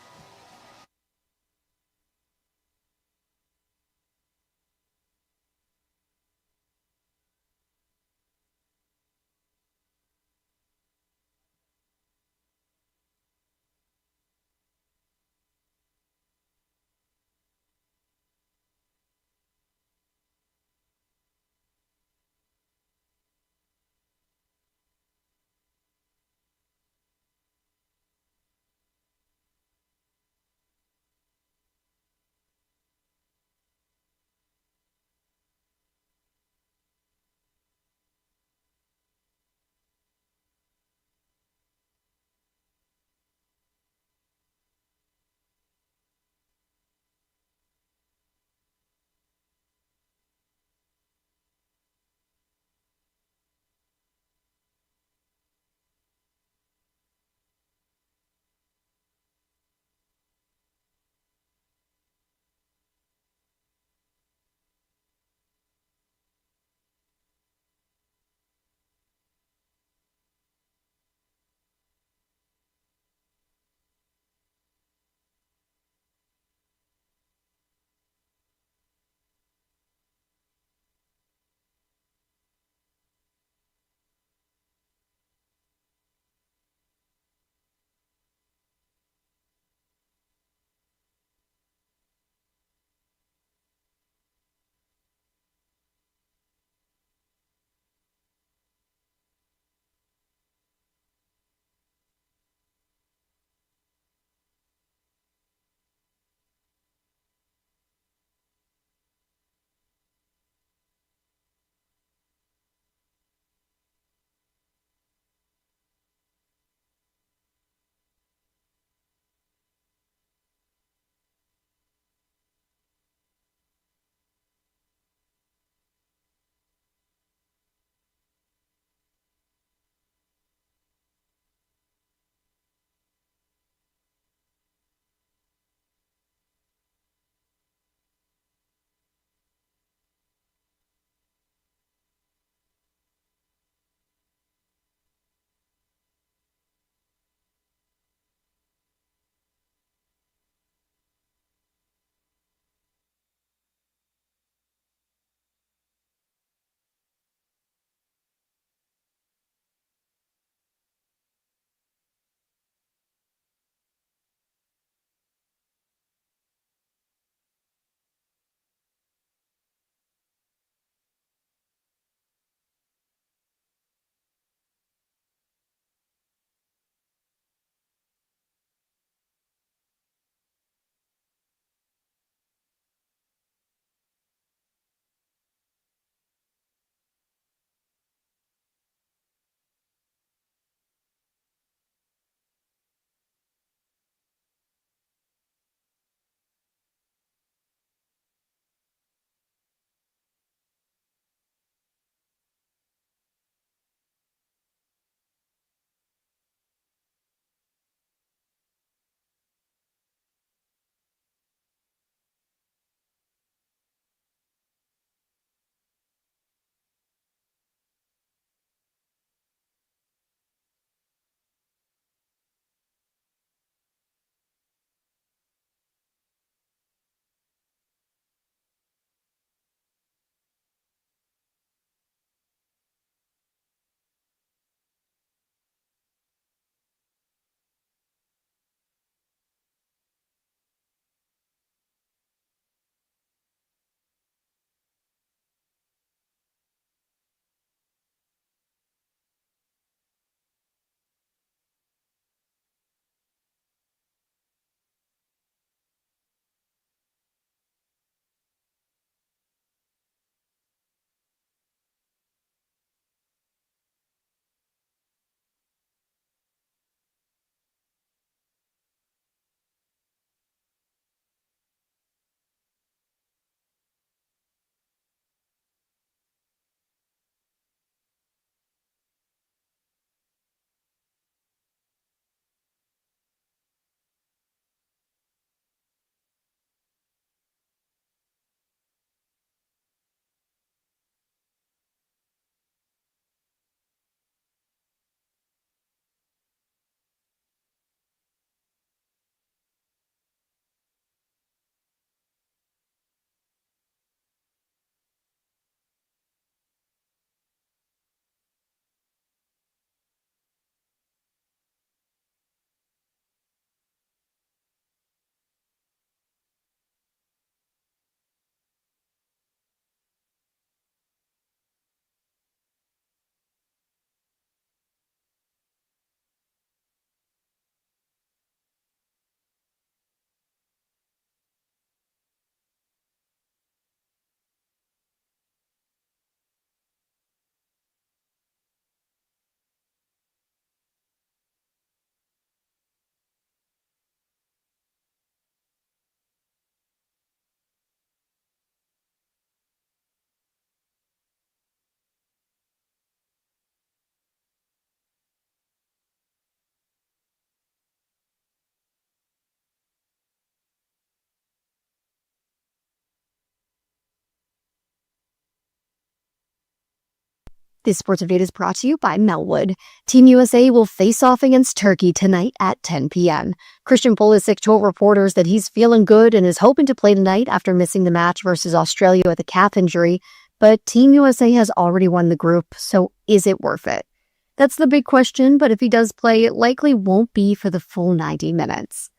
H: This sports update is brought to you by Melwood. Team USA will face off against Turkey tonight at 10 p.m. Christian Pulisic told reporters that he's feeling good and is hoping to play tonight after missing the match versus Australia with a calf injury. But Team USA has already won the group, so is it worth it? That's the big question, but if he does play, it likely won't be for the full 90 minutes.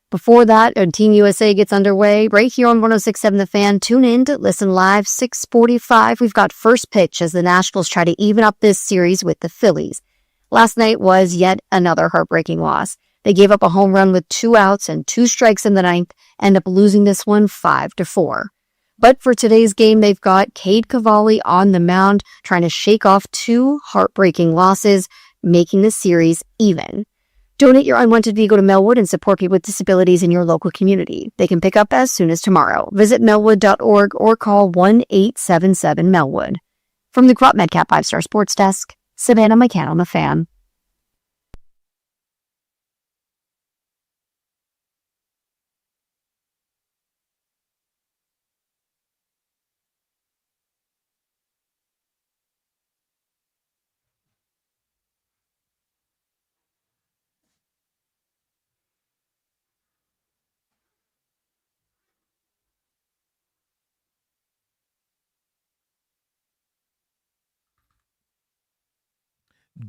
H: Before that, Team USA gets underway right here on 106.7 The Fan. Tune in to listen live 6:45. We've got first pitch as the Nationals try to even up this series with the Phillies. Last night was yet another heartbreaking loss. They gave up a home run with 2 outs and 2 strikes in the ninth, end up losing this one 5-4. But for today's game, they've got Cade Cavalli on the mound trying to shake off 2 heartbreaking losses, making the series even. Donate your unwanted vehicle to Melwood and support people with disabilities in your local community. They can pick up as soon as tomorrow. Visit melwood.org or call 1-877-MELWOOD. From the Crop Medcap 5-Star Sports Desk, Savannah McCann on The Fan.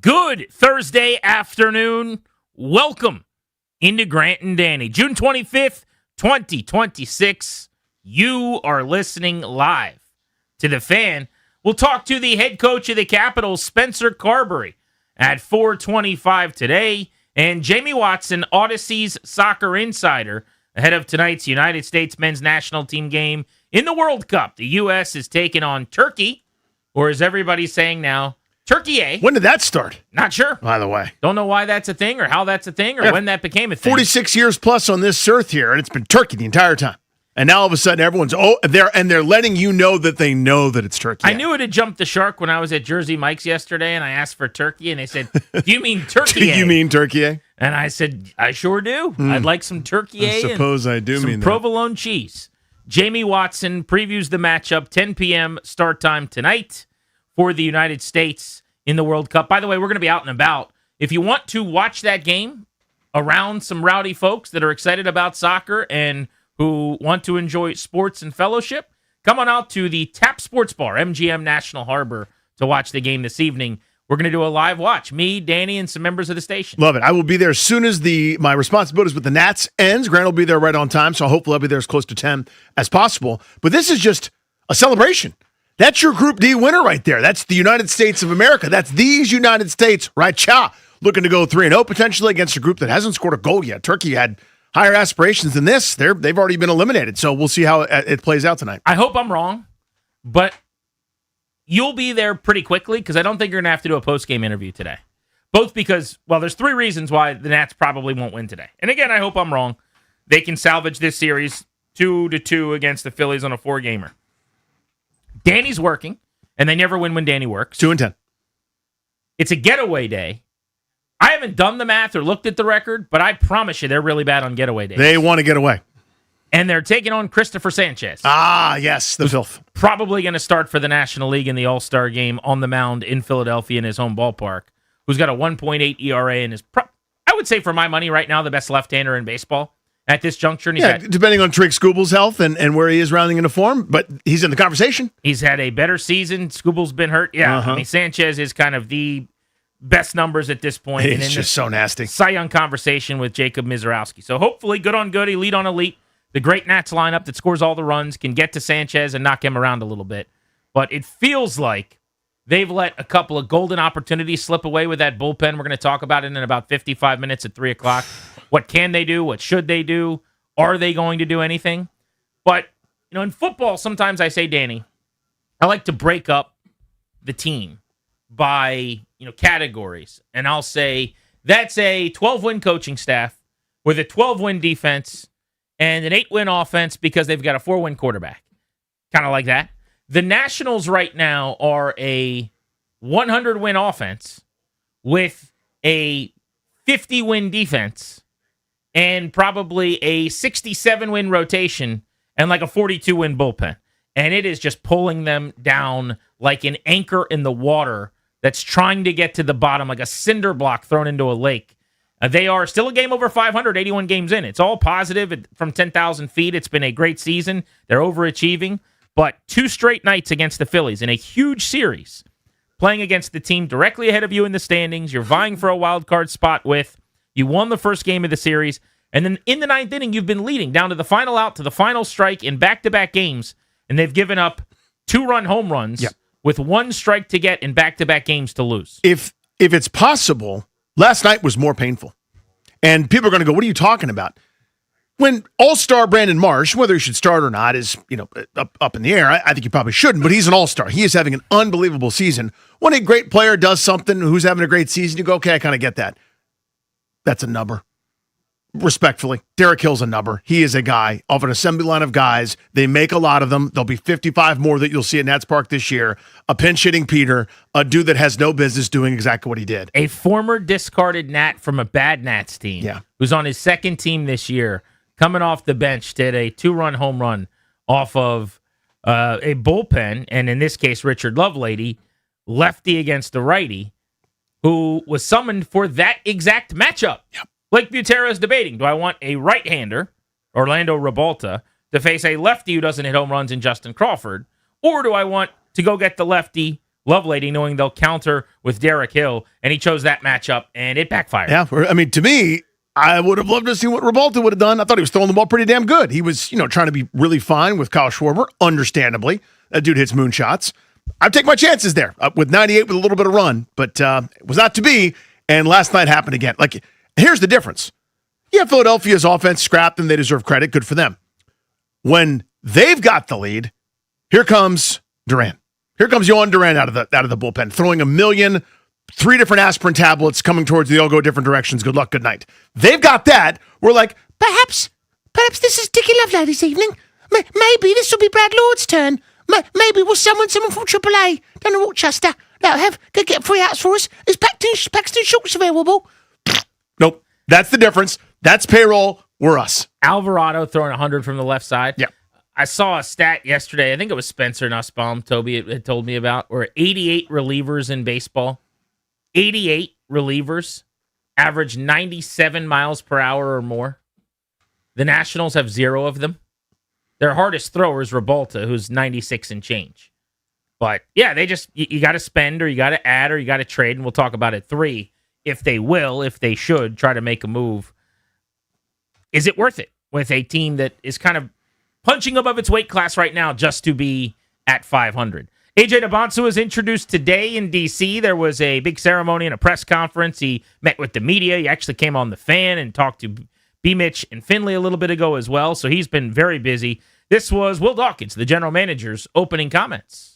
F: Good Thursday afternoon. Welcome into Grant and Danny. June 25th, 2026. You are listening live to The Fan. We'll talk to the head coach of the Capitals, Spencer Carberry, at 4:25 today. And Jamie Watson, Odyssey's soccer insider, ahead of tonight's United States men's national team game in the World Cup. The U.S. is taking on Turkey, or as everybody's saying now, Turkey A.
N: When did that start?
F: Not sure.
N: By the way.
F: Don't know why that's a thing or how that's a thing or when that became a thing.
N: 46 years plus on this earth here, and it's been Turkey the entire time. And now all of a sudden everyone's, they're letting you know that they know that it's Turkey.
F: I knew it had jumped the shark when I was at Jersey Mike's yesterday and I asked for turkey and they said, do you mean Turkey A?
N: Do you mean Turkey A?
F: And I said, I sure do. I'd like some Turkey A.
N: I suppose I do
F: some
N: mean that.
F: provolone cheese. Jamie Watson previews the matchup, 10 p.m. start time tonight for the United States in the World Cup. By the way, we're going to be out and about. If you want to watch that game around some rowdy folks that are excited about soccer and who want to enjoy sports and fellowship, come on out to the Tap Sports Bar, MGM National Harbor, to watch the game this evening. We're going to do a live watch. Me, Danny, and some members of the station.
N: Love it. I will be there as soon as my responsibilities with the Nats ends. Grant will be there right on time, so hopefully I'll be there as close to 10 as possible. But this is just a celebration. That's your Group D winner right there. That's the United States of America. That's these United States, right? Looking to go 3-0 potentially against a group that hasn't scored a goal yet. Turkey had higher aspirations than this. They've already been eliminated, so we'll see how it plays out tonight.
F: I hope I'm wrong, but you'll be there pretty quickly because I don't think you're going to have to do a post-game interview today. Both because, well, there's 3 reasons why the Nats probably won't win today. And again, I hope I'm wrong. They can salvage this series 2-2 against the Phillies on a 4-gamer. Danny's working, and they never win when Danny works.
N: 2-10.
F: It's a getaway day. I haven't done the math or looked at the record, but I promise you they're really bad on getaway days.
N: They want to get away.
F: And they're taking on Christopher Sanchez.
N: Ah, yes, the filth.
F: Probably going to start for the National League in the All-Star game on the mound in Philadelphia in his home ballpark, who's got a 1.8 ERA and is, I would say for my money right now, the best left-hander in baseball at this juncture. And
N: depending on Trig Skubal's health and where he is rounding into form, but he's in the conversation.
F: He's had a better season. Skubal's been hurt. Yeah, I mean, Sanchez is kind of the best numbers at this point.
N: It's just so nasty.
F: Cy Young conversation with Jacob Mizorowski. So hopefully, good on good, elite on elite. The great Nats lineup that scores all the runs can get to Sanchez and knock him around a little bit. But it feels like they've let a couple of golden opportunities slip away with that bullpen. We're going to talk about it in about 55 minutes at 3 o'clock. What can they do? What should they do? Are they going to do anything? But, you know, in football, sometimes I say, Danny, I like to break up the team by, you know, categories. And I'll say that's a 12-win coaching staff with a 12-win defense and an 8-win offense because they've got a 4-win quarterback. Kind of like that. The Nationals right now are a 100-win offense with a 50-win defense and probably a 67-win rotation and like a 42-win bullpen. And it is just pulling them down like an anchor in the water that's trying to get to the bottom like a cinder block thrown into a lake. They are still a game over 500, 81 games in. It's all positive from 10,000 feet. It's been a great season. They're overachieving. But 2 straight nights against the Phillies in a huge series, playing against the team directly ahead of you in the standings, you're vying for a wild card spot with. You won the first game of the series, and then in the 9th inning, you've been leading down to the final out, to the final strike in back-to-back games, and they've given up 2-run home runs with 1 strike to get in back-to-back games to lose.
N: If it's possible, last night was more painful. And people are going to go, what are you talking about? When all-star Brandon Marsh, whether he should start or not, is up in the air. I think he probably shouldn't, but he's an all-star. He is having an unbelievable season. When a great player does something, who's having a great season, you go, okay, I kind of get that. That's a number. Respectfully, Derek Hill's a number. He is a guy of an assembly line of guys. They make a lot of them. There'll be 55 more that you'll see at Nats Park this year. A pinch-hitting Peter, a dude that has no business doing exactly what he did.
F: A former discarded Nat from a bad Nats team who's on his second team this year, coming off the bench, did a 2-run home run off of a bullpen, and in this case, Richard Lovelady, lefty against the righty, who was summoned for that exact matchup.
N: Yep.
F: Blake Butera is debating, do I want a right-hander, Orlando Rebalta, to face a lefty who doesn't hit home runs in Justin Crawford, or do I want to go get the lefty, Lovelady, knowing they'll counter with Derek Hill, and he chose that matchup, and it backfired.
N: Yeah, I mean, to me, I would have loved to see what Rebalta would have done. I thought he was throwing the ball pretty damn good. He was, trying to be really fine with Kyle Schwarber, understandably. That dude hits moonshots. I'd take my chances there with 98 with a little bit of run, but it was not to be, and last night happened again. Here's the difference. Yeah, Philadelphia's offense scrapped, and they deserve credit. Good for them. When they've got the lead, here comes Duran. Here comes Yohan Duran out of the bullpen, throwing 3 different aspirin tablets coming towards you. They all go different directions. Good luck, good night. They've got that. We're like, perhaps this is Dickie Lovelady's evening. Maybe this will be Brad Lord's turn. Maybe we'll summon someone from AAA down in Rochester. Could get 3 outs for us. Is Paxton Schultz available? Nope. That's the difference. That's payroll. We're us.
F: Alvarado throwing 100 from the left side.
N: Yep.
F: I saw a stat yesterday. I think it was Spencer Nussbaum, Toby had told me about, where 88 relievers in baseball. 88 relievers average 97 miles per hour or more. The Nationals have 0 of them. Their hardest thrower is Rebalta, who's 96 and change. But, yeah, you got to spend or you got to add or you got to trade, and we'll talk about it 3. If they should, try to make a move. Is it worth it with a team that is kind of punching above its weight class right now just to be at 500? AJ Debonsa was introduced today in D.C. There was a big ceremony and a press conference. He met with the media. He actually came on The Fan and talked to B. Mitch and Finley a little bit ago as well, so he's been very busy. This was Will Dawkins, the general manager's opening comments.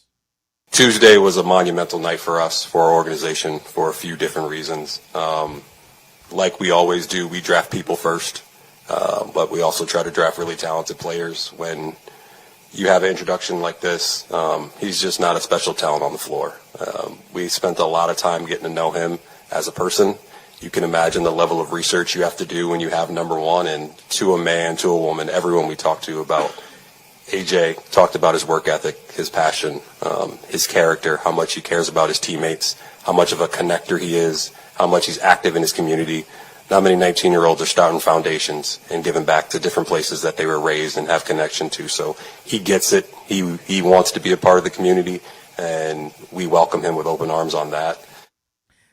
J: Tuesday was a monumental night for us, for our organization, for a few different reasons. Like we always do, we draft people first, but we also try to draft really talented players. When you have an introduction like this, he's just not a special talent on the floor. We spent a lot of time getting to know him as a person. You can imagine the level of research you have to do when you have number one, and to a man, to a woman, everyone we talked to about AJ talked about his work ethic, his passion, his character, how much he cares about his teammates, how much of a connector he is, how much he's active in his community. Not many 19-year-olds are starting foundations and giving back to different places that they were raised and have connection to. So he gets it. He wants to be a part of the community, and we welcome him with open arms on that.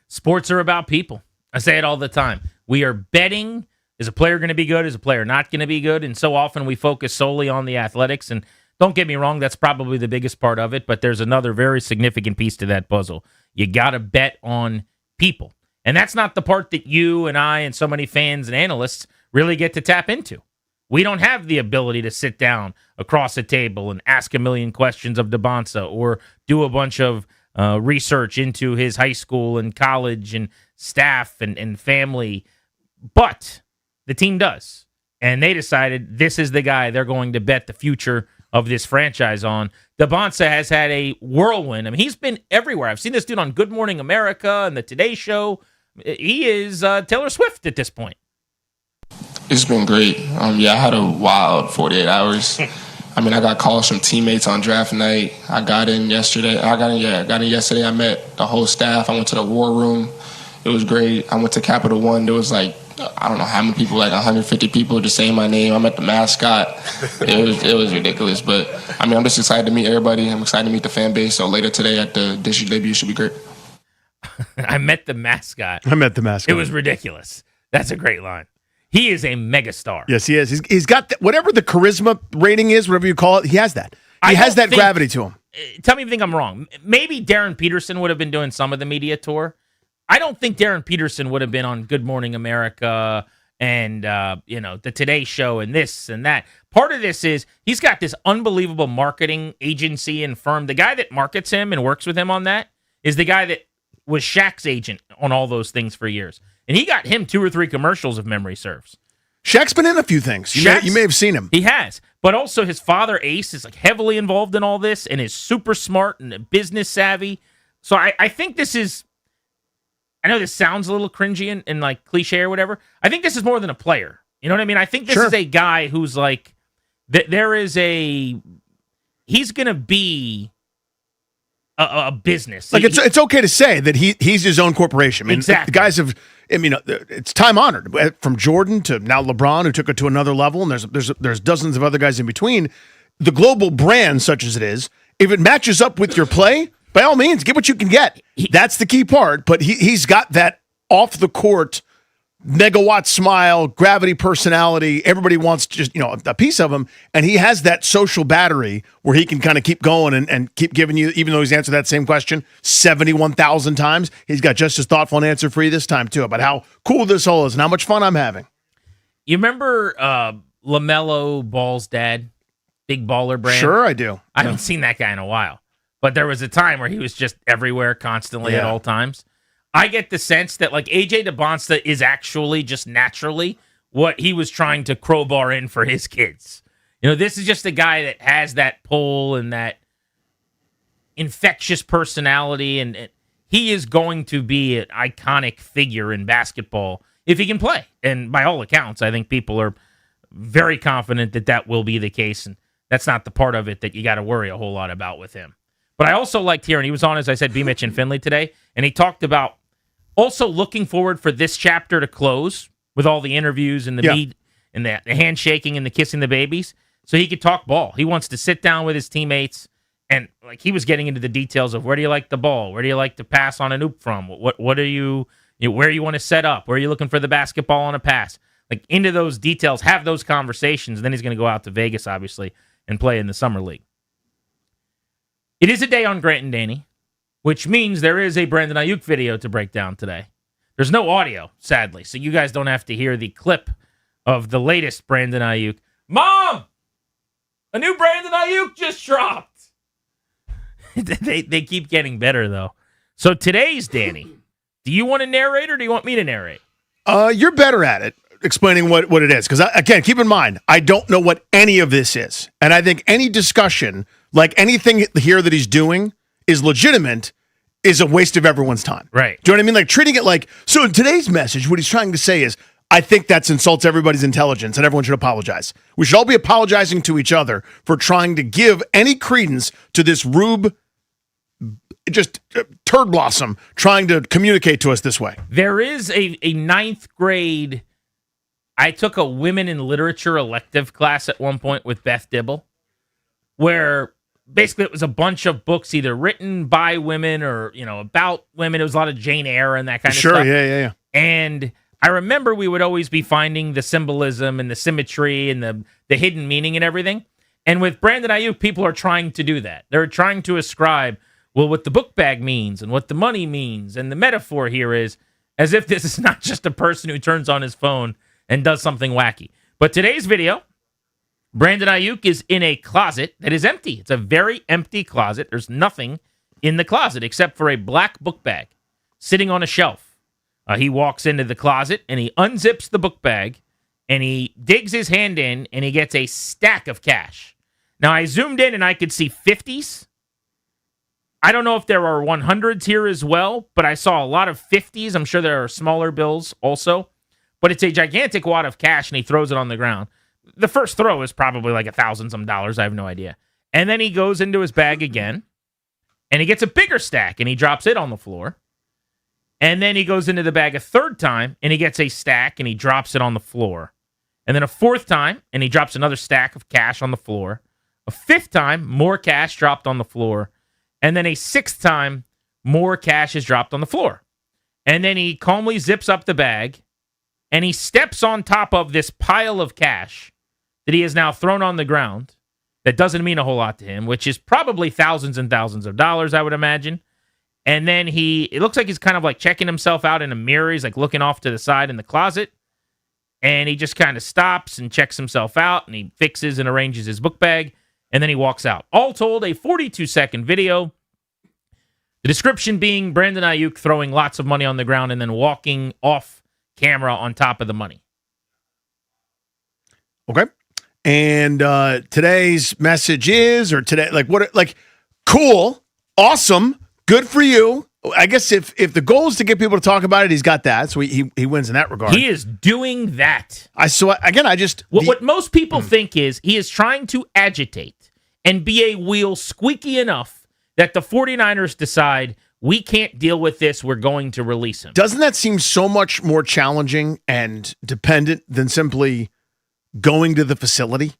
F: Sports are about people. I say it all the time. We are betting. Is a player going to be good? Is a player not going to be good? And so often we focus solely on the athletics. And don't get me wrong, that's probably the biggest part of it. But there's another very significant piece to that puzzle. You got to bet on people. And that's not the part that you and I and so many fans and analysts really get to tap into. We don't have the ability to sit down across a table and ask a million questions of Debonsa or do a bunch of research into his high school and college and staff and family. But the team does. And they decided this is the guy they're going to bet the future of this franchise on. Debonsa has had a whirlwind. I mean, he's been everywhere. I've seen this dude on Good Morning America and the Today Show. He is Taylor Swift at this point.
O: It's been great. I had a wild 48 hours.
B: I mean, I got calls from teammates on draft night. I got in yesterday. I got in yesterday. I met the whole staff. I went to the war room. It was great. I went to Capital One. There was like, I don't know how many people, like 150 people just saying my name. I met the mascot. It was ridiculous. But, I mean, I'm just excited to meet everybody. I'm excited to meet the fan base. So later today at the district debut should be great.
F: I met the mascot.
N: It
F: was ridiculous. That's a great line. He is a megastar.
N: Yes, he is. He's got whatever the charisma rating is, whatever you call it, he has that. He has that gravity to him.
F: Tell me if you think I'm wrong. Maybe Darren Peterson would have been doing some of the media tour. I don't think Darren Peterson would have been on Good Morning America and, the Today Show and this and that. Part of this is he's got this unbelievable marketing agency and firm. The guy that markets him and works with him on that is the guy that was Shaq's agent on all those things for years. And he got him 2 or 3 commercials, if memory serves.
N: Shaq's been in a few things. You may have seen him.
F: He has. But also his father, Ace, is like heavily involved in all this and is super smart and business savvy. So I think this is, I know this sounds a little cringy and like cliche or whatever. I think this is more than a player. You know what I mean? I think this is a guy who's like, he's going to be a business.
N: Like it's okay to say that he's his own corporation. I mean,
F: exactly.
N: The guys have. I mean, it's time honored. From Jordan to now LeBron, who took it to another level, and there's dozens of other guys in between. The global brand, such as it is, if it matches up with your play, by all means, get what you can get. That's the key part. But he's got that off the court megawatt smile, gravity personality. Everybody wants just a piece of him, and he has that social battery where he can kind of keep going and keep giving you, even though he's answered that same question 71,000 times, he's got just as thoughtful an answer for you this time too about how cool this whole is and how much fun I'm having.
F: You remember LaMelo Ball's dad, Big Baller Brand?
N: Sure, I do.
F: I haven't seen that guy in a while, but there was a time where he was just everywhere, constantly at all times. I get the sense that like AJ DeBonsta is actually just naturally what he was trying to crowbar in for his kids. This is just a guy that has that pull and that infectious personality, and he is going to be an iconic figure in basketball if he can play. And by all accounts, I think people are very confident that will be the case, and that's not the part of it that you got to worry a whole lot about with him. But I also liked hearing, he was on, as I said, B. Mitch and Finley today, and he talked about also looking forward for this chapter to close with all the interviews and the meet and the handshaking and the kissing the babies, so he could talk ball. He wants to sit down with his teammates, and like he was getting into the details of where do you like the ball, where do you like to pass on an oop from, what are you where you want to set up, where are you looking for the basketball on a pass, like into those details, have those conversations. Then he's going to go out to Vegas, obviously, and play in the summer league. It is a day on Grant and Danny, which means there is a Brandon Ayuk video to break down today. There's no audio, sadly, so you guys don't have to hear the clip of the latest Brandon Ayuk. Mom! A new Brandon Ayuk just dropped! They keep getting better, though. So today's Danny, do you want to narrate or do you want me to narrate?
N: You're better at it, explaining what it is. Because, again, keep in mind, I don't know what any of this is. And I think any discussion, like anything here that he's doing, is legitimate, is a waste of everyone's time.
F: Right.
N: Do you know what I mean? Like treating it like, so in today's message, what he's trying to say is, I think that insults everybody's intelligence and everyone should apologize. We should all be apologizing to each other for trying to give any credence to this rube, just turd blossom, trying to communicate to us this way.
F: There is a ninth grade, I took a women in literature elective class at one point with Beth Dibble, where basically it was a bunch of books either written by women or, about women. It was a lot of Jane Eyre and that kind of stuff.
N: Sure, yeah.
F: And I remember we would always be finding the symbolism and the symmetry and the hidden meaning and everything. And with Brandon Ayuk, people are trying to do that. They're trying to ascribe, what the book bag means and what the money means. And the metaphor here is as if this is not just a person who turns on his phone and does something wacky. But today's video, Brandon Ayuk is in a closet that is empty. It's a very empty closet. There's nothing in the closet except for a black book bag sitting on a shelf. He walks into the closet and he unzips the book bag and he digs his hand in and he gets a stack of cash. Now, I zoomed in and I could see 50s. I don't know if there are 100s here as well, but I saw a lot of 50s. I'm sure there are smaller bills also. But it's a gigantic wad of cash and he throws it on the ground. The first throw is probably like $1,000 some. I have no idea. And then he goes into his bag again, and he gets a bigger stack, and he drops it on the floor. And then he goes into the bag a third time, and he gets a stack, and he drops it on the floor. And then a fourth time, and he drops another stack of cash on the floor. A fifth time, more cash dropped on the floor. And then a sixth time, more cash is dropped on the floor. And then he calmly zips up the bag, and he steps on top of this pile of cash that he has now thrown on the ground that doesn't mean a whole lot to him, which is probably thousands and thousands of dollars, I would imagine. And then it looks like he's kind of like checking himself out in a mirror. He's like looking off to the side in the closet. And he just kind of stops and checks himself out, and he fixes and arranges his book bag, and then he walks out. All told, a 42-second video. The description being Brandon Ayuk throwing lots of money on the ground and then walking off camera on top of the money.
N: Okay. And today's message is, or today, cool, awesome, good for you. I guess if the goal is to get people to talk about it, he's got that. So he wins in that regard.
F: He is doing that.
N: What
F: most people think is he is trying to agitate and be a wheel squeaky enough that the 49ers decide we can't deal with this, we're going to release him.
N: Doesn't that seem so much more challenging and dependent than simply going to the facility?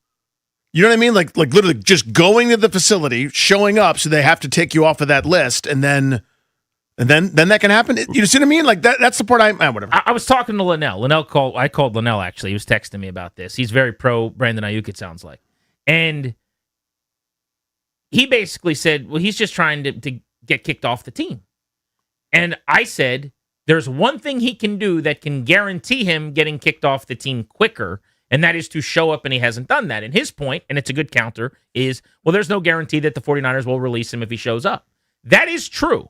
N: You know what I mean? Like literally just going to the facility, showing up, so they have to take you off of that list, and then that can happen. You see what I mean? Like that's the part whatever.
F: I was talking to Linnell. I called Linnell, actually. He was texting me about this. He's very pro Brandon Ayuk, it sounds like. And he basically said, well, he's just trying to get kicked off the team. And I said, there's one thing he can do that can guarantee him getting kicked off the team quicker, and that is to show up, and he hasn't done that. And his point, and it's a good counter, is, well, there's no guarantee that the 49ers will release him if he shows up. That is true.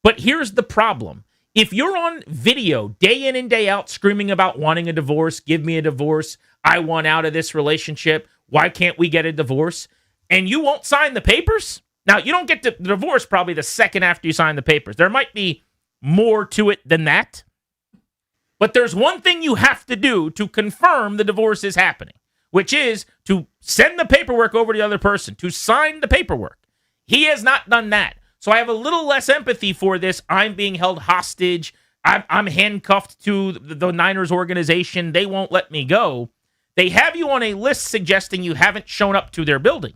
F: But here's the problem. If you're on video day in and day out screaming about wanting a divorce, give me a divorce, I want out of this relationship, why can't we get a divorce, and you won't sign the papers? Now, you don't get the divorce probably the second after you sign the papers. There might be more to it than that. But there's one thing you have to do to confirm the divorce is happening, which is to send the paperwork over to the other person, to sign the paperwork. He has not done that. So I have a little less empathy for this. I'm being held hostage. I'm handcuffed to the Niners organization. They won't let me go. They have you on a list suggesting you haven't shown up to their building.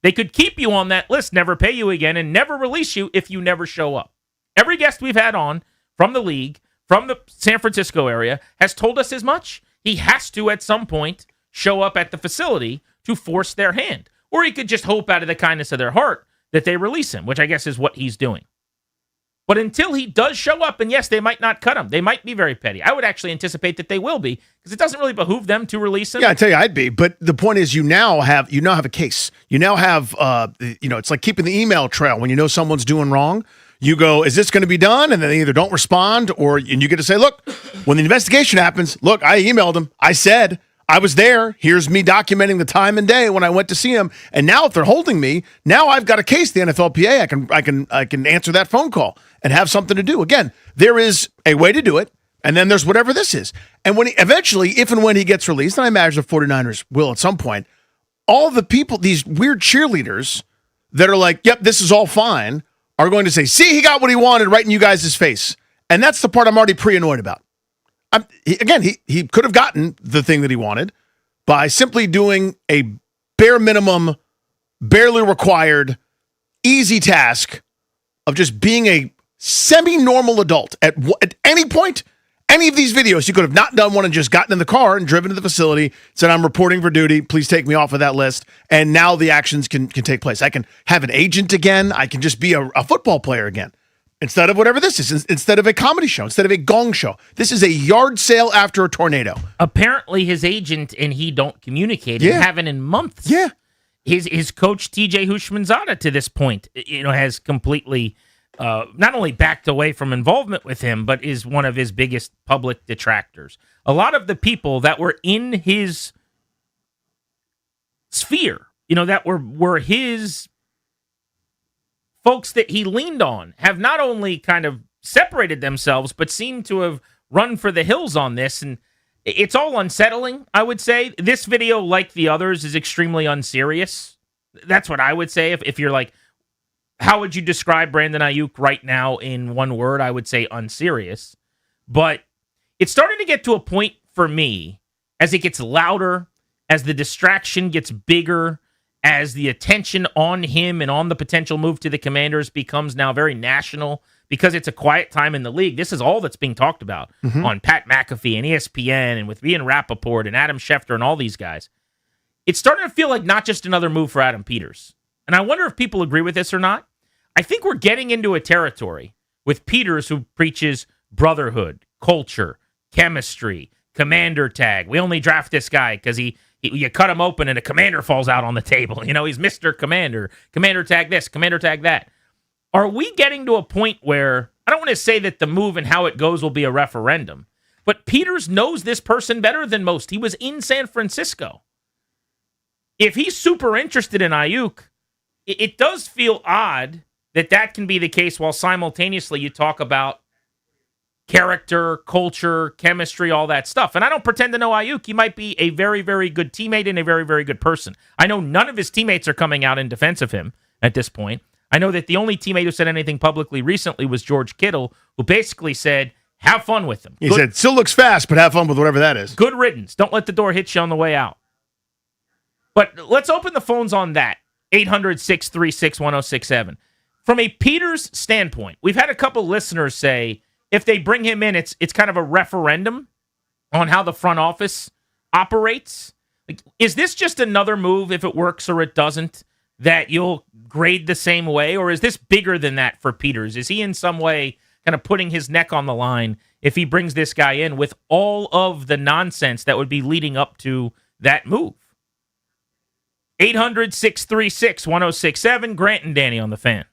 F: They could keep you on that list, never pay you again, and never release you if you never show up. Every guest we've had on from the league, from the San Francisco area, has told us as much. He has to, at some point, show up at the facility to force their hand. Or he could just hope out of the kindness of their heart that they release him, which I guess is what he's doing. But until he does show up, and yes, they might not cut him. They might be very petty. I would actually anticipate that they will be, because it doesn't really behoove them to release him.
N: Yeah, I tell you, I'd be. But the point is, you now have a case. You now have, it's like keeping the email trail. When you know someone's doing wrong, you go, is this going to be done? And then they either don't respond, and you get to say, look, when the investigation happens, look, I emailed him. I said I was there. Here's me documenting the time and day when I went to see him. And now if they're holding me, now I've got a case, the NFLPA. I can answer that phone call and have something to do. Again, there is a way to do it, and then there's whatever this is. And when eventually, if and when he gets released, and I imagine the 49ers will at some point, all the people, these weird cheerleaders that are like, yep, this is all fine, are going to say, see, he got what he wanted right in you guys' face. And that's the part I'm already pre-annoyed about. He could have gotten the thing that he wanted by simply doing a bare minimum, barely required, easy task of just being a semi-normal adult. At any point, any of these videos, you could have not done one and just gotten in the car and driven to the facility, said, I'm reporting for duty, please take me off of that list, and now the actions can take place. I can have an agent again. I can just be a football player again. Instead of whatever this is, instead of a comedy show, instead of a gong show. This is a yard sale after a tornado.
F: Apparently his agent and he don't communicate and haven't in months.
N: Yeah.
F: His coach, TJ Houshmandzadeh, to this point, has completely not only backed away from involvement with him, but is one of his biggest public detractors. A lot of the people that were in his sphere, that were his folks that he leaned on, have not only kind of separated themselves, but seem to have run for the hills on this. And It's all unsettling, I would say. This video, like the others, is extremely unserious. That's what I would say. If you're like, how would you describe Brandon Ayuk right now in one word? I would say unserious. But it's starting to get to a point for me as it gets louder, as the distraction gets bigger, as the attention on him and on the potential move to the Commanders becomes now very national because it's a quiet time in the league. This is all that's being talked about on Pat McAfee and ESPN and with Ian Rappaport and Adam Schefter and all these guys. It's starting to feel like not just another move for Adam Peters. And I wonder if people agree with this or not. I think we're getting into a territory with Peters who preaches brotherhood, culture, chemistry, commander tag. We only draft this guy because you cut him open and a commander falls out on the table. You know, he's Mr. Commander. Commander tag this, commander tag that. Are we getting to a point where, I don't want to say that the move and how it goes will be a referendum, but Peters knows this person better than most. He was in San Francisco. If he's super interested in Ayuk, it does feel odd that can be the case while simultaneously you talk about character, culture, chemistry, all that stuff. And I don't pretend to know Ayuk. He might be a very, very good teammate and a very, very good person. I know none of his teammates are coming out in defense of him at this point. I know that the only teammate who said anything publicly recently was George Kittle, who basically said, have fun with him.
N: He said, still looks fast, but have fun with whatever that is.
F: Good riddance. Don't let the door hit you on the way out. But let's open the phones on that. 800-636-1067. From a Peters standpoint, we've had a couple listeners say if they bring him in, it's kind of a referendum on how the front office operates. Like, is this just another move, if it works or it doesn't, that you'll grade the same way? Or is this bigger than that for Peters? Is he in some way kind of putting his neck on the line if he brings this guy in with all of the nonsense that would be leading up to that move? 800-636-1067. Grant and Danny on the Fan.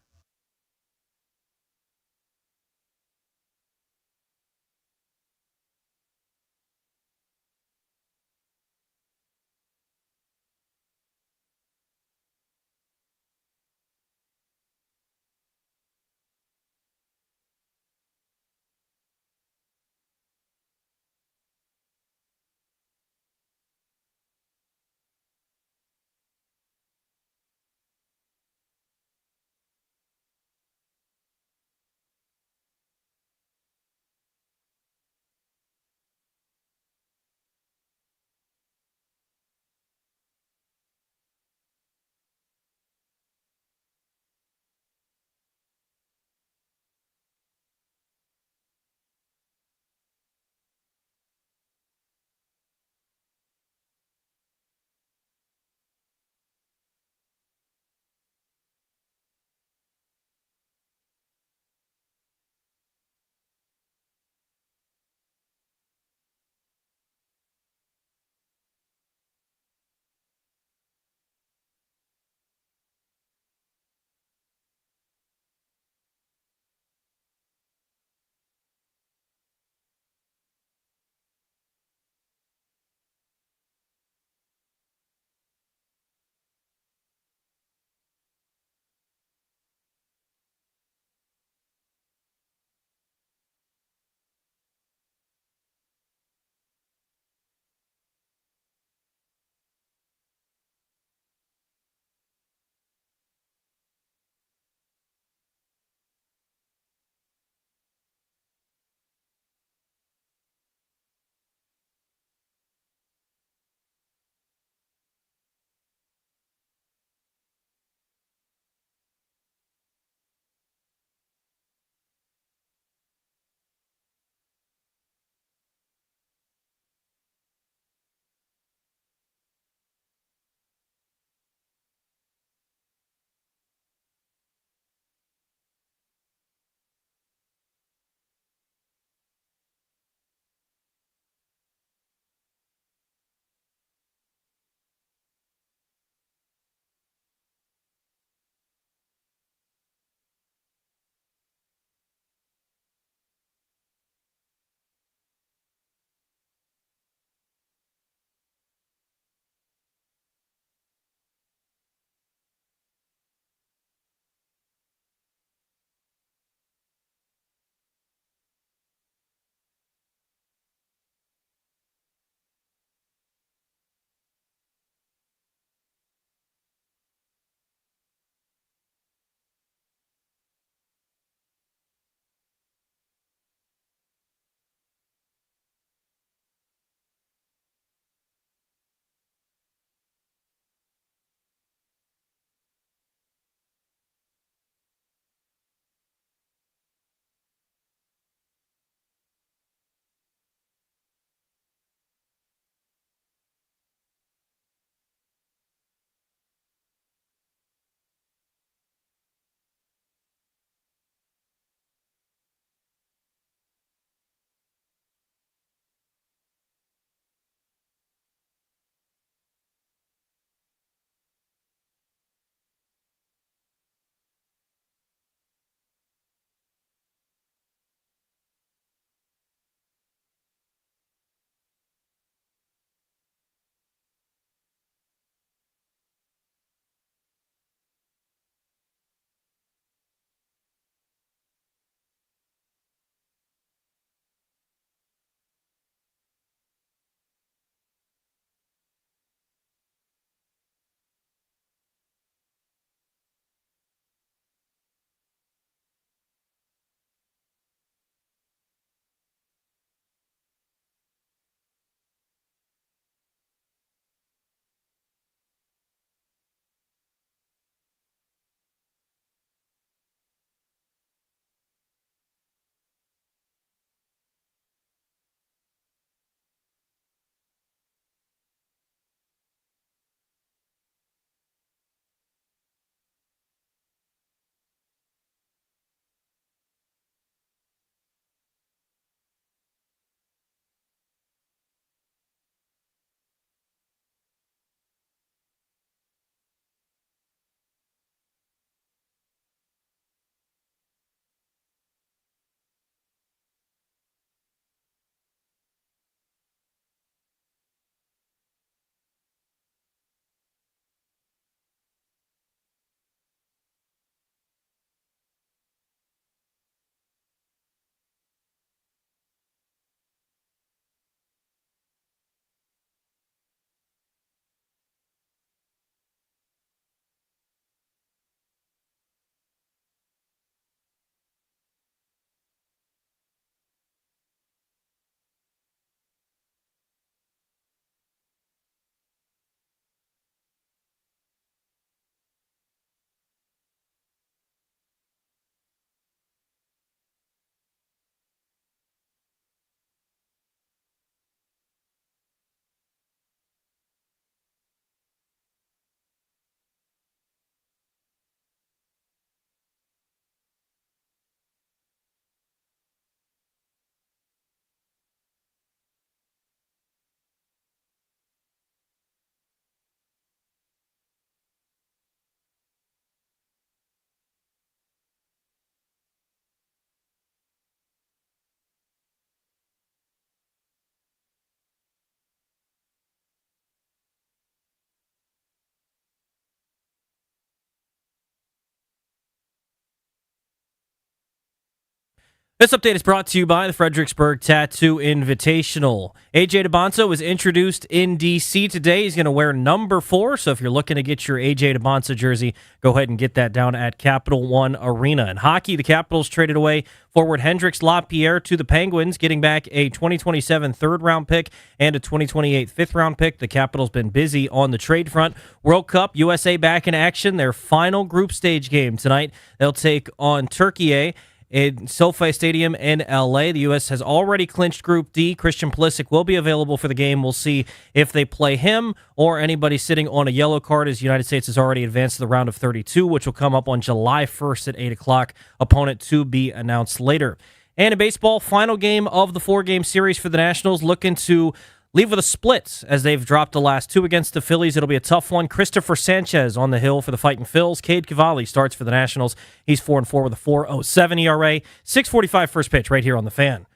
D: This update is brought to you by the Fredericksburg Tattoo Invitational. AJ DeBonzo was introduced in D.C. today. He's going to wear number 4, so if you're looking to get your AJ DeBonzo jersey, go ahead and get that down at Capital One Arena. In hockey, the Capitals traded away forward Hendrix Lapierre to the Penguins, getting back a 2027 third-round pick and a 2028 fifth-round pick. The Capitals been busy on the trade front. World Cup, USA back in action. Their final group stage game tonight. They'll take on Turkey in SoFi Stadium in L.A. The U.S. has already clinched Group D. Christian Pulisic will be available for the game. We'll see if they play him or anybody sitting on a yellow card, as the United States has already advanced to the round of 32, which will come up on July 1st at 8 o'clock. Opponent to be announced later. And in baseball, final game of the 4-game series for the Nationals, looking to leave with a split as they've dropped the last 2 against the Phillies. It'll be a tough one. Christopher Sanchez on the hill for the Fighting Phils. Cade Cavalli starts for the Nationals. He's 4-4 with a 4.07 ERA. 6:45 first pitch right here on The Fan.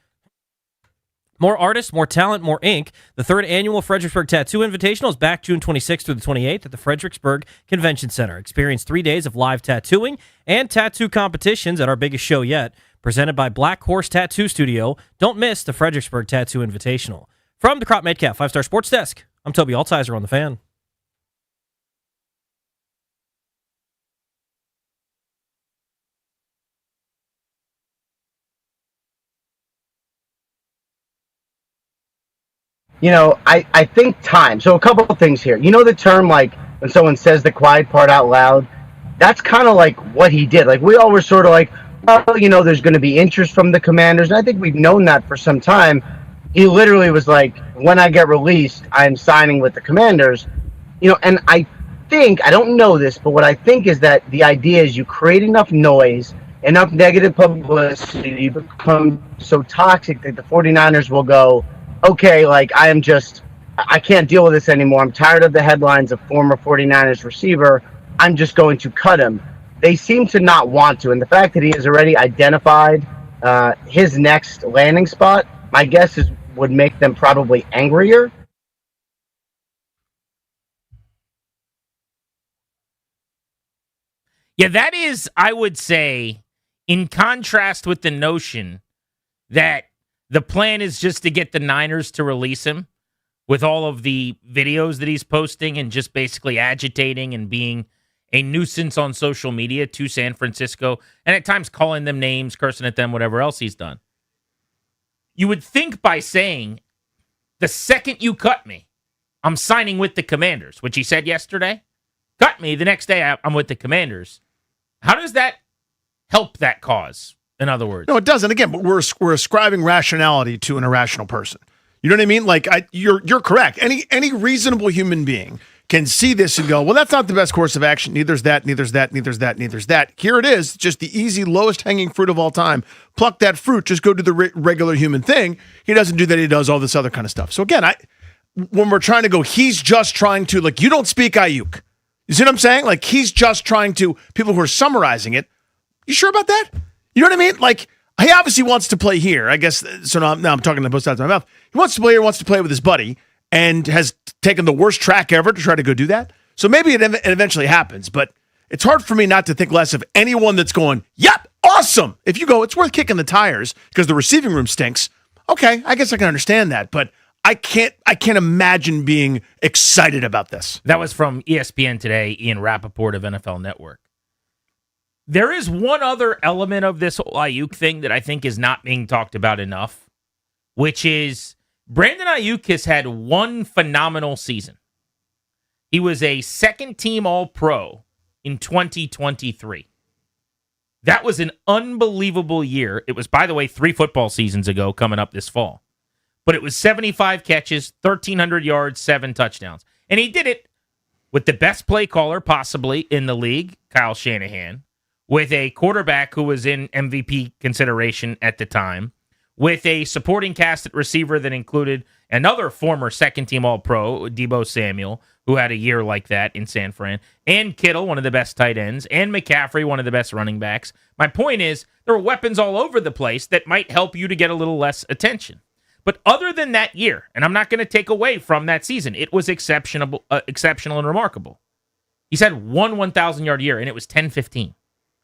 D: More artists, more talent, more ink. The 3rd annual Fredericksburg Tattoo Invitational is back June 26th through the 28th at the Fredericksburg Convention Center. Experience 3 days of live tattooing and tattoo competitions at our biggest show yet. Presented by Black Horse Tattoo Studio. Don't miss the Fredericksburg Tattoo Invitational. From the Crop Metcalf 5-Star Sports Desk, I'm Toby Altizer on The Fan.
O: You know, I think time. So a couple of things here. You know the term, like, when someone says the quiet part out loud? That's kind of like what he did. Like, we all were sort of like, well, you know, there's going to be interest from the Commanders. And I think we've known that for some time. He literally was like, when I get released, I'm signing with the Commanders. You know, and I don't know this, but what I think is that the idea is you create enough noise, enough negative publicity, you become so toxic that the 49ers will go, okay, like, I can't deal with this anymore. I'm tired of the headlines of former 49ers receiver. I'm just going to cut him. They seem to not want to. And the fact that he has already identified his next landing spot, my guess is would make them probably angrier.
F: Yeah, that is, I would say, in contrast with the notion that the plan is just to get the Niners to release him with all of the videos that he's posting and just basically agitating and being a nuisance on social media to San Francisco and at times calling them names, cursing at them, whatever else he's done. You would think by saying, the second you cut me, I'm signing with the Commanders, which he said yesterday. Cut me, the next day I'm with the Commanders. How does that help that cause, in other words?
N: No, it doesn't. Again, but we're ascribing rationality to an irrational person. You know what I mean? Like, you're correct. Any reasonable human being can see this and go, well, that's not the best course of action. Neither's that, neither's that, neither's that, neither's that. Here it is, just the easy, lowest hanging fruit of all time. Pluck that fruit, just go do the regular human thing. He doesn't do that, he does all this other kind of stuff. So again, when we're trying to go, he's just trying to, like, you don't speak Ayuk. You see what I'm saying? Like, he's just trying to, people who are summarizing it, you sure about that? You know what I mean? Like, he obviously wants to play here, I guess. So now I'm talking to both sides of my mouth. He wants to play here, wants to play with his buddy, and has taken the worst track ever to try to go do that. So maybe it eventually happens, but it's hard for me not to think less of anyone that's going, yep, awesome. If you go, it's worth kicking the tires because the receiving room stinks. Okay, I guess I can understand that, but I can't imagine being excited about this.
F: That was from ESPN today, Ian Rappaport of NFL Network. There is one other element of this whole Ayuk thing that I think is not being talked about enough, which is Brandon Ayuk has had one phenomenal season. He was a second-team All-Pro in 2023. That was an unbelievable year. It was, by the way, 3 football seasons ago coming up this fall. But it was 75 catches, 1,300 yards, 7 touchdowns. And he did it with the best play caller possibly in the league, Kyle Shanahan, with a quarterback who was in MVP consideration at the time, with a supporting cast at receiver that included another former second-team All-Pro, Deebo Samuel, who had a year like that in San Fran, and Kittle, one of the best tight ends, and McCaffrey, one of the best running backs. My point is, there are weapons all over the place that might help you to get a little less attention. But other than that year, and I'm not going to take away from that season, it was exceptional and remarkable. He's had one 1,000-yard year, and it was 10-15.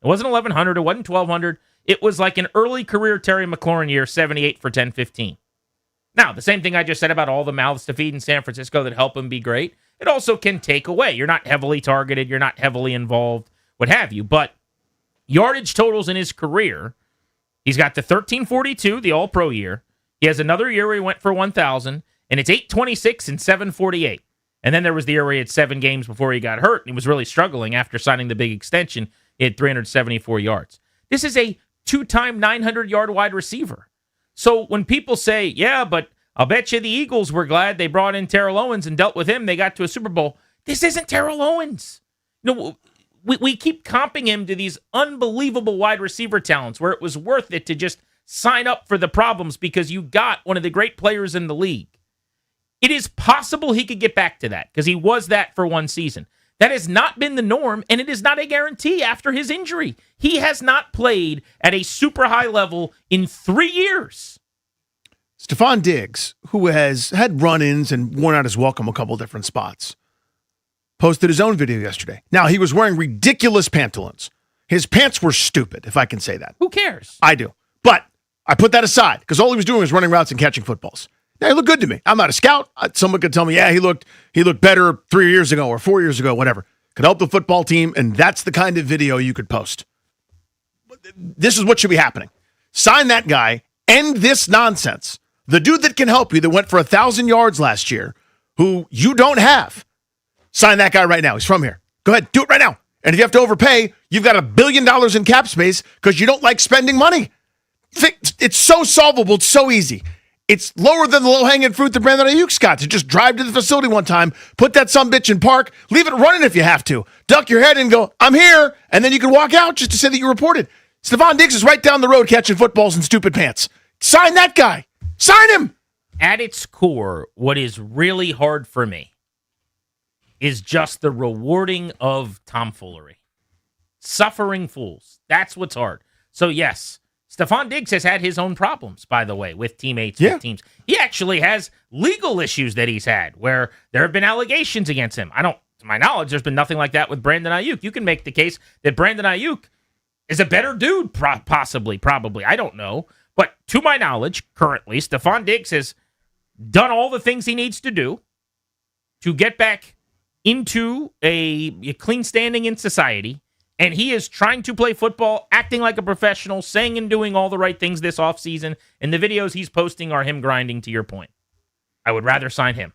F: It wasn't 1,100, it wasn't 1,200. It was like an early career Terry McLaurin year, 78 for 10-15. Now, the same thing I just said about all the mouths to feed in San Francisco that help him be great, it also can take away. You're not heavily targeted. You're not heavily involved, what have you. But yardage totals in his career, he's got the 1342, the All-Pro year. He has another year where he went for 1,000, and it's 826 and 748. And then there was the year where he had 7 games before he got hurt, and he was really struggling after signing the big extension. He had 374 yards. This is a 2-time 900-yard wide receiver. So when people say, yeah, but I'll bet you the Eagles were glad they brought in Terrell Owens and dealt with him, they got to a Super Bowl. This isn't Terrell Owens. We keep comping him to these unbelievable wide receiver talents where it was worth it to just sign up for the problems because you got one of the great players in the league. It is possible he could get back to that because he was that for one season. That has not been the norm, and it is not a guarantee after his injury. He has not played at a super high level in 3 years.
N: Stephon Diggs, who has had run-ins and worn out his welcome a couple different spots, posted his own video yesterday. Now, he was wearing ridiculous pantaloons. His pants were stupid, if I can say that.
F: Who cares?
N: I do. But I put that aside because all he was doing was running routes and catching footballs. Now, he looked good to me. I'm not a scout. Someone could tell me, yeah, he looked better 3 years ago or 4 years ago, whatever. Could help the football team, and that's the kind of video you could post. This is what should be happening. Sign that guy, end this nonsense. The dude that can help you that went for 1,000 yards last year, who you don't have, sign that guy right now. He's from here. Go ahead, do it right now. And if you have to overpay, you've got $1 billion in cap space because you don't like spending money. It's so solvable. It's so easy. It's lower than the low-hanging fruit that Brandon Ayuk's got to just drive to the facility one time, put that sumbitch in park, leave it running if you have to. Duck your head and go, I'm here, and then you can walk out just to say that you reported. Stephon Diggs is right down the road catching footballs in stupid pants. Sign that guy. Sign him.
F: At its core, what is really hard for me is just the rewarding of tomfoolery. Suffering fools. That's what's hard. So, yes, Stephon Diggs has had his own problems, by the way, with teammates, with teams. He actually has legal issues that he's had where there have been allegations against him. To my knowledge, there's been nothing like that with Brandon Ayuk. You can make the case that Brandon Ayuk is a better dude, possibly, probably. I don't know. But to my knowledge, currently, Stephon Diggs has done all the things he needs to do to get back into a clean standing in society. And he is trying to play football, acting like a professional, saying and doing all the right things this offseason. And the videos he's posting are him grinding, to your point. I would rather sign him.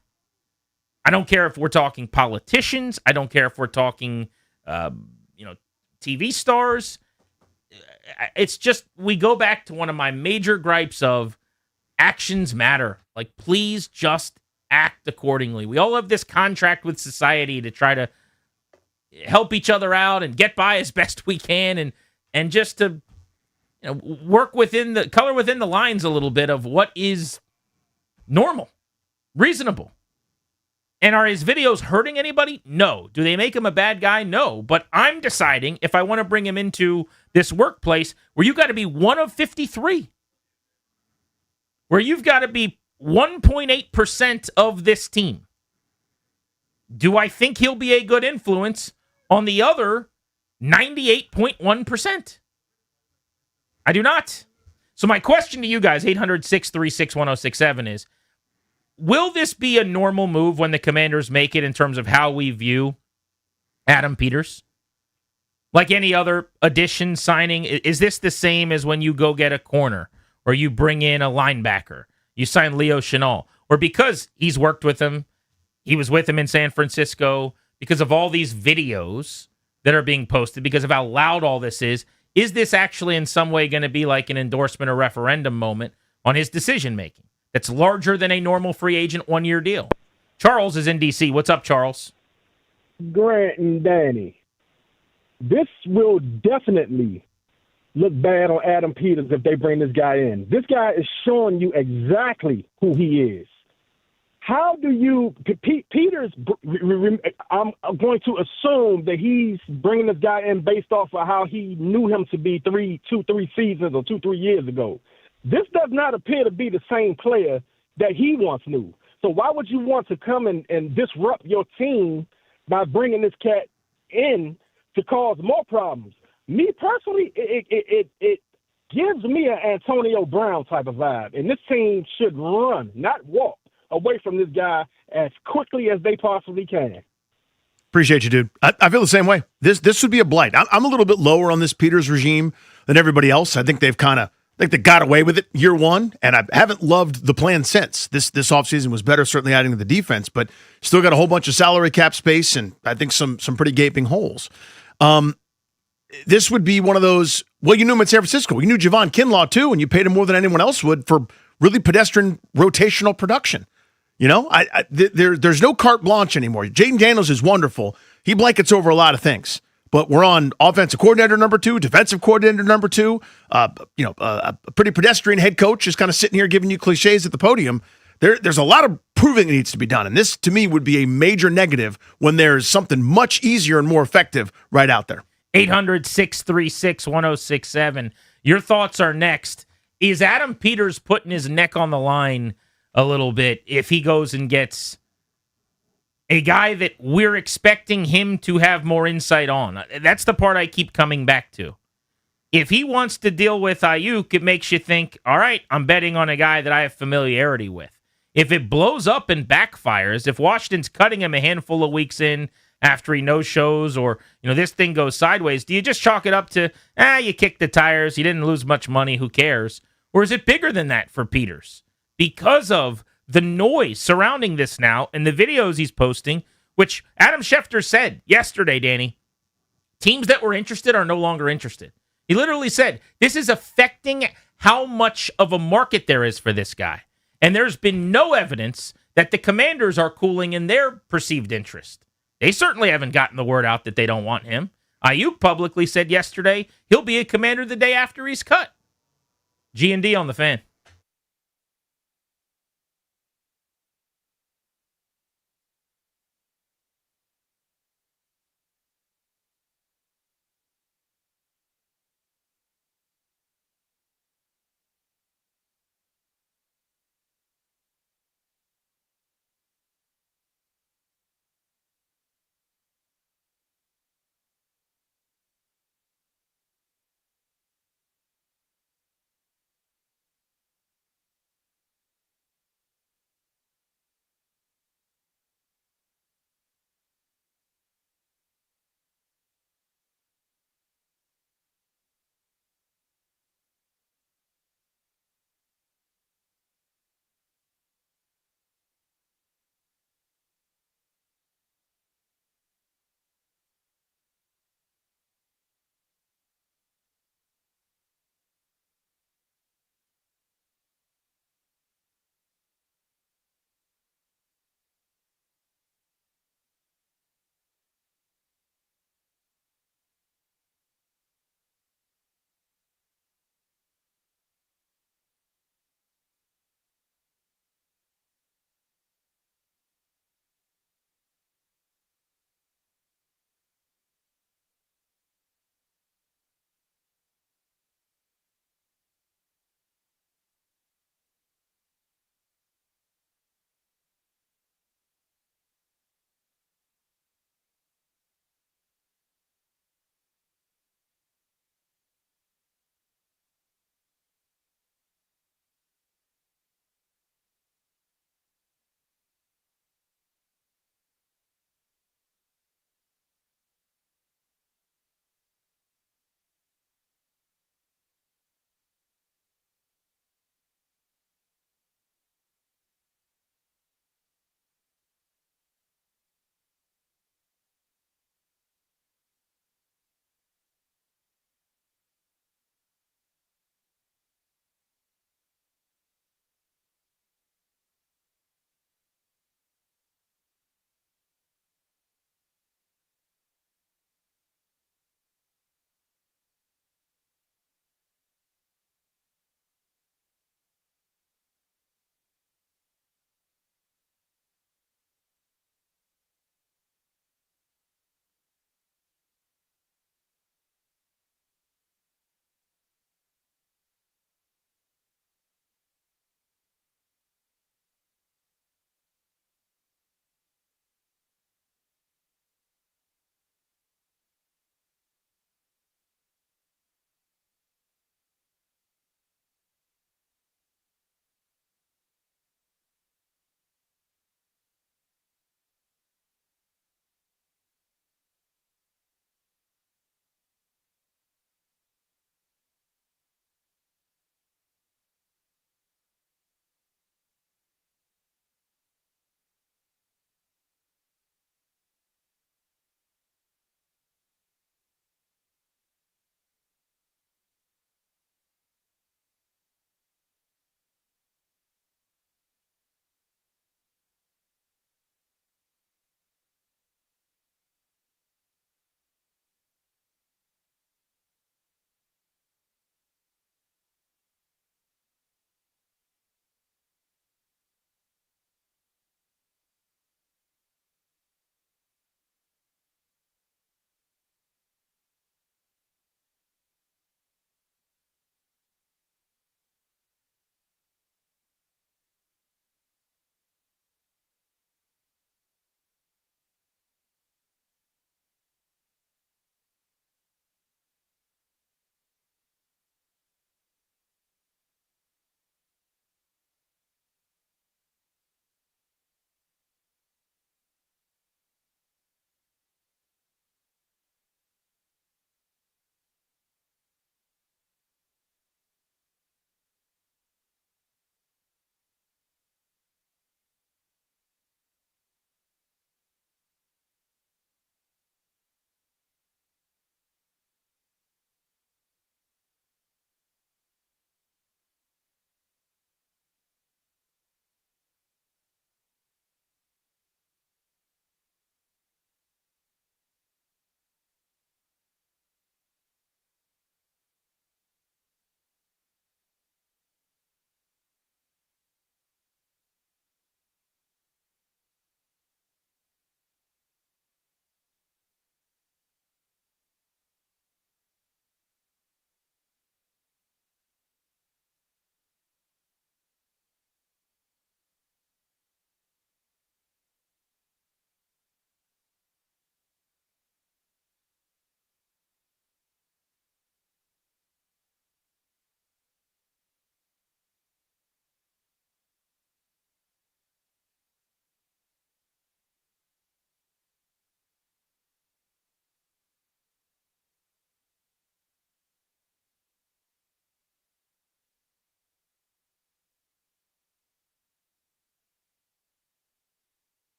F: I don't care if we're talking politicians. I don't care if we're talking, TV stars. It's just, we go back to one of my major gripes of actions matter. Like, please just act accordingly. We all have this contract with society to try to help each other out and get by as best we can and just to work within the lines a little bit of what is normal, reasonable. And are his videos hurting anybody? No. Do they make him a bad guy? No. But I'm deciding if I want to bring him into this workplace where you got to be one of 53, where you've got to be 1.8% of this team. Do I think he'll be a good influence on the other 98.1%? I do not. So my question to you guys, 800-636-1067 is, will this be a normal move when the Commanders make it in terms of how we view Adam Peters? Like any other addition, signing, is this the same as when you go get a corner or you bring in a linebacker, you sign Leo Chenal, or because he's worked with him, he was with him in San Francisco, because of all these videos that are being posted, because of how loud all this is this actually in some way going to be like an endorsement or referendum moment on his decision-making that's larger than a normal free agent one-year deal? Charles is in D.C. What's up, Charles?
K: Grant and Danny, this will definitely look bad on Adam Peters if they bring this guy in. This guy is showing you exactly who he is. How do you – Peters, I'm going to assume that he's bringing this guy in based off of how he knew him to be 3 seasons or 2-3 years ago. This does not appear to be the same player that he once knew. So why would you want to come and disrupt your team by bringing this cat in to cause more problems? Me personally, gives me an Antonio Brown type of vibe. And this team should run, not walk, away from this guy as quickly as they possibly can.
N: Appreciate you, dude. I feel the same way. This would be a blight. I'm a little bit lower on this Peters regime than everybody else. I think they've they got away with it year one, and I haven't loved the plan since. This offseason was better, certainly adding to the defense, but still got a whole bunch of salary cap space and I think some pretty gaping holes. This would be one of those, well, you knew him at San Francisco. You knew Javon Kinlaw too, and you paid him more than anyone else would for really pedestrian rotational production. You know, there's no carte blanche anymore. Jaden Daniels is wonderful. He blankets over a lot of things. But we're on offensive coordinator number 2, defensive coordinator number 2. A pretty pedestrian head coach is kind of sitting here giving you cliches at the podium. There's a lot of proving that needs to be done. And this, to me, would be a major negative when there's something much easier and more effective right out there.
F: 800-636-1067. Your thoughts are next. Is Adam Peters putting his neck on the line a little bit if he goes and gets a guy that we're expecting him to have more insight on? That's the part I keep coming back to. If he wants to deal with Ayuk, it makes you think, all right, I'm betting on a guy that I have familiarity with. If it blows up and backfires, if Washington's cutting him a handful of weeks in after he no-shows or, this thing goes sideways, do you just chalk it up to, you kicked the tires, you didn't lose much money, who cares? Or is it bigger than that for Peters? Because of the noise surrounding this now and the videos he's posting, which Adam Schefter said yesterday, Danny, teams that were interested are no longer interested. He literally said, this is affecting how much of a market there is for this guy. And there's been no evidence that the Commanders are cooling in their perceived interest. They certainly haven't gotten the word out that they don't want him. Ayuk publicly said yesterday he'll be a Commander the day after he's cut. G&D on the Fan.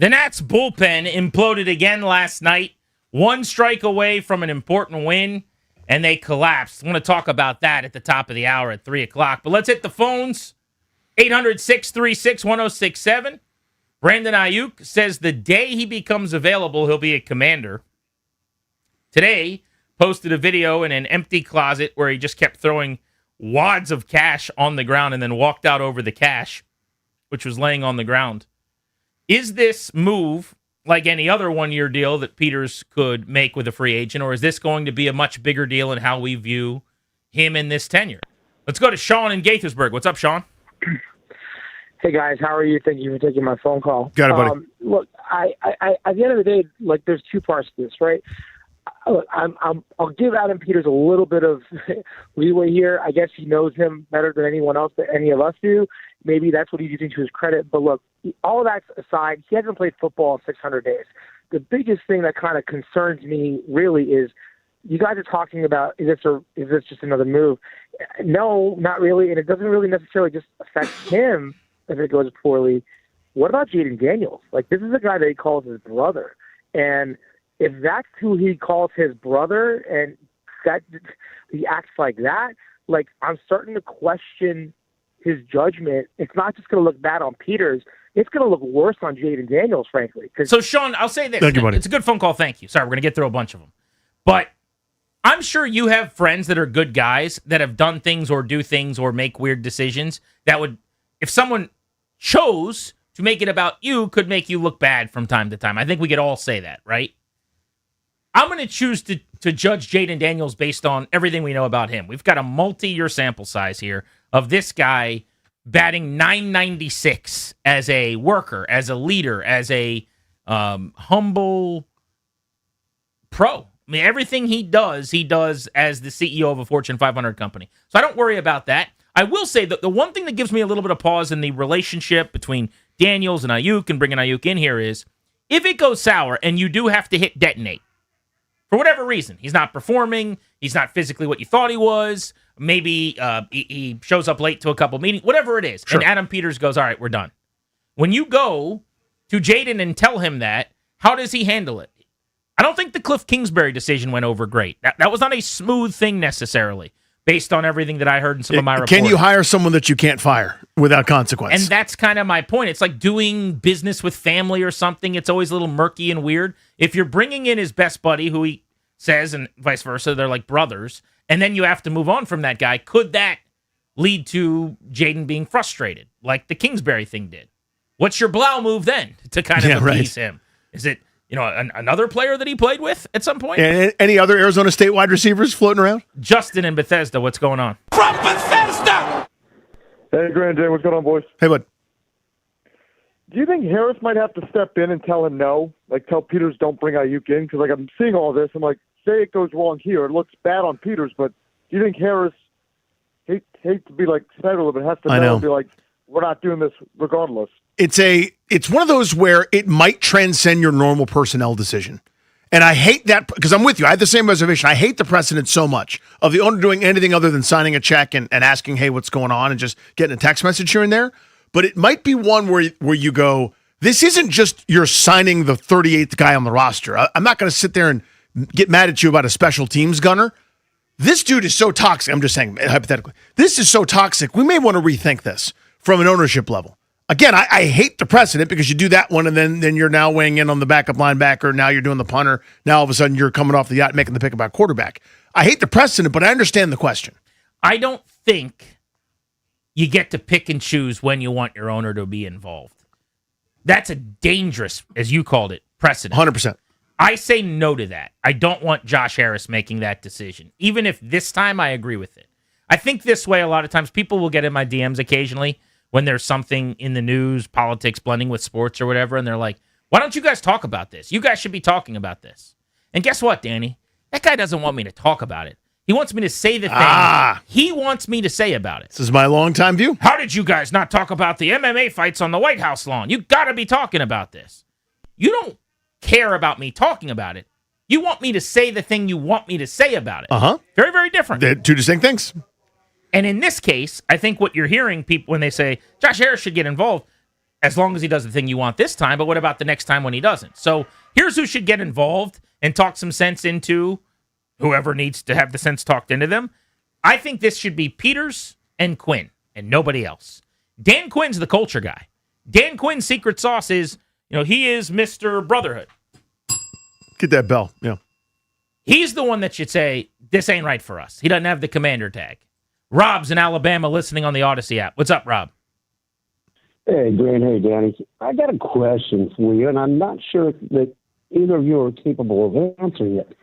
F: The Nats bullpen imploded again last night. One strike away from an important win, and they collapsed. I want to talk about that at the top of the hour at 3 o'clock. But let's hit the phones. 800-636-1067. Brandon Ayuk says the day he becomes available, he'll be a Commander. Today, posted a video in an empty closet where he just kept throwing wads of cash on the ground and then walked out over the cash, which was laying on the ground. Is this move like any other one-year deal that Peters could make with a free agent, or is this going to be a much bigger deal in how we view him in this tenure? Let's go to Sean in Gaithersburg. What's up, Sean?
S: Hey, guys. How are you? Thank you for taking my phone call.
N: Got it, buddy.
S: Look, I at the end of the day, like, there's two parts to this, right? Look, I'll give Adam Peters a little bit of leeway here. I guess he knows him better than anyone else, that any of us do. Maybe that's what he's using to his credit. But look, all of that aside, he hasn't played football in 600 days. The biggest thing that kind of concerns me really is you guys are talking about, is this just another move? No, not really. And it doesn't really necessarily just affect him if it goes poorly. What about Jaden Daniels? Like, this is a guy that he calls his brother. And if that's who he calls his brother and that he acts like that, like, I'm starting to question his judgment. It's not just going to look bad on Peters. It's going to look worse on Jaden Daniels, frankly.
F: So, Sean, I'll say this.
N: Thank you, buddy.
F: It's a good phone call. Thank you. Sorry, we're going to get through a bunch of them. But I'm sure you have friends that are good guys that have done things or do things or make weird decisions that would, if someone chose to make it about you, could make you look bad from time to time. I think we could all say that, right? I'm going to choose to judge Jaden Daniels based on everything we know about him. We've got a multi-year sample size here of this guy batting .996 as a worker, as a leader, as a humble pro. I mean, everything he does as the CEO of a Fortune 500 company. So I don't worry about that. I will say that the one thing that gives me a little bit of pause in the relationship between Daniels and Ayuk and bringing Ayuk in here is if it goes sour and you do have to hit detonate, for whatever reason, he's not performing, he's not physically what you thought he was, maybe he shows up late to a couple meetings, whatever it is, and Adam Peters goes, all right, we're done. When you go to Jaden and tell him that, how does he handle it? I don't think the Cliff Kingsbury decision went over great. That was not a smooth thing necessarily, based on everything that I heard in some of my reports.
N: Can you hire someone that you can't fire without consequence?
F: And that's kind of my point. It's like doing business with family or something. It's always a little murky and weird. If you're bringing in his best buddy, who he says, and vice versa, they're like brothers, and then you have to move on from that guy, could that lead to Jaden being frustrated, like the Kingsbury thing did? What's your Blau move then to kind of appease him? Is it, another player that he played with at some point?
N: And any other Arizona State wide receivers floating around?
F: Justin in Bethesda, what's going on?
U: From Bethesda!
K: Hey, Grand Jay, what's going on, boys?
N: Hey, bud.
K: Do you think Harris might have to step in and tell him no? Like, tell Peters don't bring Ayuk in? Because, like, I'm seeing all this. I'm like, say it goes wrong here. It looks bad on Peters, but do you think Harris, hate to be, like, sad a little bit, has to know and be like, we're not doing this regardless?
N: It's one of those where it might transcend your normal personnel decision. And I hate that because I'm with you. I had the same reservation. I hate the precedent so much of the owner doing anything other than signing a check and asking, hey, what's going on, and just getting a text message here and there. But it might be one where you go, this isn't just you're signing the 38th guy on the roster. I'm not going to sit there and get mad at you about a special teams gunner. This dude is so toxic. I'm just saying, hypothetically. This is so toxic. We may want to rethink this from an ownership level. Again, I hate the precedent because you do that one and then you're now weighing in on the backup linebacker. Now you're doing the punter. Now all of a sudden you're coming off the yacht making the pick about quarterback. I hate the precedent, but I understand the question.
F: I don't think you get to pick and choose when you want your owner to be involved. That's a dangerous, as you called it, precedent.
N: 100%.
F: I say no to that. I don't want Josh Harris making that decision, even if this time I agree with it. I think this way, a lot of times people will get in my DMs occasionally when there's something in the news, politics blending with sports or whatever, and they're like, why don't you guys talk about this? You guys should be talking about this. And guess what, Danny? That guy doesn't want me to talk about it. He wants me to say the thing he wants me to say about it.
N: This is my longtime view.
F: How did you guys not talk about the MMA fights on the White House lawn? You got to be talking about this. You don't care about me talking about it. You want me to say the thing you want me to say about it.
N: Uh-huh.
F: Very, very different.
N: They're two distinct things.
F: And in this case, I think what you're hearing people when they say Josh Harris should get involved, as long as he does the thing you want this time, but what about the next time when he doesn't? So here's who should get involved and talk some sense into whoever needs to have the sense talked into them. I think this should be Peters and Quinn and nobody else. Dan Quinn's the culture guy. Dan Quinn's secret sauce is, he is Mr. Brotherhood.
N: Get that bell. Yeah.
F: He's the one that should say, this ain't right for us. He doesn't have the commander tag. Rob's in Alabama listening on the Odyssey app. What's up, Rob?
L: Hey, Grant. Hey, Danny. I got a question for you, and I'm not sure that either of you are capable of answering it.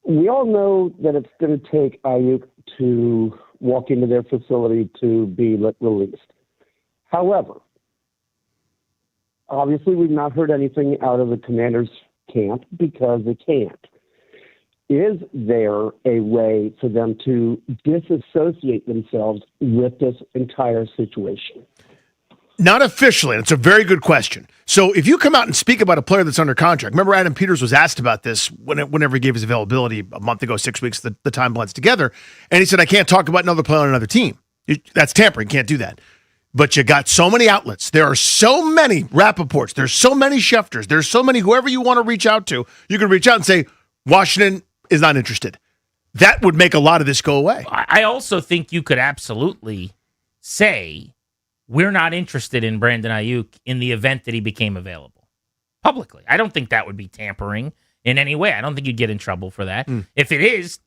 L: We all know that it's going to take Ayuk to walk into their facility to be released. However, obviously we've not heard anything out of the Commanders' camp because they can't. Is there a way for them to disassociate themselves with this entire situation?
N: Not officially. It's a very good question. So if you come out and speak about a player that's under contract, remember Adam Peters was asked about this whenever he gave his availability a month ago, 6 weeks, the time blends together. And he said, I can't talk about another player on another team. That's tampering. Can't do that. But you got so many outlets. There are so many Rappaports. There's so many Schefters. There's so many whoever you want to reach out to. You can reach out and say, Washington is not interested. That would make a lot of this go away.
F: I also think you could absolutely say, we're not interested in Brandon Ayuk in the event that he became available publicly. I don't think that would be tampering in any way. I don't think you'd get in trouble for that. If it is,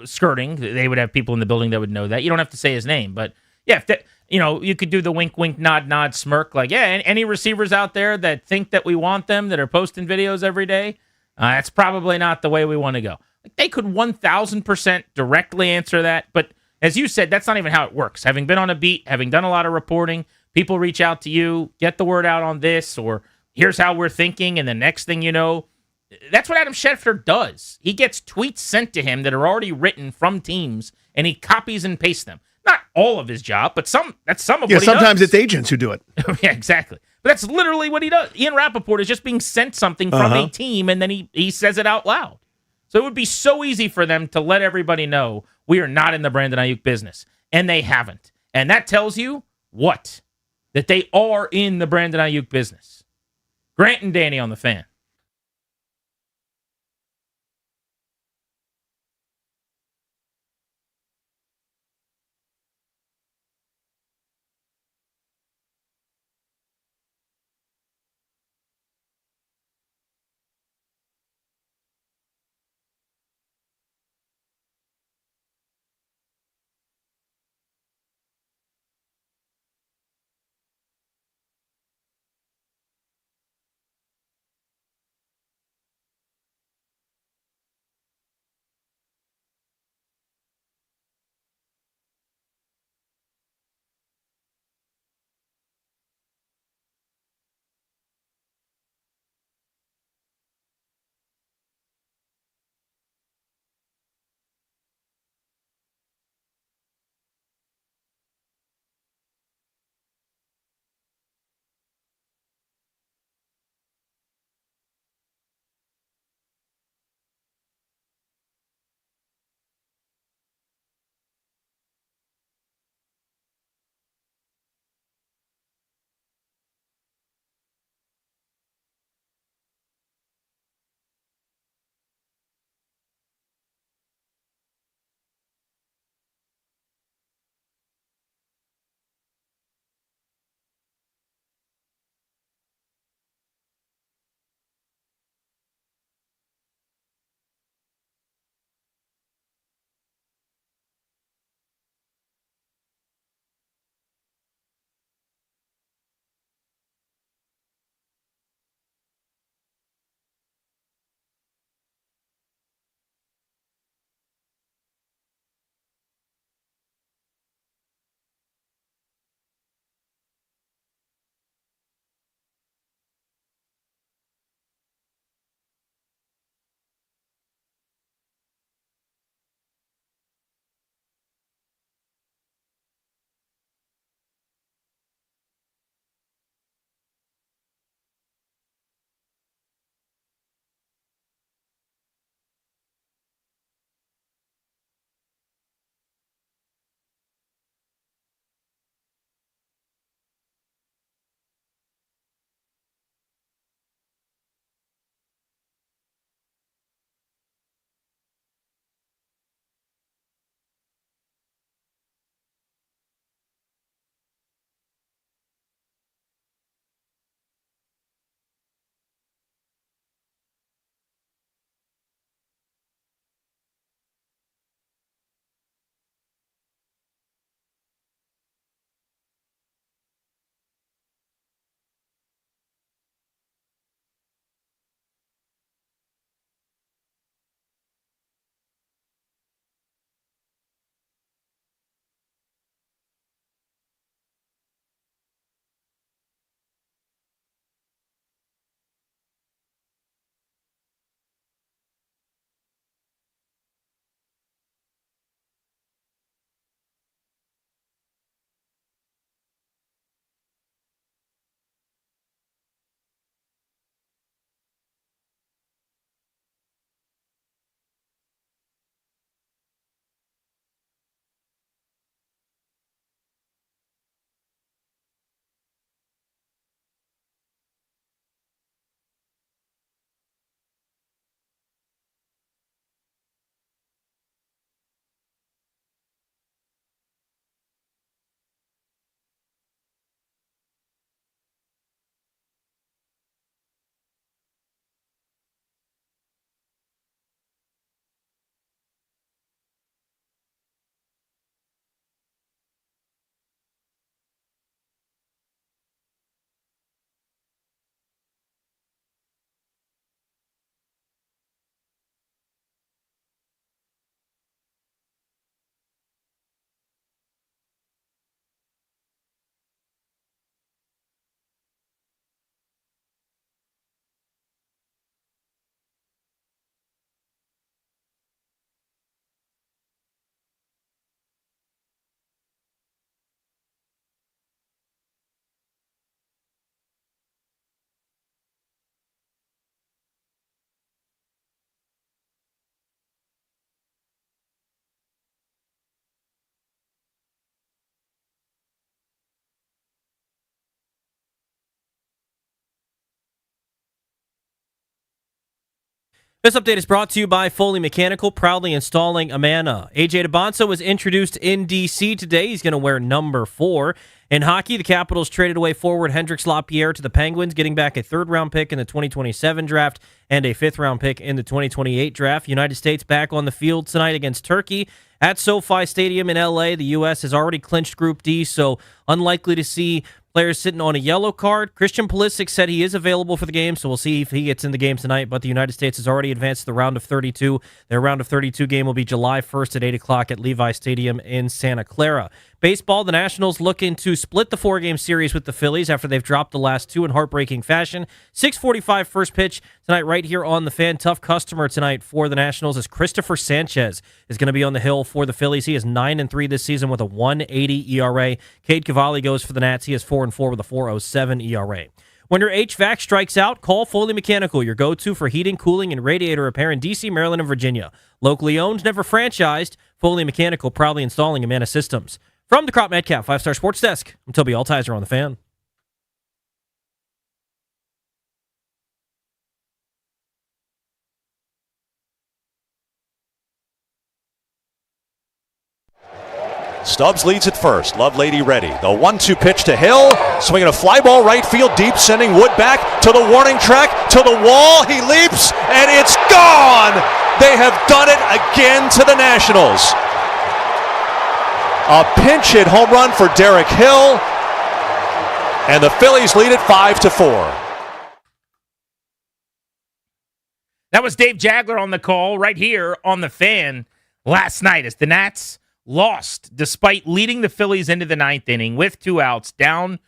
F: skirting, they would have people in the building that would know that. You don't have to say his name, but yeah, if that, you could do the wink, wink, nod, nod, smirk. Like, yeah, any receivers out there that think that we want them, that are posting videos every day, that's probably not the way we want to go. Like, they could 1,000% directly answer that, but as you said, that's not even how it works. Having been on a beat, having done a lot of reporting, people reach out to you, get the word out on this, or here's how we're thinking, and the next thing you know, that's what Adam Schefter does. He gets tweets sent to him that are already written from teams, and he copies and pastes them. Not all of his job, but that's some of what he does.
N: Yeah, sometimes it's agents who do it.
F: Yeah, exactly. But that's literally what he does. Ian Rappaport is just being sent something from a team, and then he says it out loud. So it would be so easy for them to let everybody know we are not in the Brandon Ayuk business. And they haven't. And that tells you what? That they are in the Brandon Ayuk business. Grant and Danny on the Fan.
D: This update is brought to you by Foley Mechanical, proudly installing Amana. AJ DeBonso was introduced in D.C. today. He's going to wear number 4. In hockey, the Capitals traded away forward Hendrix Lapierre to the Penguins, getting back a third-round pick in the 2027 draft and a fifth-round pick in the 2028 draft. United States back on the field tonight against Turkey at SoFi Stadium in L.A. The U.S. has already clinched Group D, so unlikely to see players sitting on a yellow card. Christian Pulisic said he is available for the game, so we'll see if he gets in the game tonight. But the United States has already advanced to the round of 32. Their round of 32 game will be July 1st at 8 o'clock at Levi Stadium in Santa Clara. Baseball, the Nationals looking to split the 4-game series with the Phillies after they've dropped the last 2 in heartbreaking fashion. 6:45 first pitch tonight right here on the Fan. Tough customer tonight for the Nationals is Christopher Sanchez is going to be on the hill for the Phillies. He is 9-3 this season with a 1.80 ERA. Cade Cavalli goes for the Nats. He is 4-4 with a 4.07 ERA. When your HVAC strikes out, call Foley Mechanical, your go-to for heating, cooling, and radiator repair in D.C., Maryland, and Virginia. Locally owned, never franchised, Foley Mechanical proudly installing Amana Systems. From the Crop Metcalf 5-Star Sports Desk, I'm Toby Altizer on the Fan.
M: Stubbs leads at first. Lovelady ready. The 1-2 pitch to Hill. Swinging a fly ball right field deep, sending Wood back to the warning track, to the wall. He leaps, and it's gone! They have done it again to the Nationals. A pinch hit home run for Derek Hill, and the Phillies lead it 5-4.
F: That was Dave Jagler on the call right here on the Fan last night as the Nats lost despite leading the Phillies into the 9th inning with 2 outs down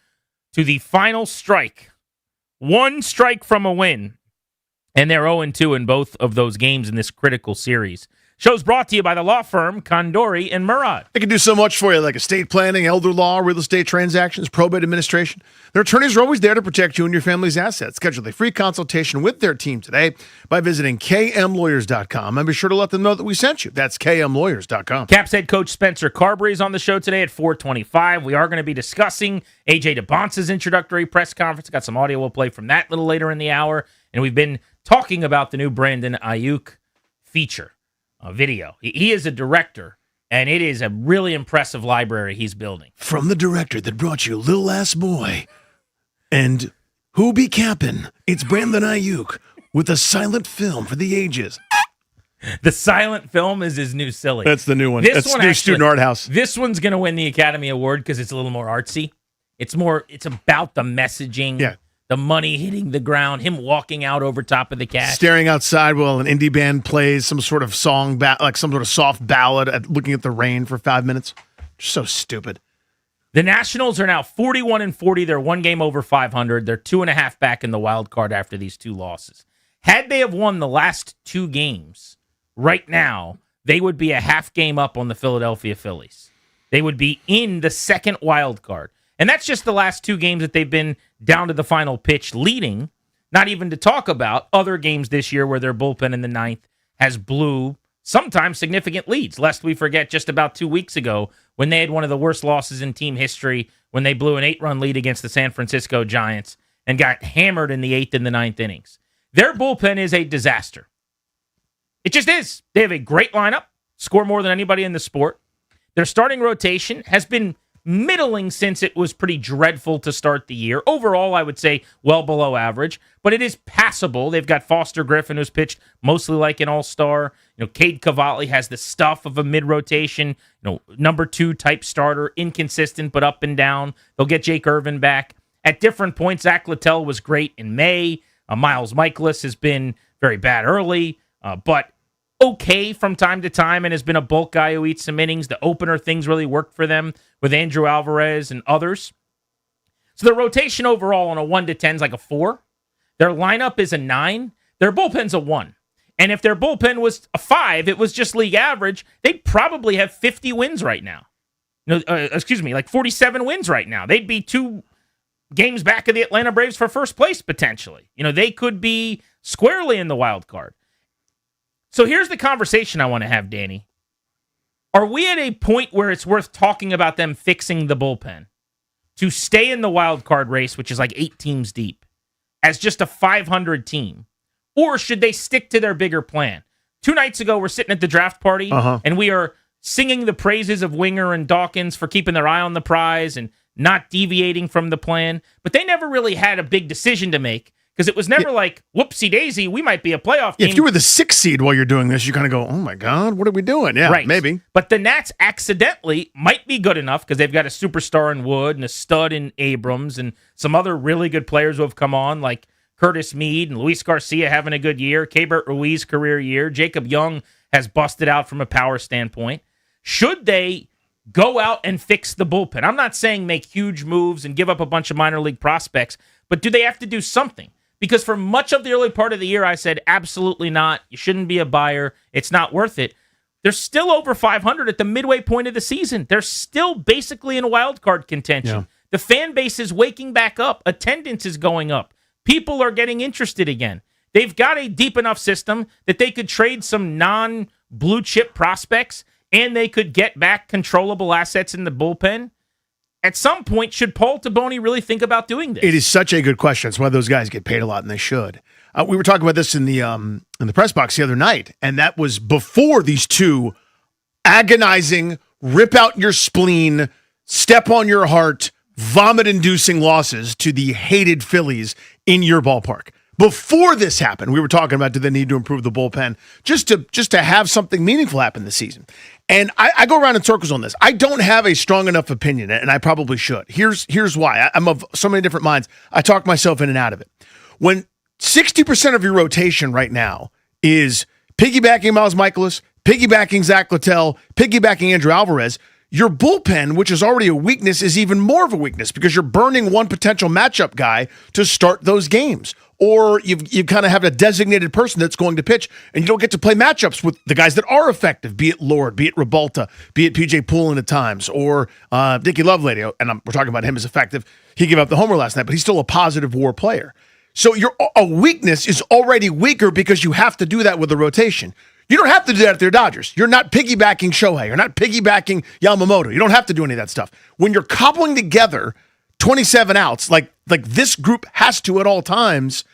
F: to the final strike. 1 strike from a win, and they're 0-2 in both of those games in this critical series. Show's brought to you by the law firm Condori and Murad.
N: They can do so much for you, like estate planning, elder law, real estate transactions, probate administration. Their attorneys are always there to protect you and your family's assets. Schedule a free consultation with their team today by visiting kmlawyers.com and be sure to let them know that we sent you. That's kmlawyers.com.
F: Caps head coach Spencer Carberry is on the show today at 4:25. We are going to be discussing A.J. DeBonce's introductory press conference. Got some audio we'll play from that a little later in the hour. And we've been talking about the new Brandon Ayuk feature. Video. He is a director, and it is a really impressive library he's building.
N: From the director that brought you Little Ass Boy and Who Be Cappin', it's Brandon Ayuk with a silent film for the ages.
F: The silent film is his new silly.
N: That's the new one. That's new Student Art House.
F: This one's going to win the Academy Award because it's a little more artsy. It's about the messaging.
N: Yeah.
F: The money hitting the ground, him walking out over top of the cash.
N: Staring outside while an indie band plays some sort of song, like some sort of soft ballad, looking at the rain for 5 minutes. Just so stupid.
F: The Nationals are now 41-40. They're 1 game over 500. They're 2.5 back in the wild card after these 2 losses. Had they have won the last 2 games, right now, they would be a half game up on the Philadelphia Phillies. They would be in the second wild card. And that's just the last 2 games that they've been down to the final pitch leading, not even to talk about other games this year where their bullpen in the 9th has blew sometimes significant leads, lest we forget just about 2 weeks ago when they had one of the worst losses in team history when they blew an 8-run lead against the San Francisco Giants and got hammered in the 8th and the 9th innings. Their bullpen is a disaster. It just is. They have a great lineup, score more than anybody in the sport. Their starting rotation has been middling since it was pretty dreadful to start the year. Overall, I would say well below average, but it is passable. They've got Foster Griffin, who's pitched mostly like an all-star. Cade Cavalli has the stuff of a mid-rotation, number 2 type starter, inconsistent but up and down. They'll get Jake Irvin back. At different points, Zach Littell was great in May. Miles Michaelis has been very bad early, but okay from time to time and has been a bulk guy who eats some innings. The opener things really worked for them with Andrew Alvarez and others. So their rotation overall on a 1 to 10 is like a 4. Their lineup is a 9. Their bullpen's a 1. And if their bullpen was a 5, it was just league average, they'd probably have 50 wins right now. Like 47 wins right now. They'd be 2 games back of the Atlanta Braves for first place potentially. They could be squarely in the wild card. So here's the conversation I want to have, Danny. Are we at a point where it's worth talking about them fixing the bullpen to stay in the wild card race, which is like 8 teams deep, as just a 500 team? Or should they stick to their bigger plan? 2 nights ago, we're sitting at the draft party, and we are singing the praises of Winger and Dawkins for keeping their eye on the prize and not deviating from the plan. But they never really had a big decision to make because it was never like, whoopsie daisy, we might be a playoff team.
N: If you were the 6th seed while you're doing this, you kind of go, oh my God, what are we doing? Yeah,
F: right.
N: maybe.
F: But the Nats accidentally might be good enough because they've got a superstar in Wood and a stud in Abrams and some other really good players who have come on, like Curtis Mead and Luis Garcia having a good year, Keibert Ruiz career year, Jacob Young has busted out from a power standpoint. Should they go out and fix the bullpen? I'm not saying make huge moves and give up a bunch of minor league prospects, but do they have to do something? Because for much of the early part of the year, I said, absolutely not. You shouldn't be a buyer. It's not worth it. They're still over 500 at the midway point of the season. They're still basically in wild card contention.
N: Yeah.
F: The fan base is waking back up. Attendance is going up. People are getting interested again. They've got a deep enough system that they could trade some non-blue chip prospects and they could get back controllable assets in the bullpen. At some point, should Paul Taboni really think about doing this?
N: It is such a good question. It's why those guys get paid a lot, and they should. We were talking about this in the press box the other night, and that was before these 2 agonizing, rip out your spleen, step on your heart, vomit-inducing losses to the hated Phillies in your ballpark. Before this happened, we were talking about do they need to improve the bullpen just to have something meaningful happen this season. And I go around in circles on this. I don't have a strong enough opinion, and I probably should. Here's why. I'm of so many different minds. I talk myself in and out of it. When 60% of your rotation right now is piggybacking Miles Mikolas, piggybacking Zach Littell, piggybacking Andrew Alvarez, your bullpen, which is already a weakness, is even more of a weakness because you're burning one potential matchup guy to start those games. Or you kind of have a designated person that's going to pitch, and you don't get to play matchups with the guys that are effective, be it Lord, be it Rebalta, be it PJ Poulin at times, or Dickie Lovelady, and we're talking about him as effective. He gave up the homer last night, but he's still a positive WAR player. So a weakness is already weaker because you have to do that with the rotation. You don't have to do that at the Dodgers. You're not piggybacking Shohei. You're not piggybacking Yamamoto. You don't have to do any of that stuff. When you're cobbling together 27 outs, like this group has to at all times,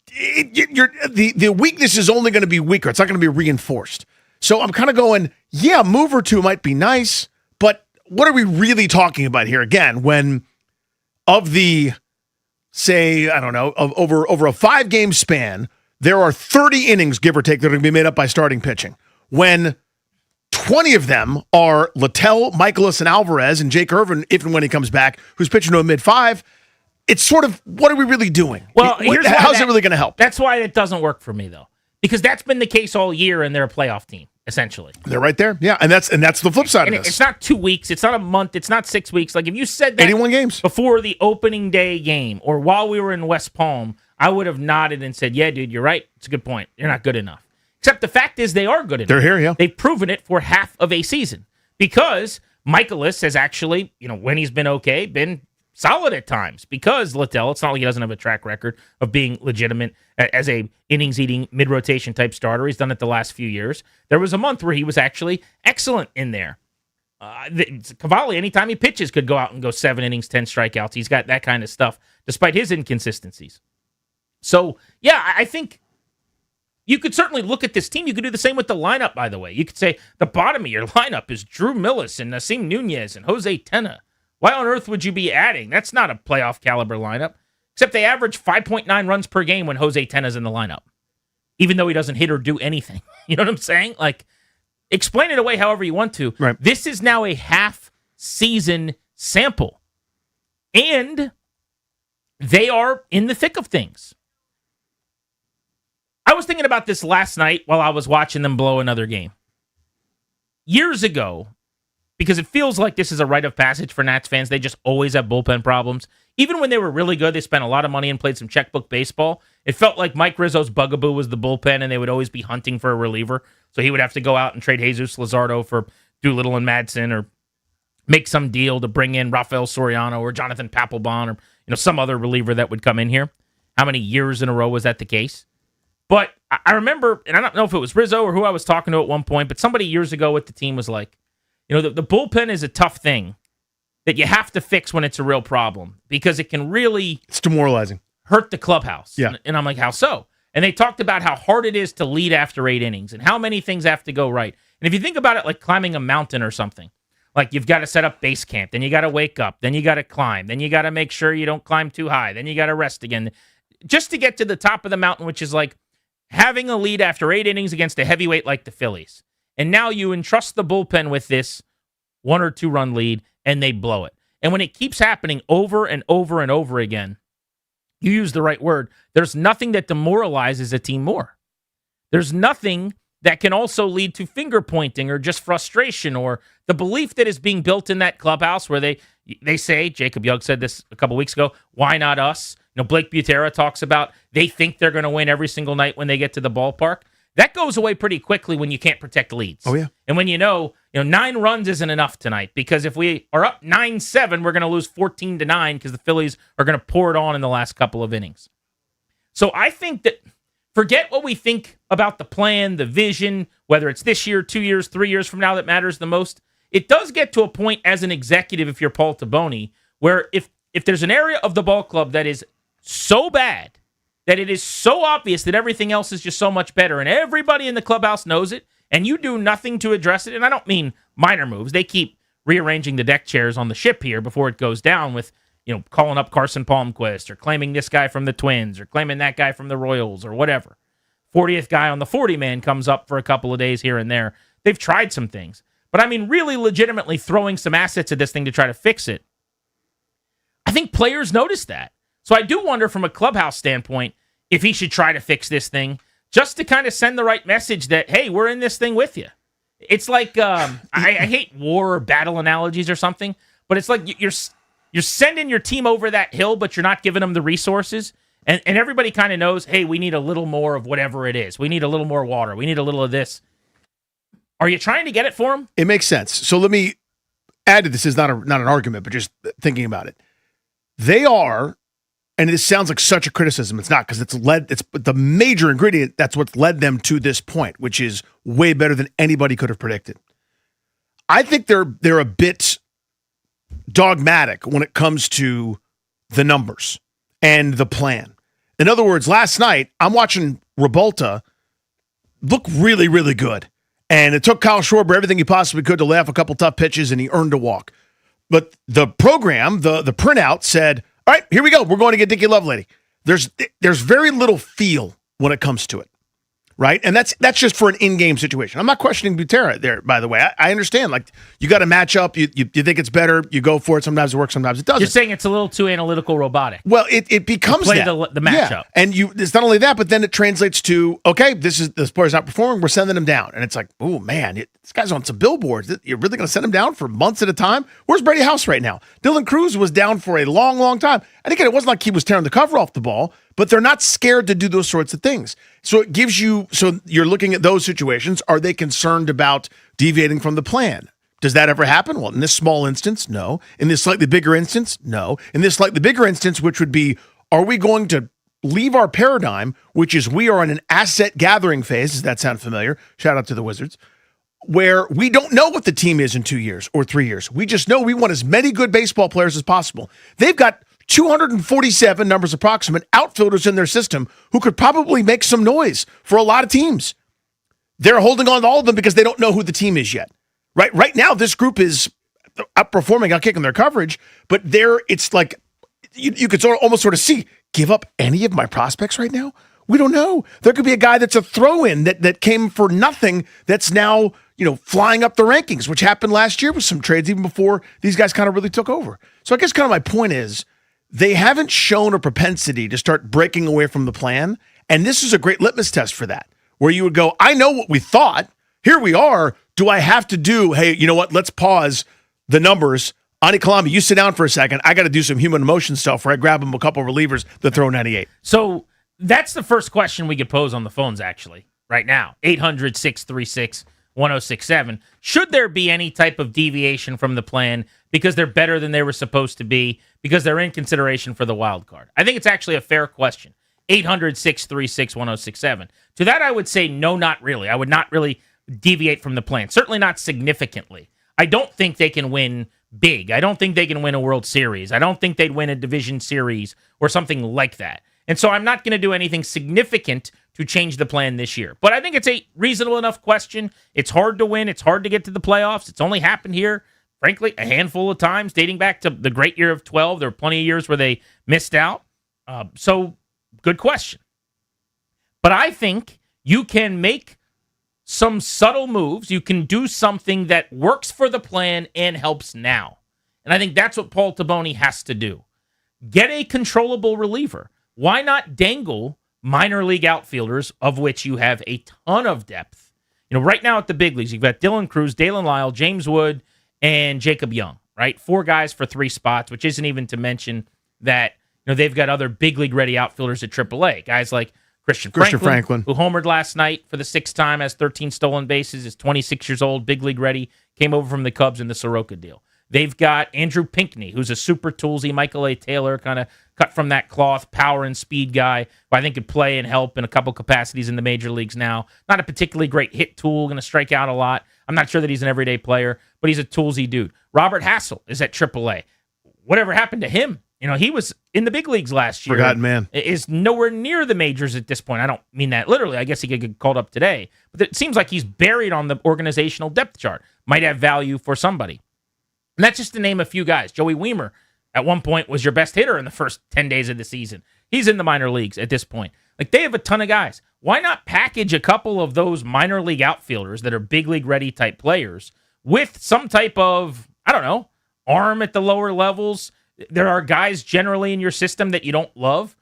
N: the weakness is only going to be weaker. It's not going to be reinforced. So I'm kind of going, yeah, a move or 2 might be nice, but what are we really talking about here? Again, when of the, say, I don't know, of over a 5-game span, there are 30 innings, give or take, that are going to be made up by starting pitching. When 20 of them are Littell, Mikolas, and Alvarez, and Jake Irvin, if and when he comes back, who's pitching to a mid-5, it's sort of, what are we really doing?
F: Well,
N: how's it really going to help?
F: That's why it doesn't work for me, though. Because that's been the case all year, and they're a playoff team, essentially.
N: They're right there. Yeah, and that's the flip side of this.
F: It's not 2 weeks. It's not a month. It's not 6 weeks. Like, if you said that
N: 81 games
F: before the opening day game or while we were in West Palm, I would have nodded and said, yeah, dude, you're right. It's a good point. You're not good enough. Except the fact is they are good enough.
N: They're here, yeah.
F: They've proven it for half of a season because Mikolas has actually, when he's been okay, been solid at times because Littell, it's not like he doesn't have a track record of being legitimate as a innings-eating mid-rotation type starter. He's done it the last few years. There was a month where he was actually excellent in there. Cavalli, anytime he pitches, could go out and go 7 innings, 10 strikeouts. He's got that kind of stuff, despite his inconsistencies. So, yeah, I think you could certainly look at this team. You could do the same with the lineup, by the way. You could say the bottom of your lineup is Drew Millis and Nasim Nunez and Jose Tena. Why on earth would you be adding? That's not a playoff caliber lineup. Except they average 5.9 runs per game when Jose Tena's in the lineup, even though he doesn't hit or do anything. You know what I'm saying? Like, explain it away however you want to.
N: Right.
F: This is now a half-season sample. And they are in the thick of things. I was thinking about this last night while I was watching them blow another game. Years ago, because it feels like this is a rite of passage for Nats fans, they just always have bullpen problems. Even when they were really good, they spent a lot of money and played some checkbook baseball. It felt like Mike Rizzo's bugaboo was the bullpen, and they would always be hunting for a reliever. So he would have to go out and trade Jesus Luzardo for Doolittle and Madsen, or make some deal to bring in Rafael Soriano or Jonathan Papelbon, or some other reliever that would come in here. How many years in a row was that the case? But I remember, and I don't know if it was Rizzo or who I was talking to at one point, but somebody years ago with the team was like, the bullpen is a tough thing that you have to fix when it's a real problem because it can really...
N: It's demoralizing.
F: Hurt the clubhouse.
N: Yeah.
F: And I'm like, how so? And they talked about how hard it is to lead after 8 innings and how many things have to go right. And if you think about it like climbing a mountain or something, like you've got to set up base camp, then you got to wake up, then you got to climb, then you got to make sure you don't climb too high, then you got to rest again, just to get to the top of the mountain, which is like having a lead after 8 innings against a heavyweight like the Phillies. And now you entrust the bullpen with this 1 or 2 run lead, and they blow it. And when it keeps happening over and over and over again, you use the right word, there's nothing that demoralizes a team more. There's nothing that can also lead to finger pointing or just frustration or the belief that is being built in that clubhouse where they say, Jacob Young said this a couple weeks ago, why not us? Blake Butera talks about they think they're going to win every single night when they get to the ballpark. That goes away pretty quickly when you can't protect leads.
N: Oh, yeah.
F: And when you know 9 runs isn't enough tonight because if we are up 9-7, we're going to lose 14-9 because the Phillies are going to pour it on in the last couple of innings. So I think that forget what we think about the plan, the vision, whether it's this year, 2 years, 3 years from now that matters the most. It does get to a point as an executive, if you're Paul Taboni, where if there's an area of the ball club that is so bad that it is so obvious that everything else is just so much better and everybody in the clubhouse knows it and you do nothing to address it, and I don't mean minor moves. They keep rearranging the deck chairs on the ship here before it goes down with calling up Carson Palmquist or claiming this guy from the Twins or claiming that guy from the Royals or whatever. 40th guy on the 40-man comes up for a couple of days here and there. They've tried some things. But I mean, really legitimately throwing some assets at this thing to try to fix it. I think players notice that. So I do wonder from a clubhouse standpoint if he should try to fix this thing just to kind of send the right message that, hey, we're in this thing with you. It's like, I hate war or battle analogies or something, but it's like you're sending your team over that hill, but you're not giving them the resources. And everybody kind of knows, hey, we need a little more of whatever it is. We need a little more water. We need a little of this. Are you trying to get it for them?
N: It makes sense. So let me add to this. Is not an argument, but just thinking about it. They are, and this sounds like such a criticism. It's not, because it's the major ingredient. That's what's led them to this point, which is way better than anybody could have predicted. I think they're a bit dogmatic when it comes to the numbers and the plan. In other words, last night, I'm watching Revolta look really, really good. And it took Kyle Schwarber everything he possibly could to lay off a couple tough pitches, and he earned a walk. But the program, the printout said, all right, here we go. We're going to get Dickie Lovelady. There's very little feel when it comes to it. Right? And that's just for an in-game situation. I'm not questioning Butera there, by the way. I understand. Like, you got to match up. You think it's better. You go for it. Sometimes it works. Sometimes it doesn't.
F: You're saying it's a little too analytical robotic.
N: Well, it becomes
F: play
N: that.
F: the matchup.
N: Yeah. And it's not only that, but then it translates to, okay, this player's not performing. We're sending him down. And it's like, oh, man, this guy's on some billboards. You're really going to send him down for months at a time? Where's Brady House right now? Dylan Cruz was down for a long, long time. And again, it wasn't like he was tearing the cover off the ball, but they're not scared to do those sorts of things. So it gives you, so you're looking at those situations. Are they concerned about deviating from the plan? Does that ever happen? Well, in this small instance, no. In this slightly bigger instance, no. In this slightly bigger instance, which would be, are we going to leave our paradigm, which is we are in an asset gathering phase? Does that sound familiar? Shout out to the Wizards. Where we don't know what the team is in 2 years or 3 years. We just know we want as many good baseball players as possible. They've got 247 numbers approximate outfielders in their system who could probably make some noise for a lot of teams. They're holding on to all of them because they don't know who the team is yet. Right now, this group is outperforming, outkicking their coverage, but it's like you could almost sort of see, give up any of my prospects right now? We don't know. There could be a guy that's a throw-in that came for nothing that's now, flying up the rankings, which happened last year with some trades even before these guys kind of really took over. So I guess kind of my point is, they haven't shown a propensity to start breaking away from the plan, and this is a great litmus test for that, where you would go, I know what we thought. Here we are. Do I have to do, hey, you know what? Let's pause the numbers. Ani Kalami, you sit down for a second. I got to do some human emotion stuff where I grab him a couple relievers that throw 98.
F: So that's the first question we could pose on the phones, actually, right now. 800-636-1067. Should there be any type of deviation from the plan because they're better than they were supposed to be, because they're in consideration for the wild card? I think it's actually a fair question. 800-636-1067. To that, I would say no, not really. I would not really deviate from the plan. Certainly not significantly. I don't think they can win big. I don't think they can win a World Series. I don't think they'd win a division series or something like that. And so I'm not going to do anything significant to change the plan this year. But I think it's a reasonable enough question. It's hard to win. It's hard to get to the playoffs. It's only happened here, frankly, a handful of times, dating back to the great year of 12. There were plenty of years where they missed out. So, good question. But I think you can make some subtle moves. You can do something that works for the plan and helps now. And I think that's what Paul Taboni has to do. Get a controllable reliever. Why not dangle minor league outfielders, of which you have a ton of depth? You know, right now at the big leagues, you've got Dylan Cruz, Dalen Lyle, James Wood, and Jacob Young, right? 4 guys for 3 spots, which isn't even to mention that, you know, they've got other big league ready outfielders at AAA. Guys like Christian Franklin, who homered last night for the 6th time, has 13 stolen bases, is 26 years old, big league ready, came over from the Cubs in the Soroka deal. They've got Andrew Pinckney, who's a super toolsy Michael A. Taylor, kind of cut from that cloth, power and speed guy, who I think could play and help in a couple capacities in the major leagues now. Not a particularly great hit tool, going to strike out a lot. I'm not sure that he's an everyday player, but he's a toolsy dude. Robert Hassel is at AAA. Whatever happened to him? You know, he was in the big leagues last year.
N: Forgotten man.
F: Is nowhere near the majors at this point. I don't mean that literally. I guess he could get called up today. But it seems like he's buried on the organizational depth chart. Might have value for somebody. And that's just to name a few guys. Joey Weimer, at one point, was your best hitter in the first 10 days of the season. He's in the minor leagues at this point. Like, they have a ton of guys. Why not package a couple of those minor league outfielders that are big league ready type players with some type of, I don't know, arm at the lower levels? There are guys generally in your system that you don't love.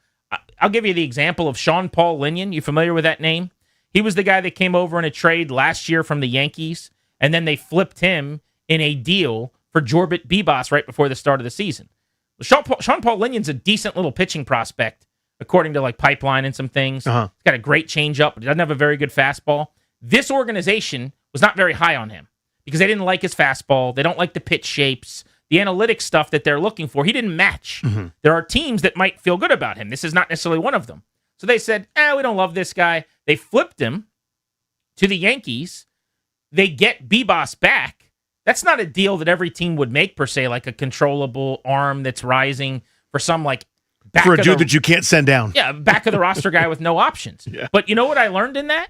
F: I'll give you the example of Sean Paul Linion. You familiar with that name? He was the guy that came over in a trade last year from the Yankees, and then they flipped him in a deal for Jorbit Bibas right before the start of the season. Sean Paul Linion's a decent little pitching prospect, according to like Pipeline and some things. He's got a great changeup, but he doesn't have a very good fastball. This organization was not very high on him because they didn't like his fastball. They don't like the pitch shapes. The analytics stuff that they're looking for, he didn't match. There are teams that might feel good about him. This is not necessarily one of them. So they said, we don't love this guy. They flipped him to the Yankees. They get Bibas back. That's not a deal that every team would make, per se, like a controllable arm that's rising for some, like, back
N: for a
F: of
N: dude
F: the,
N: that you can't send down.
F: Yeah, back of the roster guy with no options. But you know what I learned in that?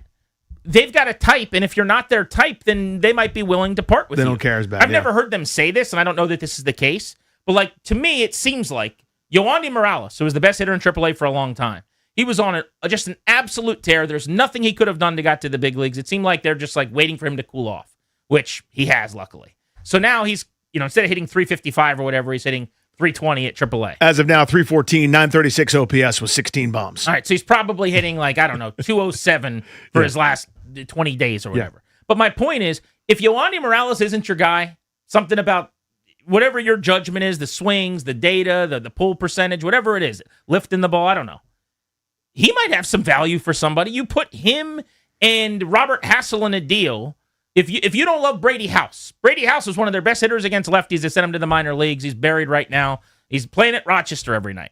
F: They've got a type, and if you're not their type, then they might be willing to part with you.
N: They don't care as bad.
F: I've never heard them say this, and I don't know that this is the case. But, like, to me, it seems like Yoandy Morales, who was the best hitter in AAA for a long time, he was on just an absolute tear. There's nothing he could have done to get to the big leagues. It seemed like they're just, like, waiting for him to cool off, which he has, luckily. So now he's, instead of hitting 355 or whatever, he's hitting 320 at AAA.
N: As of now, 314, 936 OPS with 16 bombs.
F: All right, so he's probably hitting 207 for his last 20 days or whatever. But my point is, if Yoandy Morales isn't your guy, something about whatever your judgment is, the swings, the data, the pull percentage, whatever it is, lifting the ball, I don't know. He might have some value for somebody. You put him and Robert Hassel in a deal. If you don't love Brady House was one of their best hitters against lefties that sent him to the minor leagues. He's buried right now. He's playing at Rochester every night.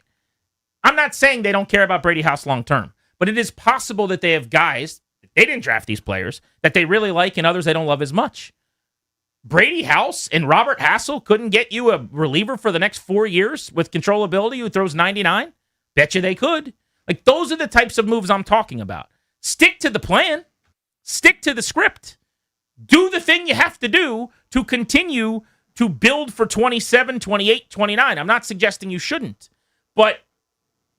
F: I'm not saying they don't care about Brady House long term, but it is possible that they have guys, they didn't draft these players, that they really like and others they don't love as much. Brady House and Robert Hassel couldn't get you a reliever for the next 4 years with controllability who throws 99? Bet you they could. Like, those are the types of moves I'm talking about. Stick to the plan. Stick to the script. Do the thing you have to do to continue to build for 27, 28, 29. I'm not suggesting you shouldn't. But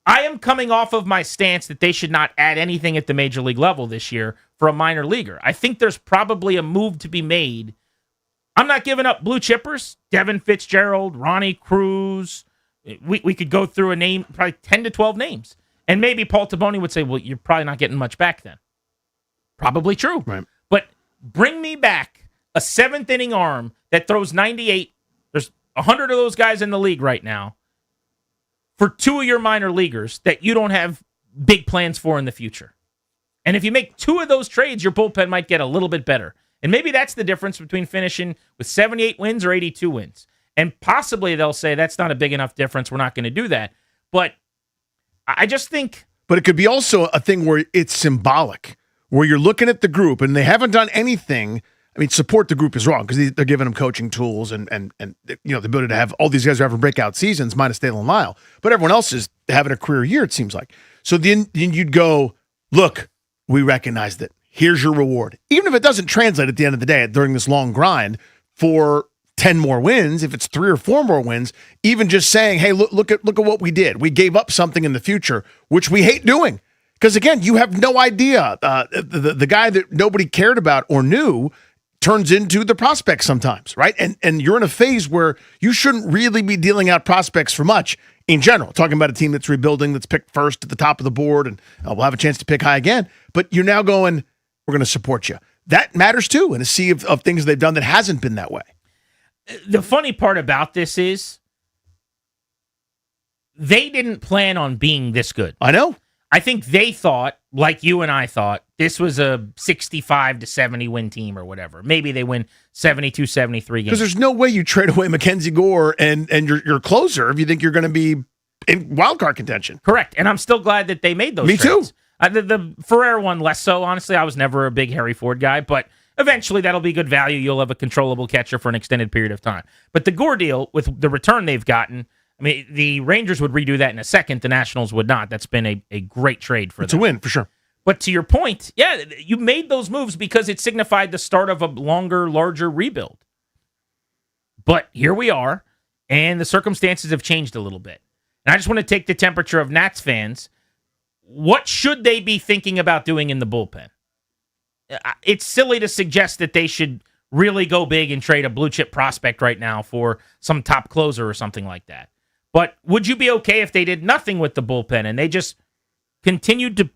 F: I am coming off of my stance that they should not add anything at the major league level this year for a minor leaguer. I think there's probably a move to be made. I'm not giving up blue chippers. Devin Fitzgerald, Ronnie Cruz. We could go through a name, probably 10 to 12 names. And maybe Paul Taboni would say, well, you're probably not getting much back then. Probably true.
N: Right.
F: But bring me back a 7th inning arm that throws 98. There's 100 of those guys in the league right now for 2 of your minor leaguers that you don't have big plans for in the future. And if you make 2 of those trades, your bullpen might get a little bit better. And maybe that's the difference between finishing with 78 wins or 82 wins. And possibly they'll say that's not a big enough difference. We're not going to do that. But I just think...
N: But it could be also a thing where it's symbolic, where you're looking at the group and they haven't done anything. I mean, support the group is wrong because they're giving them coaching tools and the ability to have all these guys are having breakout seasons, minus Dalen Lyle. But everyone else is having a career year, it seems like. So then you'd go, look, we recognized it. Here's your reward. Even if it doesn't translate at the end of the day during this long grind for 10 more wins, if it's 3 or 4 more wins, even just saying, hey, look at what we did. We gave up something in the future, which we hate doing. Because again, you have no idea. The guy that nobody cared about or knew turns into the prospect sometimes, right? And you're in a phase where you shouldn't really be dealing out prospects for much in general. Talking about a team that's rebuilding, that's picked first at the top of the board, and we'll have a chance to pick high again. But you're now going, we're going to support you. That matters too in a sea of things they've done that hasn't been that way.
F: The funny part about this is they didn't plan on being this good.
N: I know.
F: I think they thought, like you and I thought, this was a 65 to 70 win team or whatever. Maybe they win 72, 73 games.
N: Because there's no way you trade away Mackenzie Gore and your closer if you think you're going to be in wildcard contention.
F: Correct. And I'm still glad that they made those
N: Me
F: trades.
N: too.
F: The Ferrer one less so. Honestly, I was never a big Harry Ford guy, but eventually that'll be good value. You'll have a controllable catcher for an extended period of time. But the Gore deal, with the return they've gotten, I mean, the Rangers would redo that in a second. The Nationals would not. That's been a great trade for them.
N: It's a win, for sure.
F: But to your point, yeah, you made those moves because it signified the start of a longer, larger rebuild. But here we are, and the circumstances have changed a little bit. And I just want to take the temperature of Nats fans. What should they be thinking about doing in the bullpen? It's silly to suggest that they should really go big and trade a blue chip prospect right now for some top closer or something like that. But would you be okay if they did nothing with the bullpen and they just continued to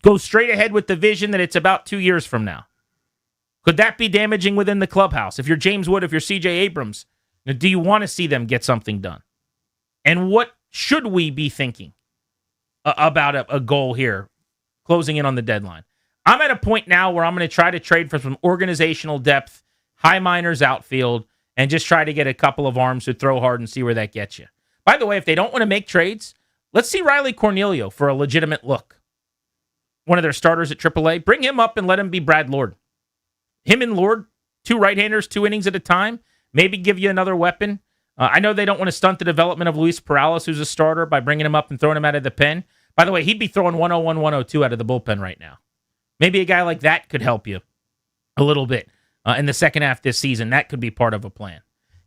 F: go straight ahead with the vision that it's about 2 years from now? Could that be damaging within the clubhouse? If you're James Wood, if you're CJ Abrams, do you want to see them get something done? And what should we be thinking about a goal here, closing in on the deadline? I'm at a point now where I'm going to try to trade for some organizational depth, high minors outfield, and just try to get a couple of arms who throw hard and see where that gets you. By the way, if they don't want to make trades, let's see Riley Cornelio for a legitimate look. One of their starters at AAA. Bring him up and let him be Brad Lord. Him and Lord, 2 right-handers, 2 innings at a time. Maybe give you another weapon. I know they don't want to stunt the development of Luis Perales, who's a starter, by bringing him up and throwing him out of the pen. By the way, he'd be throwing 101, 102 out of the bullpen right now. Maybe a guy like that could help you a little bit in the second half this season. That could be part of a plan.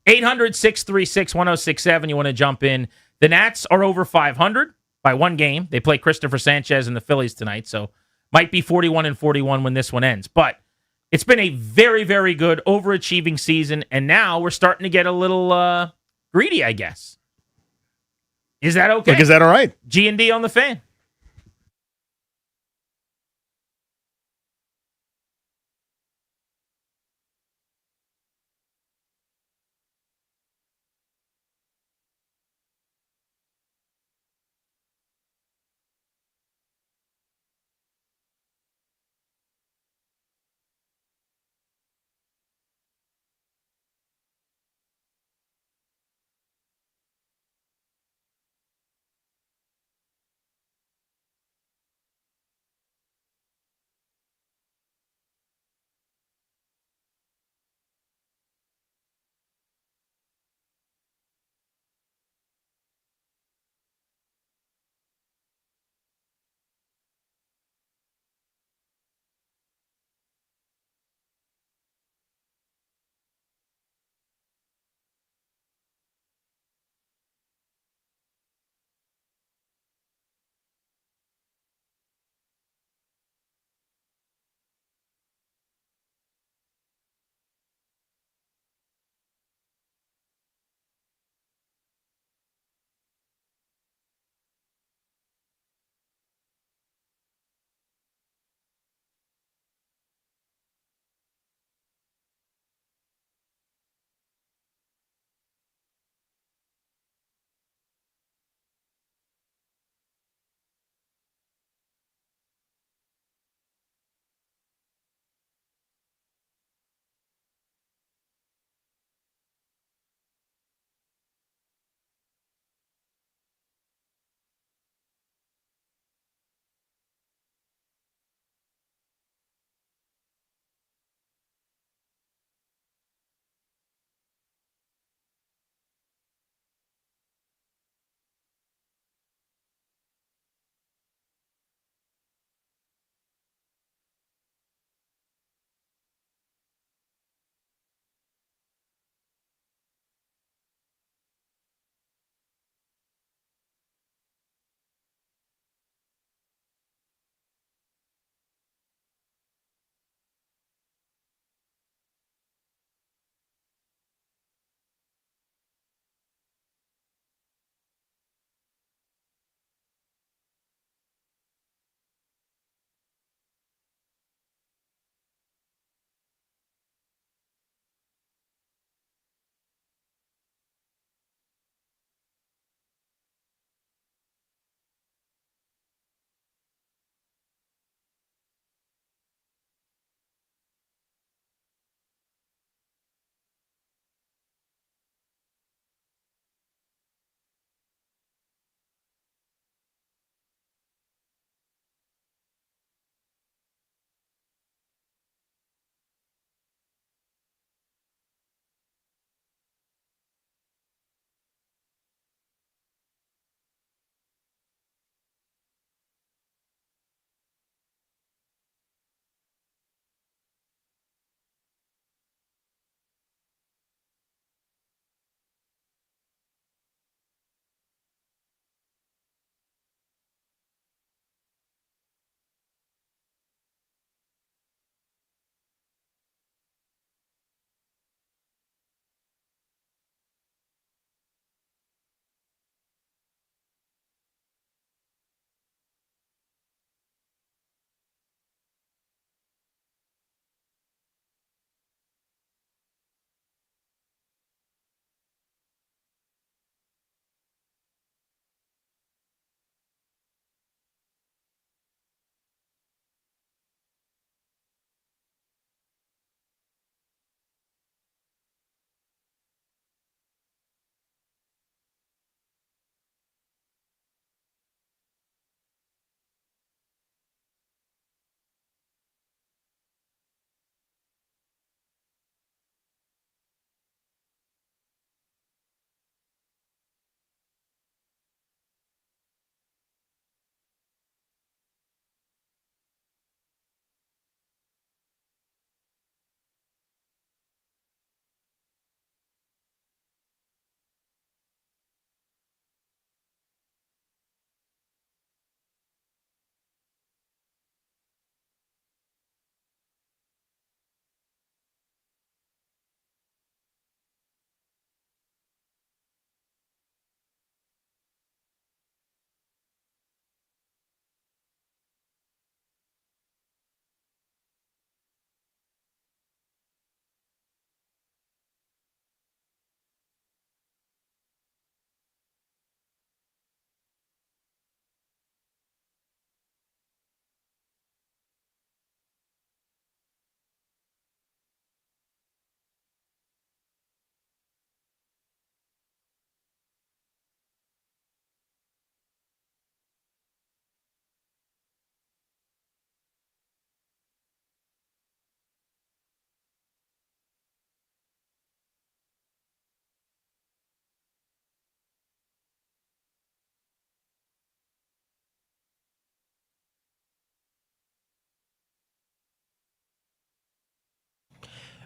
F: 800-636-1067. You want to jump in. The Nats are over 500 by 1 game. They play Christopher Sanchez and the Phillies tonight, so might be 41-41 when this one ends. But it's been a very, very good overachieving season, and now we're starting to get a little greedy, I guess. Is that okay?
N: Is that all right?
F: G&D on the Fan.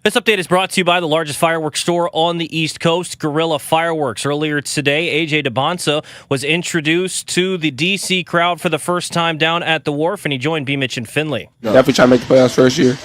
D: This update is brought to you by the largest fireworks store on the East Coast, Guerrilla Fireworks. Earlier today, AJ DeBonsa was introduced to the D.C. crowd for the first time down at the Wharf, and he joined B. Mitch and Finley.
B: Definitely try to make the playoffs first year.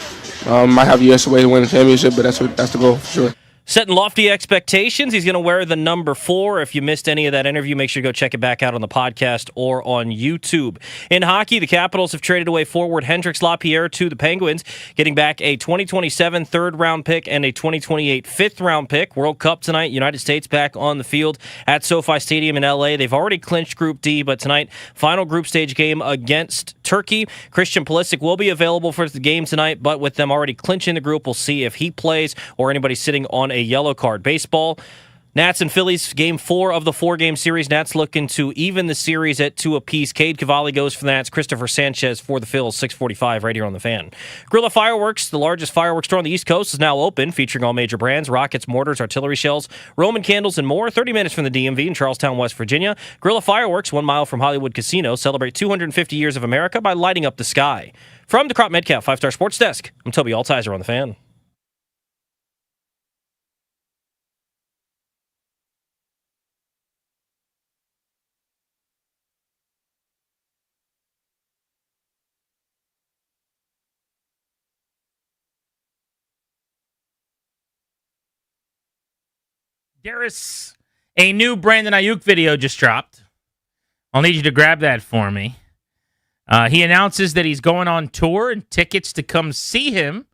B: Might have a US away to win the championship, but that's the goal for sure.
D: Setting lofty expectations. He's going to wear the number 4. If you missed any of that interview, make sure you go check it back out on the podcast or on YouTube. In hockey, the Capitals have traded away forward Hendrix Lapierre to the Penguins, getting back a 2027 third-round pick and a 2028 fifth-round pick. World Cup tonight, United States back on the field at SoFi Stadium in L.A. They've already clinched Group D, but tonight, final group stage game against Turkey. Christian Pulisic will be available for the game tonight, but with them already clinching the group, we'll see if he plays or anybody sitting on a yellow card. Baseball, Nats and Phillies, game 4 of the 4-game series. Nats looking to even the series at 2 apiece. Cade Cavalli goes for the Nats. Christopher Sanchez for the Phils, 6:45 right here on the Fan. Guerrilla Fireworks, the largest fireworks store on the East Coast, is now open, featuring all major brands, rockets, mortars, artillery shells, Roman candles, and more. 30 minutes from the DMV in Charlestown, West Virginia. Guerrilla Fireworks, 1 mile from Hollywood Casino, celebrate 250 years of America by lighting up the sky. From the Crop Metcalf 5-Star Sports Desk, I'm Toby Altizer on the Fan.
F: There's a new Brandon Ayuk video just dropped. I'll need you to grab that for me. He announces that he's going on tour, and tickets to come see him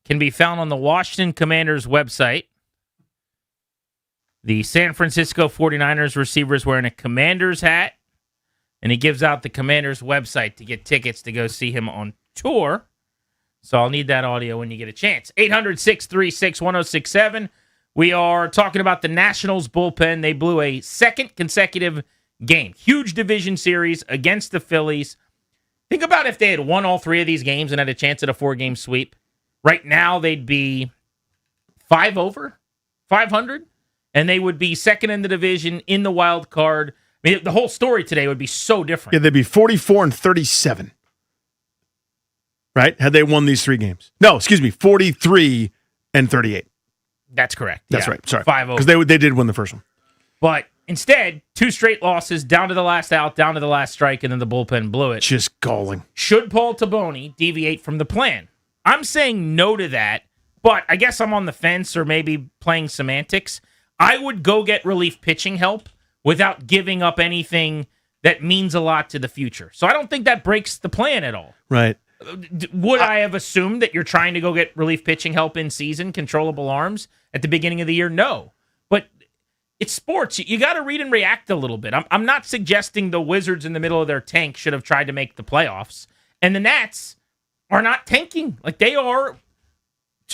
F: can be found on the Washington Commanders website. The San Francisco 49ers receiver is wearing a Commanders hat, and he gives out the Commanders website to get tickets to go see him on tour. So I'll need that audio when you get a chance. 800-636-1067. We are talking about the Nationals bullpen. They blew a second consecutive game. Huge division series against the Phillies. Think about if they had won all 3 of these games and had a chance at a 4-game sweep. Right now, they'd be 5 over, 500, and they would be second in the division in the wild card. I mean, the whole story today would be so different.
N: Yeah, they'd be 44-37. Right? Had they won these 3 games. No, excuse me, 43-38.
F: That's correct.
N: That's
F: Yeah.
N: right. Sorry.
F: 5-0.
N: Because they did win the first one.
F: But instead, 2 straight losses, down to the last out, down to the last strike, and then the bullpen blew it.
N: Just galling.
F: Should Paul Taboni deviate from the plan? I'm saying no to that, but I guess I'm on the fence or maybe playing semantics. I would go get relief pitching help without giving up anything that means a lot to the future. So I don't think that breaks the plan at all.
N: Right.
F: Would I have assumed that you're trying to go get relief pitching help in season, controllable arms, at the beginning of the year? No. But it's sports. You got to read and react a little bit. I'm not suggesting the Wizards in the middle of their tank should have tried to make the playoffs. And the Nats are not tanking. Like they are,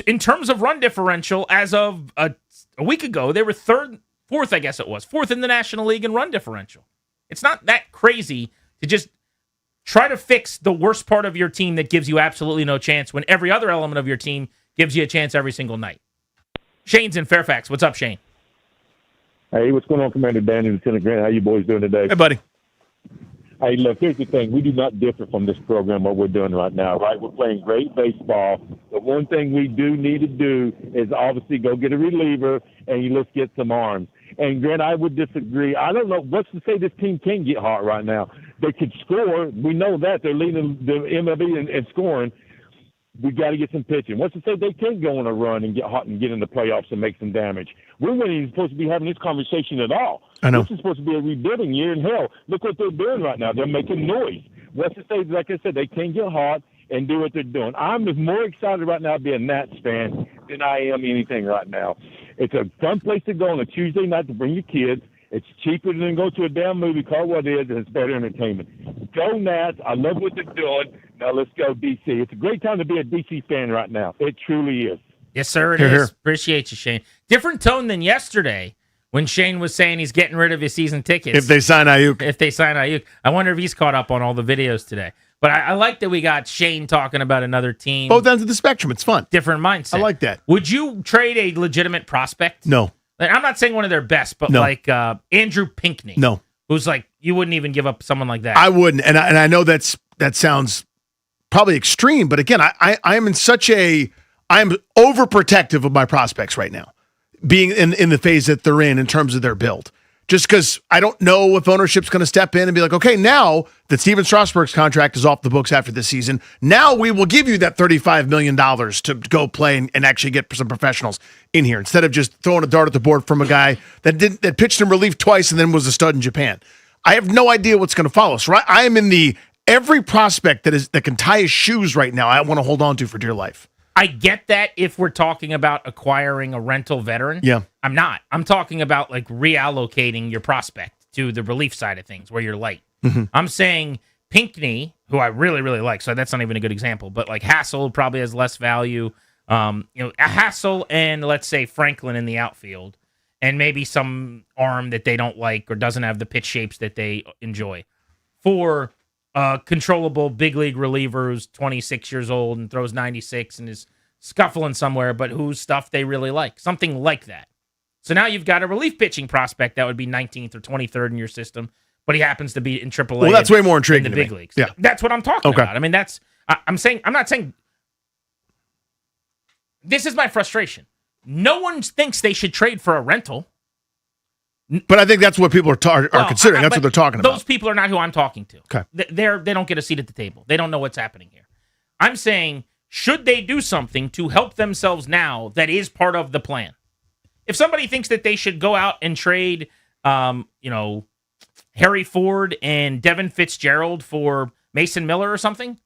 F: in terms of run differential, as of a week ago, they were fourth in the National League in run differential. It's not that crazy to just try to fix the worst part of your team that gives you absolutely no chance when every other element of your team gives you a chance every single night. Shane's in Fairfax. What's up, Shane?
U: Hey, what's going on, Commander Dan and Lieutenant Grant? How you boys doing today?
N: Hey, buddy.
U: Hey, look, here's the thing. We do not differ from this program, what we're doing right now, right? We're playing great baseball. The one thing we do need to do is obviously go get a reliever and let's get some arms. And, Grant, I would disagree. I don't know. What's to say this team can't get hot right now? They could score. We know that. They're leading the MLB in scoring. We got to get some pitching. What's to say they can't go on a run and get hot and get in the playoffs and make some damage? We're not even supposed to be having this conversation at all.
N: I know.
U: This is supposed to be a rebuilding year in hell. Look what they're doing right now. They're making noise. What's to say, like I said, they can't get hot and do what they're doing. I'm more excited right now to be a Nats fan than I am anything right now. It's a fun place to go on a Tuesday night to bring your kids. It's cheaper than go to a damn movie, call what it is, and it's better entertainment. Go Nats. I love what they're doing. Now let's go D.C. It's a great time to be a D.C. fan right now. It truly is.
F: Yes, sir, it is. Appreciate you, Shane. Different tone than yesterday when Shane was saying he's getting rid of his season tickets.
N: If they sign
F: Ayuk. I wonder if he's caught up on all the videos today. But I like that we got Shane talking about another team.
N: Both ends of the spectrum. It's fun.
F: Different mindset.
N: I like that.
F: Would you trade a legitimate prospect?
N: No.
F: Like, I'm not saying one of their best, but
N: No.
F: like Andrew Pinckney.
N: No.
F: Who's like, you wouldn't even give up someone like that.
N: I wouldn't. And I know that sounds probably extreme, but again, I am in such a I'm overprotective of my prospects right now, being in the phase that they're in terms of their build. Just because I don't know if ownership's going to step in and be like, okay, now that Steven Strasburg's contract is off the books after this season, now we will give you that $35 million to go play and actually get some professionals in here instead of just throwing a dart at the board from a guy that pitched in relief twice and then was a stud in Japan. I have no idea what's going to follow. So I am in every prospect that can tie his shoes right now, I want to hold on to for dear life.
F: I get that if we're talking about acquiring a rental veteran.
N: Yeah.
F: I'm not. I'm talking about like reallocating your prospect to the relief side of things where you're light.
N: Mm-hmm.
F: I'm saying Pinckney, who I really, really like, so that's not even a good example, but like Hassel probably has less value. Hassel and let's say Franklin in the outfield, and maybe some arm that they don't like or doesn't have the pitch shapes that they enjoy. For controllable big league reliever who's 26 years old and throws 96 and is scuffling somewhere, but whose stuff they really like. Something like that. So now you've got a relief pitching prospect that would be 19th or 23rd in your system, but he happens to be in AAA.
N: Well, that's way more intriguing
F: in the
N: to
F: big
N: me.
F: leagues.
N: Yeah.
F: That's what I'm talking about. I mean, I'm not saying this is my frustration. No one thinks they should trade for a rental.
N: But I think that's what people are considering. That's what they're talking about.
F: Those people are not who I'm talking to.
N: Okay.
F: They don't get a seat at the table. They don't know what's happening here. I'm saying, should they do something to help themselves now that is part of the plan? If somebody thinks that they should go out and trade, Harry Ford and Devin Fitzgerald for Mason Miller or something,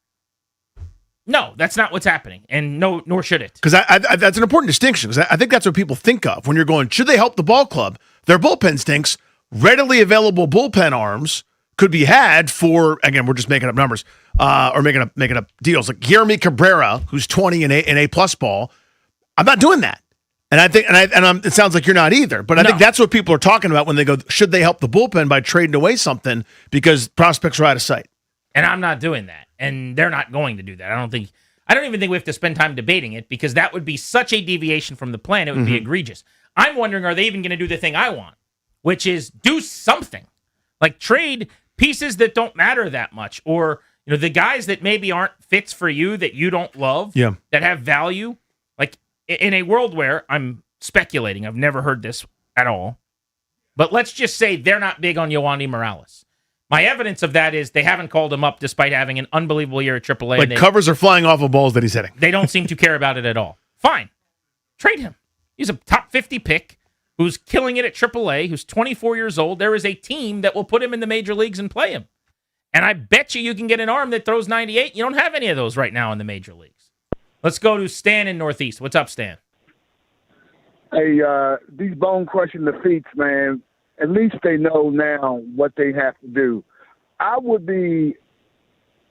F: no, that's not what's happening, and nor should it.
N: Because that's an important distinction. Because I think that's what people think of when you're going, should they help the ball club? Their bullpen stinks. Readily available bullpen arms could be had for, again, we're just making up numbers or making up deals. Like Guillermo Cabrera, who's 20 in A+ ball. I'm not doing that. And I think, it sounds like you're not either. But I think that's what people are talking about when they go, should they help the bullpen by trading away something because prospects are out of sight?
F: And I'm not doing that. And they're not going to do that. I don't even think we have to spend time debating it because that would be such a deviation from the plan. It would be egregious. I'm wondering, are they even going to do the thing I want, which is do something like trade pieces that don't matter that much, or the guys that maybe aren't fits for you that you don't love, that have value. Like in a world where I'm speculating, I've never heard this at all, but let's just say they're not big on Yohandy Morales. My evidence of that is they haven't called him up despite having an unbelievable year at AAA.
N: Like covers are flying off of balls that he's hitting.
F: They don't seem to care about it at all. Fine. Trade him. He's a top 50 pick who's killing it at AAA, who's 24 years old. There is a team that will put him in the major leagues and play him. And I bet you can get an arm that throws 98. You don't have any of those right now in the major leagues. Let's go to Stan in Northeast. What's up, Stan?
G: Hey, these bone-crushing defeats, man, at least they know now what they have to do. I would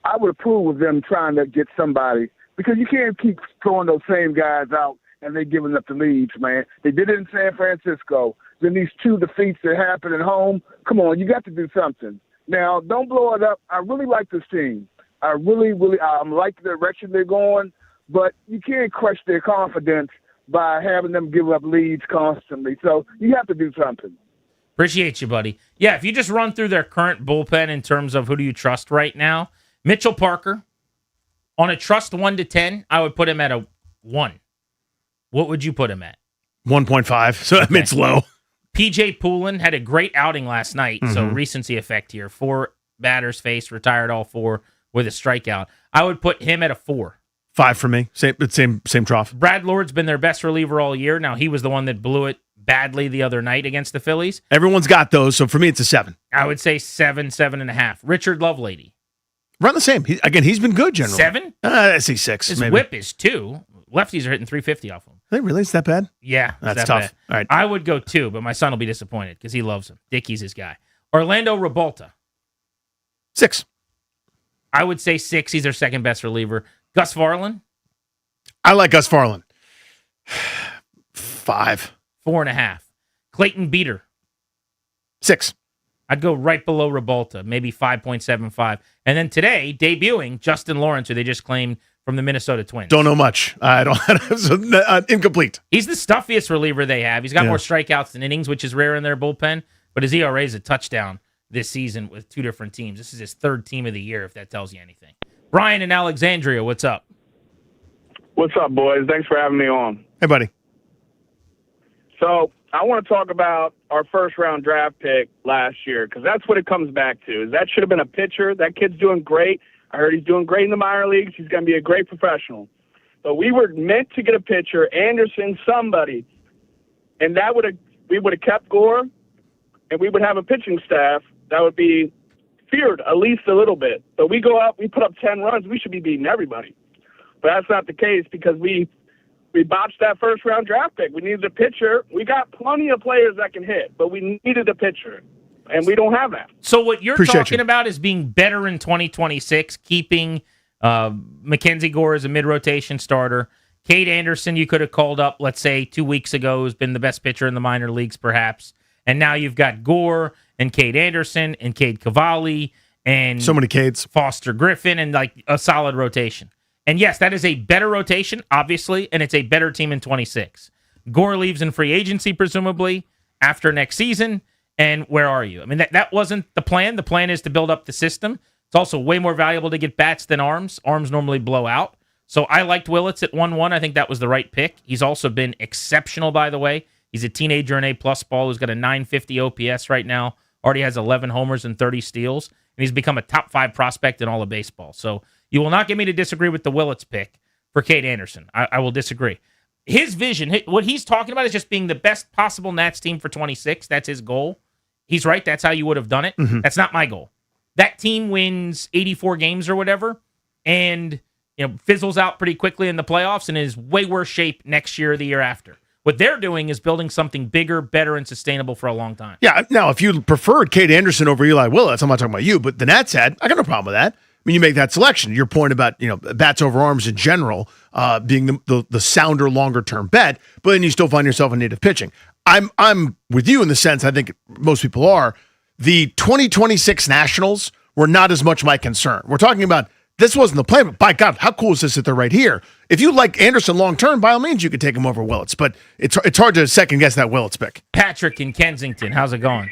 G: approve of them trying to get somebody, because you can't keep throwing those same guys out and they giving up the leads, man. They did it in San Francisco. Then these 2 defeats that happened at home, come on, you got to do something. Now, don't blow it up. I really like this team. I really like the direction they're going, but you can't crush their confidence by having them give up leads constantly. So you have to do something.
F: Appreciate you, buddy. Yeah, if you just run through their current bullpen in terms of who do you trust right now, Mitchell Parker, on a trust 1 to 10, I would put him at a 1. What would you put him at?
N: 1.5. So it's low.
F: PJ Poulin had a great outing last night, so recency effect here. 4 batters faced, retired all 4 with a strikeout. I would put him at a 4.
N: 5 for me. Same trough.
F: Brad Lord's been their best reliever all year. Now, he was the one that blew it badly the other night against the Phillies.
N: Everyone's got those, so for me, it's a 7.
F: I would say 7, 7.5. Richard Lovelady.
N: Around the same. He's been good generally.
F: 7?
N: I see 6.
F: His
N: maybe.
F: whip is 2. Lefties are hitting 350 off him.
N: Are they really? Is that bad?
F: Yeah.
N: That's tough.
F: Bad.
N: All right.
F: I would go 2, but my son will be disappointed because he loves him. Dickey's his guy. Orlando Revolta.
N: 6.
F: I would say 6. He's their second best reliever. Gus Varlin.
N: I like Gus Varlin. 5.
F: 4.5. Clayton Beater.
N: 6.
F: I'd go right below Revolta, maybe 5.75. And then today, debuting Justin Lawrence, who they just claimed from the Minnesota Twins.
N: Don't know much. I don't. Incomplete.
F: He's the stuffiest reliever they have. He's got more strikeouts than innings, which is rare in their bullpen. But his ERA is a touchdown this season with 2 different teams. This is his 3rd team of the year, if that tells you anything. Brian in Alexandria, what's up?
I: What's up, boys? Thanks for having me on.
N: Hey, buddy.
I: So I want to talk about our first-round draft pick last year because that's what it comes back to. Is that should have been a pitcher. That kid's doing great. I heard he's doing great in the minor leagues. He's going to be a great professional. But we were meant to get a pitcher, Anderson, somebody, and we would have kept Gore, and we would have a pitching staff that would be feared at least a little bit. But we go out, we put up 10 runs, we should be beating everybody. But that's not the case because we botched that first-round draft pick. We needed a pitcher. We got plenty of players that can hit, but we needed a pitcher, and we don't have that.
F: So what you're talking about is being better in 2026, keeping Mackenzie Gore as a mid-rotation starter. Cade Anderson you could have called up, let's say, 2 weeks ago, who's been the best pitcher in the minor leagues perhaps. And now you've got Gore and Cade Anderson and Cade Cavalli and
N: so many Cades.
F: Foster Griffin and like a solid rotation. And yes, that is a better rotation, obviously, and it's a better team in 26. Gore leaves in free agency, presumably, after next season. And where are you? I mean, that wasn't the plan. The plan is to build up the system. It's also way more valuable to get bats than arms. Arms normally blow out. So I liked Willits at 1-1. I think that was the right pick. He's also been exceptional, by the way. He's a teenager in A-plus ball who's got a 950 OPS right now. Already has 11 homers and 30 steals. And he's become a top 5 prospect in all of baseball. So you will not get me to disagree with the Willits pick for Cade Anderson. I will disagree. His vision, what he's talking about is just being the best possible Nats team for 26. That's his goal. He's right. That's how you would have done it.
N: Mm-hmm.
F: That's not my goal. That team wins 84 games or whatever and fizzles out pretty quickly in the playoffs and is way worse shape next year or the year after. What they're doing is building something bigger, better, and sustainable for a long time.
N: Yeah, now, if you preferred Cade Anderson over Eli Willits, I'm not talking about you, but the Nats had, I got no problem with that. I mean, you make that selection. Your point about, bats over arms in general being the sounder, longer-term bet, but then you still find yourself in native pitching. I'm with you in the sense, I think most people are, the 2026 Nationals were not as much my concern. We're talking about this wasn't the plan, but by God, how cool is this that they're right here? If you like Anderson long-term, by all means, you could take him over Willits, but it's hard to second-guess that Willits pick.
F: Patrick in Kensington, how's it going?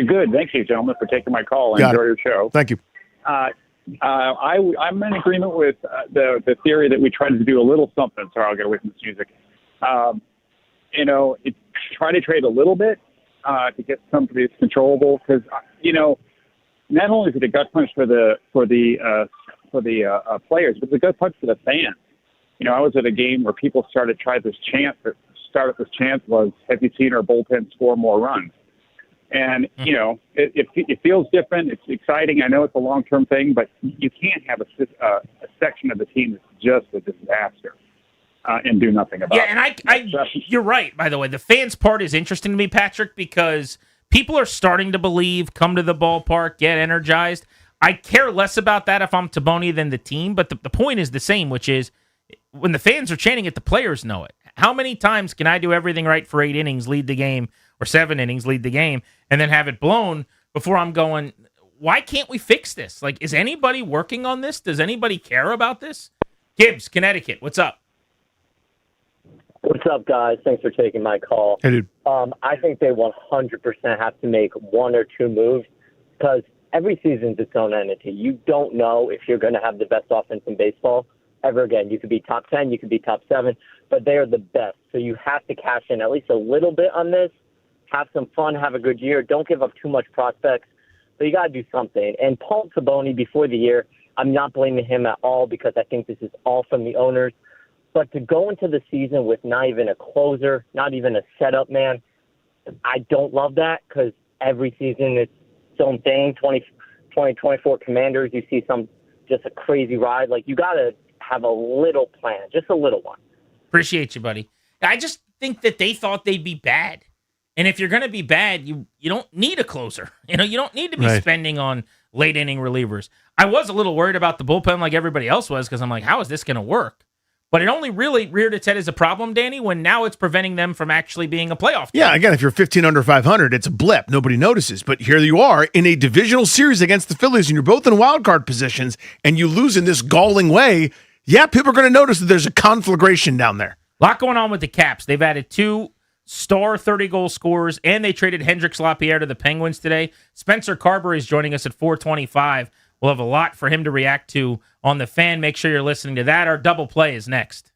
V: Good. Thank you, gentlemen, for taking my call. I enjoy your show.
N: Thank you.
V: I'm in agreement with the theory that we tried to do a little something. Sorry, I'll get away from this music. Try to trade a little bit to get something that's controllable because, not only is it a gut punch for the players, but it's a gut punch for the fans. I was at a game where people started this chant was, "Have you seen our bullpen score more runs?" And it feels different. It's exciting. I know it's a long-term thing, but you can't have a section of the team that's just a disaster and do nothing about it.
F: Yeah, and you're right. By the way, the fans part is interesting to me, Patrick, because people are starting to believe, come to the ballpark, get energized. I care less about that if I'm Taboni than the team, but the point is the same, which is when the fans are chanting it, the players know it. How many times can I do everything right for 8 innings, lead the game, or 7 innings, lead the game, and then have it blown before I'm going, why can't we fix this? Like, is anybody working on this? Does anybody care about this? Gibbs, Connecticut, what's up?
W: What's up, guys? Thanks for taking my call.
N: Hey, dude.
W: I think they 100% have to make 1 or 2 moves because every season's its own entity. You don't know if you're going to have the best offense in baseball ever again. You could be top 10, you could be top 7, but they are the best. So you have to cash in at least a little bit on this, have some fun, have a good year. Don't give up too much prospects, but you got to do something. And Paul Taboni, before the year, I'm not blaming him at all because I think this is all from the owners. But to go into the season with not even a closer, not even a setup man, I don't love that because every season it's its own thing. 2024 Commanders, you see just a crazy ride. Like, you got to have a little plan, just a little one.
F: Appreciate you, buddy. I just think that they thought they'd be bad. And if you're going to be bad, you don't need a closer. You don't need to be spending on late inning relievers. I was a little worried about the bullpen like everybody else was because I'm like, how is this going to work? But it only really reared its head as a problem, Danny, when now it's preventing them from actually being a playoff team.
N: Yeah, again, if you're 15 under 500, it's a blip. Nobody notices. But here you are in a divisional series against the Phillies, and you're both in wild card positions, and you lose in this galling way. Yeah, people are going to notice that there's a conflagration down there.
F: A lot going on with the Caps. They've added 2 star 30-goal scorers, and they traded Hendrix Lapierre to the Penguins today. Spencer Carberry is joining us at 425. We'll have a lot for him to react to on The Fan. Make sure you're listening to that. Our double play is next.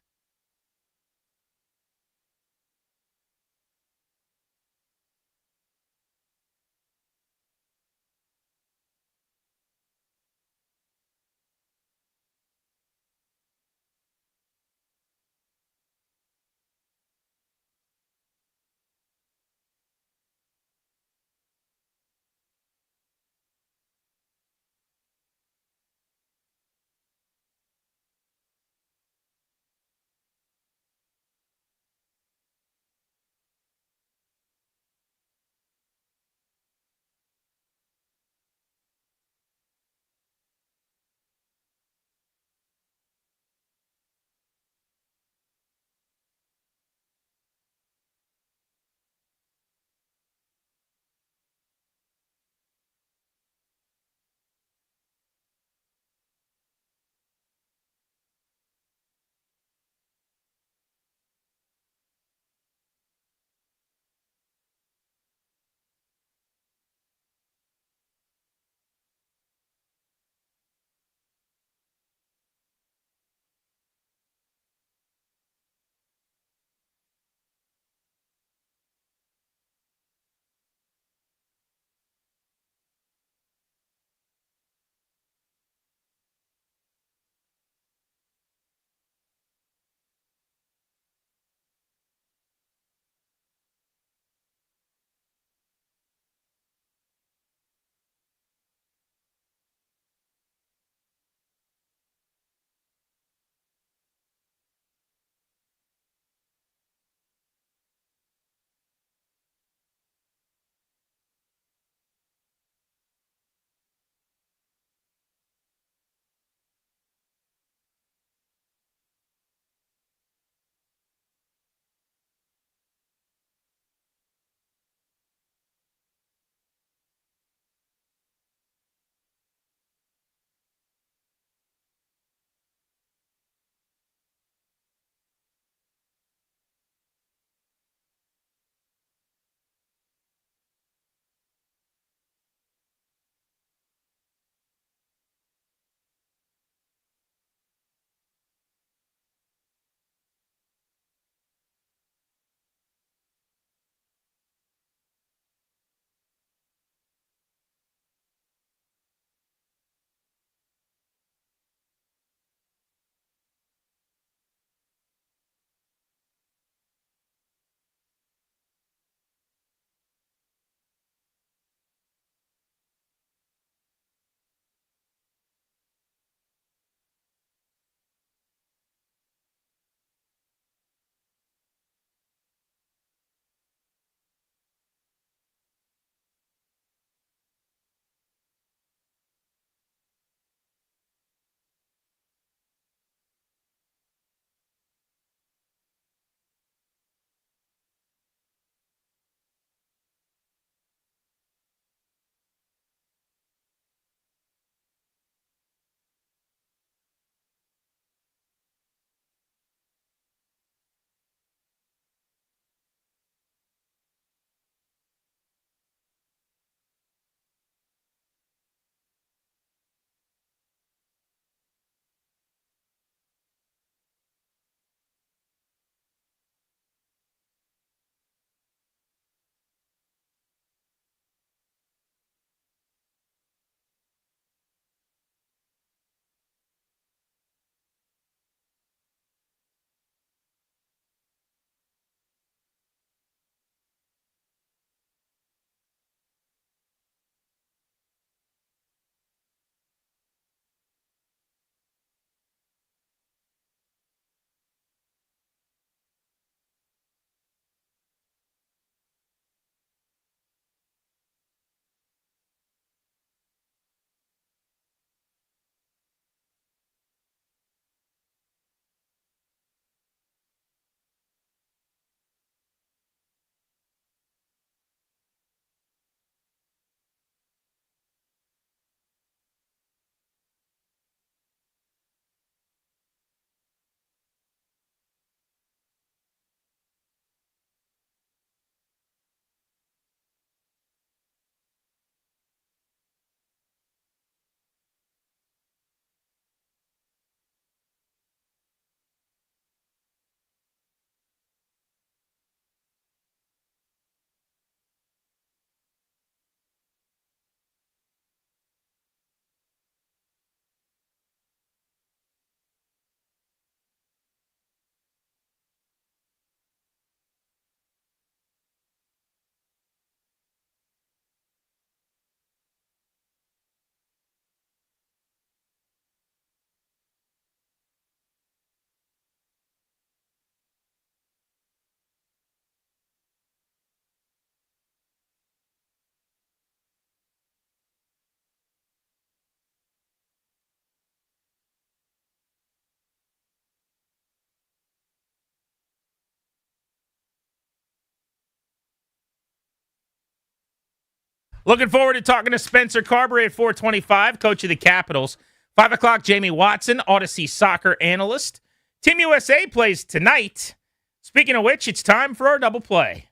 F: Looking forward to talking to Spencer Carberry at 425, coach of the Capitals. 5 o'clock, Jamie Watson, Odyssey soccer analyst. Team USA plays tonight. Speaking of which, it's time for our double play.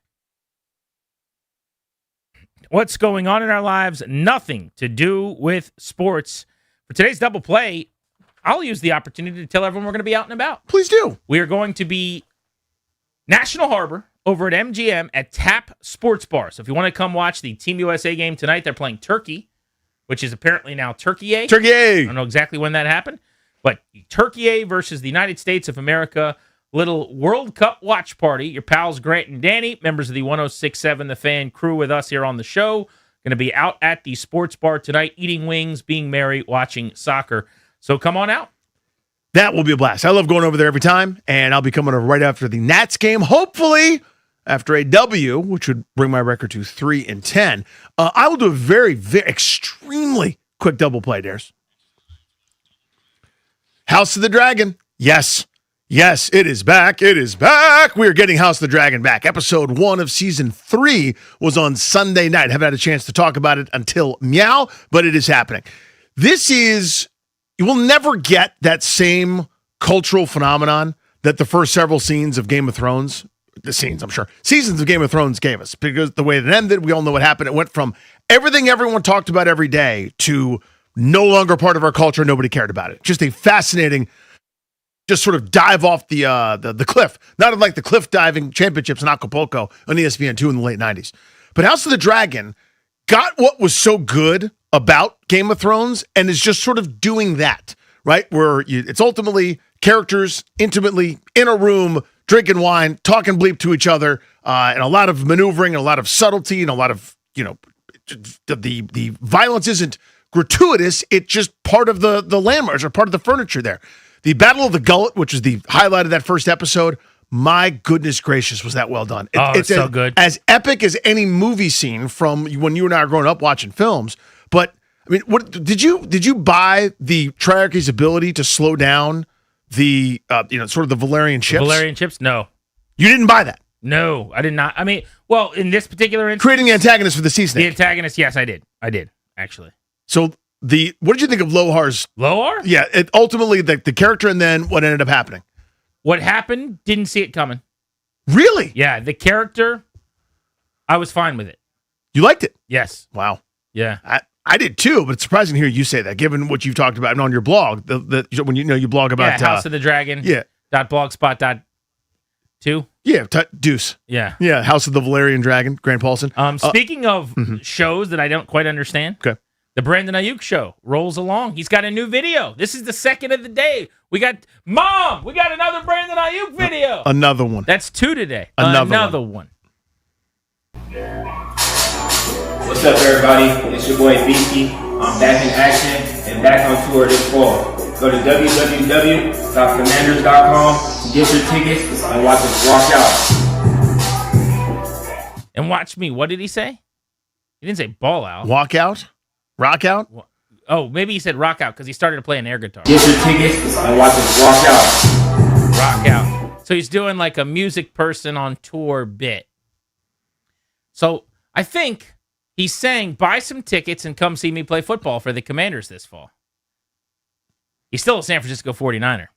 F: What's going on in our lives? Nothing to do with sports. For today's double play, I'll use the opportunity to tell everyone we're going to be out and about.
N: Please do.
F: We are going to be National Harbor over at MGM at Tap Sports Bar. So if you want to come watch the Team USA game tonight, they're playing Turkey, which is apparently now Turkey-A.
N: Turkey-A.
F: I don't know exactly when that happened, but Turkey-A versus the United States of America. Little World Cup watch party. Your pals Grant and Danny, members of the 106.7 The Fan crew with us here on the show. Going to be out at the sports bar tonight, eating wings, being merry, watching soccer. So come on out.
N: That will be a blast. I love going over there every time, and I'll be coming over right after the Nats game, hopefully after a W, which would bring my record to 3-10. I will do a very, very, extremely quick double play, Dares. House of the Dragon. Yes. Yes, it is back. It is back. We are getting House of the Dragon back. Episode 1 of Season 3 was on Sunday night. Haven't had a chance to talk about it until meow, but it is happening. This is... You will never get that same cultural phenomenon that the first several seasons of Game of Thrones, seasons of Game of Thrones gave us, because the way it ended, we all know what happened. It went from everything everyone talked about every day to no longer part of our culture. Nobody cared about it. Just a fascinating, just sort of dive off the cliff. Not unlike the cliff diving championships in Acapulco on ESPN2 in the late 90s. But House of the Dragon got what was so good about Game of Thrones and is just sort of doing that, right? Where it's ultimately characters intimately in a room, drinking wine, talking bleep to each other, and a lot of maneuvering and a lot of subtlety and a lot of, the violence isn't gratuitous. It's just part of the landmarks or part of the furniture there. The Battle of the Gullet, which is the highlight of that first episode, my goodness gracious, was that well done.
F: It's so good.
N: As epic as any movie scene from when you and I are growing up watching films. But I mean, what did you buy the Triarchy's ability to slow down the sort of the Valerian ships?
F: Valerian ships? No.
N: You didn't buy that?
F: No, I did not. I mean, well, in this particular instance,
N: creating the antagonist for the sea snake.
F: The antagonist, yes, I did. I did, actually.
N: So what did you think of Lohar's?
F: Lohar?
N: Yeah, ultimately the character and then what ended up happening.
F: What happened, didn't see it coming.
N: Really?
F: Yeah, the character, I was fine with it.
N: You liked it?
F: Yes.
N: Wow.
F: Yeah.
N: I did too, but it's surprising to hear you say that, given what you've talked about and on your blog. When you blog about
F: House of the Dragon.
N: Yeah.
F: .blogspot.2.
N: Yeah, Deuce.
F: Yeah.
N: Yeah, House of the Valerian Dragon, Grant Paulson.
F: Speaking of shows that I don't quite understand,
N: okay.
F: The Brandon Ayuk show rolls along. He's got a new video. This is the second of the day. We got another Brandon Ayuk video.
N: Another one.
F: That's 2 today.
N: Another
F: one.
A: What's up, everybody? It's your boy Beaky. I'm back in action and back on tour this fall. Go to www.commanders.com to get your tickets and watch us rock out.
F: And watch me. What did he say? He didn't say ball out.
N: Walk out? Rock out?
F: Oh, maybe he said rock out because he started to play an air guitar.
A: Get your tickets and watch us rock out.
F: Rock out. So he's doing like a music person on tour bit. So I think he's saying buy some tickets and come see me play football for the Commanders this fall. He's still a San Francisco 49er.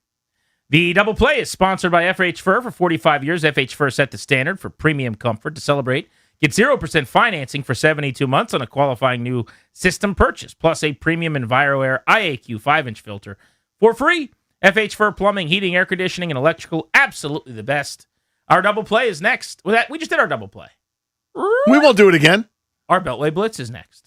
F: The double play is sponsored by FH Fur. For 45 years, FH Fur set the standard for premium comfort. To celebrate, get 0% financing for 72 months on a qualifying new system purchase, plus a premium EnviroAir IAQ 5-inch filter for free. FH Fur Plumbing, Heating, Air Conditioning, and Electrical, absolutely the best. Our double play is next. With that, we just did our double play.
N: We won't do it again.
F: Our Beltway Blitz is next.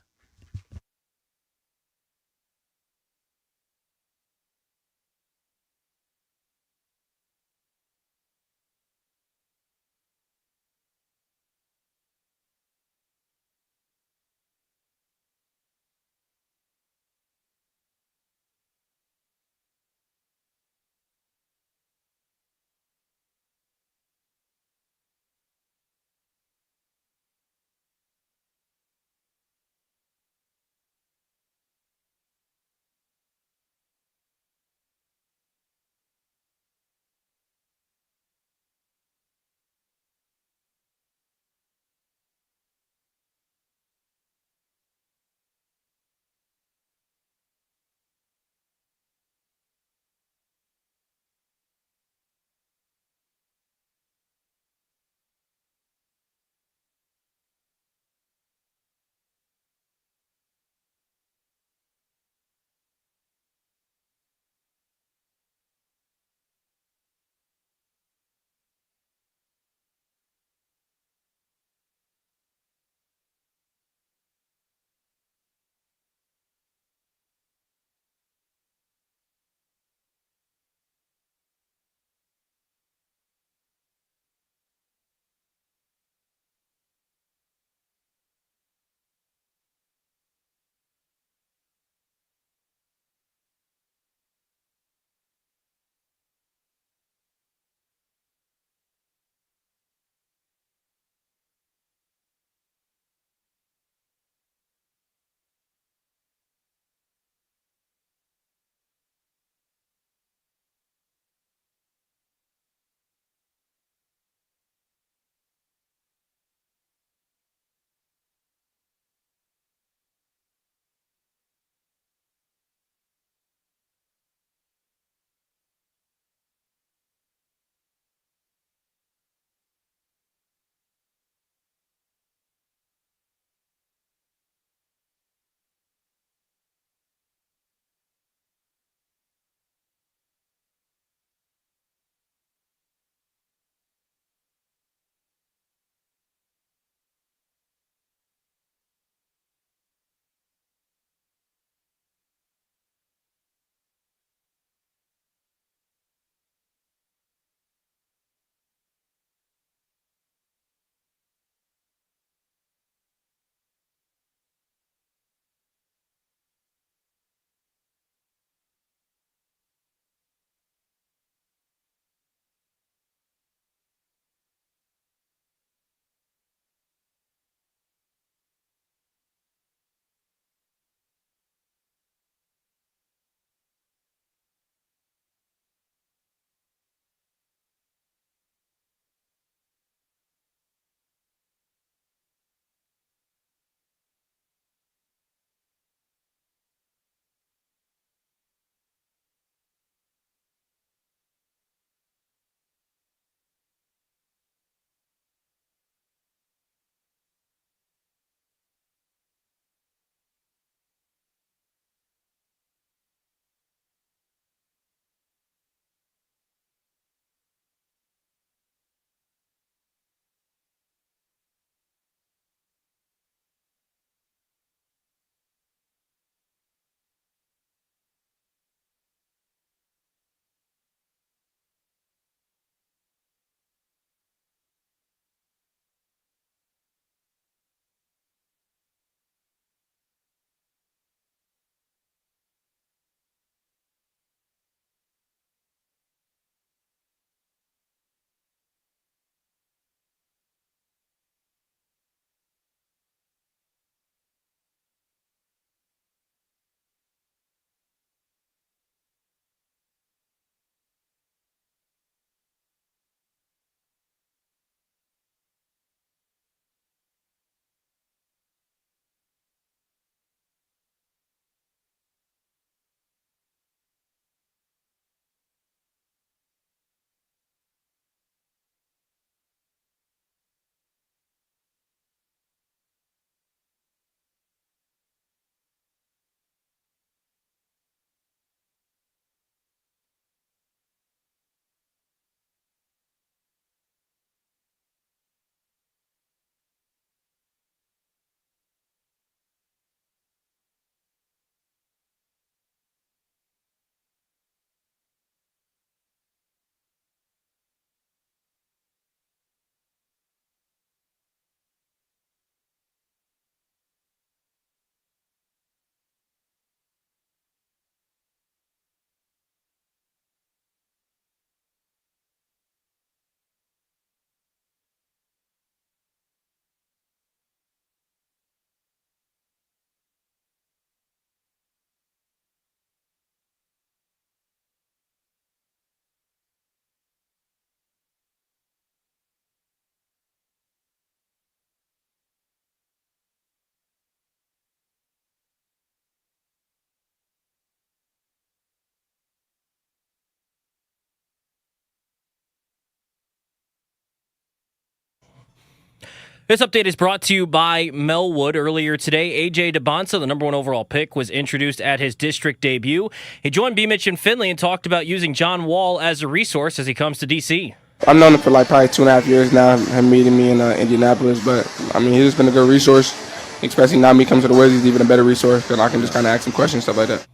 D: This update is brought to you by Melwood. Earlier today, A.J. DeBonsa, the number 1 overall pick, was introduced at his district debut. He joined B. Mitch and Finley and talked about using John Wall as a resource as he comes to D.C.
B: I've known him for like probably 2.5 years now, him meeting me in Indianapolis, but I mean, he's just been a good resource, especially now me comes to the Wizards, he's even a better resource because I can just kind of ask him questions, stuff like that.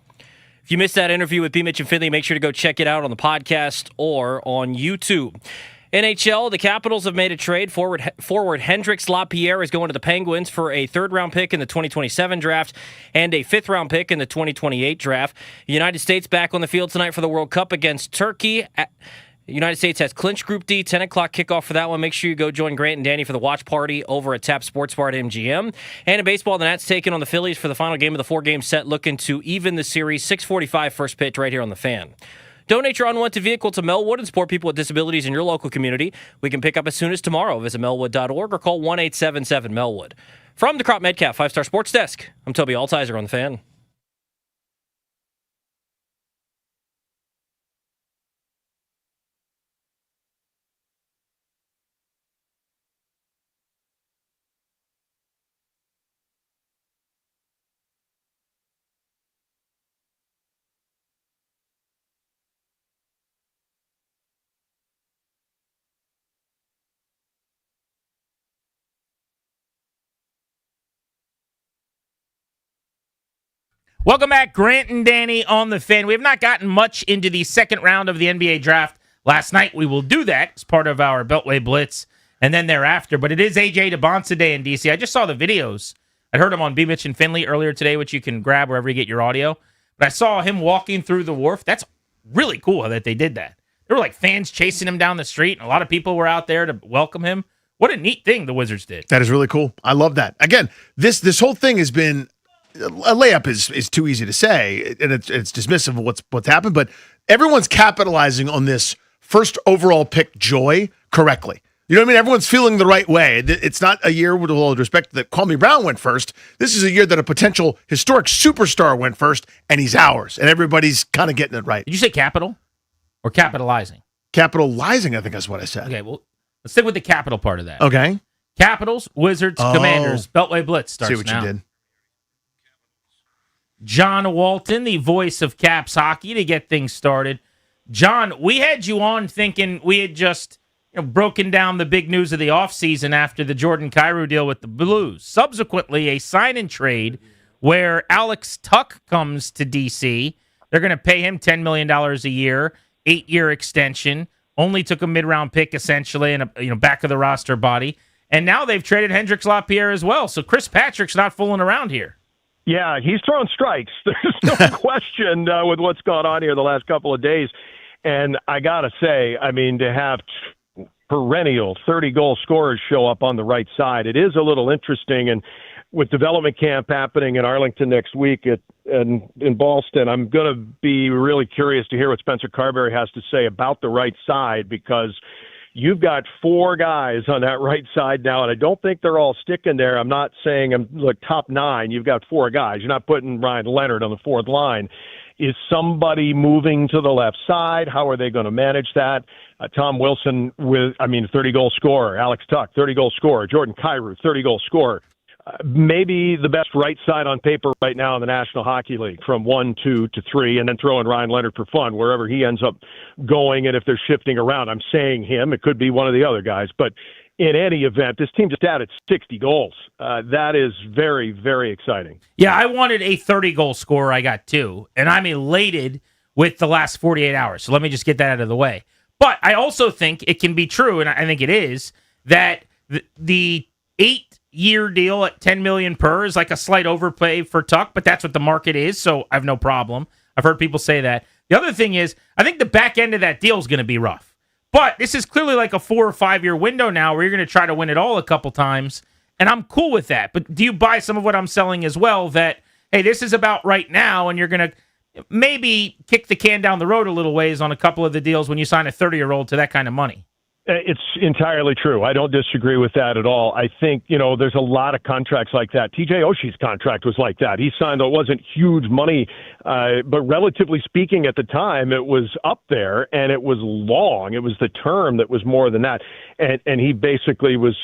D: If you missed that interview with B. Mitch and Finley, make sure to go check it out on the podcast or on YouTube. NHL, the Capitals have made a trade. Forward Hendrix Lapierre is going to the Penguins for a third-round pick in the 2027 draft and a fifth-round pick in the 2028 draft. The United States back on the field tonight for the World Cup against Turkey. The United States has clinched Group D, 10 o'clock kickoff for that one. Make sure you go join Grant and Danny for the watch party over at Tap Sports Bar at MGM. And in baseball, the Nats taking on the Phillies for the final game of the 4-game set, looking to even the series. 6:45 first pitch right here on The Fan. Donate your unwanted vehicle to Melwood and support people with disabilities in your local community. We can pick up as soon as tomorrow. Visit melwood.org or call 1-877-MELWOOD. From the Crop Metcalf 5-Star Sports Desk, I'm Toby Altizer on The Fan.
F: Welcome back, Grant and Danny on The Fan. We have not gotten much into the second round of the NBA draft last night. We will do that as part of our Beltway Blitz and then thereafter. But it is A.J. DeBonsa Day in D.C. I just saw the videos. I heard him on B. Mitch and Finley earlier today, which you can grab wherever you get your audio. But I saw him walking through the wharf. That's really cool that they did that. There were like fans chasing him down the street, and a lot of people were out there to welcome him. What a neat thing the Wizards did.
N: That is really cool. I love that. Again, this whole thing has been a layup is too easy to say, and it's dismissive of what's happened, but everyone's capitalizing on this first overall pick joy correctly. You know what I mean? Everyone's feeling the right way. It's not a year, with all due respect, that Kwame Brown went first. This is a year that a potential historic superstar went first, and he's ours, and everybody's kind of getting it right.
F: Did you say capital or capitalizing?
N: Capitalizing, I think that's what I said.
F: Okay, well, let's stick with the capital part of that.
N: Okay.
F: Capitals, Wizards, Commanders. Beltway Blitz starts now.
N: See what you did.
F: John Walton, the voice of Caps hockey, to get things started. John, we had you on thinking we had just broken down the big news of the offseason after the Jordan Kyrou deal with the Blues. Subsequently, a sign-and trade where Alex Tuck comes to D.C. They're going to pay him $10 million a year, 8-year extension. Only took a mid-round pick, essentially, and a back of the roster body. And now they've traded Hendrix Lapierre as well. So Chris Patrick's not fooling around here.
U: Yeah, he's throwing strikes. There's no question with what's gone on here the last couple of days. And I got to say, I mean, to have perennial 30-goal scorers show up on the right side, it is a little interesting. And with development camp happening in Arlington next week in Ballston, I'm going to be really curious to hear what Spencer Carberry has to say about the right side, because you've got 4 guys on that right side now, and I don't think they're all sticking there. I'm not saying I'm top 9. You've got 4 guys. You're not putting Ryan Leonard on the 4th line. Is somebody moving to the left side? How are they going to manage that? Tom Wilson 30-goal scorer. Alex Tuck, 30-goal scorer. Jordan Kyrou, 30-goal scorer. Maybe the best right side on paper right now in the National Hockey League, from 1, 2 to 3, and then throw in Ryan Leonard for fun wherever he ends up going. And if they're shifting around, I'm saying him. It could be one of the other guys. But in any event, this team just added 60 goals. That is very, very exciting.
F: Yeah, I wanted a 30-goal scorer. I got 2. And I'm elated with the last 48 hours. So let me just get that out of the way. But I also think it can be true, and I think it is, that the 8-year deal at $10 million per is like a slight overpay for Tuck, but that's what the market is, so I have no problem. I've heard people say that. The other thing is, I think the back end of that deal is going to be rough. But this is clearly like a 4 or 5 year window now where you're going to try to win it all a couple times, and I'm cool with that. But do you buy some of what I'm selling as well, that, hey, this is about right now, and you're going to maybe kick the can down the road a little ways on a couple of the deals when you sign a 30-year-old to that kind of money?
U: It's entirely true. I don't disagree with that at all. I think, there's a lot of contracts like that. TJ Oshie's contract was like that. He signed, it wasn't huge money, but relatively speaking at the time, it was up there and it was long. It was the term that was more than that. And he basically was,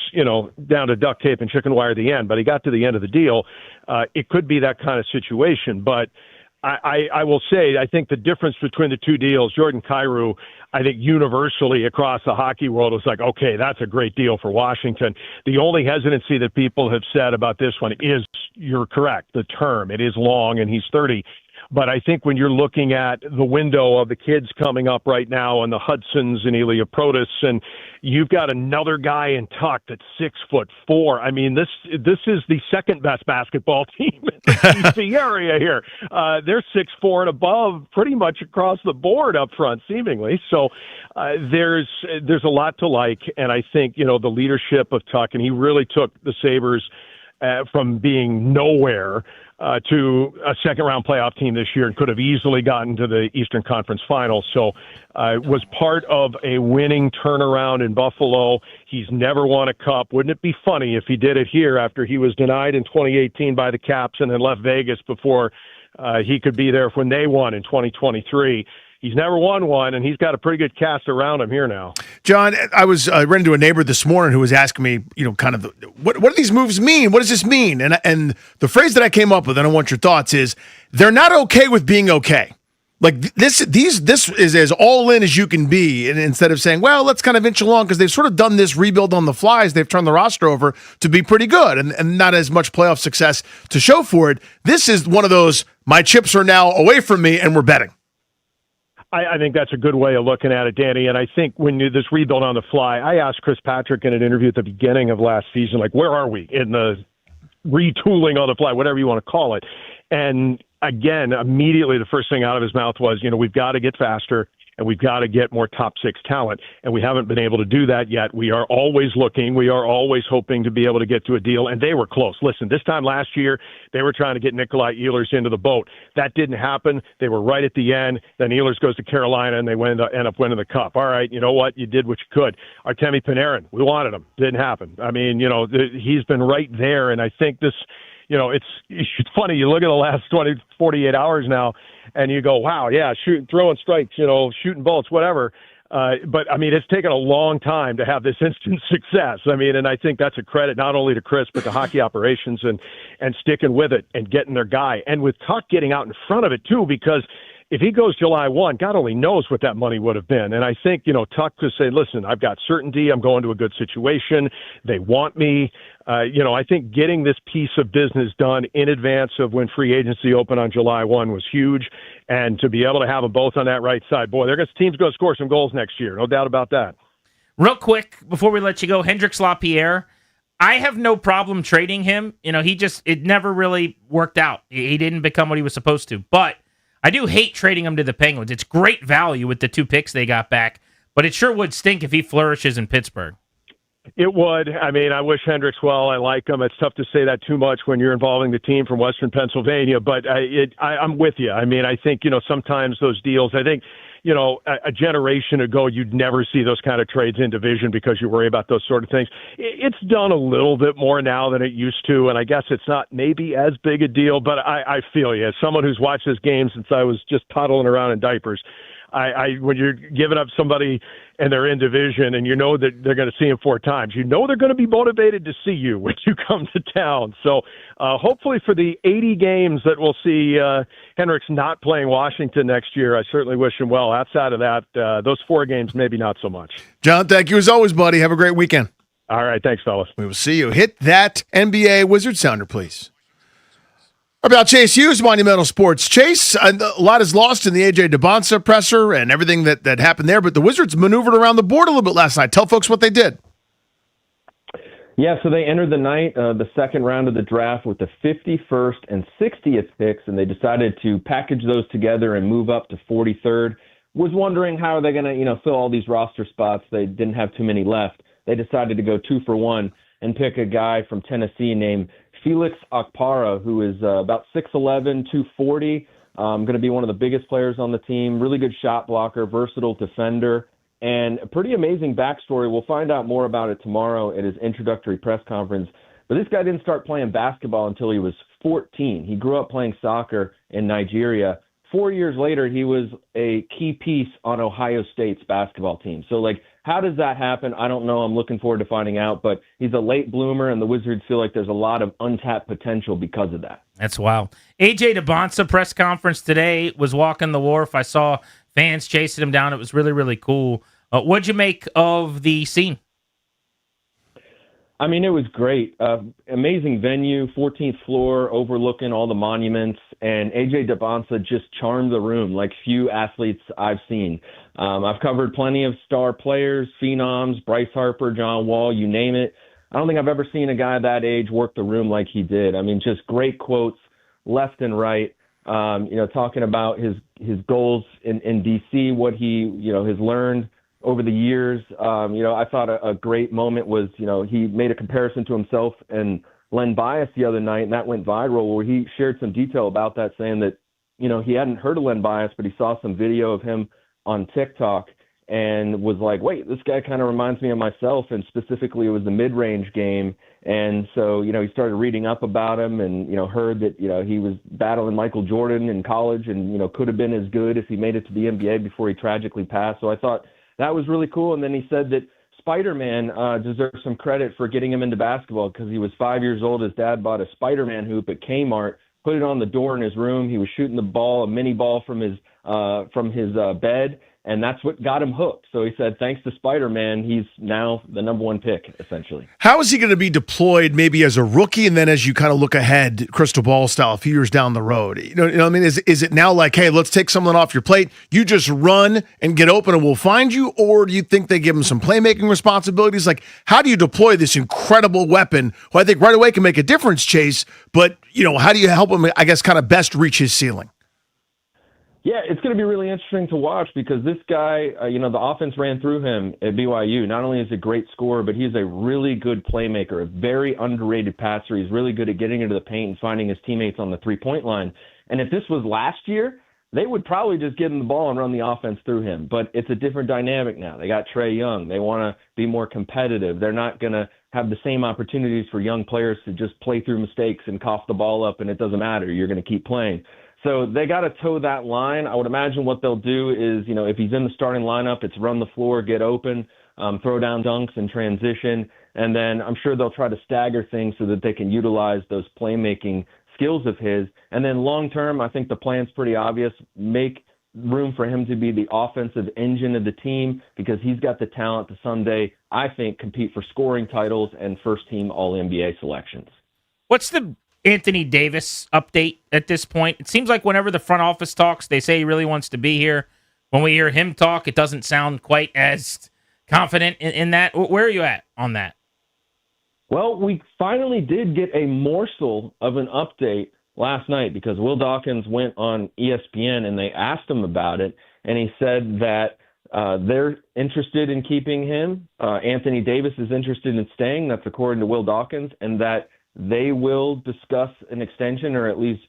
U: down to duct tape and chicken wire at the end, but he got to the end of the deal. It could be that kind of situation, but I will say, I think the difference between the two deals, Jordan Kyrou, I think universally across the hockey world was like, okay, that's a great deal for Washington. The only hesitancy that people have said about this one is, you're correct, the term. It is long, and he's 30. But I think when you're looking at the window of the kids coming up right now and the Hudsons and Ilya Protas, and you've got another guy in Tuck that's 6'4". I mean, this is the second best basketball team in the DC area here. They're 6'4" and above pretty much across the board up front, seemingly. So there's a lot to like, and I think the leadership of Tuck, and he really took the Sabres from being nowhere to a second-round playoff team this year and could have easily gotten to the Eastern Conference Finals. So was part of a winning turnaround in Buffalo. He's never won a cup. Wouldn't it be funny if he did it here after he was denied in 2018 by the Caps and then left Vegas before he could be there when they won in 2023? He's never won one, and he's got a pretty good cast around him here now.
N: John, I was ran into a neighbor this morning who was asking me, kind of, what do these moves mean? What does this mean? And the phrase that I came up with, and I want your thoughts, is they're not okay with being okay. Like this is as all in as you can be, and instead of saying, well, let's kind of inch along, because they've sort of done this rebuild on the flies. They've turned the roster over to be pretty good, and not as much playoff success to show for it. This is one of those, my chips are now away from me, and we're betting.
U: I think that's a good way of looking at it, Danny. And I think when this rebuild on the fly, I asked Chris Patrick in an interview at the beginning of last season, like, where are we in the retooling on the fly, whatever you want to call it? And again, immediately the first thing out of his mouth was, we've got to get faster and we've got to get more top six talent. And we haven't been able to do that yet. We are always looking. We are always hoping to be able to get to a deal. And they were close. Listen, this time last year, they were trying to get Nikolai Ehlers into the boat. That didn't happen. They were right at the end. Then Ehlers goes to Carolina and they end up winning the cup. All right, you know what? You did what you could. Artemi Panarin, we wanted him. Didn't happen. I mean, he's been right there. And I think this, it's funny. You look at the last 48 hours now, and you go, wow, yeah, throwing strikes, shooting bullets, whatever. But, I mean, it's taken a long time to have this instant success. I mean, and I think that's a credit not only to Chris, but to hockey operations and sticking with it and getting their guy. And with Tuck getting out in front of it, too, because if he goes July 1, God only knows what that money would have been. And I think, Tuck could say, listen, I've got certainty. I'm going to a good situation. They want me. I think getting this piece of business done in advance of when free agency opened on July 1 was huge. And to be able to have them both on that right side, boy, team's going to score some goals next year. No doubt about that.
F: Real quick, before we let you go, Hendrix Lapierre, I have no problem trading him. It never really worked out. He didn't become what he was supposed to. But I do hate trading him to the Penguins. It's great value with the 2 picks they got back, but it sure would stink if he flourishes in Pittsburgh.
U: It would. I mean, I wish Hendricks well. I like him. It's tough to say that too much when you're involving the team from Western Pennsylvania, but I'm with you. I mean, I think, sometimes those deals, I think, a generation ago, you'd never see those kind of trades in division because you worry about those sort of things. It's done a little bit more now than it used to, and I guess it's not maybe as big a deal, but I feel you. As someone who's watched this game since I was just toddling around in diapers, when you're giving up somebody and they're in division and you know that they're going to see him 4 times, they're going to be motivated to see you when you come to town. So hopefully for the 80 games that we'll see Hendricks not playing Washington next year, I certainly wish him well. Outside of that, those 4 games, maybe not so much.
N: John, thank you as always, buddy. Have a great weekend.
U: All right. Thanks, fellas.
N: We will see you. Hit that NBA Wizard sounder, please. About Chase Hughes, Monumental Sports. Chase, a lot is lost in the A.J. DeBonsa presser and everything that happened there, but the Wizards maneuvered around the board a little bit last night. Tell folks what they did.
C: Yeah, so they entered the night, the second round of the draft with the 51st and 60th picks, and they decided to package those together and move up to 43rd. Was wondering how are they going to, fill all these roster spots. They didn't have too many left. They decided to go 2 for 1 and pick a guy from Tennessee named Felix Okpara, who is about 6'11", 240, going to be one of the biggest players on the team, really good shot blocker, versatile defender, and a pretty amazing backstory. We'll find out more about it tomorrow at his introductory press conference. But this guy didn't start playing basketball until he was 14. He grew up playing soccer in Nigeria. 4 years later, he was a key piece on Ohio State's basketball team. So, how does that happen? I don't know. I'm looking forward to finding out. But he's a late bloomer, and the Wizards feel like there's a lot of untapped potential because of that.
F: That's wild. AJ DeBonsa press conference today, was walking the wharf. I saw fans chasing him down. It was really, really cool. What'd you make of the scene?
C: I mean, it was great. Amazing venue, 14th floor, overlooking all the monuments, and AJ DeBonsa just charmed the room like few athletes I've seen. I've covered plenty of star players, phenoms, Bryce Harper, John Wall, you name it. I don't think I've ever seen a guy that age work the room like he did. I mean, just great quotes left and right, talking about his goals in D.C., what he, has learned over the years. I thought a great moment was, he made a comparison to himself and Len Bias the other night, and that went viral, where he shared some detail about that, saying that, he hadn't heard of Len Bias, but he saw some video of him on TikTok and was like, wait, this guy kind of reminds me of myself, and specifically it was the mid-range game. And so, he started reading up about him and, heard that, he was battling Michael Jordan in college and, could have been as good if he made it to the NBA before he tragically passed. So I thought that was really cool. And then he said that Spider-Man deserves some credit for getting him into basketball, because he was 5 years old. His dad bought a Spider-Man hoop at Kmart, put it on the door in his room. He was shooting the ball, a mini ball from his bed, and that's what got him hooked. So he said, thanks to Spider-Man, he's now the number one pick, essentially.
N: How is he going to be deployed maybe as a rookie, and then as you kind of look ahead, crystal ball style, a few years down the road? You know what I mean? Is it now like, hey, let's take something off your plate, you just run and get open and we'll find you? Or do you think they give him some playmaking responsibilities? Like, how do you deploy this incredible weapon who I think right away can make a difference, Chase, but, how do you help him, I guess, kind of best reach his ceiling?
C: Yeah, it's going to be really interesting to watch, because this guy, the offense ran through him at BYU. Not only is he a great scorer, but he's a really good playmaker, a very underrated passer. He's really good at getting into the paint and finding his teammates on the three-point line. And if this was last year, they would probably just give him the ball and run the offense through him. But it's a different dynamic now. They got Trae Young. They want to be more competitive. They're not going to have the same opportunities for young players to just play through mistakes and cough the ball up, and it doesn't matter. You're going to keep playing. So they got to toe that line. I would imagine what they'll do is, if he's in the starting lineup, it's run the floor, get open, throw down dunks and transition. And then I'm sure they'll try to stagger things so that they can utilize those playmaking skills of his. And then long term, I think the plan's pretty obvious. Make room for him to be the offensive engine of the team, because he's got the talent to someday, I think, compete for scoring titles and first team All-NBA selections.
F: What's the Anthony Davis update at this point? It seems like whenever the front office talks, they say he really wants to be here. When we hear him talk, it doesn't sound quite as confident in that. Where are you at on that?
C: Well, we finally did get a morsel of an update last night, because Will Dawkins went on ESPN and they asked him about it, and he said that they're interested in keeping him. Anthony Davis is interested in staying. That's according to Will Dawkins, and that they will discuss an extension, or at least,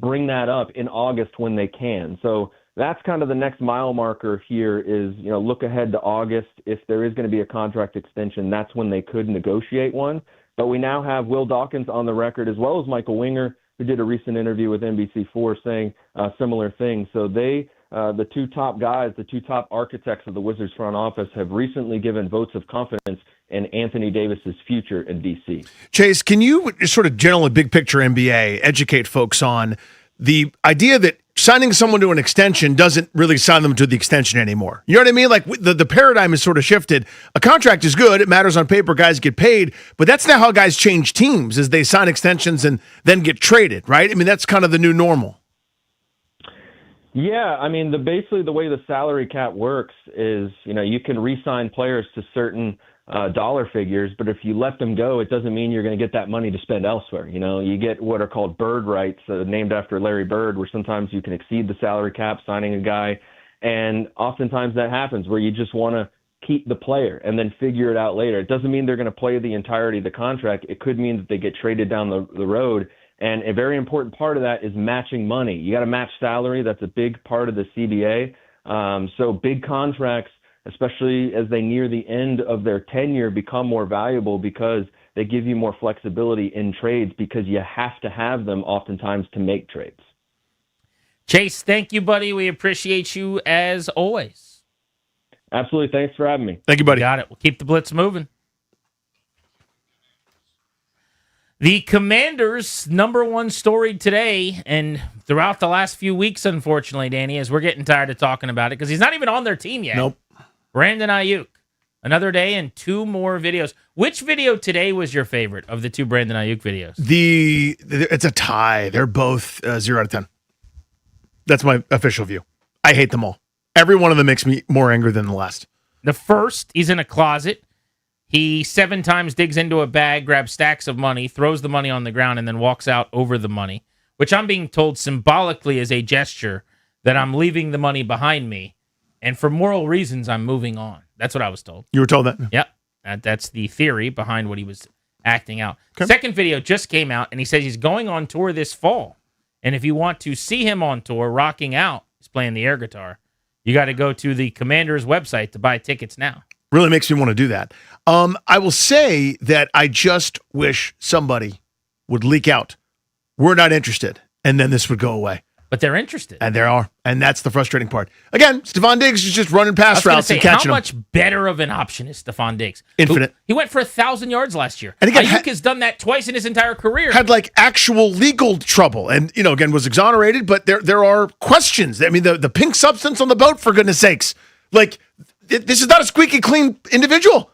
C: bring that up in August when they can. So that's kind of the next mile marker here is, look ahead to August. If there is going to be a contract extension, that's when they could negotiate one. But we now have Will Dawkins on the record, as well as Michael Winger, who did a recent interview with NBC4 saying similar things. So they, the two top guys, the two top architects of the Wizards front office, have recently given votes of confidence in Anthony Davis's future in D.C.
N: Chase, can you sort of generally big picture NBA educate folks on the idea that signing someone to an extension doesn't really sign them to the extension anymore? You know what I mean? Like the paradigm has sort of shifted. A contract is good. It matters on paper. Guys get paid. But that's not how guys change teams, is they sign extensions and then get traded, right? I mean, that's kind of the new normal.
C: Yeah, I mean, basically the way the salary cap works is, you can re-sign players to certain dollar figures, but if you let them go, it doesn't mean you're going to get that money to spend elsewhere. You get what are called bird rights, named after Larry Bird, where sometimes you can exceed the salary cap signing a guy, and oftentimes that happens where you just want to keep the player and then figure it out later. It doesn't mean they're going to play the entirety of the contract. It could mean that they get traded down the road, and a very important part of that is matching money. You got to match salary. That's a big part of the CBA. So big contracts especially as they near the end of their tenure, become more valuable because they give you more flexibility in trades because you have to have them oftentimes to make trades.
F: Chase, thank you, buddy. We appreciate you as always.
C: Absolutely. Thanks for having me.
N: Thank you, buddy.
F: Got it. We'll keep the blitz moving. The Commanders' number one story today and throughout the last few weeks, unfortunately, Danny, as we're getting tired of talking about it because he's not even on their team yet.
N: Nope.
F: Brandon Ayuk. Another day and 2 more videos. Which video today was your favorite of the 2 Brandon Ayuk videos?
N: It's a tie. They're both 0 out of 10. That's my official view. I hate them all. Every one of them makes me more angry than the last.
F: The first, he's in a closet. He 7 times digs into a bag, grabs stacks of money, throws the money on the ground, and then walks out over the money, which I'm being told symbolically is a gesture that I'm leaving the money behind me, and for moral reasons, I'm moving on. That's what I was told.
N: You were told that?
F: Yep. That's the theory behind what he was acting out. Okay. Second video just came out, and he says he's going on tour this fall. And if you want to see him on tour rocking out, he's playing the air guitar, you got to go to the Commanders website to buy tickets now.
N: Really makes me want to do that. I will say that I just wish somebody would leak out, we're not interested, and then this would go away.
F: But they're interested.
N: And they are. And that's the frustrating part. Again, Stephon Diggs is just running pass routes and catching them.
F: How much better of an option is Stephon Diggs?
N: Infinite.
F: He went for 1,000 yards last year.
N: And again,
F: Ayuk has done that twice in his entire career.
N: Had like actual legal trouble. And, again, was exonerated, but there are questions. I mean, the pink substance on the boat, for goodness sakes. Like, this is not a squeaky clean individual.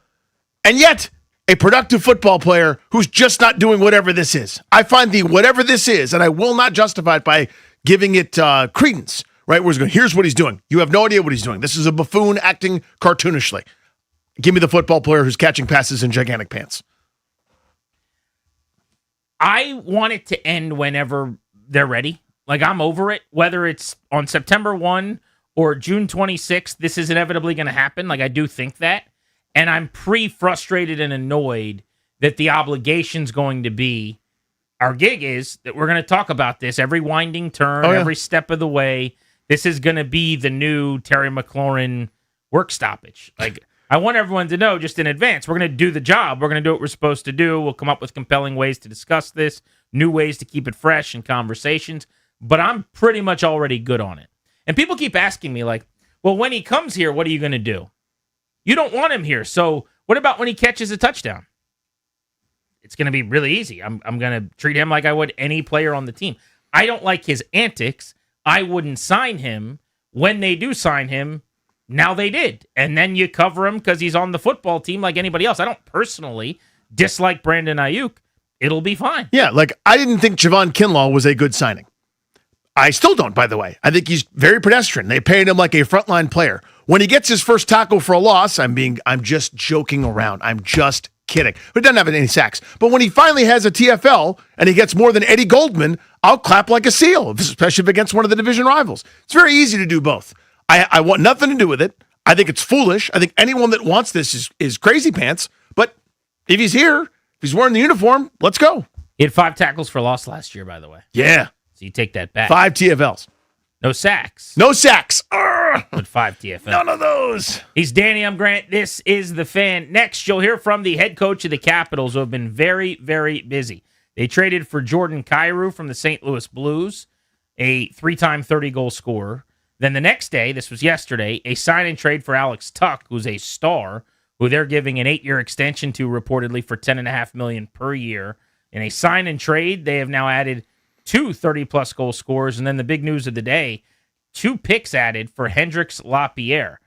N: And yet, a productive football player who's just not doing whatever this is. I find the whatever this is, and I will not justify it by giving it credence, right? Where he's going, here's what he's doing. You have no idea what he's doing. This is a buffoon acting cartoonishly. Give me the football player who's catching passes in gigantic pants.
F: I want it to end whenever they're ready. Like, I'm over it. Whether it's on September 1 or June 26th, this is inevitably going to happen. Like, I do think that. And I'm frustrated and annoyed that the obligation's going to be, our gig is that we're going to talk about this every winding turn, every step of the way. This is going to be the new Terry McLaurin work stoppage. Like, I want everyone to know just in advance, we're going to do the job. We're going to do what we're supposed to do. We'll come up with compelling ways to discuss this, new ways to keep it fresh in conversations. But I'm pretty much already good on it. And people keep asking me, like, well, when he comes here, what are you going to do? You don't want him here. So what about when he catches a touchdown? It's going to be really easy. I'm going to treat him like I would any player on the team. I don't like his antics. I wouldn't sign him. When they do sign him, now they did. And then you cover him because he's on the football team like anybody else. I don't personally dislike Brandon Ayuk. It'll be fine.
N: Yeah, like I didn't think Javon Kinlaw was a good signing. I still don't, by the way. I think he's very pedestrian. They paid him like a frontline player. When he gets his first tackle for a loss, I'm just joking around. I'm just kidding. But he doesn't have any sacks. But when he finally has a TFL and he gets more than Eddie Goldman, I'll clap like a seal, especially if against one of the division rivals. It's very easy to do both. I want nothing to do with it. I think it's foolish. I think anyone that wants this is crazy pants. But if he's here, if he's wearing the uniform, let's go.
F: He had 5 tackles for loss last year, by the way.
N: Yeah.
F: So you take that back.
N: 5 TFLs.
F: No sacks.
N: No sacks.
F: But 5 TFLs.
N: None of those.
F: He's Danny. I'm Grant. This is The Fan. Next, you'll hear from the head coach of the Capitals, who have been very, very busy. They traded for Jordan Kyrou from the St. Louis Blues, a 3-time 30-goal scorer. Then the next day, this was yesterday, a sign and trade for Alex Tuck, who's a star, who they're giving an 8-year extension to reportedly for $10.5 million per year. In a sign and trade, they have now added 2 30-plus goal scorers, and then the big news of the day, 2 picks added for Hendrix Lapierre.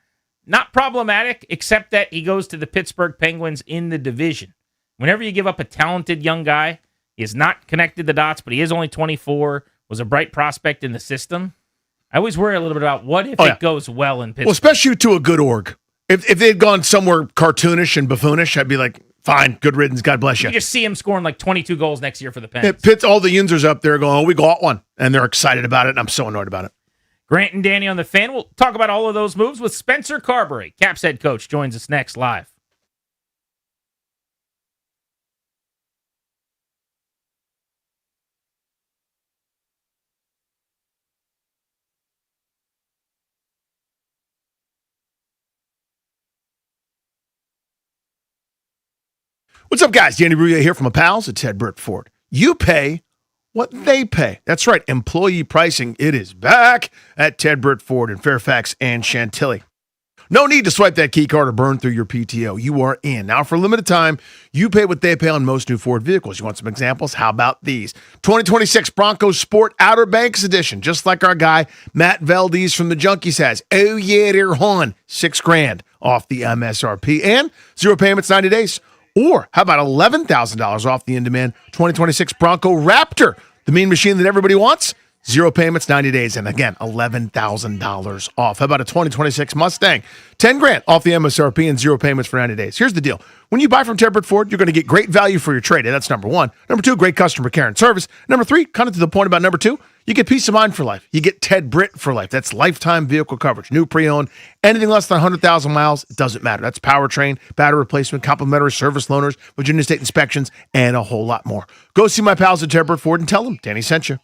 F: Not problematic, except that he goes to the Pittsburgh Penguins in the division. Whenever you give up a talented young guy, he has not connected the dots, but he is only 24, was a bright prospect in the system. I always worry a little bit about what if it goes well in Pittsburgh.
N: Well, especially to a good org. If they'd gone somewhere cartoonish and buffoonish, I'd be like, fine, good riddance, God bless you.
F: You just see him scoring like 22 goals next year for the Pens.
N: Pitts, all the Yunzers up there going, we got one. And they're excited about it, and I'm so annoyed about it.
F: Grant and Danny on The Fan. We'll talk about all of those moves with Spencer Carberry. Caps head coach joins us next live.
N: What's up, guys? Danny Rouillet here from my pals at Ted Britt Ford. You pay what they pay. That's right. Employee pricing. It is back at Ted Britt Ford in Fairfax and Chantilly. No need to swipe that key card or burn through your PTO. You are in. Now, for a limited time, you pay what they pay on most new Ford vehicles. You want some examples? How about these? 2026 Bronco Sport Outer Banks Edition, just like our guy Matt Valdez from the Junkies has. Oh, yeah, they're on. $6,000 off the MSRP and 0 payments 90 days. Or how about $11,000 off the in-demand 2026 Bronco Raptor, the mean machine that everybody wants? 0 payments, 90 days, and again, $11,000 off. How about a 2026 Mustang? $10,000 off the MSRP and 0 payments for 90 days. Here's the deal. When you buy from Ted Britt Ford, you're going to get great value for your trade. And that's number one. Number two, great customer care and service. Number three, kind of to the point about number two, you get peace of mind for life. You get Ted Britt for life. That's lifetime vehicle coverage. New pre-owned, anything less than 100,000 miles, it doesn't matter. That's powertrain, battery replacement, complimentary service loaners, Virginia State inspections, and a whole lot more. Go see my pals at Ted Britt Ford and tell them Danny sent you.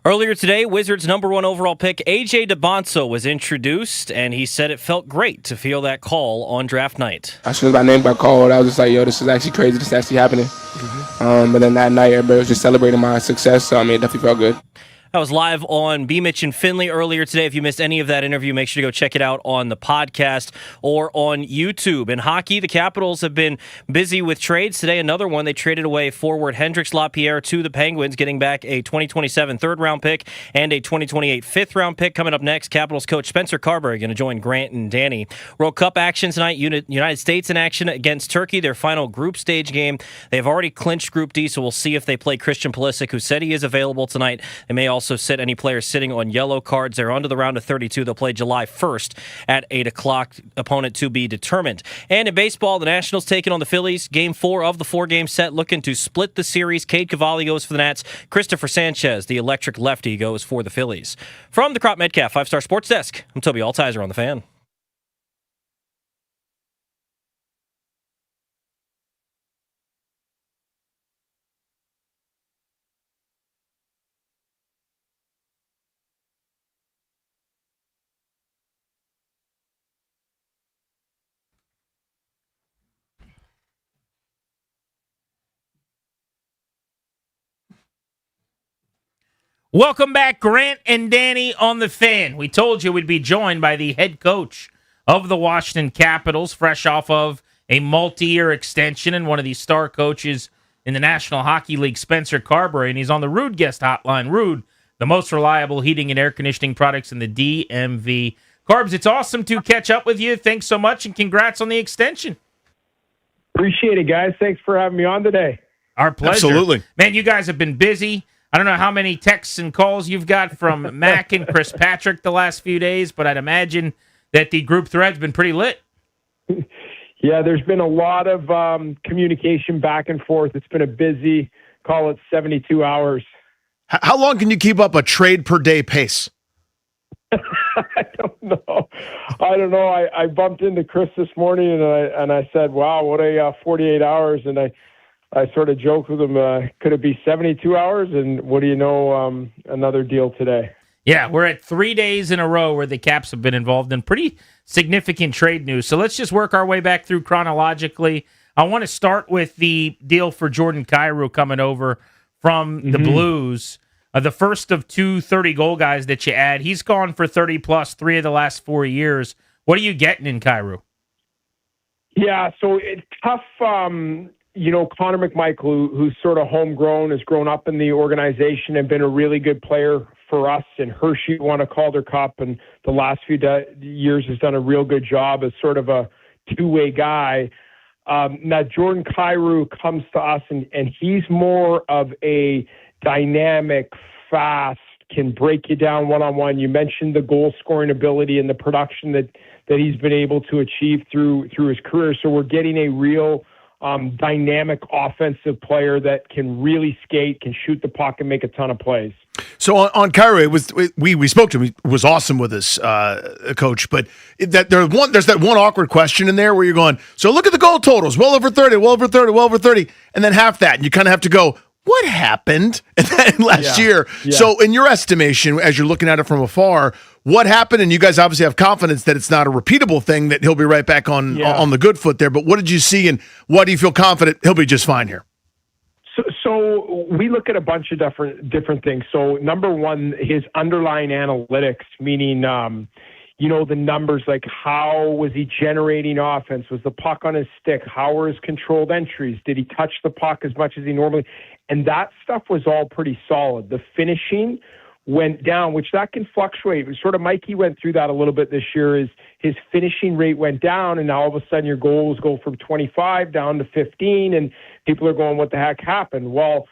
D: Earlier today, Wizards' #1 overall pick, A.J. DeBonso, was introduced, and he said it felt great to feel that call on draft night.
B: As soon as my name got called, I was just like, yo, this is actually crazy. This is actually happening. But then that night, everybody was just celebrating my success, so, it definitely felt good.
D: I was live on B. Mitch and Finley earlier today. If you missed any of that interview, make sure to go check it out on the podcast or on YouTube. In hockey, the Capitals have been busy with trades. Today, another one. They traded away forward Hendrix Lapierre to the Penguins, getting back a 2027 third-round pick and a 2028 fifth-round pick. Coming up next, Capitals coach Spencer Carberry going to join Grant and Danny. World Cup action tonight. United States in action against Turkey, their final group stage game. They've already clinched Group D, so we'll see if they play Christian Pulisic, who said he is available tonight. They may also sit any players sitting on yellow cards. They're on to the round of 32. They'll play July 1st at 8 o'clock. Opponent to be determined. And in baseball, the Nationals taking on the Phillies. Game 4 of the 4-game set, looking to split the series. Cade Cavalli goes for the Nats. Christopher Sanchez, the electric lefty, goes for the Phillies. From the Crop Metcalf 5-Star Sports Desk, I'm Toby Altizer on The Fan.
F: Welcome back, Grant and Danny on The Fan. We told you we'd be joined by the head coach of the Washington Capitals, fresh off of a multi-year extension, and one of the star coaches in the National Hockey League, Spencer Carberry, and he's on the Ruud guest hotline. Ruud, the most reliable heating and air conditioning products in the DMV. Carbs, it's awesome to catch up with you. Thanks so much, and congrats on the extension.
K: Appreciate it, guys. Thanks for having me on today.
F: Our pleasure.
N: Absolutely.
F: Man, you guys have been busy. I don't know how many texts and calls you've got from Mac and Chris Patrick the last few days, but I'd imagine that the group thread's been pretty lit.
K: Yeah, there's been a lot of communication back and forth. It's been a busy, call it 72 hours.
N: How long can you keep up a trade per day pace?
K: I don't know. I bumped into Chris this morning and I said, wow, what a 48 hours. And I sort of joked with him, could it be 72 hours? And what do you know, another deal today.
F: Yeah, we're at 3 days in a row where the Caps have been involved in pretty significant trade news. So let's just work our way back through chronologically. I want to start with the deal for Jordan Kyrou coming over from the Blues. The first of two 30-goal guys that you add. He's gone for 30-plus 3 of the last 4 years. What are you getting in Kyrou?
K: Yeah, so it's tough. Connor McMichael, who's sort of homegrown, has grown up in the organization and been a really good player for us. And Hershey won a Calder Cup, and the last few years has done a real good job as sort of a two-way guy. Now, Jordan Kyrou comes to us, and he's more of a dynamic, fast, can break you down one-on-one. You mentioned the goal-scoring ability and the production that he's been able to achieve through his career. So we're getting a real dynamic offensive player that can really skate, can shoot the puck, and make a ton of plays.
N: So on Kyrou, we spoke to him. He was awesome with us, coach. But there's that one awkward question in there where you're going, so look at the goal totals, well over 30, well over 30, well over 30, and then half that, and you kind of have to go, what happened last year?
K: Yeah.
N: So in your estimation, as you're looking at it from afar, what happened? And you guys obviously have confidence that it's not a repeatable thing, that he'll be right back on the good foot there. But what did you see, and why do you feel confident he'll be just fine here?
K: So we look at a bunch of different things. So number one, his underlying analytics, meaning the numbers, like how was he generating offense? Was the puck on his stick? How were his controlled entries? Did he touch the puck as much as he normally? And that stuff was all pretty solid. The finishing went down, which that can fluctuate. Sort of Mikey went through that a little bit this year. Is his finishing rate went down, and now all of a sudden your goals go from 25 down to 15, and people are going, what the heck happened? Well,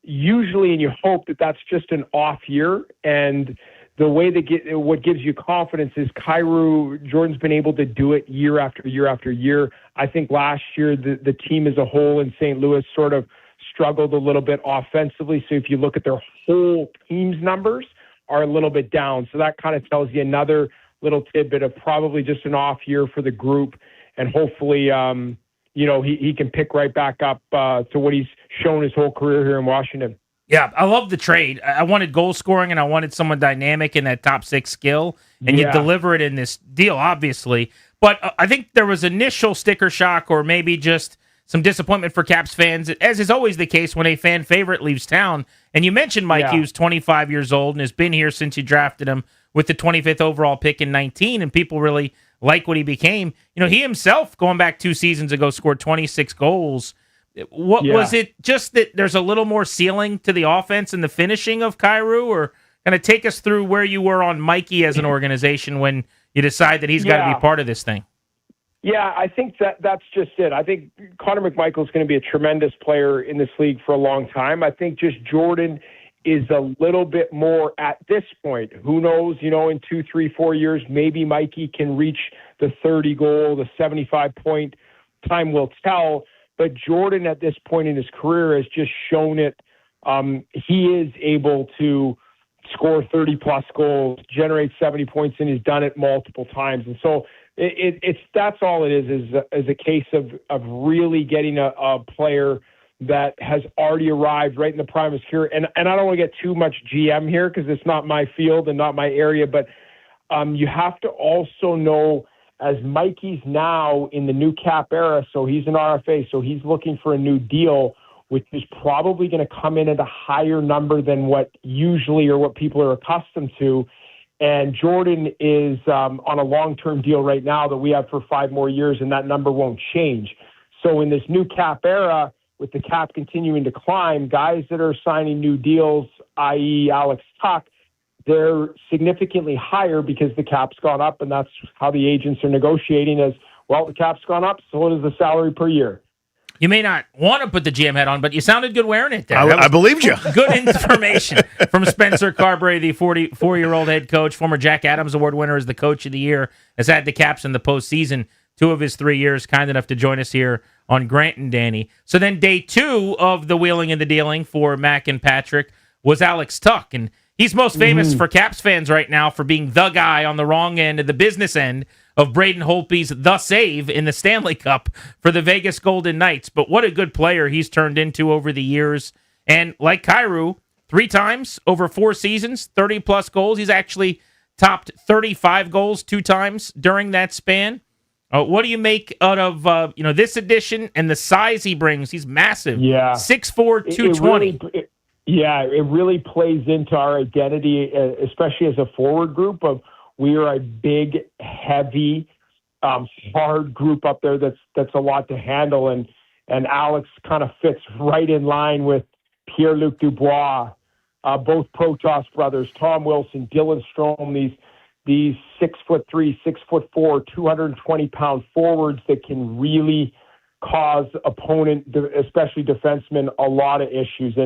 K: usually, and you hope that that's just an off year, and the way what gives you confidence is Jordan's been able to do it year after year after year. I think last year the team as a whole in St. Louis sort of struggled a little bit offensively. So if you look at their whole team's numbers are a little bit down. So that kind of tells you another little tidbit of probably just an off year for the group. And hopefully, he can pick right back up to what he's shown his whole career here in Washington.
F: Yeah, I love the trade. I wanted goal scoring and I wanted someone dynamic in that top 6 skill, and you deliver it in this deal, obviously. But I think there was initial sticker shock or maybe just some disappointment for Caps fans, as is always the case when a fan favorite leaves town. And you mentioned Mike Hughes, 25 years old, and has been here since you drafted him with the 25th overall pick in 19, and people really like what he became. You know, he himself, going back 2 seasons ago, scored 26 goals. What was it just that there's a little more ceiling to the offense and the finishing of Kyrou, or kind of take us through where you were on Mikey as an organization when you decide that he's got to be part of this thing?
E: Yeah, I think that's just it. I think Connor McMichael is going to be a tremendous player in this league for a long time. I think just Jordan is a little bit more at this point. Who knows, you know, in 2, 3, 4 years, maybe Mikey can reach the 30 goal, the 75 point. Time will tell. But Jordan at this point in his career has just shown it. He is able to score 30 plus goals, generate 70 points, and he's done it multiple times. And so it's that's all it is a case of really getting a player that has already arrived right in the prime of his career. And I don't want to get too much GM here because it's not my field and not my area, but you have to also know, as Mikey's now in the new cap era, so he's an RFA, so he's looking for a new deal, which is probably going to come in at a higher number than what usually or what people are accustomed to. And Jordan is on a long-term deal right now that we have for 5 more years, and that number won't change. So in this new cap era, with the cap continuing to climb, guys that are signing new deals, i.e. Alex Tuch, they're significantly higher because the cap's gone up, and that's how the agents are negotiating as, well, the cap's gone up, so does the salary per year.
F: You may not want to put the GM hat on, but you sounded good wearing it there.
N: I believed you.
F: Good information from Spencer Carberry, the 44-year-old head coach, former Jack Adams Award winner as the coach of the year, has had the Caps in the postseason 2 of his 3 years, kind enough to join us here on Grant and Danny. So then day 2 of the wheeling and the dealing for Mac and Patrick was Alex Tuch, and he's most famous for Caps fans right now for being the guy on the wrong end of the business end of Braden Holtby's the save in the Stanley Cup for the Vegas Golden Knights. But what a good player he's turned into over the years. And like Kyrou, 3 times over 4 seasons, 30-plus goals. He's actually topped 35 goals 2 times during that span. What do you make out of this addition and the size he brings? He's massive.
E: Yeah.
F: 6'4", 220.
E: It really plays into our identity, especially as a forward group of we are a big, heavy, hard group up there that's a lot to handle. And Alex kind of fits right in line with Pierre-Luc Dubois, both Protoss brothers, Tom Wilson, Dylan Strome, these 6'3", 6'4", 220-pound forwards that can really cause opponent, especially defensemen, a lot of issues.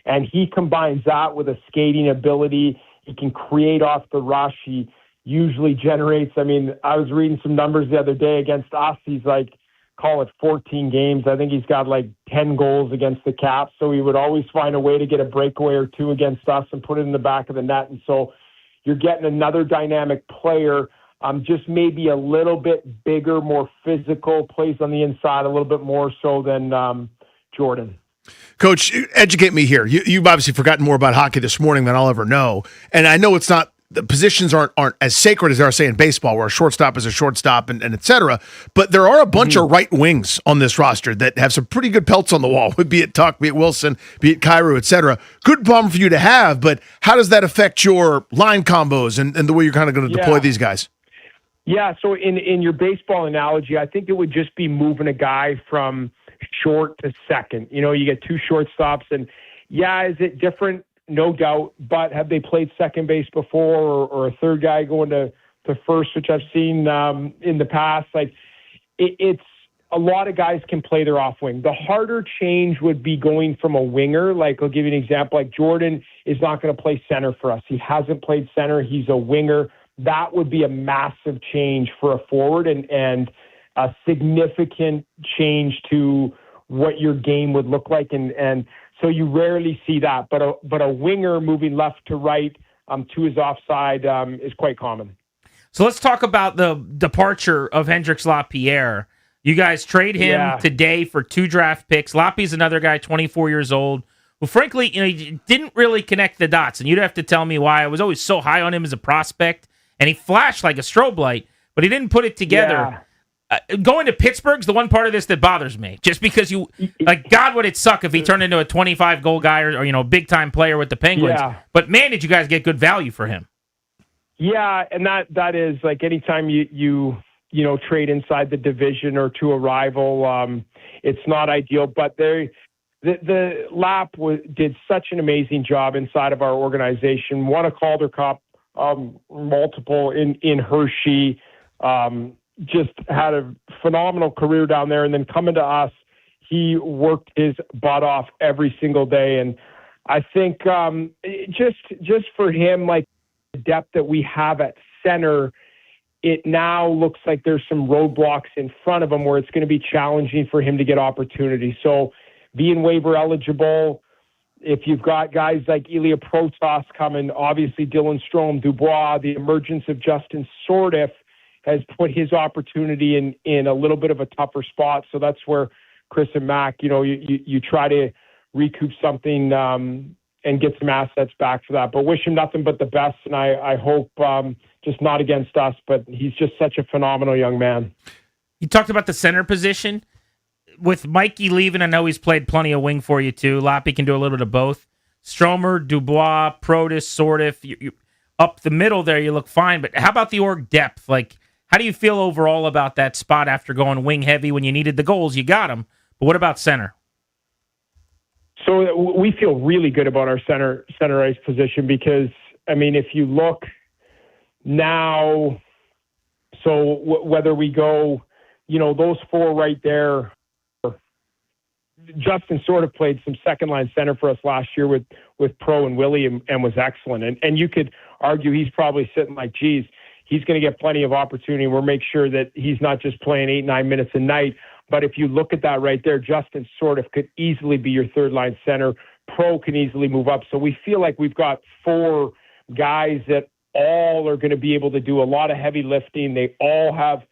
E: And he combines that with a skating ability. He can create off the rush. He usually generates, I was reading some numbers the other day against us. He's like, call it 14 games. I think he's got like 10 goals against the Caps. So he would always find a way to get a breakaway or 2 against us and put it in the back of the net. And so you're getting another dynamic player, just maybe a little bit bigger, more physical, plays on the inside a little bit more so than Jordan.
N: Coach, educate me here. You've obviously forgotten more about hockey this morning than I'll ever know. And I know it's not, the positions aren't as sacred as they are, say, in baseball, where a shortstop is a shortstop and et cetera. But there are a bunch of right wings on this roster that have some pretty good pelts on the wall, be it Tuch, be it Wilson, be it Kyrou, et cetera. Good problem for you to have, but how does that affect your line combos and the way you're kind of going to deploy these guys?
E: Yeah, so in your baseball analogy, I think it would just be moving a guy from short to second. You get 2 shortstops, and is it different? No doubt, but have they played second base before, or a third guy going to first, which I've seen in the past? Like it's a lot of guys can play their off wing. The harder change would be going from a winger. Like I'll give you an example. Like Jordan is not going to play center for us. He hasn't played center. He's a winger. That would be a massive change for a forward and a significant change to what your game would look like. And so you rarely see that, but a winger moving left to right to his offside is quite common.
F: So let's talk about the departure of Hendrix Lapierre. You guys trade him today for 2 draft picks. Lapie's another guy, 24 years old, who frankly, he didn't really connect the dots. And you'd have to tell me why. I was always so high on him as a prospect, and he flashed like a strobe light, but he didn't put it together. Going to Pittsburgh's the one part of this that bothers me, just because God, would it suck if he turned into a 25-goal guy or big time player with the Penguins.
E: Yeah.
F: But man, did you guys get good value for him?
E: Yeah, and that is like anytime you trade inside the division or to a rival, it's not ideal. But the Lap did such an amazing job inside of our organization. Won a Calder Cup, multiple in Hershey. Just had a phenomenal career down there, and then coming to us, he worked his butt off every single day. And I think just for him, like the depth that we have at center, it now looks like there's some roadblocks in front of him where it's going to be challenging for him to get opportunity. So being waiver eligible, if you've got guys like Ilya Protas coming, obviously Dylan Strome, Dubois, the emergence of Justin Sordiff has put his opportunity in a little bit of a tougher spot. So that's where Chris and Mac, you try to recoup something and get some assets back for that. But wish him nothing but the best, and I hope just not against us, but he's just such a phenomenal young man.
F: You talked about the center position. With Mikey leaving, I know he's played plenty of wing for you too. Lappy can do a little bit of both. Stromer, Dubois, Protas, Sordiff, you up the middle there, you look fine. But how about the org depth? Like, how do you feel overall about that spot after going wing heavy when you needed the goals? You got them. But what about center?
E: So we feel really good about our center ice position because, I mean, if you look now, so whether we go, those four right there, Justin sort of played some second line center for us last year with Pro and Willie and was excellent. And you could argue he's probably sitting like, geez, he's going to get plenty of opportunity. We'll make sure that he's not just playing 8-9 minutes a night. But if you look at that right there, Justin sort of could easily be your third line center. Pro can easily move up. So we feel like we've got four guys that all are going to be able to do a lot of heavy lifting. They all have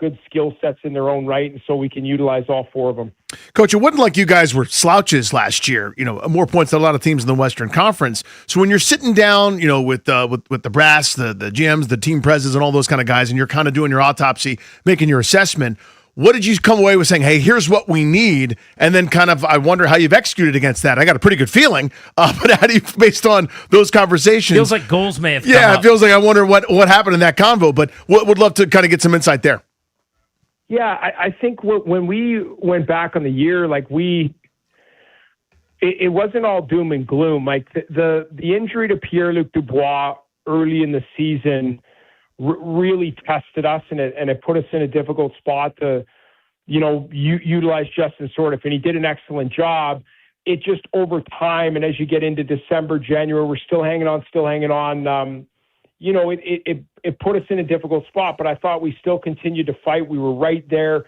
E: good skill sets in their own right, and so we can utilize all four of them.
N: Coach, it wasn't like you guys were slouches last year. More points than a lot of teams in the Western Conference. So when you're sitting down, with the brass, the GMs, the team presidents, and all those kind of guys, and you're kind of doing your autopsy, making your assessment, what did you come away with saying, hey, here's what we need? And then kind of, I wonder how you've executed against that. I got a pretty good feeling, but how do you, based on those conversations?
F: Feels like goals may have come
N: Yeah,
F: up.
N: it feels like I wonder what happened in that convo, but would love to kind of get some insight there.
E: Yeah, I think when we went back on the year, like it wasn't all doom and gloom. Like the injury to Pierre-Luc Dubois early in the season really tested us, and it put us in a difficult spot to, utilize Justin Sordiff, and he did an excellent job. It just over time, and as you get into December, January, we're still hanging on. It put us in a difficult spot, but I thought we still continued to fight. We were right there.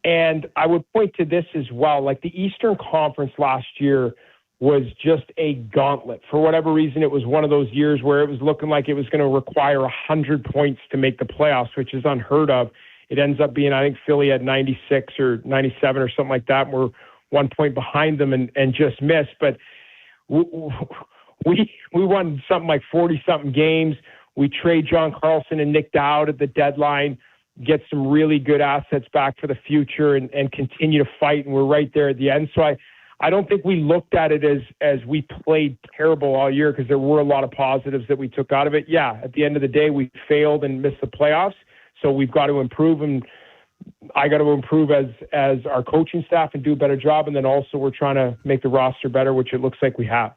E: And I would point to this as well. Like the Eastern Conference last year was just a gauntlet. For whatever reason, it was one of those years where it was looking like it was going to require 100 points to make the playoffs, which is unheard of. It ends up being, I think Philly had 96 or 97 or something like that. And we're 1 point behind them and just missed. But we won something like 40-something games. We trade John Carlson and Nick Dowd at the deadline, get some really good assets back for the future and continue to fight. And we're right there at the end. So I don't think we looked at it as we played terrible all year because there were a lot of positives that we took out of it. Yeah, at the end of the day, we failed and missed the playoffs. So we've got to improve, and I got to improve as our coaching staff and do a better job. And then also we're trying to make the roster better, which it looks like we have.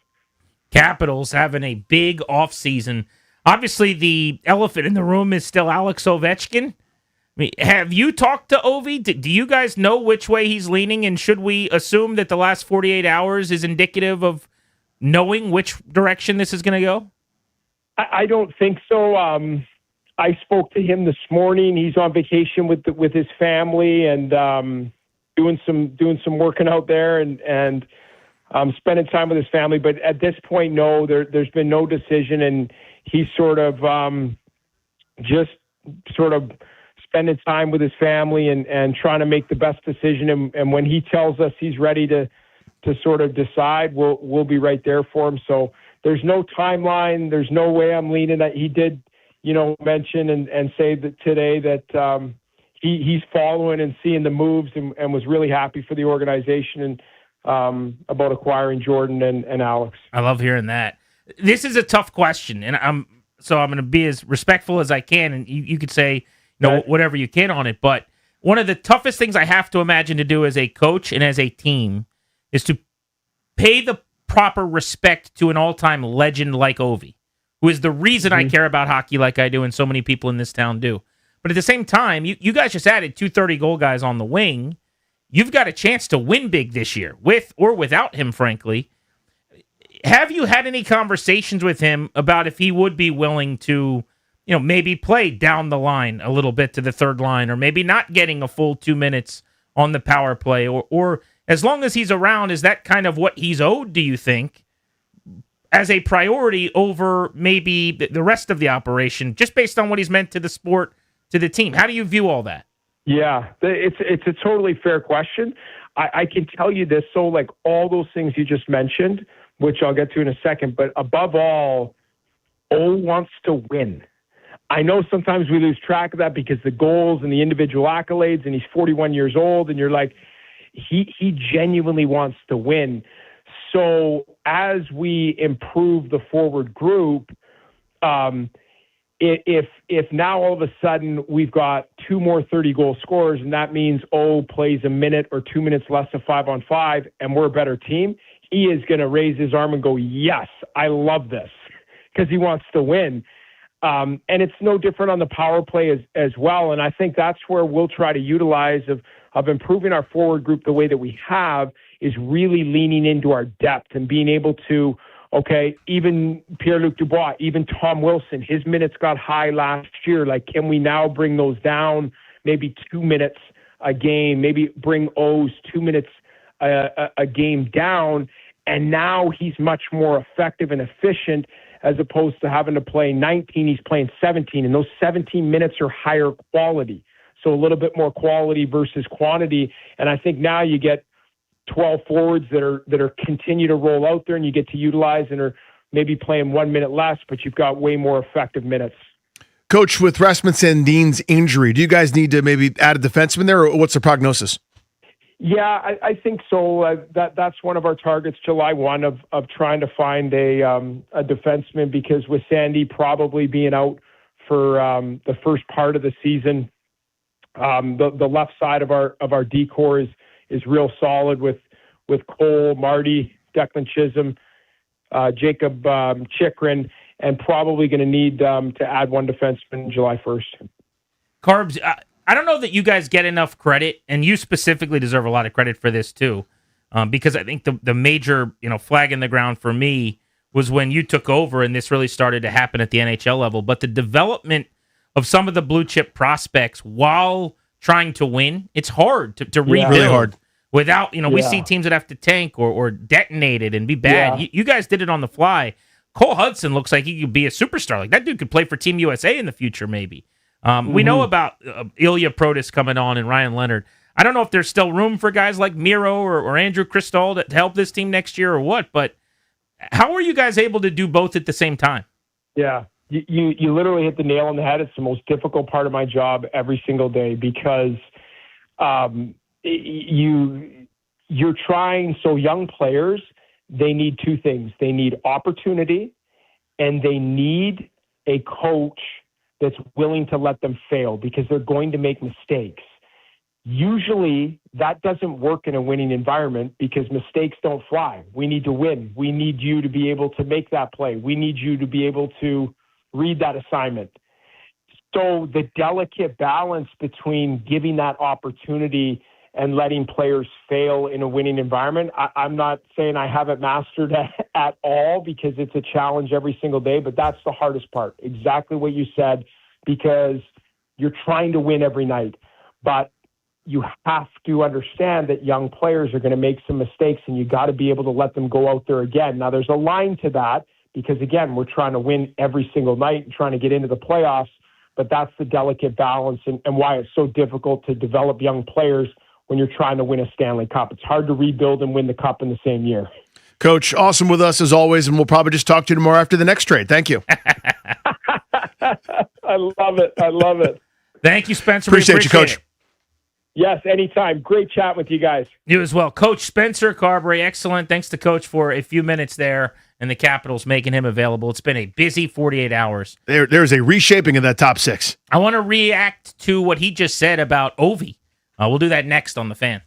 F: Capitals having a big offseason. Obviously, the elephant in the room is still Alex Ovechkin. I mean, have you talked to Ovi? Do you guys know which way he's leaning? And should we assume that the last 48 hours is indicative of knowing which direction this is going to go?
E: I don't think so. I spoke to him this morning. He's on vacation with his family and doing some working out there and spending time with his family. But at this point, no, there's been no decision, and he's sort of just sort of spending time with his family and trying to make the best decision. And when he tells us he's ready to sort of decide, we'll be right there for him. So there's no timeline. There's no way I'm leaning that he did, mention and say that today that he's following and seeing the moves and was really happy for the organization and about acquiring Jordan and Alex.
F: I love hearing that. This is a tough question, and I'm going to be as respectful as I can, and you could say whatever you can on it, but one of the toughest things I have to imagine to do as a coach and as a team is to pay the proper respect to an all-time legend like Ovi, who is the reason I care about hockey like I do and so many people in this town do. But at the same time, you guys just added 2 30-goal guys on the wing. You've got a chance to win big this year, with or without him, frankly. Have you had any conversations with him about if he would be willing to, maybe play down the line a little bit to the third line, or maybe not getting a full 2 minutes on the power play, or as long as he's around, is that kind of what he's owed, do you think, as a priority over maybe the rest of the operation, just based on what he's meant to the sport, to the team? How do you view all that?
E: Yeah, it's a totally fair question. I can tell you this, so like all those things you just mentioned, which I'll get to in a second, but above all, O wants to win. I know sometimes we lose track of that because the goals and the individual accolades, and he's 41 years old, and you're like, he genuinely wants to win. So as we improve the forward group, if now all of a sudden we've got 2 more 30-goal scorers, and that means O plays a minute or 2 minutes less of 5-on-5, and we're a better team, he is going to raise his arm and go, yes, I love this, because he wants to win. And it's no different on the power play as well. And I think that's where we'll try to utilize of improving our forward group the way that we have, is really leaning into our depth and being able to, okay, even Pierre-Luc Dubois, even Tom Wilson, his minutes got high last year. Like, can we now bring those down maybe 2 minutes a game, maybe bring O's 2 minutes a game down, and now he's much more effective and efficient as opposed to having to play 19, he's playing 17, and those 17 minutes are higher quality. So a little bit more quality versus quantity, and I think now you get 12 forwards that are continue to roll out there, and you get to utilize and are maybe playing 1 minute less, but you've got way more effective minutes.
N: Coach, with Rasmus Sandin's injury, do you guys need to maybe add a defenseman there, or what's the prognosis?
E: Yeah, I think so. That's one of our targets, July 1, of trying to find a defenseman, because with Sandy probably being out for the first part of the season, the left side of our D-core is real solid with Cole, Marty, Declan Chisholm, Jacob Chikrin, and probably going to need to add one defenseman July 1st.
F: Carbs, I don't know that you guys get enough credit, and you specifically deserve a lot of credit for this too, because I think the major flag in the ground for me was when you took over and this really started to happen at the NHL level. But the development of some of the blue chip prospects while trying to win, it's hard to rebuild.
N: Really hard.
F: Without, we see teams that have to tank or detonate it and be bad.
E: Yeah.
F: You guys did it on the fly. Cole Hudson looks like he could be a superstar. Like, that dude could play for Team USA in the future, maybe. We know about Ilya Protas coming on and Ryan Leonard. I don't know if there's still room for guys like Miro or Andrew Cristall to help this team next year or what, but how are you guys able to do both at the same time?
E: Yeah, you literally hit the nail on the head. It's the most difficult part of my job every single day, because you're trying, so young players, they need 2 things. They need opportunity, and they need a coach that's willing to let them fail, because they're going to make mistakes. Usually that doesn't work in a winning environment, because mistakes don't fly. We need to win. We need you to be able to make that play. We need you to be able to read that assignment. So the delicate balance between giving that opportunity and letting players fail in a winning environment, I'm not saying I haven't mastered at all, because it's a challenge every single day, but that's the hardest part. Exactly what you said, because you're trying to win every night, but you have to understand that young players are going to make some mistakes, and you got to be able to let them go out there again. Now, there's a line to that, because again, we're trying to win every single night and trying to get into the playoffs, but that's the delicate balance and why it's so difficult to develop young players when you're trying to win a Stanley Cup. It's hard to rebuild and win the cup in the same year.
N: Coach, awesome with us as always, and we'll probably just talk to you tomorrow after the next trade. Thank you.
E: I love it. I love it.
F: Thank you, Spencer.
N: Appreciate you, Coach.
F: It.
E: Yes, anytime. Great chat with you guys.
F: You as well. Coach Spencer Carberry, excellent. Thanks to Coach for a few minutes there and the Capitals making him available. It's been a busy 48 hours.
N: There's a reshaping of that top six.
F: I want to react to what he just said about Ovi. We'll do that next on The Fan.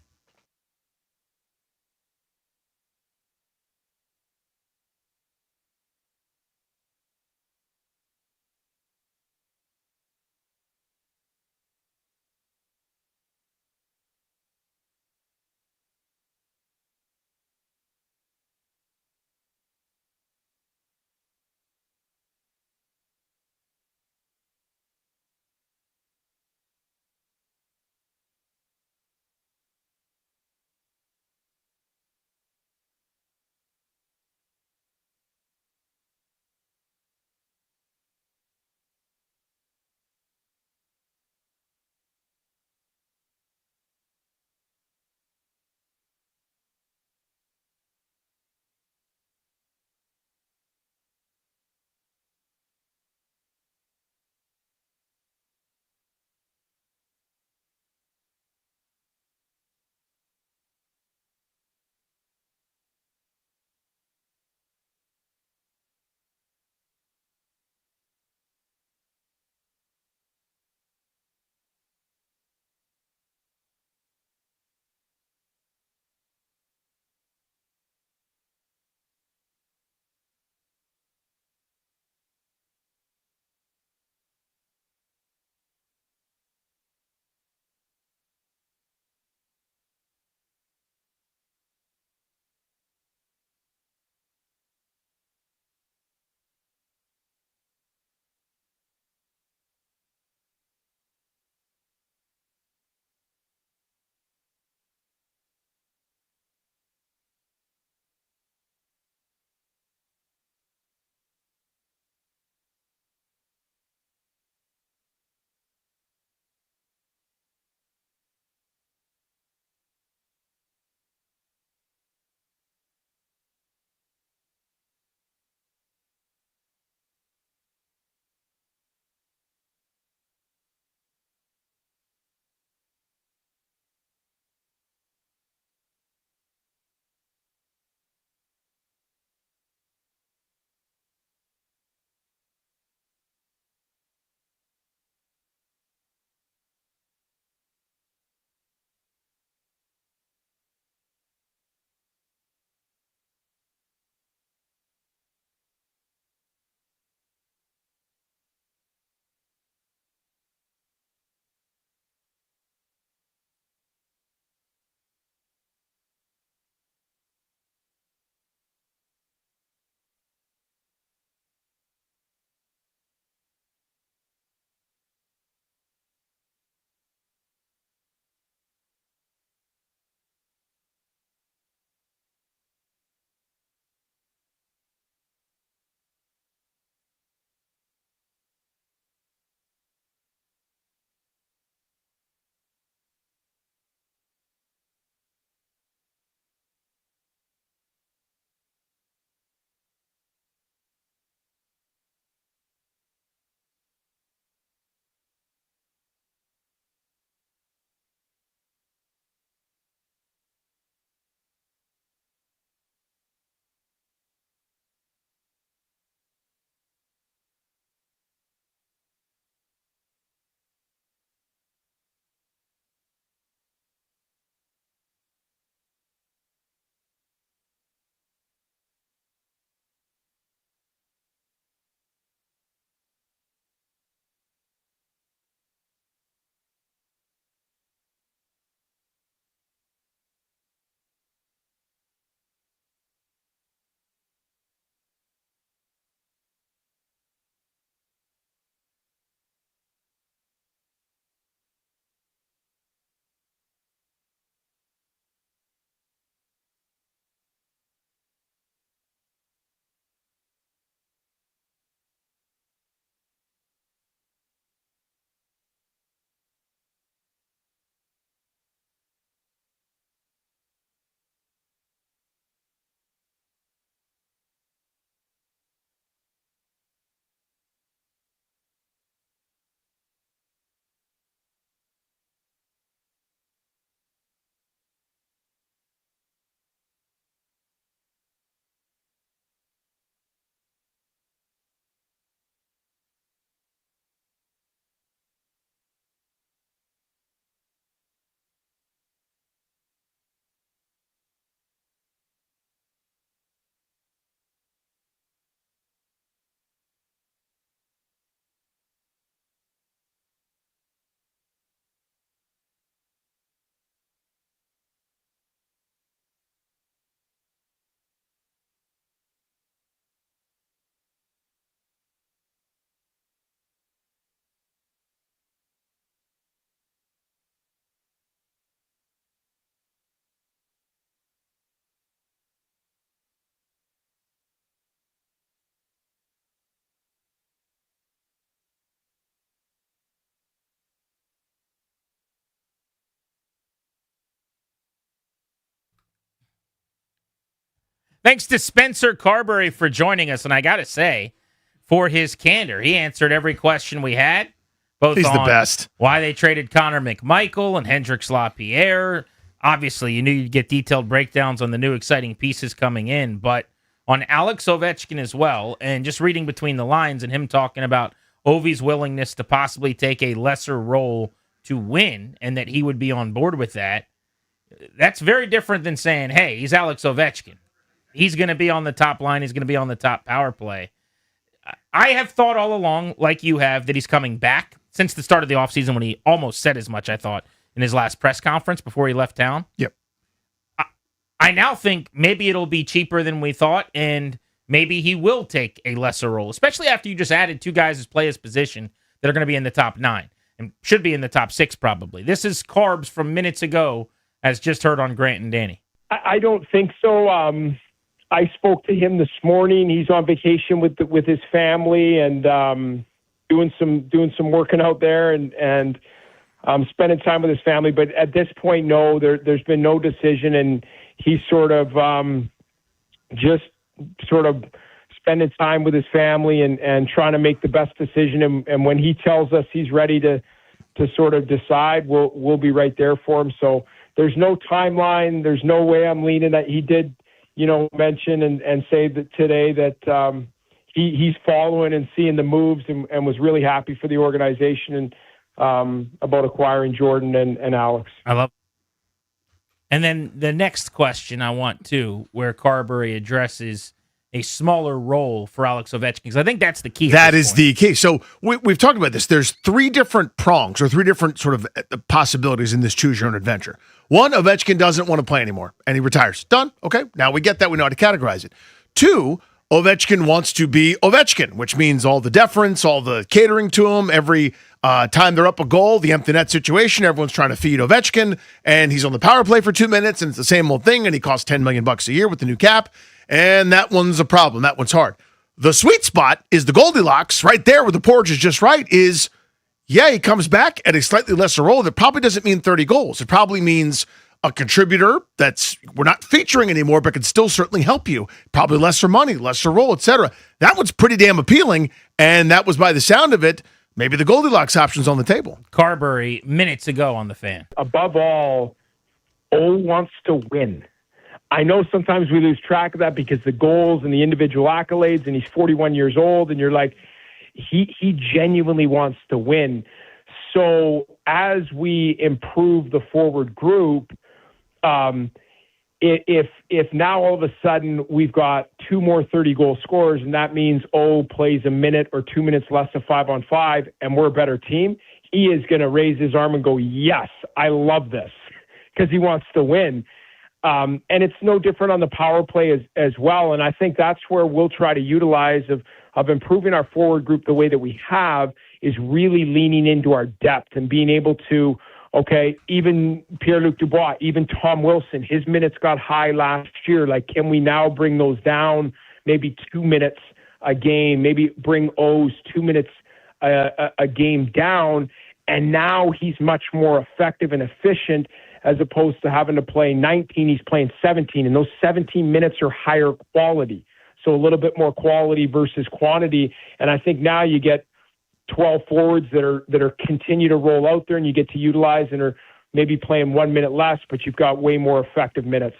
F: Thanks to Spencer Carberry for joining us. And I got to say, for his candor, he answered every question we had. Both
N: He's
F: on
N: the best.
F: Why they traded Connor McMichael and Hendrix LaPierre. Obviously, you knew you'd get detailed breakdowns on the new exciting pieces coming in, but on Alex Ovechkin as well, and just reading between the lines and him talking about Ovi's willingness to possibly take a lesser role to win and that he would be on board with that, that's very different than saying, hey, he's Alex Ovechkin. He's going to be on the top line. He's going to be on the top power play. I have thought all along, like you have, that he's coming back since the start of the offseason when he almost said as much, I thought, in his last press conference before he left town.
N: Yep.
F: I now think maybe it'll be cheaper than we thought, and maybe he will take a lesser role, especially after you just added two guys who play his position that are going to be in the top 9 and should be in the top 6 probably. This is Carbs from minutes ago, as just heard on Grant and Danny.
E: I don't think so. I spoke to him this morning. He's on vacation with his family and doing some working out there and spending time with his family. But at this point, no, there's been no decision, and he's sort of just sort of spending time with his family and trying to make the best decision. And when he tells us he's ready to sort of decide, we'll be right there for him. So there's no timeline. There's no way I'm leaning that he did, mention and say that today that he's following and seeing the moves and was really happy for the organization and about acquiring Jordan and Alex.
F: I love. And then the next question I want to, where Carberry addresses a smaller role for Alex Ovechkin, because I think that's the key.
N: That is the key. So we've talked about this. There's 3 different prongs or 3 different sort of possibilities in this choose your own adventure. 1, Ovechkin doesn't want to play anymore and he retires. Done. Okay. Now we get that. We know how to categorize it. 2, Ovechkin wants to be Ovechkin, which means all the deference, all the catering to him, every time they're up a goal, the empty net situation, everyone's trying to feed Ovechkin, and he's on the power play for 2 minutes, and it's the same old thing, and he costs $10 million a year with the new cap, and that one's a problem. That one's hard. The sweet spot is the Goldilocks right there where the porridge is just right is, yeah, he comes back at a slightly lesser role. That probably doesn't mean 30 goals. It probably means a contributor that's we're not featuring anymore, but can still certainly help you. Probably lesser money, lesser role, etc. That one's pretty damn appealing, and that was by the sound of it, maybe the Goldilocks option's on the table.
F: Carberry minutes ago on the Fan.
E: Above all, O wants to win. I know sometimes we lose track of that because the goals and the individual accolades, and he's 41 years old, and you're like, he genuinely wants to win. So as we improve the forward group, if now all of a sudden we've got 2 more 30-goal scorers, and that means O plays a minute or 2 minutes less of 5-on-5, and we're a better team, he is going to raise his arm and go, yes, I love this, because he wants to win. And it's no different on the power play as well. And I think that's where we'll try to utilize of improving our forward group the way that we have is really leaning into our depth and being able to, okay, even Pierre-Luc Dubois, even Tom Wilson, his minutes got high last year. Like, can we now bring those down maybe 2 minutes a game, maybe bring O's 2 minutes a game down? And now he's much more effective and efficient as opposed to having to play 19, he's playing 17. And those 17 minutes are higher quality. So a little bit more quality versus quantity. And I think now you get 12 forwards that are continue to roll out there, and you get to utilize and are maybe playing 1 minute less, but you've got way more effective minutes.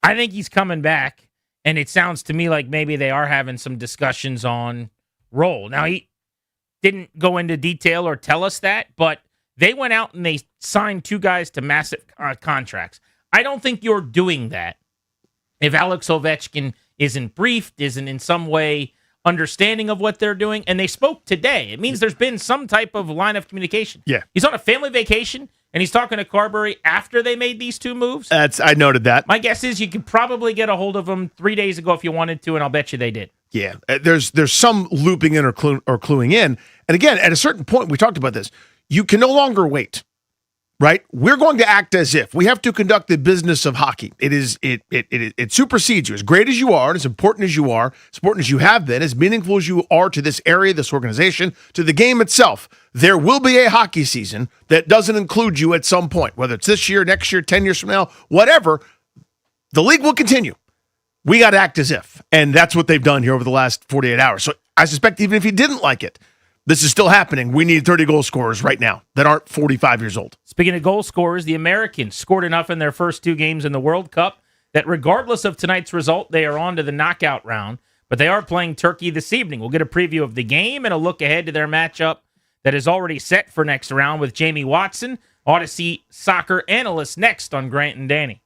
F: I think he's coming back, and it sounds to me like maybe they are having some discussions on role. Now, he didn't go into detail or tell us that, but they went out and they signed 2 guys to massive contracts. I don't think you're doing that if Alex Ovechkin isn't briefed, isn't in some way understanding of what they're doing, and they spoke today. It means there's been some type of line of communication.
N: Yeah.
F: He's on a family vacation, and he's talking to Carberry after they made these 2 moves.
N: I noted that.
F: My guess is you could probably get a hold of him 3 days ago if you wanted to, and I'll bet you they did.
N: Yeah, there's some looping in or cluing in. And again, at a certain point, we talked about this, you can no longer wait, right? We're going to act as if. We have to conduct the business of hockey. It supersedes you. As great as you are, and as important as you are, as important as you have been, as meaningful as you are to this area, this organization, to the game itself, there will be a hockey season that doesn't include you at some point, whether it's this year, next year, 10 years from now, whatever. The league will continue. We got to act as if. And that's what they've done here over the last 48 hours. So I suspect even if he didn't like it, this is still happening. We need 30 goal scorers right now that aren't 45 years old.
F: Speaking of goal scorers, the Americans scored enough in their first 2 games in the World Cup that regardless of tonight's result, they are on to the knockout round. But they are playing Turkey this evening. We'll get a preview of the game and a look ahead to their matchup that is already set for next round with Jamie Watson, Odyssey soccer analyst, next on Grant and Danny.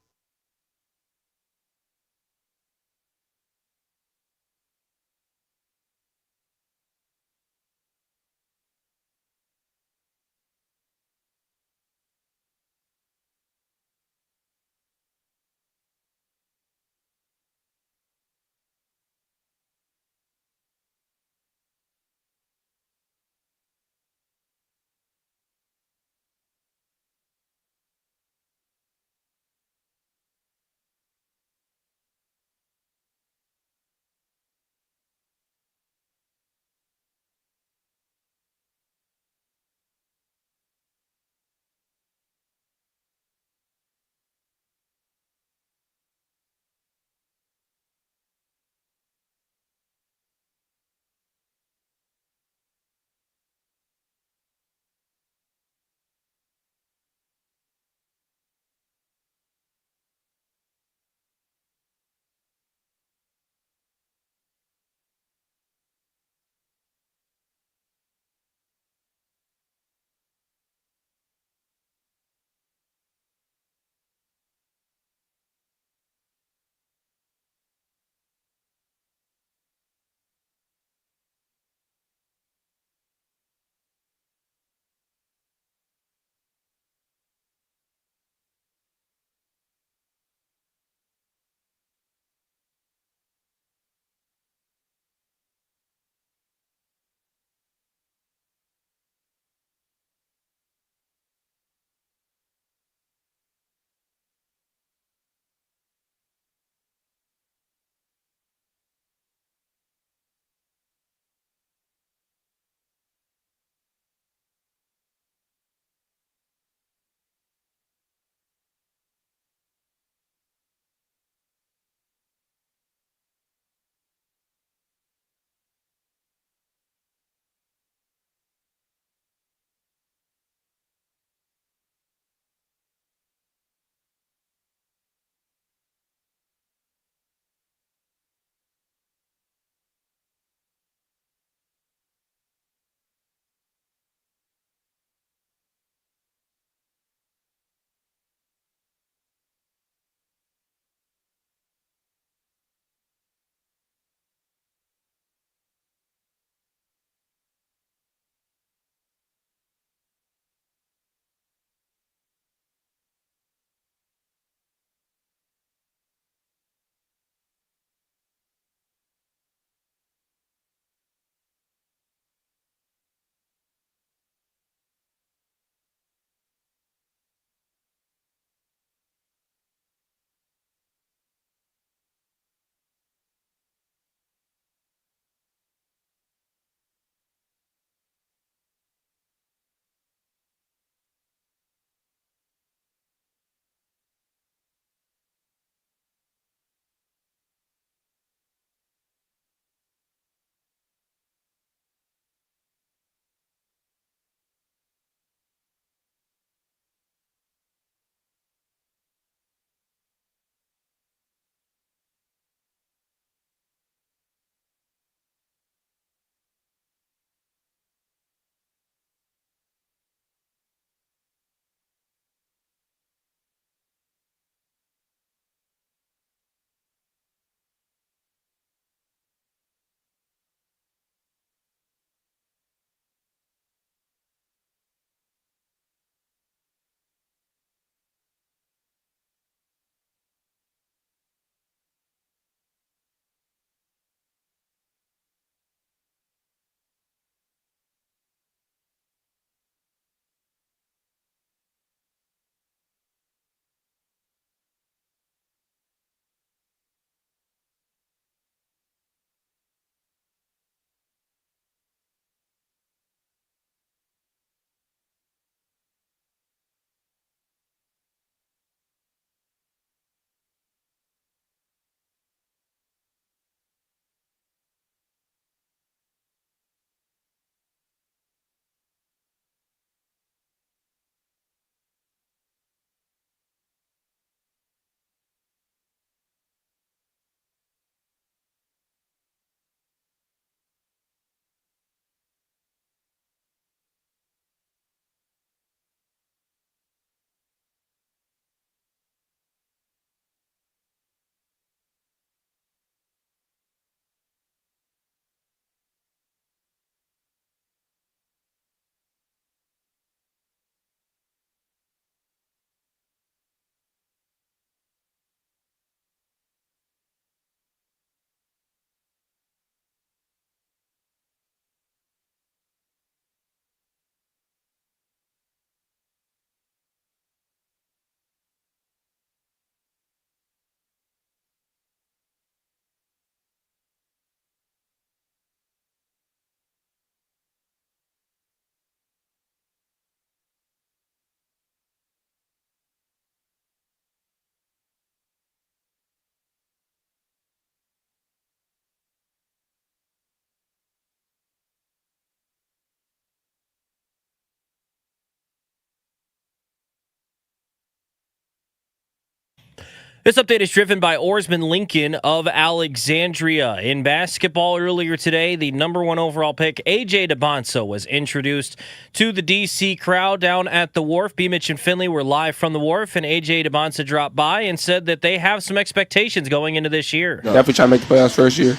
D: This update is driven by Oarsman Lincoln of Alexandria. In basketball earlier today, the number 1 overall pick, A.J. DeBonso, was introduced to the D.C. crowd down at the Wharf. B. Mitch and Finley were live from the Wharf, and A.J. DeBonso dropped by and said that they have some expectations going into this year.
B: Definitely trying to make the playoffs first year.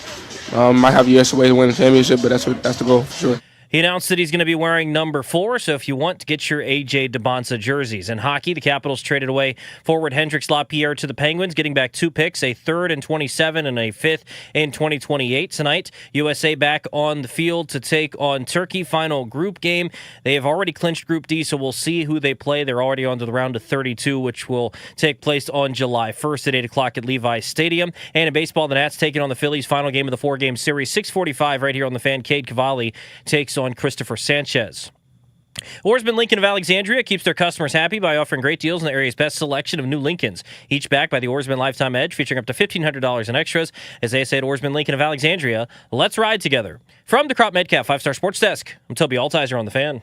B: Might have years away to win the championship, but that's the goal for sure.
D: He announced that he's going to be wearing number 4, so if you want to get your A.J. DeBonsa jerseys. In hockey, the Capitals traded away forward Hendrix Lapierre to the Penguins, getting back 2 picks, a 3rd in 27 and a 5th in 2028. Tonight, USA back on the field to take on Turkey. Final group game. They have already clinched Group D, so we'll see who they play. They're already on to the round of 32, which will take place on July 1st at 8 o'clock at Levi's Stadium. And in baseball, the Nats taking on the Phillies. Final game of the 4-game series, 6:45 right here on the Fan. Cade Cavalli takes on Christopher Sanchez. Oarsman Lincoln of Alexandria keeps their customers happy by offering great deals in the area's best selection of new Lincolns, each backed by the Oarsman Lifetime Edge, featuring up to $1,500 in extras. As they say at Oarsman Lincoln of Alexandria, let's ride together. From the Crop Medcalf 5-Star Sports Desk, I'm Toby Altizer on the Fan.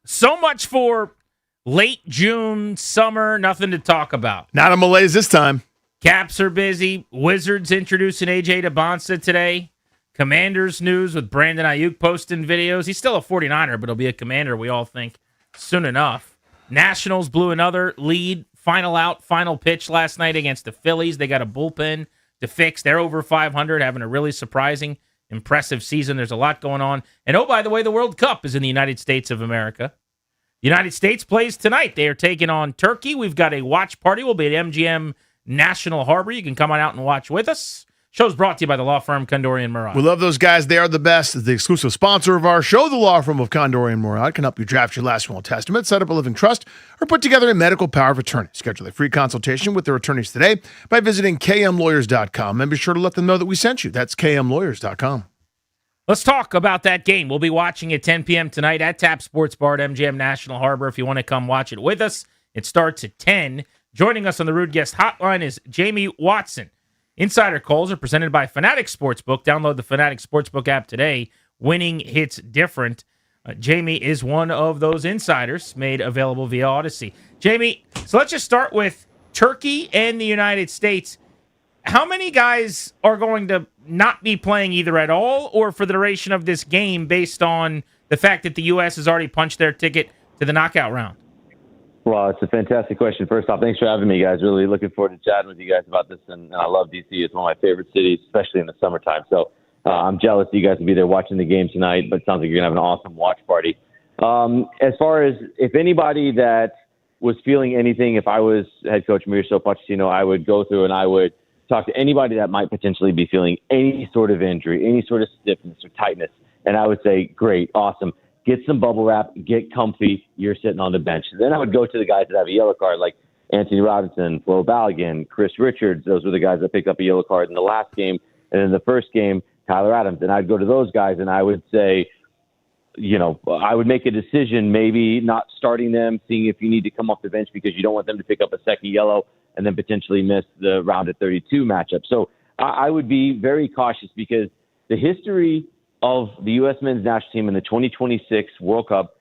F: So much for late June, summer, nothing to talk about.
N: Not a malaise this time.
F: Caps are busy. Wizards introducing A.J. DeBonsa today. Commanders news with Brandon Ayuk posting videos. He's still a 49er, but he'll be a Commander, we all think, soon enough. Nationals blew another lead. Final out, final pitch last night against the Phillies. They got a bullpen to fix. They're over 500, having a really surprising, impressive season. There's a lot going on. And oh, by the way, the World Cup is in the United States of America. The United States plays tonight. They are taking on Turkey. We've got a watch party. We'll be at MGM National Harbor. You can come on out and watch with us. Show's brought to you by the law firm Condori and Murad.
N: We love those guys. They are the best. The exclusive sponsor of our show, the law firm of Condori and Murad, can help you draft your last will and testament, set up a living trust, or put together a medical power of attorney. Schedule a free consultation with their attorneys today by visiting kmlawyers.com, and be sure to let them know that we sent you. That's kmlawyers.com.
F: Let's talk about that game. We'll be watching at 10 p.m. tonight at Tap Sports Bar at MGM National Harbor. If you want to come watch it with us, it starts at 10. Joining us on the Rude Guest Hotline is Jamie Watson. Insider calls are presented by Fanatic Sportsbook. Download the Fanatic Sportsbook app today. Winning hits different. Jamie is one of those insiders made available via Odyssey. Jamie, so let's just start with Turkey and the United States. How many guys are going to not be playing either at all or for the duration of this game based on the fact that the U.S. has already punched their ticket to the knockout round?
Q: Well, it's a fantastic question. First off, thanks for having me, guys. Really looking forward to chatting with you guys about this. And I love D.C. It's one of my favorite cities, especially in the summertime. So I'm jealous you guys will be there watching the game tonight, but it sounds like you're going to have an awesome watch party. As far as if anybody that was feeling anything, if I was head coach Mauricio Pochettino, I would go through and I would talk to anybody that might potentially be feeling any sort of injury, any sort of stiffness or tightness. And I would say, great, awesome. Get some bubble wrap, get comfy. You're sitting on the bench. Then I would go to the guys that have a yellow card, like Anthony Robinson, Flo Balogun, Chris Richards. Those were the guys that picked up a yellow card in the last game. And in the first game, Tyler Adams. And I'd go to those guys and I would say, you know, I would make a decision, maybe not starting them, seeing if you need to come off the bench because you don't want them to pick up a second yellow and then potentially miss the round of 32 matchup. So I would be very cautious because the history of the U.S. men's national team in the 2026 World Cup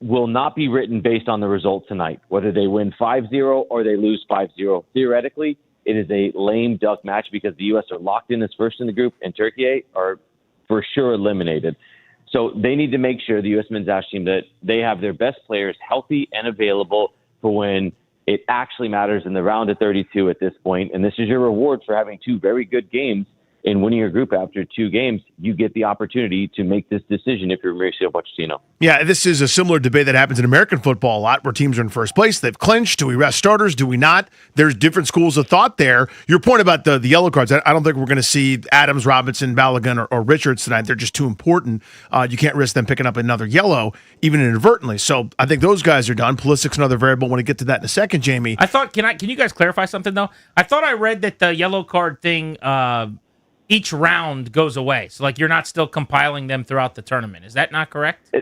Q: will not be written based on the result tonight, whether they win 5-0 or they lose 5-0. Theoretically, it is a lame duck match because the U.S. are locked in as first in the group and Turkey are for sure eliminated. So they need to make sure, the U.S. men's national team, that they have their best players healthy and available for when it actually matters in the round of 32 at this point. And this is your reward for having 2 very good games in winning your group after 2 games. You get the opportunity to make this decision if you're Mauricio Pochettino.
N: Yeah, this is a similar debate that happens in American football a lot, where teams are in first place. They've clinched. Do we rest starters? Do we not? There's different schools of thought there. Your point about the yellow cards, I don't think we're going to see Adams, Robinson, Balogun, or Richards tonight. They're just too important. You can't risk them picking up another yellow, even inadvertently. So I think those guys are done. Pulisic's another variable. I want to get to that in a second, Jamie.
F: I thought, can you guys clarify something, though? I thought I read that the yellow card thing, each round goes away. So, like, you're not still compiling them throughout the tournament. Is that not correct?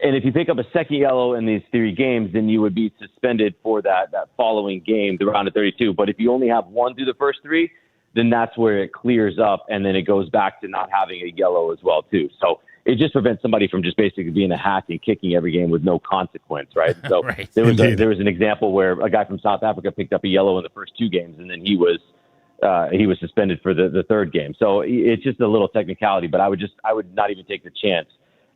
Q: And if you pick up a second yellow in these 3 games, then you would be suspended for that following game, the round of 32. But if you only have 1 through the first 3, then that's where it clears up, and then it goes back to not having a yellow as well, too. So it just prevents somebody from just basically being a hack and kicking every game with no consequence, right? So
F: Right.
Q: there was an example where a guy from South Africa picked up a yellow in the first 2 games, and then he was suspended for the third game. So it's just a little technicality, but I would not even take the chance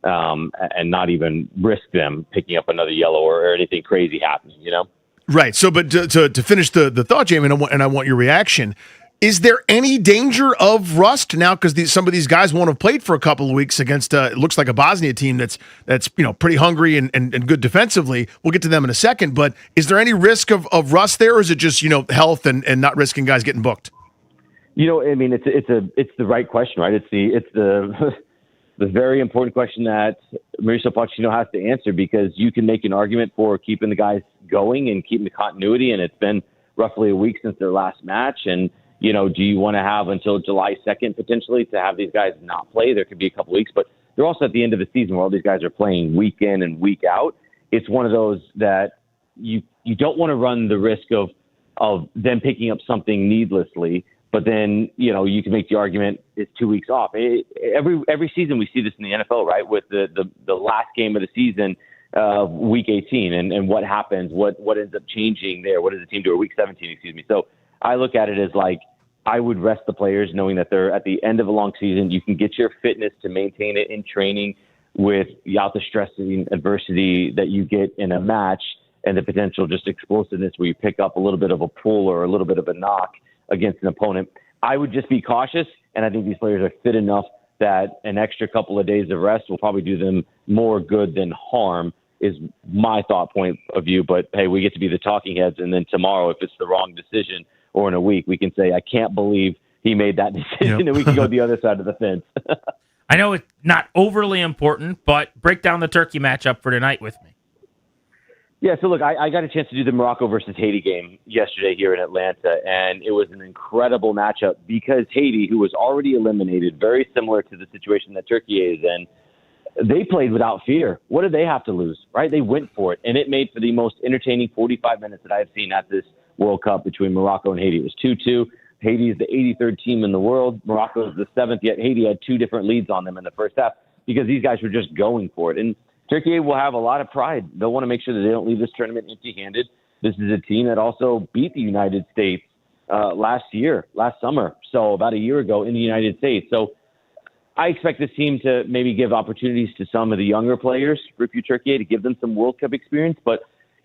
Q: and not even risk them picking up another yellow or anything crazy happening, you know?
N: Right. So, but to finish the thought, Jamie, and I want your reaction. Is there any danger of rust now? Because some of these guys won't have played for a couple of weeks against it looks like a Bosnia team that's pretty hungry and good defensively. We'll get to them in a second. But is there any risk of rust there, or is it just health and not risking guys getting booked?
Q: I mean, it's the right question, right? It's the the very important question that Mauricio Pochettino has to answer, because you can make an argument for keeping the guys going and keeping the continuity, and it's been roughly a week since their last match, and do you want to have until July 2nd potentially to have these guys not play? There could be a couple weeks, but they're also at the end of the season where all these guys are playing week in and week out. It's one of those that you don't want to run the risk of them picking up something needlessly, but then, you can make the argument it's 2 weeks off. Every season we see this in the NFL, right? With the last game of the season, week 18 and what happens, what ends up changing there? What does the team do? Or week 17, excuse me. So I look at it as like, I would rest the players knowing that they're at the end of a long season. You can get your fitness to maintain it in training without the stress and adversity that you get in a match and the potential just explosiveness where you pick up a little bit of a pull or a little bit of a knock against an opponent. I would just be cautious, and I think these players are fit enough that an extra couple of days of rest will probably do them more good than harm, is my thought point of view. But, hey, we get to be the talking heads, and then tomorrow, if it's the wrong decision, or in a week, we can say, I can't believe he made that decision, and we can go the other side of the fence.
F: I know it's not overly important, but break down the Turkey matchup for tonight with me.
Q: Yeah, so look, I got a chance to do the Morocco versus Haiti game yesterday here in Atlanta, and it was an incredible matchup because Haiti, who was already eliminated, very similar to the situation that Turkey is in, they played without fear. What did they have to lose, right? They went for it, and it made for the most entertaining 45 minutes that I've seen at this World Cup between Morocco and Haiti. It was 2-2. Haiti is the 83rd team in the world. Morocco is the 7th, yet Haiti had 2 different leads on them in the first half because these guys were just going for it. And Turkey will have a lot of pride. They'll want to make sure that they don't leave this tournament empty-handed. This is a team that also beat the United States last summer, so about a year ago in the United States. So I expect this team to maybe give opportunities to some of the younger players for Turkey to give them some World Cup experience. But,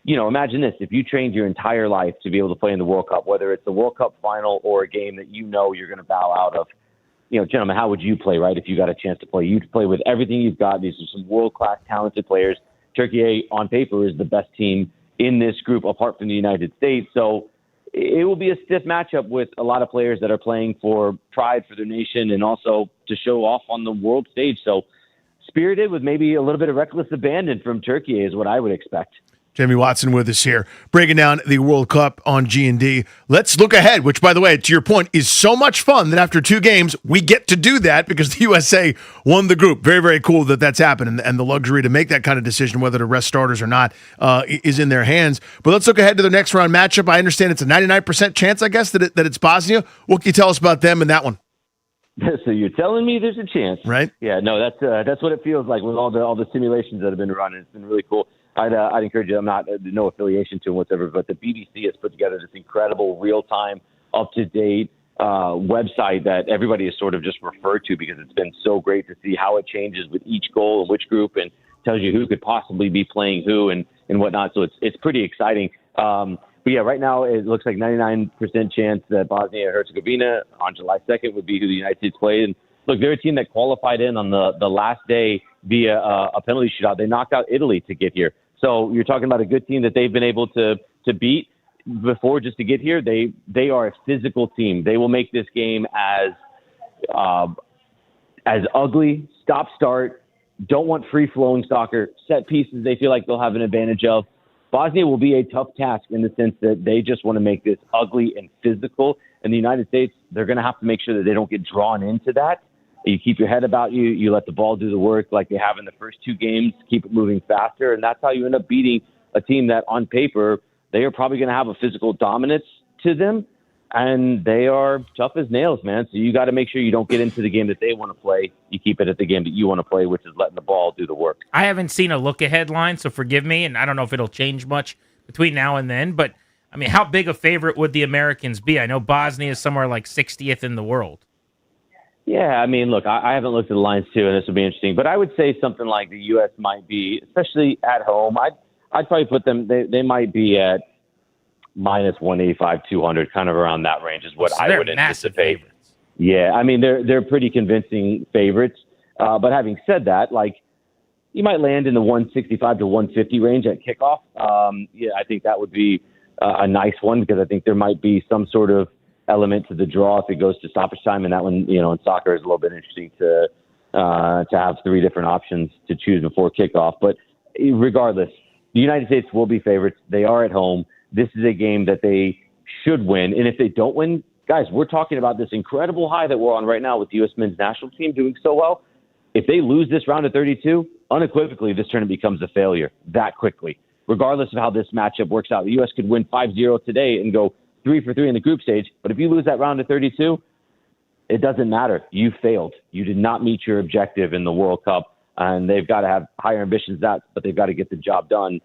Q: imagine this. If you trained your entire life to be able to play in the World Cup, whether it's the World Cup final or a game that you're going to bow out of, gentlemen, how would you play, right, if you got a chance to play? You'd play with everything you've got. These are some world-class, talented players. Turkey, on paper, is the best team in this group apart from the United States. So it will be a stiff matchup with a lot of players that are playing for pride for their nation and also to show off on the world stage. So spirited with maybe a little bit of reckless abandon from Turkey is what I would expect.
N: Jamie Watson with us here, breaking down the World Cup on G&D. Let's look ahead, which, by the way, to your point, is so much fun that after 2 games, we get to do that because the USA won the group. Very, very cool that that's happened, and the luxury to make that kind of decision, whether to rest starters or not, is in their hands. But let's look ahead to the next round matchup. I understand it's a 99% chance, I guess, that it's Bosnia. What can you tell us about them in that one?
Q: So you're telling me there's a chance,
N: right?
Q: Yeah, no, that's what it feels like with all the simulations that have been running. It's been really cool. I'd encourage you. I'm not no affiliation to them whatsoever, but the BBC has put together this incredible, real-time, up-to-date website that everybody has sort of just referred to because it's been so great to see how it changes with each goal and which group, and tells you who could possibly be playing who and whatnot. So it's pretty exciting. But yeah, right now it looks like 99% chance that Bosnia and Herzegovina on July 2nd would be who the United States played. And look, they're a team that qualified in on the last day via a penalty shootout. They knocked out Italy to get here. So you're talking about a good team that they've been able to beat before just to get here. They are a physical team. They will make this game as ugly, stop-start, don't want free-flowing soccer, set pieces they feel like they'll have an advantage of. Bosnia will be a tough task in the sense that they just want to make this ugly and physical. In the United States, they're going to have to make sure that they don't get drawn into that. You keep your head about you. You let the ball do the work like they have in the first two games, keep it moving faster, and that's how you end up beating a team that on paper, they are probably going to have a physical dominance to them, and they are tough as nails, man. So you got to make sure you don't get into the game that they want to play. You keep it at the game that you want to play, which is letting the ball do the work.
F: I haven't seen a look-ahead line, so forgive me, and I don't know if it'll change much between now and then, but, I mean, how big a favorite would the Americans be? I know Bosnia is somewhere like 60th in the world.
Q: Yeah, I mean, look, I haven't looked at the lines too, and this will be interesting. But I would say something like the U.S. might be, especially at home. I'd probably put them. They might be at minus 185, 200, kind of around that range is what I would anticipate.
F: Favorites.
Q: Yeah, I mean they're pretty convincing favorites. But having said that, like you might land in the 165 to 150 range at kickoff. Yeah, I think that would be a nice one because I think there might be some sort of element to the draw if it goes to stoppage time, and that one, in soccer is a little bit interesting to have three different options to choose before kickoff. But regardless, the United States will be favorites. They are at home. This is a game that they should win, and if they don't win, guys, we're talking about this incredible high that we're on right now with the U.S. men's national team doing so well. If they lose this round of 32, unequivocally, this tournament becomes a failure that quickly. Regardless of how this matchup works out, the U.S. could win 5-0 today and go 3-for-3 in the group stage. But if you lose that round of 32, it doesn't matter. You failed. You did not meet your objective in the World Cup, and they've got to have higher ambitions but they've got to get the job done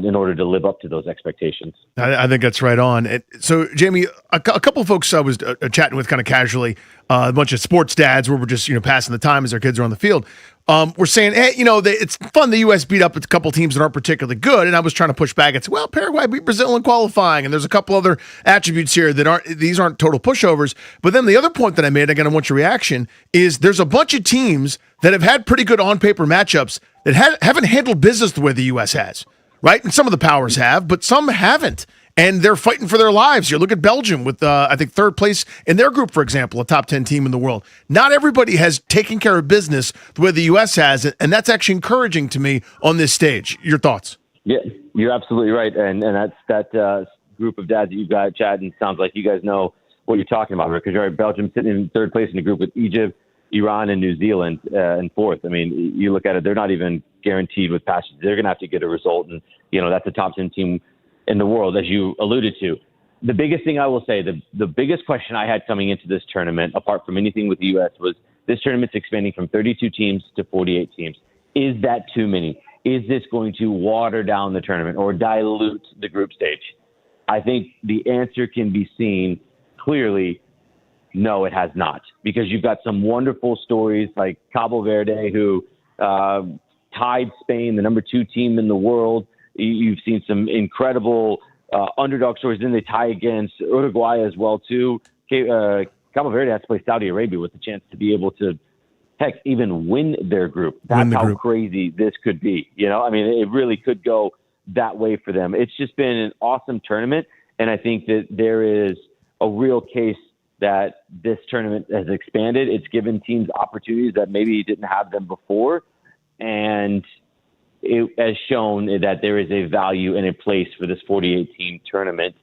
Q: in order to live up to those expectations.
N: I think that's right on. So, Jamie, a couple of folks I was chatting with kind of casually, a bunch of sports dads where we're just passing the time as our kids are on the field. We're saying, hey, it's fun the U.S. beat up a couple teams that aren't particularly good, and I was trying to push back and say, well, Paraguay beat Brazil in qualifying, and there's a couple other attributes here that aren't total pushovers. But then the other point that I made, again, I want your reaction, is there's a bunch of teams that have had pretty good on-paper matchups that haven't handled business the way the U.S. has. Right? And some of the powers have, but some haven't. And they're fighting for their lives. You look at Belgium with, I think, third place in their group, for example, a top 10 team in the world. Not everybody has taken care of business the way the U.S. has, and that's actually encouraging to me on this stage. Your thoughts?
Q: Yeah, you're absolutely right. And that's that group of dads that you've got, Chad, and it sounds like you guys know what you're talking about, right? Because you're right, Belgium sitting in third place in the group with Egypt, Iran, and New Zealand in fourth. I mean, you look at it, they're not even guaranteed with passage. They're going to have to get a result. And, that's a top 10 team in the world, as you alluded to. The biggest thing I will say, the biggest question I had coming into this tournament, apart from anything with the U.S., was this tournament's expanding from 32 teams to 48 teams. Is that too many? Is this going to water down the tournament or dilute the group stage? I think the answer can be seen clearly. No, it has not, because you've got some wonderful stories like Cabo Verde, who tied Spain, the number 2 team in the world. You've seen some incredible underdog stories. Then they tie against Uruguay as well, too. Cabo Verde has to play Saudi Arabia with the chance to be able to, heck, even win their group. That's how crazy this could be. I mean, it really could go that way for them. It's just been an awesome tournament, and I think that there is a real case that this tournament has expanded. It's given teams opportunities that maybe didn't have them before, and it has shown that there is a value and a place for this 48-team tournament.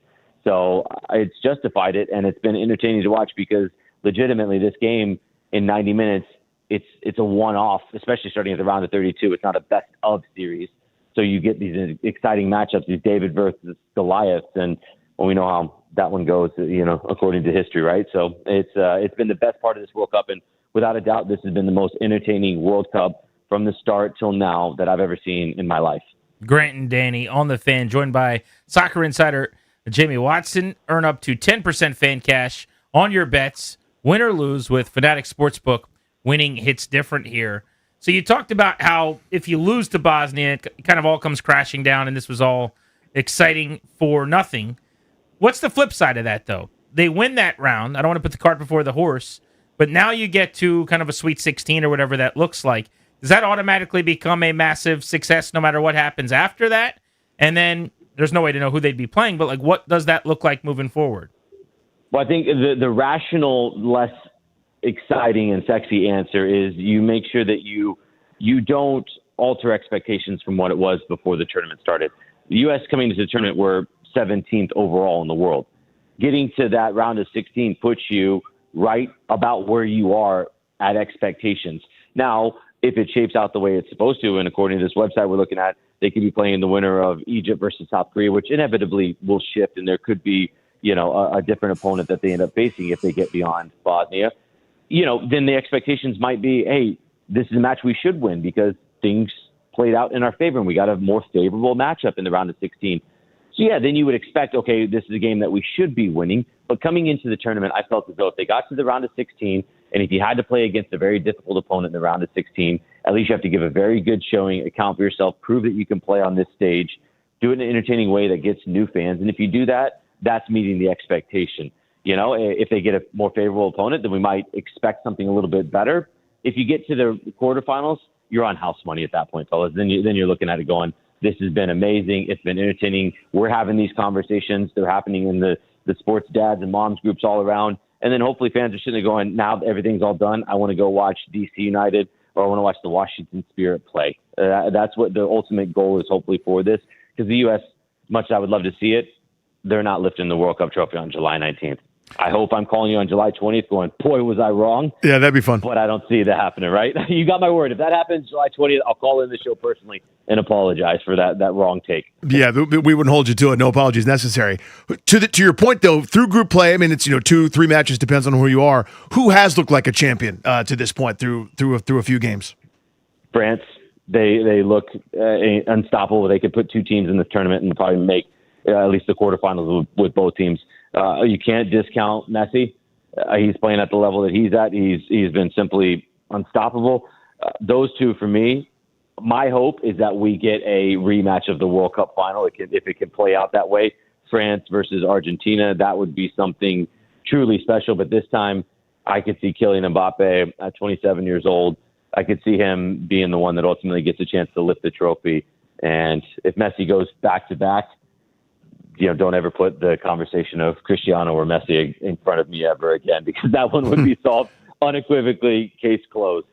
Q: So it's justified it, and it's been entertaining to watch because legitimately this game in 90 minutes, it's a one-off, especially starting at the round of 32. It's not a best-of series. So you get these exciting matchups, these David versus Goliaths, and we know how that one goes, according to history, right? So it's been the best part of this World Cup, and without a doubt, this has been the most entertaining World Cup from the start till now that I've ever seen in my life.
F: Grant and Danny on the Fan, joined by soccer insider Jamie Watson. Earn up to 10% fan cash on your bets, win or lose, with Fanatic Sportsbook. Winning hits different here. So you talked about how if you lose to Bosnia, it kind of all comes crashing down, and this was all exciting for nothing. What's the flip side of that, though? They win that round. I don't want to put the cart before the horse, but now you get to kind of a Sweet 16 or whatever that looks like. Does that automatically become a massive success no matter what happens after that? And then there's no way to know who they'd be playing, but what does that look like moving forward?
Q: Well, I think the rational, less exciting and sexy answer is you make sure that you don't alter expectations from what it was before the tournament started. The U.S. coming into the tournament were 17th overall in the world. Getting to that round of 16 puts you right about where you are at expectations. Now, if it shapes out the way it's supposed to, and according to this website we're looking at, they could be playing the winner of Egypt versus South Korea, which inevitably will shift, and there could be, a different opponent that they end up facing if they get beyond Bosnia. Then the expectations might be, hey, this is a match we should win because things played out in our favor and we got a more favorable matchup in the round of 16. So, yeah, then you would expect, okay, this is a game that we should be winning. But coming into the tournament, I felt as though if they got to the round of 16, and if you had to play against a very difficult opponent in the round of 16, at least you have to give a very good showing, account for yourself, prove that you can play on this stage, do it in an entertaining way that gets new fans. And if you do that, that's meeting the expectation. If they get a more favorable opponent, then we might expect something a little bit better. If you get to the quarterfinals, you're on house money at that point, fellas. Then you're looking at it going, this has been amazing. It's been entertaining. We're having these conversations. They're happening in the sports dads and moms groups all around. And then hopefully fans are sitting there going, now everything's all done, I want to go watch DC United or I want to watch the Washington Spirit play. That's what the ultimate goal is hopefully for this. Because the U.S., much as I would love to see it, they're not lifting the World Cup trophy on July 19th. I hope I'm calling you on July 20th going, boy, was I wrong.
N: Yeah, that'd be fun.
Q: But I don't see that happening, right? You got my word. If that happens July 20th, I'll call in the show personally and apologize for that wrong take.
N: Yeah, we wouldn't hold you to it. No apologies necessary. To your point, though, through group play, I mean, it's 2-3 matches, depends on who you are. Who has looked like a champion to this point through a few games?
Q: France. They look unstoppable. They could put two teams in this tournament and probably make at least the quarterfinals with both teams. You can't discount Messi. He's playing at the level that he's at. He's been simply unstoppable. Those two, for me, my hope is that we get a rematch of the World Cup final. If it can play out that way, France versus Argentina, that would be something truly special. But this time, I could see Kylian Mbappe at 27 years old. I could see him being the one that ultimately gets a chance to lift the trophy. And if Messi goes back-to-back, don't ever put the conversation of Cristiano or Messi in front of me ever again, because that one would be solved unequivocally, case closed.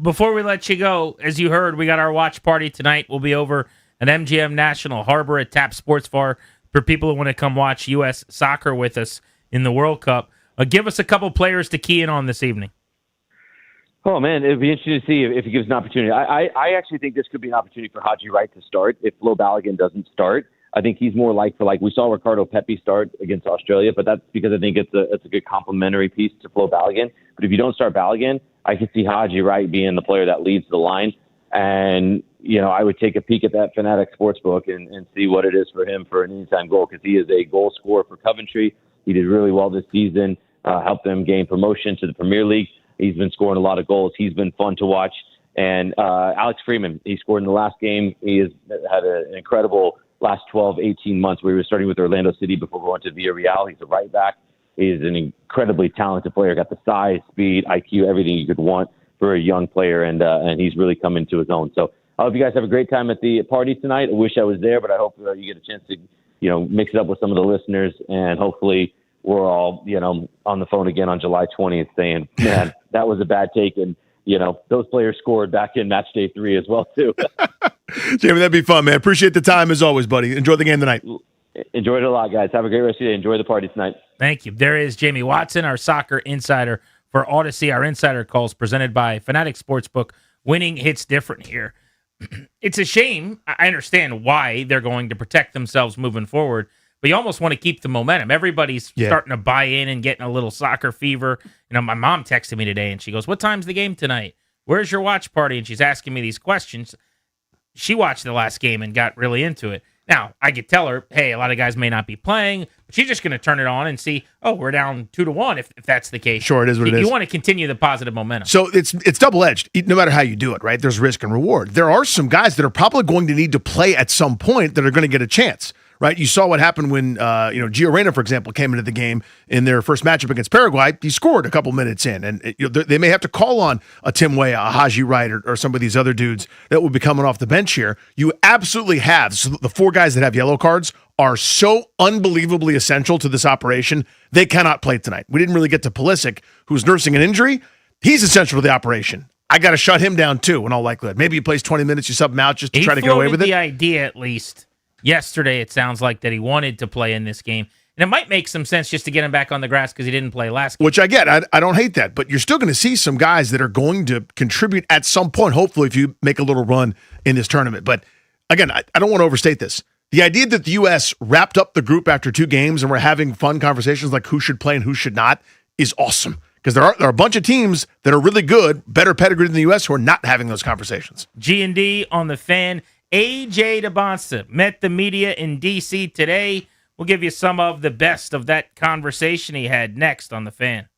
F: Before we let you go, as you heard, we got our watch party tonight. We'll be over at MGM National Harbor at TAP Sports Bar for people who want to come watch U.S. soccer with us in the World Cup. Give us a couple players to key in on this evening.
Q: Oh, man, it'd be interesting to see if he gives an opportunity. I actually think this could be an opportunity for Haji Wright to start if Flo Balogun doesn't start. I think he's more like we saw Ricardo Pepi start against Australia, but that's because I think it's a good complementary piece to Flo Balogun. But if you don't start Balogun, I could see Haji Wright being the player that leads the line. And, I would take a peek at that Fanatic Sportsbook and see what it is for him for an anytime goal, because he is a goal scorer for Coventry. He did really well this season, helped them gain promotion to the Premier League. He's been scoring a lot of goals. He's been fun to watch. And Alex Freeman, he scored in the last game. He has had an incredible last 12, 18 months where he was starting with Orlando City before going to Villarreal. He's a right back. He's an incredibly talented player, got the size, speed, IQ, everything you could want for a young player, and he's really come into his own. So I hope you guys have a great time at the party tonight. I wish I was there, but I hope you get a chance to, mix it up with some of the listeners, and hopefully we're all, on the phone again on July 20th saying, man, that was a bad take, and, those players scored back in match day 3 as well, too.
N: Jamie, that'd be fun, man. Appreciate the time as always, buddy. Enjoy the game tonight.
Q: Enjoyed it a lot, guys. Have a great rest of your day. Enjoy the party tonight.
F: Thank you. There is Jamie Watson, our soccer insider for Odyssey. Our insider calls presented by Fanatic Sportsbook. Winning hits different here. It's a shame. I understand why they're going to protect themselves moving forward, but you almost want to keep the momentum. Everybody's starting to buy in and getting a little soccer fever. My mom texted me today, and she goes, "What time's the game tonight? Where's your watch party?" And she's asking me these questions. She watched the last game and got really into it. Now, I could tell her, hey, a lot of guys may not be playing, but she's just going to turn it on and see, oh, we're down 2-1 if that's the case.
N: Sure, it is what it is.
F: You want to continue the positive momentum.
N: So it's double-edged, no matter how you do it, right? There's risk and reward. There are some guys that are probably going to need to play at some point that are going to get a chance, right? You saw what happened when, Gio Reyna, for example, came into the game in their first matchup against Paraguay. He scored a couple minutes in, and they may have to call on a Tim Weah, a Haji Wright, or some of these other dudes that will be coming off the bench here. You absolutely have. So the 4 guys that have yellow cards are so unbelievably essential to this operation. They cannot play tonight. We didn't really get to Pulisic, who's nursing an injury. He's essential to the operation. I got to shut him down too, in all likelihood. Maybe he plays 20 minutes, you sub him out just to try to get away with it.
F: The idea, at least yesterday, it sounds like that he wanted to play in this game. And it might make some sense just to get him back on the grass because he didn't play last game.
N: Which I get. I don't hate that. But you're still going to see some guys that are going to contribute at some point, hopefully, if you make a little run in this tournament. But again, I don't want to overstate this. The idea that the U.S. wrapped up the group after 2 games and we're having fun conversations like who should play and who should not is awesome. Because there are a bunch of teams that are really good, better pedigree than the U.S., who are not having those conversations.
F: G&D on the Fan. A.J. DeBonsta met the media in D.C. today. We'll give you some of the best of that conversation he had next on the Fan.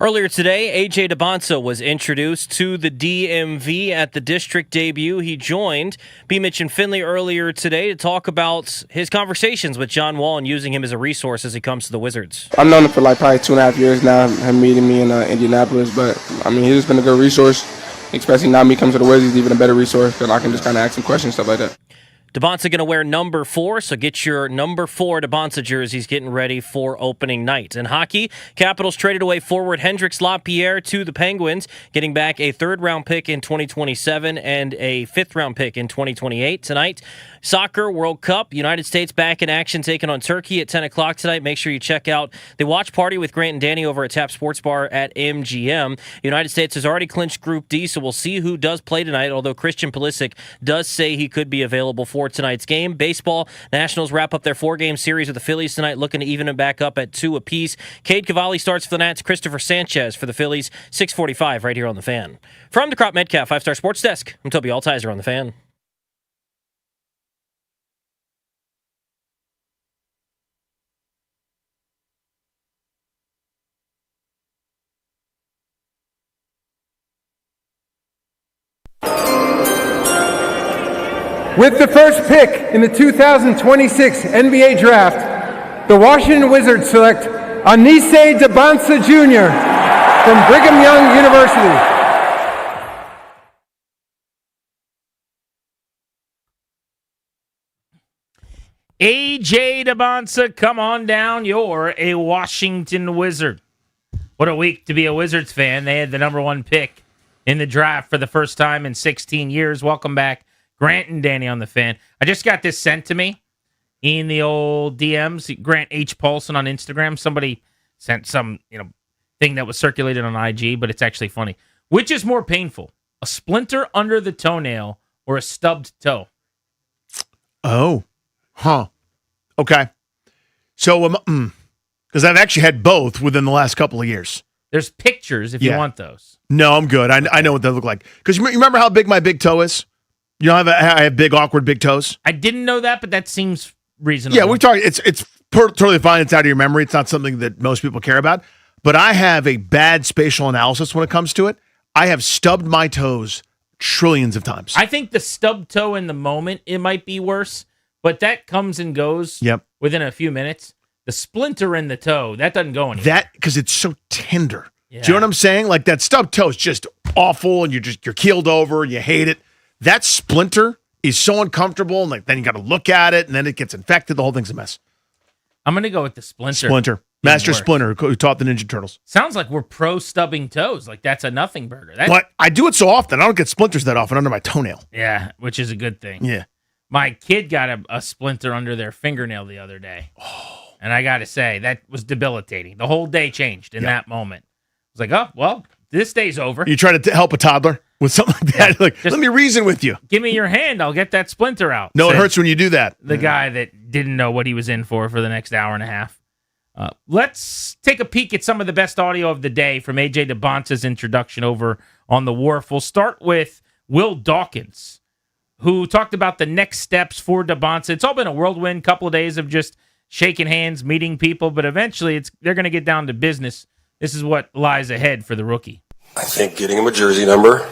D: Earlier today, AJ DeBonsa was introduced to the DMV at the district debut. He joined B. Mitch and Finley earlier today to talk about his conversations with John Wall and using him as a resource as he comes to the Wizards.
B: I've known him for like probably 2.5 years now, him meeting me in Indianapolis, but I mean, he's just been a good resource, especially now me comes to the Wizards, he's even a better resource because I can just kind of ask him questions, stuff like that.
D: DeBonsa going to wear number 4, so get your number 4 DeBonsa jerseys getting ready for opening night. In hockey, Capitals traded away forward Hendrix Lapierre to the Penguins, getting back a third-round pick in 2027 and a fifth-round pick in 2028. Tonight, Soccer World Cup, United States back in action taking on Turkey at 10 o'clock tonight. Make sure you check out the watch party with Grant and Danny over at Tap Sports Bar at MGM. United States has already clinched Group D, so we'll see who does play tonight, although Christian Pulisic does say he could be available for tonight's game. Baseball, Nationals wrap up their 4-game series with the Phillies tonight, looking to even it back up at 2 apiece. Cade Cavalli starts for the Nats, Christopher Sanchez for the Phillies, 6:45 right here on The Fan. From the Crop Metcalf 5-Star Sports Desk, I'm Toby Altizer on The Fan.
P: With the first pick in the 2026 NBA Draft, the Washington Wizards select Anise DeBonsa Jr. from Brigham Young University.
F: AJ DeBonsa, come on down. You're a Washington Wizard. What a week to be a Wizards fan. They had the number 1 pick in the draft for the first time in 16 years. Welcome back, Grant and Danny on The Fan. I just got this sent to me in the old DMs. Grant H. Paulson on Instagram. Somebody sent some thing that was circulated on IG, but it's actually funny. Which is more painful, a splinter under the toenail or a stubbed toe?
N: Oh, huh. Okay. So, because I've actually had both within the last couple of years.
F: There's pictures if you want those.
N: No, I'm good. I know what they look like. Because you remember how big my big toe is? You know, I have big, awkward big toes.
F: I didn't know that, but that seems reasonable.
N: Yeah, we've talked. It's totally fine. It's out of your memory. It's not something that most people care about. But I have a bad spatial analysis when it comes to it. I have stubbed my toes trillions of times.
F: I think the stubbed toe in the moment, it might be worse, but that comes and goes within a few minutes. The splinter in the toe, that doesn't go anywhere.
N: That, because it's so tender.
F: Yeah.
N: Do you know what I'm saying? Like that stubbed toe is just awful, and you're keeled over, and you hate it. That splinter is so uncomfortable, and then you got to look at it, and then it gets infected. The whole thing's a mess.
F: I'm going to go with the splinter.
N: Splinter. Master Splinter, who taught the Ninja Turtles.
F: Sounds like we're pro stubbing toes. Like that's a nothing burger.
N: But I do it so often. I don't get splinters that often under my toenail.
F: Yeah, which is a good thing.
N: Yeah.
F: My kid got a splinter under their fingernail the other day. Oh. And I got to say, that was debilitating. The whole day changed in that moment. I was like, oh, well, this day's over.
N: You try to help a toddler with something like that? Yeah. Like, let me reason with you.
F: Give me your hand. I'll get that splinter out.
N: No, it hurts when you do that.
F: The guy that didn't know what he was in for the next hour and a half. Let's take a peek at some of the best audio of the day from AJ DeBonsa's introduction over on the Wharf. We'll start with Will Dawkins, who talked about the next steps for DeBonsa. It's all been a whirlwind, couple of days of just shaking hands, meeting people, but eventually they're going to get down to business. This is what lies ahead for the rookie.
J: I think getting him a jersey number,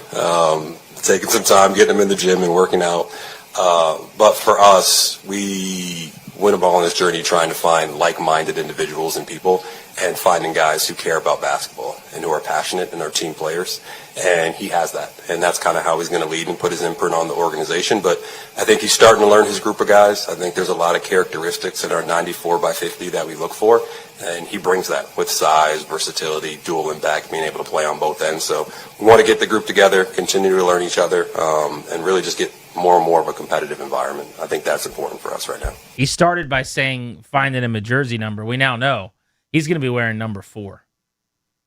J: taking some time, getting him in the gym and working out. But for us, we went about on this journey trying to find like-minded individuals and people and finding guys who care about basketball and who are passionate and are team players. And he has that. And that's kind of how he's going to lead and put his imprint on the organization. But I think he's starting to learn his group of guys. I think there's a lot of characteristics in our 94 by 50 that we look for. And he brings that with size, versatility, dual impact, being able to play on both ends. So we want to get the group together, continue to learn each other, and really just get more and more of a competitive environment. I think that's important for us right now.
F: He started by saying finding him a jersey number. We now know he's going to be wearing number 4,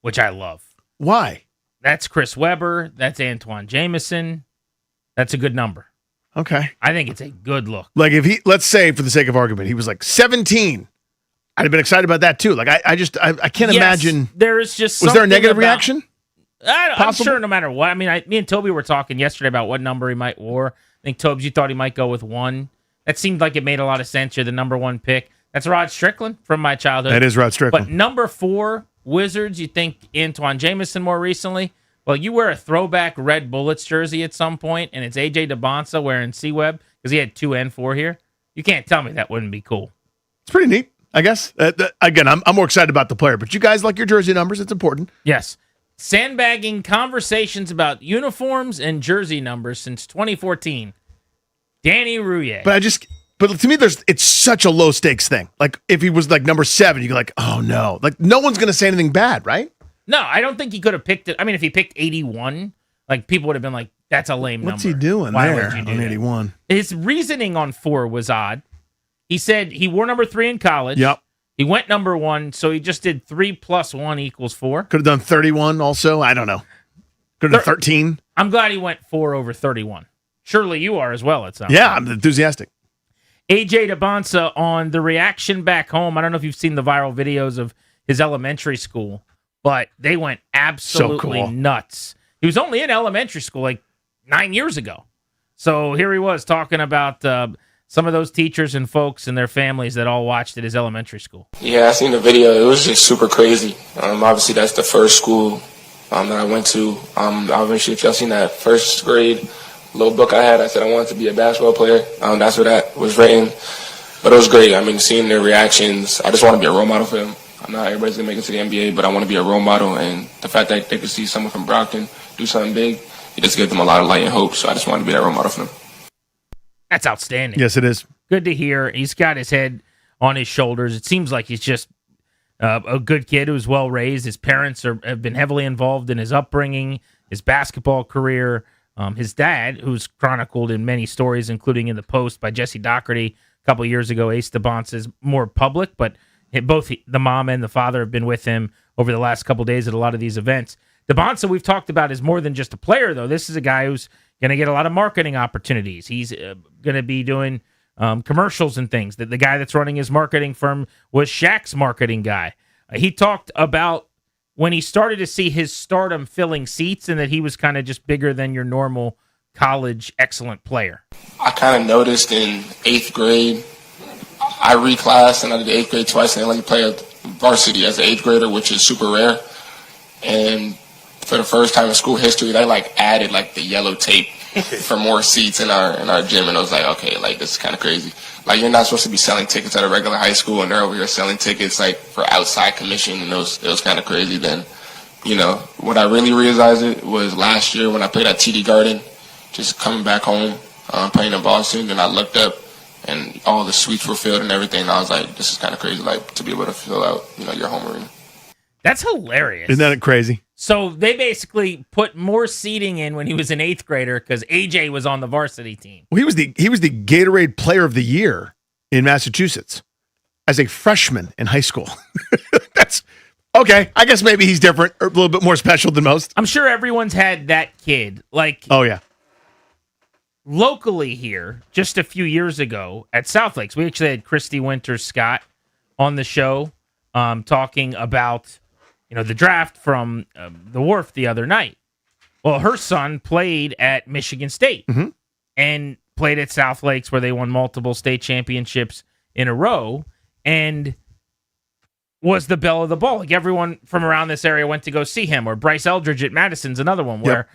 F: which I love.
N: Why?
F: That's Chris Webber. That's Antoine Jameson. That's a good number.
N: Okay.
F: I think it's a good look.
N: Like if he, let's say for the sake of argument, he was like 17. I'd have been excited about that too. Like I can't imagine.
F: There is just
N: was there a negative reaction?
F: I'm sure no matter what. I mean, me and Toby were talking yesterday about what number he might wear. I think, Tobes, you thought he might go with 1. That seemed like it made a lot of sense. You're the number 1 pick. That's Rod Strickland from my childhood.
N: That is Rod Strickland.
F: But number 4, Wizards, you think Antoine Jamison more recently. Well, you wear a throwback red Bullets jersey at some point, and it's A.J. DeBonsa wearing C-Web because he had 2 and 4 here. You can't tell me that wouldn't be cool.
N: It's pretty neat, I guess. Again, I'm more excited about the player, but you guys like your jersey numbers. It's important.
F: Yes. Sandbagging conversations about uniforms and jersey numbers since 2014. Danny Rouillet.
N: But to me, it's such a low stakes thing. Like if he was like number 7, you're like, oh no, like no one's gonna say anything bad, right?
F: No, I don't think he could have picked it. I mean, if he picked 81, like people would have been like, "That's a lame number."
N: What's he doing
F: Why
N: there
F: would you do
N: on
F: that?
N: 81?
F: His reasoning on 4 was odd. He said he wore number 3 in college.
N: Yep.
F: He went number 1, so he just did 3 + 1 = 4.
N: Could have done 31 also. I don't know. Could have done 13.
F: I'm glad he went 4 over 31. Surely you are as well, it sounds.
N: Yeah, I'm enthusiastic.
F: A.J. DeBonsa on the reaction back home. I don't know if you've seen the viral videos of his elementary school, but they went absolutely nuts. He was only in elementary school like 9 years ago. So here he was talking about some of those teachers and folks and their families that all watched at his elementary school.
H: Yeah, I seen the video. It was just super crazy. Obviously, that's the first school that I went to. Obviously, if y'all seen that first grade little book I had, I said I wanted to be a basketball player. That's where that was written. But it was great. I mean, seeing their reactions, I just want to be a role model for them. I'm not everybody's going to make it to the NBA, but I want to be a role model. And the fact that they could see someone from Brockton do something big, it just gives them a lot of light and hope. So I just want to be that role model for them.
F: That's outstanding.
N: Yes, it is.
F: Good to hear. He's got his head on his shoulders. It seems like he's just a good kid who's well raised. His parents have been heavily involved in his upbringing, his basketball career. His dad, who's chronicled in many stories, including in the Post by Jesse Doherty a couple of years ago, Ace DeBonsa, is more public, but both the mom and the father have been with him over the last couple of days at a lot of these events. DeBonsa, we've talked about, is more than just a player, though. This is a guy who's going to get a lot of marketing opportunities. He's going to be doing commercials and things. The guy that's running his marketing firm was Shaq's marketing guy. He talked about when he started to see his stardom filling seats and that he was kind of just bigger than your normal college excellent player.
H: I kind of noticed in 8th grade, I reclassed and I did 8th grade twice, and I let me play varsity as an 8th grader, which is super rare. And for the first time in school history, they added the yellow tape for more seats in our gym, and I was like, okay, this is kind of crazy. You're not supposed to be selling tickets at a regular high school, and they're over here selling tickets for outside commission, and it was kind of crazy. Then, what I really realized it was last year when I played at TD Garden, just coming back home, playing in Boston, and I looked up, and all the suites were filled and everything, and I was like, this is kind of crazy, to be able to fill out, your home arena.
F: That's hilarious.
N: Isn't that crazy?
F: So they basically put more seating in when he was an 8th grader because AJ was on the varsity team.
N: Well, he was the Gatorade Player of the Year in Massachusetts as a freshman in high school. That's okay. I guess maybe he's different, or a little bit more special than most.
F: I'm sure everyone's had that kid.
N: Oh yeah.
F: Locally here, just a few years ago at South Lakes, we actually had Christy Winters Scott on the show, talking about the draft from the Wharf the other night. Well, her son played at Michigan State and played at South Lakes, where they won multiple state championships in a row, and was the belle of the ball. Everyone from around this area went to go see him. Or Bryce Eldridge at Madison's another one where,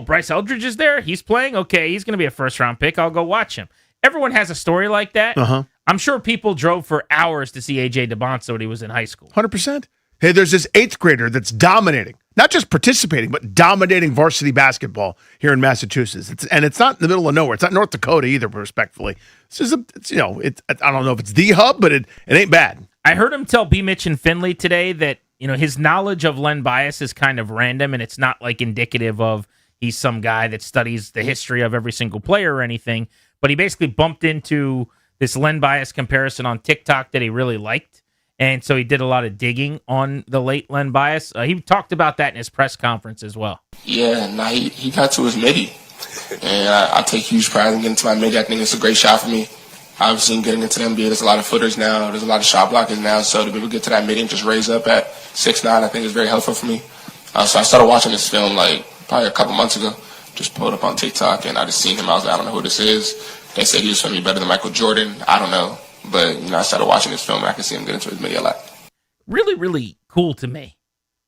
F: Bryce Eldridge is there? He's playing? Okay, he's going to be a first-round pick. I'll go watch him. Everyone has a story like that. I'm sure people drove for hours to see A.J. DeBonsa when he was in high school.
N: 100%. Hey, there's this 8th grader that's dominating, not just participating, but dominating varsity basketball here in Massachusetts. It's not in the middle of nowhere. It's not North Dakota either, respectfully. This is I don't know if it's the hub, but it ain't bad.
F: I heard him tell B. Mitch and Finley today that, his knowledge of Len Bias is kind of random, and it's not indicative of he's some guy that studies the history of every single player or anything. But he basically bumped into this Len Bias comparison on TikTok that he really liked. And so he did a lot of digging on the late Len Bias. He talked about that in his press conference as well.
H: Yeah, he got to his midi. And I take huge pride in getting to my midi. I think it's a great shot for me. Obviously, getting into the NBA, there's a lot of footers now. There's a lot of shot blockers now. So to be able to get to that midi and just raise up at 6'9", I think is very helpful for me. So I started watching this film probably a couple months ago. Just pulled up on TikTok, and I just seen him. I was like, I don't know who this is. They said he was going to be better than Michael Jordan. I don't know. But, I started watching this film, and I could see him get into his midi a lot.
F: really, really cool to me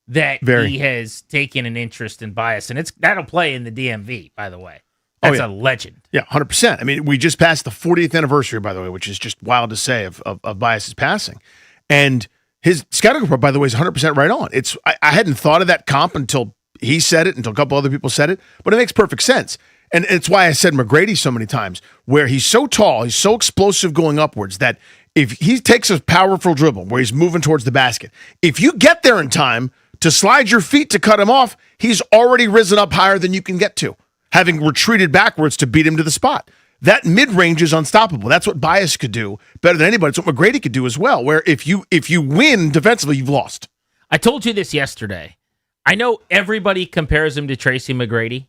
F: that
N: Very.
F: he has taken an interest in Bias, and that'll play in the DMV, by the way. That's a legend.
N: Yeah, 100%. I mean, we just passed the 40th anniversary, by the way, which is just wild to say of Bias's passing. And his scouting report, by the way, is 100% right on. I hadn't thought of that comp until he said it, until a couple other people said it, but it makes perfect sense. And it's why I said McGrady so many times, where he's so tall, he's so explosive going upwards that if he takes a powerful dribble where he's moving towards the basket, if you get there in time to slide your feet to cut him off, he's already risen up higher than you can get to, having retreated backwards to beat him to the spot. That mid-range is unstoppable. That's what Bias could do better than anybody. It's what McGrady could do as well, where if you win defensively, you've lost.
F: I told you this yesterday. I know everybody compares him to Tracy McGrady.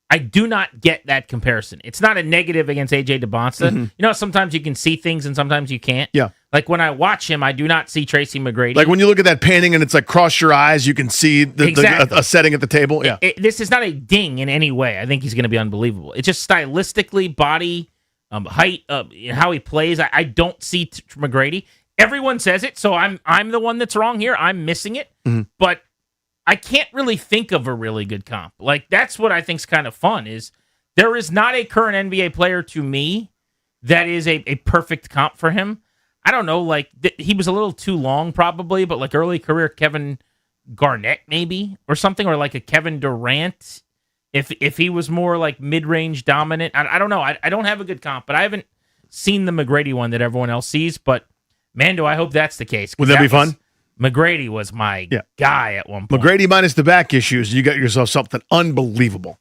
F: I do not get that comparison. It's not a negative against A.J. DeBonsa.
N: Mm-hmm.
F: You know, sometimes you can see things and sometimes you can't.
N: Yeah.
F: Like when I watch him, I do not see Tracy McGrady.
N: Like when you look at that painting and it's like cross your eyes, you can see
F: Exactly.
N: a setting at the table. Yeah.
F: This is not a ding in any way. I think he's going to be unbelievable. It's just stylistically, body, height, how he plays. I don't see McGrady. Everyone says it, so I'm the one that's wrong here. I'm missing it.
N: Mm-hmm.
F: But I can't really think of a really good comp. Like, that's what I think's kind of fun, is there is not a current NBA player to me that is a perfect comp for him. I don't know, like, he was a little too long probably, but like early career Kevin Garnett maybe, or something, or like a Kevin Durant if he was more like mid-range dominant. I don't know. I don't have a good comp, but I haven't seen the McGrady one that everyone else sees, but man, do I hope that's the case.
N: Would that be fun?
F: McGrady was my guy at one point.
N: McGrady minus the back issues, you got yourself something unbelievable.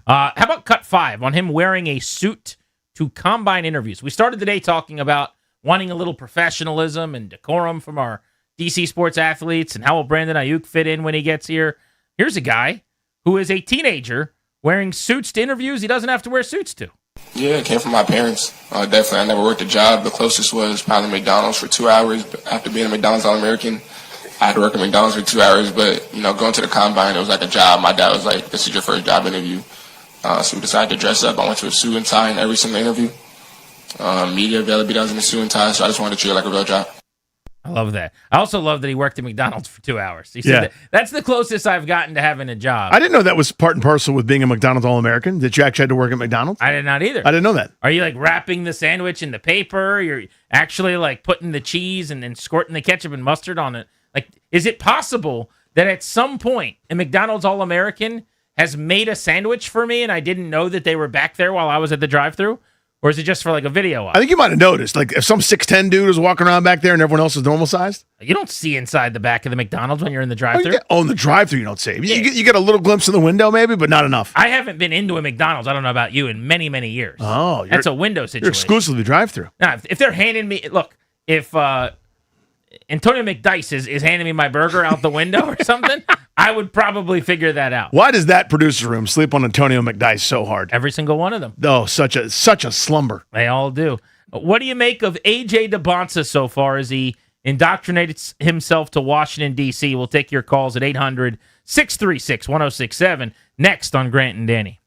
F: How about cut 5 on him wearing a suit to combine interviews? We started the day talking about wanting a little professionalism and decorum from our DC sports athletes, and how will Brandon Ayuk fit in when he gets here? Here's a guy who is a teenager wearing suits to interviews he doesn't have to wear suits to.
H: Yeah, it came from my parents. Definitely. I never worked a job. The closest was probably McDonald's for 2 hours. But after being a McDonald's All-American, I had to work at McDonald's for 2 hours. But, going to the combine, it was like a job. My dad was like, this is your first job interview. So we decided to dress up. I went to a suit and tie in every single interview. Media availability, I was in a suit and tie, so I just wanted to treat it like a real job.
F: I love that. I also love that he worked at McDonald's for 2 hours. He said that's the closest I've gotten to having a job.
N: I didn't know that was part and parcel with being a McDonald's All-American, that you actually had to work at McDonald's.
F: I did not either.
N: I didn't know that.
F: Are you like wrapping the sandwich in the paper? You're actually like putting the cheese and then squirting the ketchup and mustard on it. Like, is it possible that at some point a McDonald's All-American has made a sandwich for me and I didn't know that they were back there while I was at the drive-thru? Or is it just for like a video?
N: I think you might have noticed, like if some 6'10" dude is walking around back there and everyone else is normal sized.
F: You don't see inside the back of the McDonald's when you're in the drive-thru.
N: In the drive-thru you don't see. You get a little glimpse in the window maybe, but not enough.
F: I haven't been into a McDonald's, I don't know about you, in many, many years.
N: Oh,
F: that's a window situation.
N: You're exclusively drive-thru.
F: Now, if they're handing me, look, if Antonio McDice is handing me my burger out the window or something, I would probably figure that out.
N: Why does that producer room sleep on Antonio McDice so hard?
F: Every single one of them.
N: Oh, such a slumber.
F: They all do. What do you make of A.J. DeBonsa so far as he indoctrinates himself to Washington, D.C.? We'll take your calls at 800-636-1067 next on Grant and Danny.